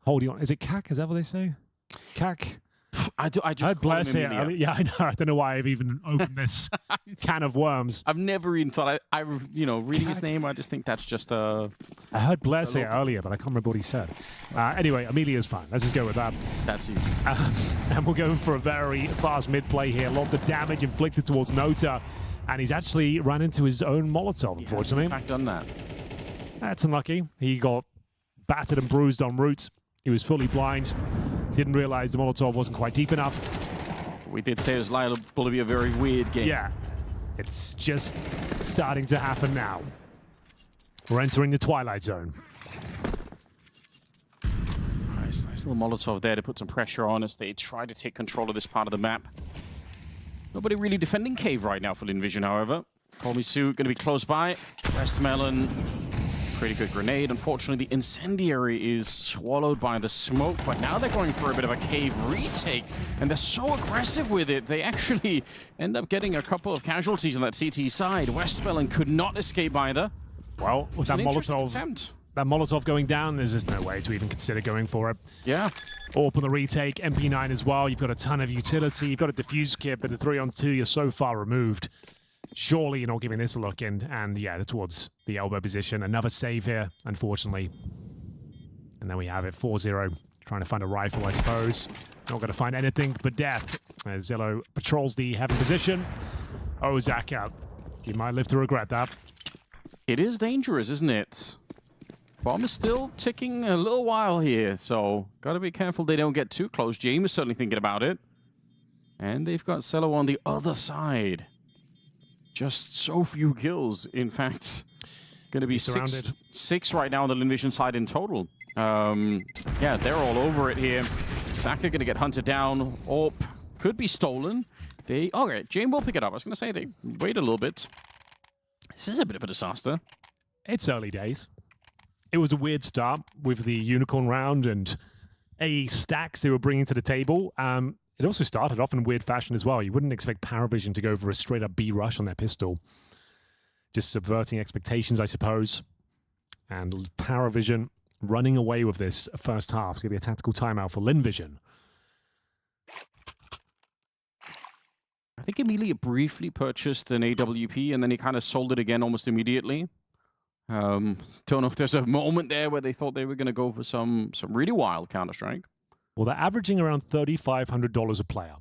holding on. Is it Kak? Is that what they say? Kak? I just heard Bless here. Yeah, I know. I don't know why I've even opened this can of worms. I've never even thought, reading his name, I just think that's just a... I heard Bless here earlier, but I can't remember what he said. Anyway, Emilia's fine. Let's just go with that. That's easy. And we're going for a very fast mid-play here. Lots of damage inflicted towards Nota. And he's actually run into his own Molotov, unfortunately. In fact, done that. That's unlucky. He got battered and bruised en route. He was fully blind. Didn't realize the Molotov wasn't quite deep enough. We did say it was liable to be a very weird game. Yeah. It's just starting to happen now. We're entering the Twilight Zone. Nice little Molotov there to put some pressure on as they try to take control of this part of the map. Nobody really defending Cave right now for LynVision, however. MongolZ going to be close by. Westmelon, pretty good grenade. Unfortunately, the incendiary is swallowed by the smoke, but now they're going for a bit of a Cave retake, and they're so aggressive with it, they actually end up getting a couple of casualties on that CT side. Westmelon could not escape either. Well, with that Molotov going down, there's just no way to even consider going for it. Yeah. AWP on the retake, MP9 as well. You've got a ton of utility. You've got a diffuse kit, but the 3-on-2, you're so far removed. Surely you're not giving this a look in. And yeah, towards the elbow position. Another save here, unfortunately. And then we have it 4-0. Trying to find a rifle, I suppose. Not going to find anything but death. As Zillow patrols the heaven position. Oh, Zaka. You might live to regret that. It is dangerous, isn't it? Bomb is still ticking a little while here, so got to be careful they don't get too close. James is certainly thinking about it. And they've got Cello on the other side. Just so few kills, in fact. Going to be six right now on the Lynn Vision side in total. Yeah, they're all over it here. Saka going to get hunted down. Orp could be stolen. Okay, Jane will pick it up. I was going to say they wait a little bit. This is a bit of a disaster. It's early days. It was a weird start with the Unicorn round and stacks they were bringing to the table. It also started off in weird fashion as well. You wouldn't expect PARIVISION to go for a straight-up B rush on their pistol. Just subverting expectations, I suppose. And PARIVISION running away with this first half. It's going to be a tactical timeout for Lynn Vision. I think Emilia briefly purchased an AWP and then he kind of sold it again almost immediately. Don't know if there's a moment there where they thought they were going to go for some really wild Counter-Strike. Well, they're averaging around $3,500 a player.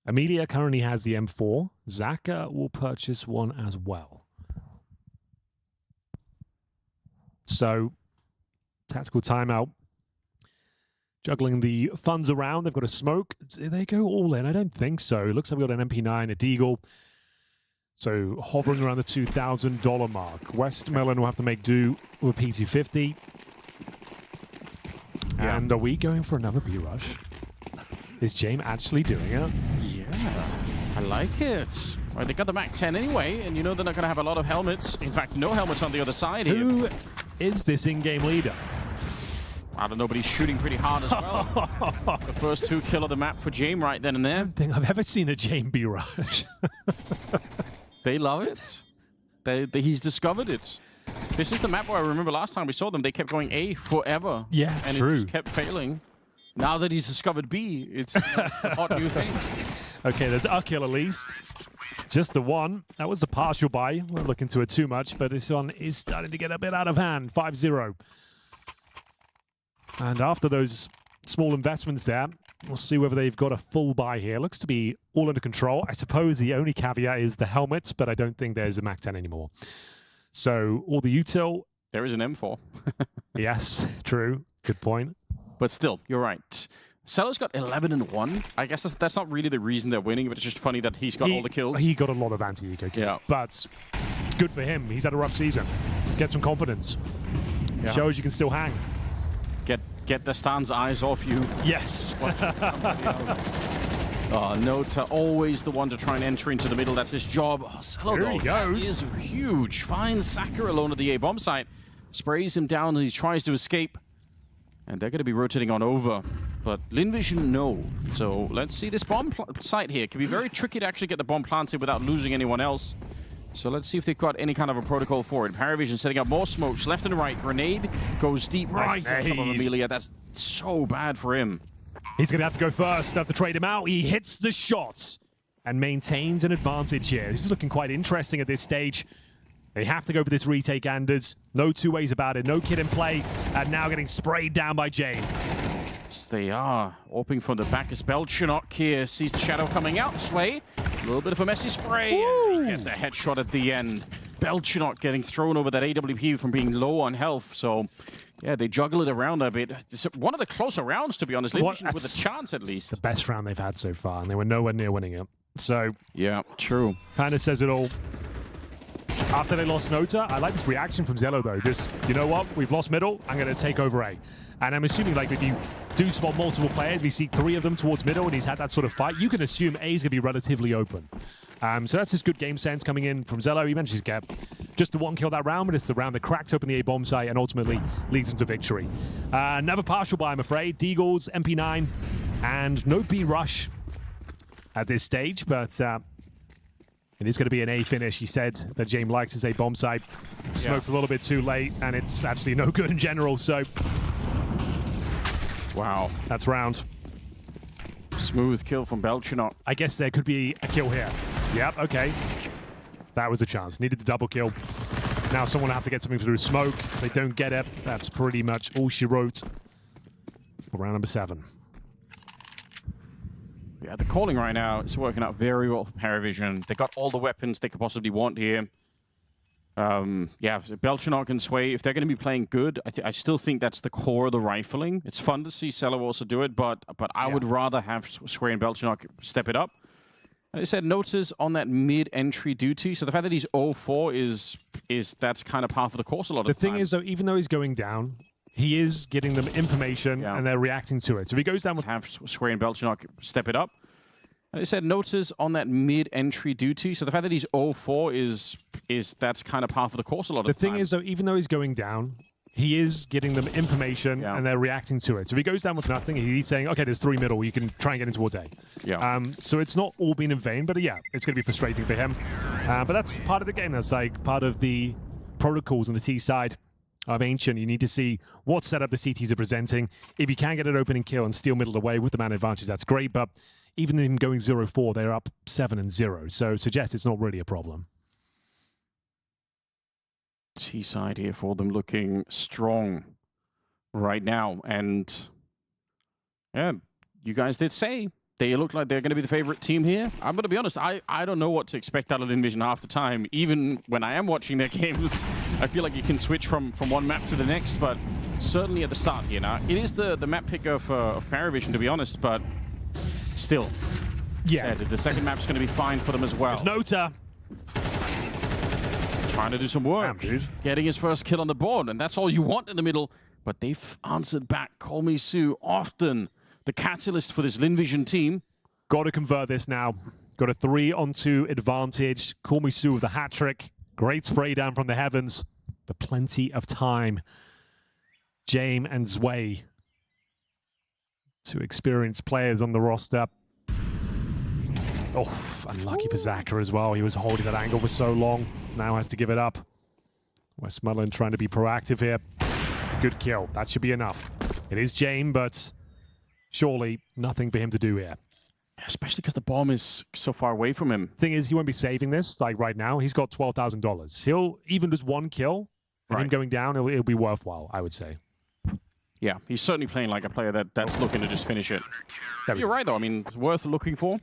Emilia currently has the M4. Zaka will purchase one as well. So, tactical timeout. Juggling the funds around. They've got a smoke. Did they go all in? I don't think so. It looks like we've got an MP9, a Deagle. So, hovering around the $2,000 mark. Westmelon will have to make do with a P250. Yeah. And are we going for another B-rush? Is James actually doing it? Yeah, I like it. Well, they got the MAC-10 anyway, and you know they're not going to have a lot of helmets. In fact, no helmets on the other side here. Who is this in-game leader? I don't know, but he's shooting pretty hard as well. The first 2 kill of the map for James right then and there. I don't think I've ever seen a James B-rush. They love it. He's discovered it. This is the map where I remember last time we saw them, they kept going A forever. Yeah, and true. it just kept failing. Now that he's discovered B, it's a hot new thing. Okay, there's a kill at least. Just the one. That was a partial buy. We're not looking to it too much, but this one is starting to get a bit out of hand. 5-0. And after those small investments there, we'll see whether they've got a full buy here. Looks to be all under control. I suppose the only caveat is the helmet, but I don't think there's a MAC-10 anymore. So all the util. There is an M4. Yes, true. Good point. But still, you're right. Cello's got 11-1. I guess that's not really the reason they're winning, but it's just funny that he's got all the kills. He got a lot of anti-eco kills. Yeah. But good for him. He's had a rough season. Get some confidence. Yeah. Shows you can still hang. Get the Stan's eyes off you. Yes. Nota, always the one to try and enter into the middle. That's his job. Oh, Cello, Here he goes. That is huge. Finds Saka alone at the A-bomb site. Sprays him down and he tries to escape. And they're going to be rotating on over. But Lynn Vision, no. So let's see this bomb site here. It can be very tricky to actually get the bomb planted without losing anyone else. So let's see if they've got any kind of a protocol for it. PARIVISION setting up more smokes left and right. Grenade goes deep right on top of Emilia. That's so bad for him. He's going to have to go first. Have to trade him out. He hits the shots and maintains an advantage here. This is looking quite interesting at this stage. They have to go for this retake, Anders. No two ways about it. No kid in play. And now getting sprayed down by Jane. Yes, they are. Opening from the back is Belchinok here. Sees the shadow coming out. Sway. A little bit of a messy spray. And he gets the headshot at the end. Belchinok getting thrown over that AWP from being low on health. So, yeah, they juggle it around a bit. It's one of the closer rounds, to be honest. With a chance, at least. The best round they've had so far, and they were nowhere near winning it. So, yeah, true. Kind of says it all. After they lost Nota, I like this reaction from Zello, though. Just, you know what? We've lost middle. I'm going to take over A. And I'm assuming, like, if you do spot multiple players, we see 3 of them towards middle, and he's had that sort of fight, you can assume A is going to be relatively open. So that's just good game sense coming in from Zello. He managed to get just the 1 kill that round, but it's the round that cracked open the A-bomb site and ultimately leads them to victory. Another partial buy, I'm afraid. Deagles, MP9, and no B-rush at this stage, but it is going to be an A finish. He said that James likes his A-bomb site. Smokes a little bit too late, and it's actually no good in general, so... Wow. That's round. Smooth kill from Belchinok. I guess there could be a kill here. Yep, okay. That was a chance. Needed the double kill. Now someone will have to get something through smoke. If they don't get it, that's pretty much all she wrote for round number 7. Yeah, the calling right now is working out very well for PARIVISION. They got all the weapons they could possibly want here. Yeah, Belchinok and Sway, if they're going to be playing good, I still think that's the core of the rifling. It's fun to see Cello also do it, but I would rather have Sway and Belchinok step it up. They said notice on that mid-entry duty. So the fact that he's 0-4 is that's kind of par for the course a lot of the time. The thing is, though, even though he's going down, he is getting them information and they're reacting to it. So if he goes down with... Have Square and Belchenok step it up. And they said notice on that mid-entry duty. So the fact that he's 0-4 is that's kind of par for the course a lot of the time. The thing is, though, even though he's going down, he is getting them information and they're reacting to it. So if he goes down with nothing, he's saying, okay, there's 3 middle. You can try and get in towards A. Yeah. So it's not all been in vain, but yeah, it's going to be frustrating for him. But that's part of the game. That's like part of the protocols on the T side of Ancient. You need to see what setup the CTs are presenting. If you can get an opening kill and steal middle away with the man advantage, that's great. But even him going 0-4, they're up 7-0. So suggests it's not really a problem. T side here for them looking strong right now. And yeah, you guys did say they look like they're going to be the favorite team here. I'm going to be honest, I don't know what to expect out of Lynn Vision half the time. Even when I am watching their games, I feel like you can switch from one map to the next, but certainly at the start here. Now, it is the map pick of PARIVISION, to be honest, but still. Yeah. The second map's going to be fine for them as well. It's Nota. Trying to do some work. Getting his first kill on the board, and that's all you want in the middle. But they've answered back. Call Me Sue, often the catalyst for this Lynn Vision team. Got to convert this now. Got a 3-on-2 advantage. Call Me Sue with a hat trick. Great spray down from the heavens. But plenty of time. Jame and Zwei, two experienced players on the roster. Oh, unlucky for Zaka as well. He was holding that angle for so long. Now has to give it up. Westmoreland trying to be proactive here. Good kill. That should be enough. It is Jame, but surely nothing for him to do here. Especially because the bomb is so far away from him. Thing is, he won't be saving this. Like right now, he's got $12,000. He'll even just one kill, and him going down, it'll be worthwhile, I would say. Yeah, he's certainly playing like a player that's looking to just finish it. You're right, though. I mean, it's worth looking for,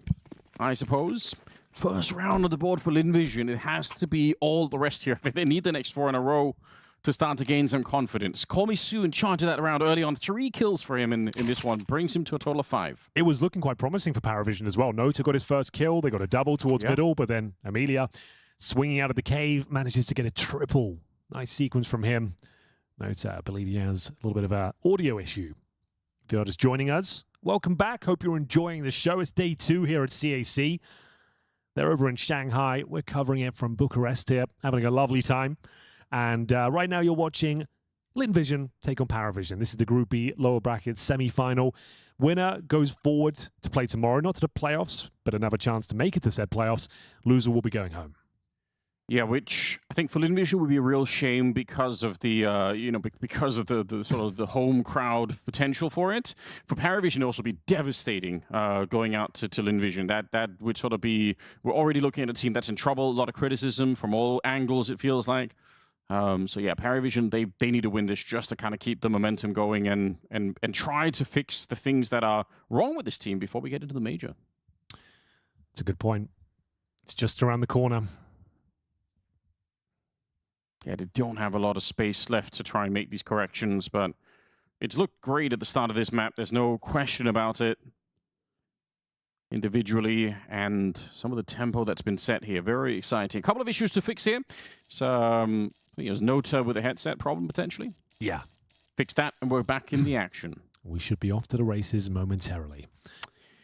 I suppose. First round on the board for Lynn Vision. It has to be all the rest here. If they need the next 4 in a row to start to gain some confidence. Call Me Sue and charged that around early on. 3 kills for him in this one. Brings him to a total of 5. It was looking quite promising for PARIVISION as well. Nota got his first kill. They got a double towards middle, but then Amelia, swinging out of the cave, manages to get a triple. Nice sequence from him. Nota, I believe he has a little bit of an audio issue. If you're just joining us, welcome back. Hope you're enjoying the show. It's day 2 here at CAC. They're over in Shanghai. We're covering it from Bucharest here, having a lovely time. And right now you're watching Lynn Vision take on PARIVISION. This is the Group B lower bracket semi-final. Winner goes forward to play tomorrow, not to the playoffs, but another chance to make it to said playoffs. Loser will be going home. Yeah, which I think for Lynn Vision would be a real shame because of the because of the sort of the home crowd potential for it. For PARIVISION, it would also be devastating going out to Lynn Vision. That would sort of be, we're already looking at a team that's in trouble. A lot of criticism from all angles, it feels like. So yeah, PARIVISION, they need to win this just to kind of keep the momentum going and try to fix the things that are wrong with this team before we get into the major. It's a good point. It's just around the corner. Yeah, they don't have a lot of space left to try and make these corrections, but it's looked great at the start of this map. There's no question about it. Individually, and some of the tempo that's been set here. Very exciting. A couple of issues to fix here. So, I think it was Nota with a headset problem, potentially. Yeah. Fix that, and we're back in the action. We should be off to the races momentarily.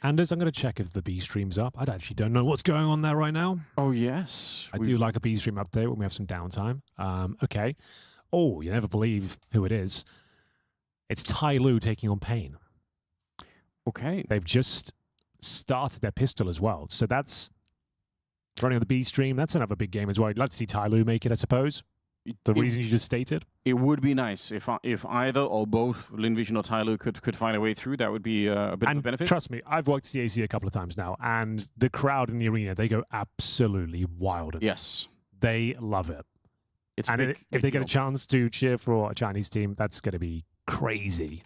Anders, I'm going to check if the B stream's up. I actually don't know what's going on there right now. Oh, yes. I do like a B stream update when we have some downtime. Okay. Oh, you never believe who it is. It's TYLOO taking on Pain. Okay. They've just started their pistol as well. So that's running on the B stream. That's another big game as well. I'd like to see TYLOO make it, I suppose. The reason you just stated. It would be nice if either or both Lynn Vision or TYLOO could find a way through. That would be a bit of a benefit. Trust me, I've worked CAC a couple of times now, and the crowd in the arena, they go absolutely wild. Yes. They love it. It's and if they get a chance to cheer for a Chinese team, that's going to be crazy.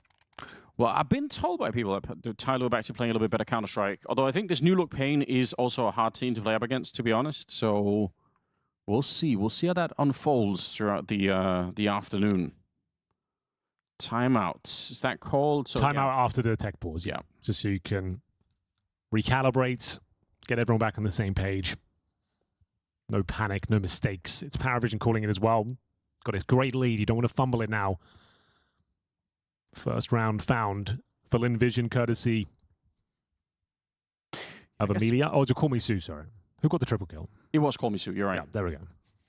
Well, I've been told by people that TYLOO are actually playing a little bit better Counter-Strike. Although I think this new look Pain is also a hard team to play up against, to be honest. So we'll see. We'll see how that unfolds throughout the afternoon. Timeout. Is that called? So, Timeout after the tech pause, yeah. Just so you can recalibrate, get everyone back on the same page. No panic, no mistakes. It's PARIVISION calling it as well. Got this great lead. You don't want to fumble it now. First round found for Lynn Vision, courtesy of Amelia. Oh, it's a Call Me Sue, sorry. Who got the triple kill? It was Call Me Sue, you're right. Yeah, there we go.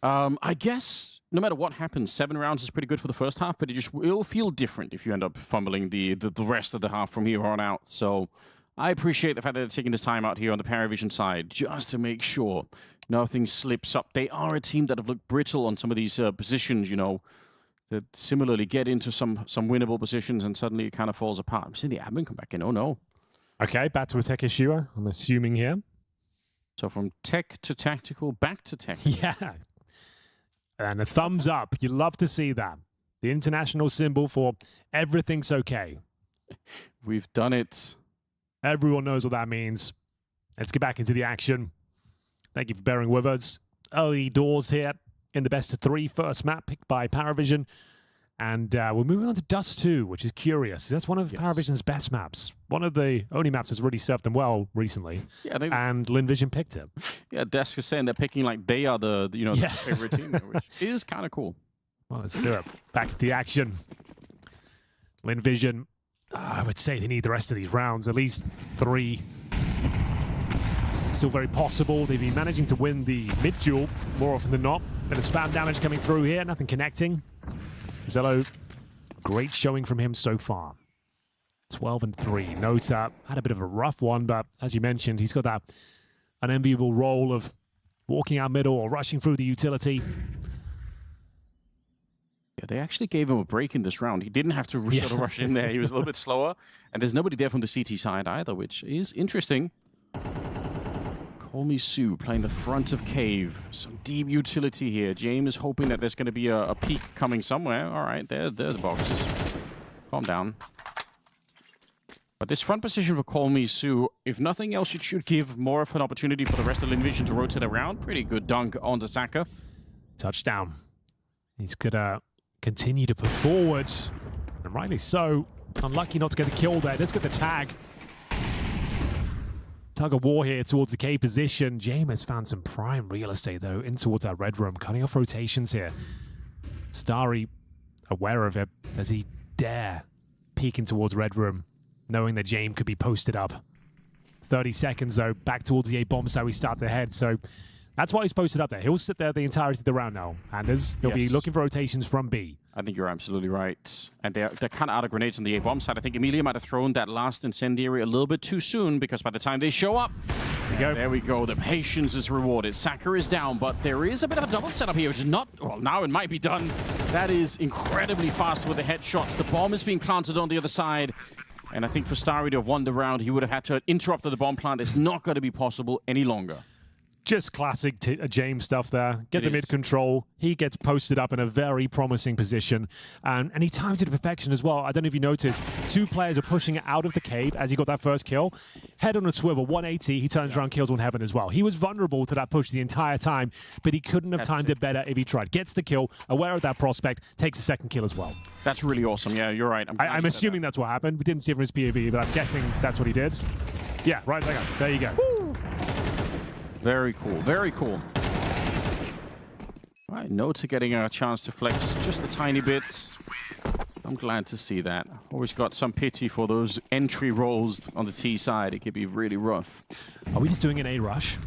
I guess no matter what happens, 7 rounds is pretty good for the first half, but it'll feel different if you end up fumbling the rest of the half from here on out. So I appreciate the fact that they're taking this time out here on the PARIVISION side just to make sure nothing slips up. They are a team that have looked brittle on some of these positions, you know, that similarly get into some winnable positions and suddenly it kind of falls apart. I'm seeing the admin come back in. Oh, no. Okay, back to a tech issue, I'm assuming here. So from tech to tactical, back to tech. Yeah. And a thumbs up. You love to see that. The international symbol for everything's okay. We've done it. Everyone knows what that means. Let's get back into the action. Thank you for bearing with us. Early doors here in the best of 3 first map picked by PARIVISION. And we're moving on to Dust 2, which is curious. That's one of PARIVISION's best maps. One of the only maps that's really served them well recently. Yeah, and Lynn Vision picked it. Yeah, Desk is saying they're picking like they are the the favorite team, which is kind of cool. Well, let's do it. Back to the action. Lynn Vision, I would say they need the rest of these rounds, at least 3. Still very possible. They've been managing to win the mid-duel more often than not. Bit of spam damage coming through here, nothing connecting. Zello, great showing from him so far. 12-3. Nota had a bit of a rough one, but as you mentioned, he's got that unenviable role of walking out middle or rushing through the utility. Yeah, they actually gave him a break in this round. He didn't have to sort of rush in there. He was a little bit slower. And there's nobody there from the CT side either, which is interesting. Call Me Sue playing the front of Cave. Some deep utility here. James is hoping that there's going to be a peak coming somewhere. All right, there are the boxes. Calm down. But this front position for Call Me Sue, if nothing else, it should give more of an opportunity for the rest of Lynn Vision to rotate around. Pretty good dunk on the Saka. Touchdown. He's going to continue to put forward. And rightly so. Unlucky not to get the kill there. Let's get the tag. Tug of war here towards the K position. James has found some prime real estate, though, in towards that red room. Cutting off rotations here. Starry aware of it. Does he dare peek in towards red room, knowing that James could be posted up? 30 seconds, though, back towards the A bomb, so he starts ahead. So that's why he's posted up there. He'll sit there the entirety of the round now. Anders, he'll be looking for rotations from B. I think you're absolutely right. And they're kind of out of grenades on the A-bomb side. I think Emilia might have thrown that last incendiary a little bit too soon, because by the time they show up, there we go. The patience is rewarded. Saka is down, but there is a bit of a double setup here, which is not... Well, now it might be done. That is incredibly fast with the headshots. The bomb is being planted on the other side. And I think for Starry to have won the round, he would have had to interrupt the bomb plant. It's not going to be possible any longer. Just classic James stuff there. Get the mid control. He gets posted up in a very promising position. And he times it to perfection as well. I don't know if you noticed. 2 players are pushing out of the cave as he got that first kill. Head on a swivel, 180. He turns around, kills one heaven as well. He was vulnerable to that push the entire time, but he couldn't have timed it better if he tried. Gets the kill, aware of that prospect, takes a second kill as well. That's really awesome. Yeah, you're right. I'm assuming that's what happened. We didn't see it from his POV, but I'm guessing that's what he did. Yeah, right there. There you go. Woo! Very cool, very cool. All right, Nota getting a chance to flex just a tiny bit. I'm glad to see that. Always got some pity for those entry rolls on the T side. It could be really rough. Are we just doing an A rush?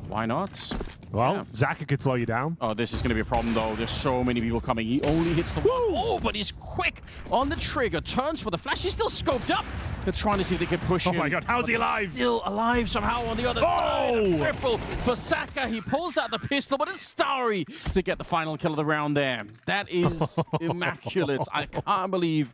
Why not? Well, Zaka could slow you down. Oh, this is going to be a problem, though. There's so many people coming. He only hits the one. Oh, but he's quick on the trigger. Turns for the flash. He's still scoped up. They're trying to see if they can push him. Oh, my God. How's he alive? Still alive somehow on the other side. A triple for Saka. He pulls out the pistol, but it's Starry to get the final kill of the round there. That is immaculate. I can't believe.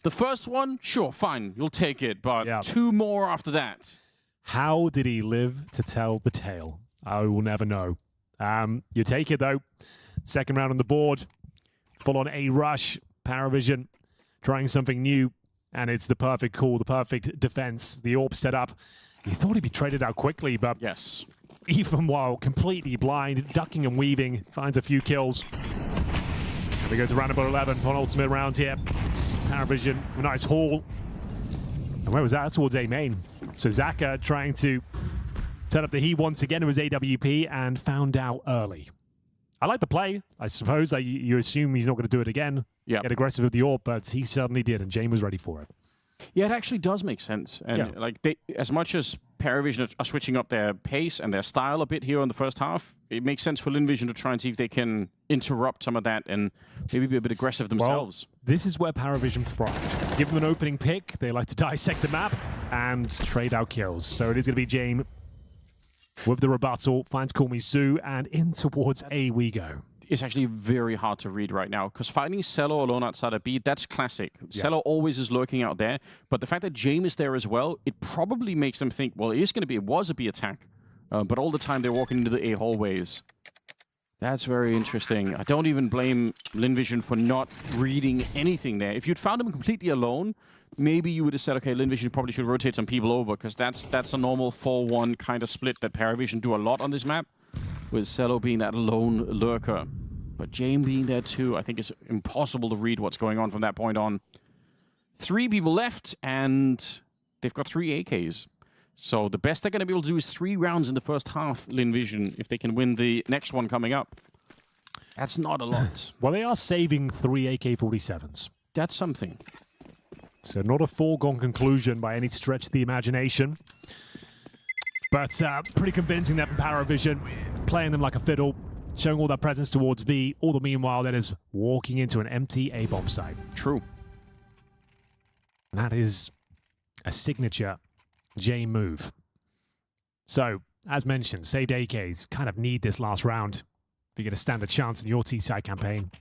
The first one, sure, fine. You'll take it. But 2 more after that. How did he live to tell the tale? I will never know. You take it, though. Second round on the board. Full-on A rush. PARIVISION trying something new. And it's the perfect call, the perfect defense. The AWP set up. He thought he'd be traded out quickly, but even while completely blind, ducking and weaving, finds a few kills. And we go to round number 11, penultimate round here. PARIVISION, a nice haul. And where was that? That's towards A main. So Zaka trying to Turn up the heat once again. It was AWP and found out early. I like the play. I suppose you assume he's not going to do it again. Yeah. Get aggressive with the AWP, but he certainly did, and Jame was ready for it. Yeah, it actually does make sense. And like as much as PARIVISION are switching up their pace and their style a bit here in the first half, it makes sense for LynVision to try and see if they can interrupt some of that and maybe be a bit aggressive themselves. Well, this is where PARIVISION thrive. Give them an opening pick. They like to dissect the map and trade out kills. So it is going to be Jame with the rebuttal, finds MOUZ, and in towards A we go. It's actually very hard to read right now, because finding CeLo alone outside of B, that's classic. CeLo always is lurking out there, but the fact that Jame is there as well, it probably makes them think, well, it was a B attack, but all the time they're walking into the A hallways. That's very interesting. I don't even blame LynVision for not reading anything there. If you'd found him completely alone, maybe you would have said, okay, LynVision probably should rotate some people over, because that's a normal 4-1 kind of split that PARIVISION do a lot on this map, with CeLo being that lone lurker. But Jame being there too, I think it's impossible to read what's going on from that point on. 3 people left, and they've got 3 AKs. So the best they're going to be able to do is 3 rounds in the first half, LynVision, if they can win the next one coming up. That's not a lot. Well, they are saving 3 AK-47s. That's something. So not a foregone conclusion by any stretch of the imagination. But pretty convincing there from PARIVISION, playing them like a fiddle, showing all that presence towards B, all the meanwhile that is walking into an empty A-bomb site. True. And that is a signature Jame move. So, as mentioned, saved AKs kind of need this last round if you're going to stand a chance in your T-side campaign.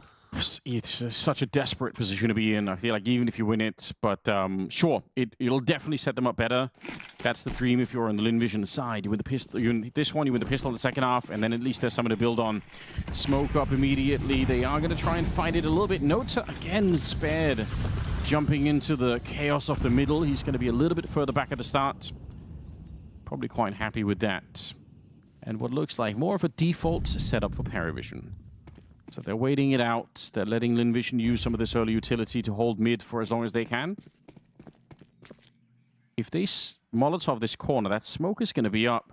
It's such a desperate position to be in. I feel like even if you win it, but sure, it'll definitely set them up better. That's the dream if you're on the LynVision side. You win the pistol. You win this one. You win the pistol in the second half, and then at least there's something to build on. Smoke up immediately. They are going to try and fight it a little bit. Nota again spared, jumping into the chaos of the middle. He's going to be a little bit further back at the start. Probably quite happy with that. And what looks like more of a default setup for PARIVISION. So they're waiting it out. They're letting LynVision use some of this early utility to hold mid for as long as they can. If they Molotov this corner, that smoke is going to be up.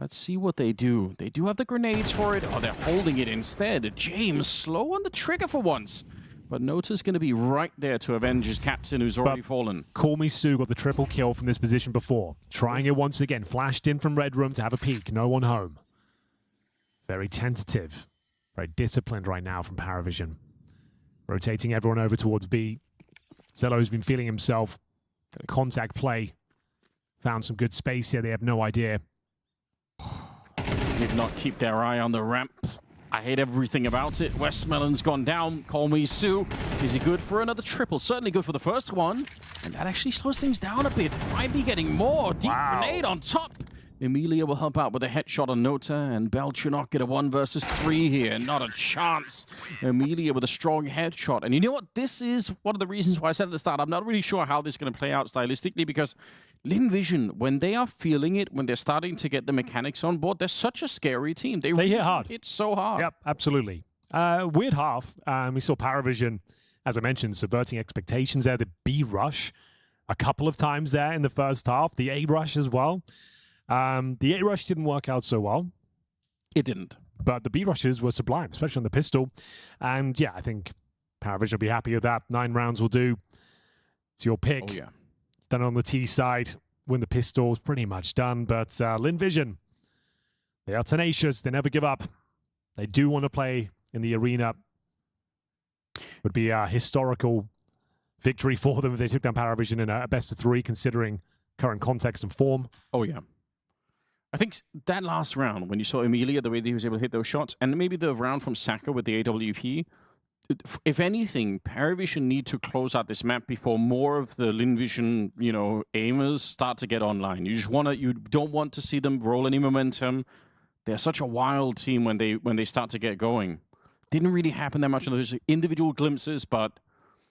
Let's see what they do. They do have the grenades for it. Oh, they're holding it instead. James slow on the trigger for once. But Nota's going to be right there to avenge his captain who's already fallen. MOUZ got the triple kill from this position before. Trying it once again. Flashed in from Red Room to have a peek. No one home. Very tentative. Very disciplined right now from PARIVISION. Rotating everyone over towards B. CeLo's been feeling himself. Contact play. Found some good space here. They have no idea. Did not keep their eye on the ramp. I hate everything about it. Westmelon's gone down. MOUZ. Is he good for another triple? Certainly good for the first one. And that actually slows things down a bit. Might be getting more. Deep grenade on top. Emilia will help out with a headshot on Nota, and Belchunok get a 1 versus 3 here. Not a chance. Emilia with a strong headshot. And you know what? This is one of the reasons why I said at the start, I'm not really sure how this is going to play out stylistically, because LynVision, when they are feeling it, when they're starting to get the mechanics on board, they're such a scary team. They hit hard. It's so hard. Yep, absolutely. Weird half. We saw PARIVISION, as I mentioned, subverting expectations there. The B rush a couple of times there in the first half. The A rush as well. The A rush didn't work out so well. It didn't. But the B rushes were sublime, especially on the pistol. And yeah, I think PARIVISION will be happy with that. 9 rounds will do. It's your pick. Oh, yeah. Then on the T side, win the pistol is pretty much done. But LynVision, they are tenacious. They never give up. They do want to play in the arena. Would be a historical victory for them if they took down PARIVISION in a best of 3, considering current context and form. Oh, yeah. I think that last round, when you saw Emilia, the way that he was able to hit those shots, and maybe the round from Saka with the AWP, if anything, PARIVISION need to close out this map before more of the LynVision, aimers start to get online. You don't want to see them roll any momentum. They're such a wild team when they start to get going. Didn't really happen that much in those individual glimpses, but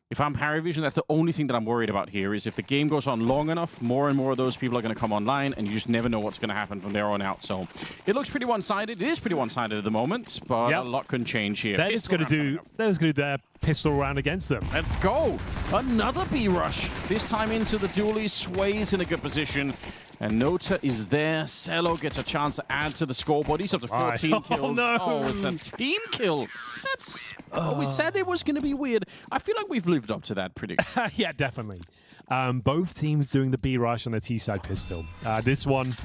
if I'm PARIVISION, that's the only thing that I'm worried about here, is if the game goes on long enough, more and more of those people are going to come online, and you just never know what's going to happen from there on out. So it looks pretty one-sided. It is pretty one-sided at the moment, but a lot can change here. They're just going to do their pistol round against them. Let's go. Another B rush. This time into the dually. Sway's in a good position. And Nota is there. Celo gets a chance to add to the scoreboard. He's up to 14 kills. Oh, no. Oh, it's a team kill. That's... we said it was going to be weird. I feel like we've lived up to that prediction. Yeah, definitely. Both teams doing the B rush on the T side pistol. This one,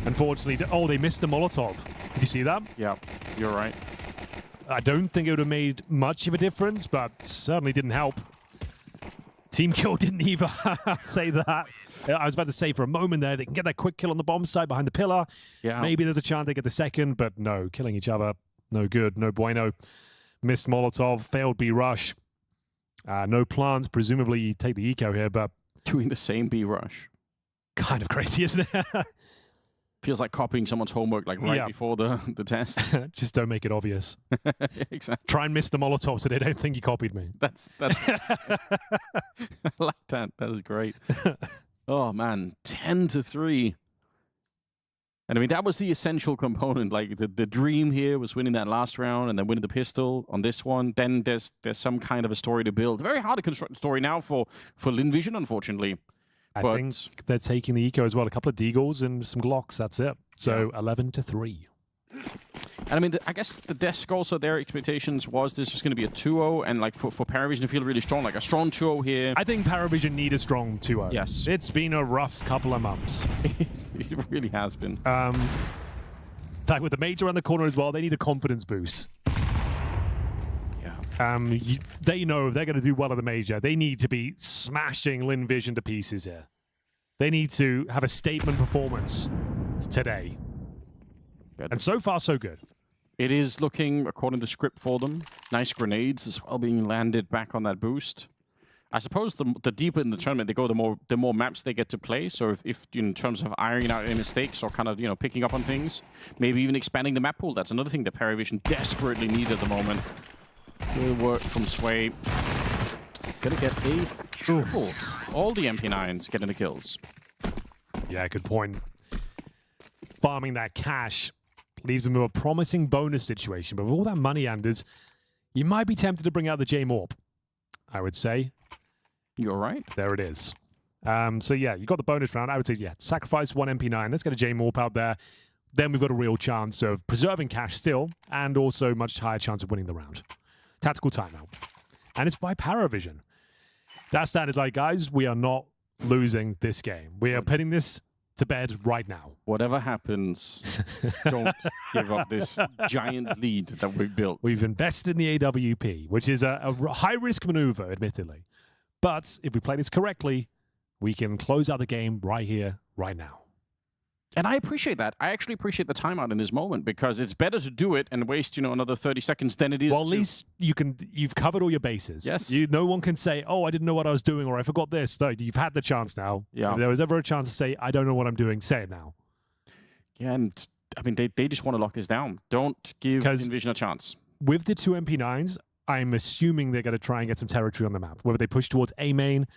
unfortunately, oh, they missed the Molotov. Did you see that? Yeah, you're right. I don't think it would have made much of a difference, but certainly didn't help. Team kill didn't either. I'll say that. I was about to say for a moment there, they can get that quick kill on the bomb site behind the pillar. Yeah. Maybe there's a chance they get the second, but no, killing each other, no good, no bueno. Missed Molotov, failed B rush. No plants, presumably you take the eco here, but... Doing the same B rush. Kind of crazy, isn't it? Feels like copying someone's homework like right before the test. Just don't make it obvious. Exactly. Try and miss the Molotov so they don't think you copied me. That's I like that. That was great. Oh man, 10-3. And I mean, that was the essential component. Like the dream here was winning that last round and then winning the pistol on this one. Then there's some kind of a story to build. Very hard to construct a story now for Lynn Vision, unfortunately. I think they're taking the eco as well. A couple of deagles and some Glocks. That's it. So 11-3. And I mean, I guess the desk also, their expectations was this was going to be a 2-0. And like for PARIVISION to feel really strong, like a strong 2-0 here. I think PARIVISION need a strong 2-0. Yes. It's been a rough couple of months. It really has been. Like with the major around the corner as well, they need a confidence boost. They know if they're going to do well at the major, they need to be smashing Lynn Vision to pieces here. They need to have a statement performance today. And so far, so good. It is looking, according to script for them, nice grenades as well being landed back on that boost. I suppose the deeper in the tournament they go, the more maps they get to play. So if in terms of ironing out any mistakes or kind of picking up on things, maybe even expanding the map pool. That's another thing that PARIVISION desperately need at the moment. Good work from Sway. Gonna get a triple. All the MP9s getting the kills. Yeah, good point. Farming that cash leaves them with a promising bonus situation. But with all that money, Anders, you might be tempted to bring out the J-Morp, I would say. You're right. There it is. So yeah, you got the bonus round. I would say, yeah, sacrifice one MP9. Let's get a J-Morp out there. Then we've got a real chance of preserving cash still, and also much higher chance of winning the round. Tactical timeout. And it's by PARIVISION. That stand is like, guys, we are not losing this game. We are putting this to bed right now. Whatever happens, don't give up this giant lead that we've built. We've invested in the AWP, which is a high-risk maneuver, admittedly. But if we play this correctly, we can close out the game right here, right now. And I appreciate that. I actually appreciate the timeout in this moment because it's better to do it and waste, another 30 seconds than it is. Well, at least you've covered all your bases. Yes. No one can say, "Oh, I didn't know what I was doing," or "I forgot this." No, you've had the chance now. Yeah. If there was ever a chance to say, "I don't know what I'm doing," say it now. Yeah, and I mean, they just want to lock this down. Don't give Envision a chance. With the two MP9s, I'm assuming they're going to try and get some territory on the map. Whether they push towards A main,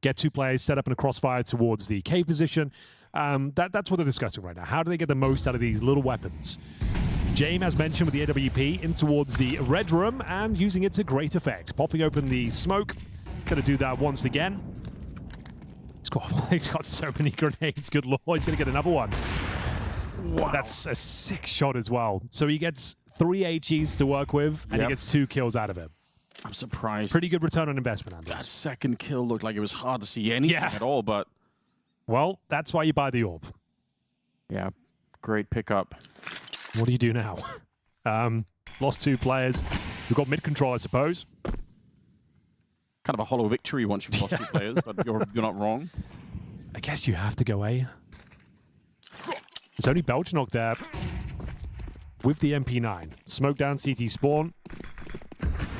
get two players set up in a crossfire towards the cave position. That's what they're discussing right now. How do they get the most out of these little weapons? James, as mentioned, with the AWP in towards the red room and using it to great effect. Popping open the smoke. Going to do that once again. He's got so many grenades. Good lord. He's going to get another one. Wow. That's a sick shot as well. So he gets 3 HEs to work with, and he gets 2 kills out of it. I'm surprised. Pretty good return on investment, Anders. That second kill looked like it was hard to see anything at all, but... Well, that's why you buy the AWP. Yeah, great pickup. What do you do now? Lost 2 players. We've got mid-control, I suppose. Kind of a hollow victory once you've lost 2 players, but you're not wrong. I guess you have to go A. It's only Belchnok there with the MP9. Smoke down CT spawn.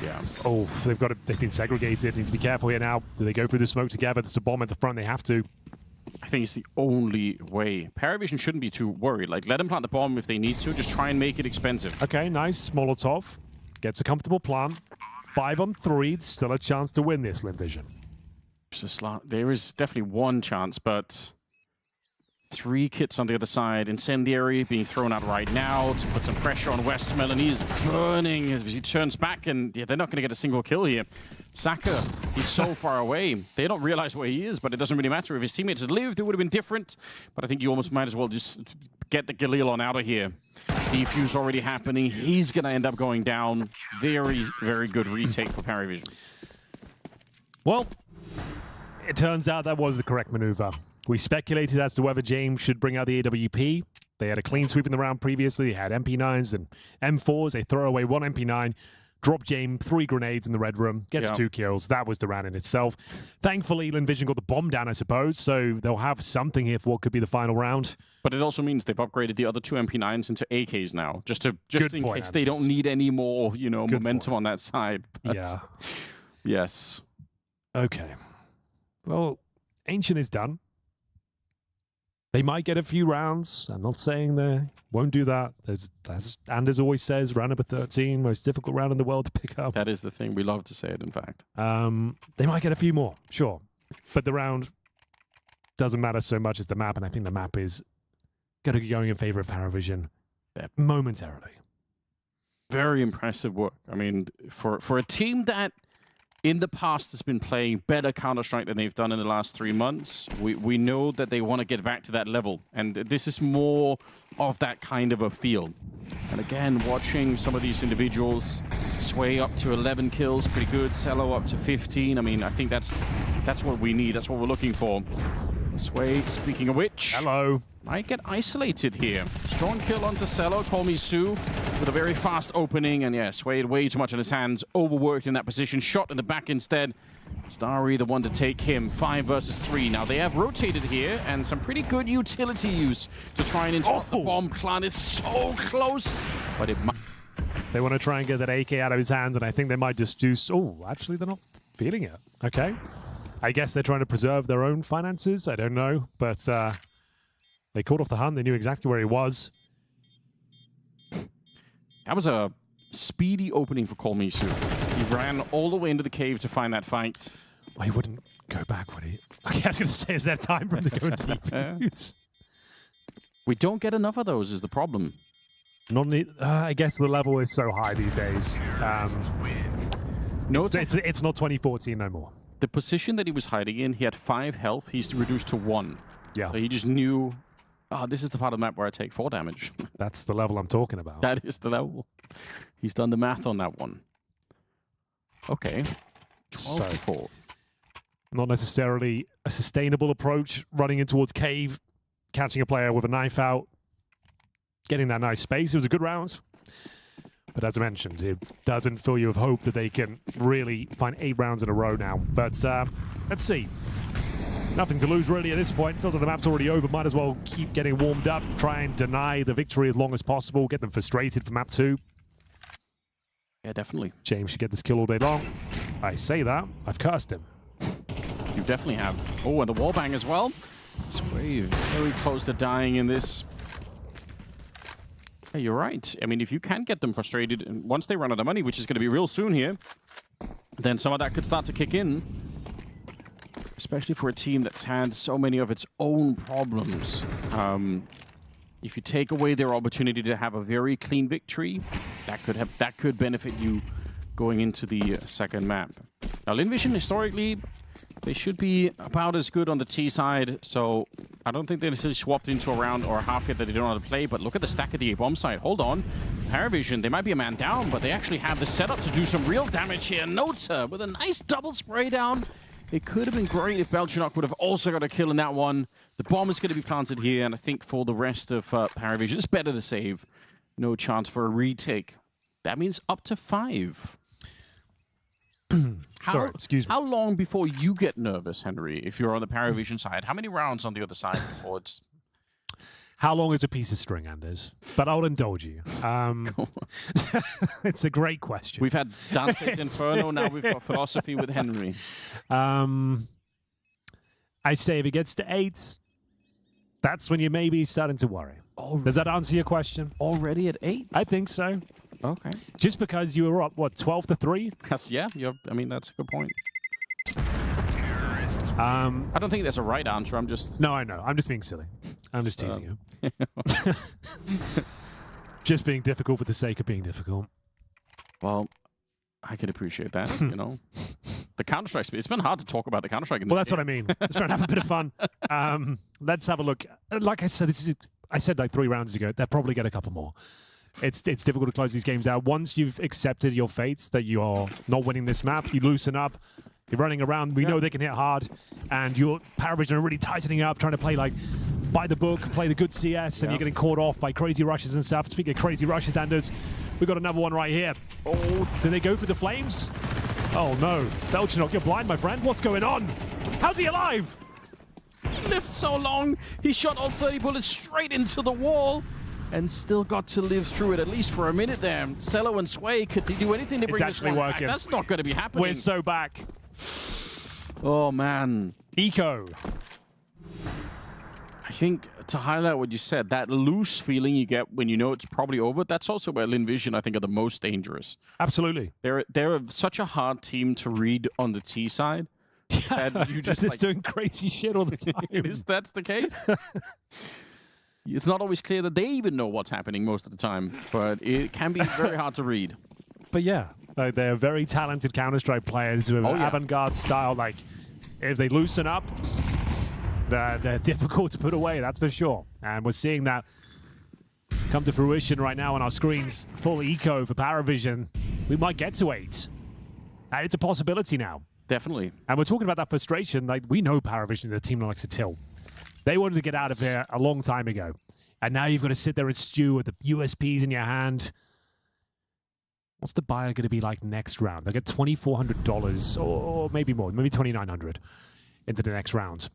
Yeah. Oh, they've been segregated. Need to be careful here now. Do they go through the smoke together? There's a bomb at the front. They have to. I think it's the only way. PARIVISION shouldn't be too worried. Like, let them plant the bomb if they need to. Just try and make it expensive. Okay, nice. Molotov. Gets a comfortable plant. 5 on 3. Still a chance to win this, Lynn Vision. There is definitely one chance, but 3 kits on the other side. Incendiary being thrown out right now to put some pressure on Westmelon. He's burning as he turns back, and yeah, they're not going to get a single kill here. Saka, he's so far away. They don't realize where he is, but it doesn't really matter. If his teammates had lived, it would have been different. But I think you almost might as well just get the Galil on out of here. Defuse already happening. He's going to end up going down. Very, very good retake for PARIVISION. Well, it turns out that was the correct maneuver. We speculated as to whether James should bring out the AWP. They had a clean sweep in the round previously. They had MP9s and M4s. They throw away 1 MP9, drop James 3 grenades in the red room, gets 2 kills. That was the round in itself. Thankfully, Lynn got the bomb down, I suppose, so they'll have something here for what could be the final round. But it also means they've upgraded the other 2 MP9s into AKs now, just in case they don't need any more, momentum on that side. But yeah. Yes. Okay. Well, Ancient is done. They might get a few rounds. I'm not saying they won't do that. As Anders always says, round number 13, most difficult round in the world to pick up. That is the thing. We love to say it, in fact. They might get a few more, sure. But the round doesn't matter so much as the map, and I think the map is going to be going in favor of PARIVISION momentarily. Very impressive work. I mean, for a team that in the past has been playing better Counter-Strike than they've done in the last 3 months, we know that they want to get back to that level. And this is more of that kind of a feel. And again, watching some of these individuals, Sway up to 11 kills, pretty good. Cello up to 15. I mean, I think that's what we need. That's what we're looking for. Sway, speaking of which, hello, might get isolated here. Strong kill onto Cello. MongolZ with a very fast opening, and yeah, Sway had way too much in his hands. Overworked in that position. Shot in the back instead. Starry the one to take him. 5 versus 3. Now they have rotated here, and some pretty good utility use to try and interrupt the bomb plant. It's so close, but it might. They want to try and get that AK out of his hands, and I think they might just do. Oh, actually, they're not feeling it. Okay. I guess they're trying to preserve their own finances. I don't know, but they called off the hunt. They knew exactly where he was. That was a speedy opening for MongolZ. He ran all the way into the cave to find that fight. Well, he wouldn't go back, would he? Okay, I was going to say, is that time for him to go deep? We don't get enough of those is the problem. I guess the level is so high these days. No, it's not 2014 no more. The position that he was hiding in, he had 5 health. He's reduced to 1. Yeah. So he just knew, this is the part of the map where I take 4 damage. That's the level I'm talking about. That is the level. He's done the math on that one. Okay. 12 to 4. Not necessarily a sustainable approach, running in towards cave, catching a player with a knife out, getting that nice space. It was a good round. But as I mentioned, it doesn't fill you with hope that they can really find 8 rounds in a row now. But let's see. Nothing to lose really at this point. Feels like the map's already over. Might as well keep getting warmed up, try and deny the victory as long as possible, get them frustrated for map 2. Yeah, definitely. James should get this kill all day long. I say that. I've cursed him. You definitely have. Oh, and the wallbang as well. Sway very close to dying in this. Hey, you're right. I mean, if you can get them frustrated, and once they run out of money, which is going to be real soon here, then some of that could start to kick in. Especially for a team that's had so many of its own problems. If you take away their opportunity to have a very clean victory, that could benefit you going into the second map. Now, Lynn Vision, historically, they should be about as good on the T side, so I don't think they necessarily swapped into a round or a half here that they don't know how to play, but look at the stack at the A-bomb side. Hold on. PARIVISION, they might be a man down, but they actually have the setup to do some real damage here. Nota with a nice double spray down. It could have been great if Belchinock would have also got a kill in that one. The bomb is going to be planted here, and I think for the rest of PARIVISION, it's better to save. No chance for a retake. That means up to 5. Sorry, excuse me. How long before you get nervous, Henry, if you're on the PARIVISION side? How many rounds on the other side before it's... How long is a piece of string, Anders? But I'll indulge you. It's a great question. We've had Dante's Inferno, now we've got philosophy with Henry. I say if it gets to 8, that's when you may be starting to worry. Does that answer your question? Already at 8? I think so. Okay. Just because you were up, what, 12 to 3? Yeah, I mean, that's a good point. I don't think there's a right answer. I'm just... No, I know. I'm just being silly. I'm just teasing you. Just being difficult for the sake of being difficult. Well, I can appreciate that, you know. The Counter-Strike, it's been hard to talk about the Counter-Strike. Well, that's what I mean. Let's try and have a bit of fun. Let's have a look. Like I said, I said like 3 rounds ago, they'll probably get a couple more. It's difficult to close these games out. Once you've accepted your fates that you are not winning this map, you loosen up. You're running around. We know they can hit hard. And your PARIVISION are really tightening up, trying to play like by the book, play the good CS, and you're getting caught off by crazy rushes and stuff. Speaking of crazy rushes, Anders, we've got another one right here. Oh, do they go for the flames? Oh no, Belchinok, you're blind, my friend. What's going on? How's he alive? He lived so long. He shot all 30 bullets straight into the wall and still got to live through it, at least for a minute there. Cello and Sway, could they do anything to bring this one back? That's not going to be happening. We're so back. Oh, man. Eco. I think to highlight what you said, that loose feeling you get when you know it's probably over, that's also where Lynn Vision, I think, are the most dangerous. Absolutely. They're such a hard team to read on the T side. Yeah, you just like, doing crazy shit all the time. Is that the case? It's not always clear that they even know what's happening most of the time, but it can be very hard to read. But yeah, like, they're very talented Counter-Strike players with avant-garde style. Like, if they loosen up, they're difficult to put away, that's for sure. And we're seeing that come to fruition right now on our screens. Full eco for PARIVISION. We might get to 8. And it's a possibility now. Definitely. And we're talking about that frustration. Like, we know PARIVISION is a team that likes to tilt. They wanted to get out of here a long time ago. And now you've got to sit there and stew with the USPs in your hand. What's the buyer going to be like next round? They'll get $2,400 or maybe more, maybe $2,900 into the next round.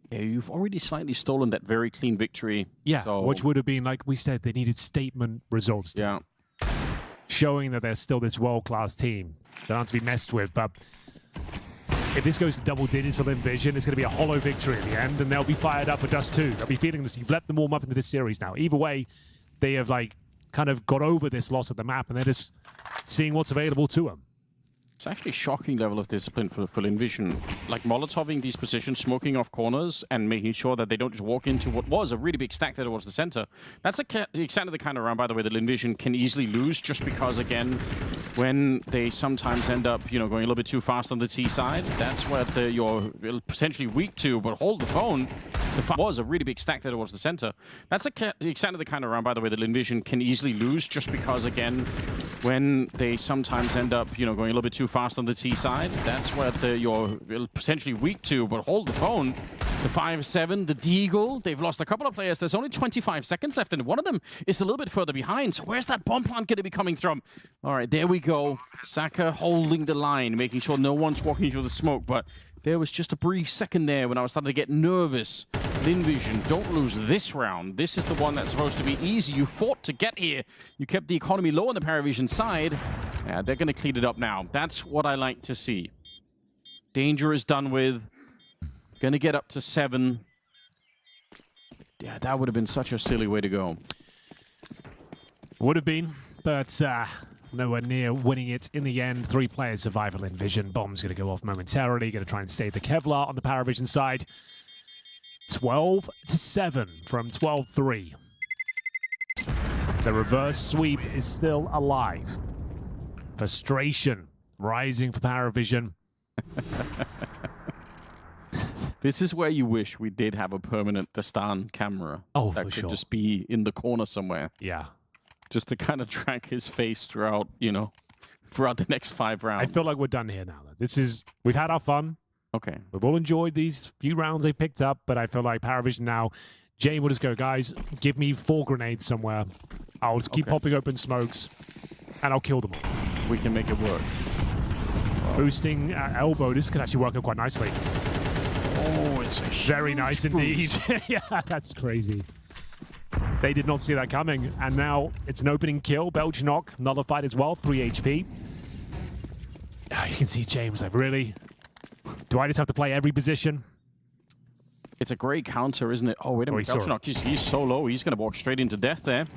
Yeah, you've already slightly stolen that very clean victory. Yeah, so which would have been, like we said, they needed statement results. Yeah. Showing that they're still this world-class team. They don't have to be messed with, but if this goes to double digits for Lynn Vision, it's going to be a hollow victory at the end, and they'll be fired up for Dust 2. They'll be feeling this. You've let them warm up into this series now. Either way, they have, like, kind of got over this loss of the map, and they're just seeing what's available to them. It's actually a shocking level of discipline for Lynn Vision. Like molotoving these positions, smoking off corners, and making sure that they don't just walk into what was a really big stack there towards the center. That's exactly the kind of round, by the way, that Lynn Vision can easily lose just because, again, when they sometimes end up, you know, going a little bit too fast on the T side, that's what you're potentially weak to, but hold the phone. The was a really big stack there towards the center. That's exactly the kind of round, by the way, that Lynn Vision can easily lose just because, again, when they sometimes end up, you know, going a little bit too fast on the T side, that's what you're potentially weak to, but hold the phone. The 5-7, the Deagle, they've lost a couple of players. There's only 25 seconds left, and one of them is a little bit further behind. So where's that bomb plant going to be coming from? All right, there we go. Saka holding the line, making sure no one's walking through the smoke, but there was just a brief second there when I was starting to get nervous. Lynn Vision, don't lose this round. This is the one that's supposed to be easy. You fought to get here. You kept the economy low on the PARIVISION side. Yeah, they're going to clean it up now. That's what I like to see. Danger is done with. Going to get up to 7. Yeah, that would have been such a silly way to go. Would have been, but nowhere near winning it in the end. 3 players survive Lynn Vision. Bomb's going to go off momentarily. Going to try and save the Kevlar on the PARIVISION side. 12-7 from 12-3. The reverse sweep is still alive. Frustration rising for PARIVISION. This is where you wish we did have a permanent Dastan camera. Oh, that for could sure. just be in the corner somewhere. Yeah. Just to kind of track his face throughout, you know, throughout the next 5 rounds. I feel like we're done here now. We've had our fun. Okay. We've all enjoyed these few rounds they picked up, but I feel like PARIVISION now, Jay will just go, guys, give me 4 grenades somewhere. I'll just keep popping open smokes, and I'll kill them all. We can make it work. Boosting elbow. This could actually work out quite nicely. Oh, it's a very nice indeed. Yeah, that's crazy. They did not see that coming, and now it's an opening kill. Belchinok nullified as well, 3 HP. You can see James like, really? Do I just have to play every position? It's a great counter, isn't it? Oh, wait a minute. Belchinok, he's so low. He's going to walk straight into death there.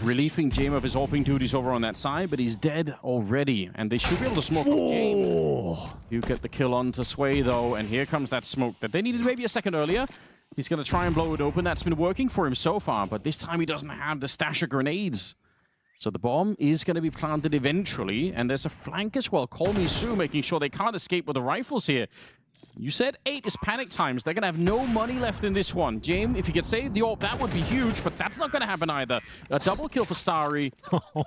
Relieving James of his AWPing duties over on that side, but he's dead already. And they should be able to smoke James. You get the kill on to Sway, though, and here comes that smoke that they needed maybe a second earlier. He's going to try and blow it open. That's been working for him so far, but this time he doesn't have the stash of grenades. So the bomb is going to be planted eventually, and there's a flank as well. MongolZ making sure they can't escape with the rifles here. You said 8 is panic times. They're going to have no money left in this one. James, if you could save the AWP, that would be huge, but that's not going to happen either. A double kill for Starry.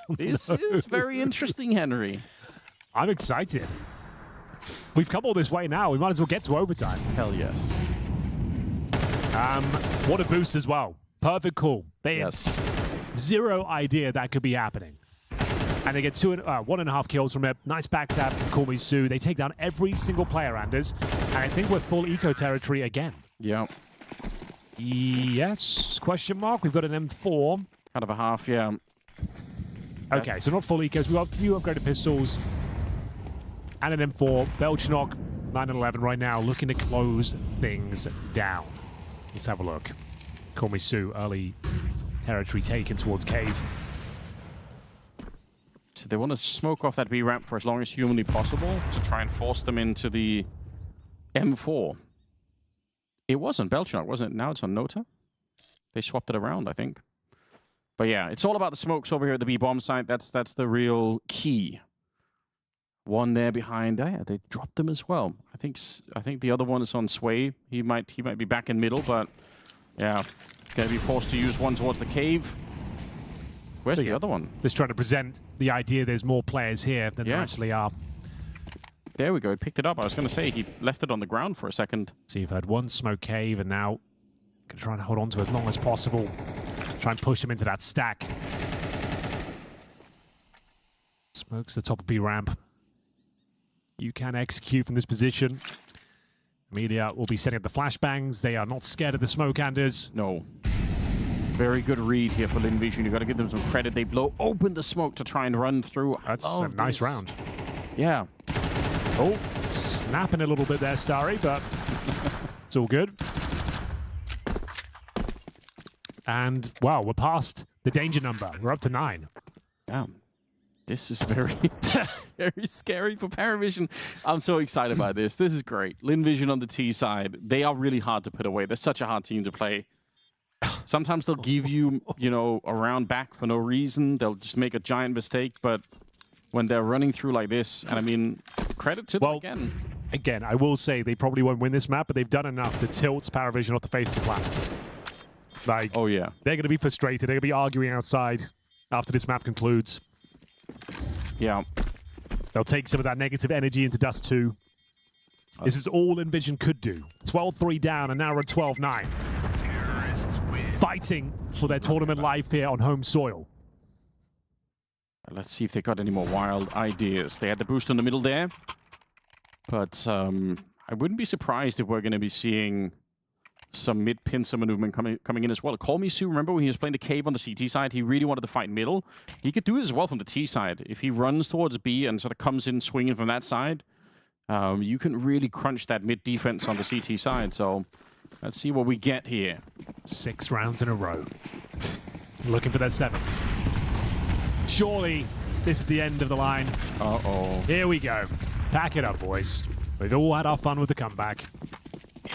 This is very interesting, Henry. I'm excited. We've come all this way now. We might as well get to overtime. Hell yes. What a boost as well. Perfect call. They had zero idea that could be happening. And they get 1.5 kills from it. Nice backstab from MongolZ. They take down every single player, Anders. And I think we're full eco territory again. Yeah. Yes? Question mark. We've got an M4. Kind of a half, yeah. Okay, so not full ecos. We've got a few upgraded pistols. And an M4. Belchnok, 9 and 11 right now, looking to close things down. Let's have a look. MongolZ, early territory taken towards cave. So they want to smoke off that B ramp for as long as humanly possible to try and force them into the M4. It wasn't Belchnok, wasn't it? Now it's on Nota. They swapped it around, I think. But yeah, it's all about the smokes over here at the B bomb site. That's the real key. One there behind. Oh, yeah, they dropped them as well. I think the other one is on Sway. He might be back in middle, but yeah, gonna be forced to use one towards the cave. Where's the other one? Just trying to present the idea there's more players here than there actually are. There we go. He picked it up. I was going to say he left it on the ground for a second. So you've had one smoke cave, and now going to try and hold on to it as long as possible. Try and push him into that stack. Smokes the top of B ramp. You can execute from this position. Media will be setting up the flashbangs. They are not scared of the smoke, Anders. No. Very good read here for Lynn Vision. You've got to give them some credit. They blow open the smoke to try and run through. That's a nice round. Yeah. Oh, snapping a little bit there, Starry, but it's all good. And, wow, we're past the danger number. We're up to 9. Yeah. This is very, very scary for PARIVISION. I'm so excited by this. This is great. Lynn Vision on the T side. They are really hard to put away. They're such a hard team to play. Sometimes they'll give you, a round back for no reason. They'll just make a giant mistake. But when they're running through like this, and I mean, credit to them again. Again, I will say they probably won't win this map, but they've done enough to tilt PARIVISION off the face of the planet. Like, oh yeah, they're going to be frustrated. They're going to be arguing outside after this map concludes. Yeah. They'll take some of that negative energy into Dust 2. This is all Envision could do. 12-3 down, and now we're at 12-9. Fighting for their tournament life here on home soil. Let's see if they got any more wild ideas. They had the boost in the middle there. But I wouldn't be surprised if we're going to be seeing some mid-pincer movement coming in as well. MongolZ, remember when he was playing the cave on the CT side, he really wanted to fight middle. He could do it as well from the T side. If he runs towards B and sort of comes in swinging from that side, you can really crunch that mid defense on the CT side. So let's see what we get here. 6 rounds in a row. Looking for their 7th. Surely this is the end of the line. Uh-oh. Here we go. Pack it up, boys. We've all had our fun with the comeback.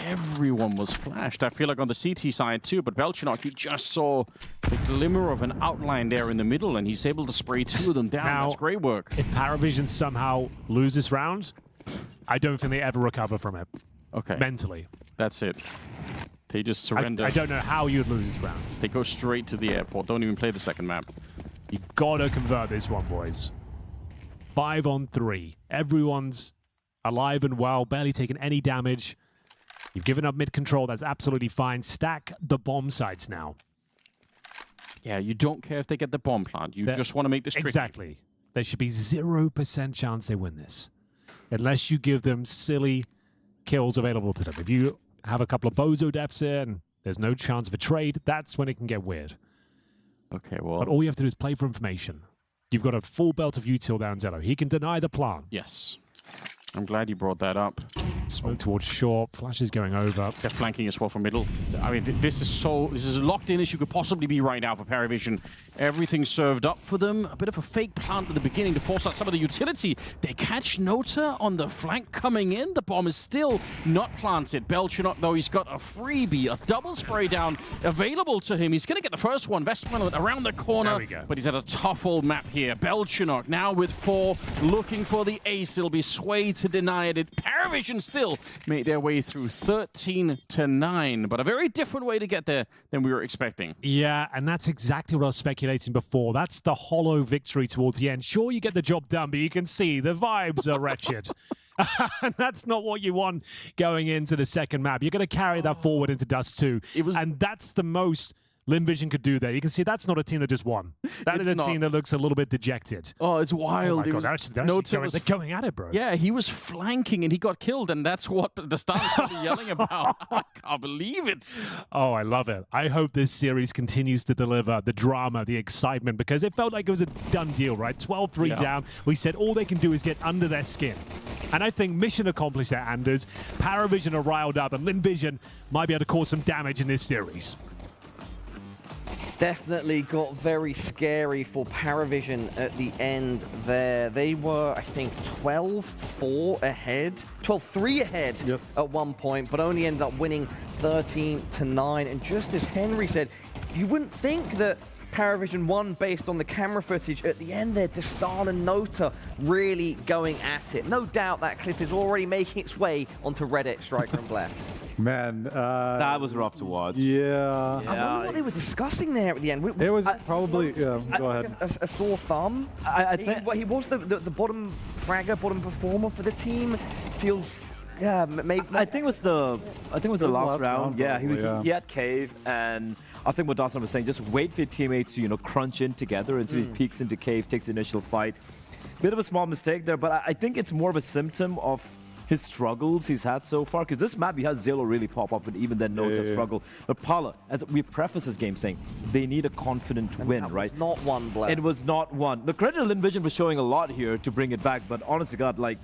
Everyone was flashed. I feel like on the CT side too, but Belchnok, you just saw the glimmer of an outline there in the middle, and he's able to spray 2 of them down. Now, that's great work. If PARIVISION somehow lose this round, I don't think they ever recover from it. Okay. Mentally. That's it. They just surrender. I don't know how you'd lose this round. They go straight to the airport. Don't even play the second map. You gotta convert this one, boys. 5 on 3. Everyone's alive and well, barely taking any damage. You've given up mid-control. That's absolutely fine. Stack the bomb sites now. Yeah, you don't care if they get the bomb plant. You just want to make this tricky. Exactly. There should be 0% chance they win this. Unless you give them silly kills available to them. If you have a couple of bozo deaths here and there's no chance of a trade, that's when it can get weird. Okay, well... But all you have to do is play for information. You've got a full belt of util there on Zello. He can deny the plant. Yes. I'm glad you brought that up. Smoke towards short. Flash is going over. They're flanking as well from middle. I mean, this is as locked in as you could possibly be right now for PARIVISION. Everything served up for them. A bit of a fake plant at the beginning to force out some of the utility. They catch Nota on the flank coming in. The bomb is still not planted. Belchinok, though, he's got a freebie, a double spray down available to him. He's going to get the first one. Westman around the corner, There we go. but he's at a tough old map here. Belchinok now with 4, looking for the ace. It'll be Sway to deny it. PARIVISION still made their way through 13-9, but a very different way to get there than we were expecting. Yeah, and that's exactly what I was speculating before. That's the hollow victory towards the end. Sure, you get the job done, but you can see the vibes are wretched. And that's not what you want going into the second map. You're going to carry that forward into Dust 2. And that's the most LynVision could do there. You can see that's not a team that just won. That is a team that looks a little bit dejected. Oh, it's wild. Oh my God, they're going at it, bro. Yeah, he was flanking and he got killed, and that's what the stars were yelling about. I can't believe it. Oh, I love it. I hope this series continues to deliver the drama, the excitement, because it felt like it was a done deal, right? 12-3 down. We said all they can do is get under their skin. And I think mission accomplished there, Anders. PARIVISION are riled up, and LynVision might be able to cause some damage in this series. Definitely got very scary for PARIVISION at the end there. They were, I think, 12-4 ahead, 12-3 ahead at one point, but only ended up winning 13-9. And just as Henry said, you wouldn't think that PARIVISION won based on the camera footage. At the end there, Destal and Nota really going at it. No doubt that clip is already making its way onto Reddit, Striker and Blair. Man, that was rough to watch. Yeah. I wonder what they were discussing there at the end. It was probably, go ahead. A sore thumb. I think he was the bottom fragger, bottom performer for the team. Feels, yeah, maybe. I think it was the last round. Yeah, probably, he had cave, and I think what Dawson was saying, just wait for your teammates to crunch in together, and so he peeks into cave, takes the initial fight. Bit of a small mistake there, but I think it's more of a symptom of his struggles he's had so far, because this map he has Zillow really pop up, and even then Nota struggle. But Paula, as we preface this game saying, they need a confident win, right? Not one, Blair. It was not one. The credit to LynVision was showing a lot here to bring it back, but honest to God, like,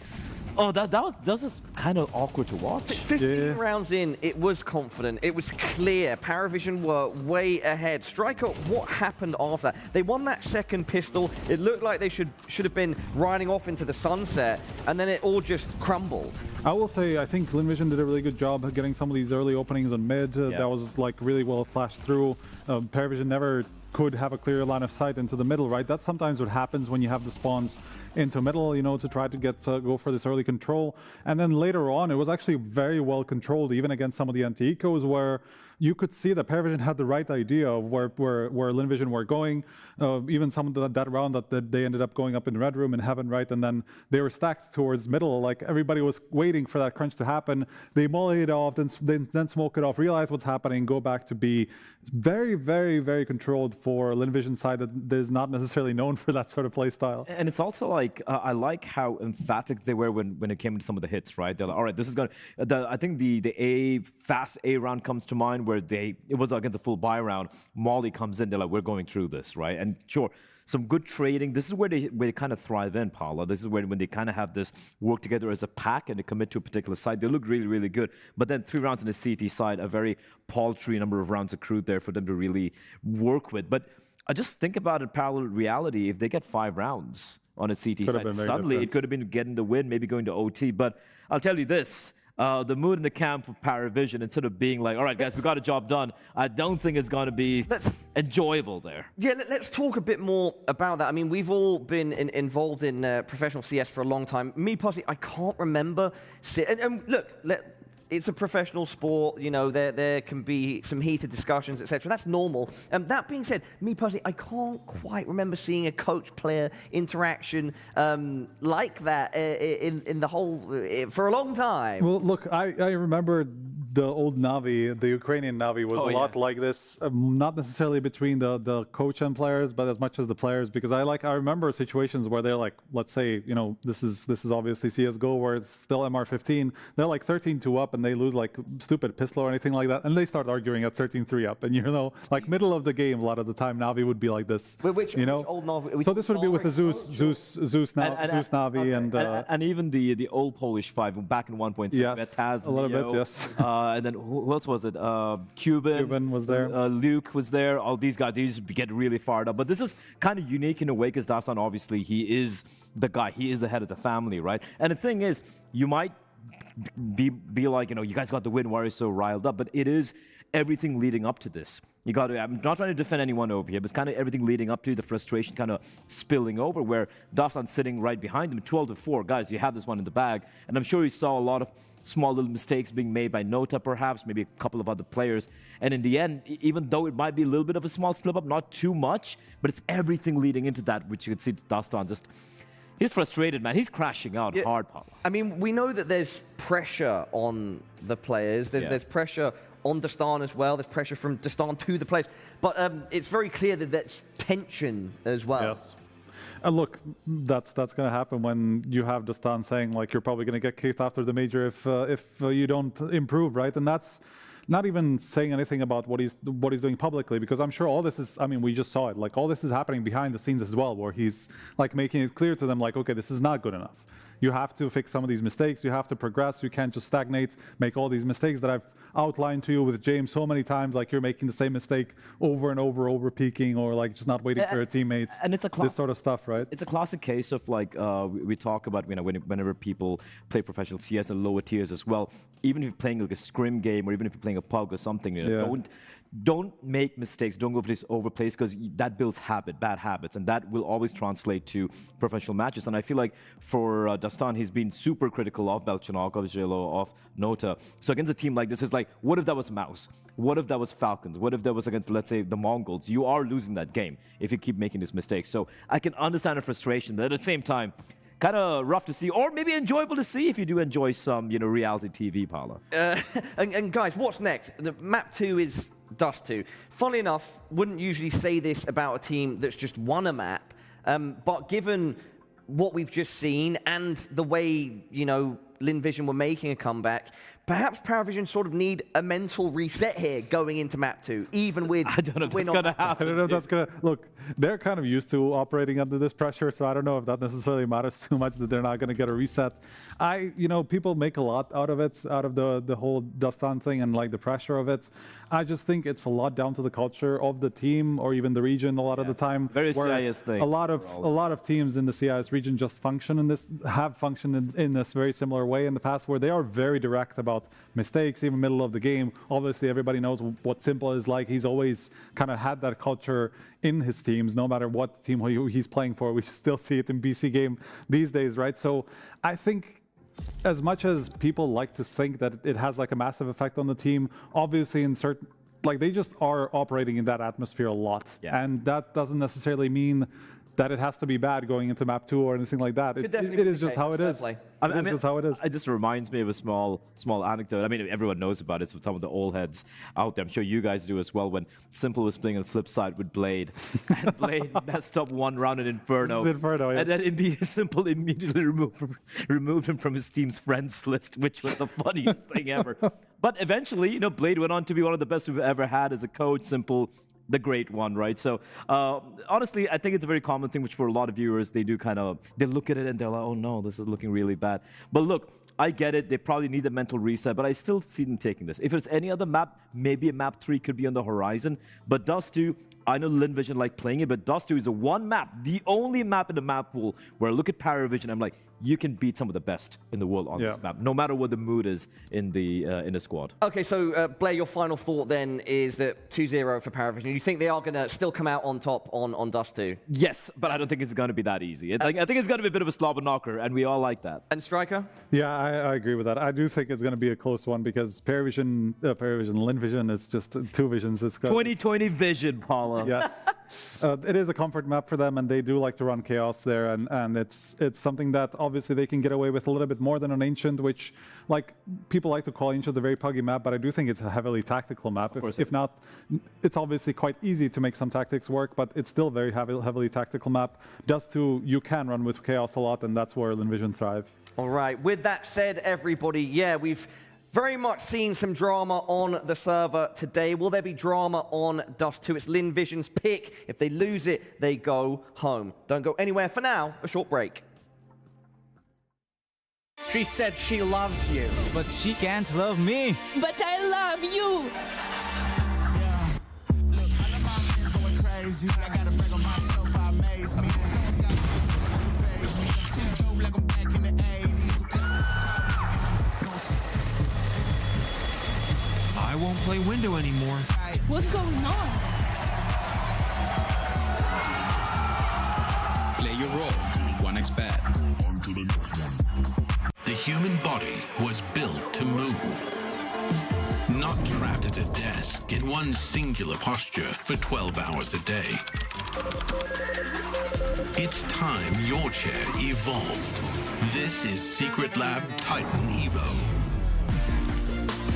oh, that was kind of awkward to watch. 15 rounds in, it was confident. It was clear. PARIVISION were way ahead. Striker, what happened after that? They won that second pistol. It looked like they should have been riding off into the sunset, and then it all just crumbled. I will say, I think LynVision did a really good job of getting some of these early openings on mid. That was like really well flashed through. PARIVISION never could have a clear line of sight into the middle, right? That's sometimes what happens when you have the spawns into middle, to try to go for this early control. And then later on, it was actually very well controlled, even against some of the anti-ecos, where you could see that PARIVISION had the right idea of where LynVision were going. Even some of that round that they ended up going up in Red Room in Heaven, right? And then they were stacked towards middle. Like everybody was waiting for that crunch to happen. They molly it off, then smoke it off, realize what's happening, go back to B. Very, very, very controlled for LynVision side that is not necessarily known for that sort of play style. And it's also like, I like how emphatic they were when it came to some of the hits, right? They're like, all right, this is going to... I think the fast A round comes to mind, where it was against a full buy round. Molly comes in, they're like, we're going through this, right? And sure, some good trading. This is where they kind of thrive in, Paula. This is when they kind of have this work together as a pack and they commit to a particular side. They look really, really good. But then 3 rounds on the CT side, a very paltry number of rounds accrued there for them to really work with. But I just think about it, parallel reality, if they get 5 rounds on a CT side, suddenly it could have been getting the win, maybe going to OT. But I'll tell you this. The mood in the camp of PARIVISION, instead of being like, all right, guys, we got a job done, I don't think it's going to be enjoyable there. Yeah, let's talk a bit more about that. I mean, we've all been involved in professional CS for a long time. Me personally, I can't remember. And look, it's a professional sport, there can be some heated discussions, etc. That's normal. That being said, me personally, I can't quite remember seeing a coach-player interaction like that in the whole, for a long time. Well, look, I remember the old Navi, the Ukrainian Navi, was a lot like this. Not necessarily between the coach and players, but as much as the players. Because I remember situations where they're like, let's say, this is obviously CS:GO, where it's still MR15. They're like 13-2 up, and they lose like stupid pistol or anything like that, and they start arguing at 13-3 up. And like middle of the game, a lot of the time, Navi would be like this. Which old Navi? So this would be with the Zeus Navi, and even the old Polish five back in 1.6. Yes, Taz, a little bit, yes. And then who else was it? Cuban was there. Luke was there. All these guys, they just get really fired up. But this is kind of unique in a way because Dastan, obviously, he is the guy. He is the head of the family, right? And the thing is, you might be like, you guys got the win. Why are you so riled up? But it is everything leading up to this. I'm not trying to defend anyone over here, but it's kind of everything leading up to the frustration kind of spilling over, where Dastan's sitting right behind him, 12-4. Guys, you have this one in the bag. And I'm sure you saw a lot of small little mistakes being made by Nota, perhaps, maybe a couple of other players. And in the end, even though it might be a little bit of a small slip-up, not too much, but it's everything leading into that, which you can see Dastan just... He's frustrated, man. He's crashing out hard, Paulo. I mean, we know that there's pressure on the players. There's pressure on Dastan as well. There's pressure from Dastan to the players. But it's very clear that there's tension as well. Yes. And look, that's going to happen when you have Dastan saying, like, you're probably going to get kicked after the major if you don't improve, right? And that's not even saying anything about what he's doing publicly, because I'm sure all this is, I mean, we just saw it. Like, all this is happening behind the scenes as well, where he's, like, making it clear to them, like, okay, this is not good enough. You have to fix some of these mistakes. You have to progress. You can't just stagnate, make all these mistakes that I've outlined to you with James so many times, like you're making the same mistake over and over peaking, or like just not waiting for your teammates. And it's a this sort of stuff, right? It's a classic case of like we talk about, whenever people play professional CS at lower tiers as well. Even if you're playing like a scrim game, or even if you're playing a pug or something, don't make mistakes. Don't go for this overplays, because that builds bad habits, and that will always translate to professional matches. And I feel like for Dastan, he's been super critical of Belchanok, of Jelo, of Nota. So against a team like this, it's like, what if that was MOUZ? What if that was Falcons? What if that was against, let's say, the MongolZ? You are losing that game if you keep making these mistakes. So I can understand the frustration, but at the same time, kind of rough to see, or maybe enjoyable to see if you do enjoy some, reality TV, Paulo. And guys, what's next? The map 2 is Dust 2. Funnily enough, wouldn't usually say this about a team that's just won a map, but given what we've just seen and the way, Lynn Vision were making a comeback, perhaps PARIVISION sort of need a mental reset here going into map 2, even with I don't know if that's going to happen. I don't know if that's going to... Look, they're kind of used to operating under this pressure, so I don't know if that necessarily matters too much that they're not going to get a reset. People make a lot out of it, out of the whole Dastan thing and like the pressure of it. I just think it's a lot down to the culture of the team or even the region a lot of the time. Very CIS thing. A lot of teams in the CIS region just have functioned in this very similar way in the past, where they are very direct about mistakes, even middle of the game. Obviously, everybody knows what Simple is like. He's always kind of had that culture in his teams, no matter what team he's playing for. We still see it in BC.Game these days, right? So I think, as much as people like to think that it has like a massive effect on the team, obviously in certain, like they just are operating in that atmosphere a lot. Yeah. And that doesn't necessarily mean that it has to be bad going into map 2 or anything like that. It is just how it is. It's just how it is. It just reminds me of a small anecdote. I mean, everyone knows about it. So some of the old heads out there, I'm sure you guys do as well. When Simple was playing on the flip side with Blade, and Blade messed up one round in Inferno, yes. And then Simple immediately removed him from his team's friends list, which was the funniest thing ever. But eventually, Blade went on to be one of the best we've ever had as a coach. Simple, the great one, right? So honestly, I think it's a very common thing, which for a lot of viewers, they look at it and they're like, oh no, this is looking really bad. But look, I get it. They probably need a mental reset, but I still see them taking this. If it's any other map, maybe a map 3 could be on the horizon. But Dust 2, I know Lynn Vision like playing it, but Dust 2 is the one map, the only map in the map pool where I look at PARIVISION, I'm like, you can beat some of the best in the world on this map, no matter what the mood is in the squad. Okay, so Blair, your final thought then is that 2-0 for PARIVISION. You think they are going to still come out on top on Dust 2? Yes, but I don't think it's going to be that easy. I think it's going to be a bit of a slobber knocker, and we all like that. And Striker? Yeah, I agree with that. I do think it's going to be a close one, because PARIVISION, Lynn Vision, it's just two visions. It's got 2020 vision, Paula. Yes. It is a comfort map for them, and they do like to run chaos there, and it's something that obviously they can get away with a little bit more than an Ancient, which like people like to call Ancient a very puggy map, but I do think it's a heavily tactical map. If not, it's obviously quite easy to make some tactics work, but it's still very heavily tactical map. Dust 2, you can run with chaos a lot, and that's where Lynn Vision thrive. All right, with that said, everybody, yeah, we've very much seen some drama on the server today. Will there be drama on Dust 2? It's Lynn Vision's pick. If they lose it, they go home. Don't go anywhere. For now, a short break. She said she loves you, but she can't love me. But I love you. Crazy. I gotta break on myself, I amaze me. Like I'm back in the 80s. I won't play window anymore. What's going on? Play your role. 1xBet. On to the next one. The human body was built to move. Not trapped at a desk in one singular posture for 12 hours a day. It's time your chair evolved. This is Secret Lab Titan Evo.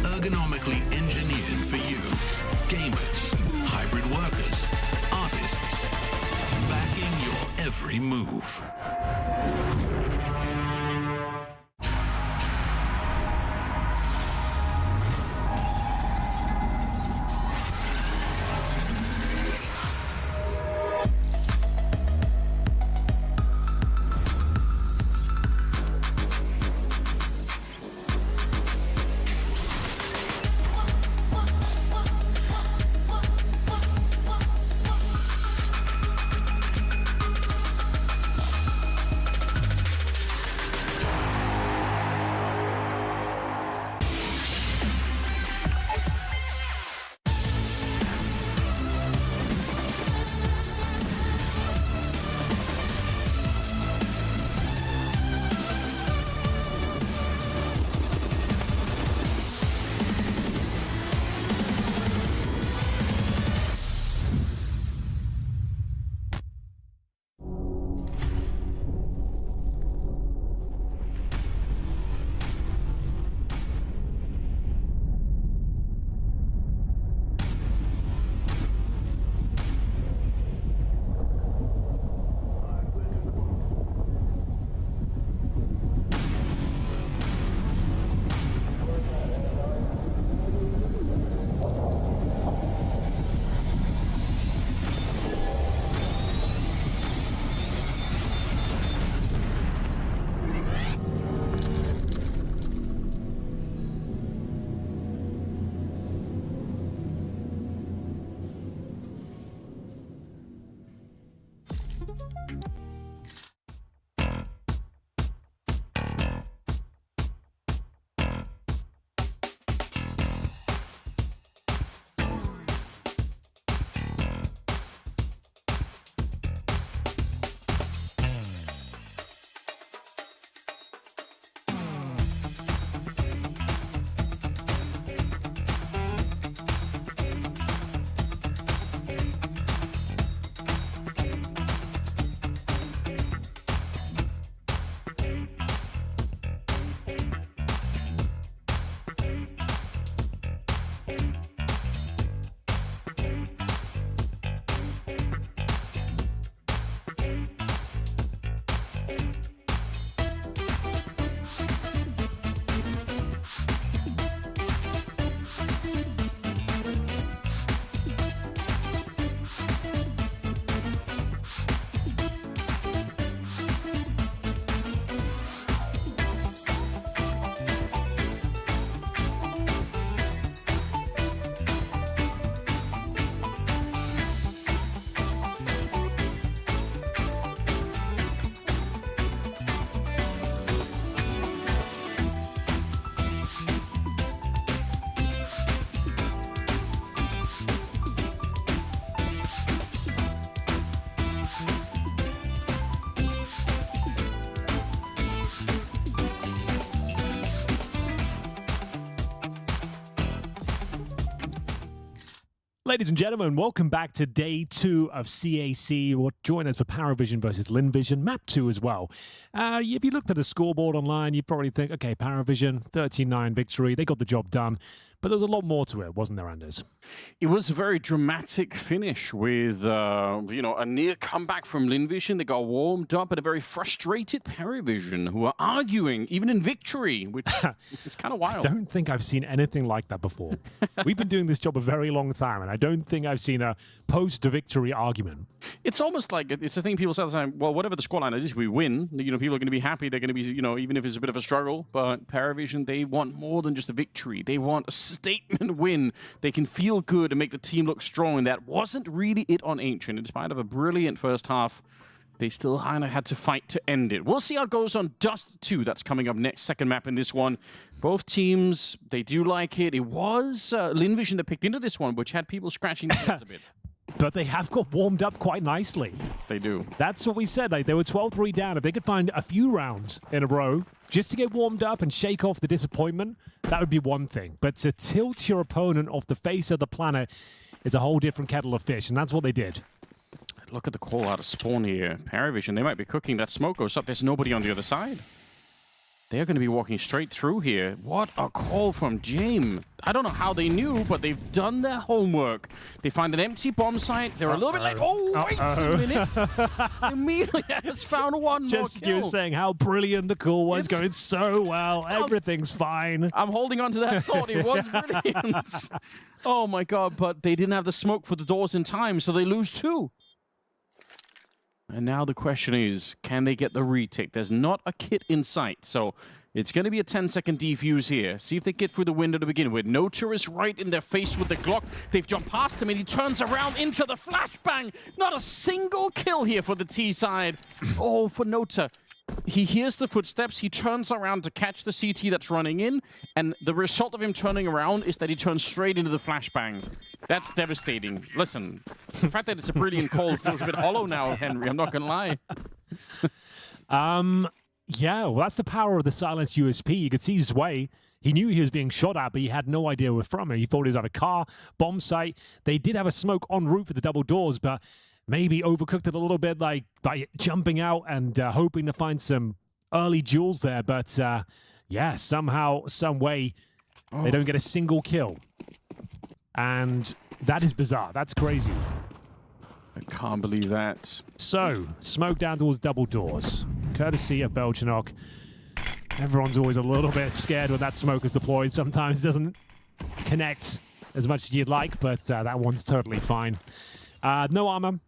Ergonomically engineered for you. Gamers, hybrid workers, artists. Backing your every move. Ladies and gentlemen, welcome back to day 2 of CAC. Well, join us for PARIVISION versus Lynn Vision, map 2 as well. If you looked at the scoreboard online, you'd probably think, okay, PARIVISION, 13-9 victory, they got the job done. But there was a lot more to it, wasn't there, Anders? It was a very dramatic finish with, a near comeback from Lynn Vision. They got warmed up, and a very frustrated PARIVISION who are arguing, even in victory, which is kind of wild. I don't think I've seen anything like that before. We've been doing this job a very long time, and I don't think I've seen a post-victory argument. It's almost like, it's the thing people say all the time, well, whatever the scoreline is, if we win, people are going to be happy. They're going to be, even if it's a bit of a struggle. But PARIVISION, they want more than just a victory. They want a statement win. They can feel good and make the team look strong, and that wasn't really it on Ancient. In spite of a brilliant first half, they still kind of had to fight to end it. We'll see how it goes on Dust 2. That's coming up next, second map in this one. Both teams, they do like it. It was Lynn Vision that picked into this one, which had people scratching their heads a bit. But they have got warmed up quite nicely. Yes, they do. That's what we said. Like, they were 12-3 down. If they could find a few rounds in a row just to get warmed up and shake off the disappointment, that would be one thing. But to tilt your opponent off the face of the planet is a whole different kettle of fish, and that's what they did. Look at the call out of spawn here. PARIVISION, they might be cooking. That smoke goes up. There's nobody on the other side. They're going to be walking straight through here. What a call from James. I don't know how they knew, but they've done their homework. They find an empty bomb site. They're a little bit like, oh, wait a minute. Immediately has found one more Just kill. you saying how brilliant the call was, going so well. Everything's fine. I'm holding on to that thought. It was brilliant. Oh, my God. But they didn't have the smoke for the doors in time, so they lose 2. And now the question is, can they get the retake? There's not a kit in sight, so it's going to be a 10-second defuse here. See if they get through the window to begin with. Nota is right in their face with the Glock. They've jumped past him, and he turns around into the flashbang. Not a single kill here for the T side. Oh, for Nota. He hears the footsteps, he turns around to catch the CT that's running in, and the result of him turning around is that he turns straight into the flashbang. That's devastating. Listen, the fact that it's a brilliant call feels a bit hollow now, Henry, I'm not gonna lie. Yeah, well, that's the power of the silenced USP. You could see Zway. He knew he was being shot at, but he had no idea where from. He thought it was either a car, bomb site. They did have a smoke en route for the double doors, but maybe overcooked it a little bit, like by jumping out and hoping to find some early jewels there. But yeah, somehow, some way, they don't get a single kill. And that is bizarre. That's crazy. I can't believe that. So, smoke down towards double doors. Courtesy of Belchenok. Everyone's always a little bit scared when that smoke is deployed. Sometimes it doesn't connect as much as you'd like, but that one's totally fine. No armor.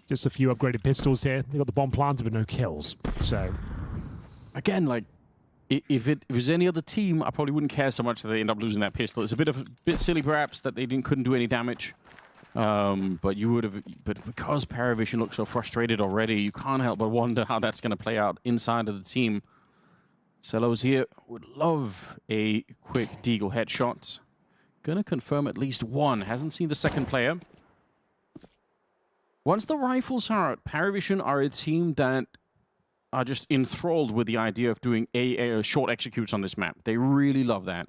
Just a few upgraded pistols here. They got the bomb planted, but no kills. So, again, like, if it was any other team, I probably wouldn't care so much that they end up losing that pistol. It's a bit silly, perhaps, that they couldn't do any damage. But you would have. But because PARIVISION looks so frustrated already, you can't help but wonder how that's going to play out inside of the team. Celo's here would love a quick Deagle headshot. Gonna confirm at least one. Hasn't seen the second player. Once the rifles are out, PARIVISION are a team that are just enthralled with the idea of doing a short executes on this map. They really love that.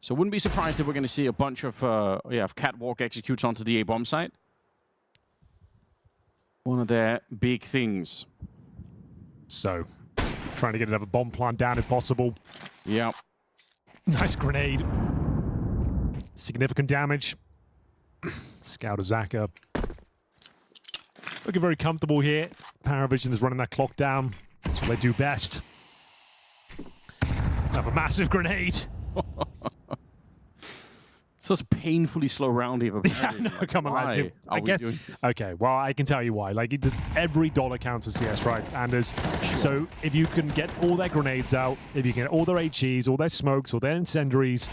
So wouldn't be surprised if we're going to see a bunch of catwalk executes onto the A bomb site. One of their big things. So, trying to get another bomb plant down if possible. Yeah. Nice grenade. Significant damage. Scout of Zaka. Looking very comfortable here. PARIVISION is running that clock down. That's what they do best. Have a massive grenade. Such a painfully slow round here. Yeah, no, come on, lads. I guess. Okay, well, I can tell you why. Like, every dollar counts as CS, right, Anders? Sure. So if you can get all their grenades out, if you can get all their HEs, all their smokes, all their incendiaries,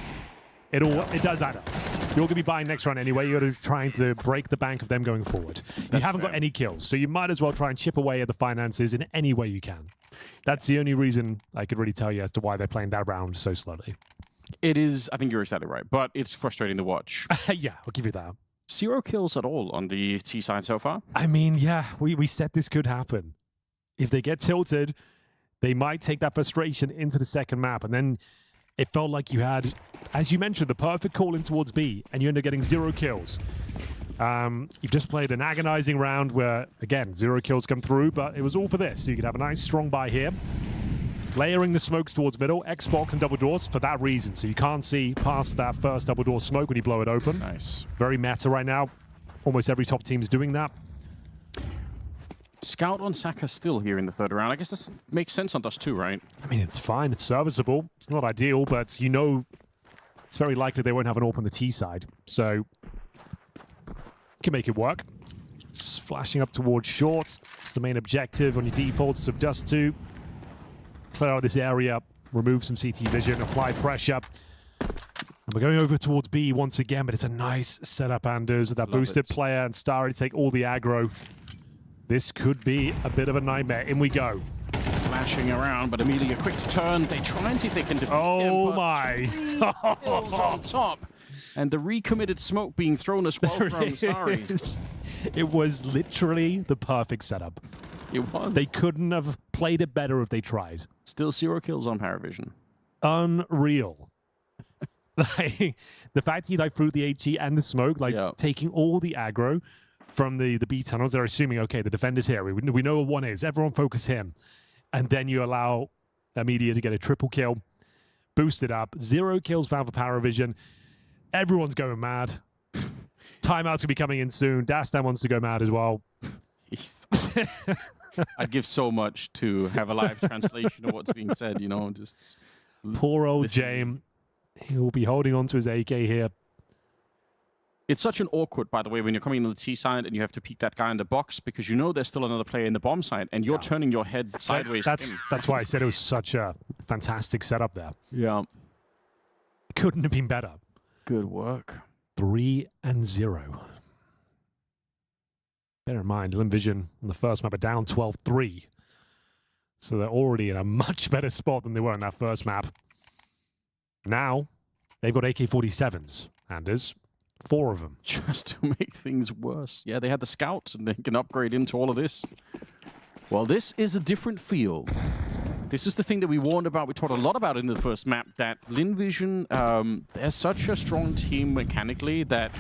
it does add up. You're going to be buying next round anyway. You're trying to break the bank of them going forward. You haven't got any kills, so you might as well try and chip away at the finances in any way you can. That's the only reason I could really tell you as to why they're playing that round so slowly. It is, I think you're exactly right, but it's frustrating to watch. Yeah, I'll give you that. 0 kills at all on the T side so far. I mean, yeah, we said this could happen. If they get tilted, they might take that frustration into the second map, and then it felt like you had, as you mentioned, the perfect call in towards B, and you end up getting 0 kills. You've just played an agonizing round where, again, 0 kills come through, but it was all for this. So you could have a nice strong buy here. Layering the smokes towards middle, Xbox and double doors for that reason. So you can't see past that first double door smoke when you blow it open. Nice. Very meta right now. Almost every top team is doing that. Scout on Saka still here in the third round. I guess this makes sense on Dust 2, right? I mean, it's fine. It's serviceable. It's not ideal, but you know it's very likely they won't have an AWP on the T side. So can make it work. It's flashing up towards shorts. It's the main objective on your defaults of Dust 2. Clear out this area, remove some CT vision, apply pressure. And we're going over towards B once again, but it's a nice setup, Anders, with that boosted player and Starry to take all the aggro. This could be a bit of a nightmare. In we go. Flashing around, but immediately a quick turn. They try and see if they can defeat him. Oh my. Kills on top. And the recommitted smoke being thrown as well from Starry. It was literally the perfect setup. It was. They couldn't have played it better if they tried. Still 0 kills on PARIVISION. Unreal. Like, the fact he threw the HE and the smoke, taking all the aggro from the B tunnels. They're assuming, okay, the defender's here. We know what one is. Everyone focus him. And then you allow Media to get a triple kill. Boost it up. 0 kills found for PARIVISION. Everyone's going mad. Timeout's going to be coming in soon. Dastan wants to go mad as well. I'd give so much to have a live translation of what's being said, you know, just... Poor old James. He'll be holding on to his AK here. It's such an awkward, by the way, when you're coming on the T side and you have to peek that guy in the box because you know there's still another player in the bomb side and you're turning your head sideways. That's why I said it was such a fantastic setup there. Yeah. Couldn't have been better. Good work. 3-0. Bear in mind, LynVision on the first map are down 12-3. So they're already in a much better spot than they were in that first map. Now, they've got AK-47s, Anders. 4 of them. Just to make things worse. Yeah, they had the scouts and they can upgrade into all of this. Well, this is a different feel. This is the thing that we warned about. We talked a lot about in the first map, that LynVision, they're such a strong team mechanically that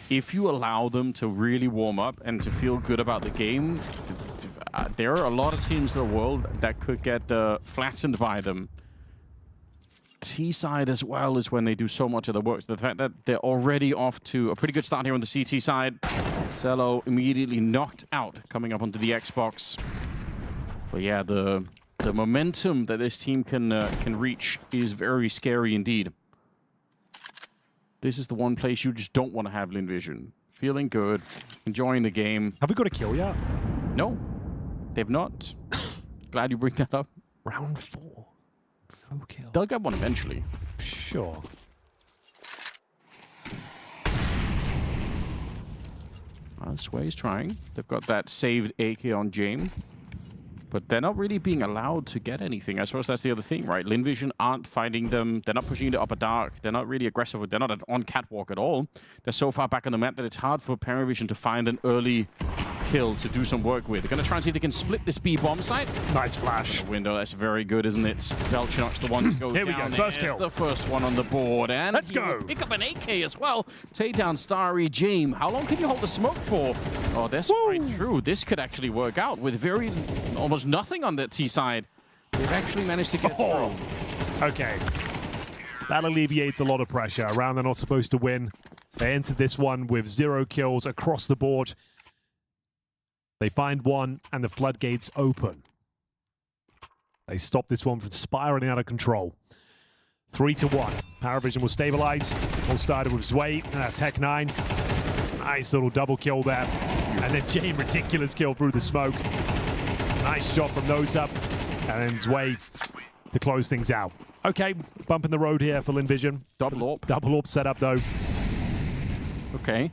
if you allow them to really warm up and to feel good about the game, there are a lot of teams in the world that could get flattened by them. T-side as well is when they do so much of the work. So the fact that they're already off to a pretty good start here on the CT side. Cello immediately knocked out coming up onto the Xbox. But yeah, the momentum that this team can reach is very scary indeed. This is the one place you just don't want to have LynVision. Feeling good, enjoying the game. Have we got a kill yet? No, they've not. Glad you bring that up. Round 4. No kill. They'll get one eventually. Sure. Sway's trying. They've got that saved AK on James. But they're not really being allowed to get anything. I suppose that's the other thing, right? LynVision aren't fighting them. They're not pushing into upper dark. They're not really aggressive. They're not on catwalk at all. They're so far back on the map that it's hard for PARIVISION to find an early kill to do some work with. They're going to try and see if they can split this B bomb site. Nice flash. Window, that's very good, isn't it? Velchinok's the one to go Here down. we go, first kill. The first one on the board. And let's go. Pick up an AK as well. Take down Starry James. How long can you hold the smoke for? Oh, they're right through. This could actually work out with almost nothing on the T side. They've actually managed to get through. Okay. That alleviates a lot of pressure. A round they're not supposed to win. They entered this one with 0 kills across the board. They find one, and the floodgates open. They stop this one from spiraling out of control. 3-1. PARIVISION will stabilize. All started with Zwei and Tech 9. Nice little double kill there. And then James, ridiculous kill through the smoke. Nice shot from those up. And then Zwei to close things out. Okay, bump in the road here for LynVision. Double AWP. Double AWP setup, though. Okay.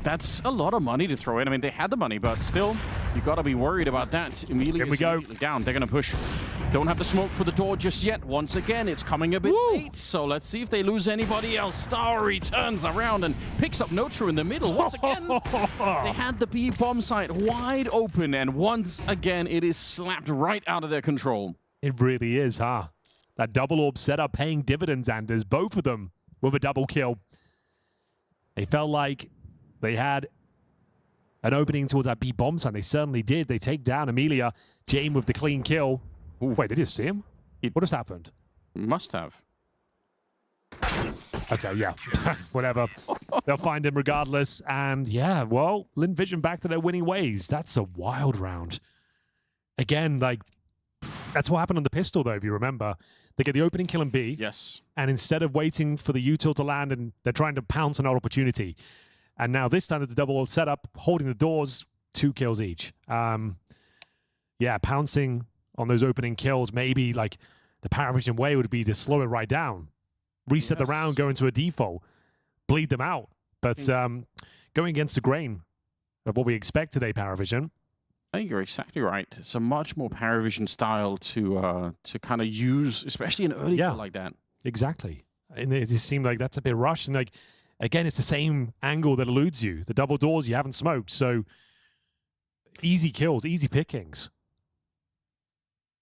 That's a lot of money to throw in. I mean, they had the money, but still, you got to be worried about that. Immediately, here we go. Down. They're going to push. Don't have the smoke for the door just yet. Once again, it's coming a bit late. So let's see if they lose anybody else. Starry turns around and picks up Notre in the middle. Once again, they had the B bomb site wide open, and once again, it is slapped right out of their control. It really is, huh? That double AWP setup paying dividends, Anders. Both of them with a double kill. They felt like They had an opening towards that B bomb site. They certainly did. They take down Emilia. Jame with the clean kill. Ooh, wait, they didn't see him? What has happened? Must have. Okay, yeah. Whatever. They'll find him regardless. And yeah, well, Lynn Vision back to their winning ways. That's a wild round. Again, like, that's what happened on the pistol, though, if you remember. They get the opening kill in B. Yes. And instead of waiting for the util to land, and they're trying to pounce on our opportunity. And now this time it's a double setup, holding the doors, 2 kills each. Yeah, pouncing on those opening kills. Maybe like the PARIVISION way would be to slow it right down, reset the round, go into a default, bleed them out. But going against the grain of what we expect today, PARIVISION. I think you're exactly right. It's a much more PARIVISION style to kind of use, especially in early kill like that. Exactly. And it just seemed like that's a bit rushed. And like, again, it's the same angle that eludes you. The double doors you haven't smoked. So easy kills, easy pickings.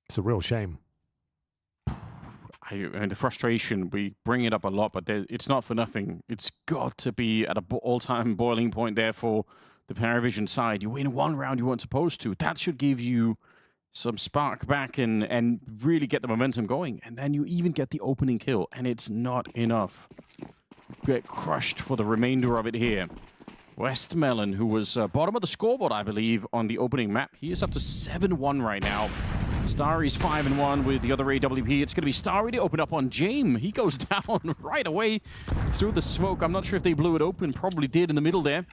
It's a real shame. And the frustration, we bring it up a lot, but it's not for nothing. It's got to be at an all-time boiling point there for the PARIVISION side. You win one round you weren't supposed to. That should give you some spark back and really get the momentum going. And then you even get the opening kill, and it's not enough. Get crushed for the remainder of it here. Westmelon, who was bottom of the scoreboard, I believe, on the opening map. He is up to 7-1 right now. Starry's 5-1 with the other AWP. It's going to be Starry to open up on Jame. He goes down right away through the smoke. I'm not sure if they blew it open. Probably did in the middle there.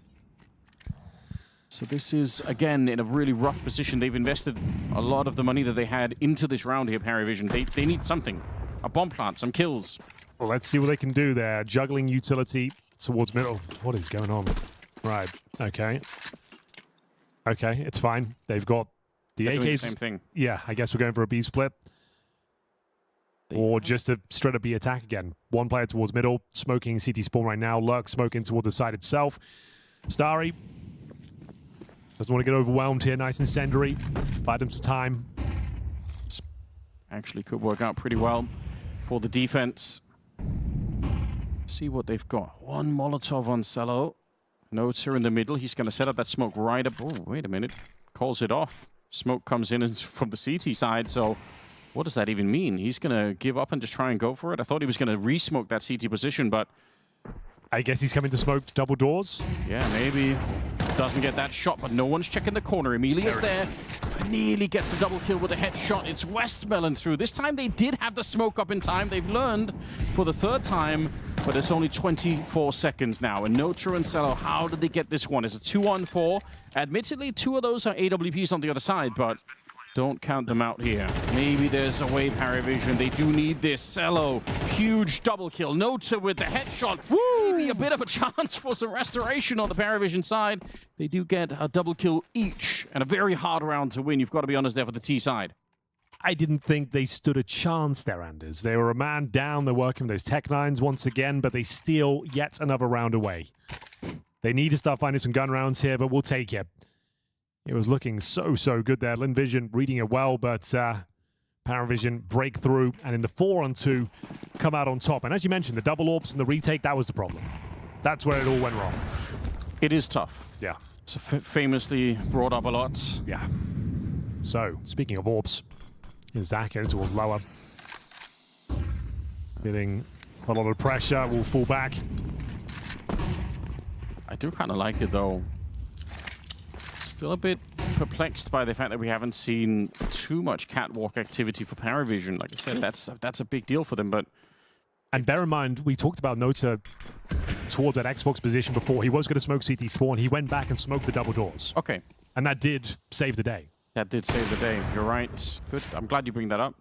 So this is, again, in a really rough position. They've invested a lot of the money that they had into this round here, PARIVISION. They need something. A bomb plant, some kills. Well, let's see what they can do there. Juggling utility towards middle. What is going on? Right. Okay. Okay, it's fine. They've got the They're AKs. doing the same thing. Yeah, I guess we're going for a B split. Or just a straight up B attack again. One player towards middle, smoking CT spawn right now. Lurk smoking towards the side itself. Starry doesn't want to get overwhelmed here. Nice incendiary. Buy them some time. Actually could work out pretty well for the defense. See what they've got. One Molotov on Cello. Notes are in the middle. He's going to set up that smoke right up. Oh, wait a minute. Calls it off. Smoke comes in from the CT side, so what does that even mean? He's going to give up and just try and go for it? I thought he was going to re-smoke that CT position, but I guess he's coming to smoke double doors. Yeah, maybe. Doesn't get that shot, but no one's checking the corner. Emilia's there. Nearly gets the double kill with a headshot. It's Westmelon through. This time they did have the smoke up in time. They've learned for the third time, but it's only 24 seconds now. And Notra and Cello, how did they get this one? It's a 2-on-4. Admittedly, 2 of those are AWPs on the other side, but don't count them out here. Maybe there's a way, PARIVISION. They do need this. Cello, huge double kill. Nota with the headshot. Woo! Maybe a bit of a chance for some restoration on the PARIVISION side. They do get a double kill each, and a very hard round to win. You've got to be honest there for the T side. I didn't think they stood a chance there, Anders. They were a man down. They're working with those tech lines once again, but they steal yet another round away. They need to start finding some gun rounds here, but we'll take it. It was looking so good there. Lynn Vision reading it well, but PARIVISION break through, and in the 4-on-2, come out on top. And as you mentioned, the double AWPs and the retake, that was the problem. That's where it all went wrong. It is tough. Yeah. It's famously brought up a lot. Yeah. So, speaking of AWPs, here's Zach heading towards lower. Feeling a lot of pressure, will fall back. I do kind of like it, though. Still a bit perplexed by the fact that we haven't seen too much catwalk activity for PARIVISION. Like I said, that's a big deal for them, but... And bear in mind, we talked about Nota towards that Xbox position before. He was going to smoke CT spawn. He went back and smoked the double doors. Okay. And that did save the day. That did save the day. You're right. Good. I'm glad you bring that up.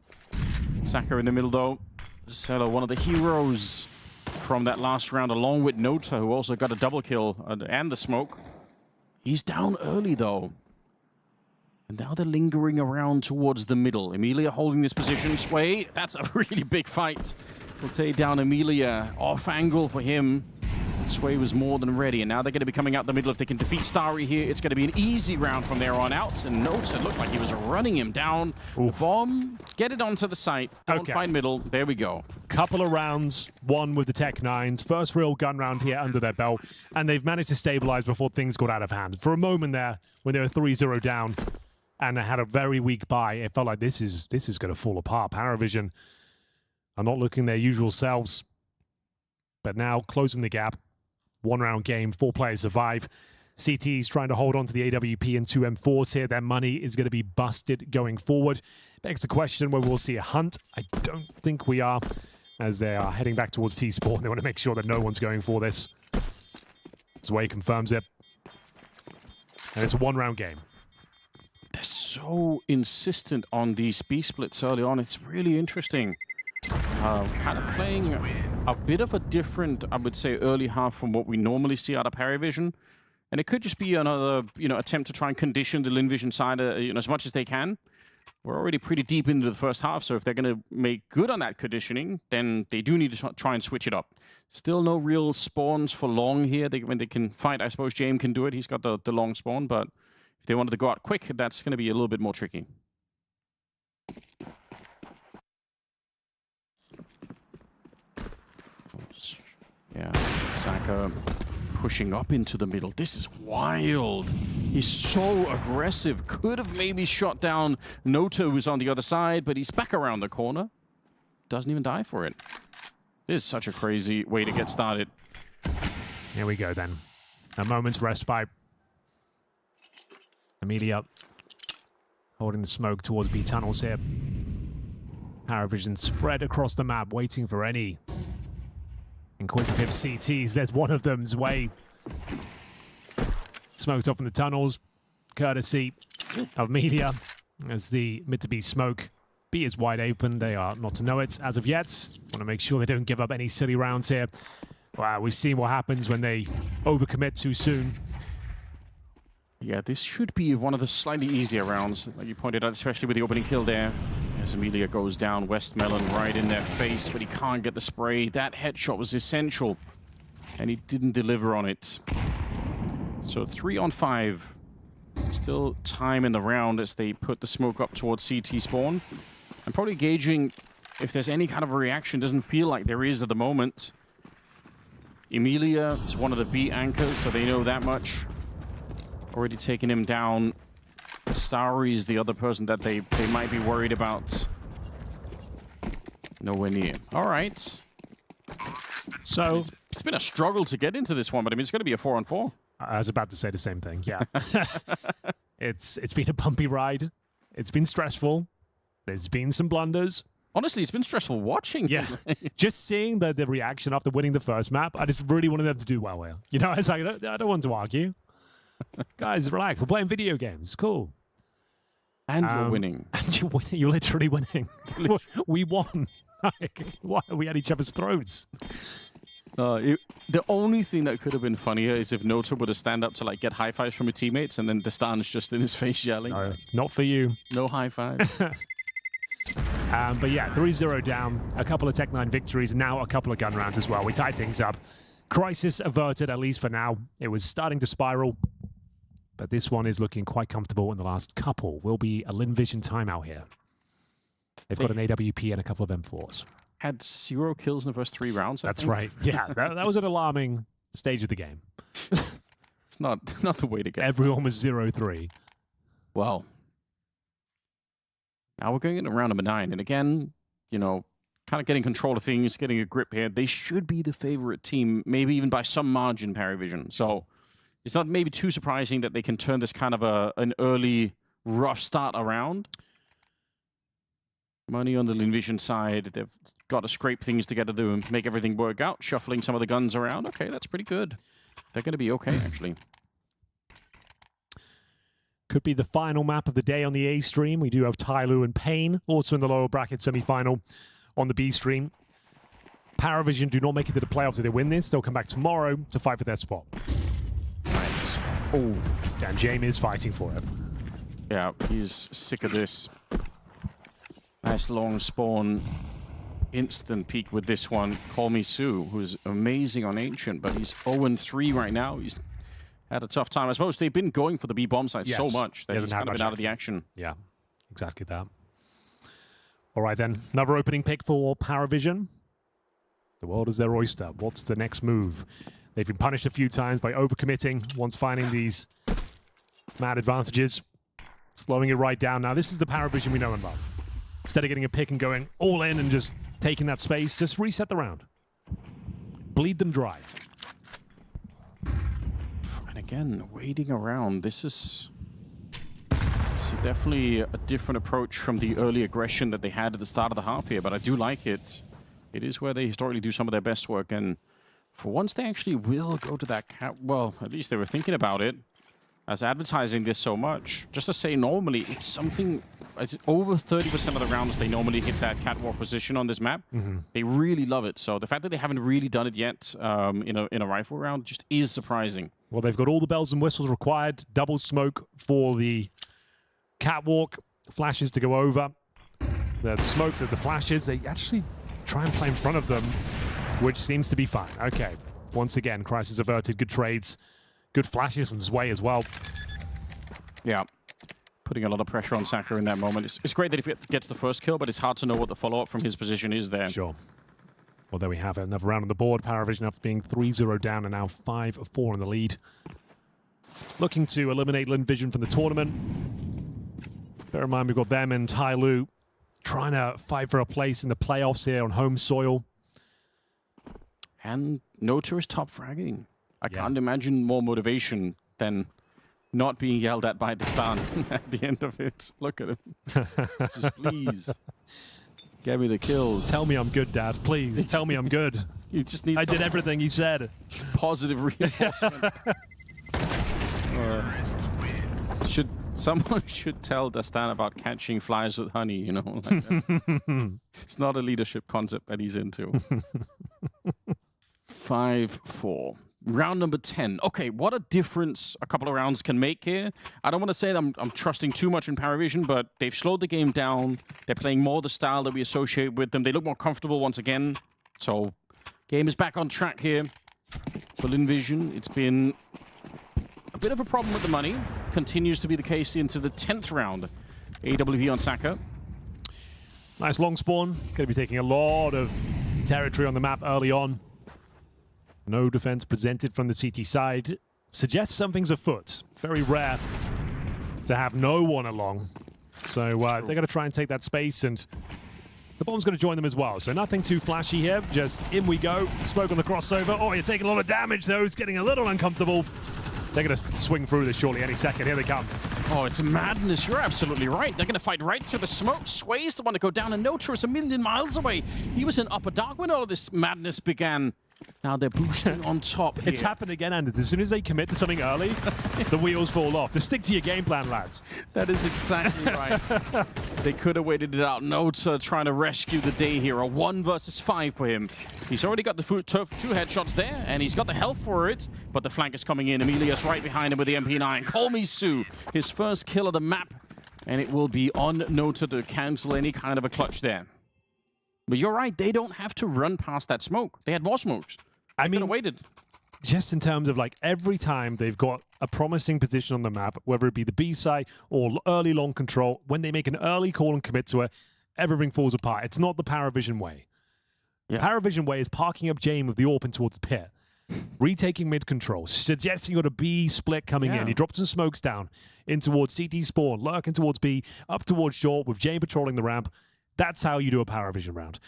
Saka in the middle, though. Cello, one of the heroes from that last round, along with Nota, who also got a double kill and the smoke. He's down early, though. And now they're lingering around towards the middle. Emilia holding this position. Sway, that's a really big fight. We'll take down Emilia. Off angle for him. Sway was more than ready, and now they're going to be coming out the middle. If they can defeat Starry here, it's going to be an easy round from there on out. And Nota looked like he was running him down. The bomb, get it onto the site. Don't find middle. There we go. Couple of rounds, one with the Tech 9s. First real gun round here under their belt, and they've managed to stabilize before things got out of hand. For a moment there, when they were 3-0 down, and they had a very weak buy, it felt like this is going to fall apart. PARIVISION are not looking their usual selves. But now closing the gap, 1 round game, 4 players survive. CT's trying to hold on to the AWP and 2 M4s here. Their money is going to be busted going forward. Begs the question whether we'll see a hunt. I don't think we are, as they are heading back towards T-Sport. They want to make sure that no one's going for this. Zway confirms it. And it's a 1 round game. They're so insistent on these B splits early on. It's really interesting. Kind of playing a bit of a different, I would say, early half from what we normally see out of PARIVISION. And it could just be another, attempt to try and condition the LynVision side, as much as they can. We're already pretty deep into the first half, so if they're going to make good on that conditioning, then they do need to try and switch it up. Still no real spawns for long here. When they can fight, I suppose James can do it. He's got the long spawn, but if they wanted to go out quick, that's going to be a little bit more tricky. Yeah, Saka pushing up into the middle. This is wild. He's so aggressive. Could have maybe shot down Nota, who's on the other side, but he's back around the corner. Doesn't even die for it. This is such a crazy way to get started. Here we go then. A moment's respite. Amelia holding the smoke towards B tunnels here. PARIVISION spread across the map, waiting for any inquisitive CTs. There's one of them, Zway. Smoked off in the tunnels, courtesy of Media, as the mid to B smoke. B is wide open. They are not to know it as of yet. Want to make sure they don't give up any silly rounds here. Wow, we've seen what happens when they overcommit too soon. Yeah, this should be one of the slightly easier rounds, like you pointed out, especially with the opening kill there. As Amelia goes down, Westmelon right in their face, but he can't get the spray. That headshot was essential, and he didn't deliver on it. So 3 on 5. Still time in the round as they put the smoke up towards CT spawn. I'm probably gauging if there's any kind of a reaction. Doesn't feel like there is at the moment. Emilia is one of the B anchors, so they know that much. Already taken him down. Starry is the other person that they might be worried about. Nowhere near. All right. So it's been a struggle to get into this one, but I mean, it's going to be a 4 on 4. I was about to say the same thing, yeah. It's been a bumpy ride. It's been stressful. There's been some blunders. Honestly, it's been stressful watching. Yeah. Just seeing the reaction after winning the first map, I just really wanted them to do well here. It's like, I don't want to argue. Guys, relax. We're playing video games. Cool. And you're winning. And you're winning. You're literally winning. We won. We had each other's throats. The only thing that could have been funnier is if Nota would have stand up to get high fives from his teammates, and then Destan's just in his face yelling. No, not for you. No high five. But yeah, 3-0 down. A couple of Tech 9 victories. Now a couple of gun rounds as well. We tied things up. Crisis averted, at least for now. It was starting to spiral. But this one is looking quite comfortable in the last couple. Will be a LynVision timeout here. They've got an AWP and a couple of M4s. Had 0 kills in the first 3 rounds. That's right. Yeah, that was an alarming stage of the game. It's not the way to go. Everyone was 0-3. Well, now we're going into round number 9. And again, kind of getting control of things, getting a grip here. They should be the favorite team, maybe even by some margin, PARIVISION. So it's not maybe too surprising that they can turn this kind of an early rough start around. Money on the LynVision side. They've got to scrape things together to make everything work out. Shuffling some of the guns around. Okay, that's pretty good. They're going to be okay, actually. Could be the final map of the day on the A stream. We do have TYLOO and Pain, also in the lower bracket semi-final on the B stream. PARIVISION do not make it to the playoffs if they win this. They'll come back tomorrow to fight for their spot. Nice. Oh, and James is fighting for it. Yeah, he's sick of this. Nice long spawn. instant peak with this one. Call me Sue, who's amazing on Ancient, but he's 0-3 right now. He's had a tough time. I suppose they've been going for the B-bomb side so much that he's kind of been out of the action. Yeah, exactly that. All right, then. Another opening pick for PARIVISION. The world is their oyster. What's the next move? They've been punished a few times by overcommitting once finding these mad advantages. Slowing it right down. Now, this is the PARIVISION we know and love. Instead of getting a pick and going all in and just taking that space, just reset the round. Bleed them dry. And again, waiting around. This is definitely a different approach from the early aggression that they had at the start of the half here, but I do like it. It is where they historically do some of their best work, and for once they actually will go to that cap. Well, at least they were thinking about it. As advertising this so much, just to say normally, it's something, it's over 30% of the rounds they normally hit that catwalk position on this map. They really love it. So the fact that they haven't really done it yet in a rifle round just is surprising. Well, they've got all the bells and whistles required. Double smoke for the catwalk. Flashes to go over. The smokes, there's the flashes. They actually try and play in front of them, which seems to be fine. Okay, once again, crisis averted. Good trades. Good flashes from Zwei as well. Yeah, putting a lot of pressure on Saka in that moment. It's great that he gets the first kill, but it's hard to know what the follow-up from his position is there. Sure. Well, there we have it. Another round on the board. PARIVISION after being 3-0 down and now 5-4 in the lead. Looking to eliminate Lynn Vision from the tournament. Bear in mind, we've got them and TYLOO trying to fight for a place in the playoffs here on home soil. And Nota is top fragging. I can't imagine more motivation than not being yelled at by the stand at the end of it. Look at him. Just please, get me the kills. Tell me I'm good, Dad. Please, tell me I'm good. You just need I did everything he said. Positive reinforcement. Someone should tell Dastan about catching flies with honey, you know. Like it's not a leadership concept that he's into. 5-4. Round number 10. Okay, what a difference a couple of rounds can make here. I don't want to say that I'm trusting too much in PARIVISION, but they've slowed the game down. They're playing more the style that we associate with them. They look more comfortable once again. So, game is back on track here for Lynn Vision. It's been a bit of a problem with the money. Continues to be the case into the 10th round. AWP on Saka. Nice long spawn. Going to be taking a lot of territory on the map early on. No defense presented from the CT side. Suggests something's afoot. Very rare to have no one along. So they're going to try and take that space, and the bomb's going to join them as well. So nothing too flashy here. Just in we go. Smoke on the crossover. Oh, you're taking a lot of damage, though. It's getting a little uncomfortable. They're going to swing through this surely any second. Here they come. Oh, it's madness. You're absolutely right. They're going to fight right through the smoke. Sway's the one to go down, and Nota is a million miles away. He was in upper dark when all of this madness began. Now they're boosting on top here. It's happened again, Anders. As soon as they commit to something early, the wheels fall off. Just stick to your game plan, lads. That is exactly right. They could have waited it out. Nota trying to rescue the day here. A 1 versus 5 for him. He's already got the two headshots there, and he's got the health for it, but the flank is coming in. Emilia's right behind him with the MP9. Call me Sue. His first kill of the map, and it will be on Nota to cancel any kind of a clutch there. But you're right, they don't have to run past that smoke. They had more smokes. I mean, waited. Just in terms of like every time they've got a promising position on the map, whether it be the B side or early long control, when they make an early call and commit to it, everything falls apart. It's not the PARIVISION way. Yeah. PARIVISION way is parking up Jame with the AWP in towards the pit, retaking mid control, suggesting you got a B split coming in. He dropped some smokes down in towards CT spawn, lurking towards B, up towards short with Jame patrolling the ramp. That's how you do a PARIVISION round.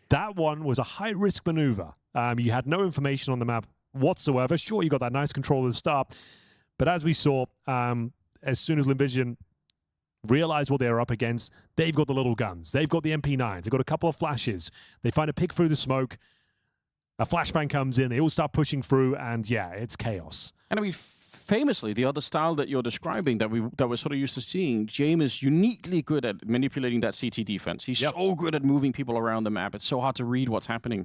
That one was a high-risk maneuver. You had no information on the map whatsoever. Sure, you got that nice control at the start. But as we saw, as soon as Lynn Vision realized what they were up against, they've got the little guns. They've got the MP9s. They've got a couple of flashes. They find a pick through the smoke. A flashbang comes in. They all start pushing through, and yeah, it's chaos. And I mean, famously, the other style that you're describing that we're sort of used to seeing, Jame is uniquely good at manipulating that CT defense. He's so good at moving people around the map. It's so hard to read what's happening.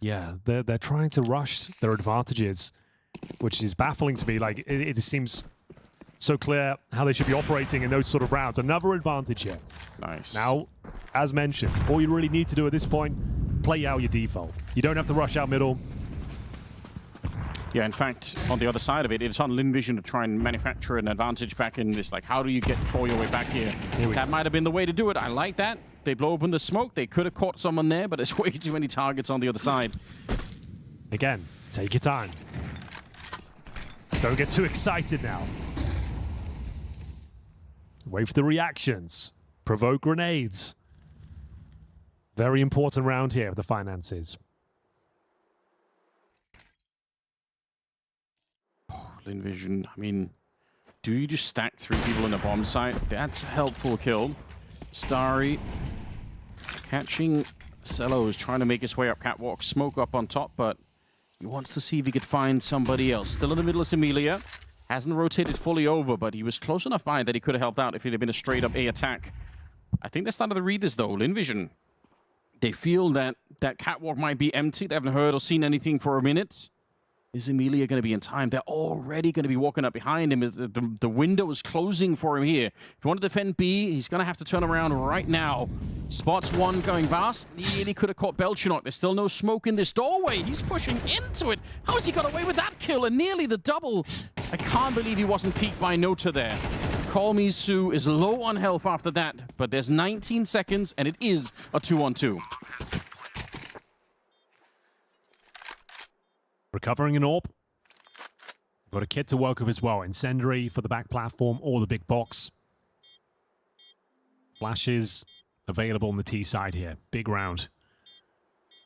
Yeah, they're trying to rush their advantages, which is baffling to me. Like, it seems so clear how they should be operating in those sort of rounds. Another advantage here. Nice. Now, as mentioned, all you really need to do at this point play out your default. You don't have to rush out middle. Yeah, in fact, on the other side of it, it's on Lynn Vision to try and manufacture an advantage back in this. Like, how do you claw your way back here? That might have been the way to do it. I like that. They blow open the smoke. They could have caught someone there, but there's way too many targets on the other side. Again, take your time. Don't get too excited now. Wait for the reactions. Provoke grenades. Very important round here with the finances. Lynn Vision, I mean, do you just stack 3 people in a bomb site? That's a helpful kill. Starry catching cello is trying to make his way up catwalk, smoke up on top, but he wants to see if he could find somebody else. Still in the middle is Emilia. Hasn't rotated fully over, but he was close enough by that he could have helped out if it had been a straight-up A attack. I think they're starting to read this, though. Lynn Vision, they feel that that catwalk might be empty. They haven't heard or seen anything for a minute. Is Emilia going to be in time? They're already going to be walking up behind him. The window is closing for him here. If you want to defend B, he's going to have to turn around right now. Spots one going fast. Nearly could have caught Belchinok. There's still no smoke in this doorway. He's pushing into it. How has he got away with that kill? And nearly the double. I can't believe he wasn't peeked by Nota there. MongolZ is low on health after that, but there's 19 seconds, and it is a 2-on-2. Recovering an AWP. Got a kit to work with as well. Incendiary for the back platform or the big box. Flashes available on the T side here. Big round.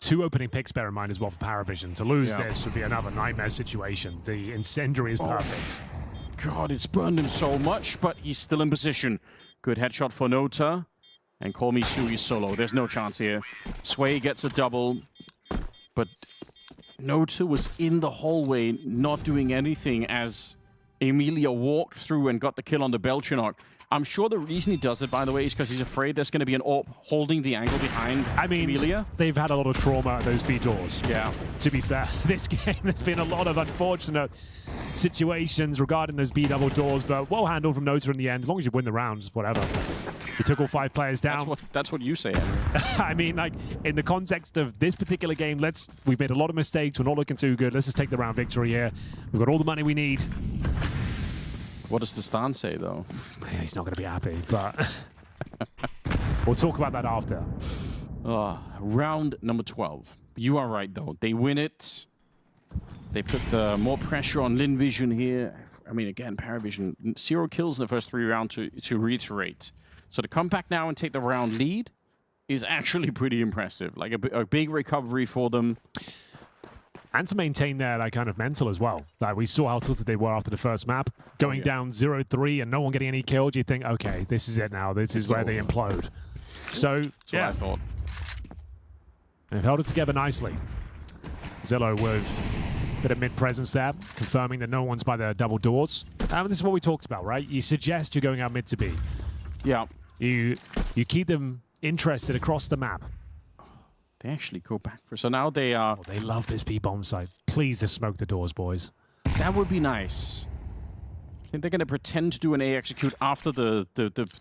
2 opening picks, bear in mind, as well for PARIVISION. To lose this would be another nightmare situation. The Incendiary is perfect. God, it's burned him so much, but he's still in position. Good headshot for Nota. And MongolZ is solo. There's no chance here. Sway gets a double, but Nota was in the hallway, not doing anything as Emilia walked through and got the kill on the Belchinok. I'm sure the reason he does it, by the way, is because he's afraid there's going to be an AWP holding the angle behind Emilia. They've had a lot of trauma at those B doors. Yeah. To be fair, this game, there's been a lot of unfortunate situations regarding those B double doors, but well handled from Nota in the end. As long as you win the rounds, whatever. We took all 5 players down. That's what you say, Henry. I mean, like, in the context of this particular game, we've made a lot of mistakes. We're not looking too good. Let's just take the round victory here. We've got all the money we need. What does the stand say, though? He's not going to be happy, but we'll talk about that after. Round number 12. You are right, though. They win it. They put more pressure on Lynn Vision here. I mean, again, PARIVISION, 0 kills in the first 3 rounds to reiterate. So to come back now and take the round lead is actually pretty impressive. Like a big recovery for them. And to maintain their kind of mental as well. Like we saw how tilted they were after the first map. Going down 0-3 and no one getting any kills, you think, okay, this is it now. This is where they implode. So, that's what I thought. They've held it together nicely. Zillow with a bit of mid-presence there, confirming that no one's by the double doors. This is what we talked about, right? You suggest you're going out mid to B. Yeah. You keep them interested across the map. They actually go back for... So now they are... Oh, they love this B-bomb site. Please just smoke the doors, boys. That would be nice. I think they're going to pretend to do an A execute after the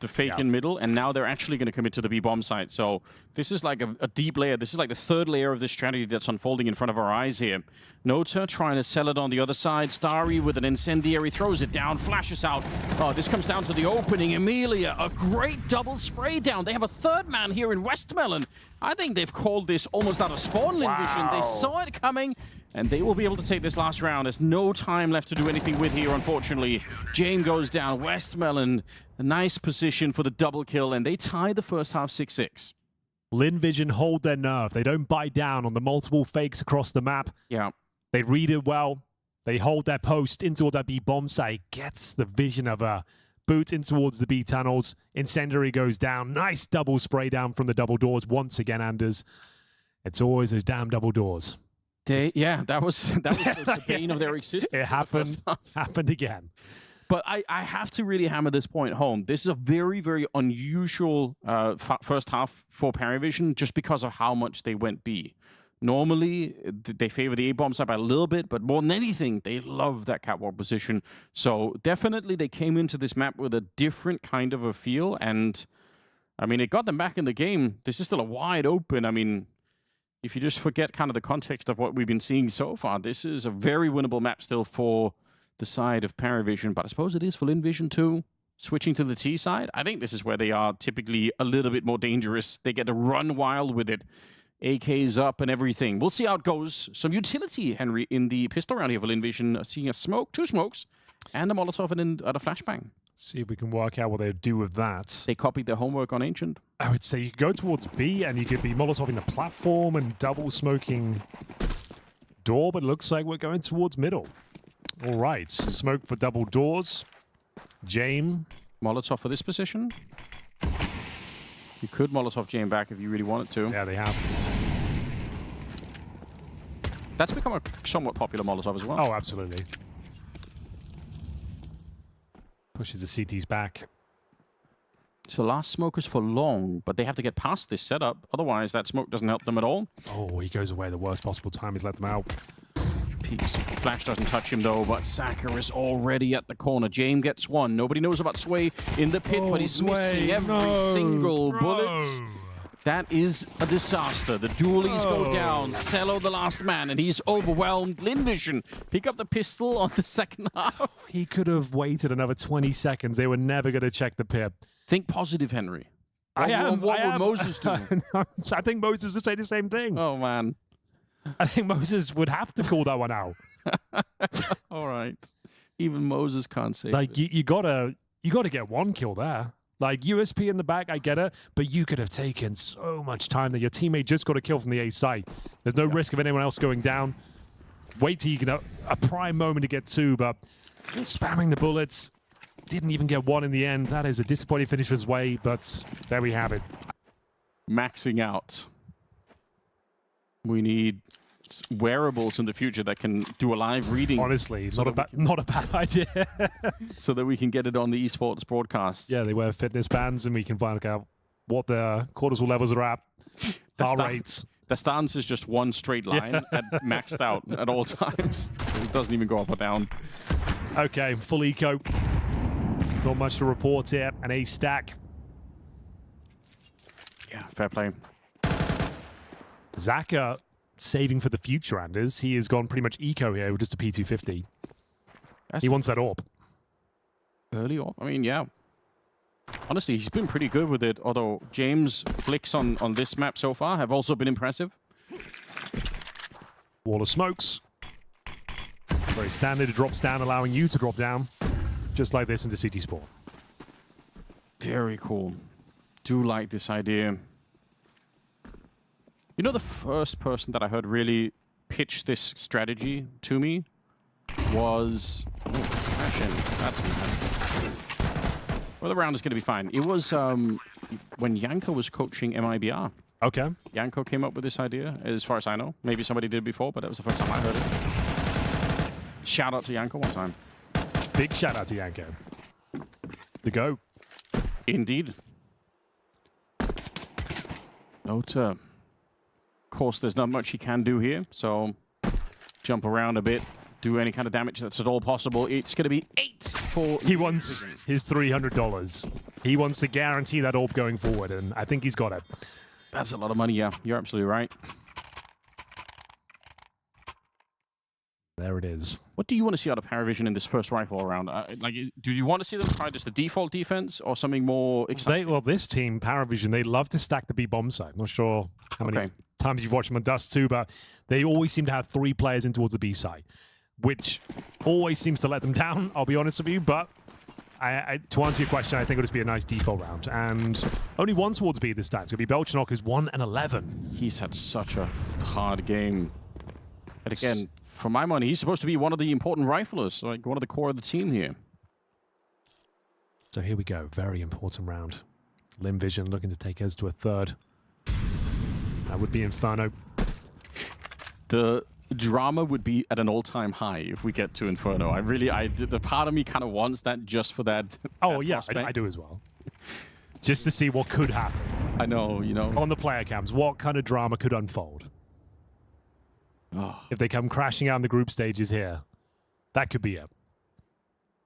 fake in middle, and now they're actually going to commit to the B-bomb site. So this is like a deep layer. This is like the 3rd layer of this strategy that's unfolding in front of our eyes here. Nota trying to sell it on the other side. Starry with an incendiary, throws it down, flashes out. Oh, this comes down to the opening. Emilia, a great double spray down. They have a 3rd man here in Westmelon. I think they've called this almost out of spawn, Lynn Vision. They saw it coming. And they will be able to take this last round. There's no time left to do anything with here, unfortunately. Jame goes down. Westmelon, a nice position for the double kill, and they tie the first half 6-6. Lynn Vision hold their nerve. They don't bite down on the multiple fakes across the map. Yeah. They read it well. They hold their post into that B bomb site. Gets the vision of a boot in towards the B tunnels. Incendiary goes down. Nice double spray down from the double doors once again, Anders. It's always those damn double doors. That was the bane of their existence. It happened again. But I have to really hammer this point home. This is a very, very unusual first half for PARIVISION just because of how much they went B. Normally, they favor the A-bomb side by a little bit, but more than anything, they love that catwalk position. So definitely they came into this map with a different kind of a feel, and I mean, it got them back in the game. This is still a wide open. I mean, if you just forget kind of the context of what we've been seeing so far, this is a very winnable map still for the side of PARIVISION, but I suppose it is for Lynn Vision too. Switching to the T side, I think this is where they are typically a little bit more dangerous. They get to run wild with it. AK's up and everything. We'll see how it goes. Some utility, Henry, in the pistol round here for Lynn Vision. Seeing a smoke, 2 smokes, and a Molotov and a flashbang. See if we can work out what they do with that. They copied their homework on Ancient. I would say you could go towards B and you could be Molotoving the platform and double smoking door, but it looks like we're going towards middle. All right, smoke for double doors. Jame. Molotov for this position. You could Molotov Jame back if you really wanted to. Yeah, they have. That's become a somewhat popular Molotov as well. Oh, absolutely. Pushes the CTs back. So last smoke is for long, but they have to get past this setup. Otherwise, that smoke doesn't help them at all. Oh, he goes away the worst possible time. He's let them out. Peaks. Flash doesn't touch him, though, but Saka is already at the corner. Jame gets one. Nobody knows about Sway in the pit, but he's missing every single bullet. That is a disaster. The dualies go down. Cello the last man, and he's overwhelmed. Lynn Vision pick up the pistol on the second half. He could have waited another 20 seconds. They were never going to check the pip. Think positive, Henry. I am. What would Moses do? I think Moses would say the same thing. Oh, man. I think Moses would have to call that one out. All right. Even Moses can't say like you gotta get one kill there. Like USP in the back, I get it, but you could have taken so much time that your teammate just got a kill from the A side. There's no risk of anyone else going down. Wait till you get a prime moment to get 2, but spamming the bullets, didn't even get 1 in the end. That is a disappointing finish for his way, but there we have it. Maxing out. We need wearables in the future that can do a live reading. Honestly, not a bad idea. So that we can get it on the esports broadcasts. Yeah, they wear fitness bands and we can find out what the cortisol levels are at, heart rates. The stance is just one straight line at maxed out at all times. It doesn't even go up or down. Okay, full eco. Not much to report here. An A stack. Yeah, fair play. Zaka saving for the future, Anders. He has gone pretty much eco here with just a P250. He wants that AWP. Early AWP? I mean, yeah. Honestly, he's been pretty good with it, although James' flicks on this map so far have also been impressive. Wall of smokes. Very standard. It drops down, allowing you to drop down. Just like this into CT Sport. Very cool. Do like this idea. You know, the first person that I heard really pitch this strategy to me was... Oh, crash in. That's bad. Well, the round is going to be fine. It was when Yanko was coaching MIBR. Okay. Yanko came up with this idea, as far as I know. Maybe somebody did before, but that was the first time I heard it. Shout out to Yanko one time. Big shout out to Yanko. The go. Indeed. Nota. Of course, there's not much he can do here, so jump around a bit, do any kind of damage that's at all possible. It's going to be 8 for... He wants his $300. He wants to guarantee that AWP going forward, and I think he's got it. That's a lot of money, yeah. You're absolutely right. There it is. What do you want to see out of PARIVISION in this first rifle round? Do you want to see them try just the default defense or something more exciting? Well, this team, PARIVISION, they love to stack the B bomb site. I'm not sure how many times you've watched them on Dust too, but they always seem to have 3 players in towards the B side, which always seems to let them down, I'll be honest with you. But to answer your question, I think it'll just be a nice default round. And only 1 towards B this time. It's going to be Belchenok, who's 1-11. He's had such a hard game. And again, for my money, he's supposed to be one of the important riflers, like one of the core of the team here. So here we go. Very important round. Lynn Vision looking to take us to a 3rd. That would be Inferno. The drama would be at an all-time high if we get to Inferno. The part of me kind of wants that just for that. Oh, yeah, I do as well. Just to see what could happen. I know, you know. On the player cams, what kind of drama could unfold? Oh. If they come crashing out in the group stages here, that could be it.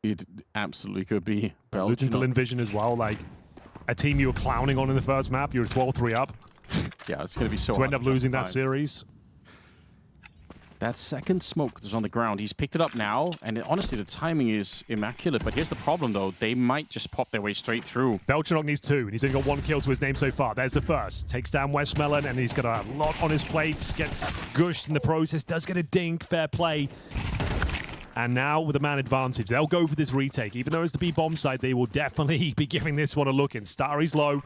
It absolutely could be. Losing to Lynn Vision as well, like a team you were clowning on in the first map, you were 12-3 up. Yeah, it's going to be so to hard end up losing that series. That second smoke that's on the ground, he's picked it up now, and honestly, the timing is immaculate. But here's the problem, though. They might just pop their way straight through. Belchenok needs 2, and he's only got 1 kill to his name so far. There's the first. Takes down Westmelon, and he's got a lot on his plate. Gets gushed in the process. Does get a dink. Fair play. And now with a man advantage, they'll go for this retake. Even though it's the B bomb side, they will definitely be giving this one a look in. Starry's low,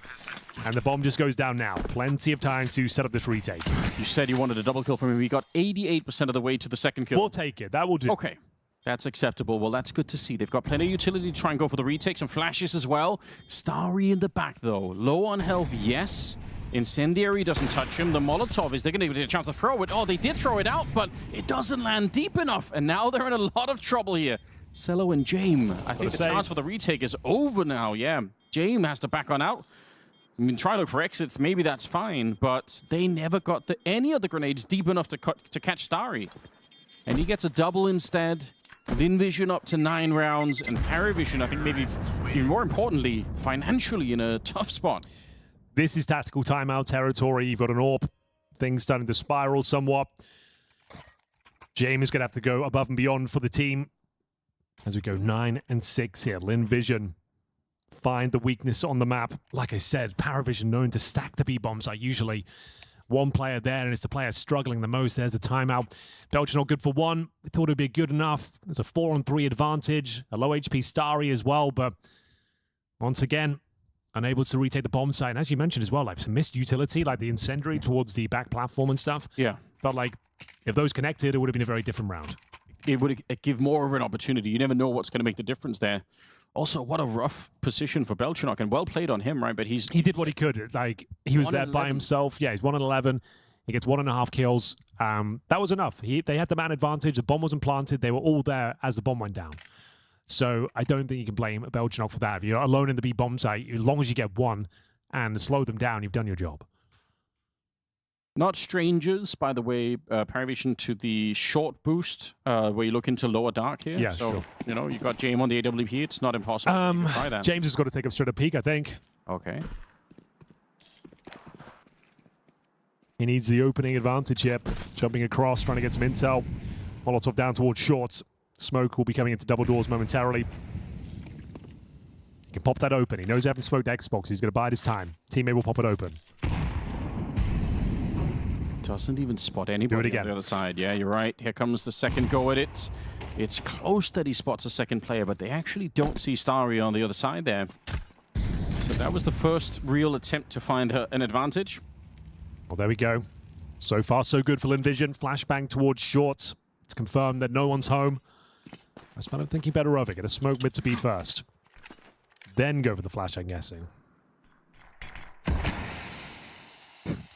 and the bomb just goes down now. Plenty of time to set up this retake. You said you wanted a double kill from him. He got 88% of the way to the second kill. We'll take it. That will do. Okay. That's acceptable. Well, that's good to see. They've got plenty of utility to try and go for the retakes and flashes as well. Starry in the back, though. Low on health, yes. Incendiary doesn't touch him. The Molotov, is they going to get a chance to throw it? Oh, they did throw it out, but it doesn't land deep enough. And now they're in a lot of trouble here. Cello and Jame. I think the chance for the retake is over now. Yeah, Jame has to back on out. I mean, try to look for exits. Maybe that's fine, but they never got any of the grenades deep enough to catch Starry. And he gets a double instead. Lynn Vision up to 9 rounds, and PARIVISION, I think maybe even more importantly, financially in a tough spot. This is tactical timeout territory. You've got an AWP. Things starting to spiral somewhat. James is going to have to go above and beyond for the team. As we go 9 and 6 here. Lynn Vision find the weakness on the map. Like I said, PARIVISION known to stack the B-bombs. Are usually one player there, and it's the player struggling the most. There's a timeout. Belchenok good for 1. We thought it'd be good enough. There's a 4-on-3 advantage. A low HP Starry as well, but once again, unable to retake the bomb site. And as you mentioned as well, like some missed utility, like the incendiary towards the back platform and stuff. Yeah. But like, if those connected, it would have been a very different round. It would give more of an opportunity. You never know what's going to make the difference there. Also, what a rough position for Belchenok, and well played on him, right? But he did what he could. Like, he was there by himself. Yeah, he's 1 in 11. He gets 1.5 kills. That was enough. They had the man advantage. The bomb wasn't planted. They were all there as the bomb went down. So I don't think you can blame Belchenok for that. If you're alone in the B bomb site, as long as you get 1 and slow them down, you've done your job. Not strangers, by the way, PARIVISION to the short boost, where you look into lower dark here. Yeah, so, sure. you know, you got James on the AWP. It's not impossible. You can try that. James has got to take up straight up peak, I think. Okay. He needs the opening advantage here. Jumping across, trying to get some intel. Molotov down towards shorts. Smoke will be coming into double doors momentarily. He can pop that open. He knows he hasn't smoked Xbox. He's going to bide his time. Teammate will pop it open. Doesn't even spot anybody on the other side. Yeah, you're right. Here comes the second go at it. It's close that he spots a second player, but they actually don't see Starry on the other side there. So that was the first real attempt to find an advantage. Well, there we go. So far, so good for Lynn Vision. Flashbang towards shorts. It's confirmed that no one's home. I was kind of thinking better of it. Get a smoke mid to B first. Then go for the flash, I'm guessing.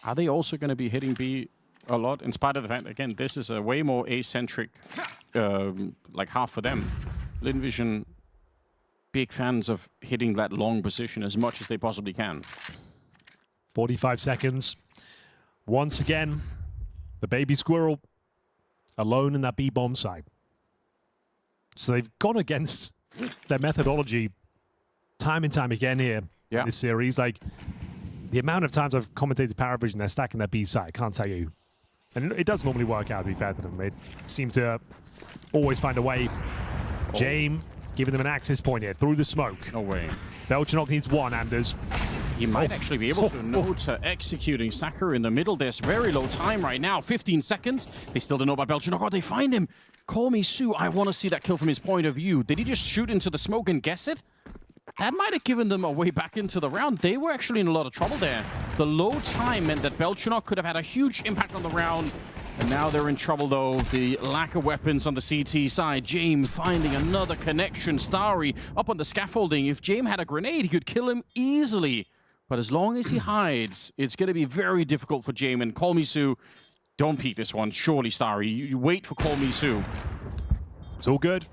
Are they also going to be hitting B a lot? In spite of the fact, again, this is a way more A-centric, like half for them. Lynn Vision, big fans of hitting that long position as much as they possibly can. 45 seconds. Once again, the baby squirrel alone in that B-bomb site. So they've gone against their methodology time and time again here in this series. Like, the amount of times I've commentated PARIVISION, they're stacking their B site, I can't tell you. And it does normally work out, to be fair to them. They seem to always find a way. Jame giving them an access point here through the smoke. No way. Belchenok needs 1, Anders. He might actually be able to note executing Sakura in the middle. There's very low time right now, 15 seconds. They still don't know about Belchenok. Oh, they find him. Call me Sue. I want to see that kill from his point of view. Did he just shoot into the smoke and guess it? That might have given them a way back into the round. They were actually in a lot of trouble there. The low time meant that Belchenok could have had a huge impact on the round. And now they're in trouble, though. The lack of weapons on the CT side. Jame finding another connection. Starry up on the scaffolding. If Jame had a grenade, he could kill him easily. But as long as he hides, it's going to be very difficult for Jame. And Call Me Sue, don't peek this one. Surely, Starry. You wait for Call Me Sue. It's all good.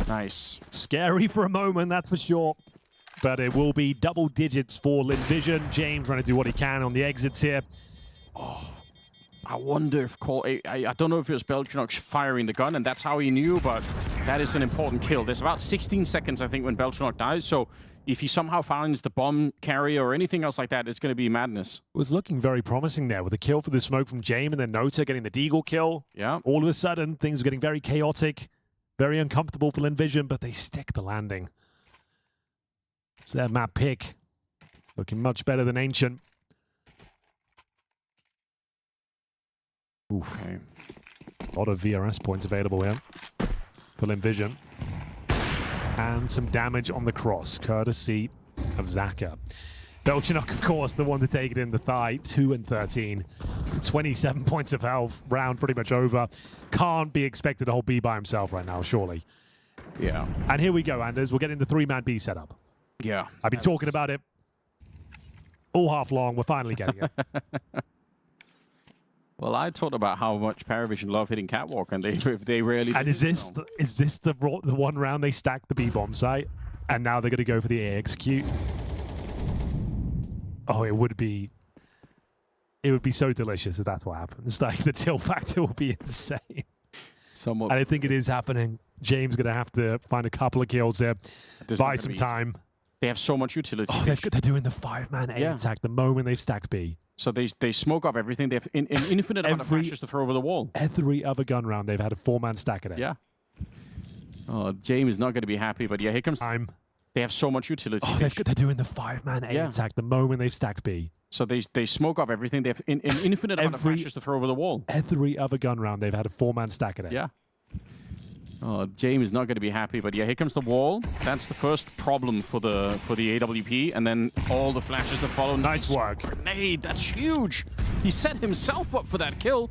Nice. Scary for a moment, that's for sure. But it will be double digits for Lynn Vision. James trying to do what he can on the exits here. Oh, I wonder if I don't know if it was Belchenok firing the gun, and that's how he knew, but that is an important kill. There's about 16 seconds, I think, when Belchenok dies, so if he somehow finds the bomb carrier or anything else like that, it's going to be madness. It was looking very promising there with a kill for the smoke from Jame and then Nota getting the Deagle kill. Yeah. All of a sudden, things were getting very chaotic, very uncomfortable for Lynn Vision, but they stick the landing. It's their map pick. Looking much better than Ancient. Oof. Okay. A lot of VRS points available here for Lynn Vision. And some damage on the cross, courtesy of Zaka. Belchinok, of course, the one to take it in the thigh. 2 and 13. 27 points of health. Round pretty much over. Can't be expected to hold B by himself right now, surely. Yeah. And here we go, Anders. We're getting the 3-man B setup. Yeah. I've been talking about it all half long. We're finally getting it. Well, I talked about how much PARIVISION love hitting Catwalk, and they rarely. And is this the one round they stacked the B-bomb site, and now they're going to go for the A execute? Oh, it would be so delicious if that's what happens. Like the tilt factor will be insane. Somewhat. And I think it is happening. James going to have to find a couple of kills there, buy some time. They have so much utility. Oh, they're doing the 5-man A attack the moment they've stacked B. So they smoke off everything. They have an infinite amount of flashes to throw over the wall. Every other gun round, they've had a 4-man stack at it. Yeah. Oh, James is not going to be happy, but yeah, here comes time. They have so much utility. Oh, they're doing the 5-man A attack the moment they've stacked B. So they smoke off everything. They have an infinite amount of flashes to throw over the wall. Every other gun round, they've had a 4-man stack at it. Yeah. Oh, James is not going to be happy, but yeah, here comes the wall. That's the first problem for the AWP, and then all the flashes that follow. Nice work. Grenade, that's huge. He set himself up for that kill.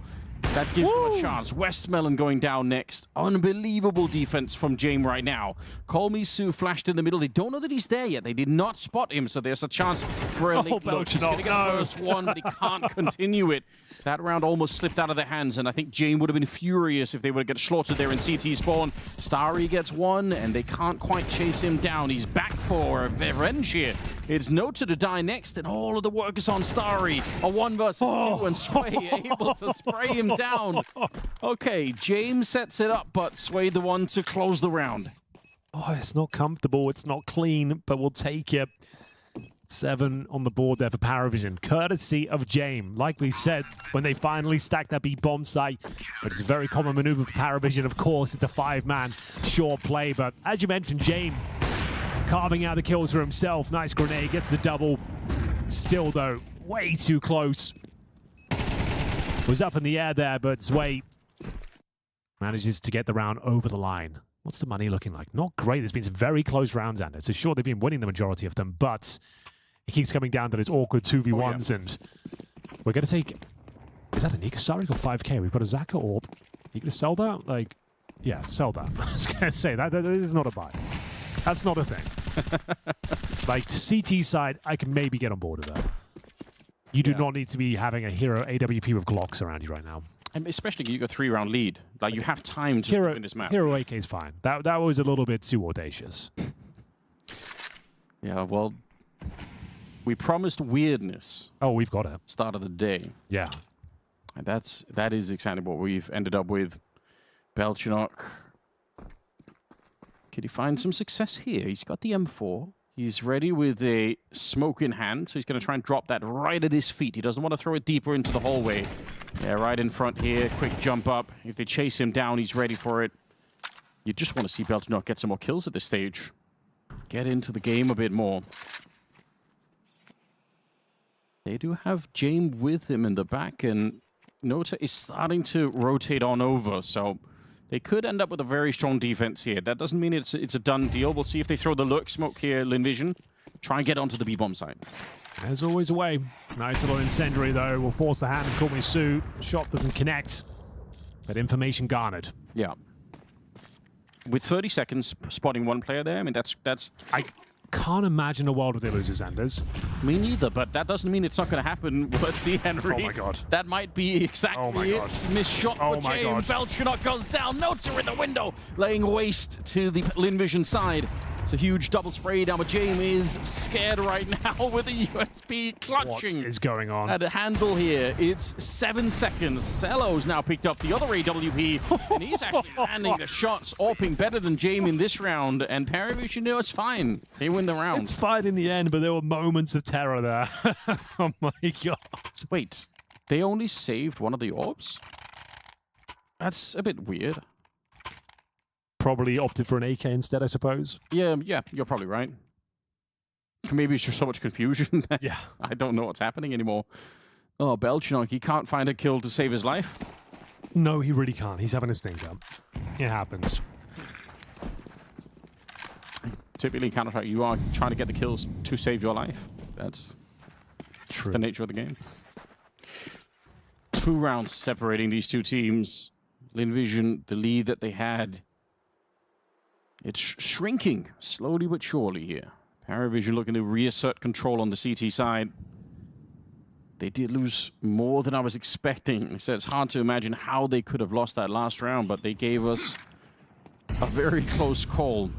That gives him a chance. Westmelon going down next. Unbelievable defense from Jame right now. Call Me Sue flashed in the middle. They don't know that he's there yet. They did not spot him, so there's a chance for a late look. He's going to get the first one, but he can't continue it. That round almost slipped out of their hands, and I think Jame would have been furious if they would get slaughtered there in CT spawn. Starry gets one, and they can't quite chase him down. He's back for revenge here. It's Nota to die next, and all of the work is on Starry. A 1 versus 2, and Sway able to spray him down. Okay, James sets it up, but Sway the one to close the round. Oh, it's not comfortable. It's not clean, but we'll take it. 7 on the board there for PARIVISION, courtesy of Jame. Like we said, when they finally stacked that B-bomb site, but it's a very common maneuver for PARIVISION. Of course, it's a 5-man short play, but as you mentioned, Jame carving out the kills for himself. Nice grenade, gets the double. Still, though, way too close. Was up in the air there, but Sway manages to get the round over the line. What's the money looking like? Not great. There's been some very close rounds, and so sure, they've been winning the majority of them, but it keeps coming down to those awkward 2v1s, and we're going to take... Is that a Nika Star? We've got 5k. We've got a Zaka Orb. You going to sell that? Like, yeah, sell that. I was going to say, that is not a buy. That's not a thing. Like, CT side, I can maybe get on board with that. You do not need to be having a hero AWP with Glocks around you right now. And especially you got a 3-round lead. Like, you have time to win this map. Hero AK is fine. That was a little bit too audacious. Yeah, well, we promised weirdness. Oh, we've got it. Start of the day. Yeah. And that is exactly what we've ended up with. Belchinok. Can he find some success here? He's got the M4. He's ready with a smoke in hand, so he's going to try and drop that right at his feet. He doesn't want to throw it deeper into the hallway. Yeah, right in front here. Quick jump up. If they chase him down, he's ready for it. You just want to see Belchinok get some more kills at this stage. Get into the game a bit more. They do have Jame with him in the back, and Nota is starting to rotate on over, so they could end up with a very strong defense here. That doesn't mean it's a done deal. We'll see if they throw the lurk smoke here, Lynn Vision. Try and get onto the B-bomb site. There's always a way. Nice little incendiary, though. Will force the hand of Call Me Sue. Shot doesn't connect. But information garnered. Yeah. With 30 seconds, spotting one player there, I mean, that's... I can't imagine a world where they lose Anders. Me neither, but that doesn't mean it's not going to happen. Let's see, Henry. Oh, my God. That might be exactly it. Missed shot for James. Belchinok goes down. Nota in the window, laying waste to the Lynn Vision side. It's a huge double spray down, but James is scared right now with the USP clutching. What is going on? At a handle here. It's 7 seconds. Celo's now picked up the other AWP, and he's actually landing the shots, AWPing better than James in this round. And PARIVISION, you know, it's fine. They win the round. It's fine in the end, but there were moments of terror there. Oh my god. Wait, they only saved one of the orbs? That's a bit weird. Probably opted for an AK instead, I suppose. Yeah, you're probably right. Maybe it's just so much confusion that yeah. I don't know what's happening anymore. Oh, Belchinock, he can't find a kill to save his life. No, he really can't. He's having a stinker. It happens. Typically in Counter-Strike, you are trying to get the kills to save your life. That's true. The nature of the game. 2 rounds separating these two teams. Lynn Vision, the lead that they had, it's shrinking slowly but surely here. PARIVISION looking to reassert control on the CT side. They did lose more than I was expecting. So it's hard to imagine how they could have lost that last round, but they gave us a very close call.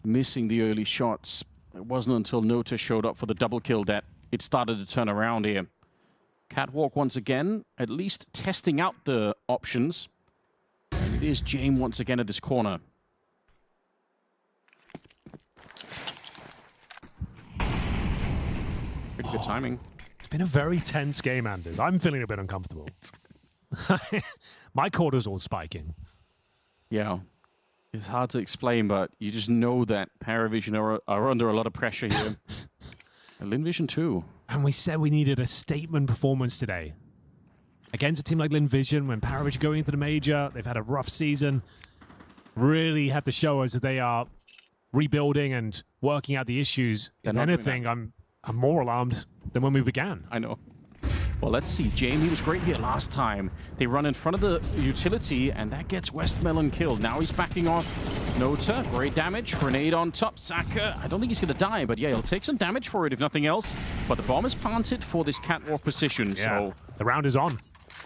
Missing the early shots. It wasn't until Nota showed up for the double kill that it started to turn around here. Catwalk once again, at least testing out the options. And it is James once again at this corner. Pretty good timing. It's been a very tense game, Anders. I'm feeling a bit uncomfortable. My quarter's all spiking. Yeah. It's hard to explain, but you just know that PARIVISION are under a lot of pressure here. And Lynn Vision too. And we said we needed a statement performance today. Against a team like Lynn Vision, when PARIVISION going into the major, they've had a rough season. Really have to show us that they are rebuilding and working out the issues. If anything, I'm more alarmed than when we began. I know. Well, let's see. James, he was great here last time. They run in front of the utility, and that gets Westmelon killed. Now he's backing off. Nota, great damage. Grenade on top. Saka, I don't think he's going to die, but yeah, he'll take some damage for it, if nothing else. But the bomb is planted for this catwalk position, Yeah, so... the round is on.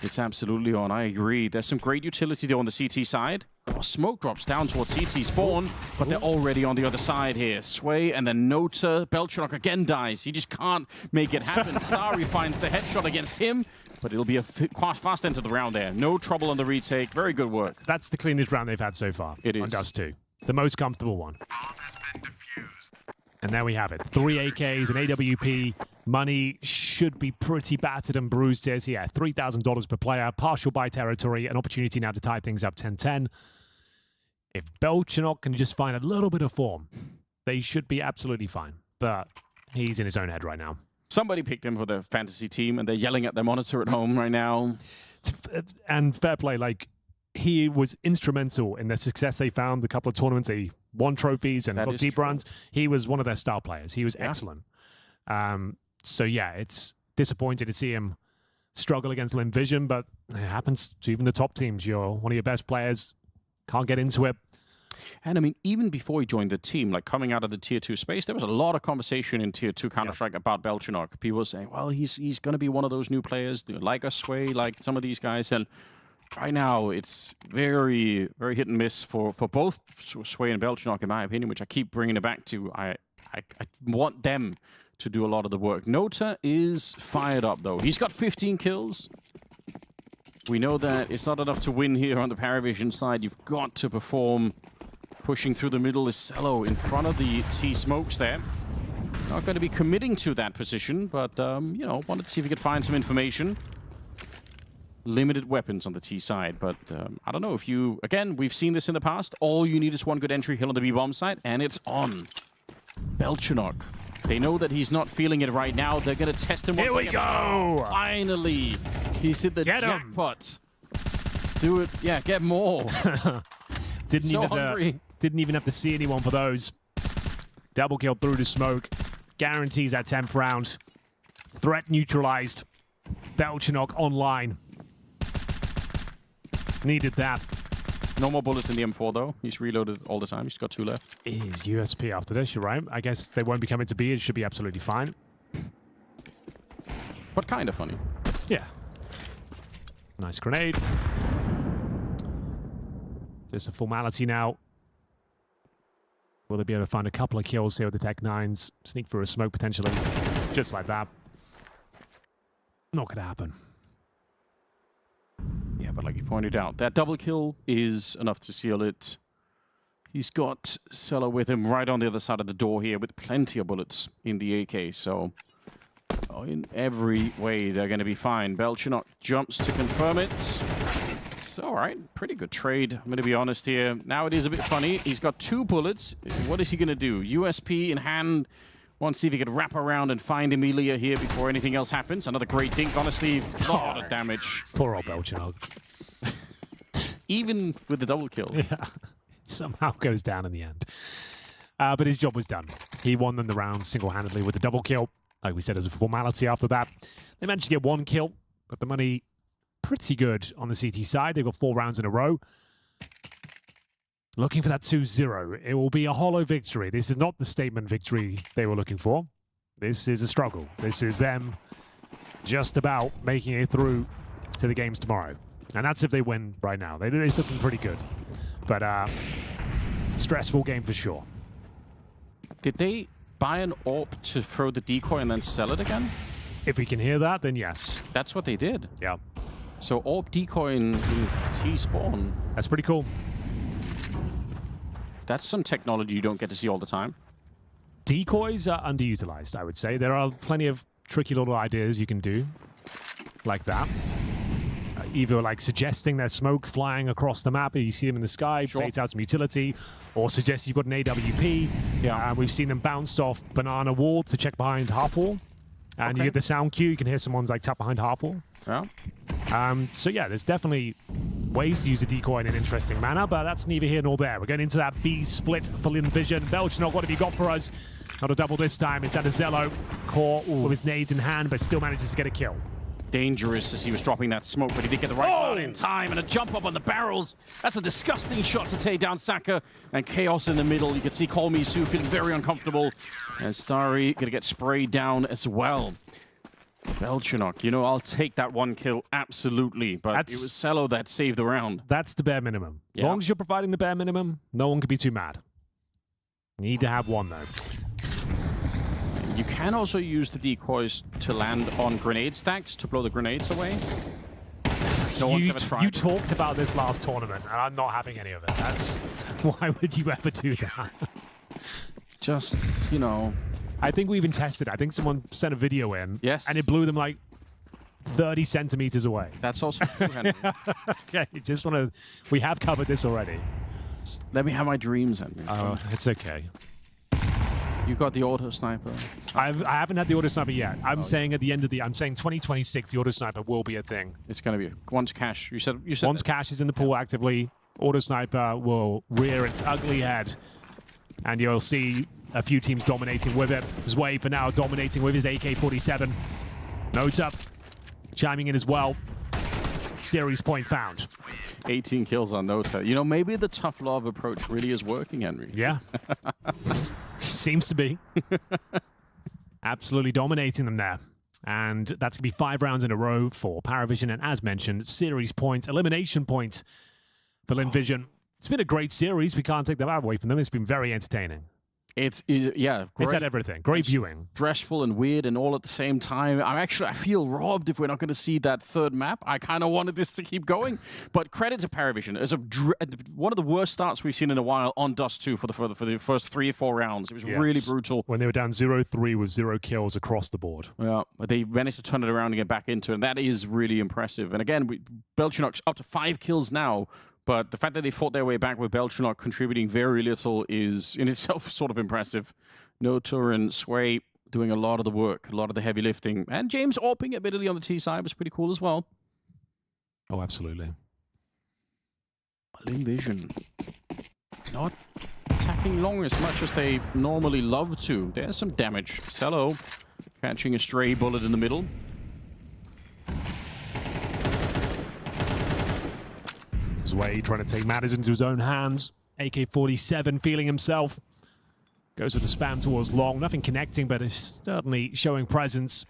It's absolutely on, I agree. There's some great utility there on the CT side. Oh, smoke drops down towards CT spawn, but they're already on the other side here. Sway and then Nota. Belchinock again dies. He just can't make it happen. Starry finds the headshot against him, but it'll be a fast end to the round there. No trouble on the retake. Very good work. That's the cleanest round they've had so far. It is. On Dust 2. The most comfortable one. And there we have it. 3 AKs, an AWP. Money should be pretty battered and bruised here. So yeah, $3,000 per player. Partial buy territory. An opportunity now to tie things up 10-10. If Belchinock can just find a little bit of form, they should be absolutely fine. But he's in his own head right now. Somebody picked him for their fantasy team, and they're yelling at their monitor at home right now. And fair play, like, he was instrumental in the success they found. A couple of tournaments, they won trophies and got deep runs. He was one of their star players. He was excellent. So yeah, it's disappointing to see him struggle against Lynn Vision, but it happens to even the top teams. You're one of your best players, can't get into it. And I mean, even before he joined the team, like coming out of the Tier 2 space, there was a lot of conversation in Tier 2 Counter-Strike about Belchinock. People were saying, well, he's going to be one of those new players, like a Sway, like some of these guys. And right now, it's very, very hit and miss for both Sway and Belchinock, in my opinion, which I keep bringing it back to. I want them to do a lot of the work. Nota is fired up, though. He's got 15 kills. We know that it's not enough to win here on the PARIVISION side. You've got to perform. Pushing through the middle is Celo in front of the T-smokes there. Not going to be committing to that position, but, you know, wanted to see if he could find some information. Limited weapons on the T side, but I don't know if you... Again, we've seen this in the past. All you need is one good entry kill on the B-bomb side, and it's on. Belchinock. They know that he's not feeling it right now. They're going to test him once again. Here we go! Finally! He's hit the jackpot. Do it. Yeah, get more. Didn't even have to see anyone for those. Double kill through the smoke. Guarantees that 10th round. Threat neutralized. Belchinock online. Needed that. No more bullets in the M4, though. He's reloaded all the time. He's got 2 left. Is USP after this, you're right. I guess they won't be coming to B. It should be absolutely fine. But kind of funny. Yeah. Nice grenade. Just a formality now. Will they be able to find a couple of kills here with the Tech 9s? Sneak through a smoke potentially. Just like that. Not going to happen. Yeah, but like you pointed out, that double kill is enough to seal it. He's got cello with him right on the other side of the door here with plenty of bullets in the AK, so in every way they're going to be fine. Belchinok jumps to confirm it. It's all right, pretty good trade, I'm going to be honest here. Now it is a bit funny. He's got 2 bullets. What is he going to do? USP in hand. Want to see if he could wrap around and find Emilia here before anything else happens. Another great dink, honestly. A lot of damage. Poor old Belchinok. Even with the double kill. Yeah. Somehow goes down in the end. But his job was done. He won them the round single-handedly with the double kill. Like we said, as a formality after that. They managed to get 1 kill, but the money pretty good on the CT side. They've got 4 rounds in a row. Looking for that 2-0. It will be a hollow victory. This is not the statement victory they were looking for. This is a struggle. This is them just about making it through to the games tomorrow. And that's if they win right now. They're looking pretty good. But stressful game for sure. Did they buy an AWP to throw the decoy and then sell it again? If we can hear that, then yes. That's what they did. Yeah. So AWP decoy in T-spawn. That's pretty cool. That's some technology you don't get to see all the time. Decoys are underutilized, I would say. There are plenty of tricky little ideas you can do like that. Either like suggesting there's smoke flying across the map, if you see them in the sky, bait out some utility, or suggest you've got an AWP. Yeah. We've seen them bounced off banana wall to check behind half wall. And you get the sound cue, you can hear someone's like tap behind half wall. Yeah. So yeah, there's definitely ways to use a decoy in an interesting manner, but that's neither here nor there. We're going into that B split for Lynn Vision. Belchinok, what have you got for us? Not a double this time. It's Zello caught with his nades in hand, but still manages to get a kill. Dangerous as he was dropping that smoke, but he did get the right one in time, and a jump up on the barrels. That's a disgusting shot to take down Saka, and chaos in the middle. You can see MOUZ feeling very uncomfortable, and Starry gonna get sprayed down as well. Belchinok, you know, I'll take that 1 kill, absolutely, but it was Cello that saved the round. That's the bare minimum. As long as you're providing the bare minimum, no one can be too mad. You need to have 1, though. You can also use the decoys to land on grenade stacks to blow the grenades away. No one's ever tried. You talked about this last tournament, and I'm not having any of it. That's why would you ever do that? Just, you know. I think we even tested it. I think someone sent a video in. Yes. And it blew them like 30 centimeters away. That's also true, Henry. Okay, just want to. We have covered this already. Let me have my dreams, Henry. Oh, it's okay. You got the auto sniper. I haven't had the auto sniper yet. I'm saying at the end of the. I'm saying 2026, the auto sniper will be a thing. It's going to be once cash. You said once cash is in the pool actively, auto sniper will rear its ugly head, and you'll see a few teams dominating with it. Zwei for now dominating with his AK-47. Notes up, chiming in as well. Series point found. 18 kills on Nota. You know, maybe the tough love approach really is working, Henry. Yeah. Seems to be. Absolutely dominating them there. And that's going to be 5 rounds in a row for PARIVISION. And as mentioned, series points, elimination points for Lynn Vision. It's been a great series. We can't take that away from them. It's been very entertaining. Yeah, great. It's had everything. Great viewing. Stressful and weird and all at the same time. I feel robbed if we're not going to see that 3rd map. I kind of wanted this to keep going. But credit to PARIVISION. As one of the worst starts we've seen in a while on Dust 2 for the first 3 or 4 rounds. It was really brutal. When they were down 0-3 with 0 kills across the board. Yeah, but they managed to turn it around and get back into it. And that is really impressive. And again, Belchinok's up to 5 kills now. But the fact that they fought their way back with Belchinok contributing very little is in itself sort of impressive. Notor and Zwei doing a lot of the work, a lot of the heavy lifting. And James AWPing admittedly on the T side was pretty cool as well. Oh, absolutely. Lynn Vision not attacking long as much as they normally love to. There's some damage. Cello catching a stray bullet in the middle. Zwei trying to take matters into his own hands. AK-47 feeling himself. Goes with the spam towards long. Nothing connecting, but it's certainly showing presence.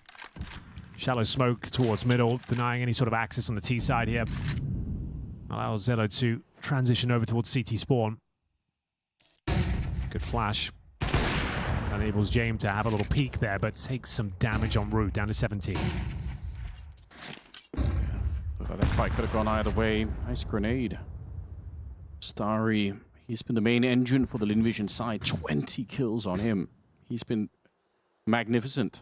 Shallow smoke towards middle, denying any sort of access on the T side here. Allows Zello to transition over towards CT spawn. Good flash. Enables James to have a little peek there, but takes some damage en route, down to 17. That fight could have gone either way. Nice grenade. Starry, he's been the main engine for the Lynn Vision side. 20 kills on him. He's been magnificent.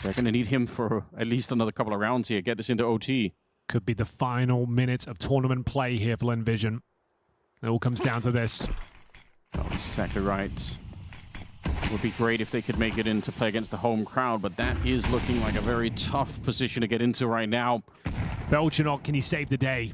They're going to need him for at least another couple of rounds here. Get this into OT. Could be the final minute of tournament play here for Lynn Vision. It all comes down to this. Oh, exactly right. It would be great if they could make it in to play against the home crowd, but that is looking like a very tough position to get into right now. Belchanok, can he save the day?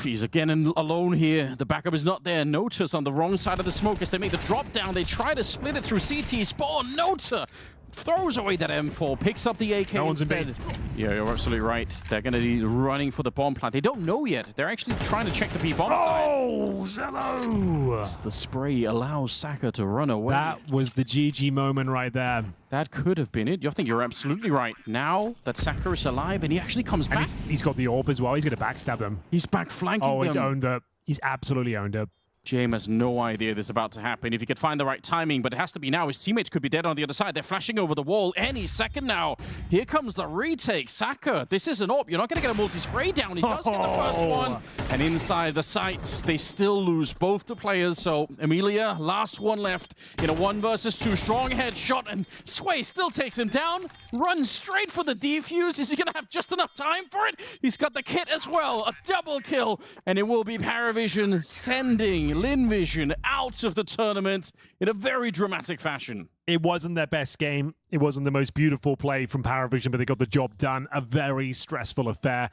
He's again alone here. The backup is not there. Nota's on the wrong side of the smoke as they make the drop down. They try to split it through CT spawn. Nota throws away that M4, picks up the AK no one's instead. in bait. Yeah, you're absolutely right. They're going to be running for the bomb plant. They don't know yet. They're actually trying to check the B-bomb side. Oh, ZYLOO! The spray allows Saka to run away. That was the GG moment right there. That could have been it. I think you're absolutely right. Now that Saka is alive and he actually comes back. He's got the AWP as well. He's going to backstab them. He's back flanking them. Oh, he's owned it. He's absolutely owned it. James has no idea this is about to happen. If he could find the right timing, but it has to be now. His teammates could be dead on the other side. They're flashing over the wall any second now. Here comes the retake. Saka, this is an AWP. You're not going to get a multi-spray down. He does get the first one. And inside the site, they still lose both the players. So Emilia, last one left in a 1 versus 2. Strong headshot, and Sway still takes him down. Runs straight for the defuse. Is he going to have just enough time for it? He's got the kit as well. A double kill. And it will be PARIVISION sending Lynn Vision out of the tournament in a very dramatic fashion. It wasn't their best game. It wasn't the most beautiful play from PARIVISION, but they got the job done. A very stressful affair.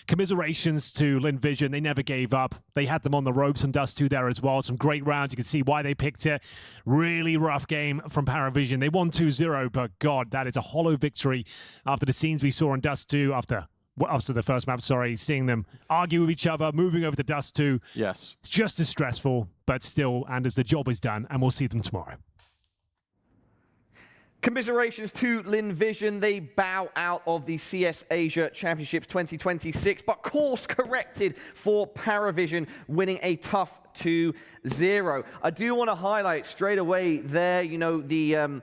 Commiserations to Lynn Vision. They never gave up. They had them on the ropes and Dust 2 there as well. Some great rounds. You can see why they picked it. Really rough game from PARIVISION. They won 2-0, but God, that is a hollow victory after the scenes we saw in Dust 2 after the first map, seeing them argue with each other, moving over to Dust 2. Yes. It's just as stressful, but still, Anders, the job is done, and we'll see them tomorrow. Commiserations to Lynn Vision. They bow out of the CS Asia Championships 2026, but course corrected for PARIVISION, winning a tough 2-0. I do want to highlight straight away there, you know, the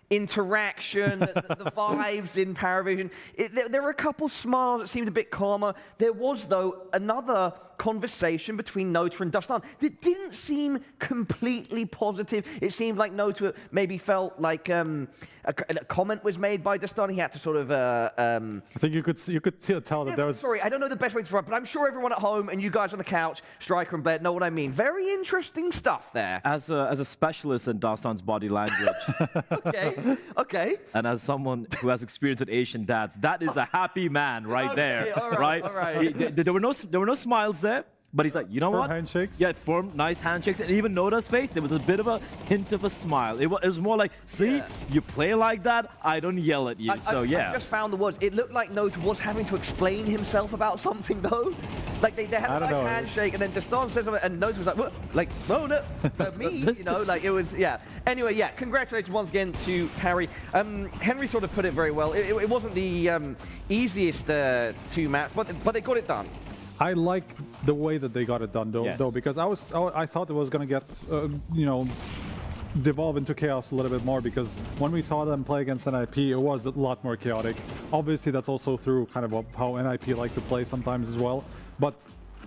interaction, the vibes in PARIVISION. There were a couple smiles that seemed a bit calmer. There was, though, another conversation between Nota and Dustan that didn't seem completely positive. It seemed like Nota maybe felt like a comment was made by Dustan. He had to sort of... I think you could tell that there was... Sorry, I don't know the best way to describe it, but I'm sure everyone at home and you guys on the couch, Striker and Blair, know what I mean. Very interesting stuff there. As a specialist in Dastan's body language. Okay. And as someone who has experience with Asian dads, that is a happy man right there. All right. There were no smiles there. But he's like, you know what? Handshakes? Yeah, firm, nice handshakes. And even Nota's face, there was a bit of a hint of a smile. It was more like, see, you play like that, I don't yell at you. I just found the words. It looked like Nota was having to explain himself about something, though. Like, they had a nice handshake, and then Destan says something, and Nota was like, what? Like, no, me, you know, like, it was, yeah. Anyway, yeah, congratulations once again to Parry. Henry sort of put it very well. It wasn't the easiest 2 maps, but they got it done. I like the way that they got it done, though, because I thought it was going to get, you know, devolve into chaos a little bit more, because when we saw them play against NIP, it was a lot more chaotic. Obviously, that's also through kind of how NIP like to play sometimes as well. But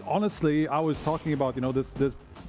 honestly, I was talking about, you know, this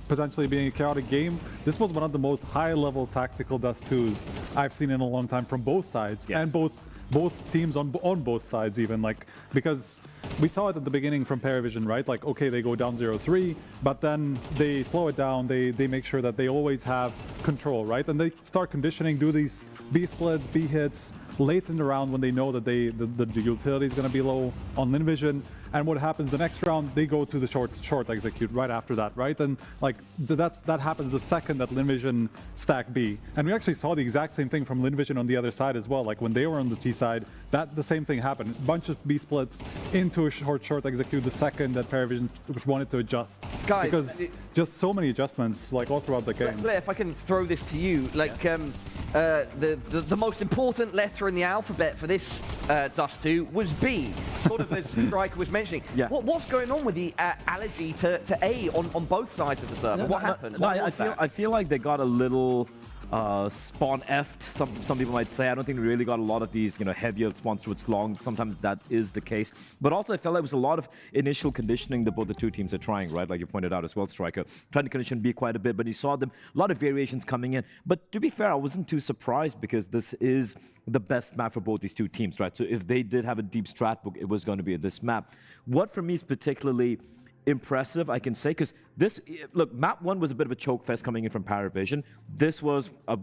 potentially being a chaotic game. This was one of the most high-level tactical Dust 2s I've seen in a long time from both sides, and both teams on both sides even, like, because we saw it at the beginning from PARIVISION, right? Like, okay, they go down 0-3, but then they slow it down. They make sure that they always have control, right? And they start conditioning, do these B splits, B hits late in the round when they know that the utility is going to be low on Lynn Vision. And what happens the next round? They go to the short execute right after that, right? And like that happens the second that Lynn Vision stack B. And we actually saw the exact same thing from Lynn Vision on the other side as well. Like when they were on the T side, the same thing happened. A bunch of B splits into a short execute the second that PARIVISION wanted to adjust. Guys, because just so many adjustments like all throughout the game. Blair, if I can throw this to you, like the most important letter in the alphabet for this Dust 2 was B, sort of as Striker was mentioning. Yeah. What's going on with the allergy to A on both sides of the server? What happened? No, I feel like they got a little spawn effed, some people might say. I don't think we really got a lot of these, heavier spawns towards long. Sometimes that is the case. But also I felt like it was a lot of initial conditioning that both the two teams are trying, right? Like you pointed out as well, Striker. Trying to condition B quite a bit, but you saw them, a lot of variations coming in. But to be fair, I wasn't too surprised because this is the best map for both these two teams, right? So if they did have a deep strat book, it was going to be this map. What for me is particularly impressive, I can say, because this, look, map 1 was a bit of a choke fest coming in from PARIVISION. This was a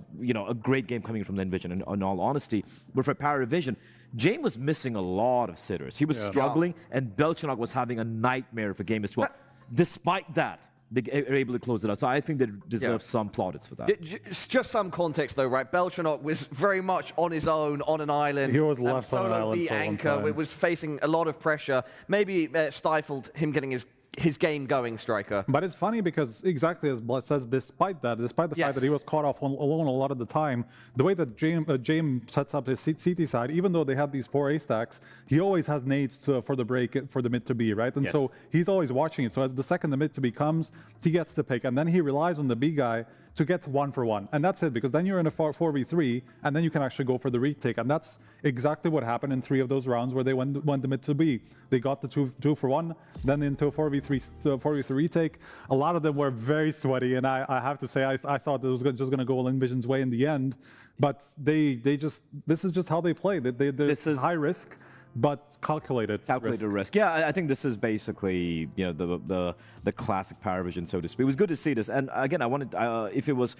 great game coming from Envision, in all honesty. But for PARIVISION, James was missing a lot of sitters. He was struggling, and Belchanok was having a nightmare of a game as well. Despite that, they were able to close it out. So I think they deserve some plaudits for that. Just some context, though, right? Belchanok was very much on his own, on an island. He was left on an solo island B for a long anchor. time. It was facing a lot of pressure. Maybe stifled him getting his game going, Striker. But it's funny because exactly as Blood says, despite the fact that he was caught off alone a lot of the time, the way that James sets up his CT side, even though they have these 4 A stacks, he always has nades for the break for the mid to B, right? And so he's always watching it. So as the second the mid to B comes, he gets the pick, and then he relies on the B guy to get 1-for-1. And that's it, because then you're in a 4v3, and then you can actually go for the retake. And that's exactly what happened in 3 of those rounds where they went the mid to B. They got the 2-for-1, then into a 4v3 retake. A lot of them were very sweaty, and I have to say, I thought it was just going to go Envision's way in the end. But this is just how they play. This is high risk, but calculated risk. Yeah, I think this is basically the classic PARIVISION, so to speak. It was good to see this, and again, I wanted if it was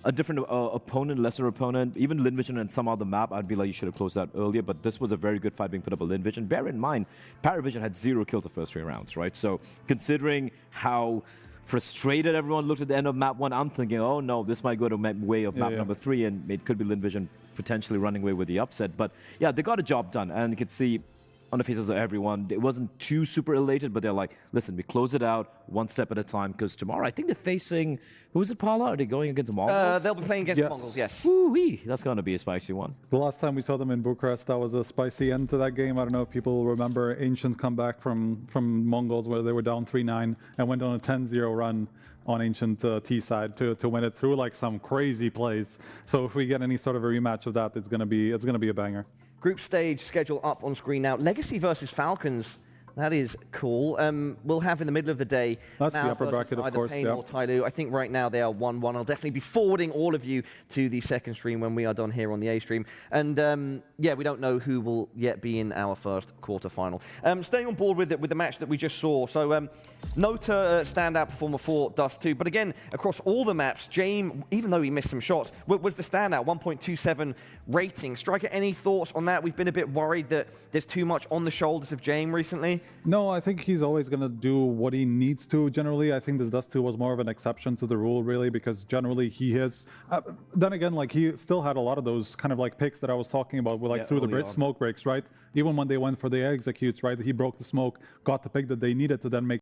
a different opponent, lesser opponent, even Envision and some other map, I'd be like, you should have closed that earlier. But this was a very good fight being put up by Envision. Bear in mind, PARIVISION had 0 kills the first 3 rounds, right? So considering how frustrated everyone looked at the end of map 1, I'm thinking, oh no, this might go to way of map number 3, and it could be Envision potentially running away with the upset. But yeah, they got a job done, and you could see on the faces of everyone, it wasn't too super elated, but they're like, listen, we close it out one step at a time, because tomorrow I think they're facing, who is it, Paula? Are they going against the MongolZ? They'll be playing against the MongolZ, yes. Woo-wee, that's going to be a spicy one. The last time we saw them in Bucharest, that was a spicy end to that game. I don't know if people remember Ancient comeback from MongolZ, where they were down 3-9 and went on a 10-0 run on Ancient T side to win it through like some crazy plays. So if we get any sort of a rematch of that, it's gonna be a banger. Group stage schedule up on screen now. Legacy versus Falcons. That is cool. We'll have in the middle of the day. That's the upper bracket, of course. Pain or TYLOO. I think right now they are 1-1. I'll definitely be forwarding all of you to the second stream when we are done here on the A stream. And yeah, we don't know who will yet be in our first quarterfinal. Staying on board with the match that we just saw. So Nota standout performer for Dust 2. But again, across all the maps, James, even though he missed some shots, was the standout. 1.27 rating. Striker, any thoughts on that? We've been a bit worried that there's too much on the shoulders of James recently. No, I think he's always going to do what he needs to, generally. I think this Dust 2 was more of an exception to the rule, really, because generally he is... then again, like, he still had a lot of those kind of like picks that I was talking about, with, like through the bridge smoke breaks, right? Even when they went for the executes, right? He broke the smoke, got the pick that they needed to then make